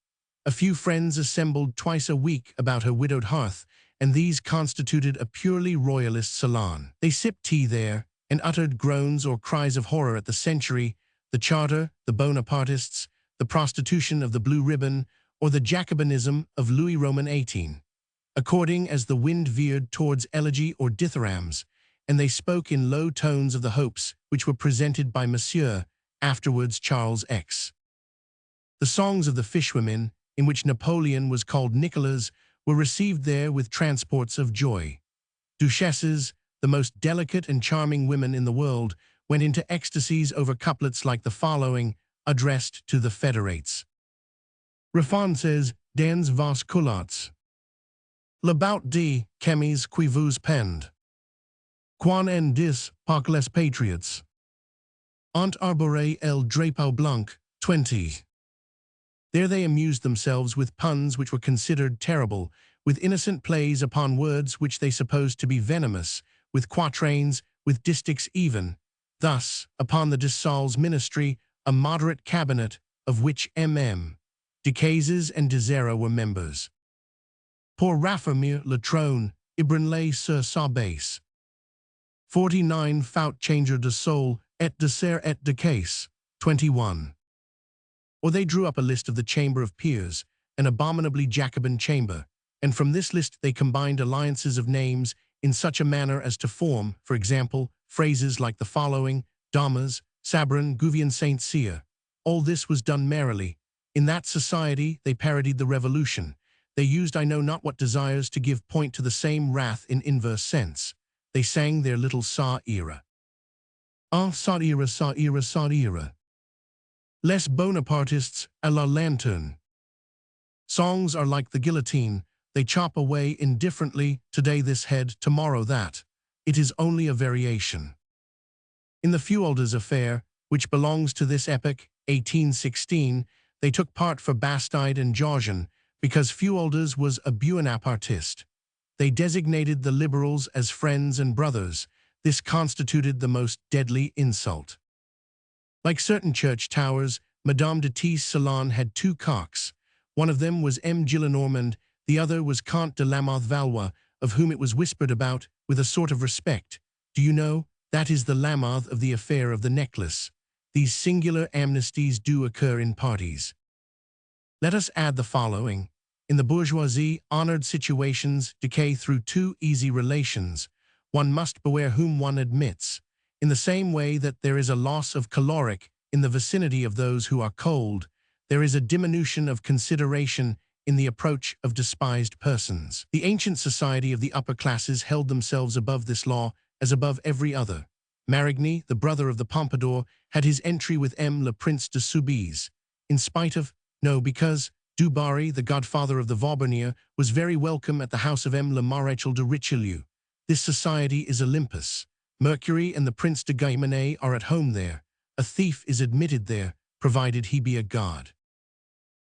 A few friends assembled twice a week about her widowed hearth, and these constituted a purely royalist salon. They sipped tea there, and uttered groans or cries of horror at the century, the charter, the Bonapartists, the prostitution of the blue ribbon, or the Jacobinism of Louis Roman XVIII, according as the wind veered towards elegy or dithyrambs, and they spoke in low tones of the hopes which were presented by Monsieur, afterwards Charles X. The songs of the fishwomen, in which Napoleon was called Nicolas, were received there with transports of joy. Duchesses, the most delicate and charming women in the world, went into ecstasies over couplets like the following, addressed to the federates. Refances dans vos culottes. Le bout de chemise qui vous pend. Quan en dis pas les patriots. Ont arboré el drapeau blanc, 20. There they amused themselves with puns which were considered terrible, with innocent plays upon words which they supposed to be venomous, with quatrains, with distichs even. Thus, upon the de Saulles ministry, a moderate cabinet, of which M.M. Decazes and Desera were members. Pour raffermir le trône, ébranler sur sa base. 49 Faut changer de sol, et de ser et de case, 21. Or they drew up a list of the Chamber of Peers, an abominably Jacobin chamber, and from this list they combined alliances of names in such a manner as to form, for example, phrases like the following, damas, Sabran, Gouvion Saint Cyr. All this was done merrily. In that society they parodied the revolution. They used I know not what desires to give point to the same wrath in inverse sense. They sang their little sa-ira. Ah, sa-ira, sa-ira, sa-ira. Les Bonapartists à la lanterne. Songs are like the guillotine. They chop away indifferently, today this head, tomorrow that. It is only a variation. In the Fualders affair, which belongs to this epoch, 1816, they took part for Bastide and Jaugeon, because Fualders was a Buonapartist. They designated the liberals as friends and brothers. This constituted the most deadly insult. Like certain church towers, Madame de T's salon had two cocks. One of them was M. Gillenormand, the other was Comte de Lamothe Valois, of whom it was whispered about, with a sort of respect. Do you know, that is the Lamothe of the affair of the necklace. These singular amnesties do occur in parties. Let us add the following. In the bourgeoisie, honored situations decay through two easy relations. One must beware whom one admits. In the same way that there is a loss of caloric in the vicinity of those who are cold, there is a diminution of consideration in the approach of despised persons. The ancient society of the upper classes held themselves above this law as above every other. Marigny, the brother of the Pompadour, had his entry with M. le Prince de Soubise. In spite of, no, because Du Barry, the godfather of the Vaubernier, was very welcome at the house of M. le Maréchal de Richelieu. This society is Olympus. Mercury and the Prince de Guémené are at home there. A thief is admitted there, provided he be a god.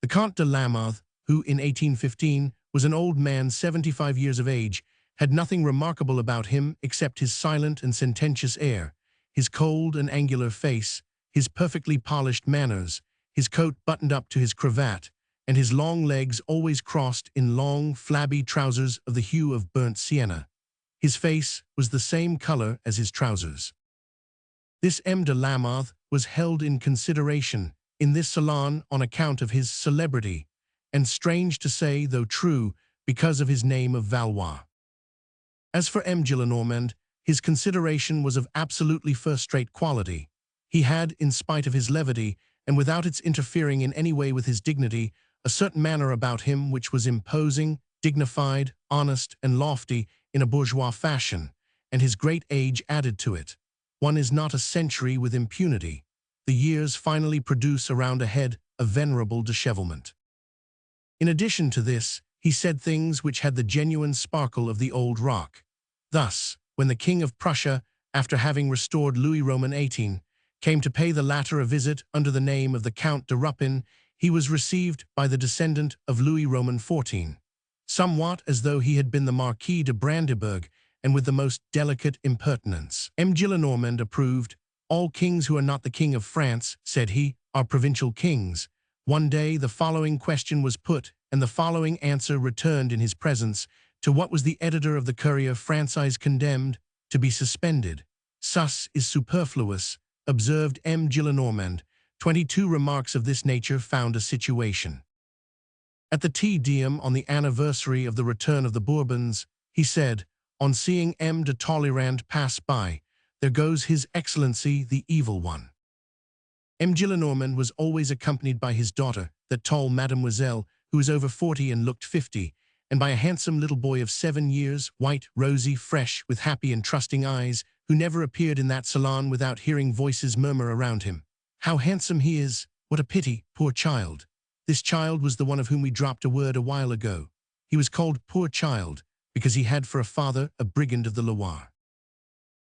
The Comte de Lamothe, who in 1815 was an old man 75 years of age, had nothing remarkable about him except his silent and sententious air, his cold and angular face, his perfectly polished manners, his coat buttoned up to his cravat, and his long legs always crossed in long, flabby trousers of the hue of burnt sienna. His face was the same color as his trousers. This M. de Lamothe was held in consideration in this salon on account of his celebrity, and strange to say, though true, because of his name of Valois. As for M. Gillenormand, his consideration was of absolutely first-rate quality. He had, in spite of his levity, and without its interfering in any way with his dignity, a certain manner about him which was imposing, dignified, honest, and lofty in a bourgeois fashion, and his great age added to it. One is not a century with impunity. The years finally produce around a head a venerable dishevelment. In addition to this, he said things which had the genuine sparkle of the old rock. Thus, when the King of Prussia, after having restored Louis Roman XVIII, came to pay the latter a visit under the name of the Count de Ruppin, he was received by the descendant of Louis Roman XIV, somewhat as though he had been the Marquis de Brandenburg, and with the most delicate impertinence. M. Gillenormand approved. All kings who are not the King of France, said he, are provincial kings. One day the following question was put, and the following answer returned in his presence, to what was the editor of the Courrier Français condemned to be suspended. Sus is superfluous, observed M. Gillenormand. 22 remarks of this nature found a situation. At the Te Deum on the anniversary of the return of the Bourbons, he said, on seeing M. de Talleyrand pass by, there goes His Excellency the Evil One. M. Gillenormand was always accompanied by his daughter, that tall mademoiselle, who was over 40 and looked 50, and by a handsome little boy of 7 years, white, rosy, fresh, with happy and trusting eyes, who never appeared in that salon without hearing voices murmur around him. How handsome he is! What a pity, poor child! This child was the one of whom we dropped a word a while ago. He was called Poor Child, because he had for a father a brigand of the Loire.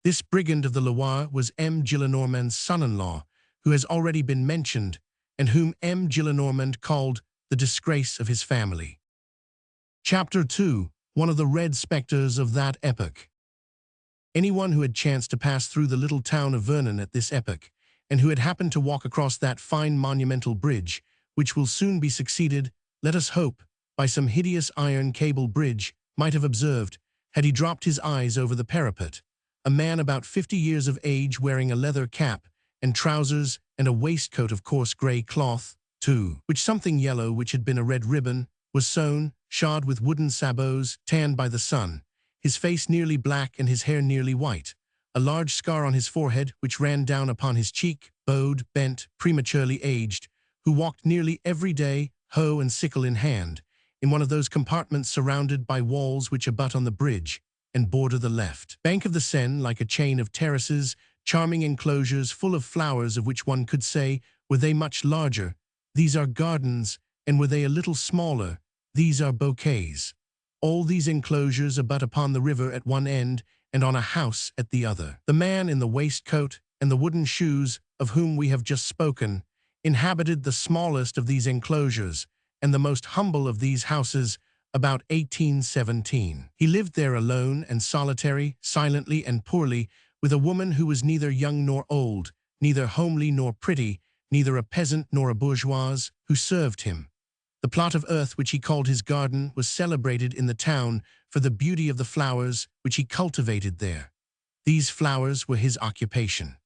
This brigand of the Loire was M. Gillenormand's son-in-law, who has already been mentioned, and whom M. Gillenormand called the disgrace of his family. Chapter 2. One of the red spectres of that epoch. Anyone who had chanced to pass through the little town of Vernon at this epoch, and who had happened to walk across that fine monumental bridge, which will soon be succeeded, let us hope, by some hideous iron cable bridge, might have observed, had he dropped his eyes over the parapet, a man about 50 years of age wearing a leather cap and trousers and a waistcoat of coarse grey cloth, too, which something yellow which had been a red ribbon, was sewn, shod with wooden sabots, tanned by the sun, his face nearly black and his hair nearly white, a large scar on his forehead which ran down upon his cheek, bowed, bent, prematurely aged, who walked nearly every day, hoe and sickle in hand, in one of those compartments surrounded by walls which abut on the bridge and border the left bank of the Seine like a chain of terraces, charming enclosures full of flowers of which one could say, were they much larger, these are gardens, and were they a little smaller, these are bouquets. All these enclosures abut upon the river at one end and on a house at the other. The man in the waistcoat and the wooden shoes, of whom we have just spoken, inhabited the smallest of these enclosures and the most humble of these houses about 1817. He lived there alone and solitary, silently and poorly, with a woman who was neither young nor old, neither homely nor pretty, neither a peasant nor a bourgeoise, who served him. The plot of earth which he called his garden was celebrated in the town for the beauty of the flowers which he cultivated there. These flowers were his occupation.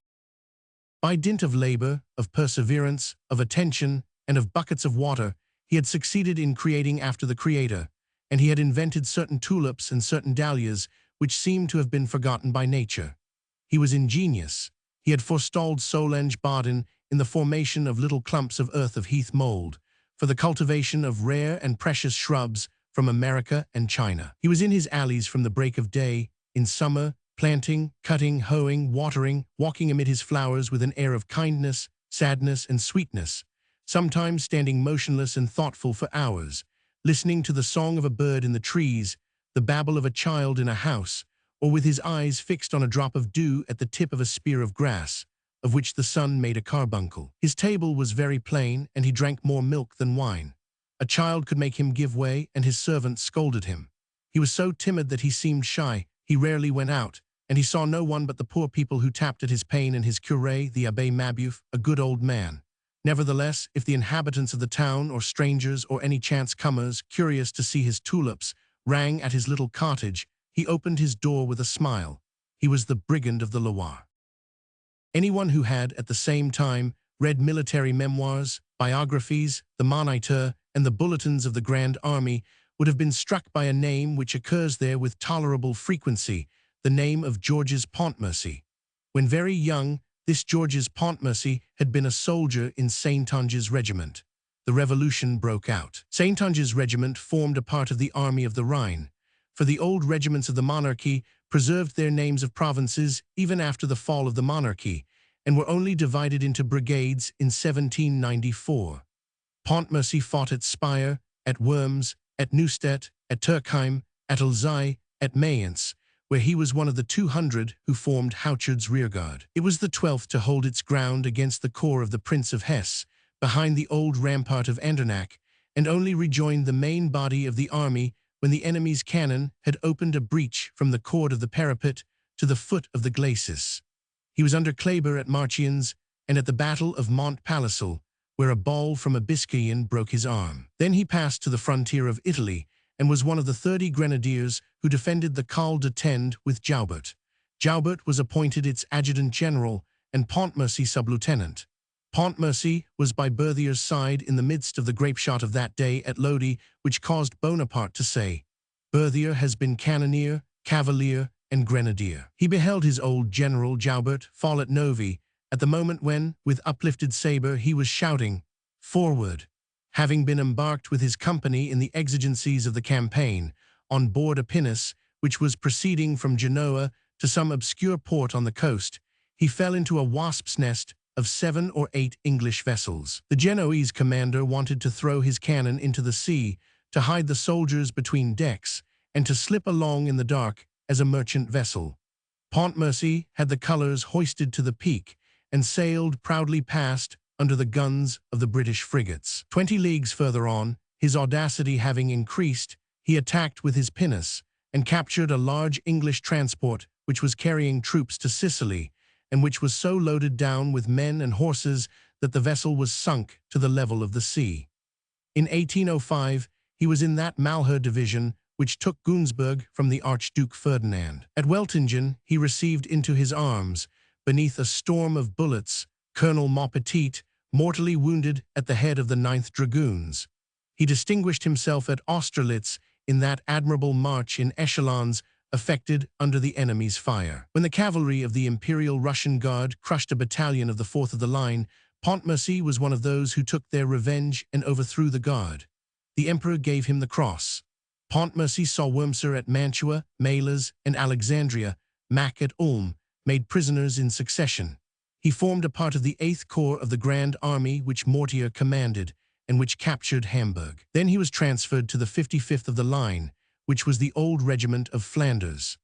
By dint of labor, of perseverance, of attention, and of buckets of water, he had succeeded in creating after the Creator, and he had invented certain tulips and certain dahlias which seemed to have been forgotten by nature. He was ingenious. He had forestalled Solange Baudin in the formation of little clumps of earth of heath mold, for the cultivation of rare and precious shrubs from America and China. He was in his alleys from the break of day, in summer, planting, cutting, hoeing, watering, walking amid his flowers with an air of kindness, sadness, and sweetness, sometimes standing motionless and thoughtful for hours, listening to the song of a bird in the trees, the babble of a child in a house, or with his eyes fixed on a drop of dew at the tip of a spear of grass, of which the sun made a carbuncle. His table was very plain, and he drank more milk than wine. A child could make him give way, and his servant scolded him. He was so timid that he seemed shy, he rarely went out, and he saw no one but the poor people who tapped at his pane and his curé, the Abbé Mabeuf, a good old man. Nevertheless, if the inhabitants of the town, or strangers, or any chance comers, curious to see his tulips, rang at his little cottage, he opened his door with a smile. He was the brigand of the Loire. Anyone who had, at the same time, read military memoirs, biographies, the Moniteur, and the bulletins of the Grand Army would have been struck by a name which occurs there with tolerable frequency, the name of Georges Pontmercy. When very young, this Georges Pontmercy had been a soldier in Saintonge's regiment. The revolution broke out. Saintonge's regiment formed a part of the Army of the Rhine, for the old regiments of the monarchy preserved their names of provinces even after the fall of the monarchy, and were only divided into brigades in 1794. Pontmercy fought at Speyer, at Worms, at Neustadt, at Turkheim, at Alzey, at Mayence, where he was one of the 200 who formed Houchard's rearguard. It was the 12th to hold its ground against the corps of the Prince of Hesse, behind the old rampart of Andernach, and only rejoined the main body of the army when the enemy's cannon had opened a breach from the cord of the parapet to the foot of the glacis. He was under Kleber at Marchiennes and at the Battle of Montpalissel, where a ball from a Biscayan broke his arm. Then he passed to the frontier of Italy and was one of the 30 grenadiers who defended the Col de Tende with Javert. Javert was appointed its adjutant-general and Pontmercy sub-lieutenant. Pontmercy was by Berthier's side in the midst of the grape-shot of that day at Lodi, which caused Bonaparte to say, "Berthier has been cannoneer, cavalier, and grenadier." He beheld his old general Javert fall at Novi at the moment when, with uplifted saber, he was shouting, "Forward!" Having been embarked with his company in the exigencies of the campaign, on board a pinnace which was proceeding from Genoa to some obscure port on the coast, he fell into a wasp's nest of 7 or 8 English vessels. The Genoese commander wanted to throw his cannon into the sea, to hide the soldiers between decks, and to slip along in the dark as a merchant vessel. Pontmercy had the colors hoisted to the peak, and sailed proudly past under the guns of the British frigates. 20 leagues further on, his audacity having increased, he attacked with his pinnace, and captured a large English transport which was carrying troops to Sicily, and which was so loaded down with men and horses that the vessel was sunk to the level of the sea. In 1805, he was in that Malher division which took Günzburg from the Archduke Ferdinand. At Weltingen, he received into his arms, beneath a storm of bullets, Colonel Maupetit, mortally wounded at the head of the 9th Dragoons. He distinguished himself at Austerlitz in that admirable march in echelons affected under the enemy's fire. When the cavalry of the Imperial Russian Guard crushed a battalion of the 4th of the line, Pontmercy was one of those who took their revenge and overthrew the guard. The emperor gave him the cross. Pontmercy saw Wurmser at Mantua, Mailas, and Alexandria, Mack at Ulm, made prisoners in succession. He formed a part of the 8th Corps of the Grand Army which Mortier commanded, and which captured Hamburg. Then he was transferred to the 55th of the line, which was the old regiment of Flanders.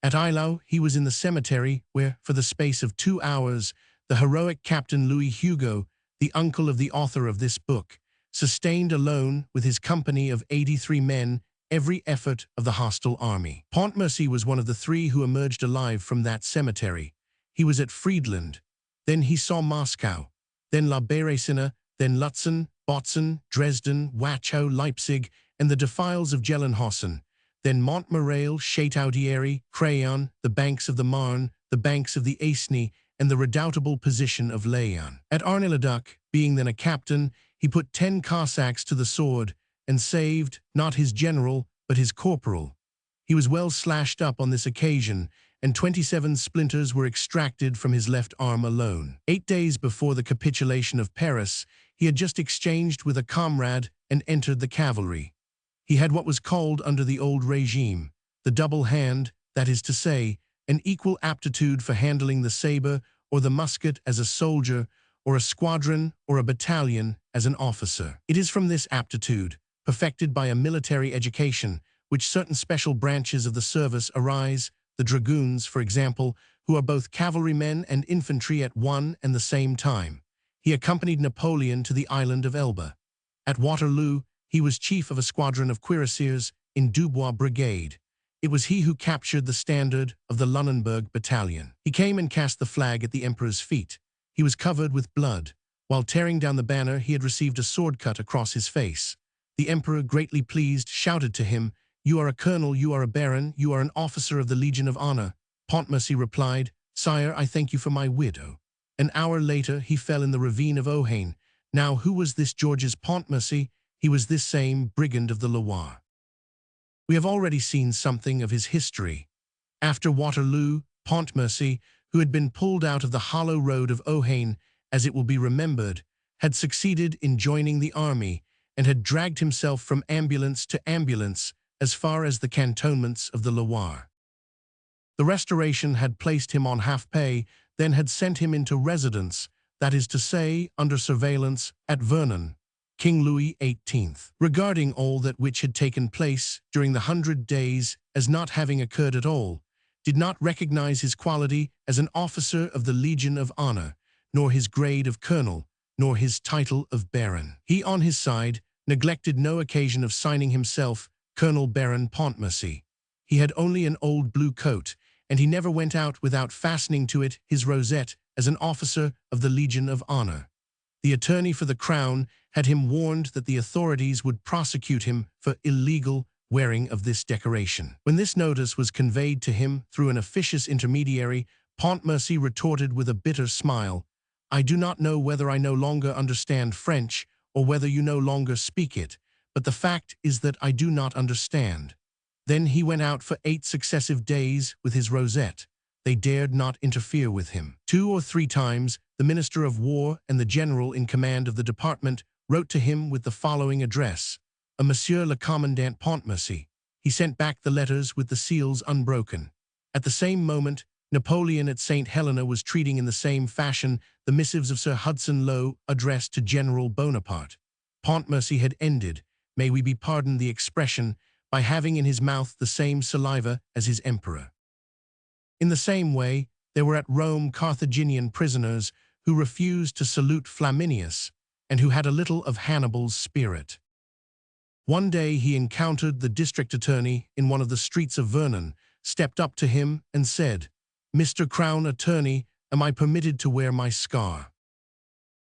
At Eylau, he was in the cemetery where, for the space of 2 hours, the heroic Captain Louis Hugo, the uncle of the author of this book, sustained alone with his company of 83 men every effort of the hostile army. Pontmercy was one of the 3 who emerged alive from that cemetery. He was at Friedland. Then he saw Moscow, then La Bérésina, then Lutzen, Botzen, Dresden, Wachau, Leipzig, and the defiles of Gelnhausen, then Montmirail, Château-Thierry, Crayon, the banks of the Marne, the banks of the Aisne, and the redoubtable position of Laon. At Arnay-le-Duc, being then a captain, he put 10 Cossacks to the sword, and saved, not his general, but his corporal. He was well slashed up on this occasion, and 27 splinters were extracted from his left arm alone. 8 days before the capitulation of Paris, he had just exchanged with a comrade and entered the cavalry. He had what was called under the old regime, the double hand, that is to say, an equal aptitude for handling the saber or the musket as a soldier, or a squadron or a battalion as an officer. It is from this aptitude, perfected by a military education, which certain special branches of the service arise, the dragoons, for example, who are both cavalrymen and infantry at one and the same time. He accompanied Napoleon to the island of Elba. At Waterloo, he was chief of a squadron of cuirassiers in Dubois Brigade. It was he who captured the standard of the Lunenburg battalion. He came and cast the flag at the emperor's feet. He was covered with blood. While tearing down the banner, he had received a sword cut across his face. The emperor, greatly pleased, shouted to him, "You are a colonel, you are a baron, you are an officer of the Legion of Honor." Pontmercy replied, "Sire, I thank you for my widow." An hour later, he fell in the ravine of Ohain. Now, who was this Georges Pontmercy? He was this same brigand of the Loire. We have already seen something of his history. After Waterloo, Pontmercy, who had been pulled out of the hollow road of Ohain, as it will be remembered, had succeeded in joining the army, and had dragged himself from ambulance to ambulance as far as the cantonments of the Loire. The Restoration had placed him on half-pay, then had sent him into residence, that is to say, under surveillance, at Vernon. King Louis XVIII, regarding all that which had taken place during the 100 days as not having occurred at all, did not recognize his quality as an officer of the Legion of Honor, nor his grade of colonel, nor his title of baron. He, on his side, neglected no occasion of signing himself Colonel Baron Pontmercy. He had only an old blue coat, and he never went out without fastening to it his rosette as an officer of the Legion of Honor. The attorney for the crown had him warned that the authorities would prosecute him for illegal wearing of this decoration. When this notice was conveyed to him through an officious intermediary, Pontmercy retorted with a bitter smile, "I do not know whether I no longer understand French or whether you no longer speak it, but the fact is that I do not understand." Then he went out for 8 successive days with his rosette. They dared not interfere with him. 2 or 3 times, the Minister of War and the general in command of the department wrote to him with the following address, "A Monsieur le Commandant Pontmercy." He sent back the letters with the seals unbroken. At the same moment, Napoleon at St. Helena was treating in the same fashion the missives of Sir Hudson Lowe addressed to General Bonaparte. Pontmercy had ended, may we be pardoned the expression, by having in his mouth the same saliva as his emperor. In the same way, there were at Rome Carthaginian prisoners who refused to salute Flaminius, and who had a little of Hannibal's spirit. One day he encountered the district attorney in one of the streets of Vernon, stepped up to him and said, "Mr. Crown Attorney, am I permitted to wear my scar?"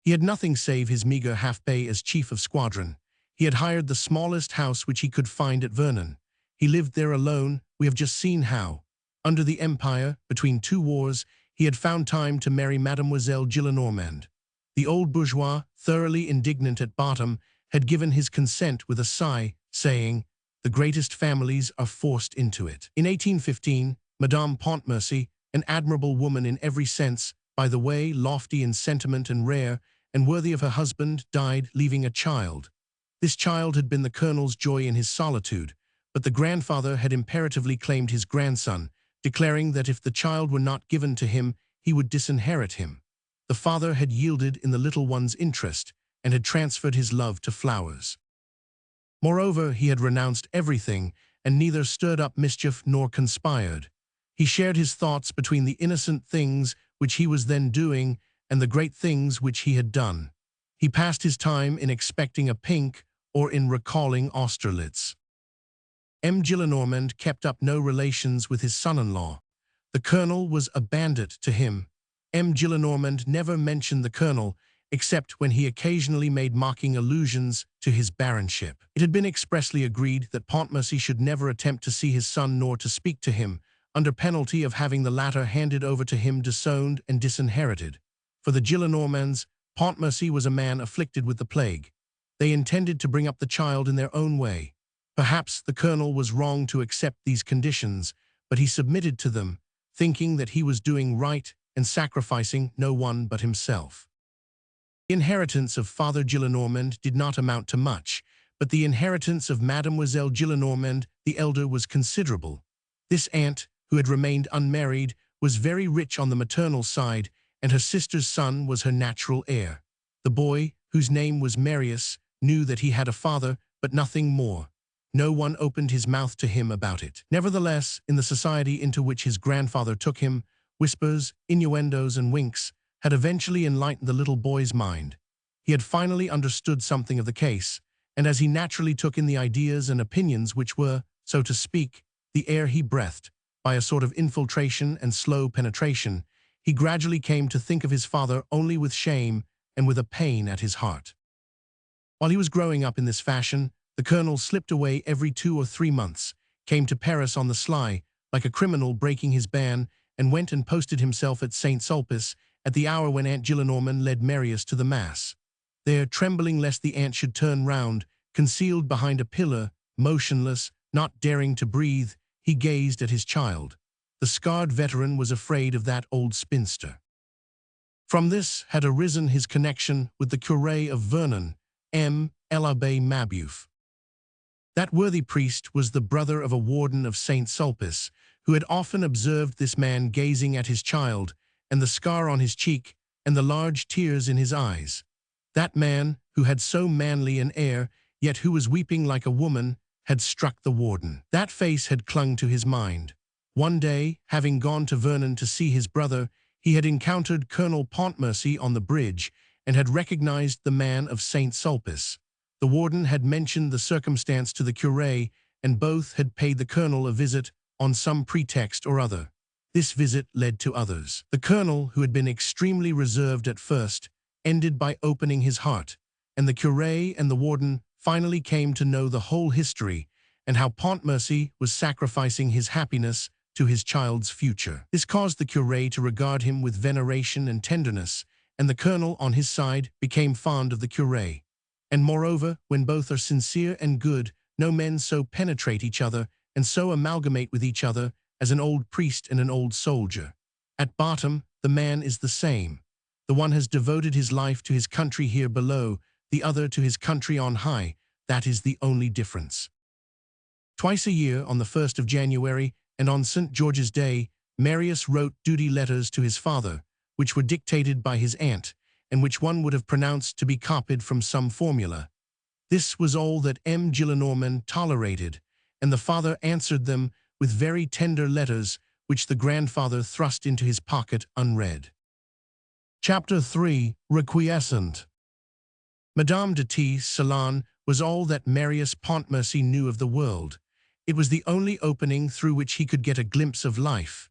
He had nothing save his meager half-pay as chief of squadron. He had hired the smallest house which he could find at Vernon. He lived there alone. We have just seen how, under the Empire, between 2 wars, he had found time to marry Mademoiselle Gillenormand. The old bourgeois, thoroughly indignant at bottom, had given his consent with a sigh, saying, the greatest families are forced into it. In 1815, Madame Pontmercy, an admirable woman in every sense, by the way, lofty in sentiment and rare, and worthy of her husband, died, leaving a child. This child had been the colonel's joy in his solitude, but the grandfather had imperatively claimed his grandson, declaring that if the child were not given to him, he would disinherit him. The father had yielded in the little one's interest, and had transferred his love to flowers. Moreover, he had renounced everything, and neither stirred up mischief nor conspired. He shared his thoughts between the innocent things which he was then doing and the great things which he had done. He passed his time in expecting a pink or in recalling Austerlitz. M. Gillenormand kept up no relations with his son-in-law. The colonel was a bandit to him. M. Gillenormand never mentioned the colonel, except when he occasionally made mocking allusions to his baronship. It had been expressly agreed that Pontmercy should never attempt to see his son nor to speak to him, under penalty of having the latter handed over to him disowned and disinherited. For the Gillenormands, Pontmercy was a man afflicted with the plague. They intended to bring up the child in their own way. Perhaps the colonel was wrong to accept these conditions, but he submitted to them, thinking that he was doing right and sacrificing no one but himself. The inheritance of Father Gillenormand did not amount to much, but the inheritance of Mademoiselle Gillenormand the elder was considerable. This aunt, who had remained unmarried, was very rich on the maternal side, and her sister's son was her natural heir. The boy, whose name was Marius, knew that he had a father, but nothing more. No one opened his mouth to him about it. Nevertheless, in the society into which his grandfather took him, whispers, innuendos, and winks had eventually enlightened the little boy's mind. He had finally understood something of the case, and as he naturally took in the ideas and opinions which were, so to speak, the air he breathed, by a sort of infiltration and slow penetration, he gradually came to think of his father only with shame and with a pain at his heart. While he was growing up in this fashion, the colonel slipped away every 2 or 3 months, came to Paris on the sly, like a criminal breaking his ban, and went and posted himself at St. Sulpice at the hour when Aunt Gillenormand led Marius to the mass. There, trembling lest the aunt should turn round, concealed behind a pillar, motionless, not daring to breathe, he gazed at his child. The scarred veteran was afraid of that old spinster. From this had arisen his connection with the curé of Vernon, M. l'Abbé Mabeuf. That worthy priest was the brother of a warden of St. Sulpice, who had often observed this man gazing at his child, and the scar on his cheek, and the large tears in his eyes. That man, who had so manly an air, yet who was weeping like a woman, had struck the warden. That face had clung to his mind. One day, having gone to Vernon to see his brother, he had encountered Colonel Pontmercy on the bridge, and had recognized the man of St. Sulpice. The warden had mentioned the circumstance to the curé, and both had paid the colonel a visit on some pretext or other. This visit led to others. The colonel, who had been extremely reserved at first, ended by opening his heart, and the curé and the warden finally came to know the whole history, and how Pontmercy was sacrificing his happiness to his child's future. This caused the curé to regard him with veneration and tenderness, and the colonel, on his side, became fond of the curé. And moreover, when both are sincere and good, no men so penetrate each other and so amalgamate with each other as an old priest and an old soldier. At bottom, the man is the same. The one has devoted his life to his country here below, the other to his country on high. That is the only difference. Twice a year, on the 1st of January and on St. George's Day, Marius wrote duty letters to his father, which were dictated by his aunt, and which one would have pronounced to be copied from some formula. This was all that M. Gillenormand tolerated, and the father answered them with very tender letters, which the grandfather thrust into his pocket unread. Chapter 3. Requiescent. Madame de T.'s salon was all that Marius Pontmercy knew of the world. It was the only opening through which he could get a glimpse of life.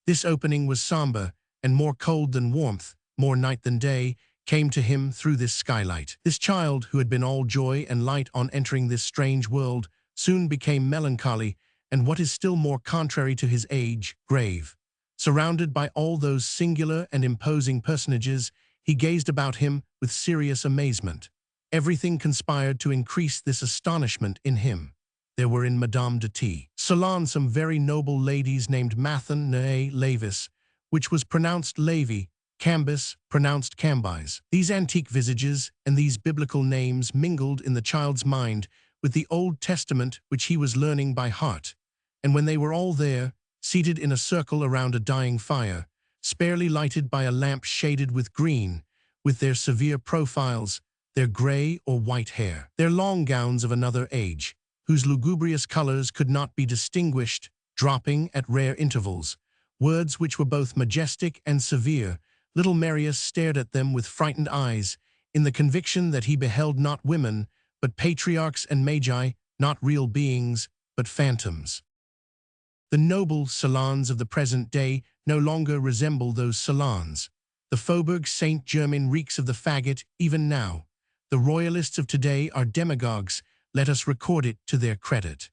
This opening was somber, and more cold than warmth, more night than day, came to him through this skylight. This child, who had been all joy and light on entering this strange world, soon became melancholy, and what is still more contrary to his age, grave. Surrounded by all those singular and imposing personages, he gazed about him with serious amazement. Everything conspired to increase this astonishment in him. there were in Madame de T. Salon some very noble ladies named Mathan ne Lavis, which was pronounced Levi, Cambis, pronounced Cambis. These antique visages and these biblical names mingled in the child's mind with the Old Testament which he was learning by heart, and when they were all there, seated in a circle around a dying fire, sparely lighted by a lamp shaded with green, with their severe profiles, their grey or white hair, their long gowns of another age, whose lugubrious colors could not be distinguished, dropping at rare intervals, words which were both majestic and severe, little Marius stared at them with frightened eyes, in the conviction that he beheld not women, but patriarchs and magi, not real beings, but phantoms. The noble salons of the present day no longer resemble those salons. The Faubourg Saint-Germain reeks of the faggot even now. The royalists of today are demagogues, let us record it to their credit.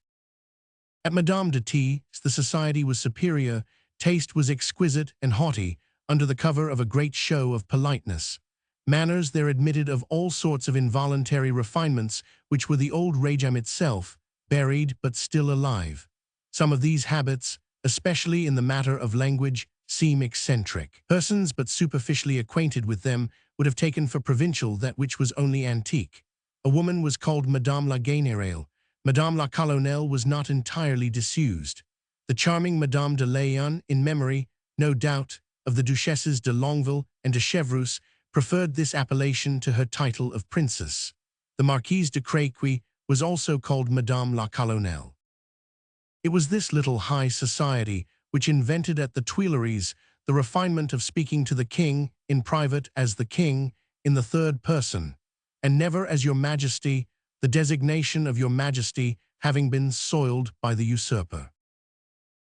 At Madame de T, the society was superior, taste was exquisite and haughty, under the cover of a great show of politeness. Manners there admitted of all sorts of involuntary refinements which were the old regime itself, buried but still alive. Some of these habits, especially in the matter of language, seem eccentric. Persons but superficially acquainted with them would have taken for provincial that which was only antique. A woman was called Madame la Générale. Madame la Colonelle was not entirely disused. The charming Madame de Léon, in memory, no doubt, of the Duchesses de Longueville and de Chevreuse, preferred this appellation to her title of princess. The Marquise de Créquy was also called Madame la Colonelle. It was this little high society which invented at the Tuileries the refinement of speaking to the king in private as the king in the third person, and never as your majesty, the designation of your majesty having been soiled by the usurper.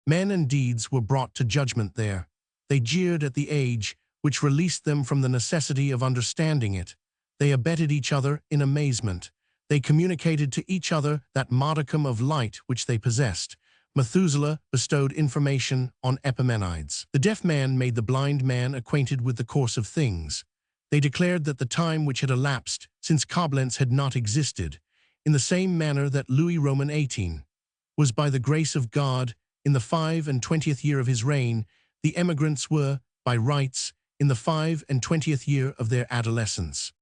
Men and deeds were brought to judgment there. They jeered at the age, which released them from the necessity of understanding it. They abetted each other in amazement. They communicated to each other that modicum of light which they possessed. Methuselah bestowed information on Epimenides. The deaf man made the blind man acquainted with the course of things. They declared that the time which had elapsed since Coblentz had not existed, in the same manner that Louis Roman XVIII was by the grace of God, in the 25th year of his reign, the emigrants were, by rights, in the 25th year of their adolescence.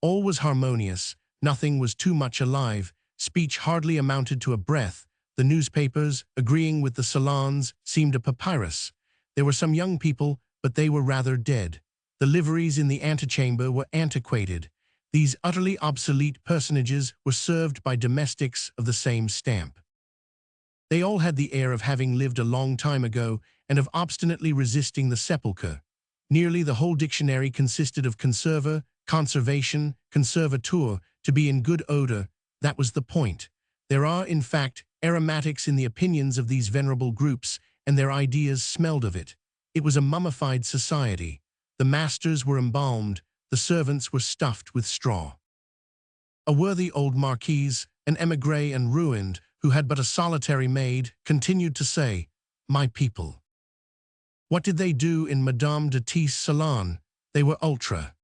All was harmonious, nothing was too much alive, speech hardly amounted to a breath, the newspapers, agreeing with the salons, seemed a papyrus. There were some young people, but they were rather dead. The liveries in the antechamber were antiquated. These utterly obsolete personages were served by domestics of the same stamp. They all had the air of having lived a long time ago and of obstinately resisting the sepulchre. Nearly the whole dictionary consisted of conserver, conservation, conservateur, to be in good odor. That was the point. There are, in fact, aromatics in the opinions of these venerable groups, and their ideas smelled of it. It was a mummified society. The masters were embalmed, the servants were stuffed with straw. A worthy old marquise, an émigré and ruined, who had but a solitary maid, continued to say, "My people." What did they do in Madame de T's salon? They were ultra.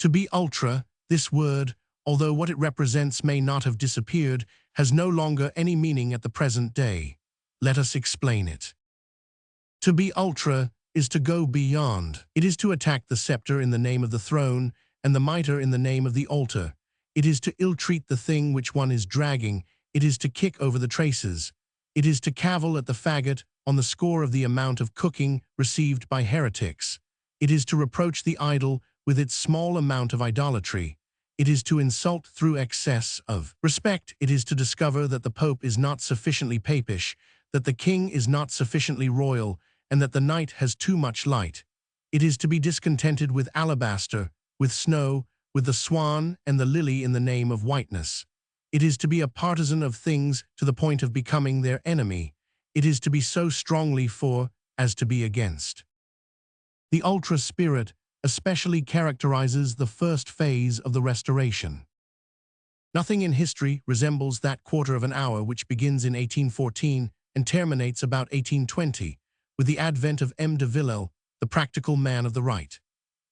To be ultra, this word, although what it represents may not have disappeared, has no longer any meaning at the present day. Let us explain it. To be ultra is to go beyond. It is to attack the scepter in the name of the throne and the mitre in the name of the altar. It is to ill-treat the thing which one is dragging. It is to kick over the traces. It is to cavil at the faggot on the score of the amount of cooking received by heretics. It is to reproach the idol with its small amount of idolatry. It is to insult through excess of respect. It is to discover that the Pope is not sufficiently papish, that the king is not sufficiently royal, and that the night has too much light. It is to be discontented with alabaster, with snow, with the swan and the lily in the name of whiteness. It is to be a partisan of things to the point of becoming their enemy. It is to be so strongly for as to be against. The ultra spirit especially characterizes the first phase of the Restoration. Nothing in history resembles that quarter of an hour which begins in 1814 and terminates about 1820, with the advent of M. de Villèle, the practical man of the right.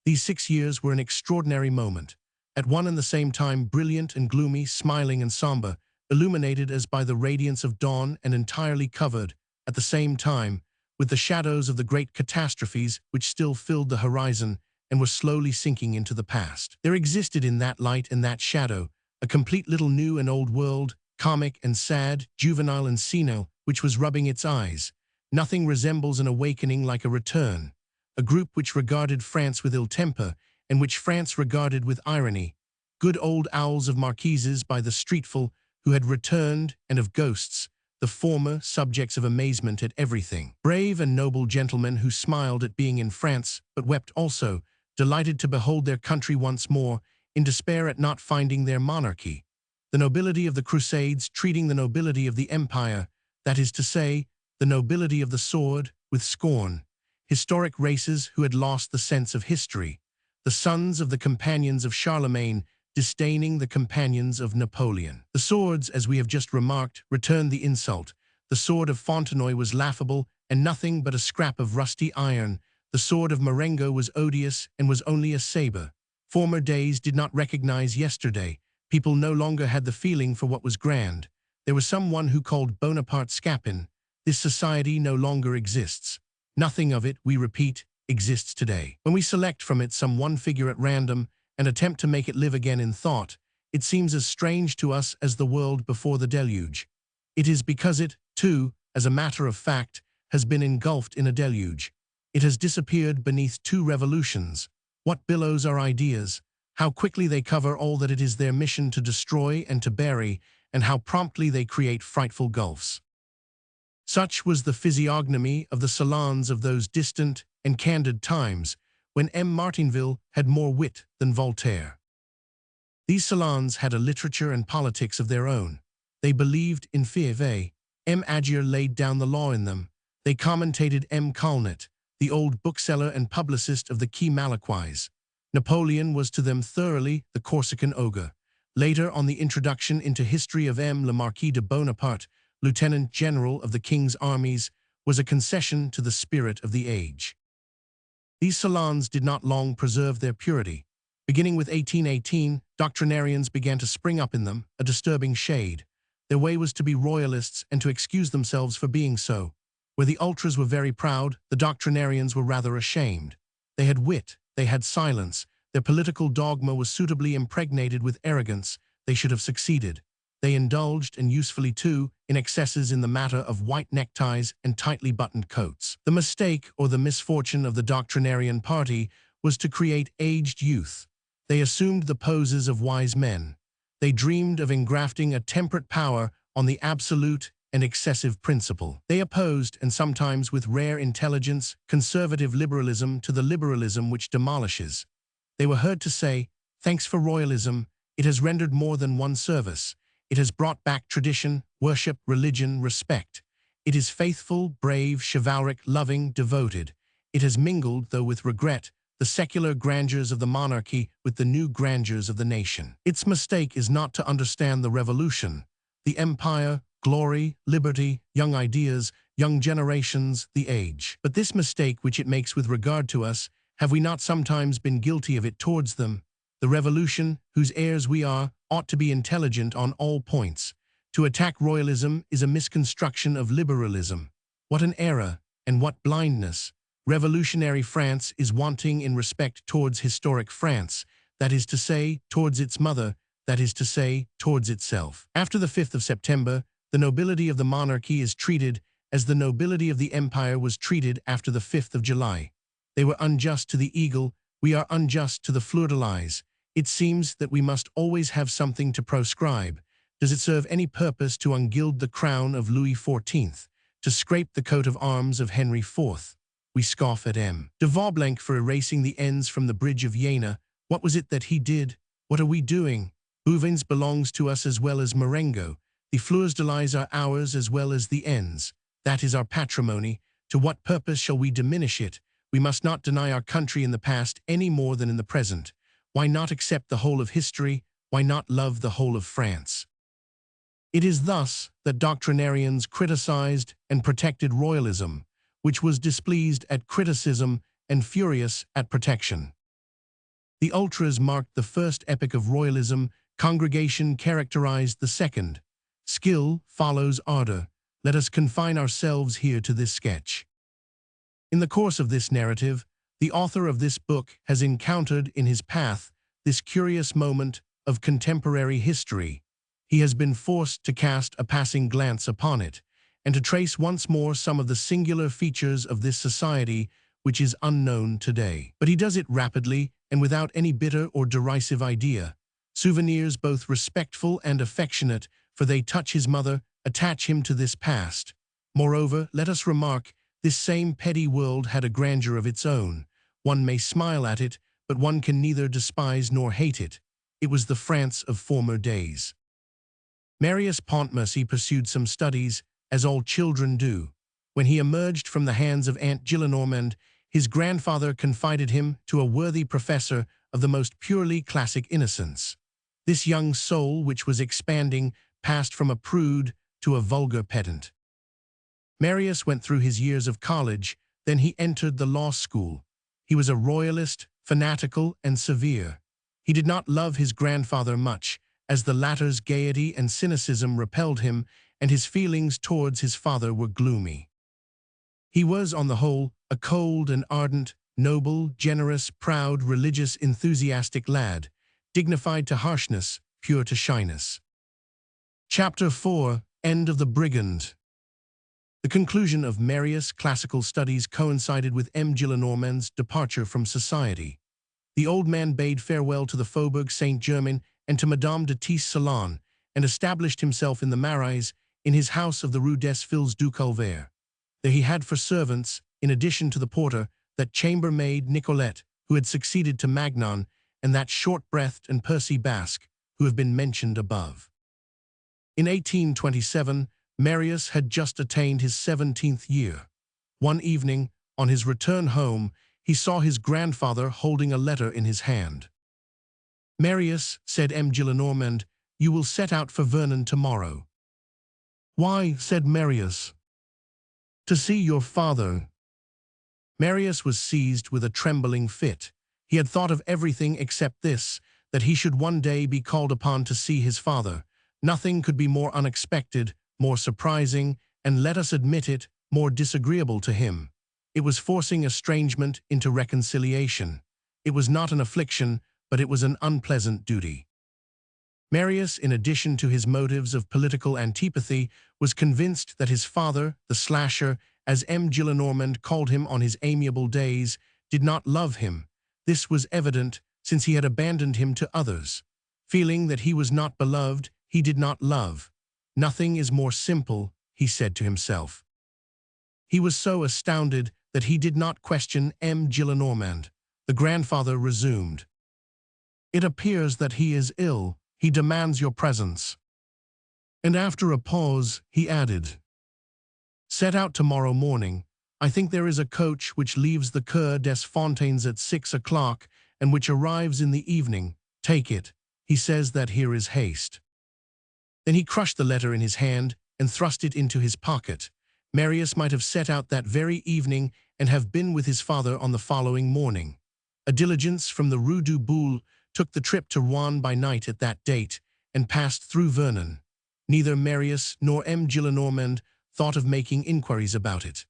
These 6 years were an extraordinary moment. At one and the same time brilliant and gloomy, smiling and somber, illuminated as by the radiance of dawn and entirely covered, at the same time, with the shadows of the great catastrophes which still filled the horizon and were slowly sinking into the past. There existed in that light and that shadow a complete little new and old world, comic and sad, juvenile and senile, which was rubbing its eyes. Nothing resembles an awakening like a return. A group which regarded France with ill temper, and which France regarded with irony. Good old owls of marquises by the streetful who had returned, and of ghosts, the former subjects of amazement at everything. Brave and noble gentlemen who smiled at being in France, but wept also, delighted to behold their country once more, in despair at not finding their monarchy. The nobility of the Crusades treating the nobility of the Empire, that is to say, the nobility of the sword, with scorn. Historic races who had lost the sense of history. The sons of the companions of Charlemagne disdaining the companions of Napoleon. The swords, as we have just remarked, returned the insult. The sword of Fontenoy was laughable and nothing but a scrap of rusty iron. The sword of Marengo was odious and was only a saber. Former days did not recognize yesterday. People no longer had the feeling for what was grand. There was someone who called Bonaparte Scapin. This society no longer exists. Nothing of it, we repeat, exists today. When we select from it some one figure at random and attempt to make it live again in thought, it seems as strange to us as the world before the deluge. It is because it, too, as a matter of fact, has been engulfed in a deluge. It has disappeared beneath 2 revolutions. What billows are ideas, how quickly they cover all that it is their mission to destroy and to bury, and how promptly they create frightful gulfs. Such was the physiognomy of the salons of those distant and candid times, when M. Martinville had more wit than Voltaire. These salons had a literature and politics of their own. They believed in Fievé. M. Agier laid down the law in them. They commentated M. Colnet, the old bookseller and publicist of the Quai Malaquais. Napoleon was to them thoroughly the Corsican ogre. Later, on the introduction into history of M. le Marquis de Bonaparte, Lieutenant General of the King's armies, was a concession to the spirit of the age. These salons did not long preserve their purity. Beginning with 1818, doctrinarians began to spring up in them, a disturbing shade. Their way was to be royalists and to excuse themselves for being so. Where the ultras were very proud, the doctrinarians were rather ashamed. They had wit, they had silence, their political dogma was suitably impregnated with arrogance. They should have succeeded. They indulged, and usefully too, in excesses in the matter of white neckties and tightly buttoned coats. The mistake or the misfortune of the doctrinarian party was to create aged youth. They assumed the poses of wise men. They dreamed of engrafting a temperate power on the absolute and excessive principle. They opposed, and sometimes with rare intelligence, conservative liberalism to the liberalism which demolishes. They were heard to say, "Thanks for royalism, it has rendered more than one service. It has brought back tradition, worship, religion, respect. It is faithful, brave, chivalric, loving, devoted. It has mingled, though with regret, the secular grandeurs of the monarchy with the new grandeurs of the nation." Its mistake is not to understand the revolution, the empire, glory, liberty, young ideas, young generations, the age. But this mistake which it makes with regard to us, have we not sometimes been guilty of it towards them? The revolution, whose heirs we are, ought to be intelligent on all points. To attack royalism is a misconstruction of liberalism. What an error, and what blindness! Revolutionary France is wanting in respect towards historic France, that is to say, towards its mother, that is to say, towards itself. After the 5th of September, the nobility of the monarchy is treated as the nobility of the empire was treated after the 5th of July. They were unjust to the eagle, we are unjust to the fleur-de-lis. It seems that we must always have something to proscribe. Does it serve any purpose to ungild the crown of Louis XIV, to scrape the coat of arms of Henry IV? We scoff at M. de Vaublanc for erasing the N's from the bridge of Jena. What was it that he did? What are we doing? Bouvines belongs to us as well as Marengo. The fleurs-de-lis are ours as well as the N's. That is our patrimony. To what purpose shall we diminish it? We must not deny our country in the past any more than in the present. Why not accept the whole of history? Why not love the whole of France? It is thus that doctrinarians criticized and protected royalism, which was displeased at criticism and furious at protection. The ultras marked the first epoch of royalism, congregation characterized the second. Skill follows ardor. Let us confine ourselves here to this sketch. In the course of this narrative, the author of this book has encountered in his path this curious moment of contemporary history. He has been forced to cast a passing glance upon it, and to trace once more some of the singular features of this society which is unknown today. But he does it rapidly and without any bitter or derisive idea. Souvenirs both respectful and affectionate, for they touch his mother, attach him to this past. Moreover, let us remark, this same petty world had a grandeur of its own. One may smile at it, but one can neither despise nor hate it. It was the France of former days. Marius Pontmercy pursued some studies, as all children do. When he emerged from the hands of Aunt Gillenormand, his grandfather confided him to a worthy professor of the most purely classic innocence. This young soul, which was expanding, passed from a prude to a vulgar pedant. Marius went through his years of college, then he entered the law school. He was a royalist, fanatical, and severe. He did not love his grandfather much, as the latter's gaiety and cynicism repelled him, and his feelings towards his father were gloomy. He was, on the whole, a cold and ardent, noble, generous, proud, religious, enthusiastic lad, dignified to harshness, pure to shyness. Chapter 4. End of the Brigand. The conclusion of Marius' classical studies coincided with M. Gillenormand's departure from society. The old man bade farewell to the Faubourg Saint-Germain and to Madame de Tiss's salon, and established himself in the Marais, in his house of the Rue des Filles du Calvaire. There he had for servants, in addition to the porter, that chambermaid Nicolette, who had succeeded to Magnon, and that short-breathed and pursy Basque, who have been mentioned above. In 1827, Marius had just attained his 17th year. One evening, on his return home, he saw his grandfather holding a letter in his hand. "Marius," said M. Gillenormand, "you will set out for Vernon tomorrow." "Why?" said Marius. "To see your father." Marius was seized with a trembling fit. He had thought of everything except this, that he should one day be called upon to see his father. Nothing could be more unexpected, more surprising, and let us admit it, more disagreeable to him. It was forcing estrangement into reconciliation. It was not an affliction, but it was an unpleasant duty. Marius, in addition to his motives of political antipathy, was convinced that his father, the slasher, as M. Gillenormand called him on his amiable days, did not love him. This was evident, since he had abandoned him to others. Feeling that he was not beloved, he did not love. "Nothing is more simple," he said to himself. He was so astounded that he did not question M. Gillenormand. The grandfather resumed. "It appears that he is ill. He demands your presence." And after a pause, he added, "Set out tomorrow morning. I think there is a coach which leaves the Coeur des Fontaines at 6 o'clock and which arrives in the evening. Take it. He says that here is haste." Then he crushed the letter in his hand and thrust it into his pocket. Marius might have set out that very evening and have been with his father on the following morning. A diligence from the Rue du Boule took the trip to Rouen by night at that date and passed through Vernon. Neither Marius nor M. Gillenormand thought of making inquiries about it.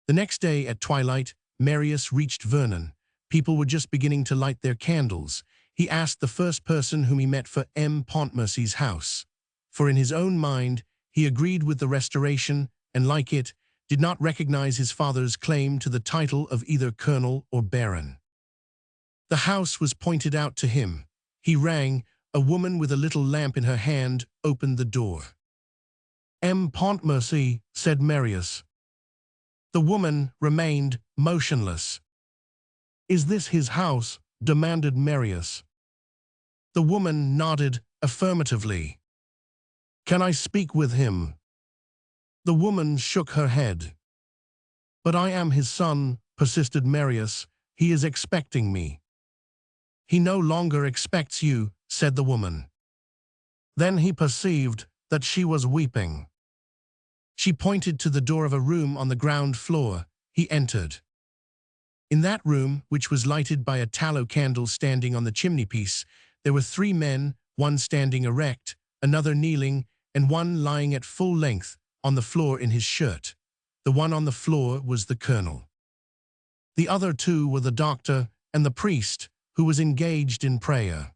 The next day at twilight, Marius reached Vernon. People were just beginning to light their candles. He asked the first person whom he met for M. Pontmercy's house. For in his own mind, he agreed with the Restoration, and like it, did not recognize his father's claim to the title of either colonel or baron. The house was pointed out to him. He rang. A woman with a little lamp in her hand opened the door. "M. Pontmercy," said Marius. The woman remained motionless. "Is this his house?" demanded Marius. The woman nodded affirmatively. "Can I speak with him?" The woman shook her head. "But I am his son," persisted Marius. "He is expecting me." "He no longer expects you," said the woman. Then he perceived that she was weeping. She pointed to the door of a room on the ground floor. He entered. In that room, which was lighted by a tallow candle standing on the chimney-piece, there were 3 men, one standing erect, another kneeling, and one lying at full length on the floor in his shirt. The one on the floor was the colonel. The other two were the doctor and the priest, who was engaged in prayer.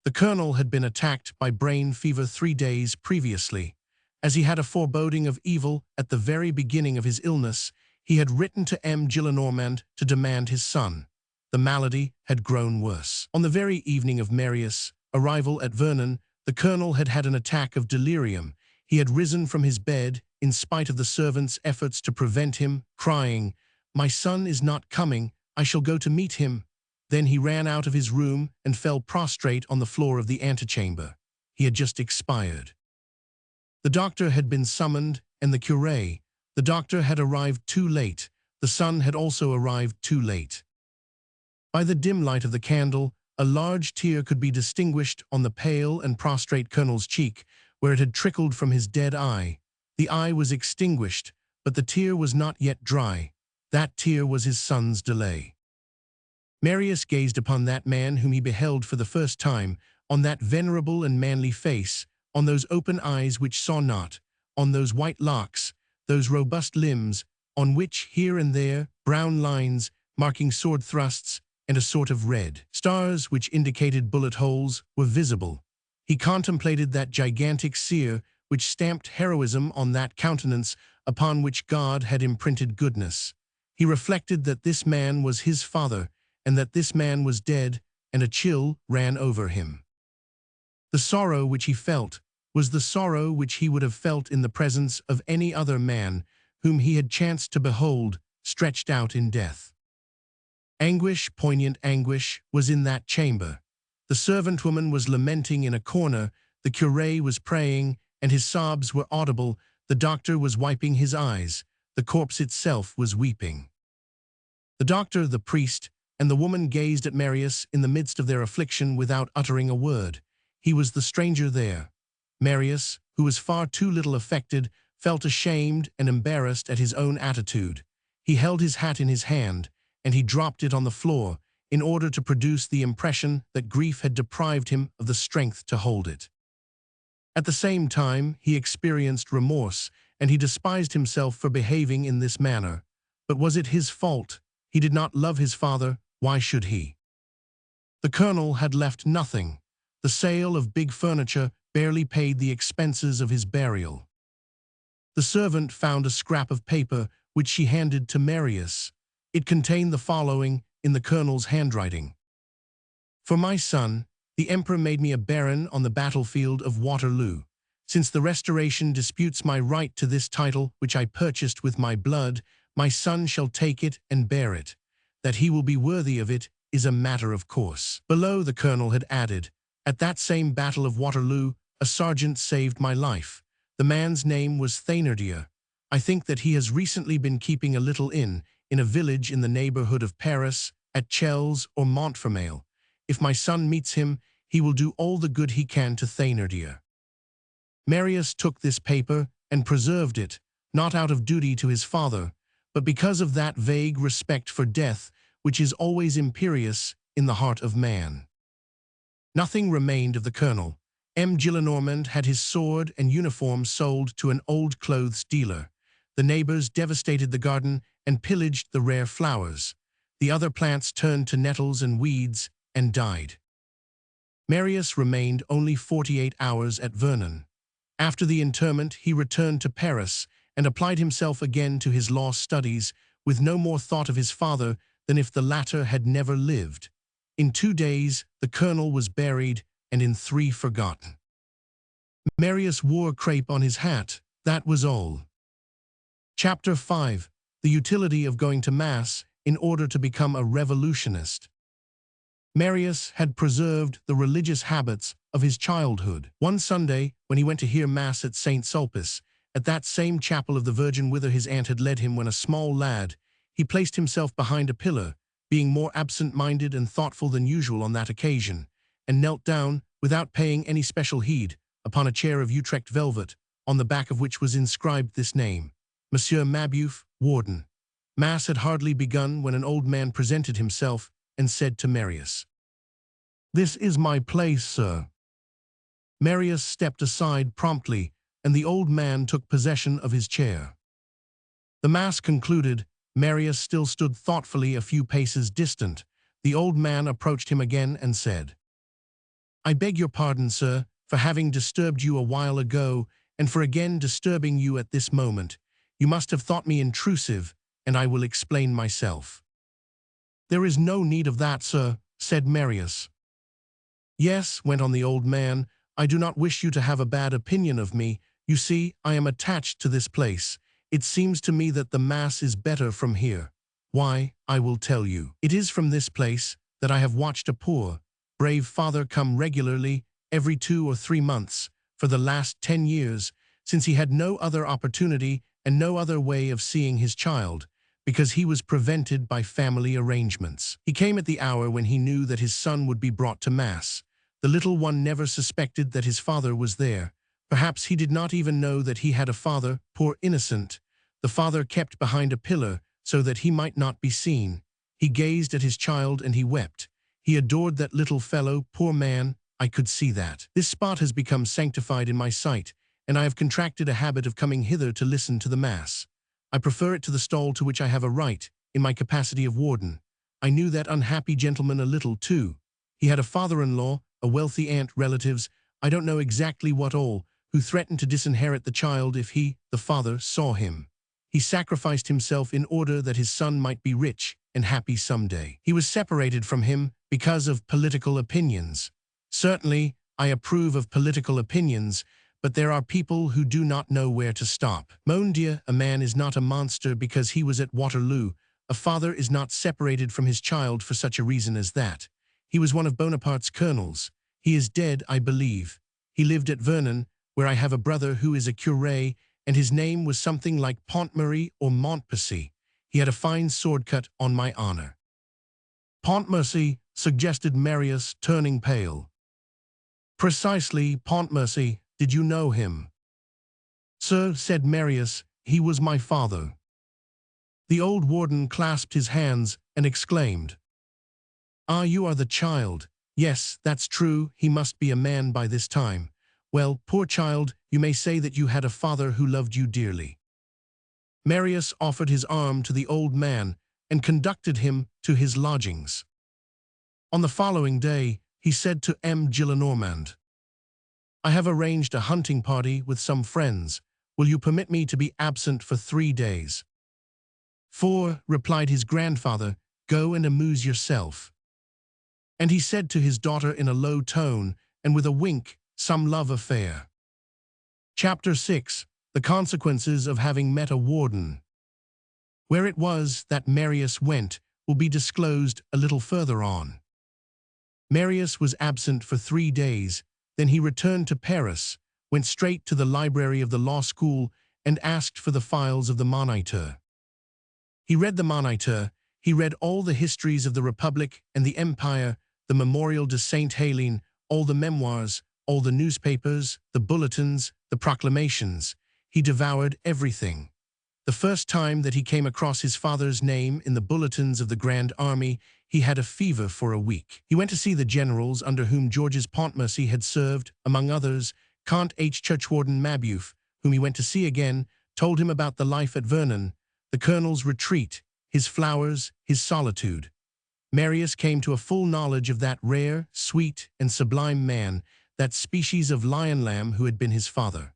The colonel had been attacked by brain fever 3 days previously. As he had a foreboding of evil at the very beginning of his illness, he had written to M. Gillenormand to demand his son. The malady had grown worse. On the very evening of Marius' arrival at Vernon, the colonel had had an attack of delirium. He had risen from his bed, in spite of the servants' efforts to prevent him, crying, "My son is not coming, I shall go to meet him." Then he ran out of his room and fell prostrate on the floor of the antechamber. He had just expired. The doctor had been summoned, and the curé. The doctor had arrived too late. The son had also arrived too late. By the dim light of the candle, a large tear could be distinguished on the pale and prostrate colonel's cheek, where it had trickled from his dead eye. The eye was extinguished, but the tear was not yet dry. That tear was his son's delay. Marius gazed upon that man whom he beheld for the first time, on that venerable and manly face, on those open eyes which saw not, on those white locks, those robust limbs, on which, here and there, brown lines, marking sword thrusts, and a sort of red stars which indicated bullet holes, were visible. He contemplated that gigantic seer which stamped heroism on that countenance upon which God had imprinted goodness. He reflected that this man was his father, and that this man was dead, and a chill ran over him. The sorrow which he felt was the sorrow which he would have felt in the presence of any other man whom he had chanced to behold stretched out in death. Anguish, poignant anguish, was in that chamber. The servant woman was lamenting in a corner, the curé was praying, and his sobs were audible, the doctor was wiping his eyes, the corpse itself was weeping. The doctor, the priest, and the woman gazed at Marius in the midst of their affliction without uttering a word. He was the stranger there. Marius, who was far too little affected, felt ashamed and embarrassed at his own attitude. He held his hat in his hand, and he dropped it on the floor, in order to produce the impression that grief had deprived him of the strength to hold it. At the same time, he experienced remorse, and he despised himself for behaving in this manner. But was it his fault? He did not love his father, why should he? The colonel had left nothing. The sale of big furniture barely paid the expenses of his burial. The servant found a scrap of paper which she handed to Marius. It contained the following in the colonel's handwriting. "For my son, the emperor made me a baron on the battlefield of Waterloo. Since the Restoration disputes my right to this title which I purchased with my blood, my son shall take it and bear it. That he will be worthy of it is a matter of course." Below, the colonel had added, "At that same battle of Waterloo, a sergeant saved my life. The man's name was Thénardier. I think that he has recently been keeping a little inn in a village in the neighborhood of Paris, at Chelles or Montfermeil. If my son meets him, he will do all the good he can to Thénardier." Marius took this paper and preserved it, not out of duty to his father, but because of that vague respect for death which is always imperious in the heart of man. Nothing remained of the colonel. M. Gillenormand had his sword and uniform sold to an old clothes dealer. The neighbors devastated the garden and pillaged the rare flowers. The other plants turned to nettles and weeds and died. Marius remained only 48 hours at Vernon. After the interment, he returned to Paris and applied himself again to his law studies, with no more thought of his father than if the latter had never lived. In 2 days, the colonel was buried, and in 3 forgotten. Marius wore crape on his hat, that was all. Chapter 5. The utility of going to Mass in order to become a revolutionist. Marius had preserved the religious habits of his childhood. One Sunday, when he went to hear Mass at St. Sulpice, at that same chapel of the Virgin whither his aunt had led him when a small lad, he placed himself behind a pillar, being more absent-minded and thoughtful than usual on that occasion, and knelt down, without paying any special heed, upon a chair of Utrecht velvet, on the back of which was inscribed this name: Monsieur Mabeuf, Warden. Mass had hardly begun when an old man presented himself and said to Marius, "This is my place, sir." Marius stepped aside promptly, and the old man took possession of his chair. The Mass concluded. Marius still stood thoughtfully a few paces distant. The old man approached him again and said, "I beg your pardon, sir, for having disturbed you a while ago, and for again disturbing you at this moment. You must have thought me intrusive, and I will explain myself." "There is no need of that, sir," said Marius. "Yes," went on the old man, "I do not wish you to have a bad opinion of me. You see, I am attached to this place. It seems to me that the Mass is better from here. Why, I will tell you. It is from this place that I have watched a poor, brave father come regularly every 2 or 3 months for the last 10 years, since he had no other opportunity and no other way of seeing his child, because he was prevented by family arrangements. He came at the hour when he knew that his son would be brought to Mass. The little one never suspected that his father was there. Perhaps he did not even know that he had a father, poor innocent. The father kept behind a pillar so that he might not be seen. He gazed at his child and he wept. He adored that little fellow, poor man. I could see that. This spot has become sanctified in my sight, and I have contracted a habit of coming hither to listen to the Mass. I prefer it to the stall to which I have a right, in my capacity of warden. I knew that unhappy gentleman a little, too. He had a father-in-law, a wealthy aunt, relatives, I don't know exactly what all, who threatened to disinherit the child if he, the father, saw him. He sacrificed himself in order that his son might be rich and happy someday. He was separated from him because of political opinions. Certainly, I approve of political opinions, but there are people who do not know where to stop. Mon Dieu, a man is not a monster because he was at Waterloo. A father is not separated from his child for such a reason as that. He was one of Bonaparte's colonels. He is dead, I believe. He lived at Vernon, where I have a brother who is a curé, and his name was something like Pontmercy or Montpercy. He had a fine sword cut, on my honor." "Pontmercy," suggested Marius, turning pale. "Precisely, Pontmercy. Did you know him?" "Sir," said Marius, "he was my father." The old warden clasped his hands and exclaimed, "Ah, you are the child. Yes, that's true, he must be a man by this time. Well, poor child, you may say that you had a father who loved you dearly." Marius offered his arm to the old man and conducted him to his lodgings. On the following day, he said to M. Gillenormand, "I have arranged a hunting party with some friends. Will you permit me to be absent for 3 days?" "4," replied his grandfather, "go and amuse yourself." And he said to his daughter in a low tone and with a wink, "Some love affair." Chapter 6. The consequences of having met a warden. Where it was that Marius went will be disclosed a little further on. Marius was absent for 3 days, then he returned to Paris, went straight to the library of the law school, and asked for the files of the Moniteur. He read the Moniteur, he read all the histories of the Republic and the Empire, the Memorial de Sainte-Hélène, all the memoirs, all the newspapers, the bulletins, the proclamations. He devoured everything. The first time that he came across his father's name in the bulletins of the Grand Army, he had a fever for a week. He went to see the generals under whom Georges Pontmercy had served, among others, Count H. Churchwarden Mabeuf, whom he went to see again, told him about the life at Vernon, the colonel's retreat, his flowers, his solitude. Marius came to a full knowledge of that rare, sweet, and sublime man, that species of lion-lamb who had been his father.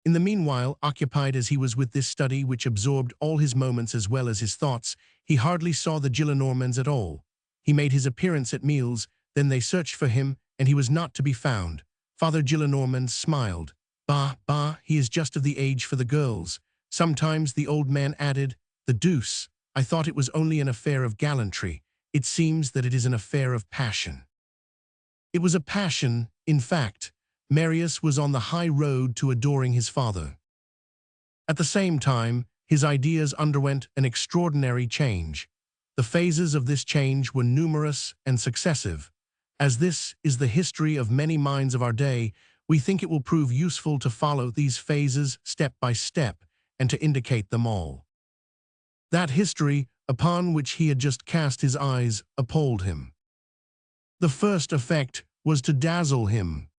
In the meanwhile, occupied as he was with this study which absorbed all his moments as well as his thoughts, he hardly saw the Gillenormands at all. He made his appearance at meals, then they searched for him, and he was not to be found. Father Gillenormand smiled. "Bah, bah, he is just of the age for the girls." Sometimes the old man added, "The deuce, I thought it was only an affair of gallantry. It seems that it is an affair of passion." It was a passion, in fact. Marius was on the high road to adoring his father. At the same time, his ideas underwent an extraordinary change. The phases of this change were numerous and successive. As this is the history of many minds of our day, we think it will prove useful to follow these phases step by step and to indicate them all. That history, upon which he had just cast his eyes, appalled him. The first effect was to dazzle him.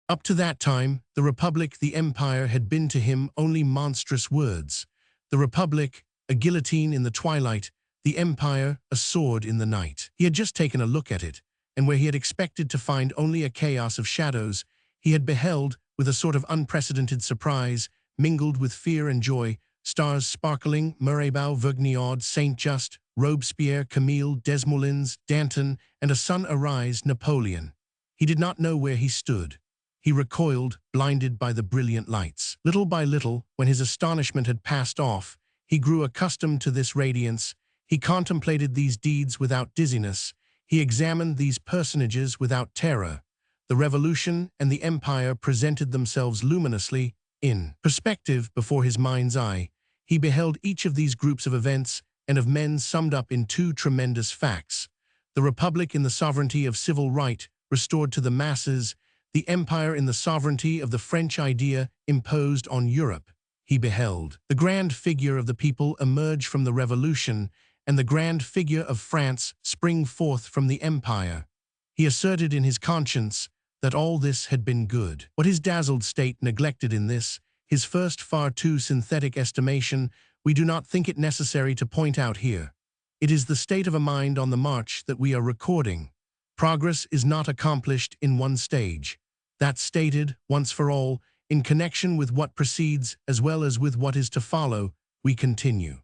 Up to that time, the Republic, the Empire, had been to him only monstrous words. The Republic, a guillotine in the twilight, the Empire, a sword in the night. He had just taken a look at it, and where he had expected to find only a chaos of shadows, he had beheld, with a sort of unprecedented surprise, mingled with fear and joy, stars sparkling, Mirabeau, Vergniaud, Saint-Just, Robespierre, Camille, Desmoulins, Danton, and a sun arise, Napoleon. He did not know where he stood. He recoiled, blinded by the brilliant lights. Little by little, when his astonishment had passed off, he grew accustomed to this radiance. He contemplated these deeds without dizziness. He examined these personages without terror. The Revolution and the Empire presented themselves luminously, in perspective before his mind's eye. He beheld each of these groups of events and of men summed up in two tremendous facts: the Republic in the sovereignty of civil right, restored to the masses; the Empire in the sovereignty of the French idea imposed on Europe. He beheld the grand figure of the people emerge from the Revolution, and the grand figure of France spring forth from the Empire. He asserted in his conscience that all this had been good. What his dazzled state neglected in this, his first far too synthetic estimation, we do not think it necessary to point out here. It is the state of a mind on the march that we are recording. Progress is not accomplished in one stage. That stated, once for all, in connection with what precedes as well as with what is to follow, we continue.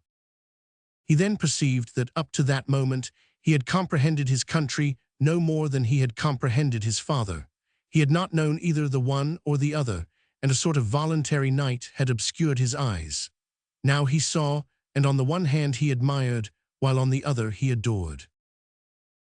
He then perceived that up to that moment he had comprehended his country no more than he had comprehended his father. He had not known either the one or the other, and a sort of voluntary night had obscured his eyes. Now he saw, and on the one hand he admired, while on the other he adored.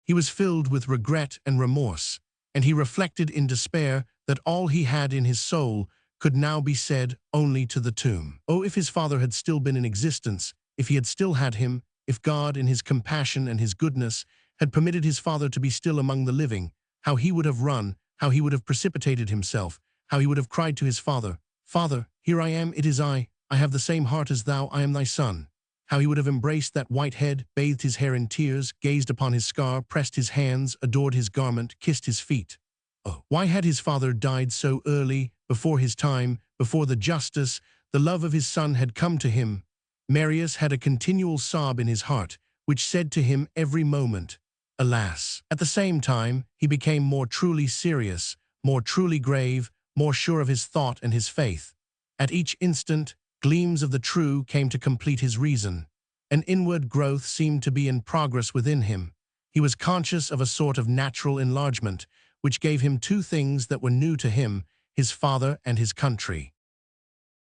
He was filled with regret and remorse, and he reflected in despair that all he had in his soul could now be said only to the tomb. Oh, if his father had still been in existence, if he had still had him, if God, in his compassion and his goodness, had permitted his father to be still among the living, how he would have run, how he would have precipitated himself, how he would have cried to his father, "Father, here I am, it is I have the same heart as thou, I am thy son." How he would have embraced that white head, bathed his hair in tears, gazed upon his scar, pressed his hands, adored his garment, kissed his feet. Oh, why had his father died so early, before his time, before the justice, the love of his son had come to him? Marius had a continual sob in his heart, which said to him every moment, "Alas!" At the same time, he became more truly serious, more truly grave, more sure of his thought and his faith. At each instant, gleams of the true came to complete his reason. An inward growth seemed to be in progress within him. He was conscious of a sort of natural enlargement, which gave him two things that were new to him, his father and his country.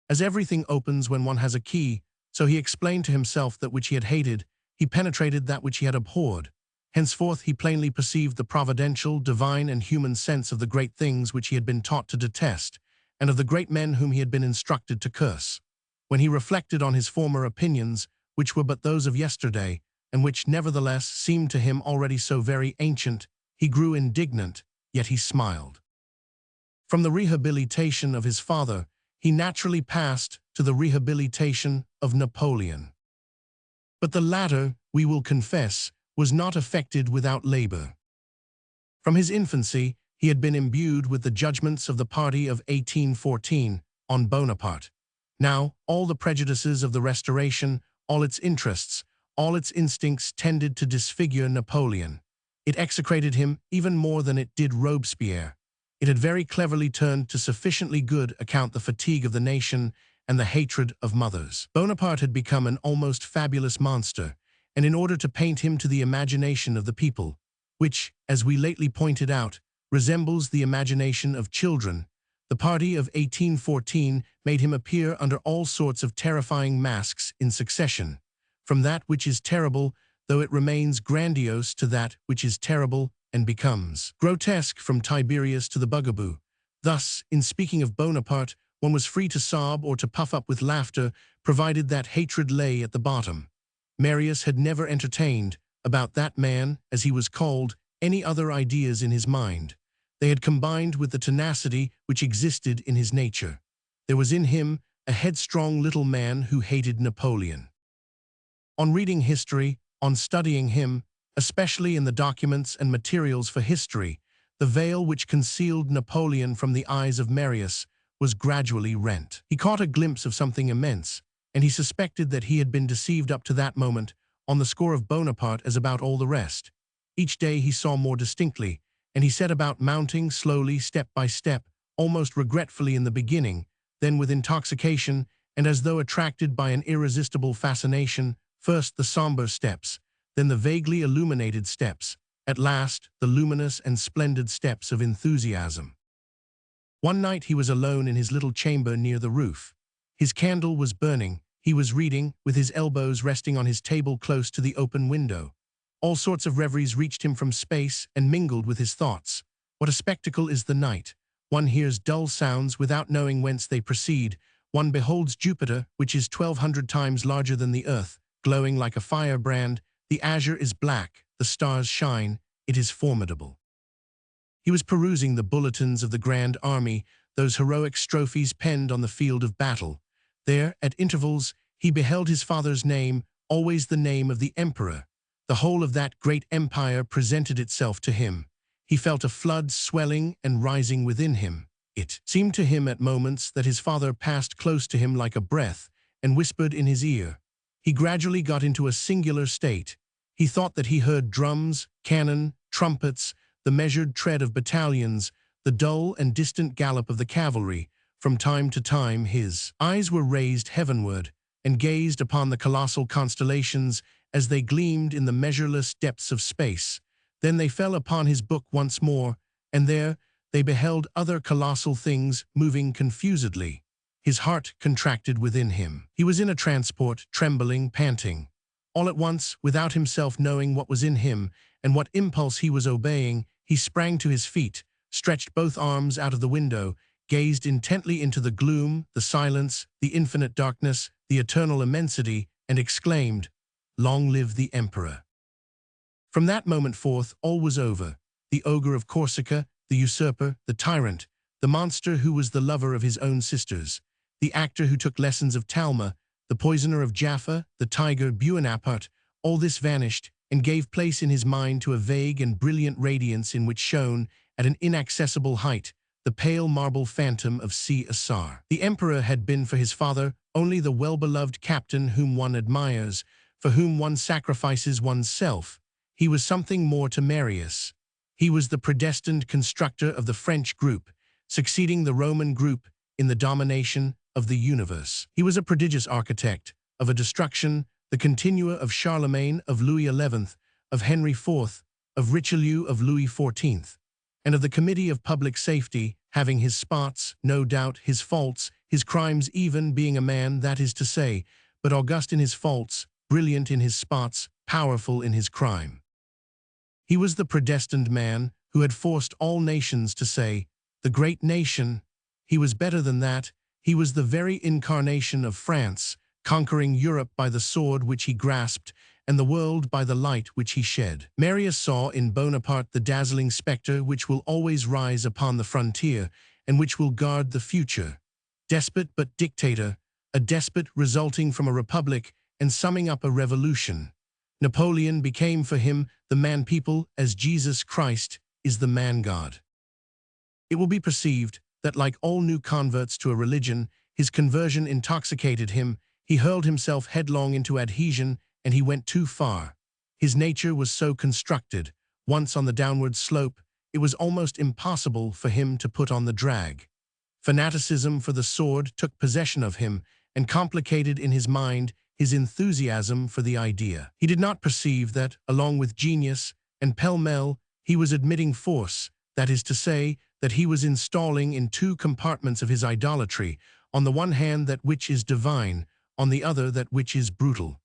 As everything opens when one has a key, so he explained to himself that which he had hated, he penetrated that which he had abhorred. Henceforth he plainly perceived the providential, divine, and human sense of the great things which he had been taught to detest, and of the great men whom he had been instructed to curse. When he reflected on his former opinions, which were but those of yesterday, and which nevertheless seemed to him already so very ancient, he grew indignant, yet he smiled. From the rehabilitation of his father, he naturally passed to the rehabilitation of Napoleon. But the latter, we will confess, was not effected without labor. From his infancy, he had been imbued with the judgments of the party of 1814 on Bonaparte. Now, all the prejudices of the Restoration, all its interests, all its instincts tended to disfigure Napoleon. It execrated him even more than it did Robespierre. It had very cleverly turned to sufficiently good account the fatigue of the nation and the hatred of mothers. Bonaparte had become an almost fabulous monster, and in order to paint him to the imagination of the people, which, as we lately pointed out, resembles the imagination of children, the party of 1814 made him appear under all sorts of terrifying masks in succession, from that which is terrible, though it remains grandiose, to that which is terrible and becomes grotesque, from Tiberius to the bugaboo. Thus, in speaking of Bonaparte, one was free to sob or to puff up with laughter, provided that hatred lay at the bottom. Marius had never entertained, about that man, as he was called, any other ideas in his mind. They had combined with the tenacity which existed in his nature. There was in him a headstrong little man who hated Napoleon. On reading history, on studying him, especially in the documents and materials for history, The veil which concealed Napoleon from the eyes of Marius was gradually rent. He caught a glimpse of something immense, and he suspected that he had been deceived up to that moment on the score of Bonaparte as about all the rest. Each day he saw more distinctly, and he set about mounting slowly, step by step, almost regretfully in the beginning, then with intoxication, and as though attracted by an irresistible fascination, first the somber steps, then the vaguely illuminated steps, at last the luminous and splendid steps of enthusiasm. One night he was alone in his little chamber near the roof. His candle was burning. He was reading, with his elbows resting on his table close to the open window. All sorts of reveries reached him from space and mingled with his thoughts. What a spectacle is the night! One hears dull sounds without knowing whence they proceed. One beholds Jupiter, which is 1,200 times larger than the earth, glowing like a firebrand. The azure is black, the stars shine. It is formidable. He was perusing the bulletins of the Grand Army, those heroic strophes penned on the field of battle. There, at intervals, he beheld his father's name, always the name of the emperor. The whole of that great empire presented itself to him. He felt a flood swelling and rising within him. It seemed to him at moments that his father passed close to him like a breath and whispered in his ear. He gradually got into a singular state. He thought that he heard drums, cannon, trumpets, the measured tread of battalions, the dull and distant gallop of the cavalry. From time to time his eyes were raised heavenward and gazed upon the colossal constellations as they gleamed in the measureless depths of space. Then they fell upon his book once more, and there they beheld other colossal things moving confusedly. His heart contracted within him. He was in a transport, trembling, panting. All at once, without himself knowing what was in him and what impulse he was obeying, he sprang to his feet, stretched both arms out of the window, gazed intently into the gloom, the silence, the infinite darkness, the eternal immensity, and exclaimed, "Long live the Emperor!" From that moment forth, all was over. The ogre of Corsica, the usurper, the tyrant, the monster who was the lover of his own sisters, the actor who took lessons of Talma, the poisoner of Jaffa, the tiger Buonaparte, all this vanished and gave place in his mind to a vague and brilliant radiance in which shone, at an inaccessible height, the pale marble phantom of Cæsar. The emperor had been for his father only the well-beloved captain whom one admires, for whom one sacrifices one's self. He was something more to Marius. He was the predestined constructor of the French group, succeeding the Roman group in the domination of the universe. He was a prodigious architect of a destruction, the continua of Charlemagne, of Louis XI, of Henry IV, of Richelieu, of Louis XIV, and of the Committee of Public Safety, having his spots, no doubt, his faults, his crimes, even being a man, that is to say, but august in his faults, brilliant in his spots, powerful in his crime. He was the predestined man who had forced all nations to say, "The great nation." He was better than that. He was the very incarnation of France, conquering Europe by the sword which he grasped, and the world by the light which he shed. Marius saw in Bonaparte the dazzling spectre which will always rise upon the frontier, and which will guard the future. Despot but dictator, a despot resulting from a republic and summing up a revolution. Napoleon became for him the man-people as Jesus Christ is the man-God. It will be perceived that, like all new converts to a religion, his conversion intoxicated him. He hurled himself headlong into adhesion, and he went too far. His nature was so constructed. Once on the downward slope, it was almost impossible for him to put on the drag. Fanaticism for the sword took possession of him and complicated in his mind his enthusiasm for the idea. He did not perceive that, along with genius and pell-mell, he was admitting force, that is to say, that he was installing in two compartments of his idolatry, on the one hand that which is divine, on the other that which is brutal.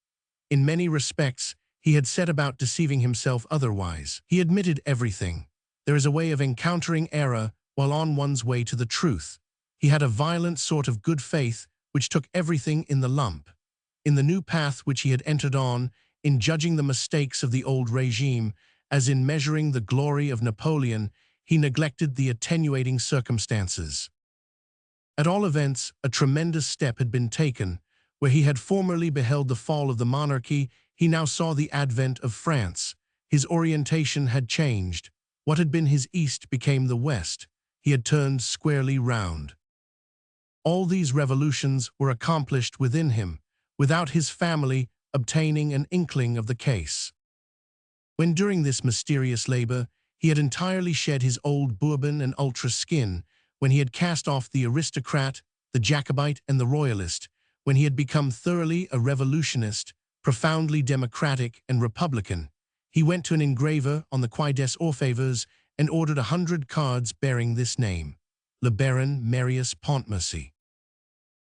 In many respects, he had set about deceiving himself otherwise. He admitted everything. There is a way of encountering error while on one's way to the truth. He had a violent sort of good faith which took everything in the lump. In the new path which he had entered on, in judging the mistakes of the old regime, as in measuring the glory of Napoleon, he neglected the attenuating circumstances. At all events, a tremendous step had been taken. Where he had formerly beheld the fall of the monarchy, he now saw the advent of France. His orientation had changed. What had been his east became the west. He had turned squarely round. All these revolutions were accomplished within him, without his family obtaining an inkling of the case. When during this mysterious labor, he had entirely shed his old Bourbon and ultra skin, when he had cast off the aristocrat, the Jacobite, and the royalist, when he had become thoroughly a revolutionist, profoundly democratic and republican, he went to an engraver on the Quai des Orfèvres and ordered 100 cards bearing this name, Le Baron Marius Pontmercy.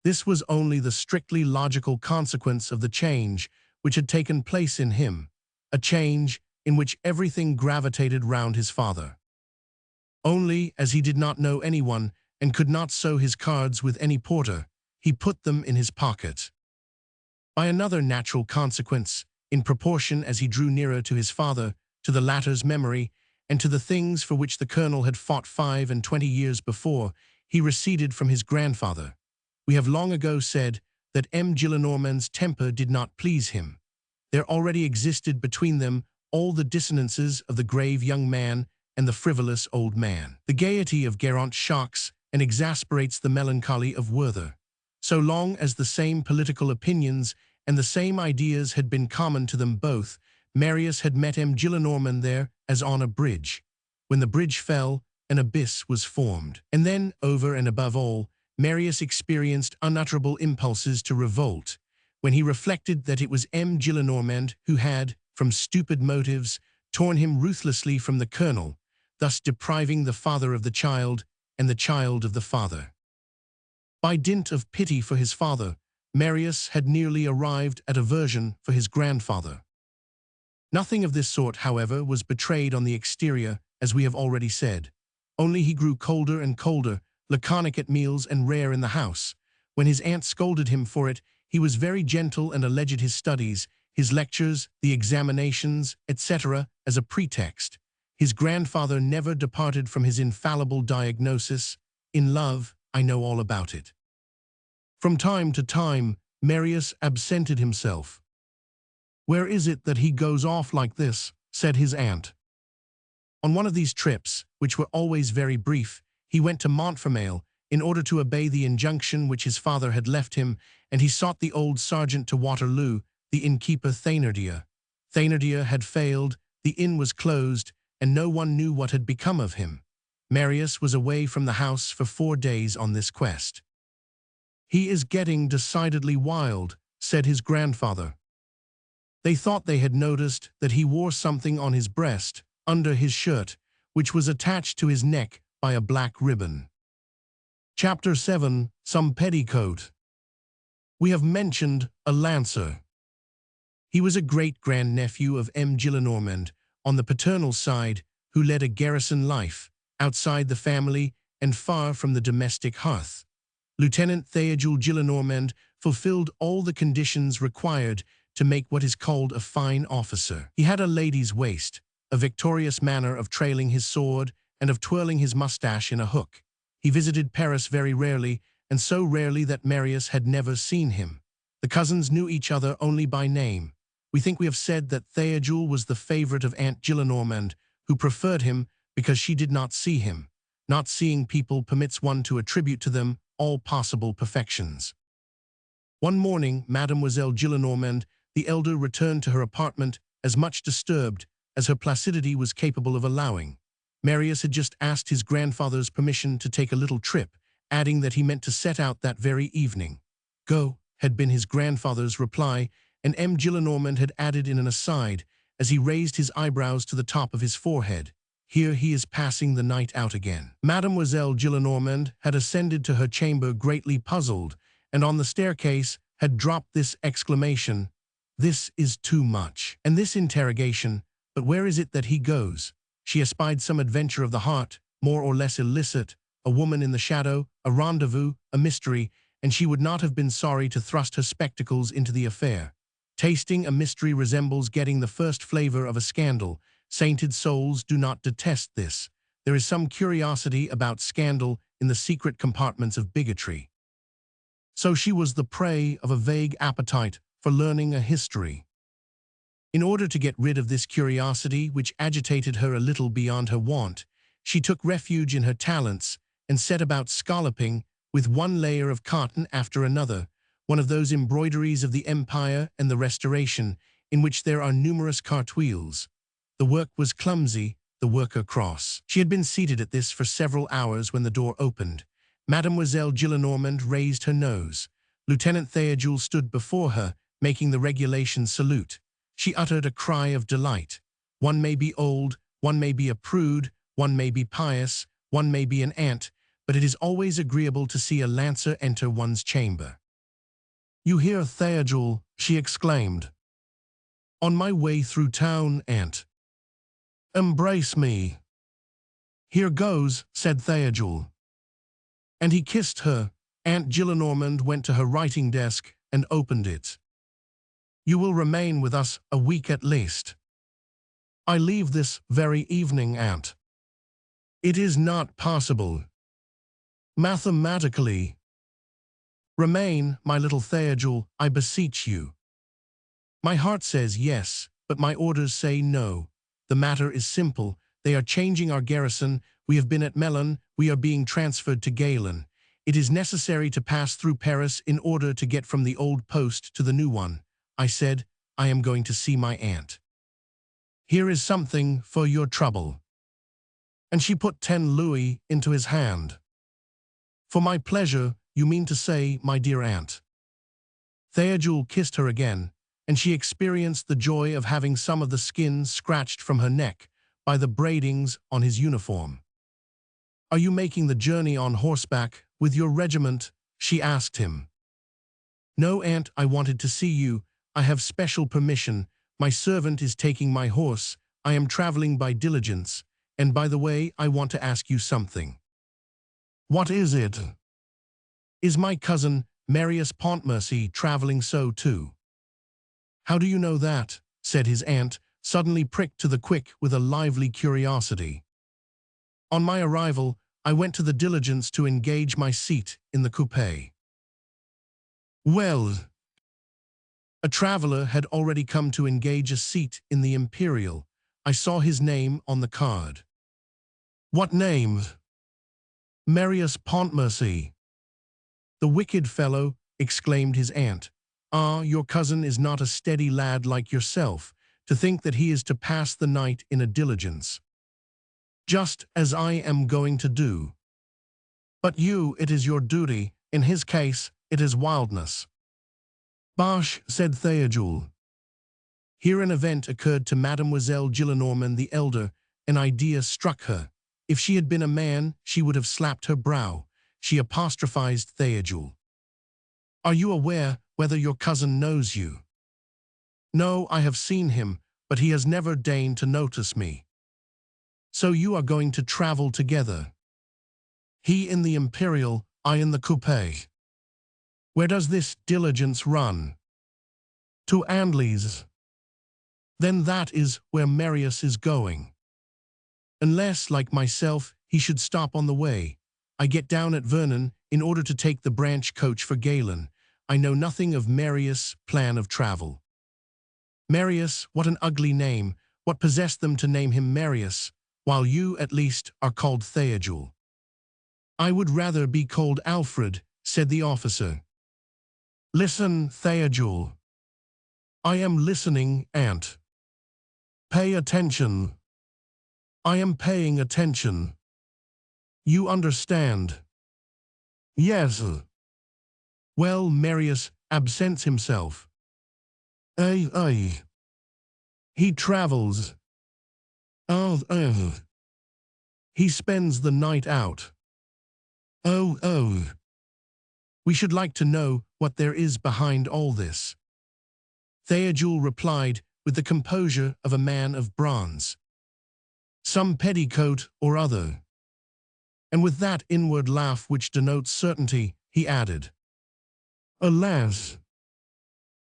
This was only the strictly logical consequence of the change which had taken place in him, a change in which everything gravitated round his father. Only, as he did not know anyone and could not sow his cards with any porter, he put them in his pocket. By another natural consequence, in proportion as he drew nearer to his father, to the latter's memory, and to the things for which the colonel had fought 25 years before, he receded from his grandfather. We have long ago said that M. Gillenormand's temper did not please him. There already existed between them all the dissonances of the grave young man and the frivolous old man. The gaiety of Guerrant shocks and exasperates the melancholy of Werther. So long as the same political opinions and the same ideas had been common to them both, Marius had met M. Gillenormand there as on a bridge. When the bridge fell, an abyss was formed. And then, over and above all, Marius experienced unutterable impulses to revolt, when he reflected that it was M. Gillenormand who had, from stupid motives, torn him ruthlessly from the colonel, thus depriving the father of the child and the child of the father. By dint of pity for his father, Marius had nearly arrived at aversion for his grandfather. Nothing of this sort, however, was betrayed on the exterior, as we have already said. Only he grew colder and colder, laconic at meals and rare in the house. When his aunt scolded him for it, he was very gentle and alleged his studies, his lectures, the examinations, etc., as a pretext. His grandfather never departed from his infallible diagnosis, "In love, I know all about it." From time to time, Marius absented himself. "Where is it that he goes off like this?" said his aunt. On one of these trips, which were always very brief, he went to Montfermeil in order to obey the injunction which his father had left him, and he sought the old sergeant to Waterloo, the innkeeper Thénardier. Thénardier had failed, the inn was closed, and no one knew what had become of him. Marius was away from the house for 4 days on this quest. "He is getting decidedly wild," said his grandfather. They thought they had noticed that he wore something on his breast, under his shirt, which was attached to his neck by a black ribbon. Chapter 7. Some petticoat. We have mentioned a lancer. He was a great-grandnephew of M. Gillenormand, on the paternal side, who led a garrison life, outside the family and far from the domestic hearth. Lieutenant Théodule Gillenormand fulfilled all the conditions required to make what is called a fine officer. He had a lady's waist, a victorious manner of trailing his sword, and of twirling his mustache in a hook. He visited Paris very rarely, and so rarely that Marius had never seen him. The cousins knew each other only by name. We think we have said that Théodule was the favorite of Aunt Gillenormand, who preferred him because she did not see him. Not seeing people permits one to attribute to them all possible perfections. One morning, Mademoiselle Gillenormand, the elder, returned to her apartment as much disturbed as her placidity was capable of allowing. Marius had just asked his grandfather's permission to take a little trip, adding that he meant to set out that very evening. "Go," had been his grandfather's reply, and M. Gillenormand had added in an aside, as he raised his eyebrows to the top of his forehead, "Here he is passing the night out again." Mademoiselle Gillenormand had ascended to her chamber greatly puzzled, and on the staircase had dropped this exclamation, "This is too much." And this interrogation, "But where is it that he goes?" She espied some adventure of the heart, more or less illicit, a woman in the shadow, a rendezvous, a mystery, and she would not have been sorry to thrust her spectacles into the affair. Tasting a mystery resembles getting the first flavor of a scandal. Sainted souls do not detest this. There is some curiosity about scandal in the secret compartments of bigotry. So she was the prey of a vague appetite for learning a history. In order to get rid of this curiosity which agitated her a little beyond her wont, she took refuge in her talents and set about scalloping with one layer of cotton after another, one of those embroideries of the Empire and the Restoration in which there are numerous cartwheels. The work was clumsy, the worker cross. She had been seated at this for several hours when the door opened. Mademoiselle Gillenormand raised her nose. Lieutenant Théodule stood before her, making the regulation salute. She uttered a cry of delight. One may be old, one may be a prude, one may be pious, one may be an aunt, but it is always agreeable to see a lancer enter one's chamber. "You hear, Théodule?" she exclaimed. "On my way through town, aunt. Embrace me." "Here goes," said Théodule. And he kissed her. Aunt Gillenormand went to her writing desk and opened it. "You will remain with us a week at least." "I leave this very evening, aunt." "It is not possible. Mathematically." "Remain, my little Théodule, I beseech you." "My heart says yes, but my orders say no. The matter is simple. They are changing our garrison. We have been at Melun. We are being transferred to Galen. It is necessary to pass through Paris in order to get from the old post to the new one. I said, I am going to see my aunt. Here is something for your trouble." And she put 10 louis into his hand. "For my pleasure, you mean to say, my dear aunt." Théodule kissed her again, and she experienced the joy of having some of the skin scratched from her neck by the braidings on his uniform. "Are you making the journey on horseback with your regiment?" she asked him. "No, aunt, I wanted to see you. I have special permission. My servant is taking my horse. I am traveling by diligence. And by the way, I want to ask you something." "What is it?" "Is my cousin, Marius Pontmercy, traveling so too?" "How do you know that?" said his aunt, suddenly pricked to the quick with a lively curiosity. "On my arrival, I went to the diligence to engage my seat in the coupé." "Well?" "A traveler had already come to engage a seat in the Imperial. I saw his name on the card." "What name?" "Marius Pontmercy." "The wicked fellow," exclaimed his aunt. "Ah, your cousin is not a steady lad like yourself, to think that he is to pass the night in a diligence. Just as I am going to do. But you, it is your duty. In his case, it is wildness." "Bosh," said Théodule. Here an event occurred to Mademoiselle Gillenormand the elder. An idea struck her. If she had been a man, she would have slapped her brow. She apostrophized Théodule. "Are you aware whether your cousin knows you?" "No, I have seen him, but he has never deigned to notice me." "So you are going to travel together? He in the Imperial, I in the coupé. Where does this diligence run?" "To Andlies." "Then that is where Marius is going. Unless, like myself, he should stop on the way. I get down at Vernon in order to take the branch coach for Galen. I know nothing of Marius' plan of travel." "Marius, what an ugly name! What possessed them to name him Marius, while you, at least, are called Théodule?" "I would rather be called Alfred," said the officer. "Listen, Théodule." "I am listening, aunt." "Pay attention." "I am paying attention." "You understand?" "Yes." "Well, Marius absents himself." Ay. "He travels." Oh. "He spends the night out." Oh. "We should like to know what there is behind all this." Théodule replied with the composure of a man of bronze. "Some petticoat or other." And with that inward laugh which denotes certainty, he added, "Alas!"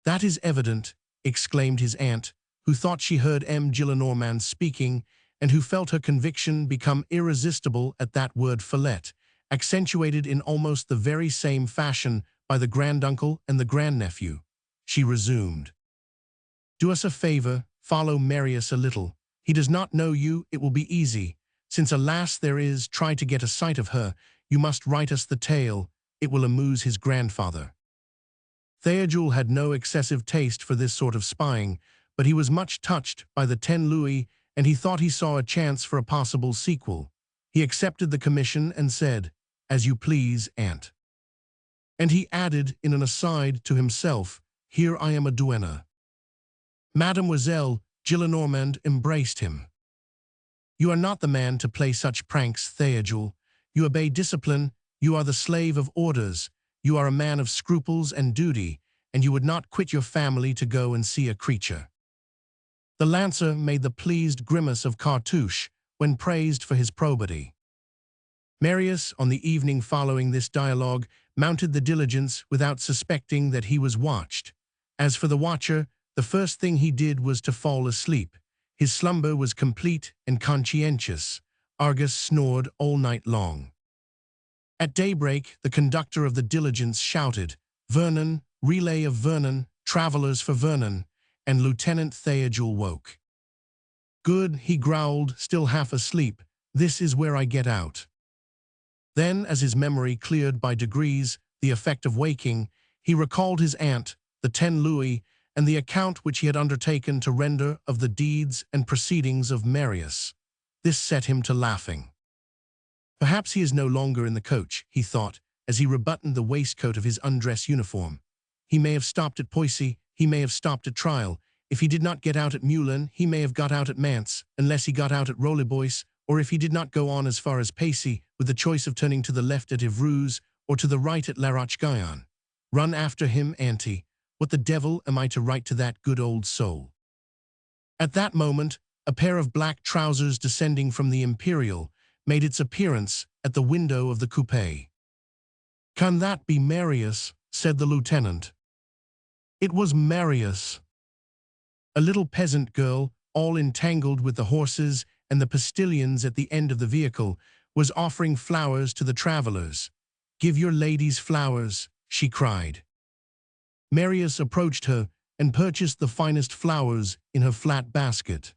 "That is evident," exclaimed his aunt, who thought she heard M. Gillenormand speaking, and who felt her conviction become irresistible at that word follette, accentuated in almost the very same fashion by the granduncle and the grandnephew. She resumed, "Do us a favor, follow Marius a little. He does not know you, it will be easy. Since alas there is, try to get a sight of her. You must write us the tale. It will amuse his grandfather. Théodule had no excessive taste for this sort of spying, but he was much touched by the 10 louis, and he thought he saw a chance for a possible sequel. He accepted the commission and said, "As you please, aunt." And he added in an aside to himself, "Here I am a duenna." Mademoiselle Gillenormand embraced him. "You are not the man to play such pranks, Théodule. You obey discipline, you are the slave of orders, you are a man of scruples and duty, and you would not quit your family to go and see a creature." The lancer made the pleased grimace of Cartouche when praised for his probity. Marius, on the evening following this dialogue, mounted the diligence without suspecting that he was watched. As for the watcher, the first thing he did was to fall asleep. His slumber was complete and conscientious. Argus snored all night long. At daybreak, the conductor of the diligence shouted, "Vernon, relay of Vernon, travelers for Vernon," and Lieutenant Théodule woke. "Good," he growled, still half asleep, "this is where I get out." Then, as his memory cleared by degrees, the effect of waking, he recalled his aunt, the 10 louis, and the account which he had undertaken to render of the deeds and proceedings of Marius. This set him to laughing. Perhaps he is no longer in the coach, he thought, as he rebuttoned the waistcoat of his undress uniform. He may have stopped at Poissy, he may have stopped at Trial. If he did not get out at Moulins, he may have got out at Mantes, unless he got out at Rollibois, or if he did not go on as far as Pacy, with the choice of turning to the left at Évreux or to the right at La Roche-Guyon. Run after him, auntie. What the devil am I to write to that good old soul? At that moment, a pair of black trousers descending from the Imperial made its appearance at the window of the coupé. "Can that be Marius?" said the lieutenant. It was Marius. A little peasant girl, all entangled with the horses and the postilions at the end of the vehicle, was offering flowers to the travelers. "Give your ladies flowers," she cried. Marius approached her and purchased the finest flowers in her flat basket.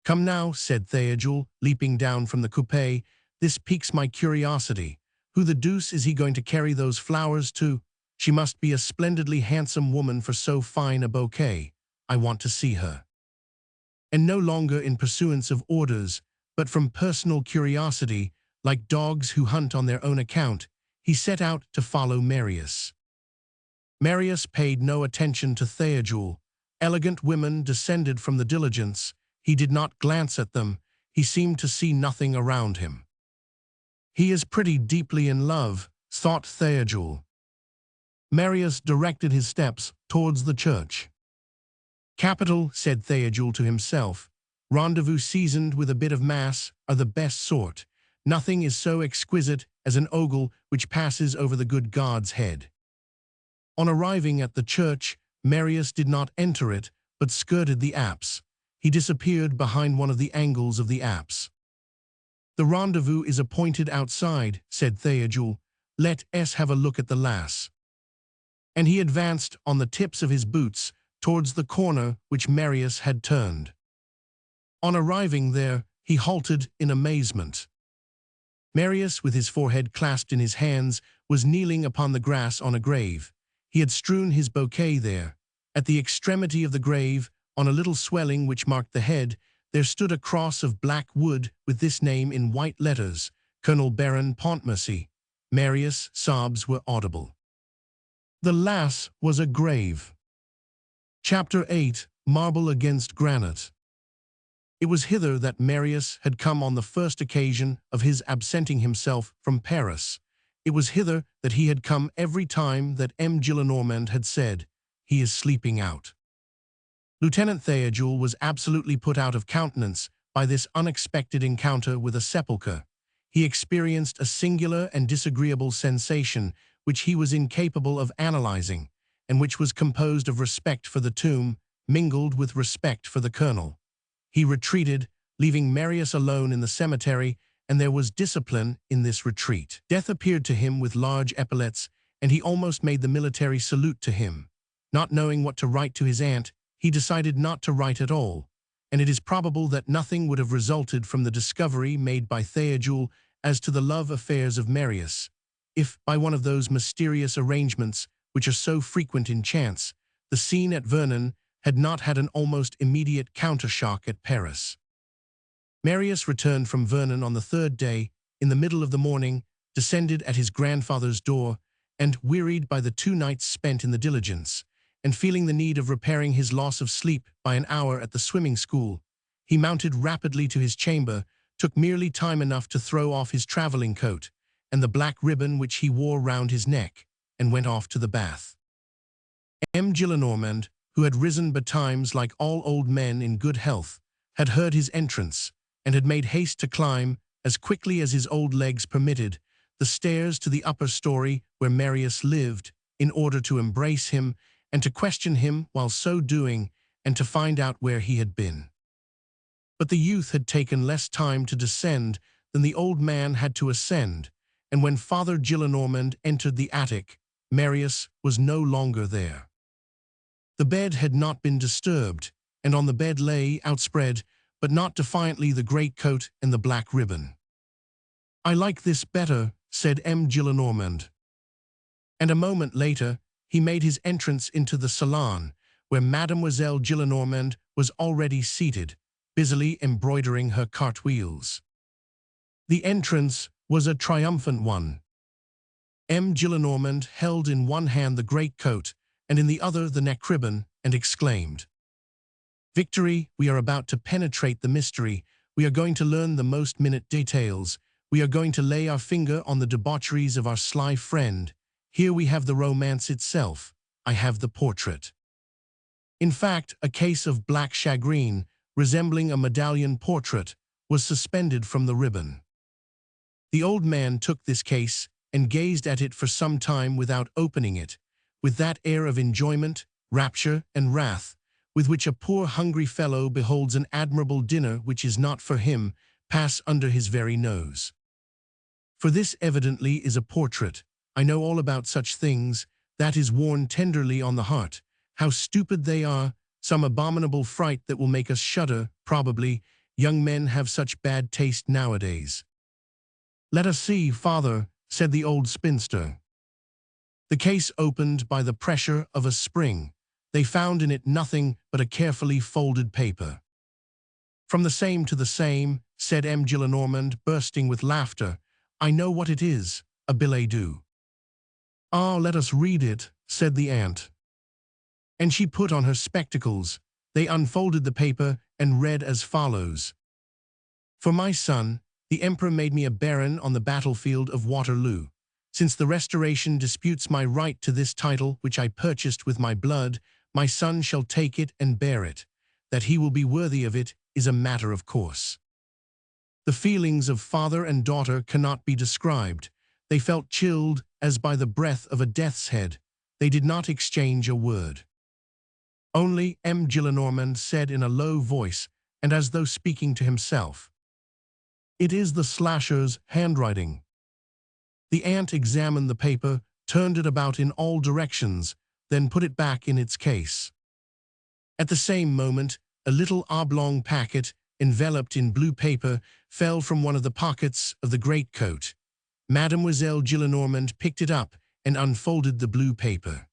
"Come now," said Théodule, leaping down from the coupé, "this piques my curiosity. Who the deuce is he going to carry those flowers to? She must be a splendidly handsome woman for so fine a bouquet. I want to see her." And no longer in pursuance of orders, but from personal curiosity, like dogs who hunt on their own account, he set out to follow Marius. Marius paid no attention to Théodule. Elegant women descended from the diligence. He did not glance at them. He seemed to see nothing around him. "He is pretty deeply in love," thought Théodule. Marius directed his steps towards the church. "Capital," said Théodule to himself. "Rendezvous seasoned with a bit of mass are the best sort. Nothing is so exquisite as an ogle which passes over the good God's head." On arriving at the church, Marius did not enter it, but skirted the apse. He disappeared behind one of the angles of the apse. "The rendezvous is appointed outside," said Théodule. "Let us have a look at the lass." And he advanced on the tips of his boots towards the corner which Marius had turned. On arriving there, he halted in amazement. Marius, with his forehead clasped in his hands, was kneeling upon the grass on a grave. He had strewn his bouquet there. At the extremity of the grave, on a little swelling which marked the head, there stood a cross of black wood with this name in white letters, Colonel Baron Pontmercy. Marius' sobs were audible. The lass was a grave. Chapter 8. Marble against granite. It was hither that Marius had come on the first occasion of his absenting himself from Paris. It was hither that he had come every time that M. Gillenormand had said, "He is sleeping out." Lieutenant Théodule was absolutely put out of countenance by this unexpected encounter with a sepulchre. He experienced a singular and disagreeable sensation which he was incapable of analyzing, and which was composed of respect for the tomb, mingled with respect for the colonel. He retreated, leaving Marius alone in the cemetery, and there was discipline in this retreat. Death appeared to him with large epaulets, and he almost made the military salute to him. Not knowing what to write to his aunt, he decided not to write at all, and it is probable that nothing would have resulted from the discovery made by Théodule as to the love affairs of Marius, if, by one of those mysterious arrangements which are so frequent in chance, the scene at Vernon had not had an almost immediate countershock at Paris. Marius returned from Vernon on the third day, in the middle of the morning, descended at his grandfather's door, and, wearied by the 2 nights spent in the diligence, and feeling the need of repairing his loss of sleep by an hour at the swimming school, he mounted rapidly to his chamber, took merely time enough to throw off his travelling coat and the black ribbon which he wore round his neck, and went off to the bath. M. Gillenormand, who had risen betimes like all old men in good health, had heard his entrance, and had made haste to climb, as quickly as his old legs permitted, the stairs to the upper story where Marius lived, in order to embrace him, and to question him while so doing, and to find out where he had been. But the youth had taken less time to descend than the old man had to ascend, and when Father Gillenormand entered the attic, Marius was no longer there. The bed had not been disturbed, and on the bed lay, outspread, but not defiantly, the greatcoat and the black ribbon. "I like this better," said M. Gillenormand. And a moment later, he made his entrance into the salon, where Mademoiselle Gillenormand was already seated, busily embroidering her cartwheels. The entrance was a triumphant one. M. Gillenormand held in one hand the greatcoat, and in the other the neck ribbon, and exclaimed, "Victory, we are about to penetrate the mystery, we are going to learn the most minute details, we are going to lay our finger on the debaucheries of our sly friend. Here we have the romance itself, I have the portrait." In fact, a case of black shagreen, resembling a medallion portrait, was suspended from the ribbon. The old man took this case and gazed at it for some time without opening it, with that air of enjoyment, rapture, and wrath, with which a poor hungry fellow beholds an admirable dinner which is not for him, pass under his very nose. For this evidently is a portrait. I know all about such things, that is worn tenderly on the heart. How stupid they are, some abominable fright that will make us shudder, probably. Young men have such bad taste nowadays. "Let us see, father," said the old spinster. The case opened by the pressure of a spring. They found in it nothing but a carefully folded paper. "From the same to the same," said M. Gillenormand, bursting with laughter. "I know what it is, a billet doux." "Ah, let us read it," said the aunt. And she put on her spectacles. They unfolded the paper and read as follows. "For my son, the Emperor made me a baron on the battlefield of Waterloo. Since the Restoration disputes my right to this title which I purchased with my blood, my son shall take it and bear it. That he will be worthy of it is a matter of course." The feelings of father and daughter cannot be described. They felt chilled as by the breath of a death's head. They did not exchange a word. Only M. Gillenormand said in a low voice, and as though speaking to himself, "It is the slasher's handwriting." The aunt examined the paper, turned it about in all directions, then put it back in its case. At the same moment, a little oblong packet, enveloped in blue paper, fell from one of the pockets of the greatcoat. Mademoiselle Gillenormand picked it up and unfolded the blue paper.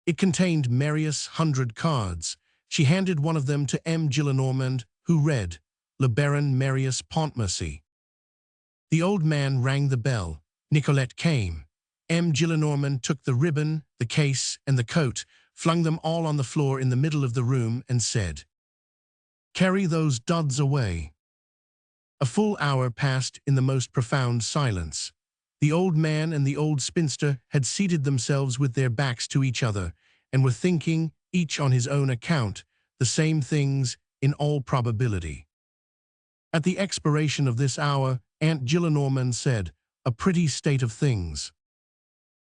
It contained Marius' 100 cards. She handed one of them to M. Gillenormand, who read, "Le Baron Marius Pontmercy." The old man rang the bell. Nicolette came. M. Gillenormand took the ribbon, the case, and the coat, flung them all on the floor in the middle of the room, and said, "Carry those duds away." A full hour passed in the most profound silence. The old man and the old spinster had seated themselves with their backs to each other, and were thinking, each on his own account, the same things, in all probability. At the expiration of this hour, Aunt Gillenormand said, "A pretty state of things."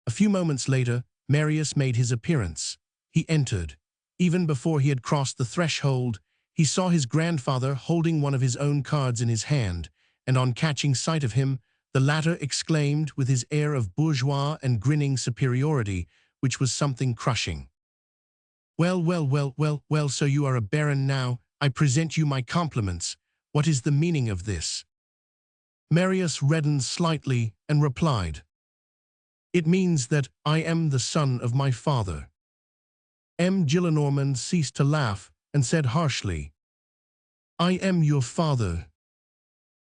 A few moments later, Marius made his appearance. He entered. Even before he had crossed the threshold, he saw his grandfather holding one of his own cards in his hand, and on catching sight of him, the latter exclaimed with his air of bourgeois and grinning superiority, which was something crushing, Well, well, well, well, well, so you are a baron now. I present you my compliments. What is the meaning of this? Marius reddened slightly and replied, It means that I am the son of my father. M. Gillenormand ceased to laugh and said harshly, I am your father.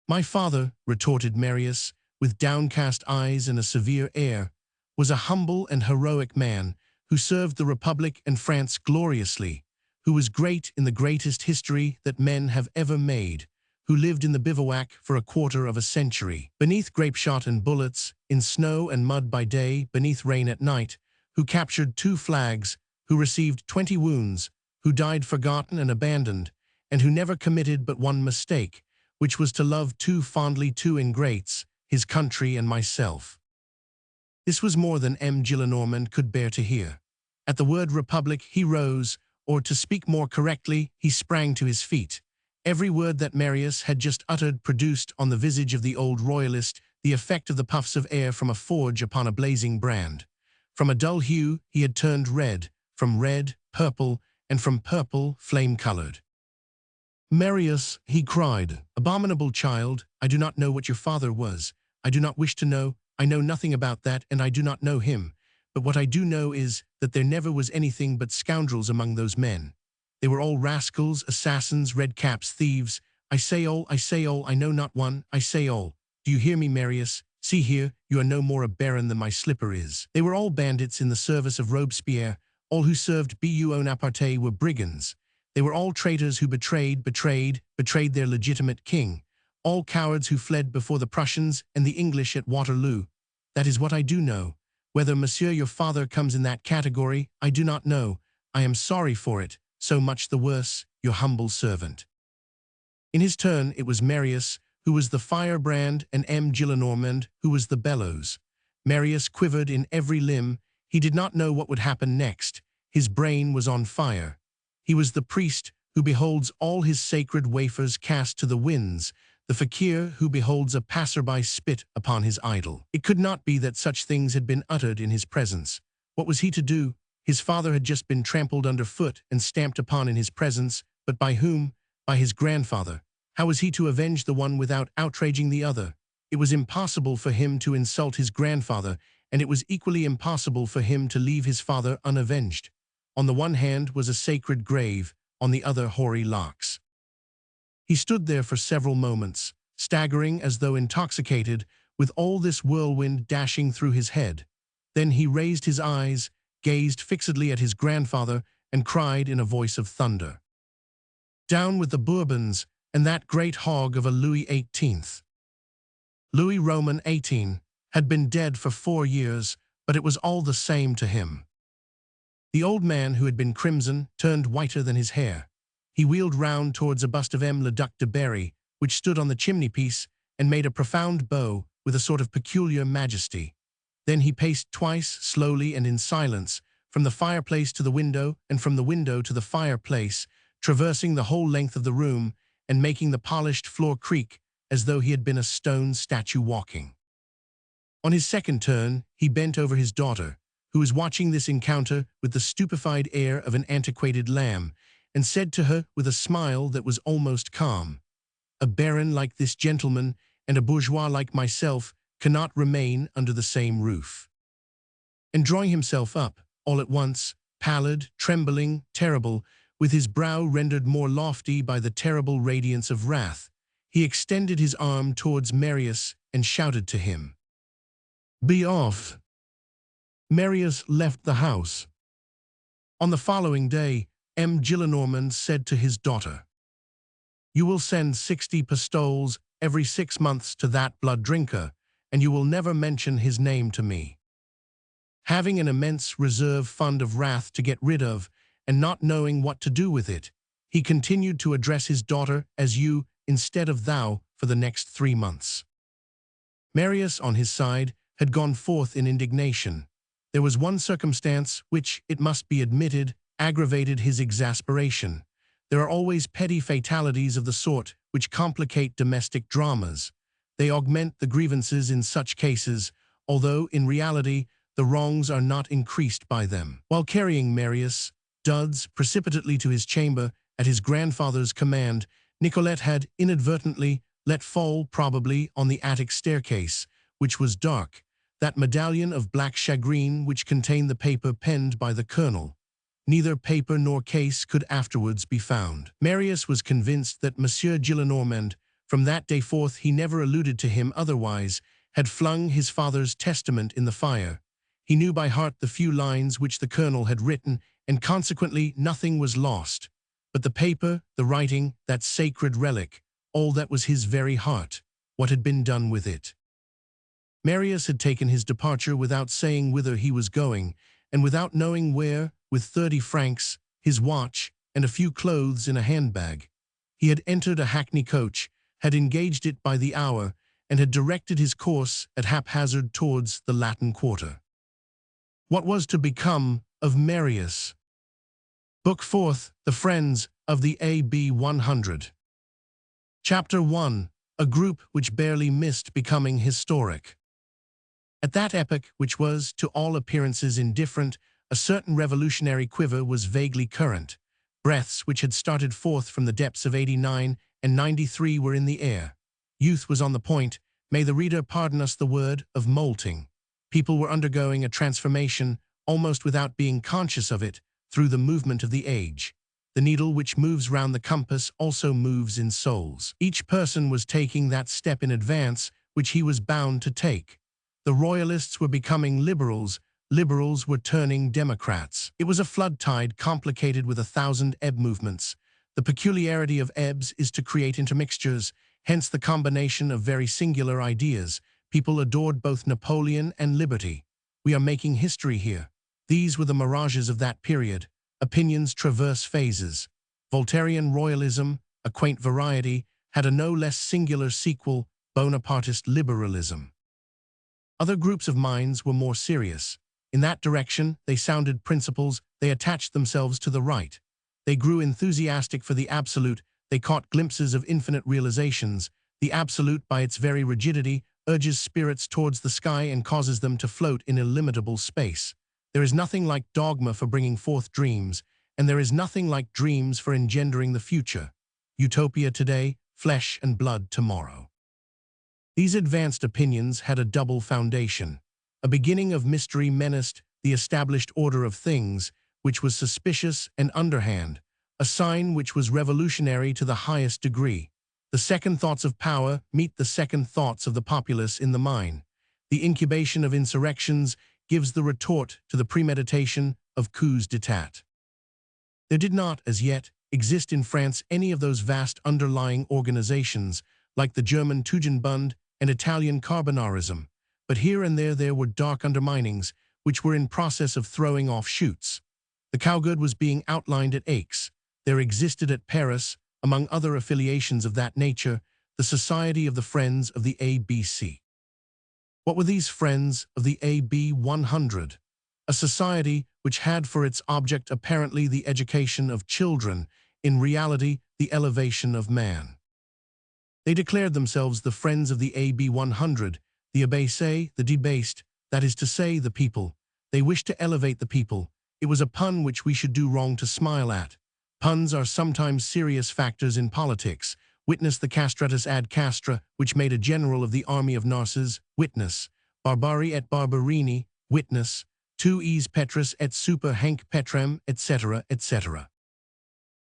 My father, retorted Marius, with downcast eyes and a severe air, was a humble and heroic man who served the Republic and France gloriously, who was great in the greatest history that men have ever made, who lived in the bivouac for a quarter of a century, beneath grape-shot and bullets, in snow and mud by day, beneath rain at night, who captured 2 flags, who received 20 wounds, who died forgotten and abandoned, and who never committed but one mistake, which was to love too fondly 2 ingrates, his country and myself. This was more than M. Gillenormand could bear to hear. At the word republic he rose, or to speak more correctly, he sprang to his feet. Every word that Marius had just uttered produced on the visage of the old royalist the effect of the puffs of air from a forge upon a blazing brand. From a dull hue he had turned red, from red, purple, and from purple, flame-colored. Marius, he cried, abominable child, I do not know what your father was. I do not wish to know. I know nothing about that, and I do not know him. But what I do know is that there never was anything but scoundrels among those men. They were all rascals, assassins, redcaps, thieves. I say all, I know not one, I say all. Do you hear me, Marius? See here, you are no more a baron than my slipper is. They were all bandits in the service of Robespierre. All who served Bonaparte were brigands. They were all traitors who betrayed their legitimate king. All cowards who fled before the Prussians and the English at Waterloo. That is what I do know. Whether monsieur your father comes in that category, I do not know. I am sorry for it, so much the worse, your humble servant. In his turn, it was Marius, who was the firebrand, and M. Gillenormand, who was the bellows. Marius quivered in every limb. He did not know what would happen next. His brain was on fire. He was the priest who beholds all his sacred wafers cast to the winds, the fakir who beholds a passerby spit upon his idol. It could not be that such things had been uttered in his presence. What was he to do? His father had just been trampled underfoot and stamped upon in his presence, but by whom? By his grandfather. How was he to avenge the one without outraging the other? It was impossible for him to insult his grandfather, and it was equally impossible for him to leave his father unavenged. On the one hand was a sacred grave, on the other hoary locks. He stood there for several moments, staggering as though intoxicated, with all this whirlwind dashing through his head. Then he raised his eyes, gazed fixedly at his grandfather, and cried in a voice of thunder, Down with the Bourbons, and that great hog of a Louis XVIII. Louis Roman XVIII had been dead for 4 years, but it was all the same to him. The old man, who had been crimson, turned whiter than his hair. He wheeled round towards a bust of M. le Duc de Berry, which stood on the chimney-piece, and made a profound bow with a sort of peculiar majesty. Then he paced twice, slowly and in silence, from the fireplace to the window, and from the window to the fireplace, traversing the whole length of the room, and making the polished floor creak, as though he had been a stone statue walking. On his second turn, he bent over his daughter, who was watching this encounter with the stupefied air of an antiquated lamb, and said to her with a smile that was almost calm, A baron like this gentleman and a bourgeois like myself cannot remain under the same roof. And drawing himself up, all at once, pallid, trembling, terrible, with his brow rendered more lofty by the terrible radiance of wrath, he extended his arm towards Marius and shouted to him, Be off! Marius left the house. On the following day, M. Gillenormand said to his daughter, You will send 60 pistoles every 6 months to that blood drinker, and you will never mention his name to me. Having an immense reserve fund of wrath to get rid of, and not knowing what to do with it, he continued to address his daughter as you instead of thou for the next 3 months. Marius, on his side, had gone forth in indignation. There was one circumstance which, it must be admitted, aggravated his exasperation. There are always petty fatalities of the sort which complicate domestic dramas. They augment the grievances in such cases, although, in reality, the wrongs are not increased by them. While carrying Marius, duds precipitately to his chamber at his grandfather's command, Nicolette had inadvertently let fall, probably on the attic staircase, which was dark, that medallion of black shagreen which contained the paper penned by the colonel. Neither paper nor case could afterwards be found. Marius was convinced that Monsieur Gillenormand, from that day forth he never alluded to him otherwise, had flung his father's testament in the fire. He knew by heart the few lines which the colonel had written, and consequently nothing was lost. But the paper, the writing, that sacred relic, all that was his very heart, what had been done with it? Marius had taken his departure without saying whither he was going, and without knowing where, with 30 francs, his watch, and a few clothes in a handbag. He had entered a hackney coach, had engaged it by the hour, and had directed his course at haphazard towards the Latin Quarter. What was to become of Marius? Book 4th, The Friends of the AB 100. Chapter 1, a group which barely missed becoming historic. At that epoch, which was, to all appearances, indifferent, a certain revolutionary quiver was vaguely current. Breaths which had started forth from the depths of 89 and 93 were in the air. Youth was on the point, may the reader pardon us the word, of molting. People were undergoing a transformation, almost without being conscious of it, through the movement of the age. The needle which moves round the compass also moves in souls. Each person was taking that step in advance which he was bound to take. The royalists were becoming liberals, liberals were turning democrats. It was a flood tide complicated with 1,000 ebb movements. The peculiarity of ebbs is to create intermixtures, hence the combination of very singular ideas. People adored both Napoleon and liberty. We are making history here. These were the mirages of that period. Opinions traverse phases. Voltairean royalism, a quaint variety, had a no less singular sequel, Bonapartist liberalism. Other groups of minds were more serious. In that direction, they sounded principles, they attached themselves to the right. They grew enthusiastic for the absolute, they caught glimpses of infinite realizations. The absolute, by its very rigidity, urges spirits towards the sky and causes them to float in illimitable space. There is nothing like dogma for bringing forth dreams, and there is nothing like dreams for engendering the future. Utopia today, flesh and blood tomorrow. These advanced opinions had a double foundation. A beginning of mystery menaced the established order of things, which was suspicious and underhand, a sign which was revolutionary to the highest degree. The second thoughts of power meet the second thoughts of the populace in the mind. The incubation of insurrections gives the retort to the premeditation of coups d'état. There did not, as yet, exist in France any of those vast underlying organizations, like the German Tugendbund and Italian Carbonarism, but here and there were dark underminings, which were in process of throwing off shoots. The cowgood was being outlined at Aix. There existed at Paris, among other affiliations of that nature, the Society of the Friends of the ABC. What were these Friends of the AB 100? A society which had for its object apparently the education of children, in reality the elevation of man. They declared themselves the Friends of the AB 100, the abaissé, the debased, that is to say, the people. They wished to elevate the people. It was a pun which we should do wrong to smile at. Puns are sometimes serious factors in politics. Witness the castratus ad castra, which made a general of the army of Narses. Witness barbari et barbarini. Witness tu es petrus et super hanc petrem, etc., etc.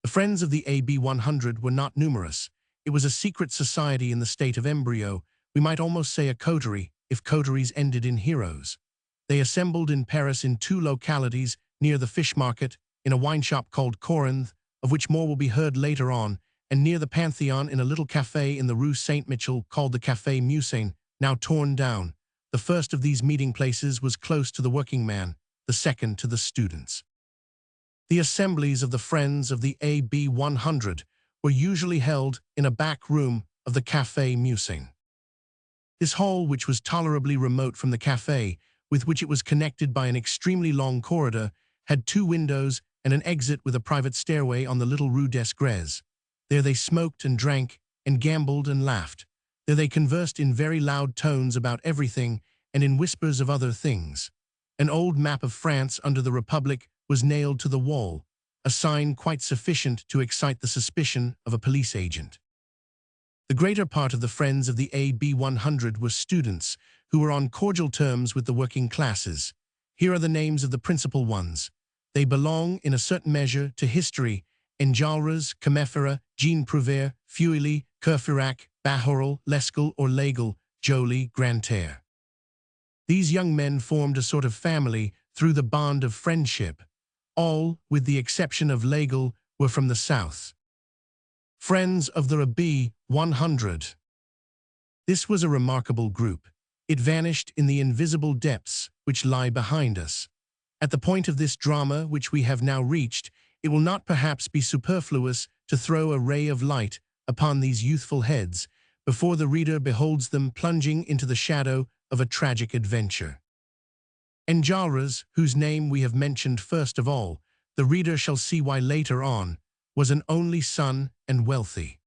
The Friends of the AB 100 were not numerous. It was a secret society in the state of embryo. We might almost say a coterie, if coteries ended in heroes. They assembled in Paris in 2 localities, near the fish market, in a wine shop called Corinth, of which more will be heard later on, and near the Pantheon in a little café in the Rue Saint-Michel called the Café Musain, now torn down. The first of these meeting places was close to the working man, the second to the students. The assemblies of the Friends of the AB 100 were usually held in a back room of the Café Musain. This hall, which was tolerably remote from the café, with which it was connected by an extremely long corridor, had 2 windows and an exit with a private stairway on the little Rue des Grès. There they smoked and drank and gambled and laughed. There they conversed in very loud tones about everything and in whispers of other things. An old map of France under the Republic was nailed to the wall. a sign quite sufficient to excite the suspicion of a police agent. The greater part of the friends of the AB 100 were students who were on cordial terms with the working classes. Here are the names of the principal ones. They belong, in a certain measure, to history: Enjolras, Comefera, Jean Prouvaire, Feuilly, Courfeyrac, Bahorel, Lescal or Legal, Joly, Grantaire. These young men formed a sort of family through the bond of friendship. All, with the exception of Legal, were from the south. Friends of the AB 100. This was a remarkable group. It vanished in the invisible depths which lie behind us. At the point of this drama which we have now reached, it will not perhaps be superfluous to throw a ray of light upon these youthful heads before the reader beholds them plunging into the shadow of a tragic adventure. Enjolras, whose name we have mentioned first of all, the reader shall see why later on, was an only son and wealthy.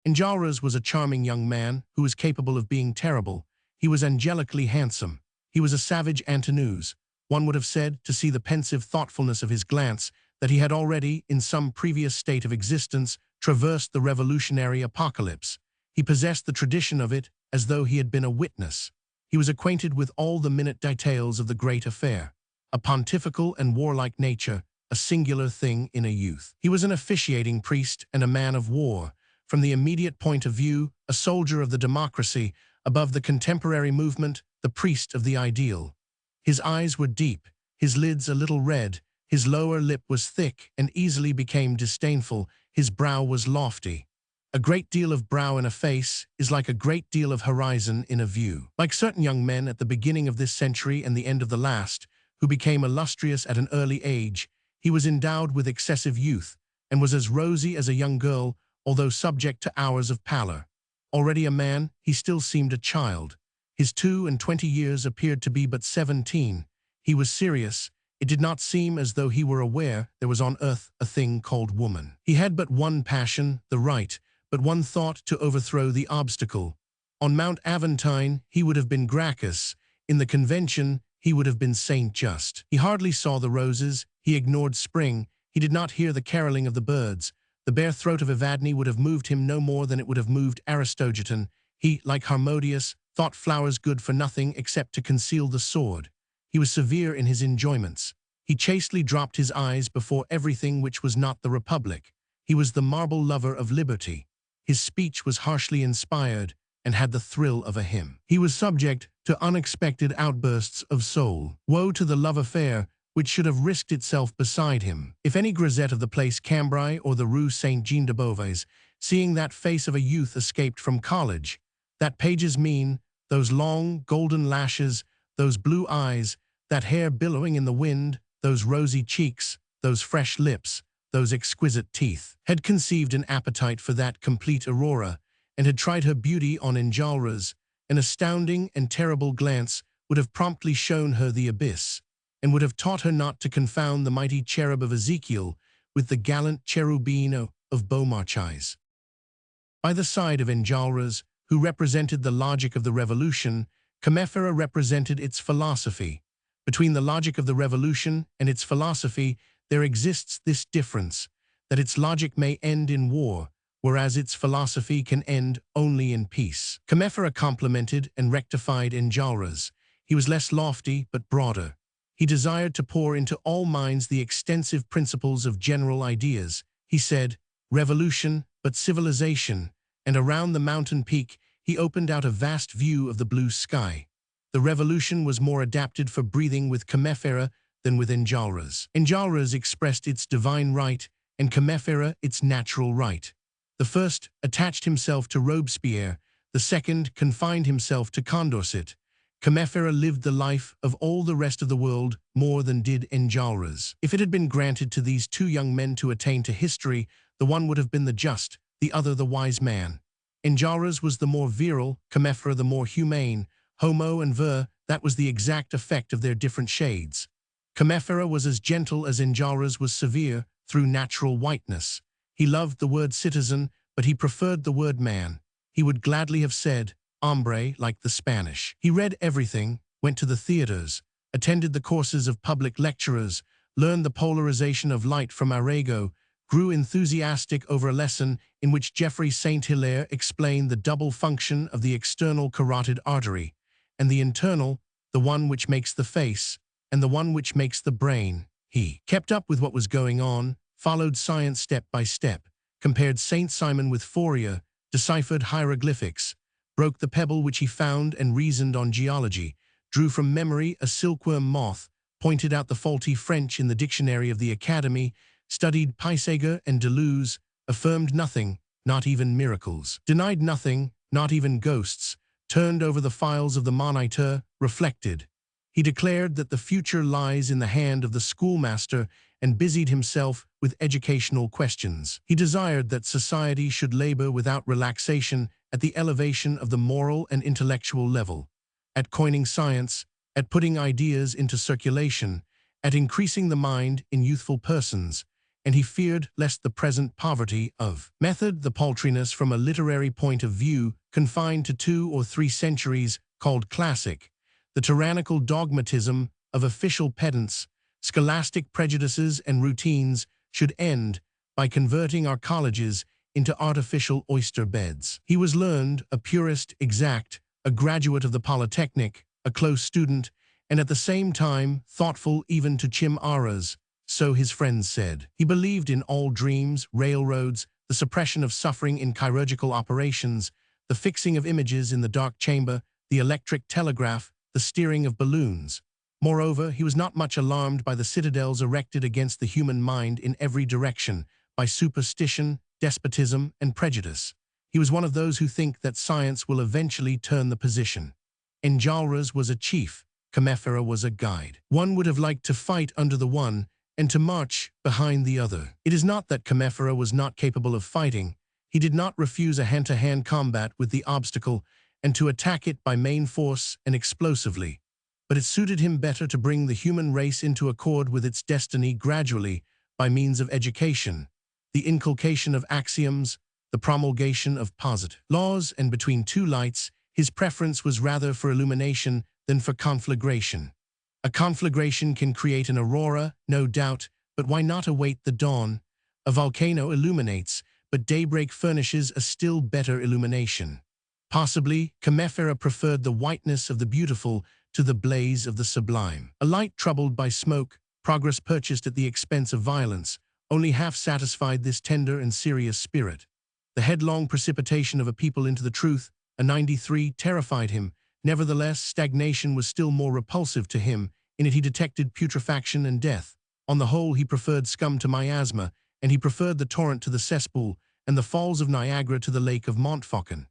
Enjolras was a charming young man who was capable of being terrible. He was angelically handsome. He was a savage Antinous. One would have said, to see the pensive thoughtfulness of his glance, that he had already, in some previous state of existence, traversed the revolutionary apocalypse. He possessed the tradition of it as though he had been a witness. He was acquainted with all the minute details of the great affair. A pontifical and warlike nature, a singular thing in a youth. He was an officiating priest and a man of war. From the immediate point of view, a soldier of the democracy, above the contemporary movement, the priest of the ideal. His eyes were deep, his lids a little red, his lower lip was thick and easily became disdainful, his brow was lofty. A great deal of brow in a face is like a great deal of horizon in a view. Like certain young men at the beginning of this century and the end of the last, who became illustrious at an early age, he was endowed with excessive youth, and was as rosy as a young girl, although subject to hours of pallor. Already a man, he still seemed a child. His 22 years appeared to be but 17. He was serious. It did not seem as though he were aware there was on earth a thing called woman. He had but one passion, the right, but one thought to overthrow the obstacle. On Mount Aventine he would have been Gracchus. In the Convention he would have been Saint Just. He hardly saw the roses. He ignored spring. He did not hear the caroling of the birds. The bare throat of Evadne would have moved him no more than it would have moved Aristogiton. He, like Harmodius, thought flowers good for nothing except to conceal the sword. He was severe in his enjoyments. He chastely dropped his eyes before everything which was not the Republic. He was the marble lover of liberty. His speech was harshly inspired and had the thrill of a hymn. He was subject to unexpected outbursts of soul. Woe to the love affair which should have risked itself beside him. If any grisette of the place Cambrai or the Rue Saint-Jean-de-Beauvais, seeing that face of a youth escaped from college, that page's mien, those long golden lashes, those blue eyes, that hair billowing in the wind, those rosy cheeks, those fresh lips, those exquisite teeth, had conceived an appetite for that complete Aurora, and had tried her beauty on Enjolras, an astounding and terrible glance would have promptly shown her the abyss, and would have taught her not to confound the mighty cherub of Ezekiel with the gallant cherubino of Beaumarchais. By the side of Enjolras, who represented the logic of the revolution, Comefera represented its philosophy. Between the logic of the revolution and its philosophy, there exists this difference, that its logic may end in war, whereas its philosophy can end only in peace. Comefera complemented and rectified Enjolras. He was less lofty, but broader. He desired to pour into all minds the extensive principles of general ideas. He said, revolution, but civilization, and around the mountain peak he opened out a vast view of the blue sky. The revolution was more adapted for breathing with Comefera than with Enjolras. Enjolras expressed its divine right, and Comefera its natural right. The first attached himself to Robespierre, the second confined himself to Condorcet. Comefera lived the life of all the rest of the world more than did Enjolras. If it had been granted to these two young men to attain to history, the one would have been the just, the other the wise man. Enjolras was the more virile, Comefera the more humane. Homo and ver, that was the exact effect of their different shades. Comefera was as gentle as Enjolras was severe, through natural whiteness. He loved the word citizen, but he preferred the word man. He would gladly have said, hombre, like the Spanish. He read everything, went to the theaters, attended the courses of public lecturers, learned the polarization of light from Arago, grew enthusiastic over a lesson in which Geoffroy Saint Hilaire explained the double function of the external carotid artery, and the internal, the one which makes the face, and the one which makes the brain. He kept up with what was going on, followed science step by step, compared Saint Simon with Fourier, deciphered hieroglyphics, broke the pebble which he found and reasoned on geology, drew from memory a silkworm moth, pointed out the faulty French in the dictionary of the Academy, studied Puységur and Deleuze, affirmed nothing, not even miracles, denied nothing, not even ghosts, turned over the files of the Moniteur, reflected. He declared that the future lies in the hand of the schoolmaster and busied himself with educational questions. He desired that society should labor without relaxation at the elevation of the moral and intellectual level, at coining science, at putting ideas into circulation, at increasing the mind in youthful persons, and he feared lest the present poverty of method, the paltriness from a literary point of view confined to 2 or 3 centuries called classic, the tyrannical dogmatism of official pedants, scholastic prejudices and routines should end by converting our colleges into artificial oyster beds. He was learned, a purist, exact, a graduate of the Polytechnic, a close student, and at the same time thoughtful even to chimaras, so his friends said. He believed in all dreams, railroads, the suppression of suffering in chirurgical operations, the fixing of images in the dark chamber, the electric telegraph, the steering of balloons. Moreover, he was not much alarmed by the citadels erected against the human mind in every direction, by superstition, despotism, and prejudice. He was one of those who think that science will eventually turn the position. Enjolras was a chief, Combeferre was a guide. One would have liked to fight under the one and to march behind the other. It is not that Combeferre was not capable of fighting. He did not refuse a hand-to-hand combat with the obstacle and to attack it by main force and explosively. But it suited him better to bring the human race into accord with its destiny gradually by means of education, the inculcation of axioms, the promulgation of positive laws, and between 2 lights, his preference was rather for illumination than for conflagration. A conflagration can create an aurora, no doubt, but why not await the dawn? A volcano illuminates, but daybreak furnishes a still better illumination. Possibly, Combeferre preferred the whiteness of the beautiful to the blaze of the sublime. A light troubled by smoke, progress purchased at the expense of violence, only half satisfied this tender and serious spirit. The headlong precipitation of a people into the truth, a 93, terrified him. Nevertheless, stagnation was still more repulsive to him. In it he detected putrefaction and death. On the whole, he preferred scum to miasma, and he preferred the torrent to the cesspool, and the falls of Niagara to the lake of Montfaucon.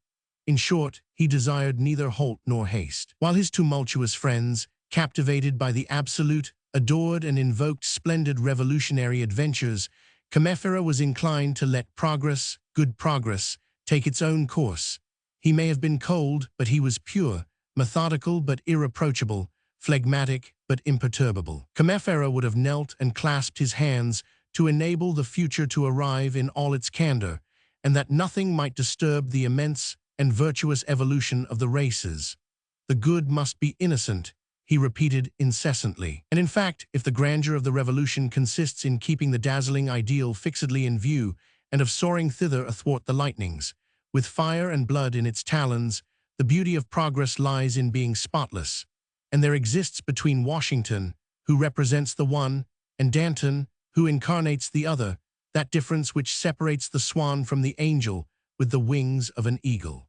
In short, he desired neither halt nor haste. While his tumultuous friends, captivated by the absolute, adored and invoked splendid revolutionary adventures, Combeferre was inclined to let progress, good progress, take its own course. He may have been cold, but he was pure, methodical but irreproachable, phlegmatic but imperturbable. Combeferre would have knelt and clasped his hands to enable the future to arrive in all its candor, and that nothing might disturb the immense and virtuous evolution of the races. The good must be innocent, he repeated incessantly. And in fact, if the grandeur of the revolution consists in keeping the dazzling ideal fixedly in view and of soaring thither athwart the lightnings, with fire and blood in its talons, the beauty of progress lies in being spotless. And there exists between Washington, who represents the one, and Danton, who incarnates the other, that difference which separates the swan from the angel with the wings of an eagle.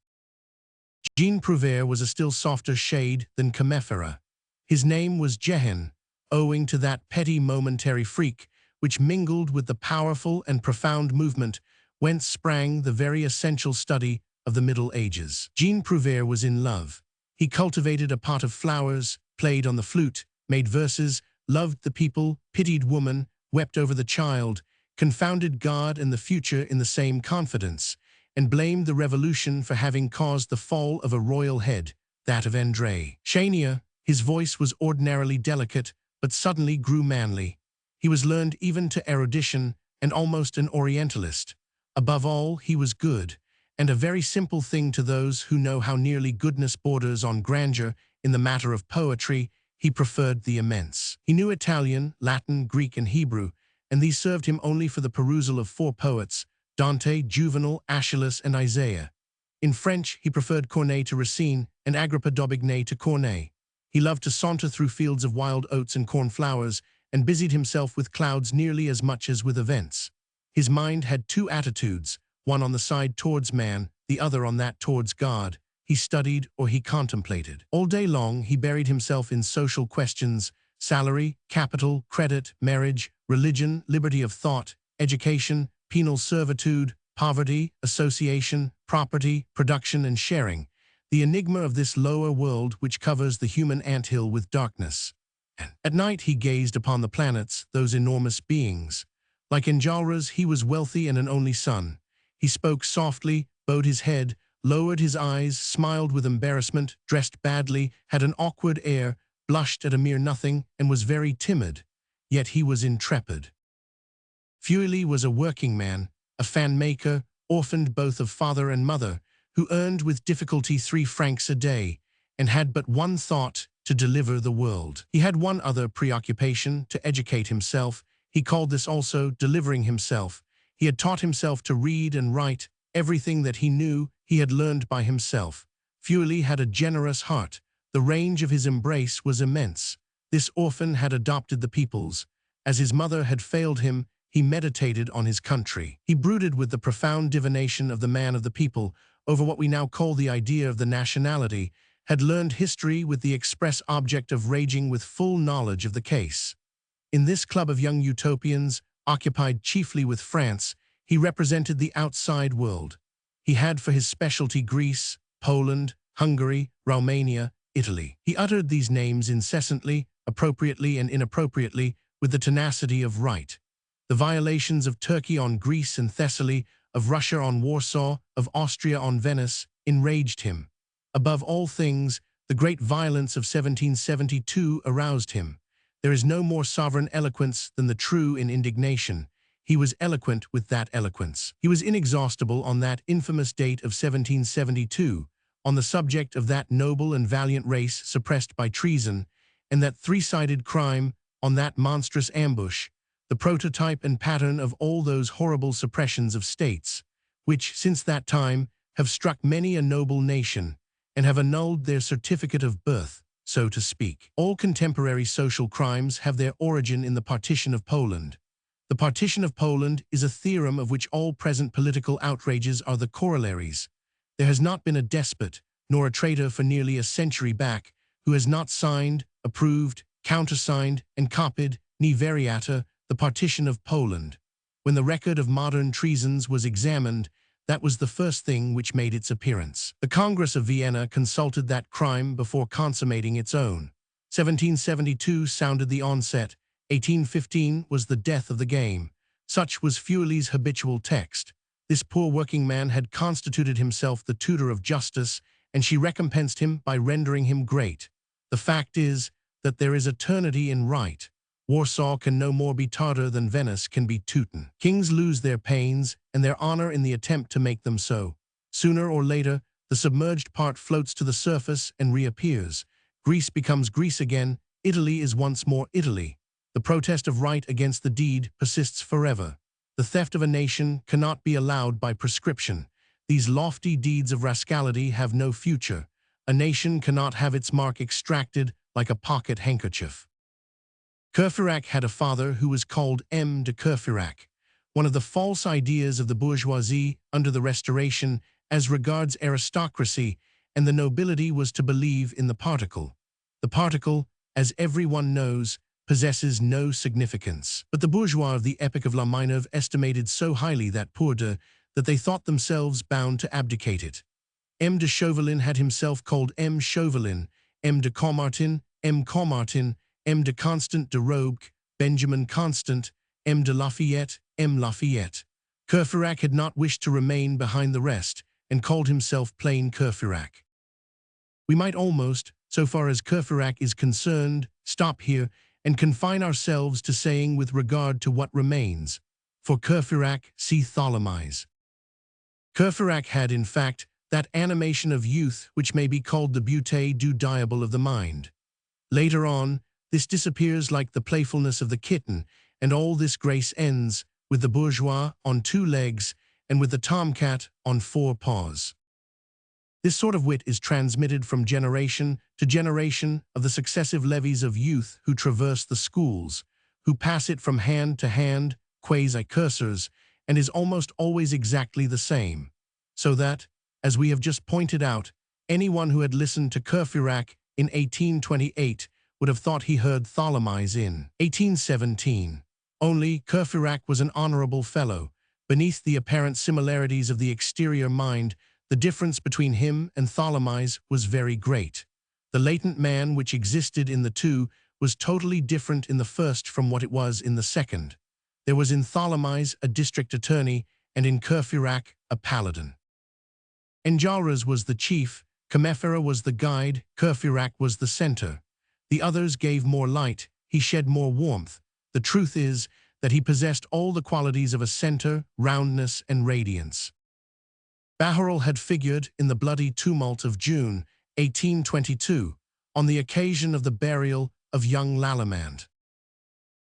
Jean Prouvaire was a still softer shade than Combeferre. His name was Jehan, owing to that petty momentary freak which mingled with the powerful and profound movement whence sprang the very essential study of the Middle Ages. Jean Prouvaire was in love. He cultivated a pot of flowers, played on the flute, made verses, loved the people, pitied woman, wept over the child, confounded God and the future in the same confidence, and blamed the revolution for having caused the fall of a royal head, that of André. Chenier, his voice was ordinarily delicate, but suddenly grew manly. He was learned even to erudition, and almost an Orientalist. Above all, he was good, and a very simple thing to those who know how nearly goodness borders on grandeur in the matter of poetry. he preferred the immense. He knew Italian, Latin, Greek, and Hebrew, and these served him only for the perusal of four poets, Dante, Juvenal, Aeschylus, and Isaiah. In French, he preferred Corneille to Racine and Agrippa d'Aubigné to Corneille. He loved to saunter through fields of wild oats and cornflowers, and busied himself with clouds nearly as much as with events. His mind had two attitudes, one on the side towards man, the other on that towards God. He studied or he contemplated. All day long he buried himself in social questions: salary, capital, credit, marriage, religion, liberty of thought, education, penal servitude, poverty, association, property, production, and sharing, the enigma of this lower world which covers the human anthill with darkness. At night he gazed upon the planets, those enormous beings. Like Enjolras, he was wealthy and an only son. He spoke softly, bowed his head, lowered his eyes, smiled with embarrassment, dressed badly, had an awkward air, blushed at a mere nothing, and was very timid. Yet he was intrepid. Feuilly was a working man, a fan-maker, orphaned both of father and mother, who earned with difficulty 3 francs a day, and had but one thought: to deliver the world. He had one other preoccupation: to educate himself. He called this also delivering himself. He had taught himself to read and write. Everything that he knew, he had learned by himself. Feuilly had a generous heart. The range of his embrace was immense. This orphan had adopted the peoples. As his mother had failed him, he meditated on his country. He brooded with the profound divination of the man of the people over what we now call the idea of the nationality, had learned history with the express object of raging with full knowledge of the case. In this club of young utopians, occupied chiefly with France, he represented the outside world. He had for his specialty Greece, Poland, Hungary, Romania, Italy. He uttered these names incessantly, appropriately and inappropriately, with the tenacity of right. The violations of Turkey on Greece and Thessaly, of Russia on Warsaw, of Austria on Venice, enraged him. Above all things, the great violence of 1772 aroused him. There is no more sovereign eloquence than the true in indignation. He was eloquent with that eloquence. He was inexhaustible on that infamous date of 1772, on the subject of that noble and valiant race suppressed by treason, and that three-sided crime, on that monstrous ambush, the prototype and pattern of all those horrible suppressions of states, which, since that time, have struck many a noble nation, and have annulled their certificate of birth, so to speak. All contemporary social crimes have their origin in the partition of Poland. The partition of Poland is a theorem of which all present political outrages are the corollaries. There has not been a despot, nor a traitor for nearly a century back, who has not signed, approved, countersigned, and copied, ne variata, the partition of Poland. When the record of modern treasons was examined, that was the first thing which made its appearance. The Congress of Vienna consulted that crime before consummating its own. 1772 sounded the onset. 1815 was the death of the game. Such was Feuilly's habitual text. This poor working man had constituted himself the tutor of justice, and she recompensed him by rendering him great. The fact is that there is eternity in right. Warsaw can no more be Tartar than Venice can be Teuton. Kings lose their pains and their honor in the attempt to make them so. Sooner or later, the submerged part floats to the surface and reappears. Greece becomes Greece again. Italy is once more Italy. The protest of right against the deed persists forever. The theft of a nation cannot be allowed by prescription. These lofty deeds of rascality have no future. A nation cannot have its mark extracted like a pocket handkerchief. Courfeyrac had a father who was called M. de Courfeyrac. One of the false ideas of the bourgeoisie under the Restoration as regards aristocracy and the nobility was to believe in the particle. The particle, as everyone knows, possesses no significance. But the bourgeois of the epoch of La Minerve estimated so highly that pour de that they thought themselves bound to abdicate it. M. de Chauvelin had himself called M. Chauvelin, M. de Caumartin, M. Caumartin, M. de Constant de Robes, Benjamin Constant, M. de Lafayette, M. Lafayette. Courfeyrac had not wished to remain behind the rest, and called himself plain Courfeyrac. We might almost, so far as Courfeyrac is concerned, stop here and confine ourselves to saying with regard to what remains. For Courfeyrac, see Tholomyès. Courfeyrac had, in fact, that animation of youth which may be called the beauté du diable of the mind. Later on, this disappears like the playfulness of the kitten, and all this grace ends with the bourgeois on 2 legs and with the tomcat on 4 paws. This sort of wit is transmitted from generation to generation of the successive levies of youth who traverse the schools, who pass it from hand to hand, quasi-cursors, and is almost always exactly the same. So that, as we have just pointed out, anyone who had listened to Courfeyrac in 1828 would have thought he heard Tholomyès in 1817. Only Courfeyrac was an honorable fellow. Beneath the apparent similarities of the exterior mind, the difference between him and Tholomyès was very great. The latent man which existed in the two was totally different in the first from what it was in the second. There was in Tholomyès a district attorney, and in Courfeyrac a paladin. Enjolras was the chief, Combeferre was the guide, Courfeyrac was the center. The others gave more light, he shed more warmth. The truth is that he possessed all the qualities of a center, roundness, and radiance. Bahorel had figured in the bloody tumult of June, 1822, on the occasion of the burial of young Lallemande.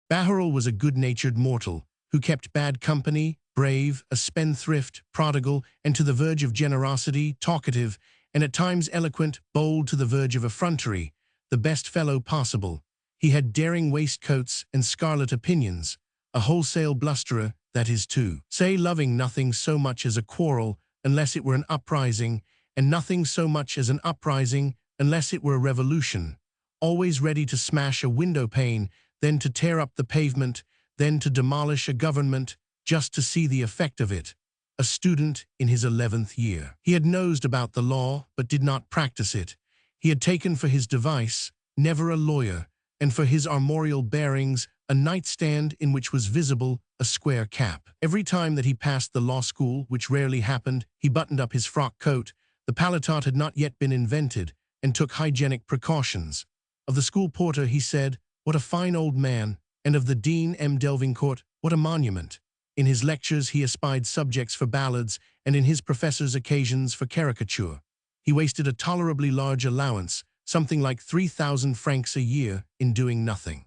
Bahorel was a good-natured mortal, who kept bad company, brave, a spendthrift, prodigal, and to the verge of generosity, talkative, and at times eloquent, bold to the verge of effrontery, the best fellow possible. He had daring waistcoats and scarlet opinions, a wholesale blusterer, that is to say, loving nothing so much as a quarrel, unless it were an uprising, and nothing so much as an uprising, unless it were a revolution, always ready to smash a window pane, then to tear up the pavement, then to demolish a government, just to see the effect of it. A student in his 11th year. He had nosed about the law, but did not practice it. He had taken for his device, never a lawyer, and for his armorial bearings, a nightstand in which was visible a square cap. Every time that he passed the law school, which rarely happened, he buttoned up his frock coat. The paletot had not yet been invented, and took hygienic precautions. Of the school porter he said, "What a fine old man," and of the Dean M. Delvincourt, "What a monument." In his lectures he espied subjects for ballads, and in his professors occasions for caricature. He wasted a tolerably large allowance, something like 3,000 francs a year, in doing nothing.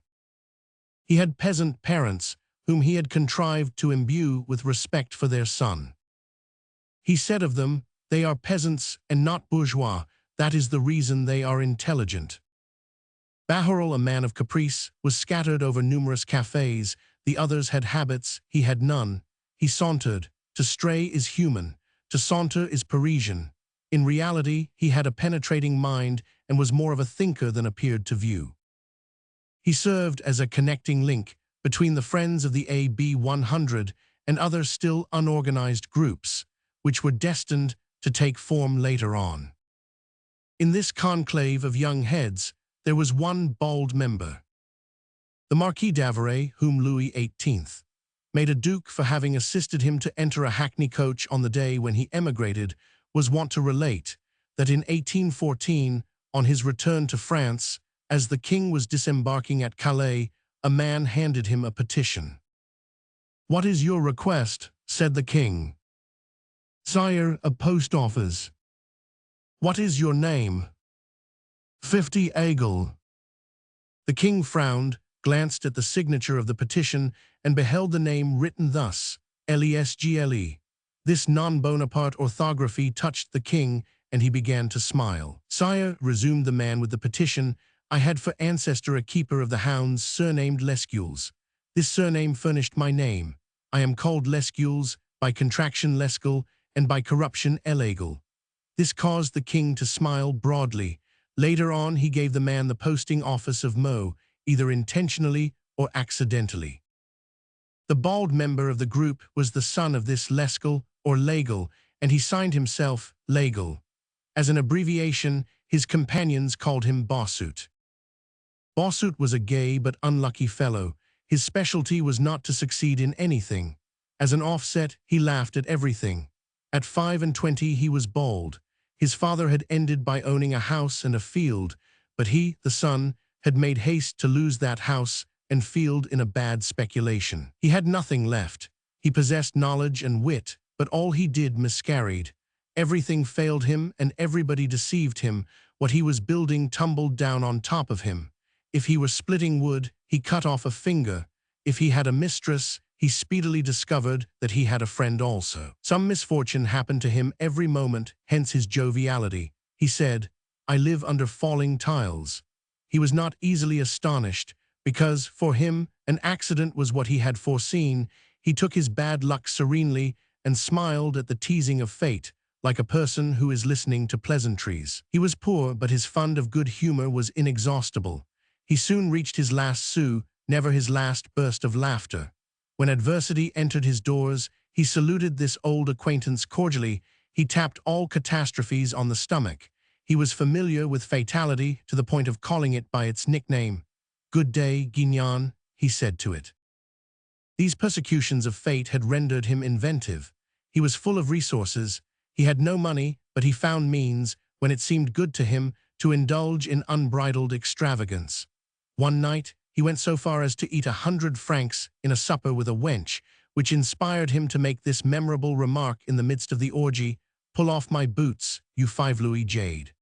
He had peasant parents, whom he had contrived to imbue with respect for their son. He said of them, "They are peasants and not bourgeois, that is the reason they are intelligent." Bahorel, a man of caprice, was scattered over numerous cafés. The others had habits, he had none. He sauntered. To stray is human. To saunter is Parisian. In reality, he had a penetrating mind and was more of a thinker than appeared to view. He served as a connecting link between the friends of the AB 100 and other still unorganized groups, which were destined to take form later on. In this conclave of young heads, there was one bald member. The Marquis d'Avaray, whom Louis XVIII made a duke for having assisted him to enter a hackney coach on the day when he emigrated, was wont to relate that in 1814, on his return to France, as the king was disembarking at Calais, a man handed him a petition. "What is your request?" said the king. "Sire, a post office." "What is your name?" 50 Aigle. The king frowned, glanced at the signature of the petition, and beheld the name written thus, Lesgle. This non-Bonaparte orthography touched the king, and he began to smile. "Sire," resumed the man with the petition, "I had for ancestor a keeper of the hounds surnamed Lesgules. This surname furnished my name. I am called Lesgules, by contraction Lesgle, and by corruption Elaigle." This caused the king to smile broadly. Later on, he gave the man the posting office of Meaux, either intentionally or accidentally. The bald member of the group was the son of this Lesgle or Laigle, and he signed himself Laigle. As an abbreviation, his companions called him Bossuet. Bossuet was a gay but unlucky fellow. His specialty was not to succeed in anything. As an offset, he laughed at everything. At 25 he was bald. His father had ended by owning a house and a field, but he, the son, had made haste to lose that house and field in a bad speculation. He had nothing left. He possessed knowledge and wit, but all he did miscarried. Everything failed him and everybody deceived him. What he was building tumbled down on top of him. If he were splitting wood, he cut off a finger. If he had a mistress, he speedily discovered that he had a friend also. Some misfortune happened to him every moment, hence his joviality. He said, "I live under falling tiles." He was not easily astonished, because, for him, an accident was what he had foreseen. He took his bad luck serenely and smiled at the teasing of fate, like a person who is listening to pleasantries. He was poor, but his fund of good humor was inexhaustible. He soon reached his last sou, never his last burst of laughter. When adversity entered his doors, he saluted this old acquaintance cordially. He tapped all catastrophes on the stomach. He was familiar with fatality to the point of calling it by its nickname. "Good day, Guignon," he said to it. These persecutions of fate had rendered him inventive. He was full of resources. He had no money, but he found means, when it seemed good to him, to indulge in unbridled extravagance. One night, he went so far as to eat 100 francs in a supper with a wench, which inspired him to make this memorable remark in the midst of the orgy: "Pull off my boots, you 5 louis jade."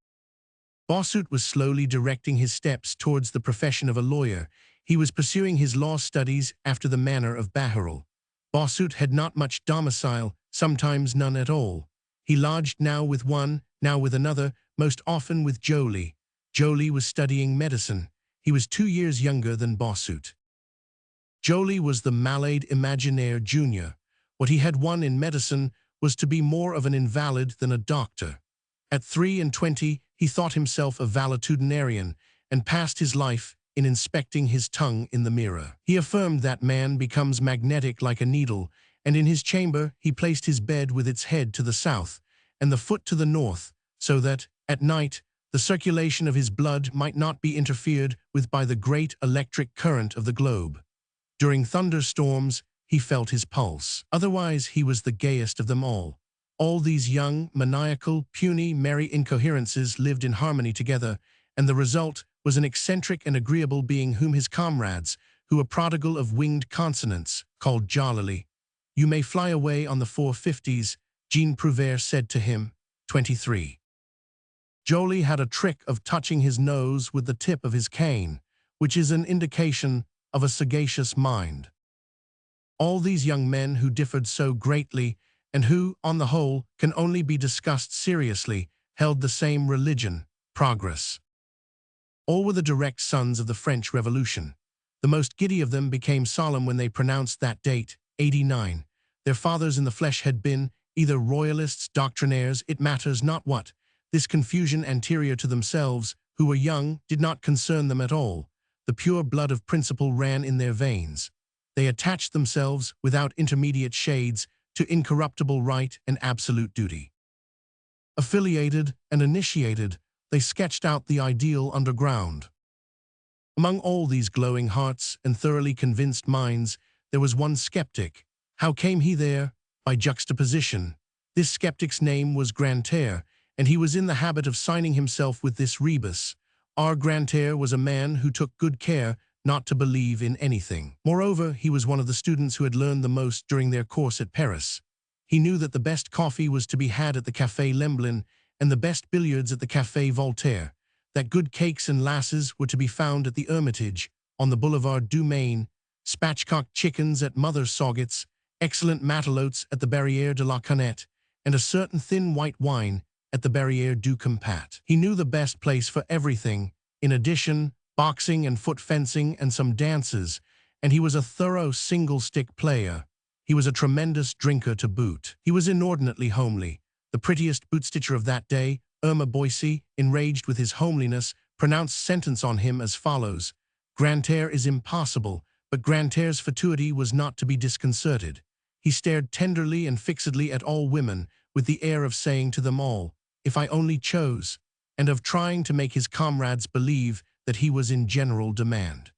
Bossuet was slowly directing his steps towards the profession of a lawyer. He was pursuing his law studies after the manner of Bahorel. Bossuet had not much domicile, sometimes none at all. He lodged now with one, now with another, most often with Joly. Joly was studying medicine. He was 2 years younger than Bossuet. Joly was the malade imaginaire junior. What he had won in medicine was to be more of an invalid than a doctor. At 23, he thought himself a valetudinarian and passed his life in inspecting his tongue in the mirror. He affirmed that man becomes magnetic like a needle, and in his chamber he placed his bed with its head to the south and the foot to the north, so that, at night, the circulation of his blood might not be interfered with by the great electric current of the globe. During thunderstorms, he felt his pulse. Otherwise, he was the gayest of them all. All these young, maniacal, puny, merry incoherences lived in harmony together, and the result was an eccentric and agreeable being whom his comrades, who were prodigal of winged consonants, called jollily. "You may fly away on the 450s, Jean Prouvaire said to him, 23. Joly had a trick of touching his nose with the tip of his cane, which is an indication of a sagacious mind. All these young men who differed so greatly, and who, on the whole, can only be discussed seriously, held the same religion, progress. All were the direct sons of the French Revolution. The most giddy of them became solemn when they pronounced that date, 89. Their fathers in the flesh had been either royalists, doctrinaires, it matters not what. This confusion anterior to themselves, who were young, did not concern them at all. The pure blood of principle ran in their veins. They attached themselves, without intermediate shades, to incorruptible right and absolute duty. Affiliated and initiated, they sketched out the ideal underground. Among all these glowing hearts and thoroughly convinced minds, there was one skeptic. How came he there? By juxtaposition. This skeptic's name was Grantaire, and he was in the habit of signing himself with this rebus. Our Grantaire was a man who took good care not to believe in anything. Moreover, he was one of the students who had learned the most during their course at Paris. He knew that the best coffee was to be had at the Café Lemblin and the best billiards at the Café Voltaire, that good cakes and lasses were to be found at the Hermitage, on the Boulevard du Maine, spatchcock chickens at Mother Sauget's, excellent matelotes at the Barrière de la Canette, and a certain thin white wine at the Barrière du Compat. He knew the best place for everything, in addition, boxing and foot fencing and some dances, and he was a thorough single-stick player. He was a tremendous drinker to boot. He was inordinately homely. The prettiest boot-stitcher of that day, Irma Boissy, enraged with his homeliness, pronounced sentence on him as follows: Grantaire is impossible, but Grantaire's fatuity was not to be disconcerted. He stared tenderly and fixedly at all women, with the air of saying to them all, "If I only chose," and of trying to make his comrades believe that he was in general demand.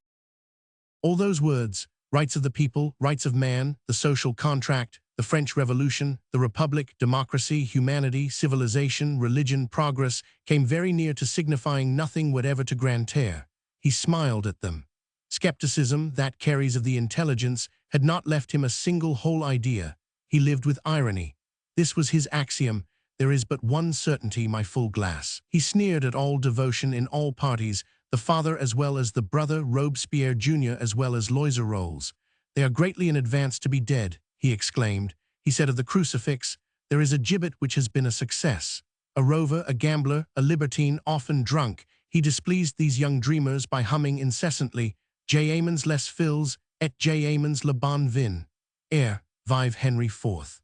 All those words, rights of the people, rights of man, the social contract, the French Revolution, the Republic, democracy, humanity, civilization, religion, progress, came very near to signifying nothing whatever to Grantaire. He smiled at them. Skepticism, that carries of the intelligence, had not left him a single whole idea. He lived with irony. This was his axiom: there is but one certainty, my full glass. He sneered at all devotion in all parties, the father as well as the brother, Robespierre Jr. as well as Loiseroles. They are greatly in advance to be dead, he exclaimed. He said of the crucifix, there is a gibbet which has been a success. A rover, a gambler, a libertine, often drunk, he displeased these young dreamers by humming incessantly, J. Amons les fils, et J. Amons le bon vin. Air, vive Henry IV.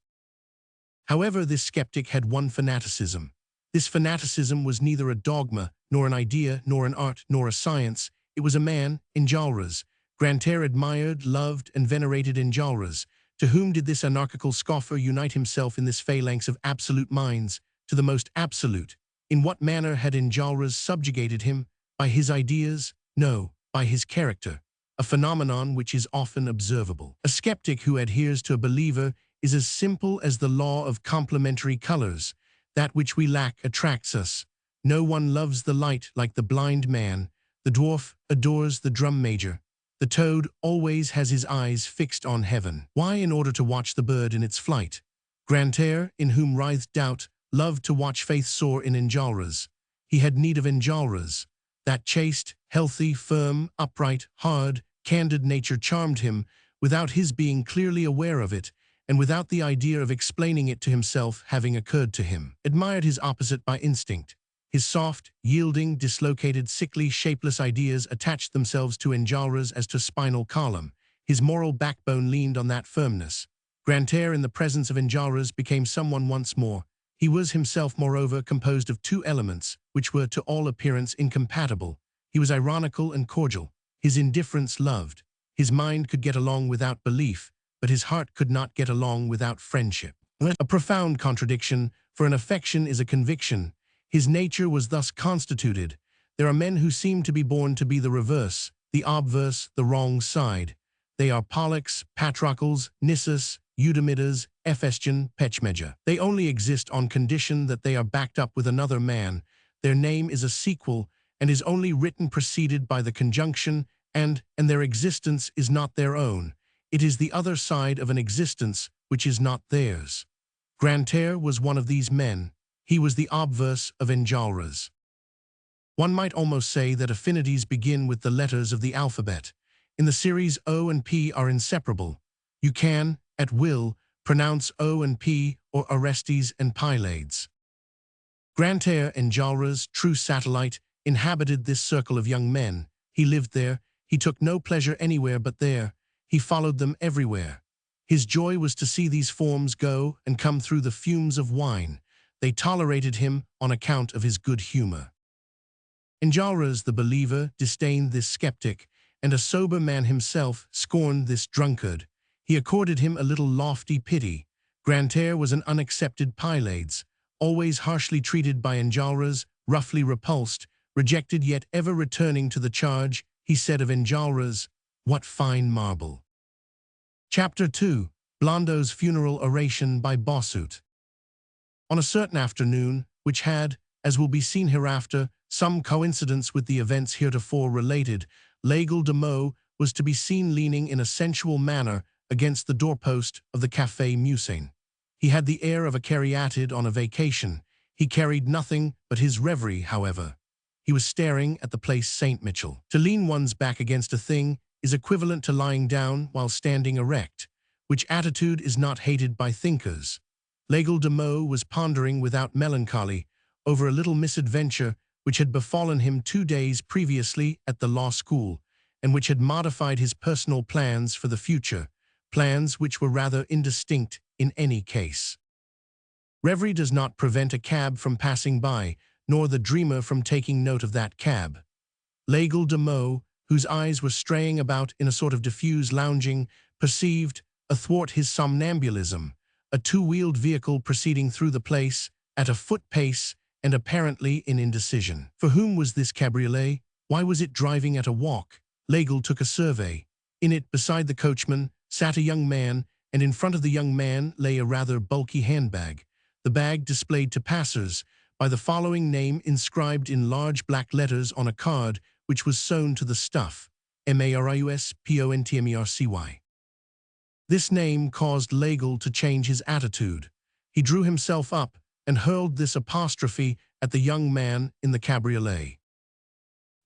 However, this skeptic had one fanaticism. This fanaticism was neither a dogma, nor an idea, nor an art, nor a science. It was a man, Enjolras. Grantaire admired, loved, and venerated Enjolras. To whom did this anarchical scoffer unite himself in this phalanx of absolute minds? To the most absolute. In what manner had Enjolras subjugated him? By his ideas? No, by his character. A phenomenon which is often observable. A skeptic who adheres to a believer is as simple as the law of complementary colors. That which we lack attracts us. No one loves the light like the blind man. The dwarf adores the drum major. The toad always has his eyes fixed on heaven. Why? In order to watch the bird in its flight. Grantaire, in whom writhed doubt, loved to watch faith soar in Enjolras. He had need of Enjolras. That chaste, healthy, firm, upright, hard, candid nature charmed him, without his being clearly aware of it, and without the idea of explaining it to himself having occurred to him. Admired his opposite by instinct. His soft, yielding, dislocated, sickly, shapeless ideas attached themselves to Enjolras as to spinal column. His moral backbone leaned on that firmness. Grantaire, in the presence of Enjolras, became someone once more. He was himself, moreover, composed of two elements, which were to all appearance incompatible. He was ironical and cordial. His indifference loved. His mind could get along without belief, but his heart could not get along without friendship. A profound contradiction, for an affection is a conviction. His nature was thus constituted. There are men who seem to be born to be the reverse, the obverse, the wrong side. They are Pollux, Patroclus, Nissus, Eudamidas, Ephestion, Pechmeja. They only exist on condition that they are backed up with another man. Their name is a sequel, and is only written preceded by the conjunction, and their existence is not their own. It is the other side of an existence which is not theirs. Grantaire was one of these men. He was the obverse of Enjolras. One might almost say that affinities begin with the letters of the alphabet. In the series, O and P are inseparable. You can, at will, pronounce O and P or Orestes and Pylades. Grantaire, Enjolras, true satellite, inhabited this circle of young men. He lived there. He took no pleasure anywhere but there. He followed them everywhere. His joy was to see these forms go and come through the fumes of wine. They tolerated him on account of his good humor. Enjolras, the believer, disdained this skeptic, and a sober man himself scorned this drunkard. He accorded him a little lofty pity. Grantaire was an unaccepted Pylades, always harshly treated by Enjolras, roughly repulsed, rejected yet ever returning to the charge. He said of Enjolras, "What fine marble." Chapter 2. Blondau's Funeral Oration by Bossuet. On a certain afternoon, which had, as will be seen hereafter, some coincidence with the events heretofore related, L'Aigle de Meaux was to be seen leaning in a sensual manner against the doorpost of the Café Musain. He had the air of a caryatid on a vacation. He carried nothing but his reverie, however. He was staring at the place St. Michel. To lean one's back against a thing is equivalent to lying down while standing erect, which attitude is not hated by thinkers. L'Aigle de Meaux was pondering without melancholy over a little misadventure which had befallen him 2 days previously at the law school, and which had modified his personal plans for the future, plans which were rather indistinct in any case. Reverie does not prevent a cab from passing by, nor the dreamer from taking note of that cab. L'Aigle de Meaux, whose eyes were straying about in a sort of diffuse lounging, perceived, athwart his somnambulism, a two-wheeled vehicle proceeding through the place, at a foot pace, and apparently in indecision. For whom was this cabriolet? Why was it driving at a walk? L'Aigle took a survey. In it, beside the coachman, sat a young man, and in front of the young man lay a rather bulky handbag. The bag displayed to passers by the following name inscribed in large black letters on a card which was sewn to the stuff: Marius Pontmercy. This name caused L'Aigle to change his attitude. He drew himself up and hurled this apostrophe at the young man in the cabriolet.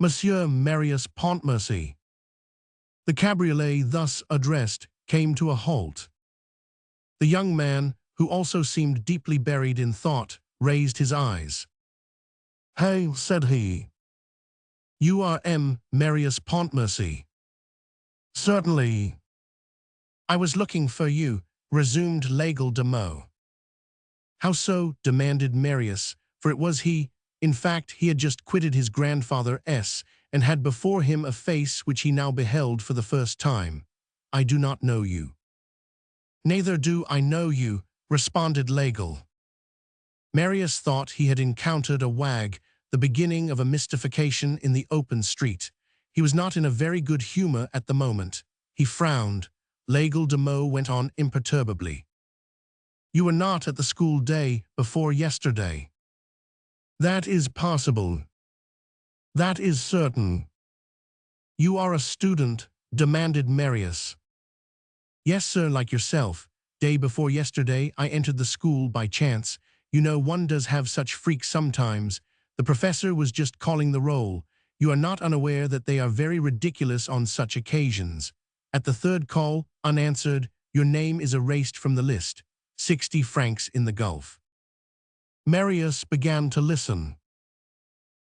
Monsieur Marius Pontmercy. The cabriolet thus addressed came to a halt. The young man, who also seemed deeply buried in thought, raised his eyes. "Hey," said he. "You are M. Marius Pontmercy?" "Certainly." "I was looking for you," resumed L'Aigle de Meaux. "How so?" demanded Marius, for it was he. In fact, he had just quitted his grandfather S., and had before him a face which he now beheld for the first time. "I do not know you." "Neither do I know you," responded L'Aigle. Marius thought he had encountered a wag, the beginning of a mystification in the open street. He was not in a very good humor at the moment. He frowned. L'Aigle de Meaux went on imperturbably. "You were not at the school day before yesterday." "That is possible." "That is certain." "You are a student?" demanded Marius. "Yes, sir, like yourself. Day before yesterday I entered the school by chance. You know, one does have such freaks sometimes. The professor was just calling the roll. You are not unaware that they are very ridiculous on such occasions. At the third call, unanswered, your name is erased from the list. 60 francs in the gulf. Marius began to listen.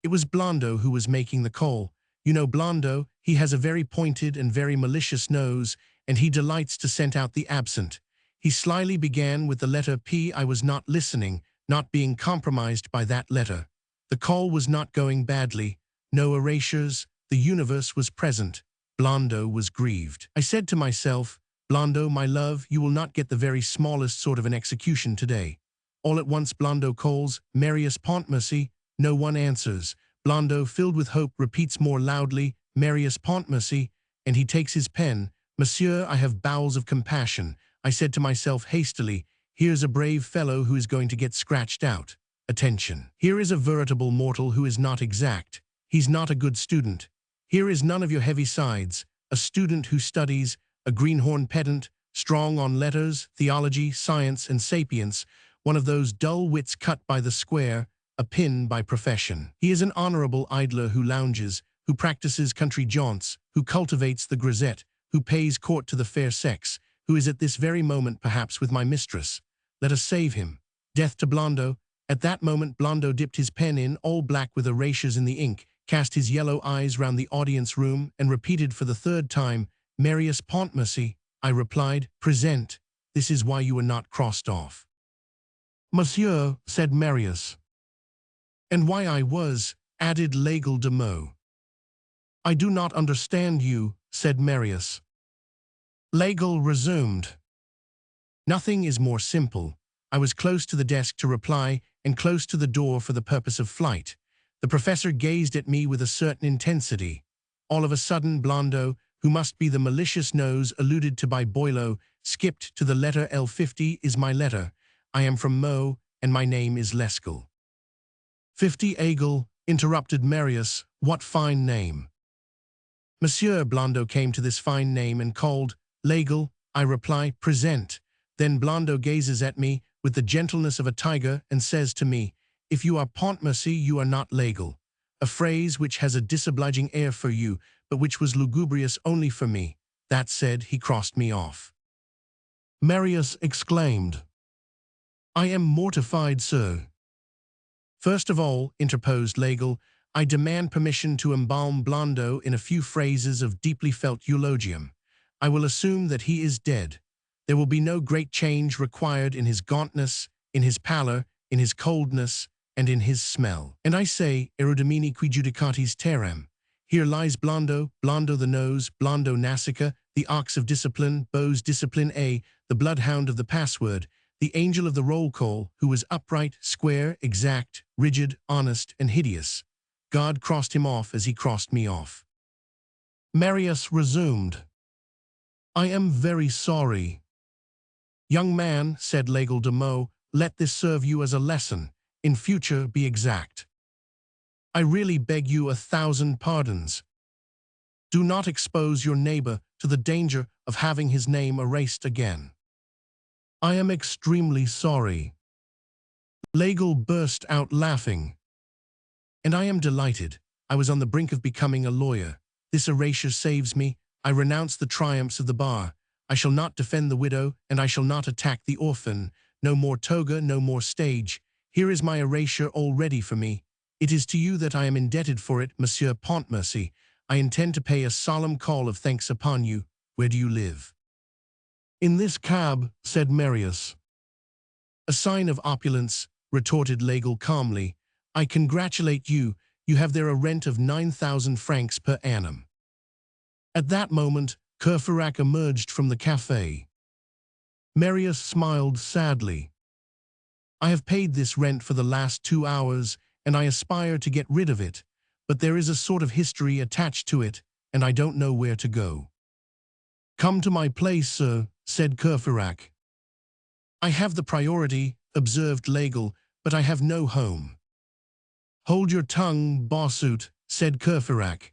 It was Blondeau who was making the call. You know Blondeau, he has a very pointed and very malicious nose, and he delights to scent out the absent. He slyly began with the letter P. I was not listening, not being compromised by that letter. The call was not going badly. No erasures. The universe was present. Blondeau was grieved. I said to myself, "Blondeau, my love, you will not get the very smallest sort of an execution today." All at once Blondeau calls, "Marius Pontmercy." No one answers. Blondeau, filled with hope, repeats more loudly, "Marius Pontmercy," and he takes his pen. "Monsieur, I have bowels of compassion." I said to myself hastily, "Here's a brave fellow who is going to get scratched out. Attention. Here is a veritable mortal who is not exact. He's not a good student. Here is none of your heavy sides. A student who studies, a greenhorn pedant, strong on letters, theology, science, and sapience, one of those dull wits cut by the square, a pin by profession. He is an honorable idler who lounges, who practices country jaunts, who cultivates the grisette, who pays court to the fair sex, who is at this very moment perhaps with my mistress. Let us save him. Death to Blondeau." At that moment Blondeau dipped his pen in, all black with erasures in the ink, cast his yellow eyes round the audience room, and repeated for the third time, "Marius Pontmercy." I replied, "Present. This is why you were not crossed off." "Monsieur," said Marius. "And why I was," added L'Aigle de Meaux. "I do not understand you," said Marius. L'Aigle resumed. "Nothing is more simple. I was close to the desk to reply, and close to the door for the purpose of flight. The professor gazed at me with a certain intensity. All of a sudden Blondeau, who must be the malicious nose alluded to by Boileau, skipped to the letter L. 50 is my letter. I am from Meaux, and my name is Lescaut. 50 Aigle, interrupted Marius, what fine name. Monsieur Blondeau came to this fine name and called, "L'Aigle," I reply, "Present." Then Blondeau gazes at me with the gentleness of a tiger and says to me, "If you are Pontmercy, you are not L'Aigle," a phrase which has a disobliging air for you, but which was lugubrious only for me. That said, he crossed me off. Marius exclaimed, "I am mortified, sir." "First of all," interposed L'Aigle, "I demand permission to embalm Blondeau in a few phrases of deeply felt eulogium. I will assume that he is dead. There will be no great change required in his gauntness, in his pallor, in his coldness, and in his smell. And I say, erudimini qui judicatis terram. Here lies Blondeau, Blondeau the nose, Blondeau Nasica, the ox of discipline, Beau's discipline A, the bloodhound of the password, the angel of the roll call, who was upright, square, exact, rigid, honest, and hideous. God crossed him off as he crossed me off." Marius resumed, "I am very sorry." "Young man," said L'Aigle de Meaux, "let this serve you as a lesson. In future, be exact." "I really beg you 1,000 pardons." "Do not expose your neighbor to the danger of having his name erased again." "I am extremely sorry." L'Aigle burst out laughing. "And I am delighted. I was on the brink of becoming a lawyer. This erasure saves me. I renounce the triumphs of the bar. I shall not defend the widow, and I shall not attack the orphan. No more toga, no more stage. Here is my erasure all ready for me. It is to you that I am indebted for it, Monsieur Pontmercy. I intend to pay a solemn call of thanks upon you. Where do you live? In this cab, said Marius. A sign of opulence, retorted Legal calmly. I congratulate you. You have there a rent of 9,000 francs per annum. At that moment, Courfeyrac emerged from the café. Marius smiled sadly. I have paid this rent for the last 2 hours, and I aspire to get rid of it, but there is a sort of history attached to it, and I don't know where to go. Come to my place, sir, said Courfeyrac. I have the priority, observed Legal, but I have no home. Hold your tongue, Bossuet, said Courfeyrac.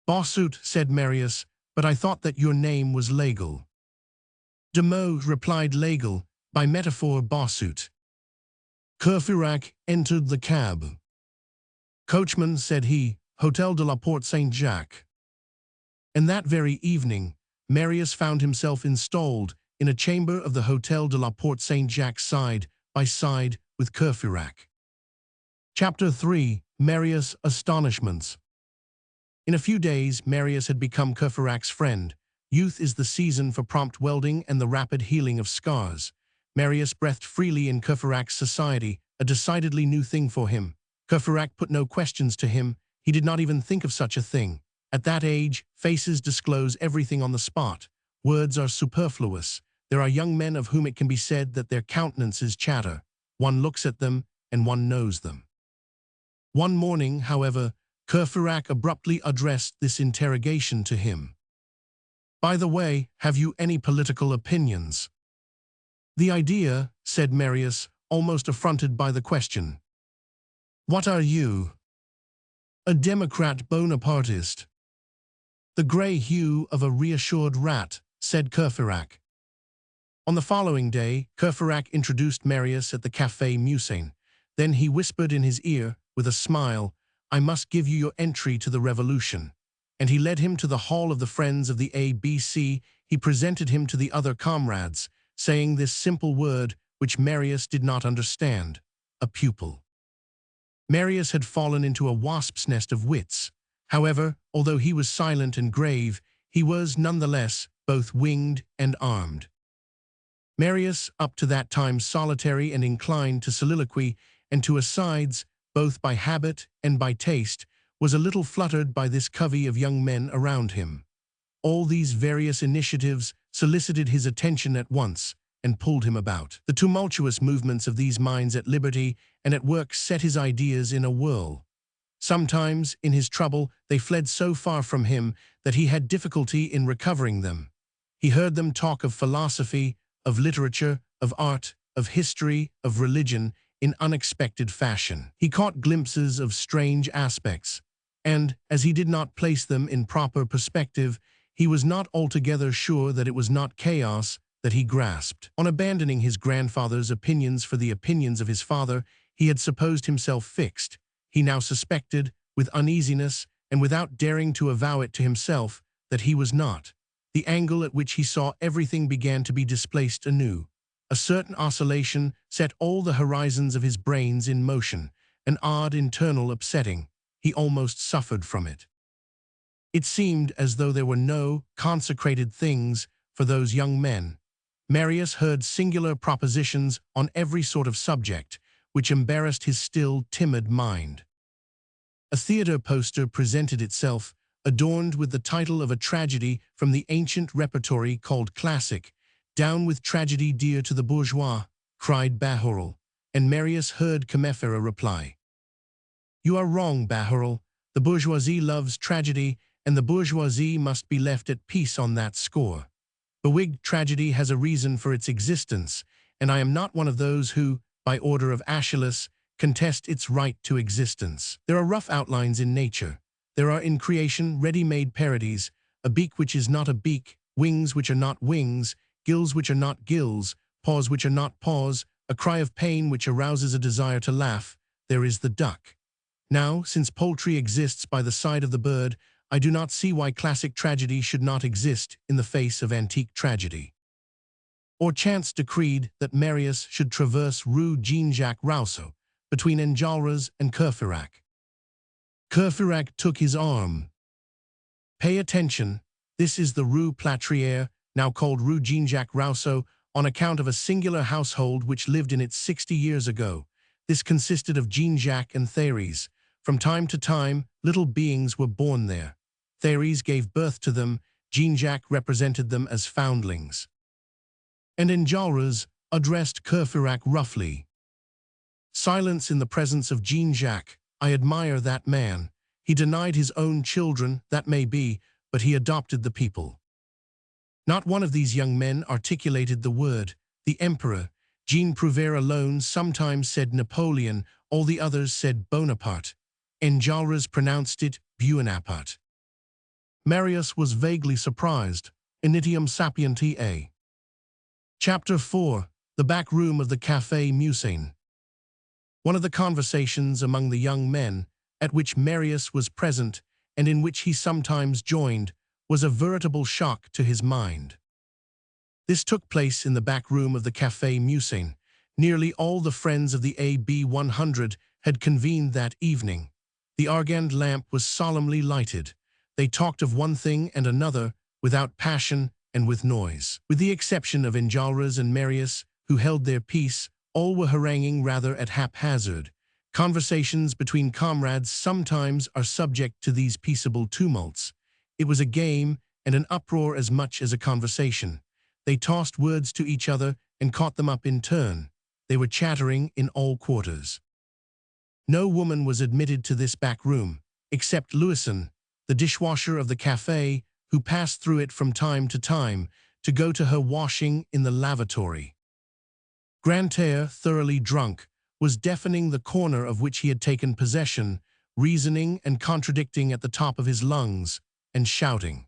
Bossuet, said Marius, but I thought that your name was Legal. De Meaux, replied Legal, by metaphor Bossuet. Courfeyrac entered the cab. Coachman, said he, Hôtel de la Porte Saint-Jacques. And that very evening, Marius found himself installed in a chamber of the Hôtel de la Porte Saint-Jacques side by side with Courfeyrac. Chapter 3. Marius' Astonishments. In a few days, Marius had become Courfeyrac's friend. Youth is the season for prompt welding and the rapid healing of scars. Marius breathed freely in Courfeyrac's society, a decidedly new thing for him. Courfeyrac put no questions to him. He did not even think of such a thing. At that age, faces disclose everything on the spot. Words are superfluous. There are young men of whom it can be said that their countenances chatter. One looks at them, and one knows them. One morning, however, Courfeyrac abruptly addressed this interrogation to him. By the way, have you any political opinions? The idea, said Marius, almost affronted by the question. What are you? A Democrat Bonapartist. The grey hue of a reassured rat, said Courfeyrac. On the following day, Courfeyrac introduced Marius at the Café Musain. Then he whispered in his ear, with a smile, I must give you your entry to the revolution. And he led him to the hall of the Friends of the ABC. He presented him to the other comrades, saying this simple word, which Marius did not understand, a pupil. Marius had fallen into a wasp's nest of wits. However, although he was silent and grave, he was, nonetheless, both winged and armed. Marius, up to that time solitary and inclined to soliloquy and to asides, both by habit and by taste, was a little fluttered by this covey of young men around him. All these various initiatives solicited his attention at once and pulled him about. The tumultuous movements of these minds at liberty and at work set his ideas in a whirl. Sometimes, in his trouble, they fled so far from him that he had difficulty in recovering them. He heard them talk of philosophy, of literature, of art, of history, of religion, in unexpected fashion. He caught glimpses of strange aspects, and, as he did not place them in proper perspective, he was not altogether sure that it was not chaos that he grasped. On abandoning his grandfather's opinions for the opinions of his father, he had supposed himself fixed. He now suspected, with uneasiness, and without daring to avow it to himself, that he was not. The angle at which he saw everything began to be displaced anew. A certain oscillation set all the horizons of his brains in motion, an odd internal upsetting. He almost suffered from it. It seemed as though there were no consecrated things for those young men. Marius heard singular propositions on every sort of subject, which embarrassed his still timid mind. A theater poster presented itself, adorned with the title of a tragedy from the ancient repertory called classic. Down with tragedy dear to the bourgeois, cried Bahorel, and Marius heard Combeferre reply. You are wrong, Bahorel. The bourgeoisie loves tragedy, and the bourgeoisie must be left at peace on that score. Bewigged tragedy has a reason for its existence, and I am not one of those who, by order of Aeschylus, contest its right to existence. There are rough outlines in nature. There are in creation ready-made parodies, a beak which is not a beak, wings which are not wings, gills which are not gills, paws which are not paws, a cry of pain which arouses a desire to laugh. There is the duck. Now, since poultry exists by the side of the bird, I do not see why classic tragedy should not exist in the face of antique tragedy. Or chance decreed that Marius should traverse Rue Jean-Jacques Rousseau, between Enjolras and Courfeyrac. Courfeyrac took his arm. Pay attention, this is the Rue Plâtrière, now called Rue Jean-Jacques Rousseau, on account of a singular household which lived in it 60 years ago. This consisted of Jean-Jacques and Thérèse. From time to time, little beings were born there. Thérèse gave birth to them, Jean-Jacques represented them as foundlings. And Enjolras addressed Courfeyrac roughly. Silence in the presence of Jean-Jacques. I admire that man. He denied his own children, that may be, but he adopted the people. Not one of these young men articulated the word, the emperor. Jean Prouvaire alone sometimes said Napoleon, all the others said Bonaparte. Enjolras pronounced it Buonaparte. Marius was vaguely surprised. Initium sapientiae. Chapter 4. The back room of the Café Musain. One of the conversations among the young men, at which Marius was present and in which he sometimes joined, was a veritable shock to his mind. This took place in the back room of the Café Musain. Nearly all the friends of the AB 100 had convened that evening. The argand lamp was solemnly lighted. They talked of one thing and another, without passion and with noise. With the exception of Enjolras and Marius, who held their peace, all were haranguing rather at haphazard. Conversations between comrades sometimes are subject to these peaceable tumults. It was a game and an uproar as much as a conversation. They tossed words to each other and caught them up in turn. They were chattering in all quarters. No woman was admitted to this back room, except Louison, the dishwasher of the café, who passed through it from time to go to her washing in the lavatory. Grantaire, thoroughly drunk, was deafening the corner of which he had taken possession, reasoning and contradicting at the top of his lungs, and shouting.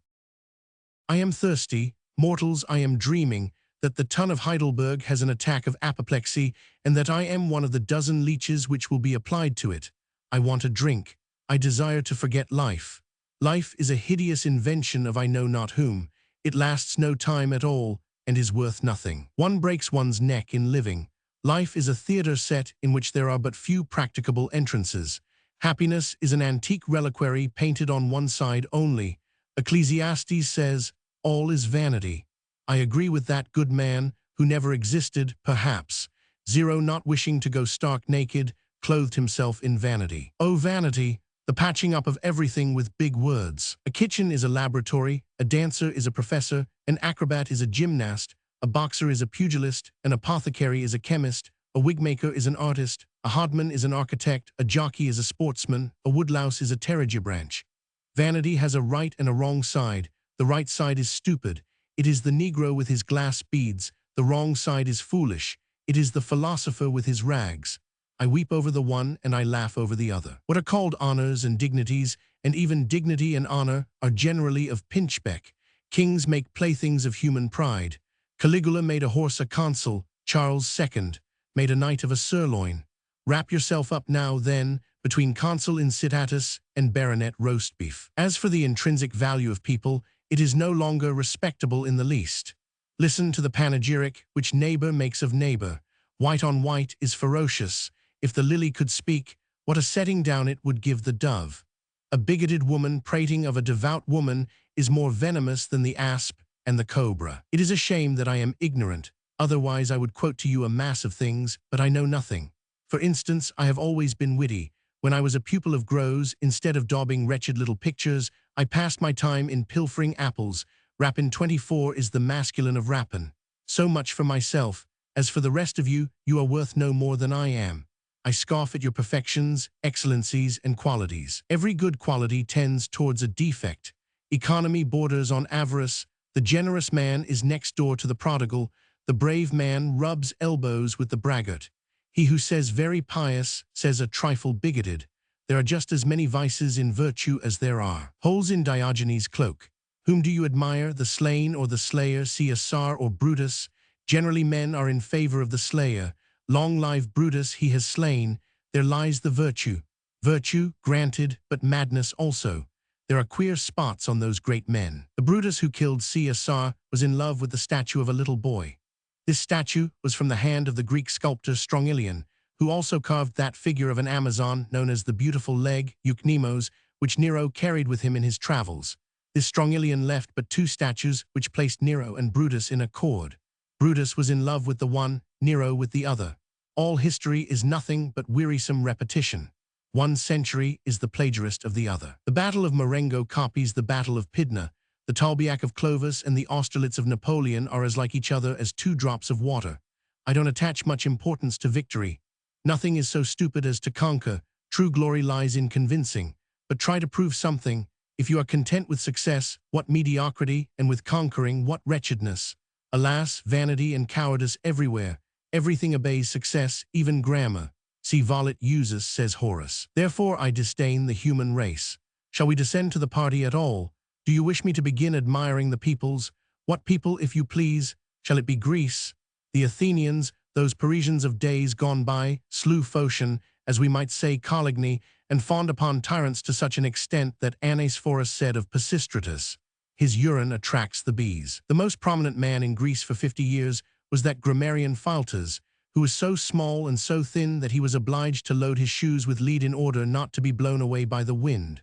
I am thirsty, mortals, I am dreaming that the ton of Heidelberg has an attack of apoplexy and that I am one of the dozen leeches which will be applied to it. I want a drink. I desire to forget life. Life is a hideous invention of I know not whom. It lasts no time at all and is worth nothing. One breaks one's neck in living. Life is a theater set in which there are but few practicable entrances. Happiness is an antique reliquary painted on one side only. Ecclesiastes says, all is vanity. I agree with that good man, who never existed, perhaps. Zero, not wishing to go stark naked, clothed himself in vanity. Oh, vanity, the patching up of everything with big words. A kitchen is a laboratory, a dancer is a professor, an acrobat is a gymnast, a boxer is a pugilist, an apothecary is a chemist, a wigmaker is an artist, a hodman is an architect, a jockey is a sportsman, a woodlouse is a terebranch. Vanity has a right and a wrong side. The right side is stupid. It is the Negro with his glass beads. The wrong side is foolish. It is the philosopher with his rags. I weep over the one and I laugh over the other. What are called honors and dignities, and even dignity and honor, are generally of pinchbeck. Kings make playthings of human pride. Caligula made a horse a consul. Charles II made a knight of a sirloin. Wrap yourself up now, then, between consul incitatus and baronet roast beef. As for the intrinsic value of people, it is no longer respectable in the least. Listen to the panegyric which neighbor makes of neighbor. White on white is ferocious. If the lily could speak, what a setting down it would give the dove. A bigoted woman prating of a devout woman is more venomous than the asp and the cobra. It is a shame that I am ignorant, otherwise I would quote to you a mass of things, but I know nothing. For instance, I have always been witty. When I was a pupil of Gros, instead of daubing wretched little pictures, I passed my time in pilfering apples. Rapin 24 is the masculine of rapine. So much for myself. As for the rest of you, you are worth no more than I am. I scoff at your perfections, excellencies, and qualities. Every good quality tends towards a defect. Economy borders on avarice. The generous man is next door to the prodigal. The brave man rubs elbows with the braggart. He who says very pious says a trifle bigoted. There are just as many vices in virtue as there are holes in Diogenes' cloak. Whom do you admire, the slain or the slayer, Caesar or Brutus? Generally men are in favor of the slayer. Long live Brutus, he has slain. There lies the virtue. Virtue, granted, but madness also. There are queer spots on those great men. The Brutus who killed Caesar was in love with the statue of a little boy. This statue was from the hand of the Greek sculptor Strongyllion, who also carved that figure of an Amazon known as the beautiful leg, Eucnemos, which Nero carried with him in his travels. This Strongyllion left but two statues which placed Nero and Brutus in accord. Brutus was in love with the one, Nero with the other. All history is nothing but wearisome repetition. One century is the plagiarist of the other. The Battle of Marengo copies the Battle of Pydna. The Tolbiac of Clovis and the Austerlitz of Napoleon are as like each other as two drops of water. I don't attach much importance to victory. Nothing is so stupid as to conquer. True glory lies in convincing. But try to prove something. If you are content with success, what mediocrity, and with conquering, what wretchedness. Alas, vanity and cowardice everywhere. Everything obeys success, even grammar. Si volet usus, says Horace. Therefore I disdain the human race. Shall we descend to the party at all? Do you wish me to begin admiring the peoples? What people, if you please? Shall it be Greece? The Athenians, those Parisians of days gone by, slew Phocion, as we might say Coligny, and fawned upon tyrants to such an extent that Anaxagoras said of Pisistratus, his urine attracts the bees. The most prominent man in Greece for 50 years was that grammarian Phaltas, who was so small and so thin that he was obliged to load his shoes with lead in order not to be blown away by the wind.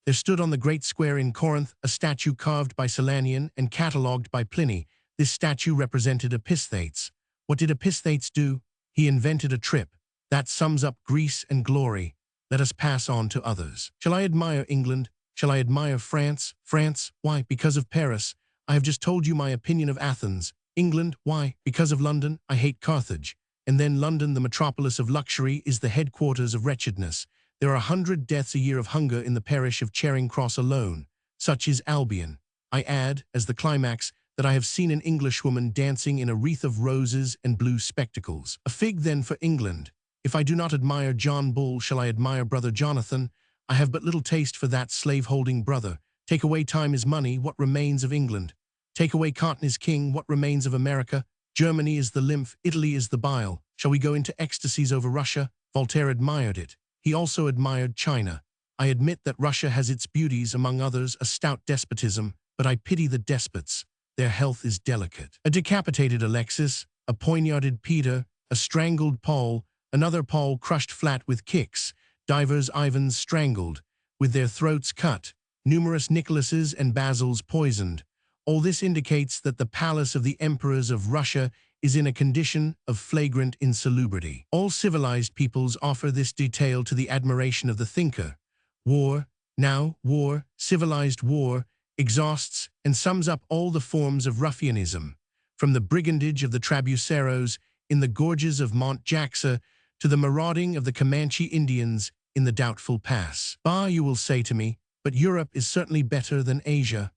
There stood on the great square in Corinth a statue carved by Silanion and catalogued by Pliny. This statue represented Episthates. What did Episthates do? He invented a trip. That sums up Greece and glory. Let us pass on to others. Shall I admire England? Shall I admire France? France? Why? Because of Paris. I have just told you my opinion of Athens. England? Why? Because of London. I hate Carthage. And then London, the metropolis of luxury, is the headquarters of wretchedness. There are 100 deaths a year of hunger in the parish of Charing Cross alone. Such is Albion. I add, as the climax, that I have seen an Englishwoman dancing in a wreath of roses and blue spectacles. A fig then for England. If I do not admire John Bull, shall I admire Brother Jonathan? I have but little taste for that slave-holding brother. Take away time is money, what remains of England? Take away cotton is king, what remains of America? Germany is the lymph, Italy is the bile. Shall we go into ecstasies over Russia? Voltaire admired it. He also admired China. I admit that Russia has its beauties, among others, a stout despotism, but I pity the despots. Their health is delicate. A decapitated Alexis, a poignarded Peter, a strangled Paul, another Paul crushed flat with kicks, divers Ivans strangled, with their throats cut, numerous Nicholases and Basils poisoned. All this indicates that the palace of the emperors of Russia is in a condition of flagrant insalubrity. All civilized peoples offer this detail to the admiration of the thinker. War, now war, civilized war, exhausts and sums up all the forms of ruffianism, from the brigandage of the Trabuceros in the gorges of Mont Jaxa to the marauding of the Comanche Indians in the Doubtful Pass. Bah, you will say to me, but Europe is certainly better than Asia.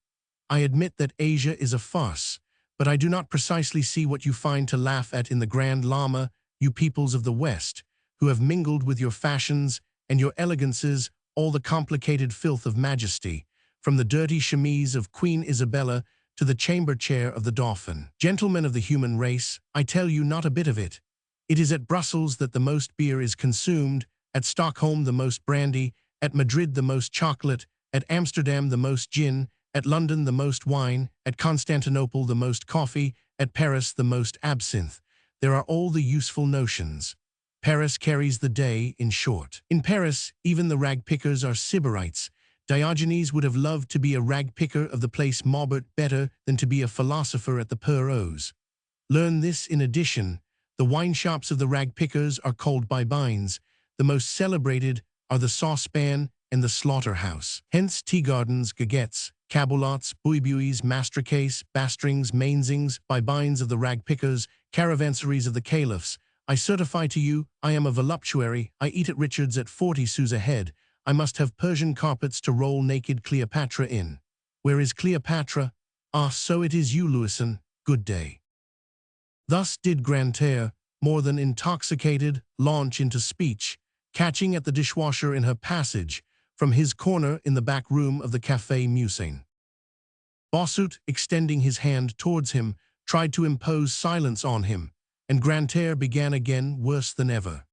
I admit that Asia is a farce, but I do not precisely see what you find to laugh at in the Grand Lama, you peoples of the West, who have mingled with your fashions and your elegances all the complicated filth of majesty, from the dirty chemise of Queen Isabella to the chamber chair of the Dauphin. Gentlemen of the human race, I tell you not a bit of it. It is at Brussels that the most beer is consumed, at Stockholm the most brandy, at Madrid the most chocolate, at Amsterdam the most gin, at London the most wine, at Constantinople the most coffee, at Paris the most absinthe. There are all the useful notions. Paris carries the day, in short. In Paris, even the rag-pickers are sybarites. Diogenes would have loved to be a rag-picker of the place Maubert better than to be a philosopher at the Perros. Learn this in addition. The wine shops of the rag-pickers are called bibines. The most celebrated are the saucepan and the slaughterhouse. Hence tea-gardens, gagettes, cabolots, buibuis, mastraques, bastrings, mainzings, bibines of the rag-pickers, caravanseries of the caliphs. I certify to you, I am a voluptuary. I eat at Richard's at 40 sous a head. I must have Persian carpets to roll naked Cleopatra in. Where is Cleopatra? Ah, so it is you, Louison. Good day. Thus did Grantaire, more than intoxicated, launch into speech, catching at the dishwasher in her passage, from his corner in the back room of the Café Musain. Bossuet, extending his hand towards him, tried to impose silence on him, and Grantaire began again worse than ever.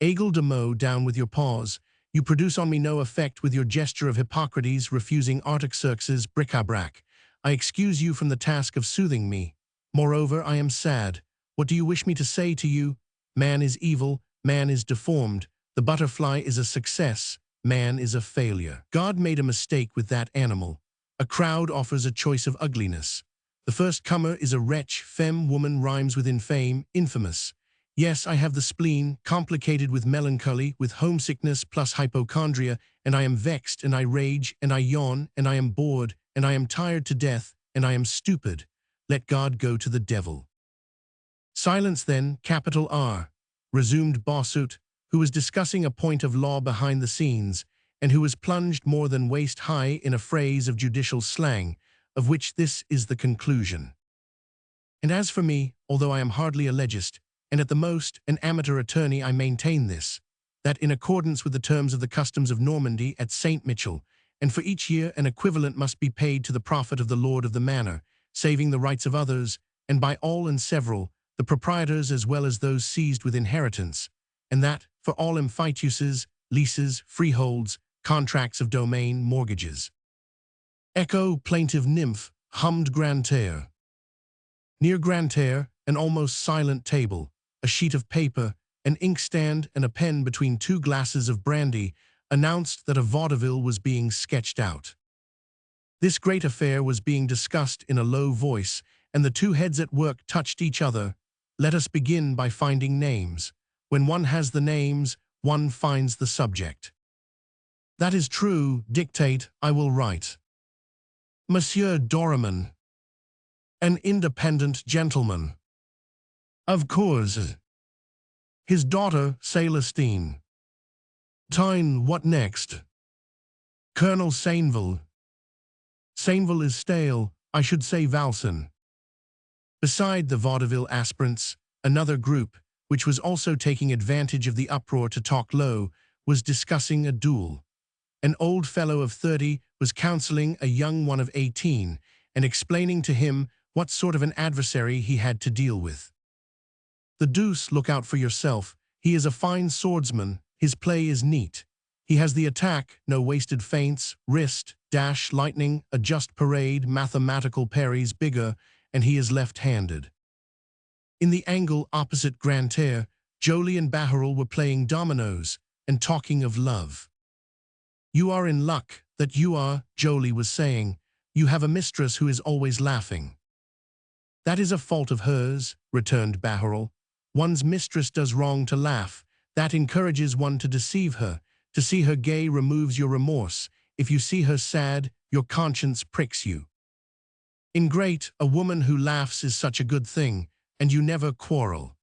Aigle de Meaux, down with your paws. You produce on me no effect with your gesture of Hippocrates refusing Artaxerxes' bric-a-brac. I excuse you from the task of soothing me. Moreover, I am sad. What do you wish me to say to you? Man is evil, man is deformed. The butterfly is a success, man is a failure. God made a mistake with that animal. A crowd offers a choice of ugliness. The first comer is a wretch, femme, woman rhymes with infame, infamous. Yes, I have the spleen, complicated with melancholy, with homesickness plus hypochondria, and I am vexed, and I rage, and I yawn, and I am bored, and I am tired to death, and I am stupid. Let God go to the devil. Silence then, capital R, resumed Bossuet, who was discussing a point of law behind the scenes, and who was plunged more than waist-high in a phrase of judicial slang, of which this is the conclusion. And as for me, although I am hardly a legist, and at the most an amateur attorney, I maintain this, that in accordance with the terms of the customs of Normandy at St. Michel, and for each year an equivalent must be paid to the profit of the lord of the manor, saving the rights of others, and by all and several, the proprietors as well as those seized with inheritance, and that, for all emphyteuses, leases, freeholds, contracts of domain, mortgages. Echo, plaintive nymph, hummed Grantaire. Near Grantaire, an almost silent table, a sheet of paper, an inkstand, and a pen between two glasses of brandy announced that a vaudeville was being sketched out. This great affair was being discussed in a low voice, and the two heads at work touched each other. Let us begin by finding names. When one has the names, one finds the subject. That is true. Dictate, I will write. Monsieur Doraman. An independent gentleman. Of course. His daughter, Celestine. Tine, what next? Colonel Sainville. Sainville is stale, I should say Valsin. Beside the vaudeville aspirants, another group, which was also taking advantage of the uproar to talk low, was discussing a duel. An old fellow of 30 was counseling a young one of 18 and explaining to him what sort of an adversary he had to deal with. The deuce, look out for yourself. He is a fine swordsman, his play is neat. He has the attack, no wasted feints, wrist, dash, lightning, a just parade, mathematical parries bigger, and he is left-handed. In the angle opposite Grantaire, Joly and Bahorel were playing dominoes and talking of love. You are in luck, that you are, Joly was saying. You have a mistress who is always laughing. That is a fault of hers, returned Bahorel. One's mistress does wrong to laugh. That encourages one to deceive her. To see her gay removes your remorse. If you see her sad, your conscience pricks you. Ingrate, a woman who laughs is such a good thing, and you never quarrel.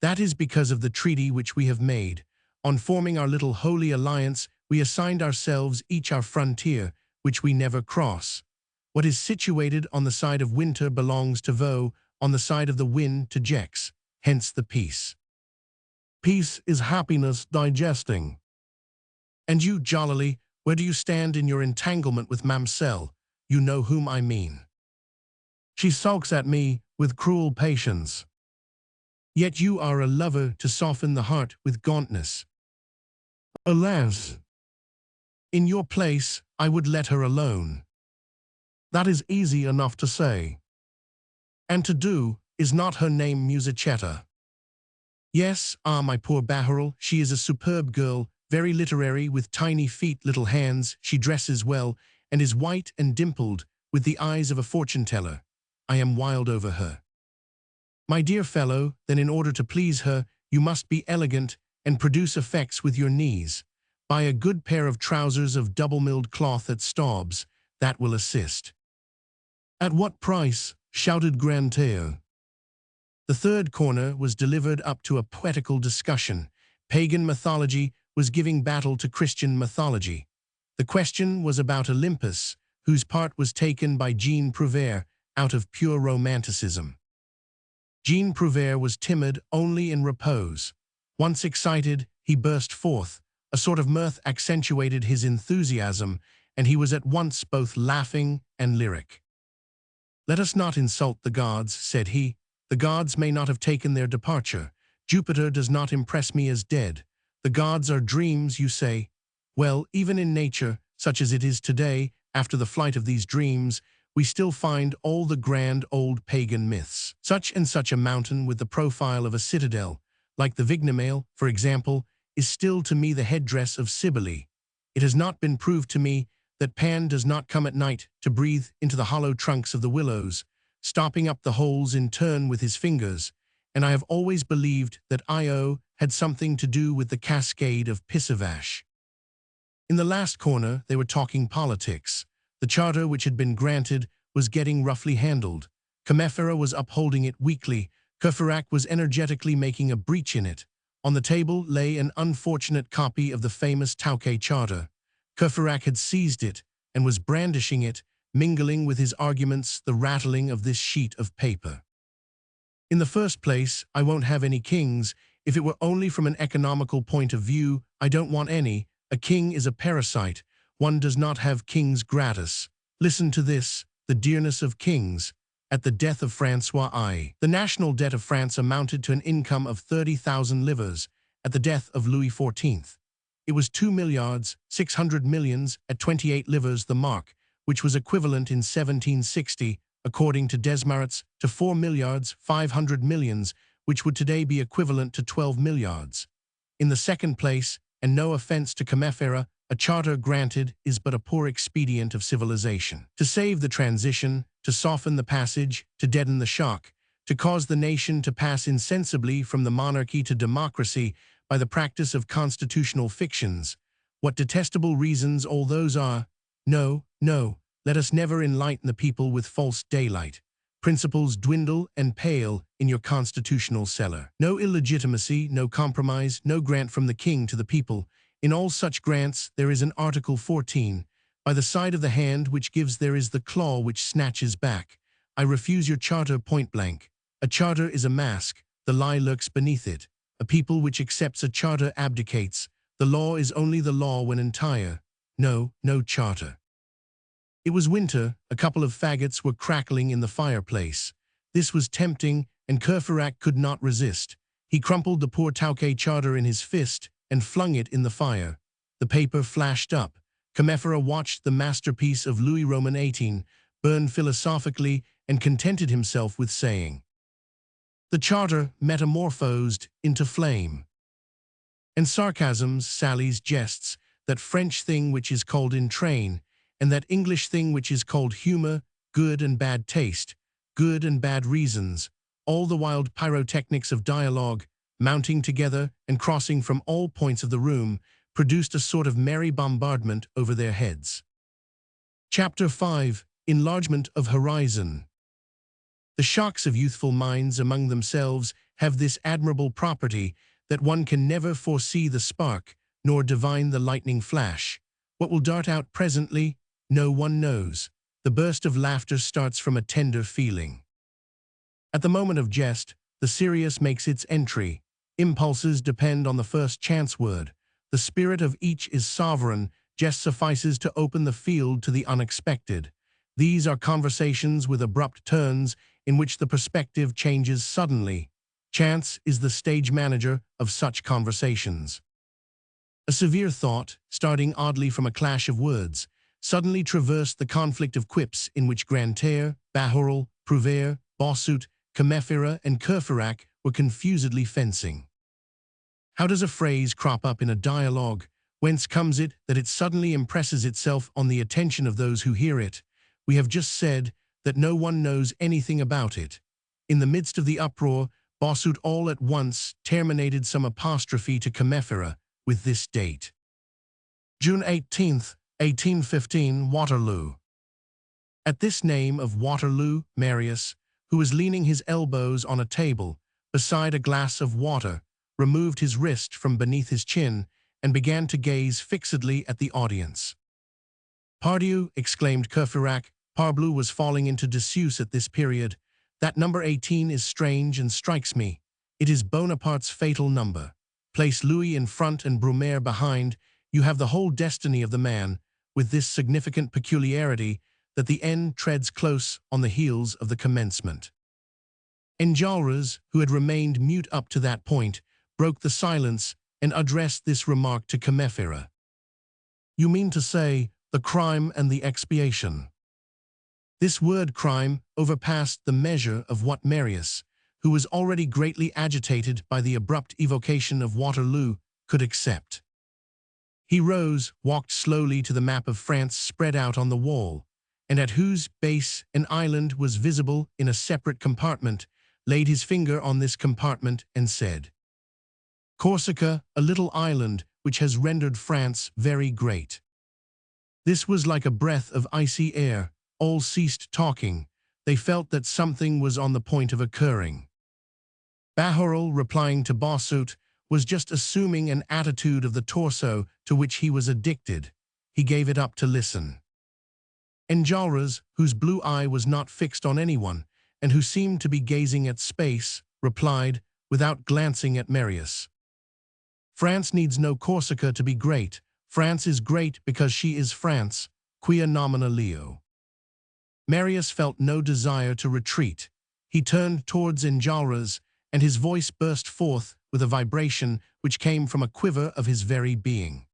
That is because of the treaty which we have made. On forming our little holy alliance, we assigned ourselves each our frontier, which we never cross. What is situated on the side of winter belongs to Vaux, on the side of the wind to Gex, hence the peace. Peace is happiness digesting. And you, Jollily, where do you stand in your entanglement with Mamselle? You know whom I mean. She sulks at me with cruel patience. Yet you are a lover to soften the heart with gauntness. Alas! In your place, I would let her alone. That is easy enough to say. And to do, is not her name Musicetta? Yes, my poor Bahorel, she is a superb girl, very literary, with tiny feet, little hands, she dresses well, and is white and dimpled, with the eyes of a fortune-teller. I am wild over her. My dear fellow, then in order to please her, you must be elegant and produce effects with your knees. Buy a good pair of trousers of double-milled cloth at Staub's, that will assist. At what price? Shouted Grantaire. The third corner was delivered up to a poetical discussion. Pagan mythology was giving battle to Christian mythology. The question was about Olympus, whose part was taken by Jean Prouvaire out of pure romanticism. Jean Prouvaire was timid only in repose. Once excited, he burst forth. A sort of mirth accentuated his enthusiasm, and he was at once both laughing and lyric. Let us not insult the gods, said he. The gods may not have taken their departure. Jupiter does not impress me as dead. The gods are dreams, you say. Well, even in nature, such as it is today, after the flight of these dreams, we still find all the grand old pagan myths. Such and such a mountain with the profile of a citadel, like the Vignamale, for example, is still to me the headdress of Cybele. It has not been proved to me that Pan does not come at night to breathe into the hollow trunks of the willows, stopping up the holes in turn with his fingers, and I have always believed that Io had something to do with the cascade of Pisavash. In the last corner, they were talking politics. The charter which had been granted was getting roughly handled. Comefera was upholding it weakly. Courfeyrac was energetically making a breach in it. On the table lay an unfortunate copy of the famous Tauquet Charter. Courfeyrac had seized it and was brandishing it, mingling with his arguments the rattling of this sheet of paper. In the first place, I won't have any kings. If it were only from an economical point of view, I don't want any. A king is a parasite. One does not have kings gratis. Listen to this, the dearness of kings. At the death of François I, the national debt of France amounted to an income of 30,000 livres. At the death of Louis XIV, it was 2,600,000,000 at 28 livres the mark, which was equivalent in 1760, according to Desmarets, to 4,500,000,000, which would today be equivalent to 12 milliards. In the second place, and no offense to Comefera, a charter granted is but a poor expedient of civilization. To save the transition, to soften the passage, to deaden the shock, to cause the nation to pass insensibly from the monarchy to democracy by the practice of constitutional fictions. What detestable reasons all those are! No, no, let us never enlighten the people with false daylight. Principles dwindle and pale in your constitutional cellar. No illegitimacy, no compromise, no grant from the king to the people. In all such grants there is an Article 14. By the side of the hand which gives there is the claw which snatches back. I refuse your charter point blank. A charter is a mask. The lie lurks beneath it. A people which accepts a charter abdicates. The law is only the law when entire. No, no charter. It was winter. A couple of faggots were crackling in the fireplace. This was tempting, and Courfeyrac could not resist. He crumpled the poor Tauquet Charter in his fist and flung it in the fire. The paper flashed up. Comefera watched the masterpiece of Louis Roman XVIII burn philosophically and contented himself with saying, "The charter metamorphosed into flame." And sarcasms, sallies, jests, that French thing which is called in train, and that English thing which is called humor, good and bad taste, good and bad reasons, all the wild pyrotechnics of dialogue, mounting together and crossing from all points of the room, produced a sort of merry bombardment over their heads. Chapter 5. Enlargement of Horizon. The shocks of youthful minds among themselves have this admirable property that one can never foresee the spark, nor divine the lightning flash. What will dart out presently, no one knows. The burst of laughter starts from a tender feeling. At the moment of jest, the serious makes its entry. Impulses depend on the first chance word. The spirit of each is sovereign. Jest suffices to open the field to the unexpected. These are conversations with abrupt turns in which the perspective changes suddenly. Chance is the stage manager of such conversations. A severe thought, starting oddly from a clash of words, suddenly traversed the conflict of quips in which Grantaire, Bahorel, Prouvaire, Bossuet, Comefera, and Courfeyrac were confusedly fencing. How does a phrase crop up in a dialogue? Whence comes it that it suddenly impresses itself on the attention of those who hear it? We have just said that no one knows anything about it. In the midst of the uproar, Bossuet all at once terminated some apostrophe to Comefera with this date: June 18th, 1815, Waterloo. At this name of Waterloo, Marius, who was leaning his elbows on a table beside a glass of water, removed his wrist from beneath his chin and began to gaze fixedly at the audience. "Pardieu!" exclaimed Courfeyrac. Parbleu was falling into disuse at this period. "That number 18 is strange and strikes me. It is Bonaparte's fatal number. Place Louis in front and Brumaire behind. You have the whole destiny of the man, with this significant peculiarity that the end treads close on the heels of the commencement." Enjolras, who had remained mute up to that point, broke the silence and addressed this remark to Comefera. "You mean to say, the crime and the expiation." This word crime overpassed the measure of what Marius, who was already greatly agitated by the abrupt evocation of Waterloo, could accept. He rose, walked slowly to the map of France spread out on the wall, and at whose base an island was visible in a separate compartment, laid his finger on this compartment and said, "Corsica, a little island which has rendered France very great." This was like a breath of icy air. All ceased talking. They felt that something was on the point of occurring. Bahorel, replying to Bossuet, was just assuming an attitude of the torso to which he was addicted. He gave it up to listen. Enjolras, whose blue eye was not fixed on anyone, and who seemed to be gazing at space, replied, without glancing at Marius, "France needs no Corsica to be great. France is great because she is France, quia nomina leo." Marius felt no desire to retreat. He turned towards Enjolras, and his voice burst forth with a vibration which came from a quiver of his very being.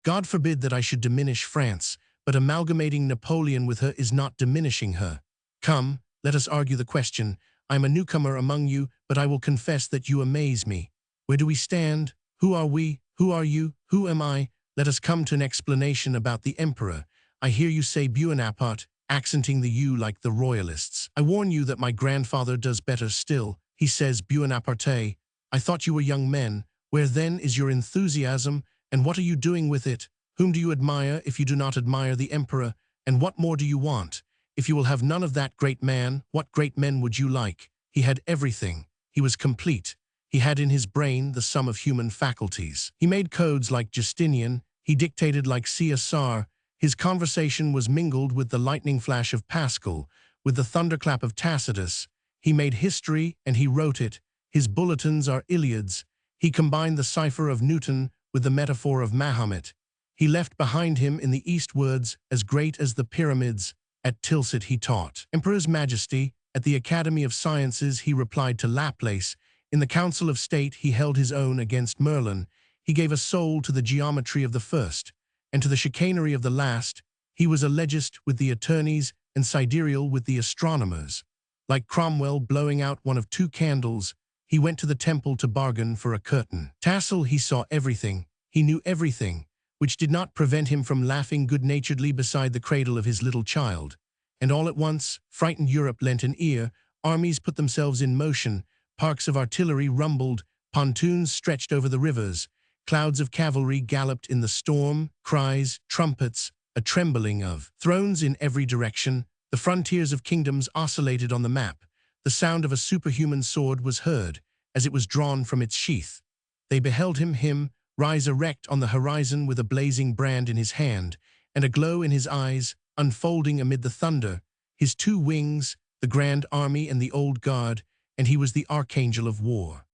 "God forbid that I should diminish France, but amalgamating Napoleon with her is not diminishing her. Come, let us argue the question. I am a newcomer among you, but I will confess that you amaze me. Where do we stand? Who are we? Who are you? Who am I? Let us come to an explanation about the emperor. I hear you say Buonaparte, accenting the U like the royalists. I warn you that my grandfather does better still. He says Buonaparte. I thought you were young men. Where then is your enthusiasm, and what are you doing with it? Whom do you admire if you do not admire the emperor? And what more do you want? If you will have none of that great man, what great men would you like? He had everything. He was complete. He had in his brain the sum of human faculties. He made codes like Justinian. He dictated like Caesar. His conversation was mingled with the lightning flash of Pascal, with the thunderclap of Tacitus. He made history and he wrote it. His bulletins are Iliads. He combined the cipher of Newton with the metaphor of Mahomet. He left behind him in the East words as great as the pyramids. At Tilsit he taught Emperor's Majesty. At the Academy of Sciences he replied to Laplace. In the Council of State he held his own against Merlin. He gave a soul to the geometry of the first, and to the chicanery of the last. He was a legist with the attorneys and sidereal with the astronomers. Like Cromwell blowing out one of two candles, he went to the temple to bargain for a curtain. Tassel, he saw everything, he knew everything, which did not prevent him from laughing good-naturedly beside the cradle of his little child. And all at once, frightened Europe lent an ear, armies put themselves in motion, parks of artillery rumbled, pontoons stretched over the rivers, clouds of cavalry galloped in the storm, cries, trumpets, a trembling of thrones in every direction. The frontiers of kingdoms oscillated on the map. The sound of a superhuman sword was heard as it was drawn from its sheath. They beheld him, rise erect on the horizon with a blazing brand in his hand and a glow in his eyes, unfolding amid the thunder, his two wings, the grand army and the old guard, and he was the archangel of war.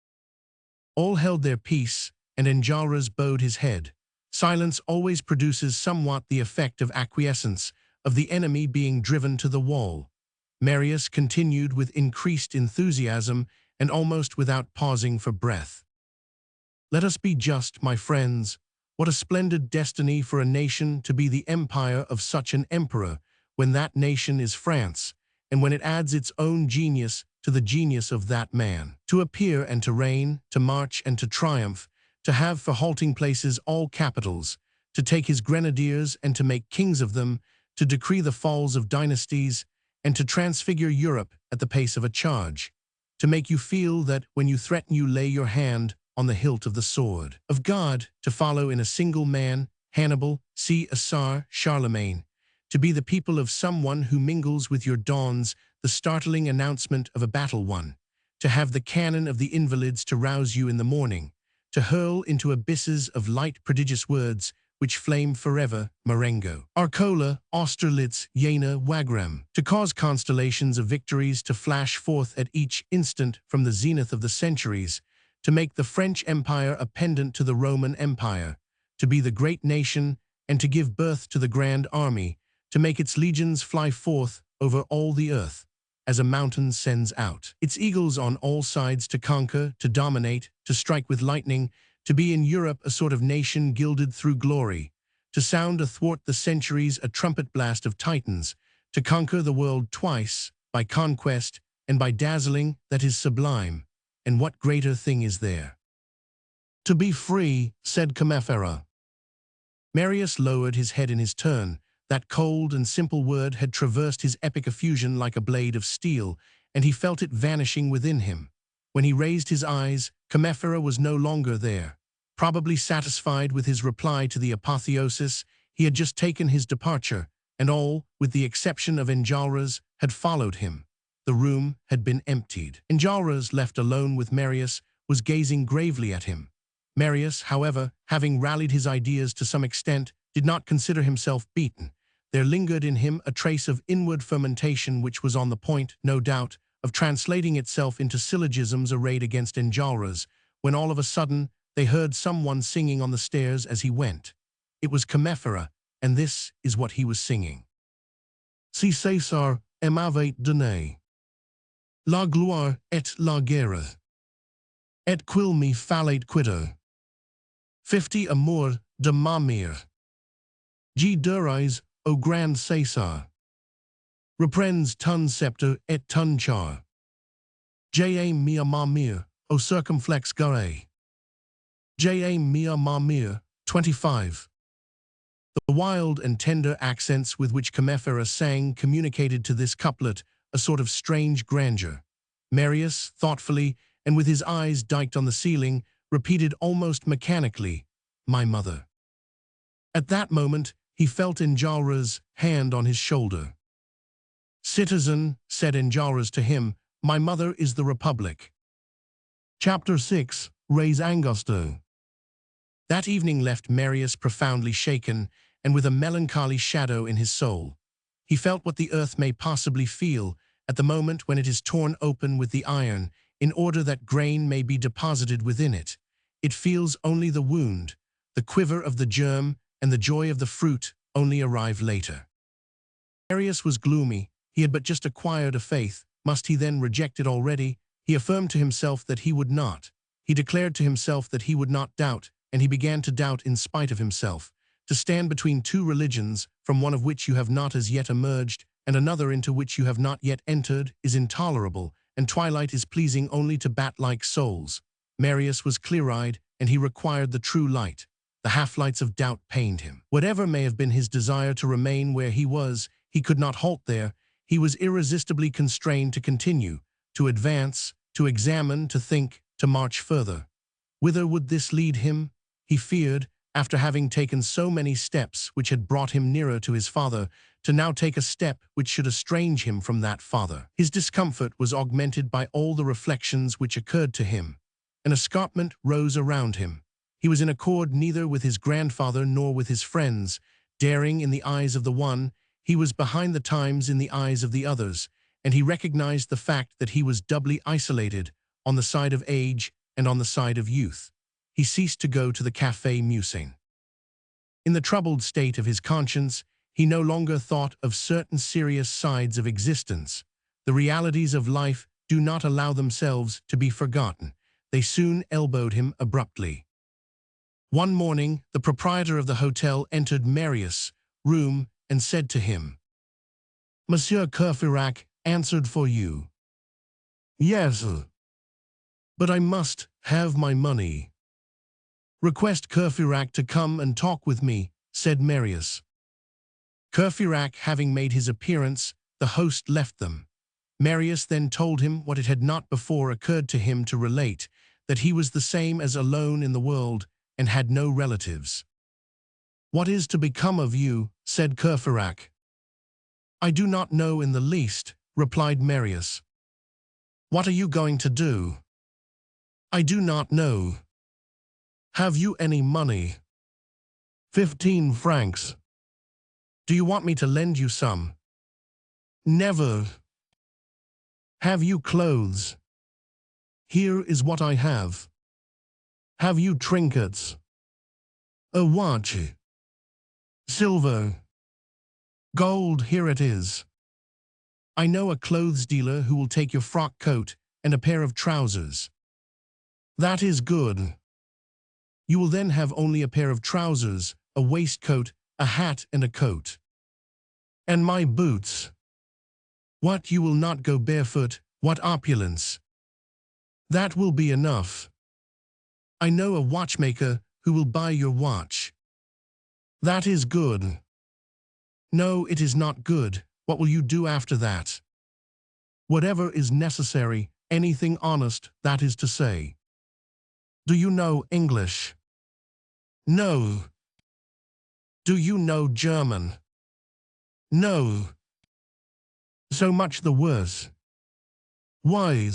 All held their peace, and Enjolras bowed his head. Silence always produces somewhat the effect of acquiescence, of the enemy being driven to the wall. Marius continued with increased enthusiasm and almost without pausing for breath. "Let us be just, my friends. What a splendid destiny for a nation to be the empire of such an emperor, when that nation is France, and when it adds its own genius to the genius of that man. To appear and to reign, to march and to triumph, to have for halting places all capitals, to take his grenadiers and to make kings of them, to decree the falls of dynasties, and to transfigure Europe at the pace of a charge, to make you feel that when you threaten you lay your hand on the hilt of the sword of God, to follow in a single man, Hannibal, Caesar, Charlemagne, to be the people of someone who mingles with your dawns, the startling announcement of a battle won, to have the cannon of the invalids to rouse you in the morning, to hurl into abysses of light prodigious words which flame forever, Marengo, Arcola, Austerlitz, Jena, Wagram, to cause constellations of victories to flash forth at each instant from the zenith of the centuries, to make the French Empire a pendant to the Roman Empire, to be the great nation and to give birth to the grand army, to make its legions fly forth over all the earth, as a mountain sends out its eagles on all sides to conquer, to dominate, to strike with lightning, to be in Europe a sort of nation gilded through glory, to sound athwart the centuries a trumpet blast of titans, to conquer the world twice, by conquest and by dazzling that is sublime, and what greater thing is there? To be free, said Comefera. Marius lowered his head in his turn. That cold and simple word had traversed his epic effusion like a blade of steel, and he felt it vanishing within him. When he raised his eyes, Comefera was no longer there. Probably satisfied with his reply to the apotheosis, he had just taken his departure, and all, with the exception of Enjolras, had followed him. The room had been emptied. Enjolras, left alone with Marius, was gazing gravely at him. Marius, however, having rallied his ideas to some extent, did not consider himself beaten. There lingered in him a trace of inward fermentation which was on the point, no doubt, of translating itself into syllogisms arrayed against Enjolras, when all of a sudden they heard someone singing on the stairs as he went. It was Comefera, and this is what he was singing. Si César m'avait donné la gloire et la guerre, et qu'il me fallait quitter 50 amours de ma mère. Je dirais au grand César, reprends ton sceptre et ton char. J'ai mis à ma mère au circumflexe garé. J'ai mis à ma mère 25. The wild and tender accents with which Comefera sang communicated to this couplet a sort of strange grandeur. Marius, thoughtfully, and with his eyes diked on the ceiling, repeated almost mechanically, "My mother." At that moment, he felt Enjolras' hand on his shoulder. "Citizen," said Enjolras to him, "my mother is the Republic." Chapter 6, Res Angusto. That evening left Marius profoundly shaken and with a melancholy shadow in his soul. He felt what the earth may possibly feel at the moment when it is torn open with the iron in order that grain may be deposited within it. It feels only the wound. The quiver of the germ and the joy of the fruit only arrive later. Marius was gloomy. He had but just acquired a faith. Must he then reject it already? He affirmed to himself that he would not. He declared to himself that he would not doubt, and he began to doubt in spite of himself. To stand between two religions, from one of which you have not as yet emerged, and another into which you have not yet entered, is intolerable, and twilight is pleasing only to bat-like souls. Marius was clear-eyed, and he required the true light. The half-lights of doubt pained him. Whatever may have been his desire to remain where he was, he could not halt there. He was irresistibly constrained to continue, to advance, to examine, to think, to march further. Whither would this lead him? He feared, after having taken so many steps which had brought him nearer to his father, to now take a step which should estrange him from that father. His discomfort was augmented by all the reflections which occurred to him. An escarpment rose around him. He was in accord neither with his grandfather nor with his friends. Daring in the eyes of the one, he was behind the times in the eyes of the others, and he recognized the fact that he was doubly isolated, on the side of age and on the side of youth. He ceased to go to the Café Musain. In the troubled state of his conscience, he no longer thought of certain serious sides of existence. The realities of life do not allow themselves to be forgotten. They soon elbowed him abruptly. One morning, the proprietor of the hotel entered Marius' room and said to him, "Monsieur Courfeyrac answered for you." "Yes, but I must have my money." "Request Courfeyrac to come and talk with me," said Marius. Courfeyrac having made his appearance, the host left them. Marius then told him what it had not before occurred to him to relate, that he was the same as alone in the world and had no relatives. "What is to become of you?" said Courfeyrac. "I do not know in the least," replied Marius. "What are you going to do?" "I do not know." "Have you any money?" 15 francs. "Do you want me to lend you some?" "Never." "Have you clothes?" "Here is what I have." "Have you trinkets?" "A watch." "Silver?" "Gold, here it is." "I know a clothes dealer who will take your frock coat and a pair of trousers." "That is good." You will then have only a pair of trousers, a waistcoat, a hat and a coat. And my boots. What, you will not go barefoot? What opulence! That will be enough. I know a watchmaker who will buy your watch. That is good. No, it is not good. What will you do after that? Whatever is necessary, anything honest, that is to say. Do you know English? No. Do you know German? No. So much the worse. Why?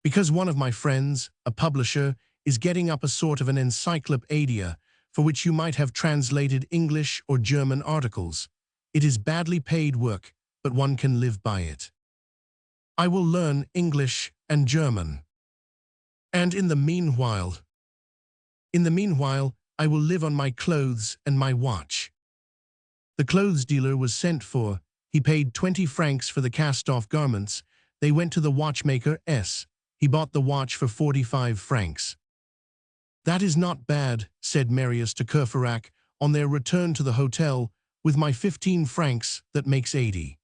Because one of my friends, a publisher, is getting up a sort of an encyclopedia for which you might have translated English or German articles. It is badly paid work, but one can live by it. I will learn English and German. And in the meanwhile, I will live on my clothes and my watch. The clothes dealer was sent for. He paid 20 francs for the cast-off garments. They went to the watchmaker S. He bought the watch for 45 francs. That is not bad, said Marius to Courfeyrac on their return to the hotel. With my 15 francs, that makes 80.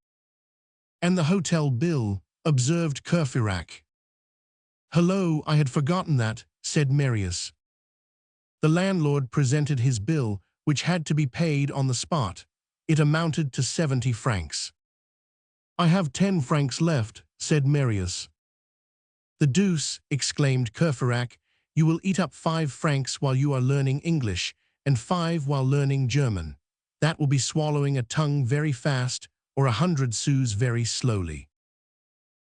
And the hotel bill, observed Courfeyrac. Hello, I had forgotten that, said Marius. The landlord presented his bill, which had to be paid on the spot. It amounted to 70 francs. I have 10 francs left, said Marius. The deuce, exclaimed Courfeyrac, you will eat up 5 francs while you are learning English, and 5 while learning German. That will be swallowing a tongue very fast, or 100 sous very slowly.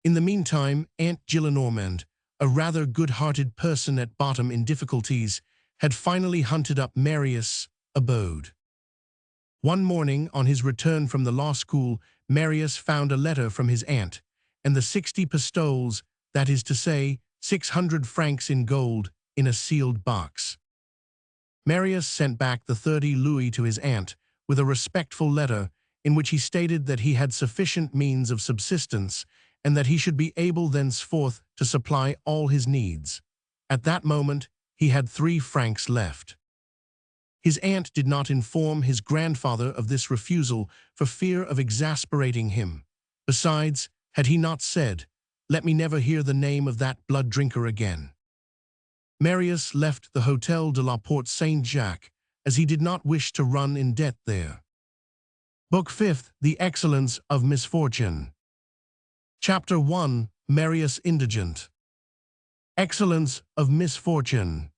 In the meantime, Aunt Gillenormand, a rather good-hearted person at bottom in difficulties, had finally hunted up Marius' abode. One morning, on his return from the law school, Marius found a letter from his aunt, and the 60 pistoles, that is to say, 600 francs in gold, in a sealed box. Marius sent back the 30 louis to his aunt, with a respectful letter, in which he stated that he had sufficient means of subsistence, and that he should be able thenceforth to supply all his needs. At that moment, he had 3 francs left. His aunt did not inform his grandfather of this refusal for fear of exasperating him. Besides, had he not said, "Let me never hear the name of that blood-drinker again"? Marius left the Hôtel de la Porte Saint-Jacques, as he did not wish to run in debt there. Book 5, The Excellence of Misfortune. Chapter 1, Marius Indigent. Excellence of Misfortune.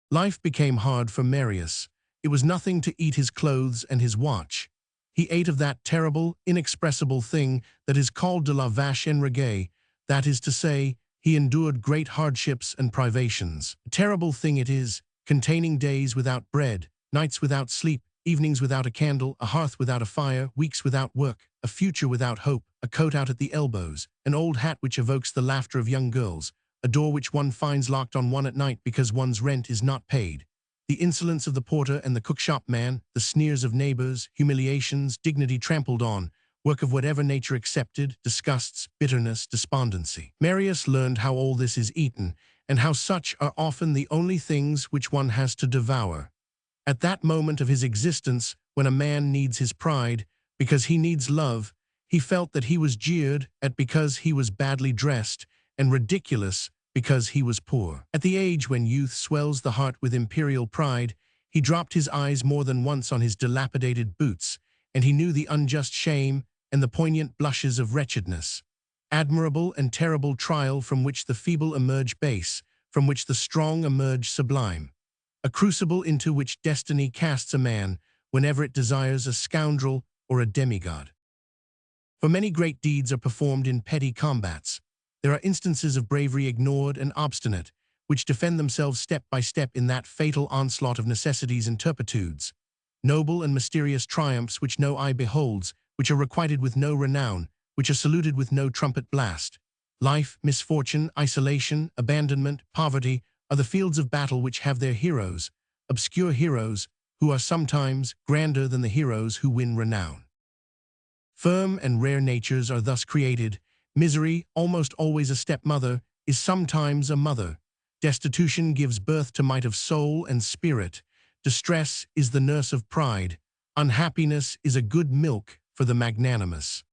Life became hard for Marius. It was nothing to eat his clothes and his watch. He ate of that terrible, inexpressible thing that is called de la vache enragée, that is to say, he endured great hardships and privations. A terrible thing it is, containing days without bread, nights without sleep, evenings without a candle, a hearth without a fire, weeks without work, a future without hope, a coat out at the elbows, an old hat which evokes the laughter of young girls, a door which one finds locked on one at night because one's rent is not paid, the insolence of the porter and the cookshop man, the sneers of neighbors, humiliations, dignity trampled on, work of whatever nature accepted, disgusts, bitterness, despondency. Marius learned how all this is eaten, and how such are often the only things which one has to devour. At that moment of his existence, when a man needs his pride, because he needs love, he felt that he was jeered at because he was badly dressed, and ridiculous because he was poor. At the age when youth swells the heart with imperial pride, he dropped his eyes more than once on his dilapidated boots, and he knew the unjust shame and the poignant blushes of wretchedness. Admirable and terrible trial from which the feeble emerge base, from which the strong emerge sublime. A crucible into which destiny casts a man whenever it desires a scoundrel or a demigod. For many great deeds are performed in petty combats. There are instances of bravery ignored and obstinate, which defend themselves step by step in that fatal onslaught of necessities and turpitudes. Noble and mysterious triumphs which no eye beholds, which are requited with no renown, which are saluted with no trumpet blast. Life, misfortune, isolation, abandonment, poverty are the fields of battle which have their heroes, obscure heroes, who are sometimes grander than the heroes who win renown. Firm and rare natures are thus created. Misery, almost always a stepmother, is sometimes a mother. Destitution gives birth to might of soul and spirit. Distress is the nurse of pride. Unhappiness is a good milk for the magnanimous.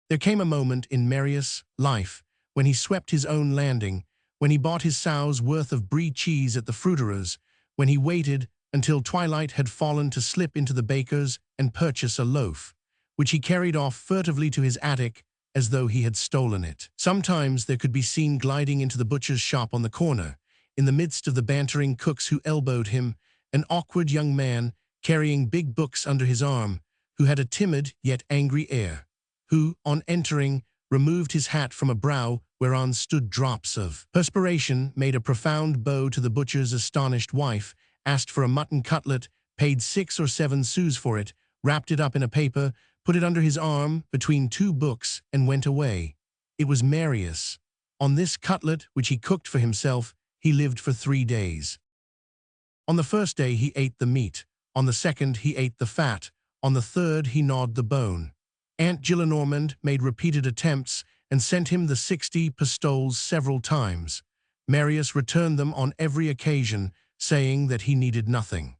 There came a moment in Marius' life when he swept his own landing, when he bought his sow's worth of brie cheese at the fruiterer's, when he waited until twilight had fallen to slip into the baker's and purchase a loaf, which he carried off furtively to his attic as though he had stolen it. Sometimes there could be seen gliding into the butcher's shop on the corner, in the midst of the bantering cooks who elbowed him, an awkward young man carrying big books under his arm, who had a timid yet angry air, who, on entering, removed his hat from a brow whereon stood drops of perspiration, made a profound bow to the butcher's astonished wife, asked for a mutton cutlet, paid 6 or 7 sous for it, wrapped it up in a paper, put it under his arm between 2 books, and went away. It was Marius. On this cutlet, which he cooked for himself, he lived for 3 days. On the first day he ate the meat, on the second he ate the fat, on the third he gnawed the bone. Aunt Gillenormand made repeated attempts and sent him the 60 pistoles several times. Marius returned them on every occasion, saying that he needed nothing.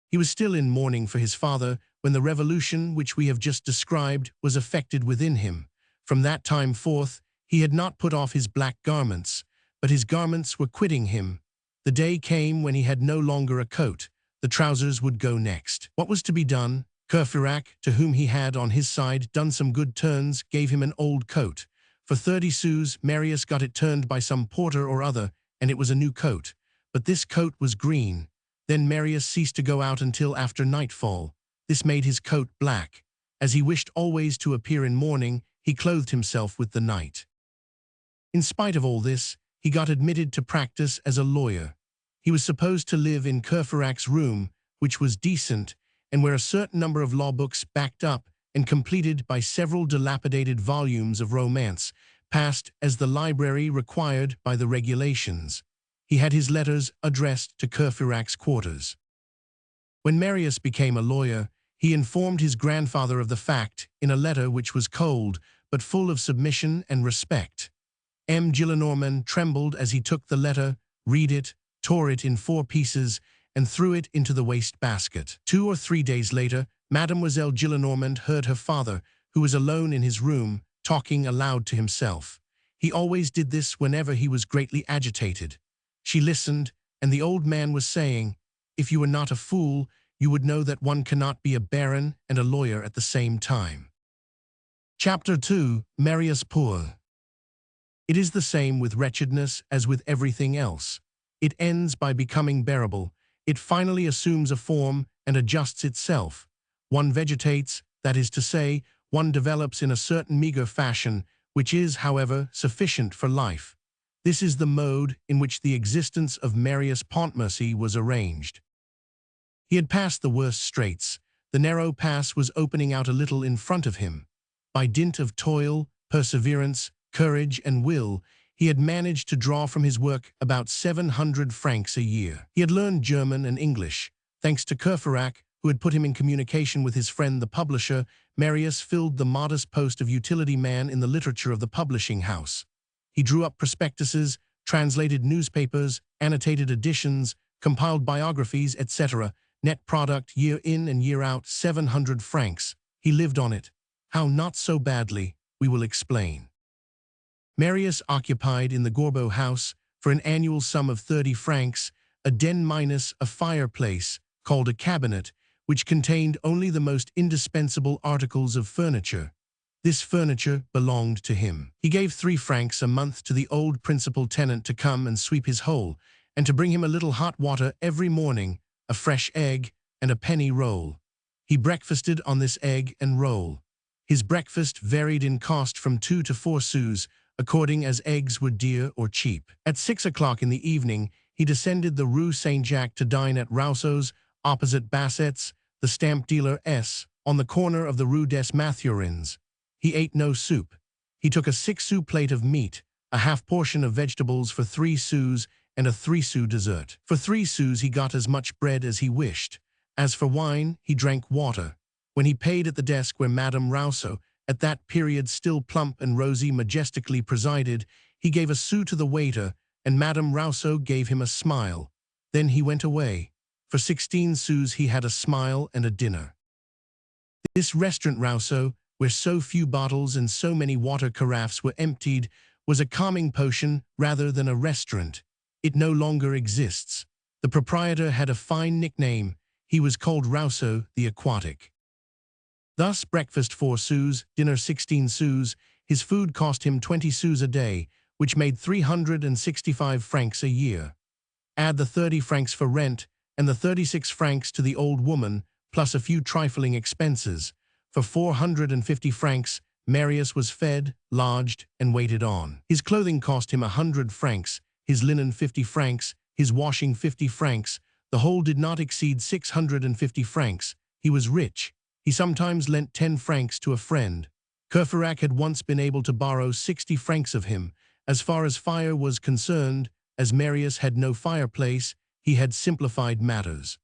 He was still in mourning for his father when the revolution which we have just described was effected within him. From that time forth, he had not put off his black garments, but his garments were quitting him. The day came when he had no longer a coat. The trousers would go next. What was to be done? Courfeyrac, to whom he had on his side done some good turns, gave him an old coat. For 30 sous, Marius got it turned by some porter or other, and it was a new coat. But this coat was green. Then Marius ceased to go out until after nightfall. This made his coat black. As he wished always to appear in mourning, he clothed himself with the night. In spite of all this, he got admitted to practice as a lawyer. He was supposed to live in Courfeyrac's room, which was decent, and where a certain number of law books backed up and completed by several dilapidated volumes of romance passed as the library required by the regulations. He had his letters addressed to Courfeyrac's quarters. When Marius became a lawyer, he informed his grandfather of the fact in a letter which was cold but full of submission and respect. M. Gillenormand trembled as he took the letter, read it, tore it in 4 pieces, and threw it into the waste-basket. 2 or 3 days later, Mademoiselle Gillenormand heard her father, who was alone in his room, talking aloud to himself. He always did this whenever he was greatly agitated. She listened, and the old man was saying, "If you were not a fool, you would know that one cannot be a baron and a lawyer at the same time." Chapter 2. Marius Poor. It is the same with wretchedness as with everything else. It ends by becoming bearable. It finally assumes a form and adjusts itself. One vegetates, that is to say, one develops in a certain meager fashion, which is, however, sufficient for life. This is the mode in which the existence of Marius Pontmercy was arranged. He had passed the worst straits. The narrow pass was opening out a little in front of him. By dint of toil, perseverance, courage, and will, he had managed to draw from his work about 700 francs a year. He had learned German and English. Thanks to Courfeyrac, who had put him in communication with his friend the publisher, Marius filled the modest post of utility man in the literature of the publishing house. He drew up prospectuses, translated newspapers, annotated editions, compiled biographies, etc. Net product, year in and year out, 700 francs. He lived on it. How not so badly, we will explain. Marius occupied in the Gorbeau house, for an annual sum of 30 francs, a den minus a fireplace, called a cabinet, which contained only the most indispensable articles of furniture. This furniture belonged to him. He gave 3 francs a month to the old principal tenant to come and sweep his hole, and to bring him a little hot water every morning, a fresh egg, and a penny roll. He breakfasted on this egg and roll. His breakfast varied in cost from 2 to 4 sous, according as eggs were dear or cheap. At 6 o'clock in the evening, he descended the Rue Saint-Jacques to dine at Rousseau's, opposite Basset's, the stamp dealer S, on the corner of the Rue des Mathurins. He ate no soup. He took a 6-sou plate of meat, a half portion of vegetables for 3 sous, and a 3-sou dessert. For 3 sous he got as much bread as he wished. As for wine, he drank water. When he paid at the desk where Madame Rousseau, at that period still plump and rosy, majestically presided, he gave a sou to the waiter and Madame Rousseau gave him a smile. Then he went away. For 16 sous he had a smile and a dinner. This restaurant Rousseau, where so few bottles and so many water carafes were emptied, was a calming potion rather than a restaurant. It no longer exists. The proprietor had a fine nickname. He was called Rousseau the Aquatic. Thus, breakfast 4 sous, dinner 16 sous, his food cost him 20 sous a day, which made 365 francs a year. Add the 30 francs for rent, and the 36 francs to the old woman, plus a few trifling expenses. For 450 francs, Marius was fed, lodged, and waited on. His clothing cost him 100 francs, his linen 50 francs, his washing 50 francs. The whole did not exceed 650 francs. He was rich. He sometimes lent 10 francs to a friend. Courfeyrac had once been able to borrow 60 francs of him. As far as fire was concerned, as Marius had no fireplace, he had simplified matters.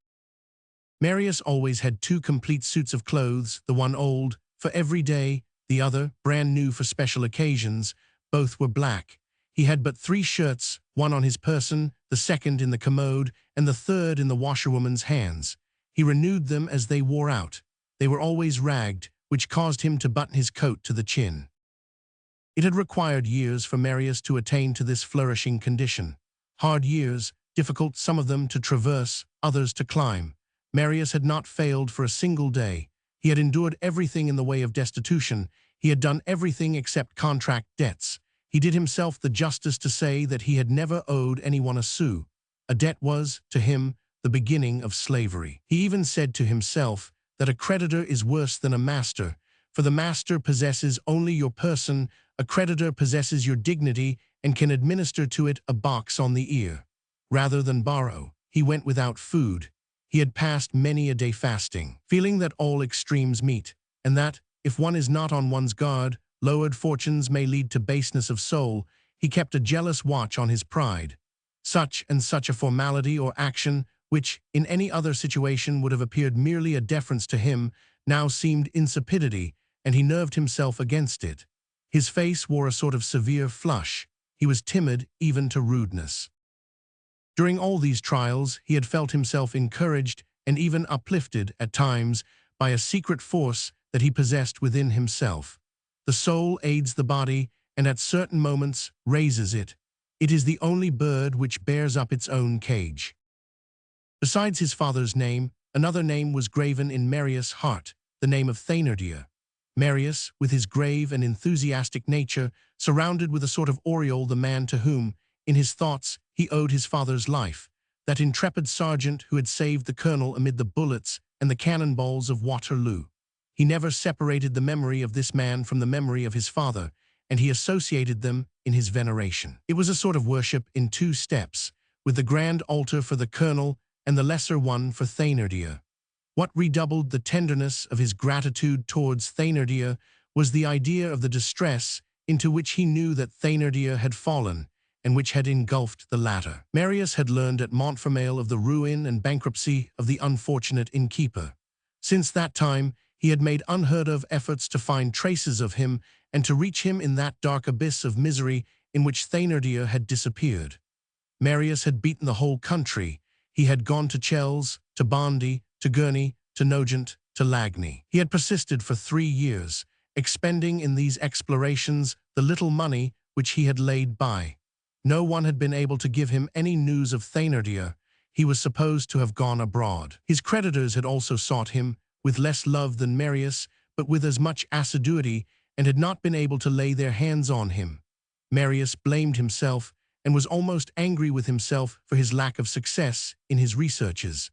Marius always had 2 complete suits of clothes, the one old, for every day, the other, brand new for special occasions. Both were black. He had but 3 shirts, one on his person, the second in the commode, and the third in the washerwoman's hands. He renewed them as they wore out. They were always ragged, which caused him to button his coat to the chin. It had required years for Marius to attain to this flourishing condition. Hard years, difficult some of them to traverse, others to climb. Marius had not failed for a single day. He had endured everything in the way of destitution. He had done everything except contract debts. He did himself the justice to say that he had never owed anyone a sou. A debt was, to him, the beginning of slavery. He even said to himself that a creditor is worse than a master, for the master possesses only your person, a creditor possesses your dignity and can administer to it a box on the ear. Rather than borrow, he went without food. He had passed many a day fasting, feeling that all extremes meet, and that, if one is not on one's guard, lowered fortunes may lead to baseness of soul. He kept a jealous watch on his pride. Such and such a formality or action, which, in any other situation would have appeared merely a deference to him, now seemed insipidity, and he nerved himself against it. His face wore a sort of severe flush. He was timid even to rudeness. During all these trials, he had felt himself encouraged and even uplifted at times by a secret force that he possessed within himself. The soul aids the body and at certain moments raises it. It is the only bird which bears up its own cage. Besides his father's name, another name was graven in Marius' heart, the name of Thénardier. Marius, with his grave and enthusiastic nature, surrounded with a sort of aureole the man to whom, in his thoughts, he owed his father's life, that intrepid sergeant who had saved the colonel amid the bullets and the cannonballs of Waterloo. He never separated the memory of this man from the memory of his father, and he associated them in his veneration. It was a sort of worship in 2 steps, with the grand altar for the colonel and the lesser one for Thénardier. What redoubled the tenderness of his gratitude towards Thénardier was the idea of the distress into which he knew that Thénardier had fallen, and which had engulfed the latter. Marius had learned at Montfermeil of the ruin and bankruptcy of the unfortunate innkeeper. Since that time, he had made unheard-of efforts to find traces of him and to reach him in that dark abyss of misery in which Thénardier had disappeared. Marius had beaten the whole country. He had gone to Chelles, to Bondy, to Gurney, to Nogent, to Lagny. He had persisted for 3 years, expending in these explorations the little money which he had laid by. No one had been able to give him any news of Thénardier. He was supposed to have gone abroad. His creditors had also sought him, with less love than Marius, but with as much assiduity, and had not been able to lay their hands on him. Marius blamed himself and was almost angry with himself for his lack of success in his researches.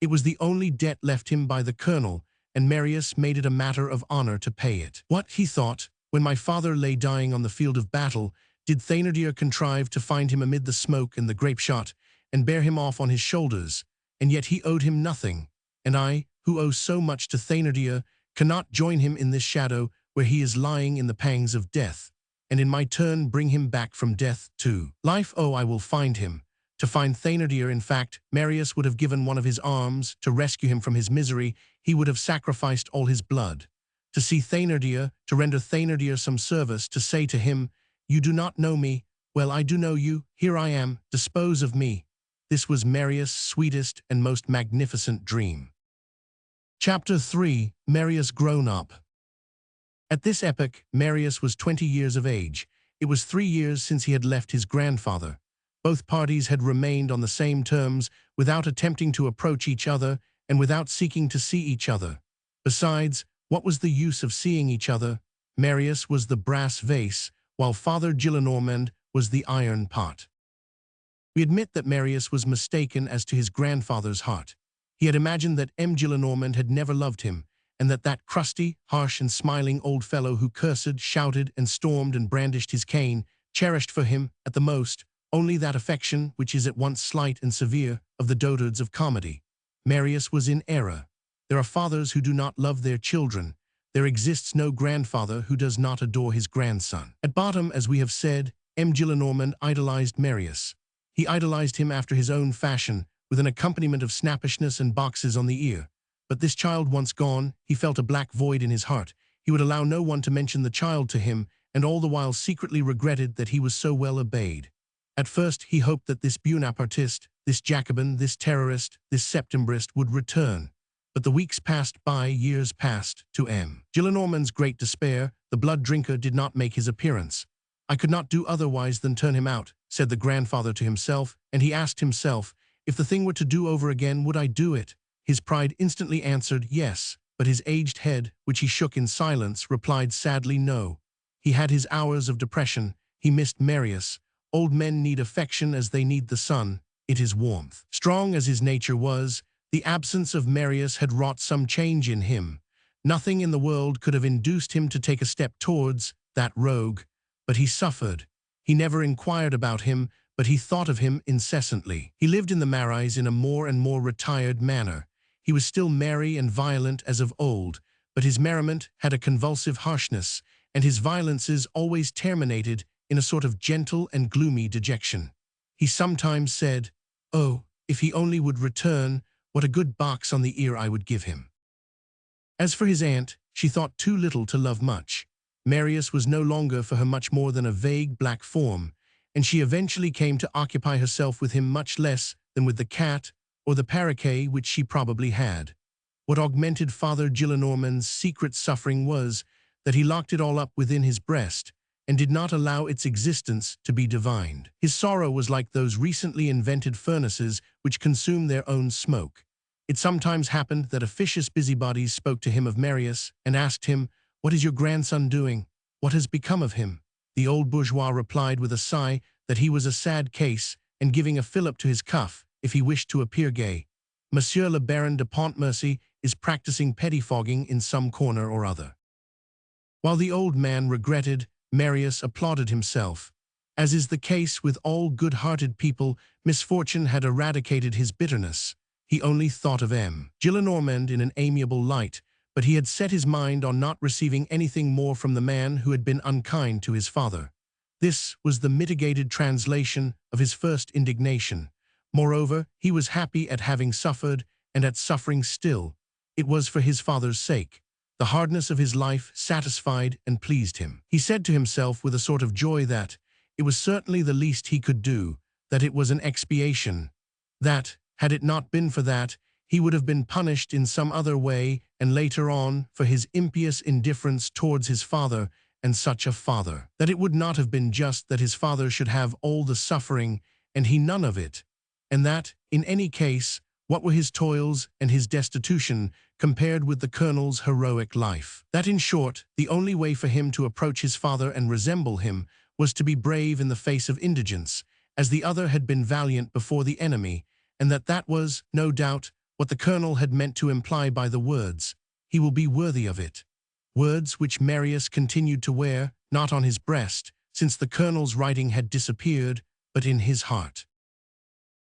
It was the only debt left him by the colonel, and Marius made it a matter of honor to pay it. What, he thought, when my father lay dying on the field of battle, did Thénardier contrive to find him amid the smoke and the grape-shot, and bear him off on his shoulders, and yet he owed him nothing, and I, who owe so much to Thénardier, cannot join him in this shadow where he is lying in the pangs of death, and in my turn bring him back from death to life. Oh, I will find him. To find Thénardier, in fact, Marius would have given one of his arms to rescue him from his misery. He would have sacrificed all his blood. To see Thénardier, to render Thénardier some service, to say to him, "You do not know me, Well, I do know you. Here I am. Dispose of me. This was Marius' sweetest and most magnificent dream. Chapter 3. Marius grown up. At this epoch, Marius was 20 years of age. It was 3 years since he had left his grandfather. Both parties had remained on the same terms, without attempting to approach each other and without seeking to see each other. Besides, what was the use of seeing each other? Marius was the brass vase, while Father Gillenormand was the iron pot. We admit that Marius was mistaken as to his grandfather's heart. He had imagined that M. Gillenormand had never loved him, and that crusty, harsh and smiling old fellow who cursed, shouted and stormed and brandished his cane, cherished for him, at the most, only that affection which is at once slight and severe of the dotards of comedy. Marius was in error. There are fathers who do not love their children. There exists no grandfather who does not adore his grandson. At bottom, as we have said, M. Gillenormand idolized Marius. He idolized him after his own fashion, with an accompaniment of snappishness and boxes on the ear. But this child once gone, he felt a black void in his heart. He would allow no one to mention the child to him, and all the while secretly regretted that he was so well obeyed. At first he hoped that this Buonapartist, this Jacobin, this terrorist, this Septembrist would return. But the weeks passed by, years passed, to M. Gillenormand's great despair, the blood drinker did not make his appearance. I could not do otherwise than turn him out, said the grandfather to himself, and he asked himself, if the thing were to do over again, would I do it? His pride instantly answered yes, but his aged head, which he shook in silence, replied sadly no. He had his hours of depression. He missed Marius. Old men need affection as they need the sun. It is warmth. Strong as his nature was, the absence of Marius had wrought some change in him. Nothing in the world could have induced him to take a step towards that rogue. But he suffered. He never inquired about him, but he thought of him incessantly. He lived in the Marais in a more and more retired manner. He was still merry and violent as of old, but his merriment had a convulsive harshness, and his violences always terminated in a sort of gentle and gloomy dejection. He sometimes said, "Oh, if he only would return, what a good box on the ear I would give him." As for his aunt, she thought too little to love much. Marius was no longer for her much more than a vague black form, and she eventually came to occupy herself with him much less than with the cat or the paroquet which she probably had. What augmented Father Gillenormand's secret suffering was that he locked it all up within his breast and did not allow its existence to be divined. His sorrow was like those recently invented furnaces which consume their own smoke. It sometimes happened that officious busybodies spoke to him of Marius and asked him, "What is your grandson doing? What has become of him?" The old bourgeois replied with a sigh that he was a sad case, and giving a fillip to his cuff, if he wished to appear gay. Monsieur le Baron de Pontmercy is practicing pettifogging in some corner or other. While the old man regretted, Marius applauded himself. As is the case with all good-hearted people, misfortune had eradicated his bitterness. He only thought of M. Gillenormand in an amiable light, but he had set his mind on not receiving anything more from the man who had been unkind to his father. This was the mitigated translation of his first indignation. Moreover, he was happy at having suffered and at suffering still. It was for his father's sake. The hardness of his life satisfied and pleased him. He said to himself with a sort of joy that it was certainly the least he could do, that it was an expiation, that, had it not been for that, he would have been punished in some other way, and later on, for his impious indifference towards his father, and such a father, that it would not have been just that his father should have all the suffering, and he none of it, and that, in any case, what were his toils and his destitution compared with the colonel's heroic life? That, in short, the only way for him to approach his father and resemble him was to be brave in the face of indigence, as the other had been valiant before the enemy, and that was, no doubt, what the colonel had meant to imply by the words, "He will be worthy of it." Words which Marius continued to wear, not on his breast, since the colonel's writing had disappeared, but in his heart.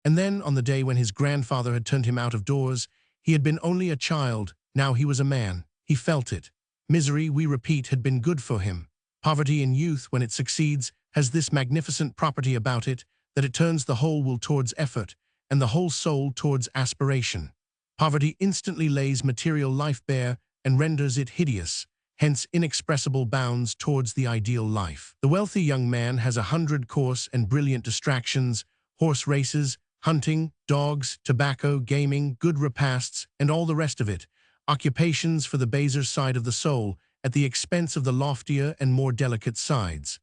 And then, on the day when his grandfather had turned him out of doors, he had been only a child, now he was a man. He felt it. Misery, we repeat, had been good for him. Poverty in youth, when it succeeds, has this magnificent property about it, that it turns the whole will towards effort, and the whole soul towards aspiration. Poverty instantly lays material life bare and renders it hideous, hence inexpressible bounds towards the ideal life. The wealthy young man has 100 coarse and brilliant distractions, horse races, hunting, dogs, tobacco, gaming, good repasts, and all the rest of it, occupations for the baser side of the soul, at the expense of the loftier and more delicate sides.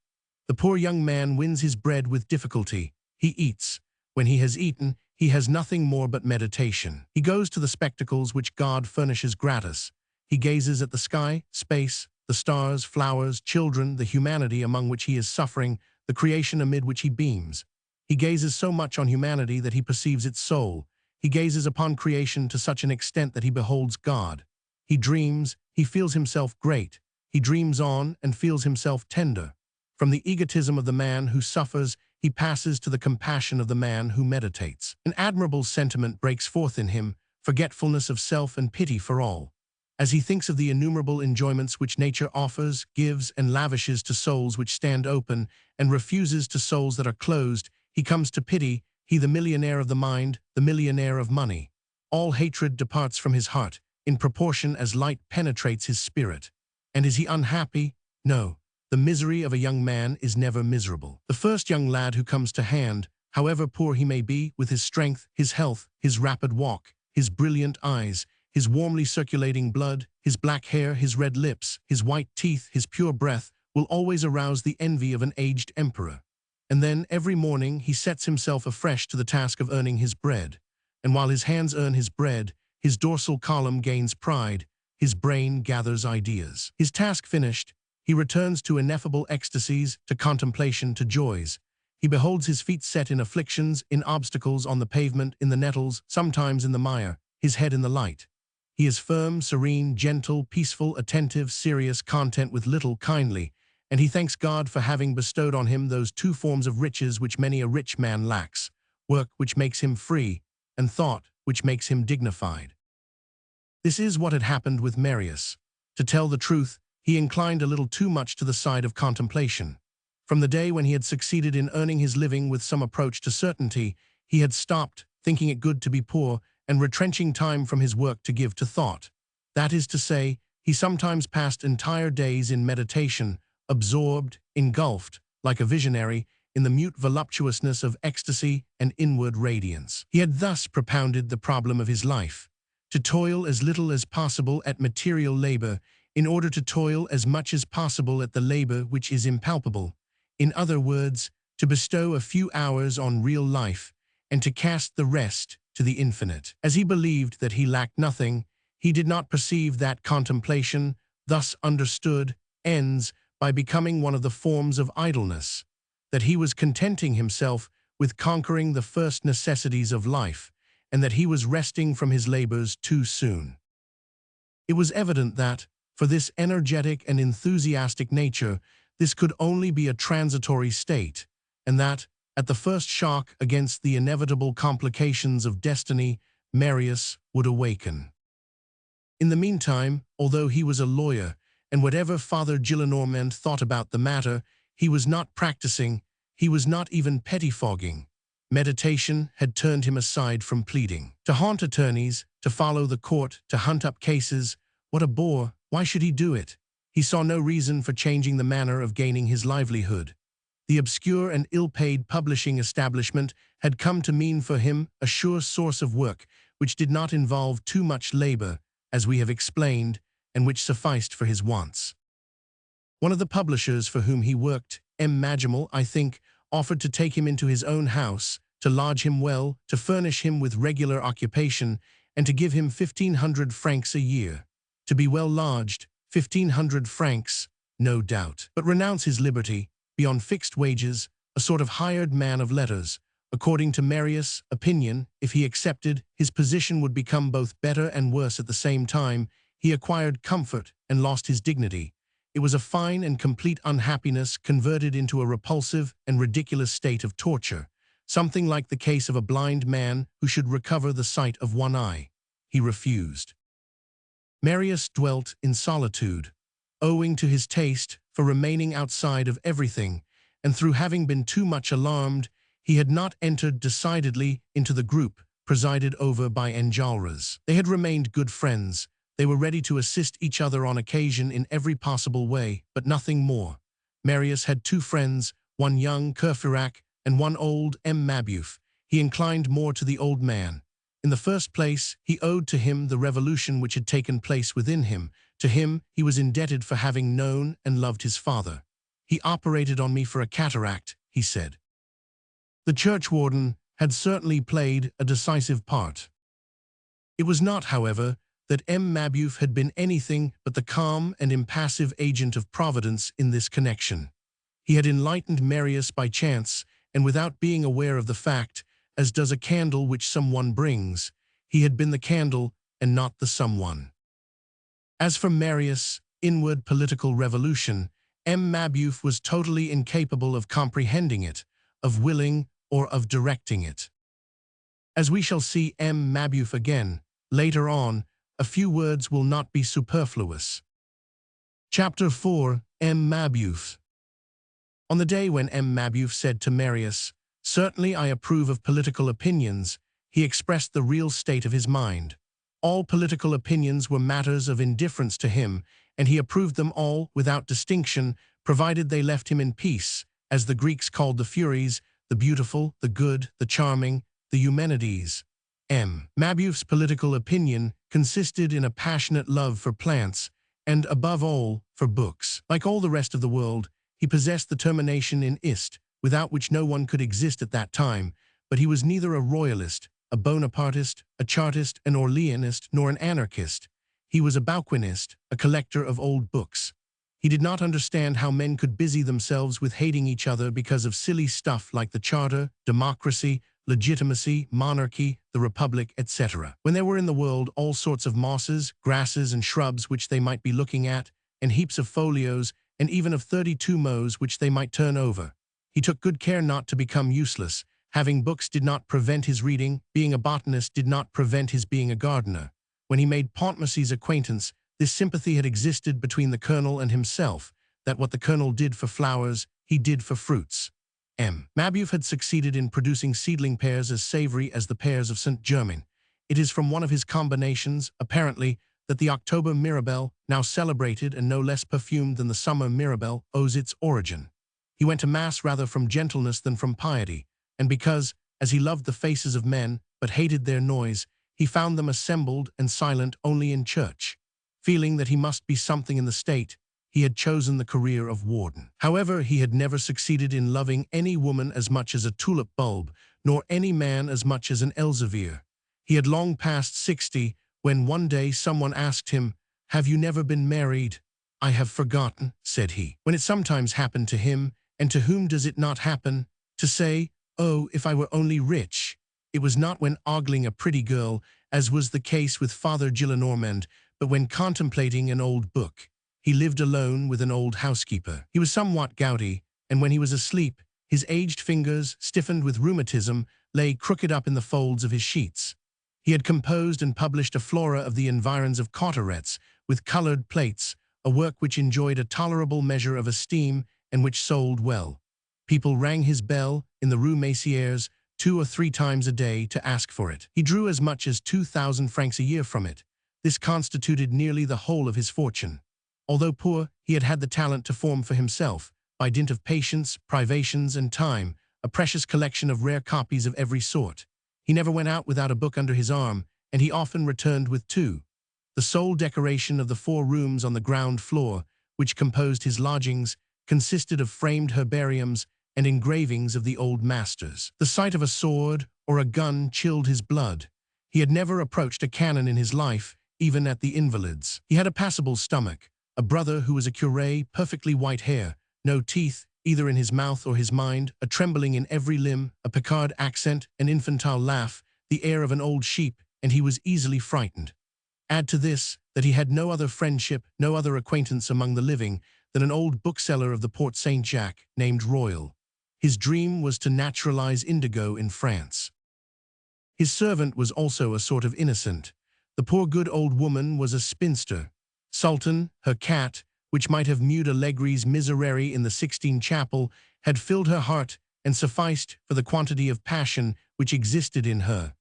The poor young man wins his bread with difficulty. He eats. When he has eaten, he has nothing more but meditation. He goes to the spectacles which God furnishes gratis. He gazes at the sky, space, the stars, flowers, children, the humanity among which he is suffering, the creation amid which he beams. He gazes so much on humanity that he perceives its soul. He gazes upon creation to such an extent that he beholds God. He dreams, he feels himself great. He dreams on and feels himself tender. From the egotism of the man who suffers, he passes to the compassion of the man who meditates. An admirable sentiment breaks forth in him, forgetfulness of self and pity for all. As he thinks of the innumerable enjoyments which nature offers, gives, and lavishes to souls which stand open, and refuses to souls that are closed, he comes to pity, he the millionaire of the mind, the millionaire of money. All hatred departs from his heart, in proportion as light penetrates his spirit. And is he unhappy? No. The misery of a young man is never miserable. The first young lad who comes to hand, however poor he may be, with his strength, his health, his rapid walk, his brilliant eyes, his warmly circulating blood, his black hair, his red lips, his white teeth, his pure breath, will always arouse the envy of an aged emperor. And then, every morning, he sets himself afresh to the task of earning his bread. And while his hands earn his bread, his dorsal column gains pride, his brain gathers ideas. His task finished, he returns to ineffable ecstasies, to contemplation, to joys. He beholds his feet set in afflictions, in obstacles, on the pavement, in the nettles, sometimes in the mire, his head in the light. He is firm, serene, gentle, peaceful, attentive, serious, content with little, kindly, and he thanks God for having bestowed on him those two forms of riches which many a rich man lacks, work which makes him free, and thought which makes him dignified. This is what had happened with Marius. To tell the truth, he inclined a little too much to the side of contemplation. From the day when he had succeeded in earning his living with some approach to certainty, he had stopped, thinking it good to be poor, and retrenching time from his work to give to thought. That is to say, he sometimes passed entire days in meditation, absorbed, engulfed, like a visionary, in the mute voluptuousness of ecstasy and inward radiance. He had thus propounded the problem of his life: to toil as little as possible at material labor, in order to toil as much as possible at the labor which is impalpable. In other words, to bestow a few hours on real life, and to cast the rest to the infinite. As he believed that he lacked nothing, he did not perceive that contemplation, thus understood, ends by becoming one of the forms of idleness, that he was contenting himself with conquering the first necessities of life, and that he was resting from his labors too soon. It was evident that, for this energetic and enthusiastic nature, this could only be a transitory state, and that, at the first shock against the inevitable complications of destiny, Marius would awaken. In the meantime, although he was a lawyer, and whatever Father Gillenormand thought about the matter, he was not practicing, he was not even pettifogging. Meditation had turned him aside from pleading. To haunt attorneys, to follow the court, to hunt up cases, what a bore! Why should he do it? He saw no reason for changing the manner of gaining his livelihood. The obscure and ill-paid publishing establishment had come to mean for him a sure source of work which did not involve too much labor, as we have explained, and which sufficed for his wants. One of the publishers for whom he worked, M. Majimal, I think, offered to take him into his own house, to lodge him well, to furnish him with regular occupation, and to give him 1,500 francs a year. To be well lodged, 1,500 francs, no doubt. But renounce his liberty, be on fixed wages, a sort of hired man of letters. According to Marius' opinion, if he accepted, his position would become both better and worse at the same time. He acquired comfort and lost his dignity. It was a fine and complete unhappiness converted into a repulsive and ridiculous state of torture, something like the case of a blind man who should recover the sight of one eye. He refused. Marius dwelt in solitude, owing to his taste for remaining outside of everything, and through having been too much alarmed, he had not entered decidedly into the group presided over by Enjolras. They had remained good friends, They were ready to assist each other on occasion in every possible way, but nothing more. Marius had two friends, one young Courfeyrac and one old Mabeuf. He inclined more to the old man. In the first place, he owed to him the revolution which had taken place within him. To him he was indebted for having known and loved his father. "He operated on me for a cataract," he said. The churchwarden had certainly played a decisive part. It was not, however, that Mabeuf had been anything but the calm and impassive agent of Providence in this connection. He had enlightened Marius by chance, and without being aware of the fact, as does a candle which someone brings. He had been the candle and not the someone. As for Marius' inward political revolution, Mabeuf was totally incapable of comprehending it, of willing or of directing it. As we shall see Mabeuf again, later on, a few words will not be superfluous. Chapter 4. Mabeuf. On the day when Mabeuf said to Marius, "Certainly I approve of political opinions," he expressed the real state of his mind. All political opinions were matters of indifference to him, and he approved them all without distinction, provided they left him in peace, as the Greeks called the Furies, the beautiful, the good, the charming, the Eumenides. Mabeuf's political opinion consisted in a passionate love for plants, and, above all, for books. Like all the rest of the world, he possessed the termination in "ist," without which no one could exist at that time, but he was neither a royalist, a Bonapartist, a Chartist, an Orleanist, nor an anarchist. He was a Bauquinist, a collector of old books. He did not understand how men could busy themselves with hating each other because of silly stuff like the Charter, democracy, legitimacy, monarchy, the Republic, etc. When there were in the world all sorts of mosses, grasses, and shrubs which they might be looking at, and heaps of folios, and even of 32 mows which they might turn over. He took good care not to become useless. Having books did not prevent his reading, being a botanist did not prevent his being a gardener. When he made Pontmercy's acquaintance, this sympathy had existed between the colonel and himself, that what the colonel did for flowers, he did for fruits. Mabeuf had succeeded in producing seedling pears as savory as the pears of Saint-Germain. It is from one of his combinations, apparently, that the October Mirabelle, now celebrated and no less perfumed than the summer Mirabelle, owes its origin. He went to Mass rather from gentleness than from piety, and because, as he loved the faces of men, but hated their noise, he found them assembled and silent only in church. Feeling that he must be something in the state, he had chosen the career of warden. However, he had never succeeded in loving any woman as much as a tulip bulb, nor any man as much as an Elzevir. He had long passed 60, when one day someone asked him, "Have you never been married?" "I have forgotten," said he. When it sometimes happened to him, and to whom does it not happen, to say, "Oh, if I were only rich," it was not when ogling a pretty girl, as was the case with Father Gillenormand, but when contemplating an old book. He lived alone with an old housekeeper. He was somewhat gouty, and when he was asleep, his aged fingers, stiffened with rheumatism, lay crooked up in the folds of his sheets. He had composed and published a flora of the environs of Cauteretz, with colored plates, a work which enjoyed a tolerable measure of esteem and which sold well. People rang his bell in the Rue Messières 2 or 3 times a day to ask for it. He drew as much as 2,000 francs a year from it. This constituted nearly the whole of his fortune. Although poor, he had had the talent to form for himself, by dint of patience, privations, and time, a precious collection of rare copies of every sort. He never went out without a book under his arm, and he often returned with 2. The sole decoration of the 4 rooms on the ground floor, which composed his lodgings, consisted of framed herbariums and engravings of the old masters. The sight of a sword or a gun chilled his blood. He had never approached a cannon in his life, even at the Invalides. He had a passable stomach, a brother who was a curé, perfectly white hair, no teeth, either in his mouth or his mind, a trembling in every limb, a Picard accent, an infantile laugh, the air of an old sheep, and he was easily frightened. Add to this, that he had no other friendship, no other acquaintance among the living, than an old bookseller of the Porte Saint-Jacques, named Royal. His dream was to naturalize indigo in France. His servant was also a sort of innocent. The poor good old woman was a spinster. Sultan, her cat, which might have mewed Allegri's Miserere in the Sixtine Chapel, had filled her heart and sufficed for the quantity of passion which existed in her.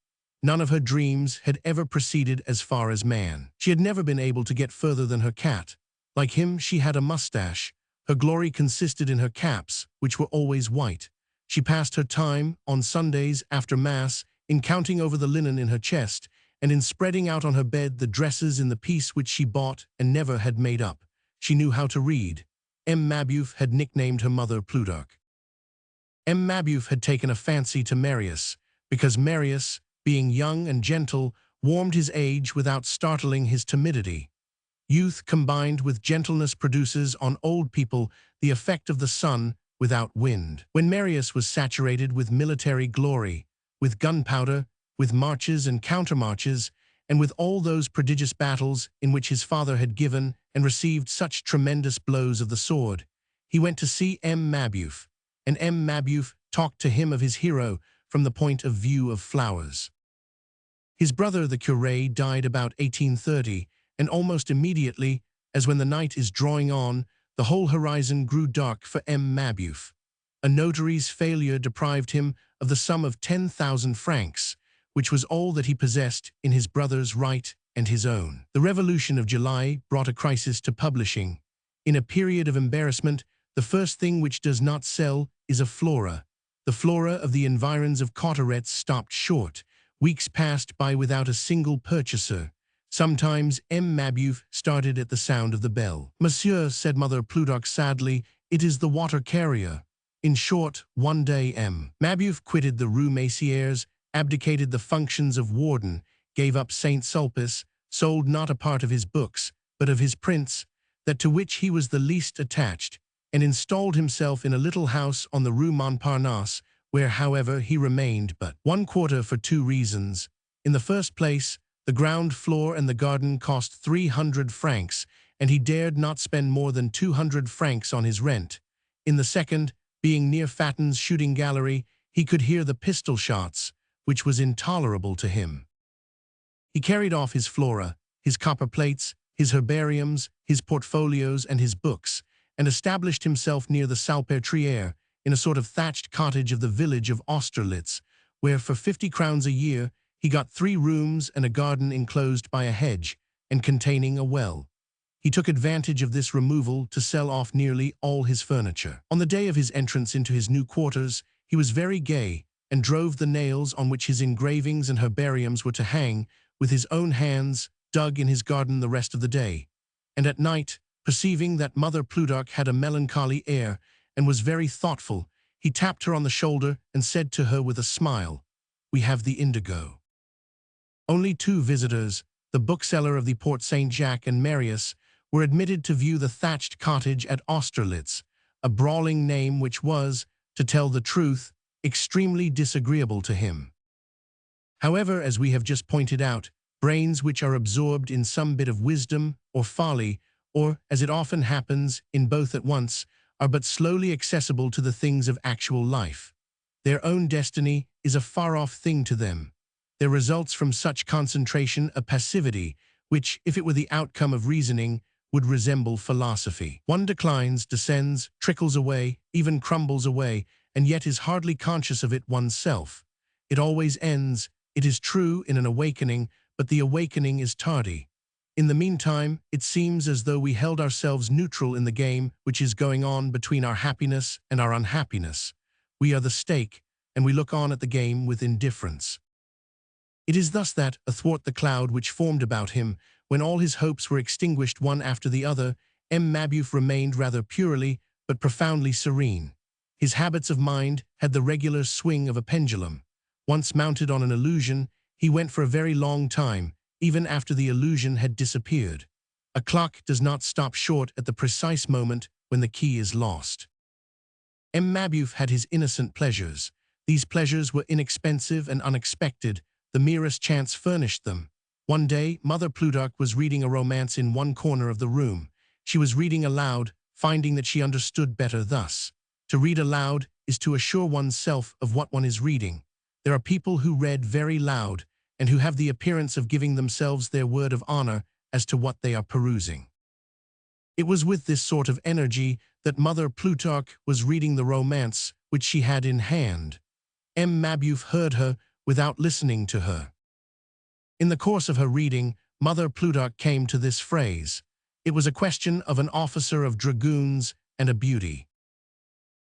None of her dreams had ever proceeded as far as man. She had never been able to get further than her cat. Like him, she had a mustache. Her glory consisted in her caps, which were always white. She passed her time, on Sundays after Mass, in counting over the linen in her chest, and in spreading out on her bed the dresses in the piece which she bought and never had made up. She knew how to read. M. Mabeuf had nicknamed her mother Plutarch. M. Mabeuf had taken a fancy to Marius, because Marius, being young and gentle, warmed his age without startling his timidity. Youth combined with gentleness produces on old people the effect of the sun without wind. When Marius was saturated with military glory, with gunpowder, with marches and countermarches, and with all those prodigious battles in which his father had given and received such tremendous blows of the sword, he went to see M. Mabeuf, and M. Mabeuf talked to him of his hero from the point of view of flowers. His brother, the curé, died about 1830, and almost immediately, as when the night is drawing on, the whole horizon grew dark for M. Mabeuf. A notary's failure deprived him of the sum of 10,000 francs, which was all that he possessed in his brother's right and his own. The Revolution of July brought a crisis to publishing. In a period of embarrassment, the first thing which does not sell is a flora. The flora of the environs of Cauteretz stopped short. Weeks passed by without a single purchaser. Sometimes M. Mabeuf started at the sound of the bell. "Monsieur," said Mother Plutarch sadly, "it is the water carrier." In short, one day M. Mabeuf quitted the Rue Messières, abdicated the functions of warden, gave up Saint Sulpice, sold not a part of his books, but of his prints, that to which he was the least attached, and installed himself in a little house on the Rue Montparnasse, where, however, he remained but 1/4 for two reasons. In the first place, the ground floor and the garden cost 300 francs, and he dared not spend more than 200 francs on his rent. In the second, being near Fantine's shooting gallery, he could hear the pistol shots, which was intolerable to him. He carried off his flora, his copper plates, his herbariums, his portfolios, and his books, and established himself near the Salpêtrière, in a sort of thatched cottage of the village of Austerlitz, where for 50 crowns a year he got 3 rooms and a garden enclosed by a hedge, and containing a well. He took advantage of this removal to sell off nearly all his furniture. On the day of his entrance into his new quarters, he was very gay, and drove the nails on which his engravings and herbariums were to hang with his own hands, dug in his garden the rest of the day. And at night, perceiving that Mother Plutarch had a melancholy air and was very thoughtful, he tapped her on the shoulder and said to her with a smile, "We have the indigo." Only 2 visitors, the bookseller of the Porte Saint-Jacques and Marius, were admitted to view the thatched cottage at Austerlitz, a brawling name which was, to tell the truth, extremely disagreeable to him. However, as we have just pointed out, brains which are absorbed in some bit of wisdom or folly, or, as it often happens, in both at once, are but slowly accessible to the things of actual life. Their own destiny is a far-off thing to them. There results from such concentration a passivity which, if it were the outcome of reasoning, would resemble philosophy. One declines, descends, trickles away, even crumbles away, and yet is hardly conscious of it oneself. It always ends, it is true, in an awakening, but the awakening is tardy. In the meantime, it seems as though we held ourselves neutral in the game which is going on between our happiness and our unhappiness. We are the stake, and we look on at the game with indifference. It is thus that, athwart the cloud which formed about him, when all his hopes were extinguished one after the other, M. Mabeuf remained rather purely but profoundly serene. His habits of mind had the regular swing of a pendulum. Once mounted on an illusion, he went for a very long time, even after the illusion had disappeared. A clock does not stop short at the precise moment when the key is lost. M. Mabeuf had his innocent pleasures. These pleasures were inexpensive and unexpected. The merest chance furnished them. One day, Mother Plutarch was reading a romance in one corner of the room. She was reading aloud, finding that she understood better thus. To read aloud is to assure oneself of what one is reading. There are people who read very loud, and who have the appearance of giving themselves their word of honor as to what they are perusing. It was with this sort of energy that Mother Plutarch was reading the romance which she had in hand. M. Mabeuf heard her without listening to her. In the course of her reading, Mother Plutarch came to this phrase. It was a question of an officer of dragoons and a beauty.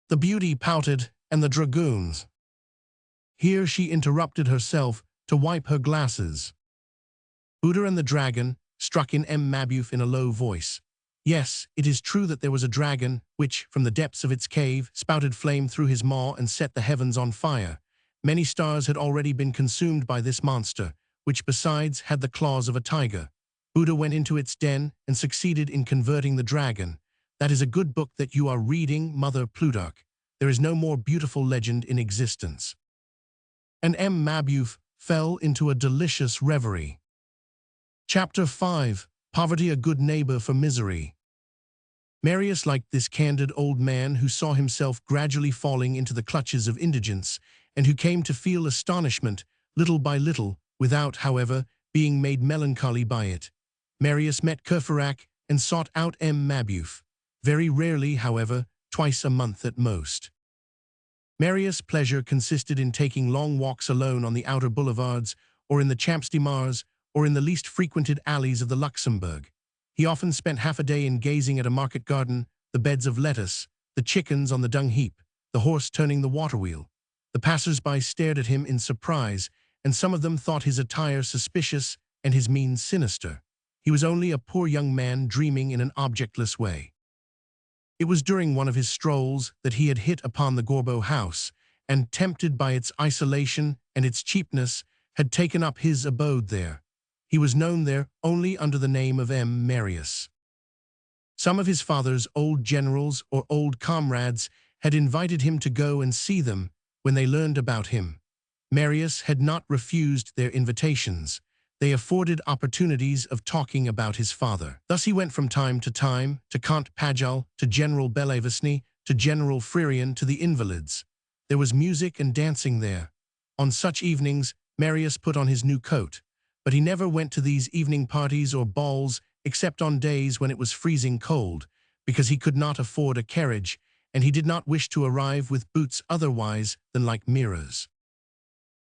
The beauty pouted, and the dragoons. Here she interrupted herself to wipe her glasses. Buddha and the dragon, struck in Mabeuf in a low voice. Yes, it is true that there was a dragon, which, from the depths of its cave, spouted flame through his maw and set the heavens on fire. Many stars had already been consumed by this monster, which besides had the claws of a tiger. Buddha went into its den and succeeded in converting the dragon. That is a good book that you are reading, Mother Plutarch. There is no more beautiful legend in existence. And Mabeuf fell into a delicious reverie. Chapter 5. Poverty a good neighbor for misery. Marius liked this candid old man who saw himself gradually falling into the clutches of indigence, and who came to feel astonishment, little by little, without, however, being made melancholy by it. Marius met Courfeyrac and sought out Mabeuf. Very rarely, however, twice a month at most. Marius' pleasure consisted in taking long walks alone on the outer boulevards, or in the Champs de Mars, or in the least frequented alleys of the Luxembourg. He often spent half a day in gazing at a market garden, the beds of lettuce, the chickens on the dung heap, the horse turning the water wheel. The passers-by stared at him in surprise, and some of them thought his attire suspicious and his mien sinister. He was only a poor young man dreaming in an objectless way. It was during one of his strolls that he had hit upon the Gorbeau house, and, tempted by its isolation and its cheapness, had taken up his abode there. He was known there only under the name of Marius. Some of his father's old generals or old comrades had invited him to go and see them when they learned about him. Marius had not refused their invitations. They afforded opportunities of talking about his father. Thus he went from time to Comte Pajal, to General Bellavesne, to General Fririon, to the Invalids. There was music and dancing there. On such evenings, Marius put on his new coat. But he never went to these evening parties or balls except on days when it was freezing cold, because he could not afford a carriage, and he did not wish to arrive with boots otherwise than like mirrors.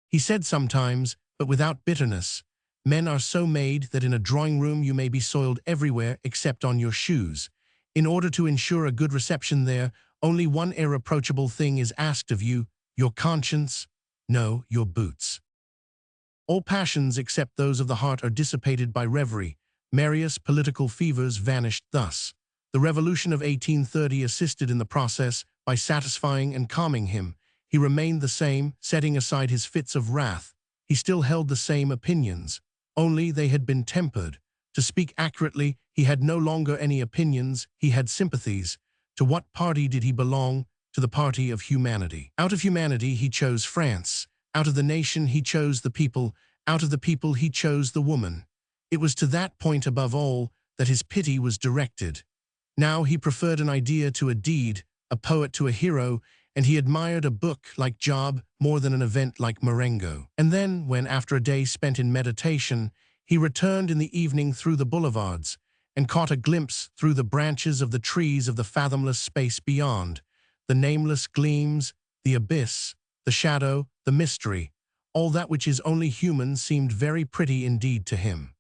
He said sometimes, but without bitterness, "Men are so made that in a drawing-room you may be soiled everywhere except on your shoes. In order to ensure a good reception there, only one irreproachable thing is asked of you, your conscience, no, your boots." All passions except those of the heart are dissipated by reverie. Marius' political fevers vanished thus. The revolution of 1830 assisted in the process by satisfying and calming him. He remained the same, setting aside his fits of wrath. He still held the same opinions, only they had been tempered. To speak accurately, he had no longer any opinions, he had sympathies. To what party did he belong? To the party of humanity. Out of humanity he chose France. Out of the nation he chose the people, out of the people he chose the woman. It was to that point above all that his pity was directed. Now he preferred an idea to a deed, a poet to a hero, and he admired a book like Job more than an event like Marengo. And then, when after a day spent in meditation, he returned in the evening through the boulevards, and caught a glimpse through the branches of the trees of the fathomless space beyond, the nameless gleams, the abyss, the shadow, the mystery, all that which is only human seemed very pretty indeed to him.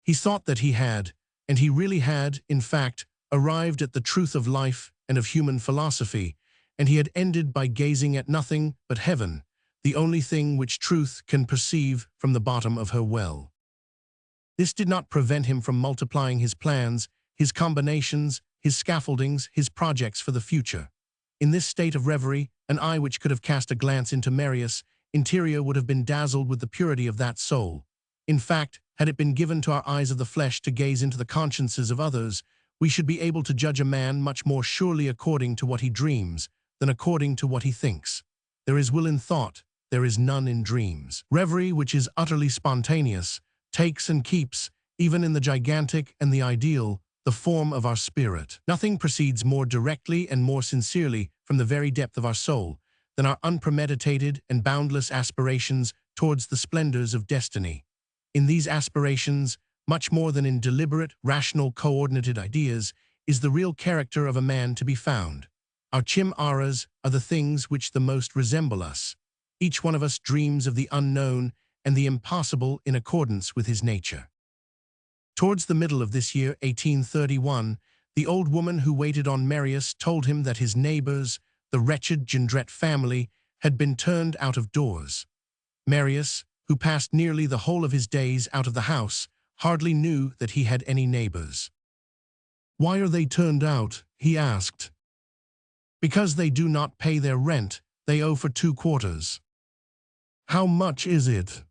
He thought that he had, and he really had, in fact, arrived at the truth of life and of human philosophy, and he had ended by gazing at nothing but heaven, the only thing which truth can perceive from the bottom of her well. This did not prevent him from multiplying his plans, his combinations, his scaffoldings, his projects for the future. In this state of reverie, an eye which could have cast a glance into Marius' interior would have been dazzled with the purity of that soul. In fact, had it been given to our eyes of the flesh to gaze into the consciences of others, we should be able to judge a man much more surely according to what he dreams than according to what he thinks. There is will in thought, there is none in dreams. Reverie, which is utterly spontaneous, takes and keeps, even in the gigantic and the ideal, the form of our spirit. Nothing proceeds more directly and more sincerely from the very depth of our soul than our unpremeditated and boundless aspirations towards the splendors of destiny. In these aspirations, much more than in deliberate, rational, coordinated ideas, is the real character of a man to be found. Our chimaeras are the things which the most resemble us. Each one of us dreams of the unknown, and the impossible in accordance with his nature. Towards the middle of this year, 1831, the old woman who waited on Marius told him that his neighbors, the wretched Jondrette family, had been turned out of doors. Marius, who passed nearly the whole of his days out of the house, hardly knew that he had any neighbors. "Why are they turned out?" he asked. "Because they do not pay their rent. They owe for 2 quarters. "How much is it?"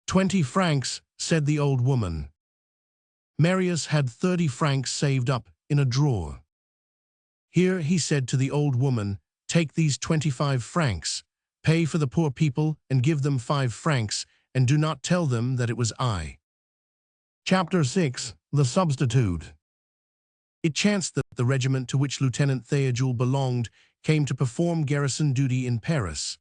20 francs, said the old woman. Marius had 30 francs saved up in a drawer. "Here," he said to the old woman, "take these 25 francs, pay for the poor people and give them 5 francs, and do not tell them that it was I." Chapter 6. The Substitute. It chanced that the regiment to which Lieutenant Théodule belonged came to perform garrison duty in Paris.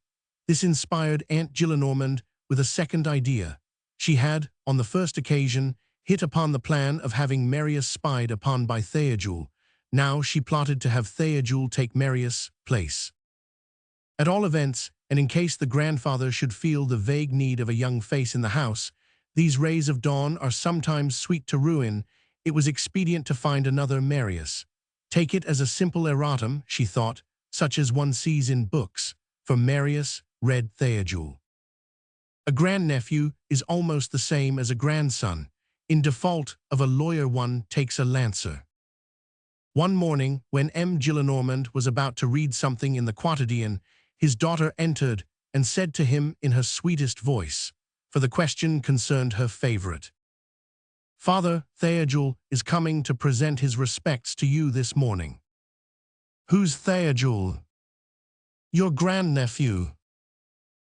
This inspired Aunt Gillenormand with a second idea. She had, on the first occasion, hit upon the plan of having Marius spied upon by Théodule. Now she plotted to have Théodule take Marius' place. At all events, and in case the grandfather should feel the vague need of a young face in the house, these rays of dawn are sometimes sweet to ruin, it was expedient to find another Marius. Take it as a simple erratum, she thought, such as one sees in books, for Marius read Théodule. A grandnephew is almost the same as a grandson. In default of a lawyer, one takes a lancer. One morning, when M. Gillenormand was about to read something in the quotidian, his daughter entered and said to him in her sweetest voice, for the question concerned her favorite, "Father, Théodule is coming to present his respects to you this morning." "Who's Théodule?" "Your grandnephew."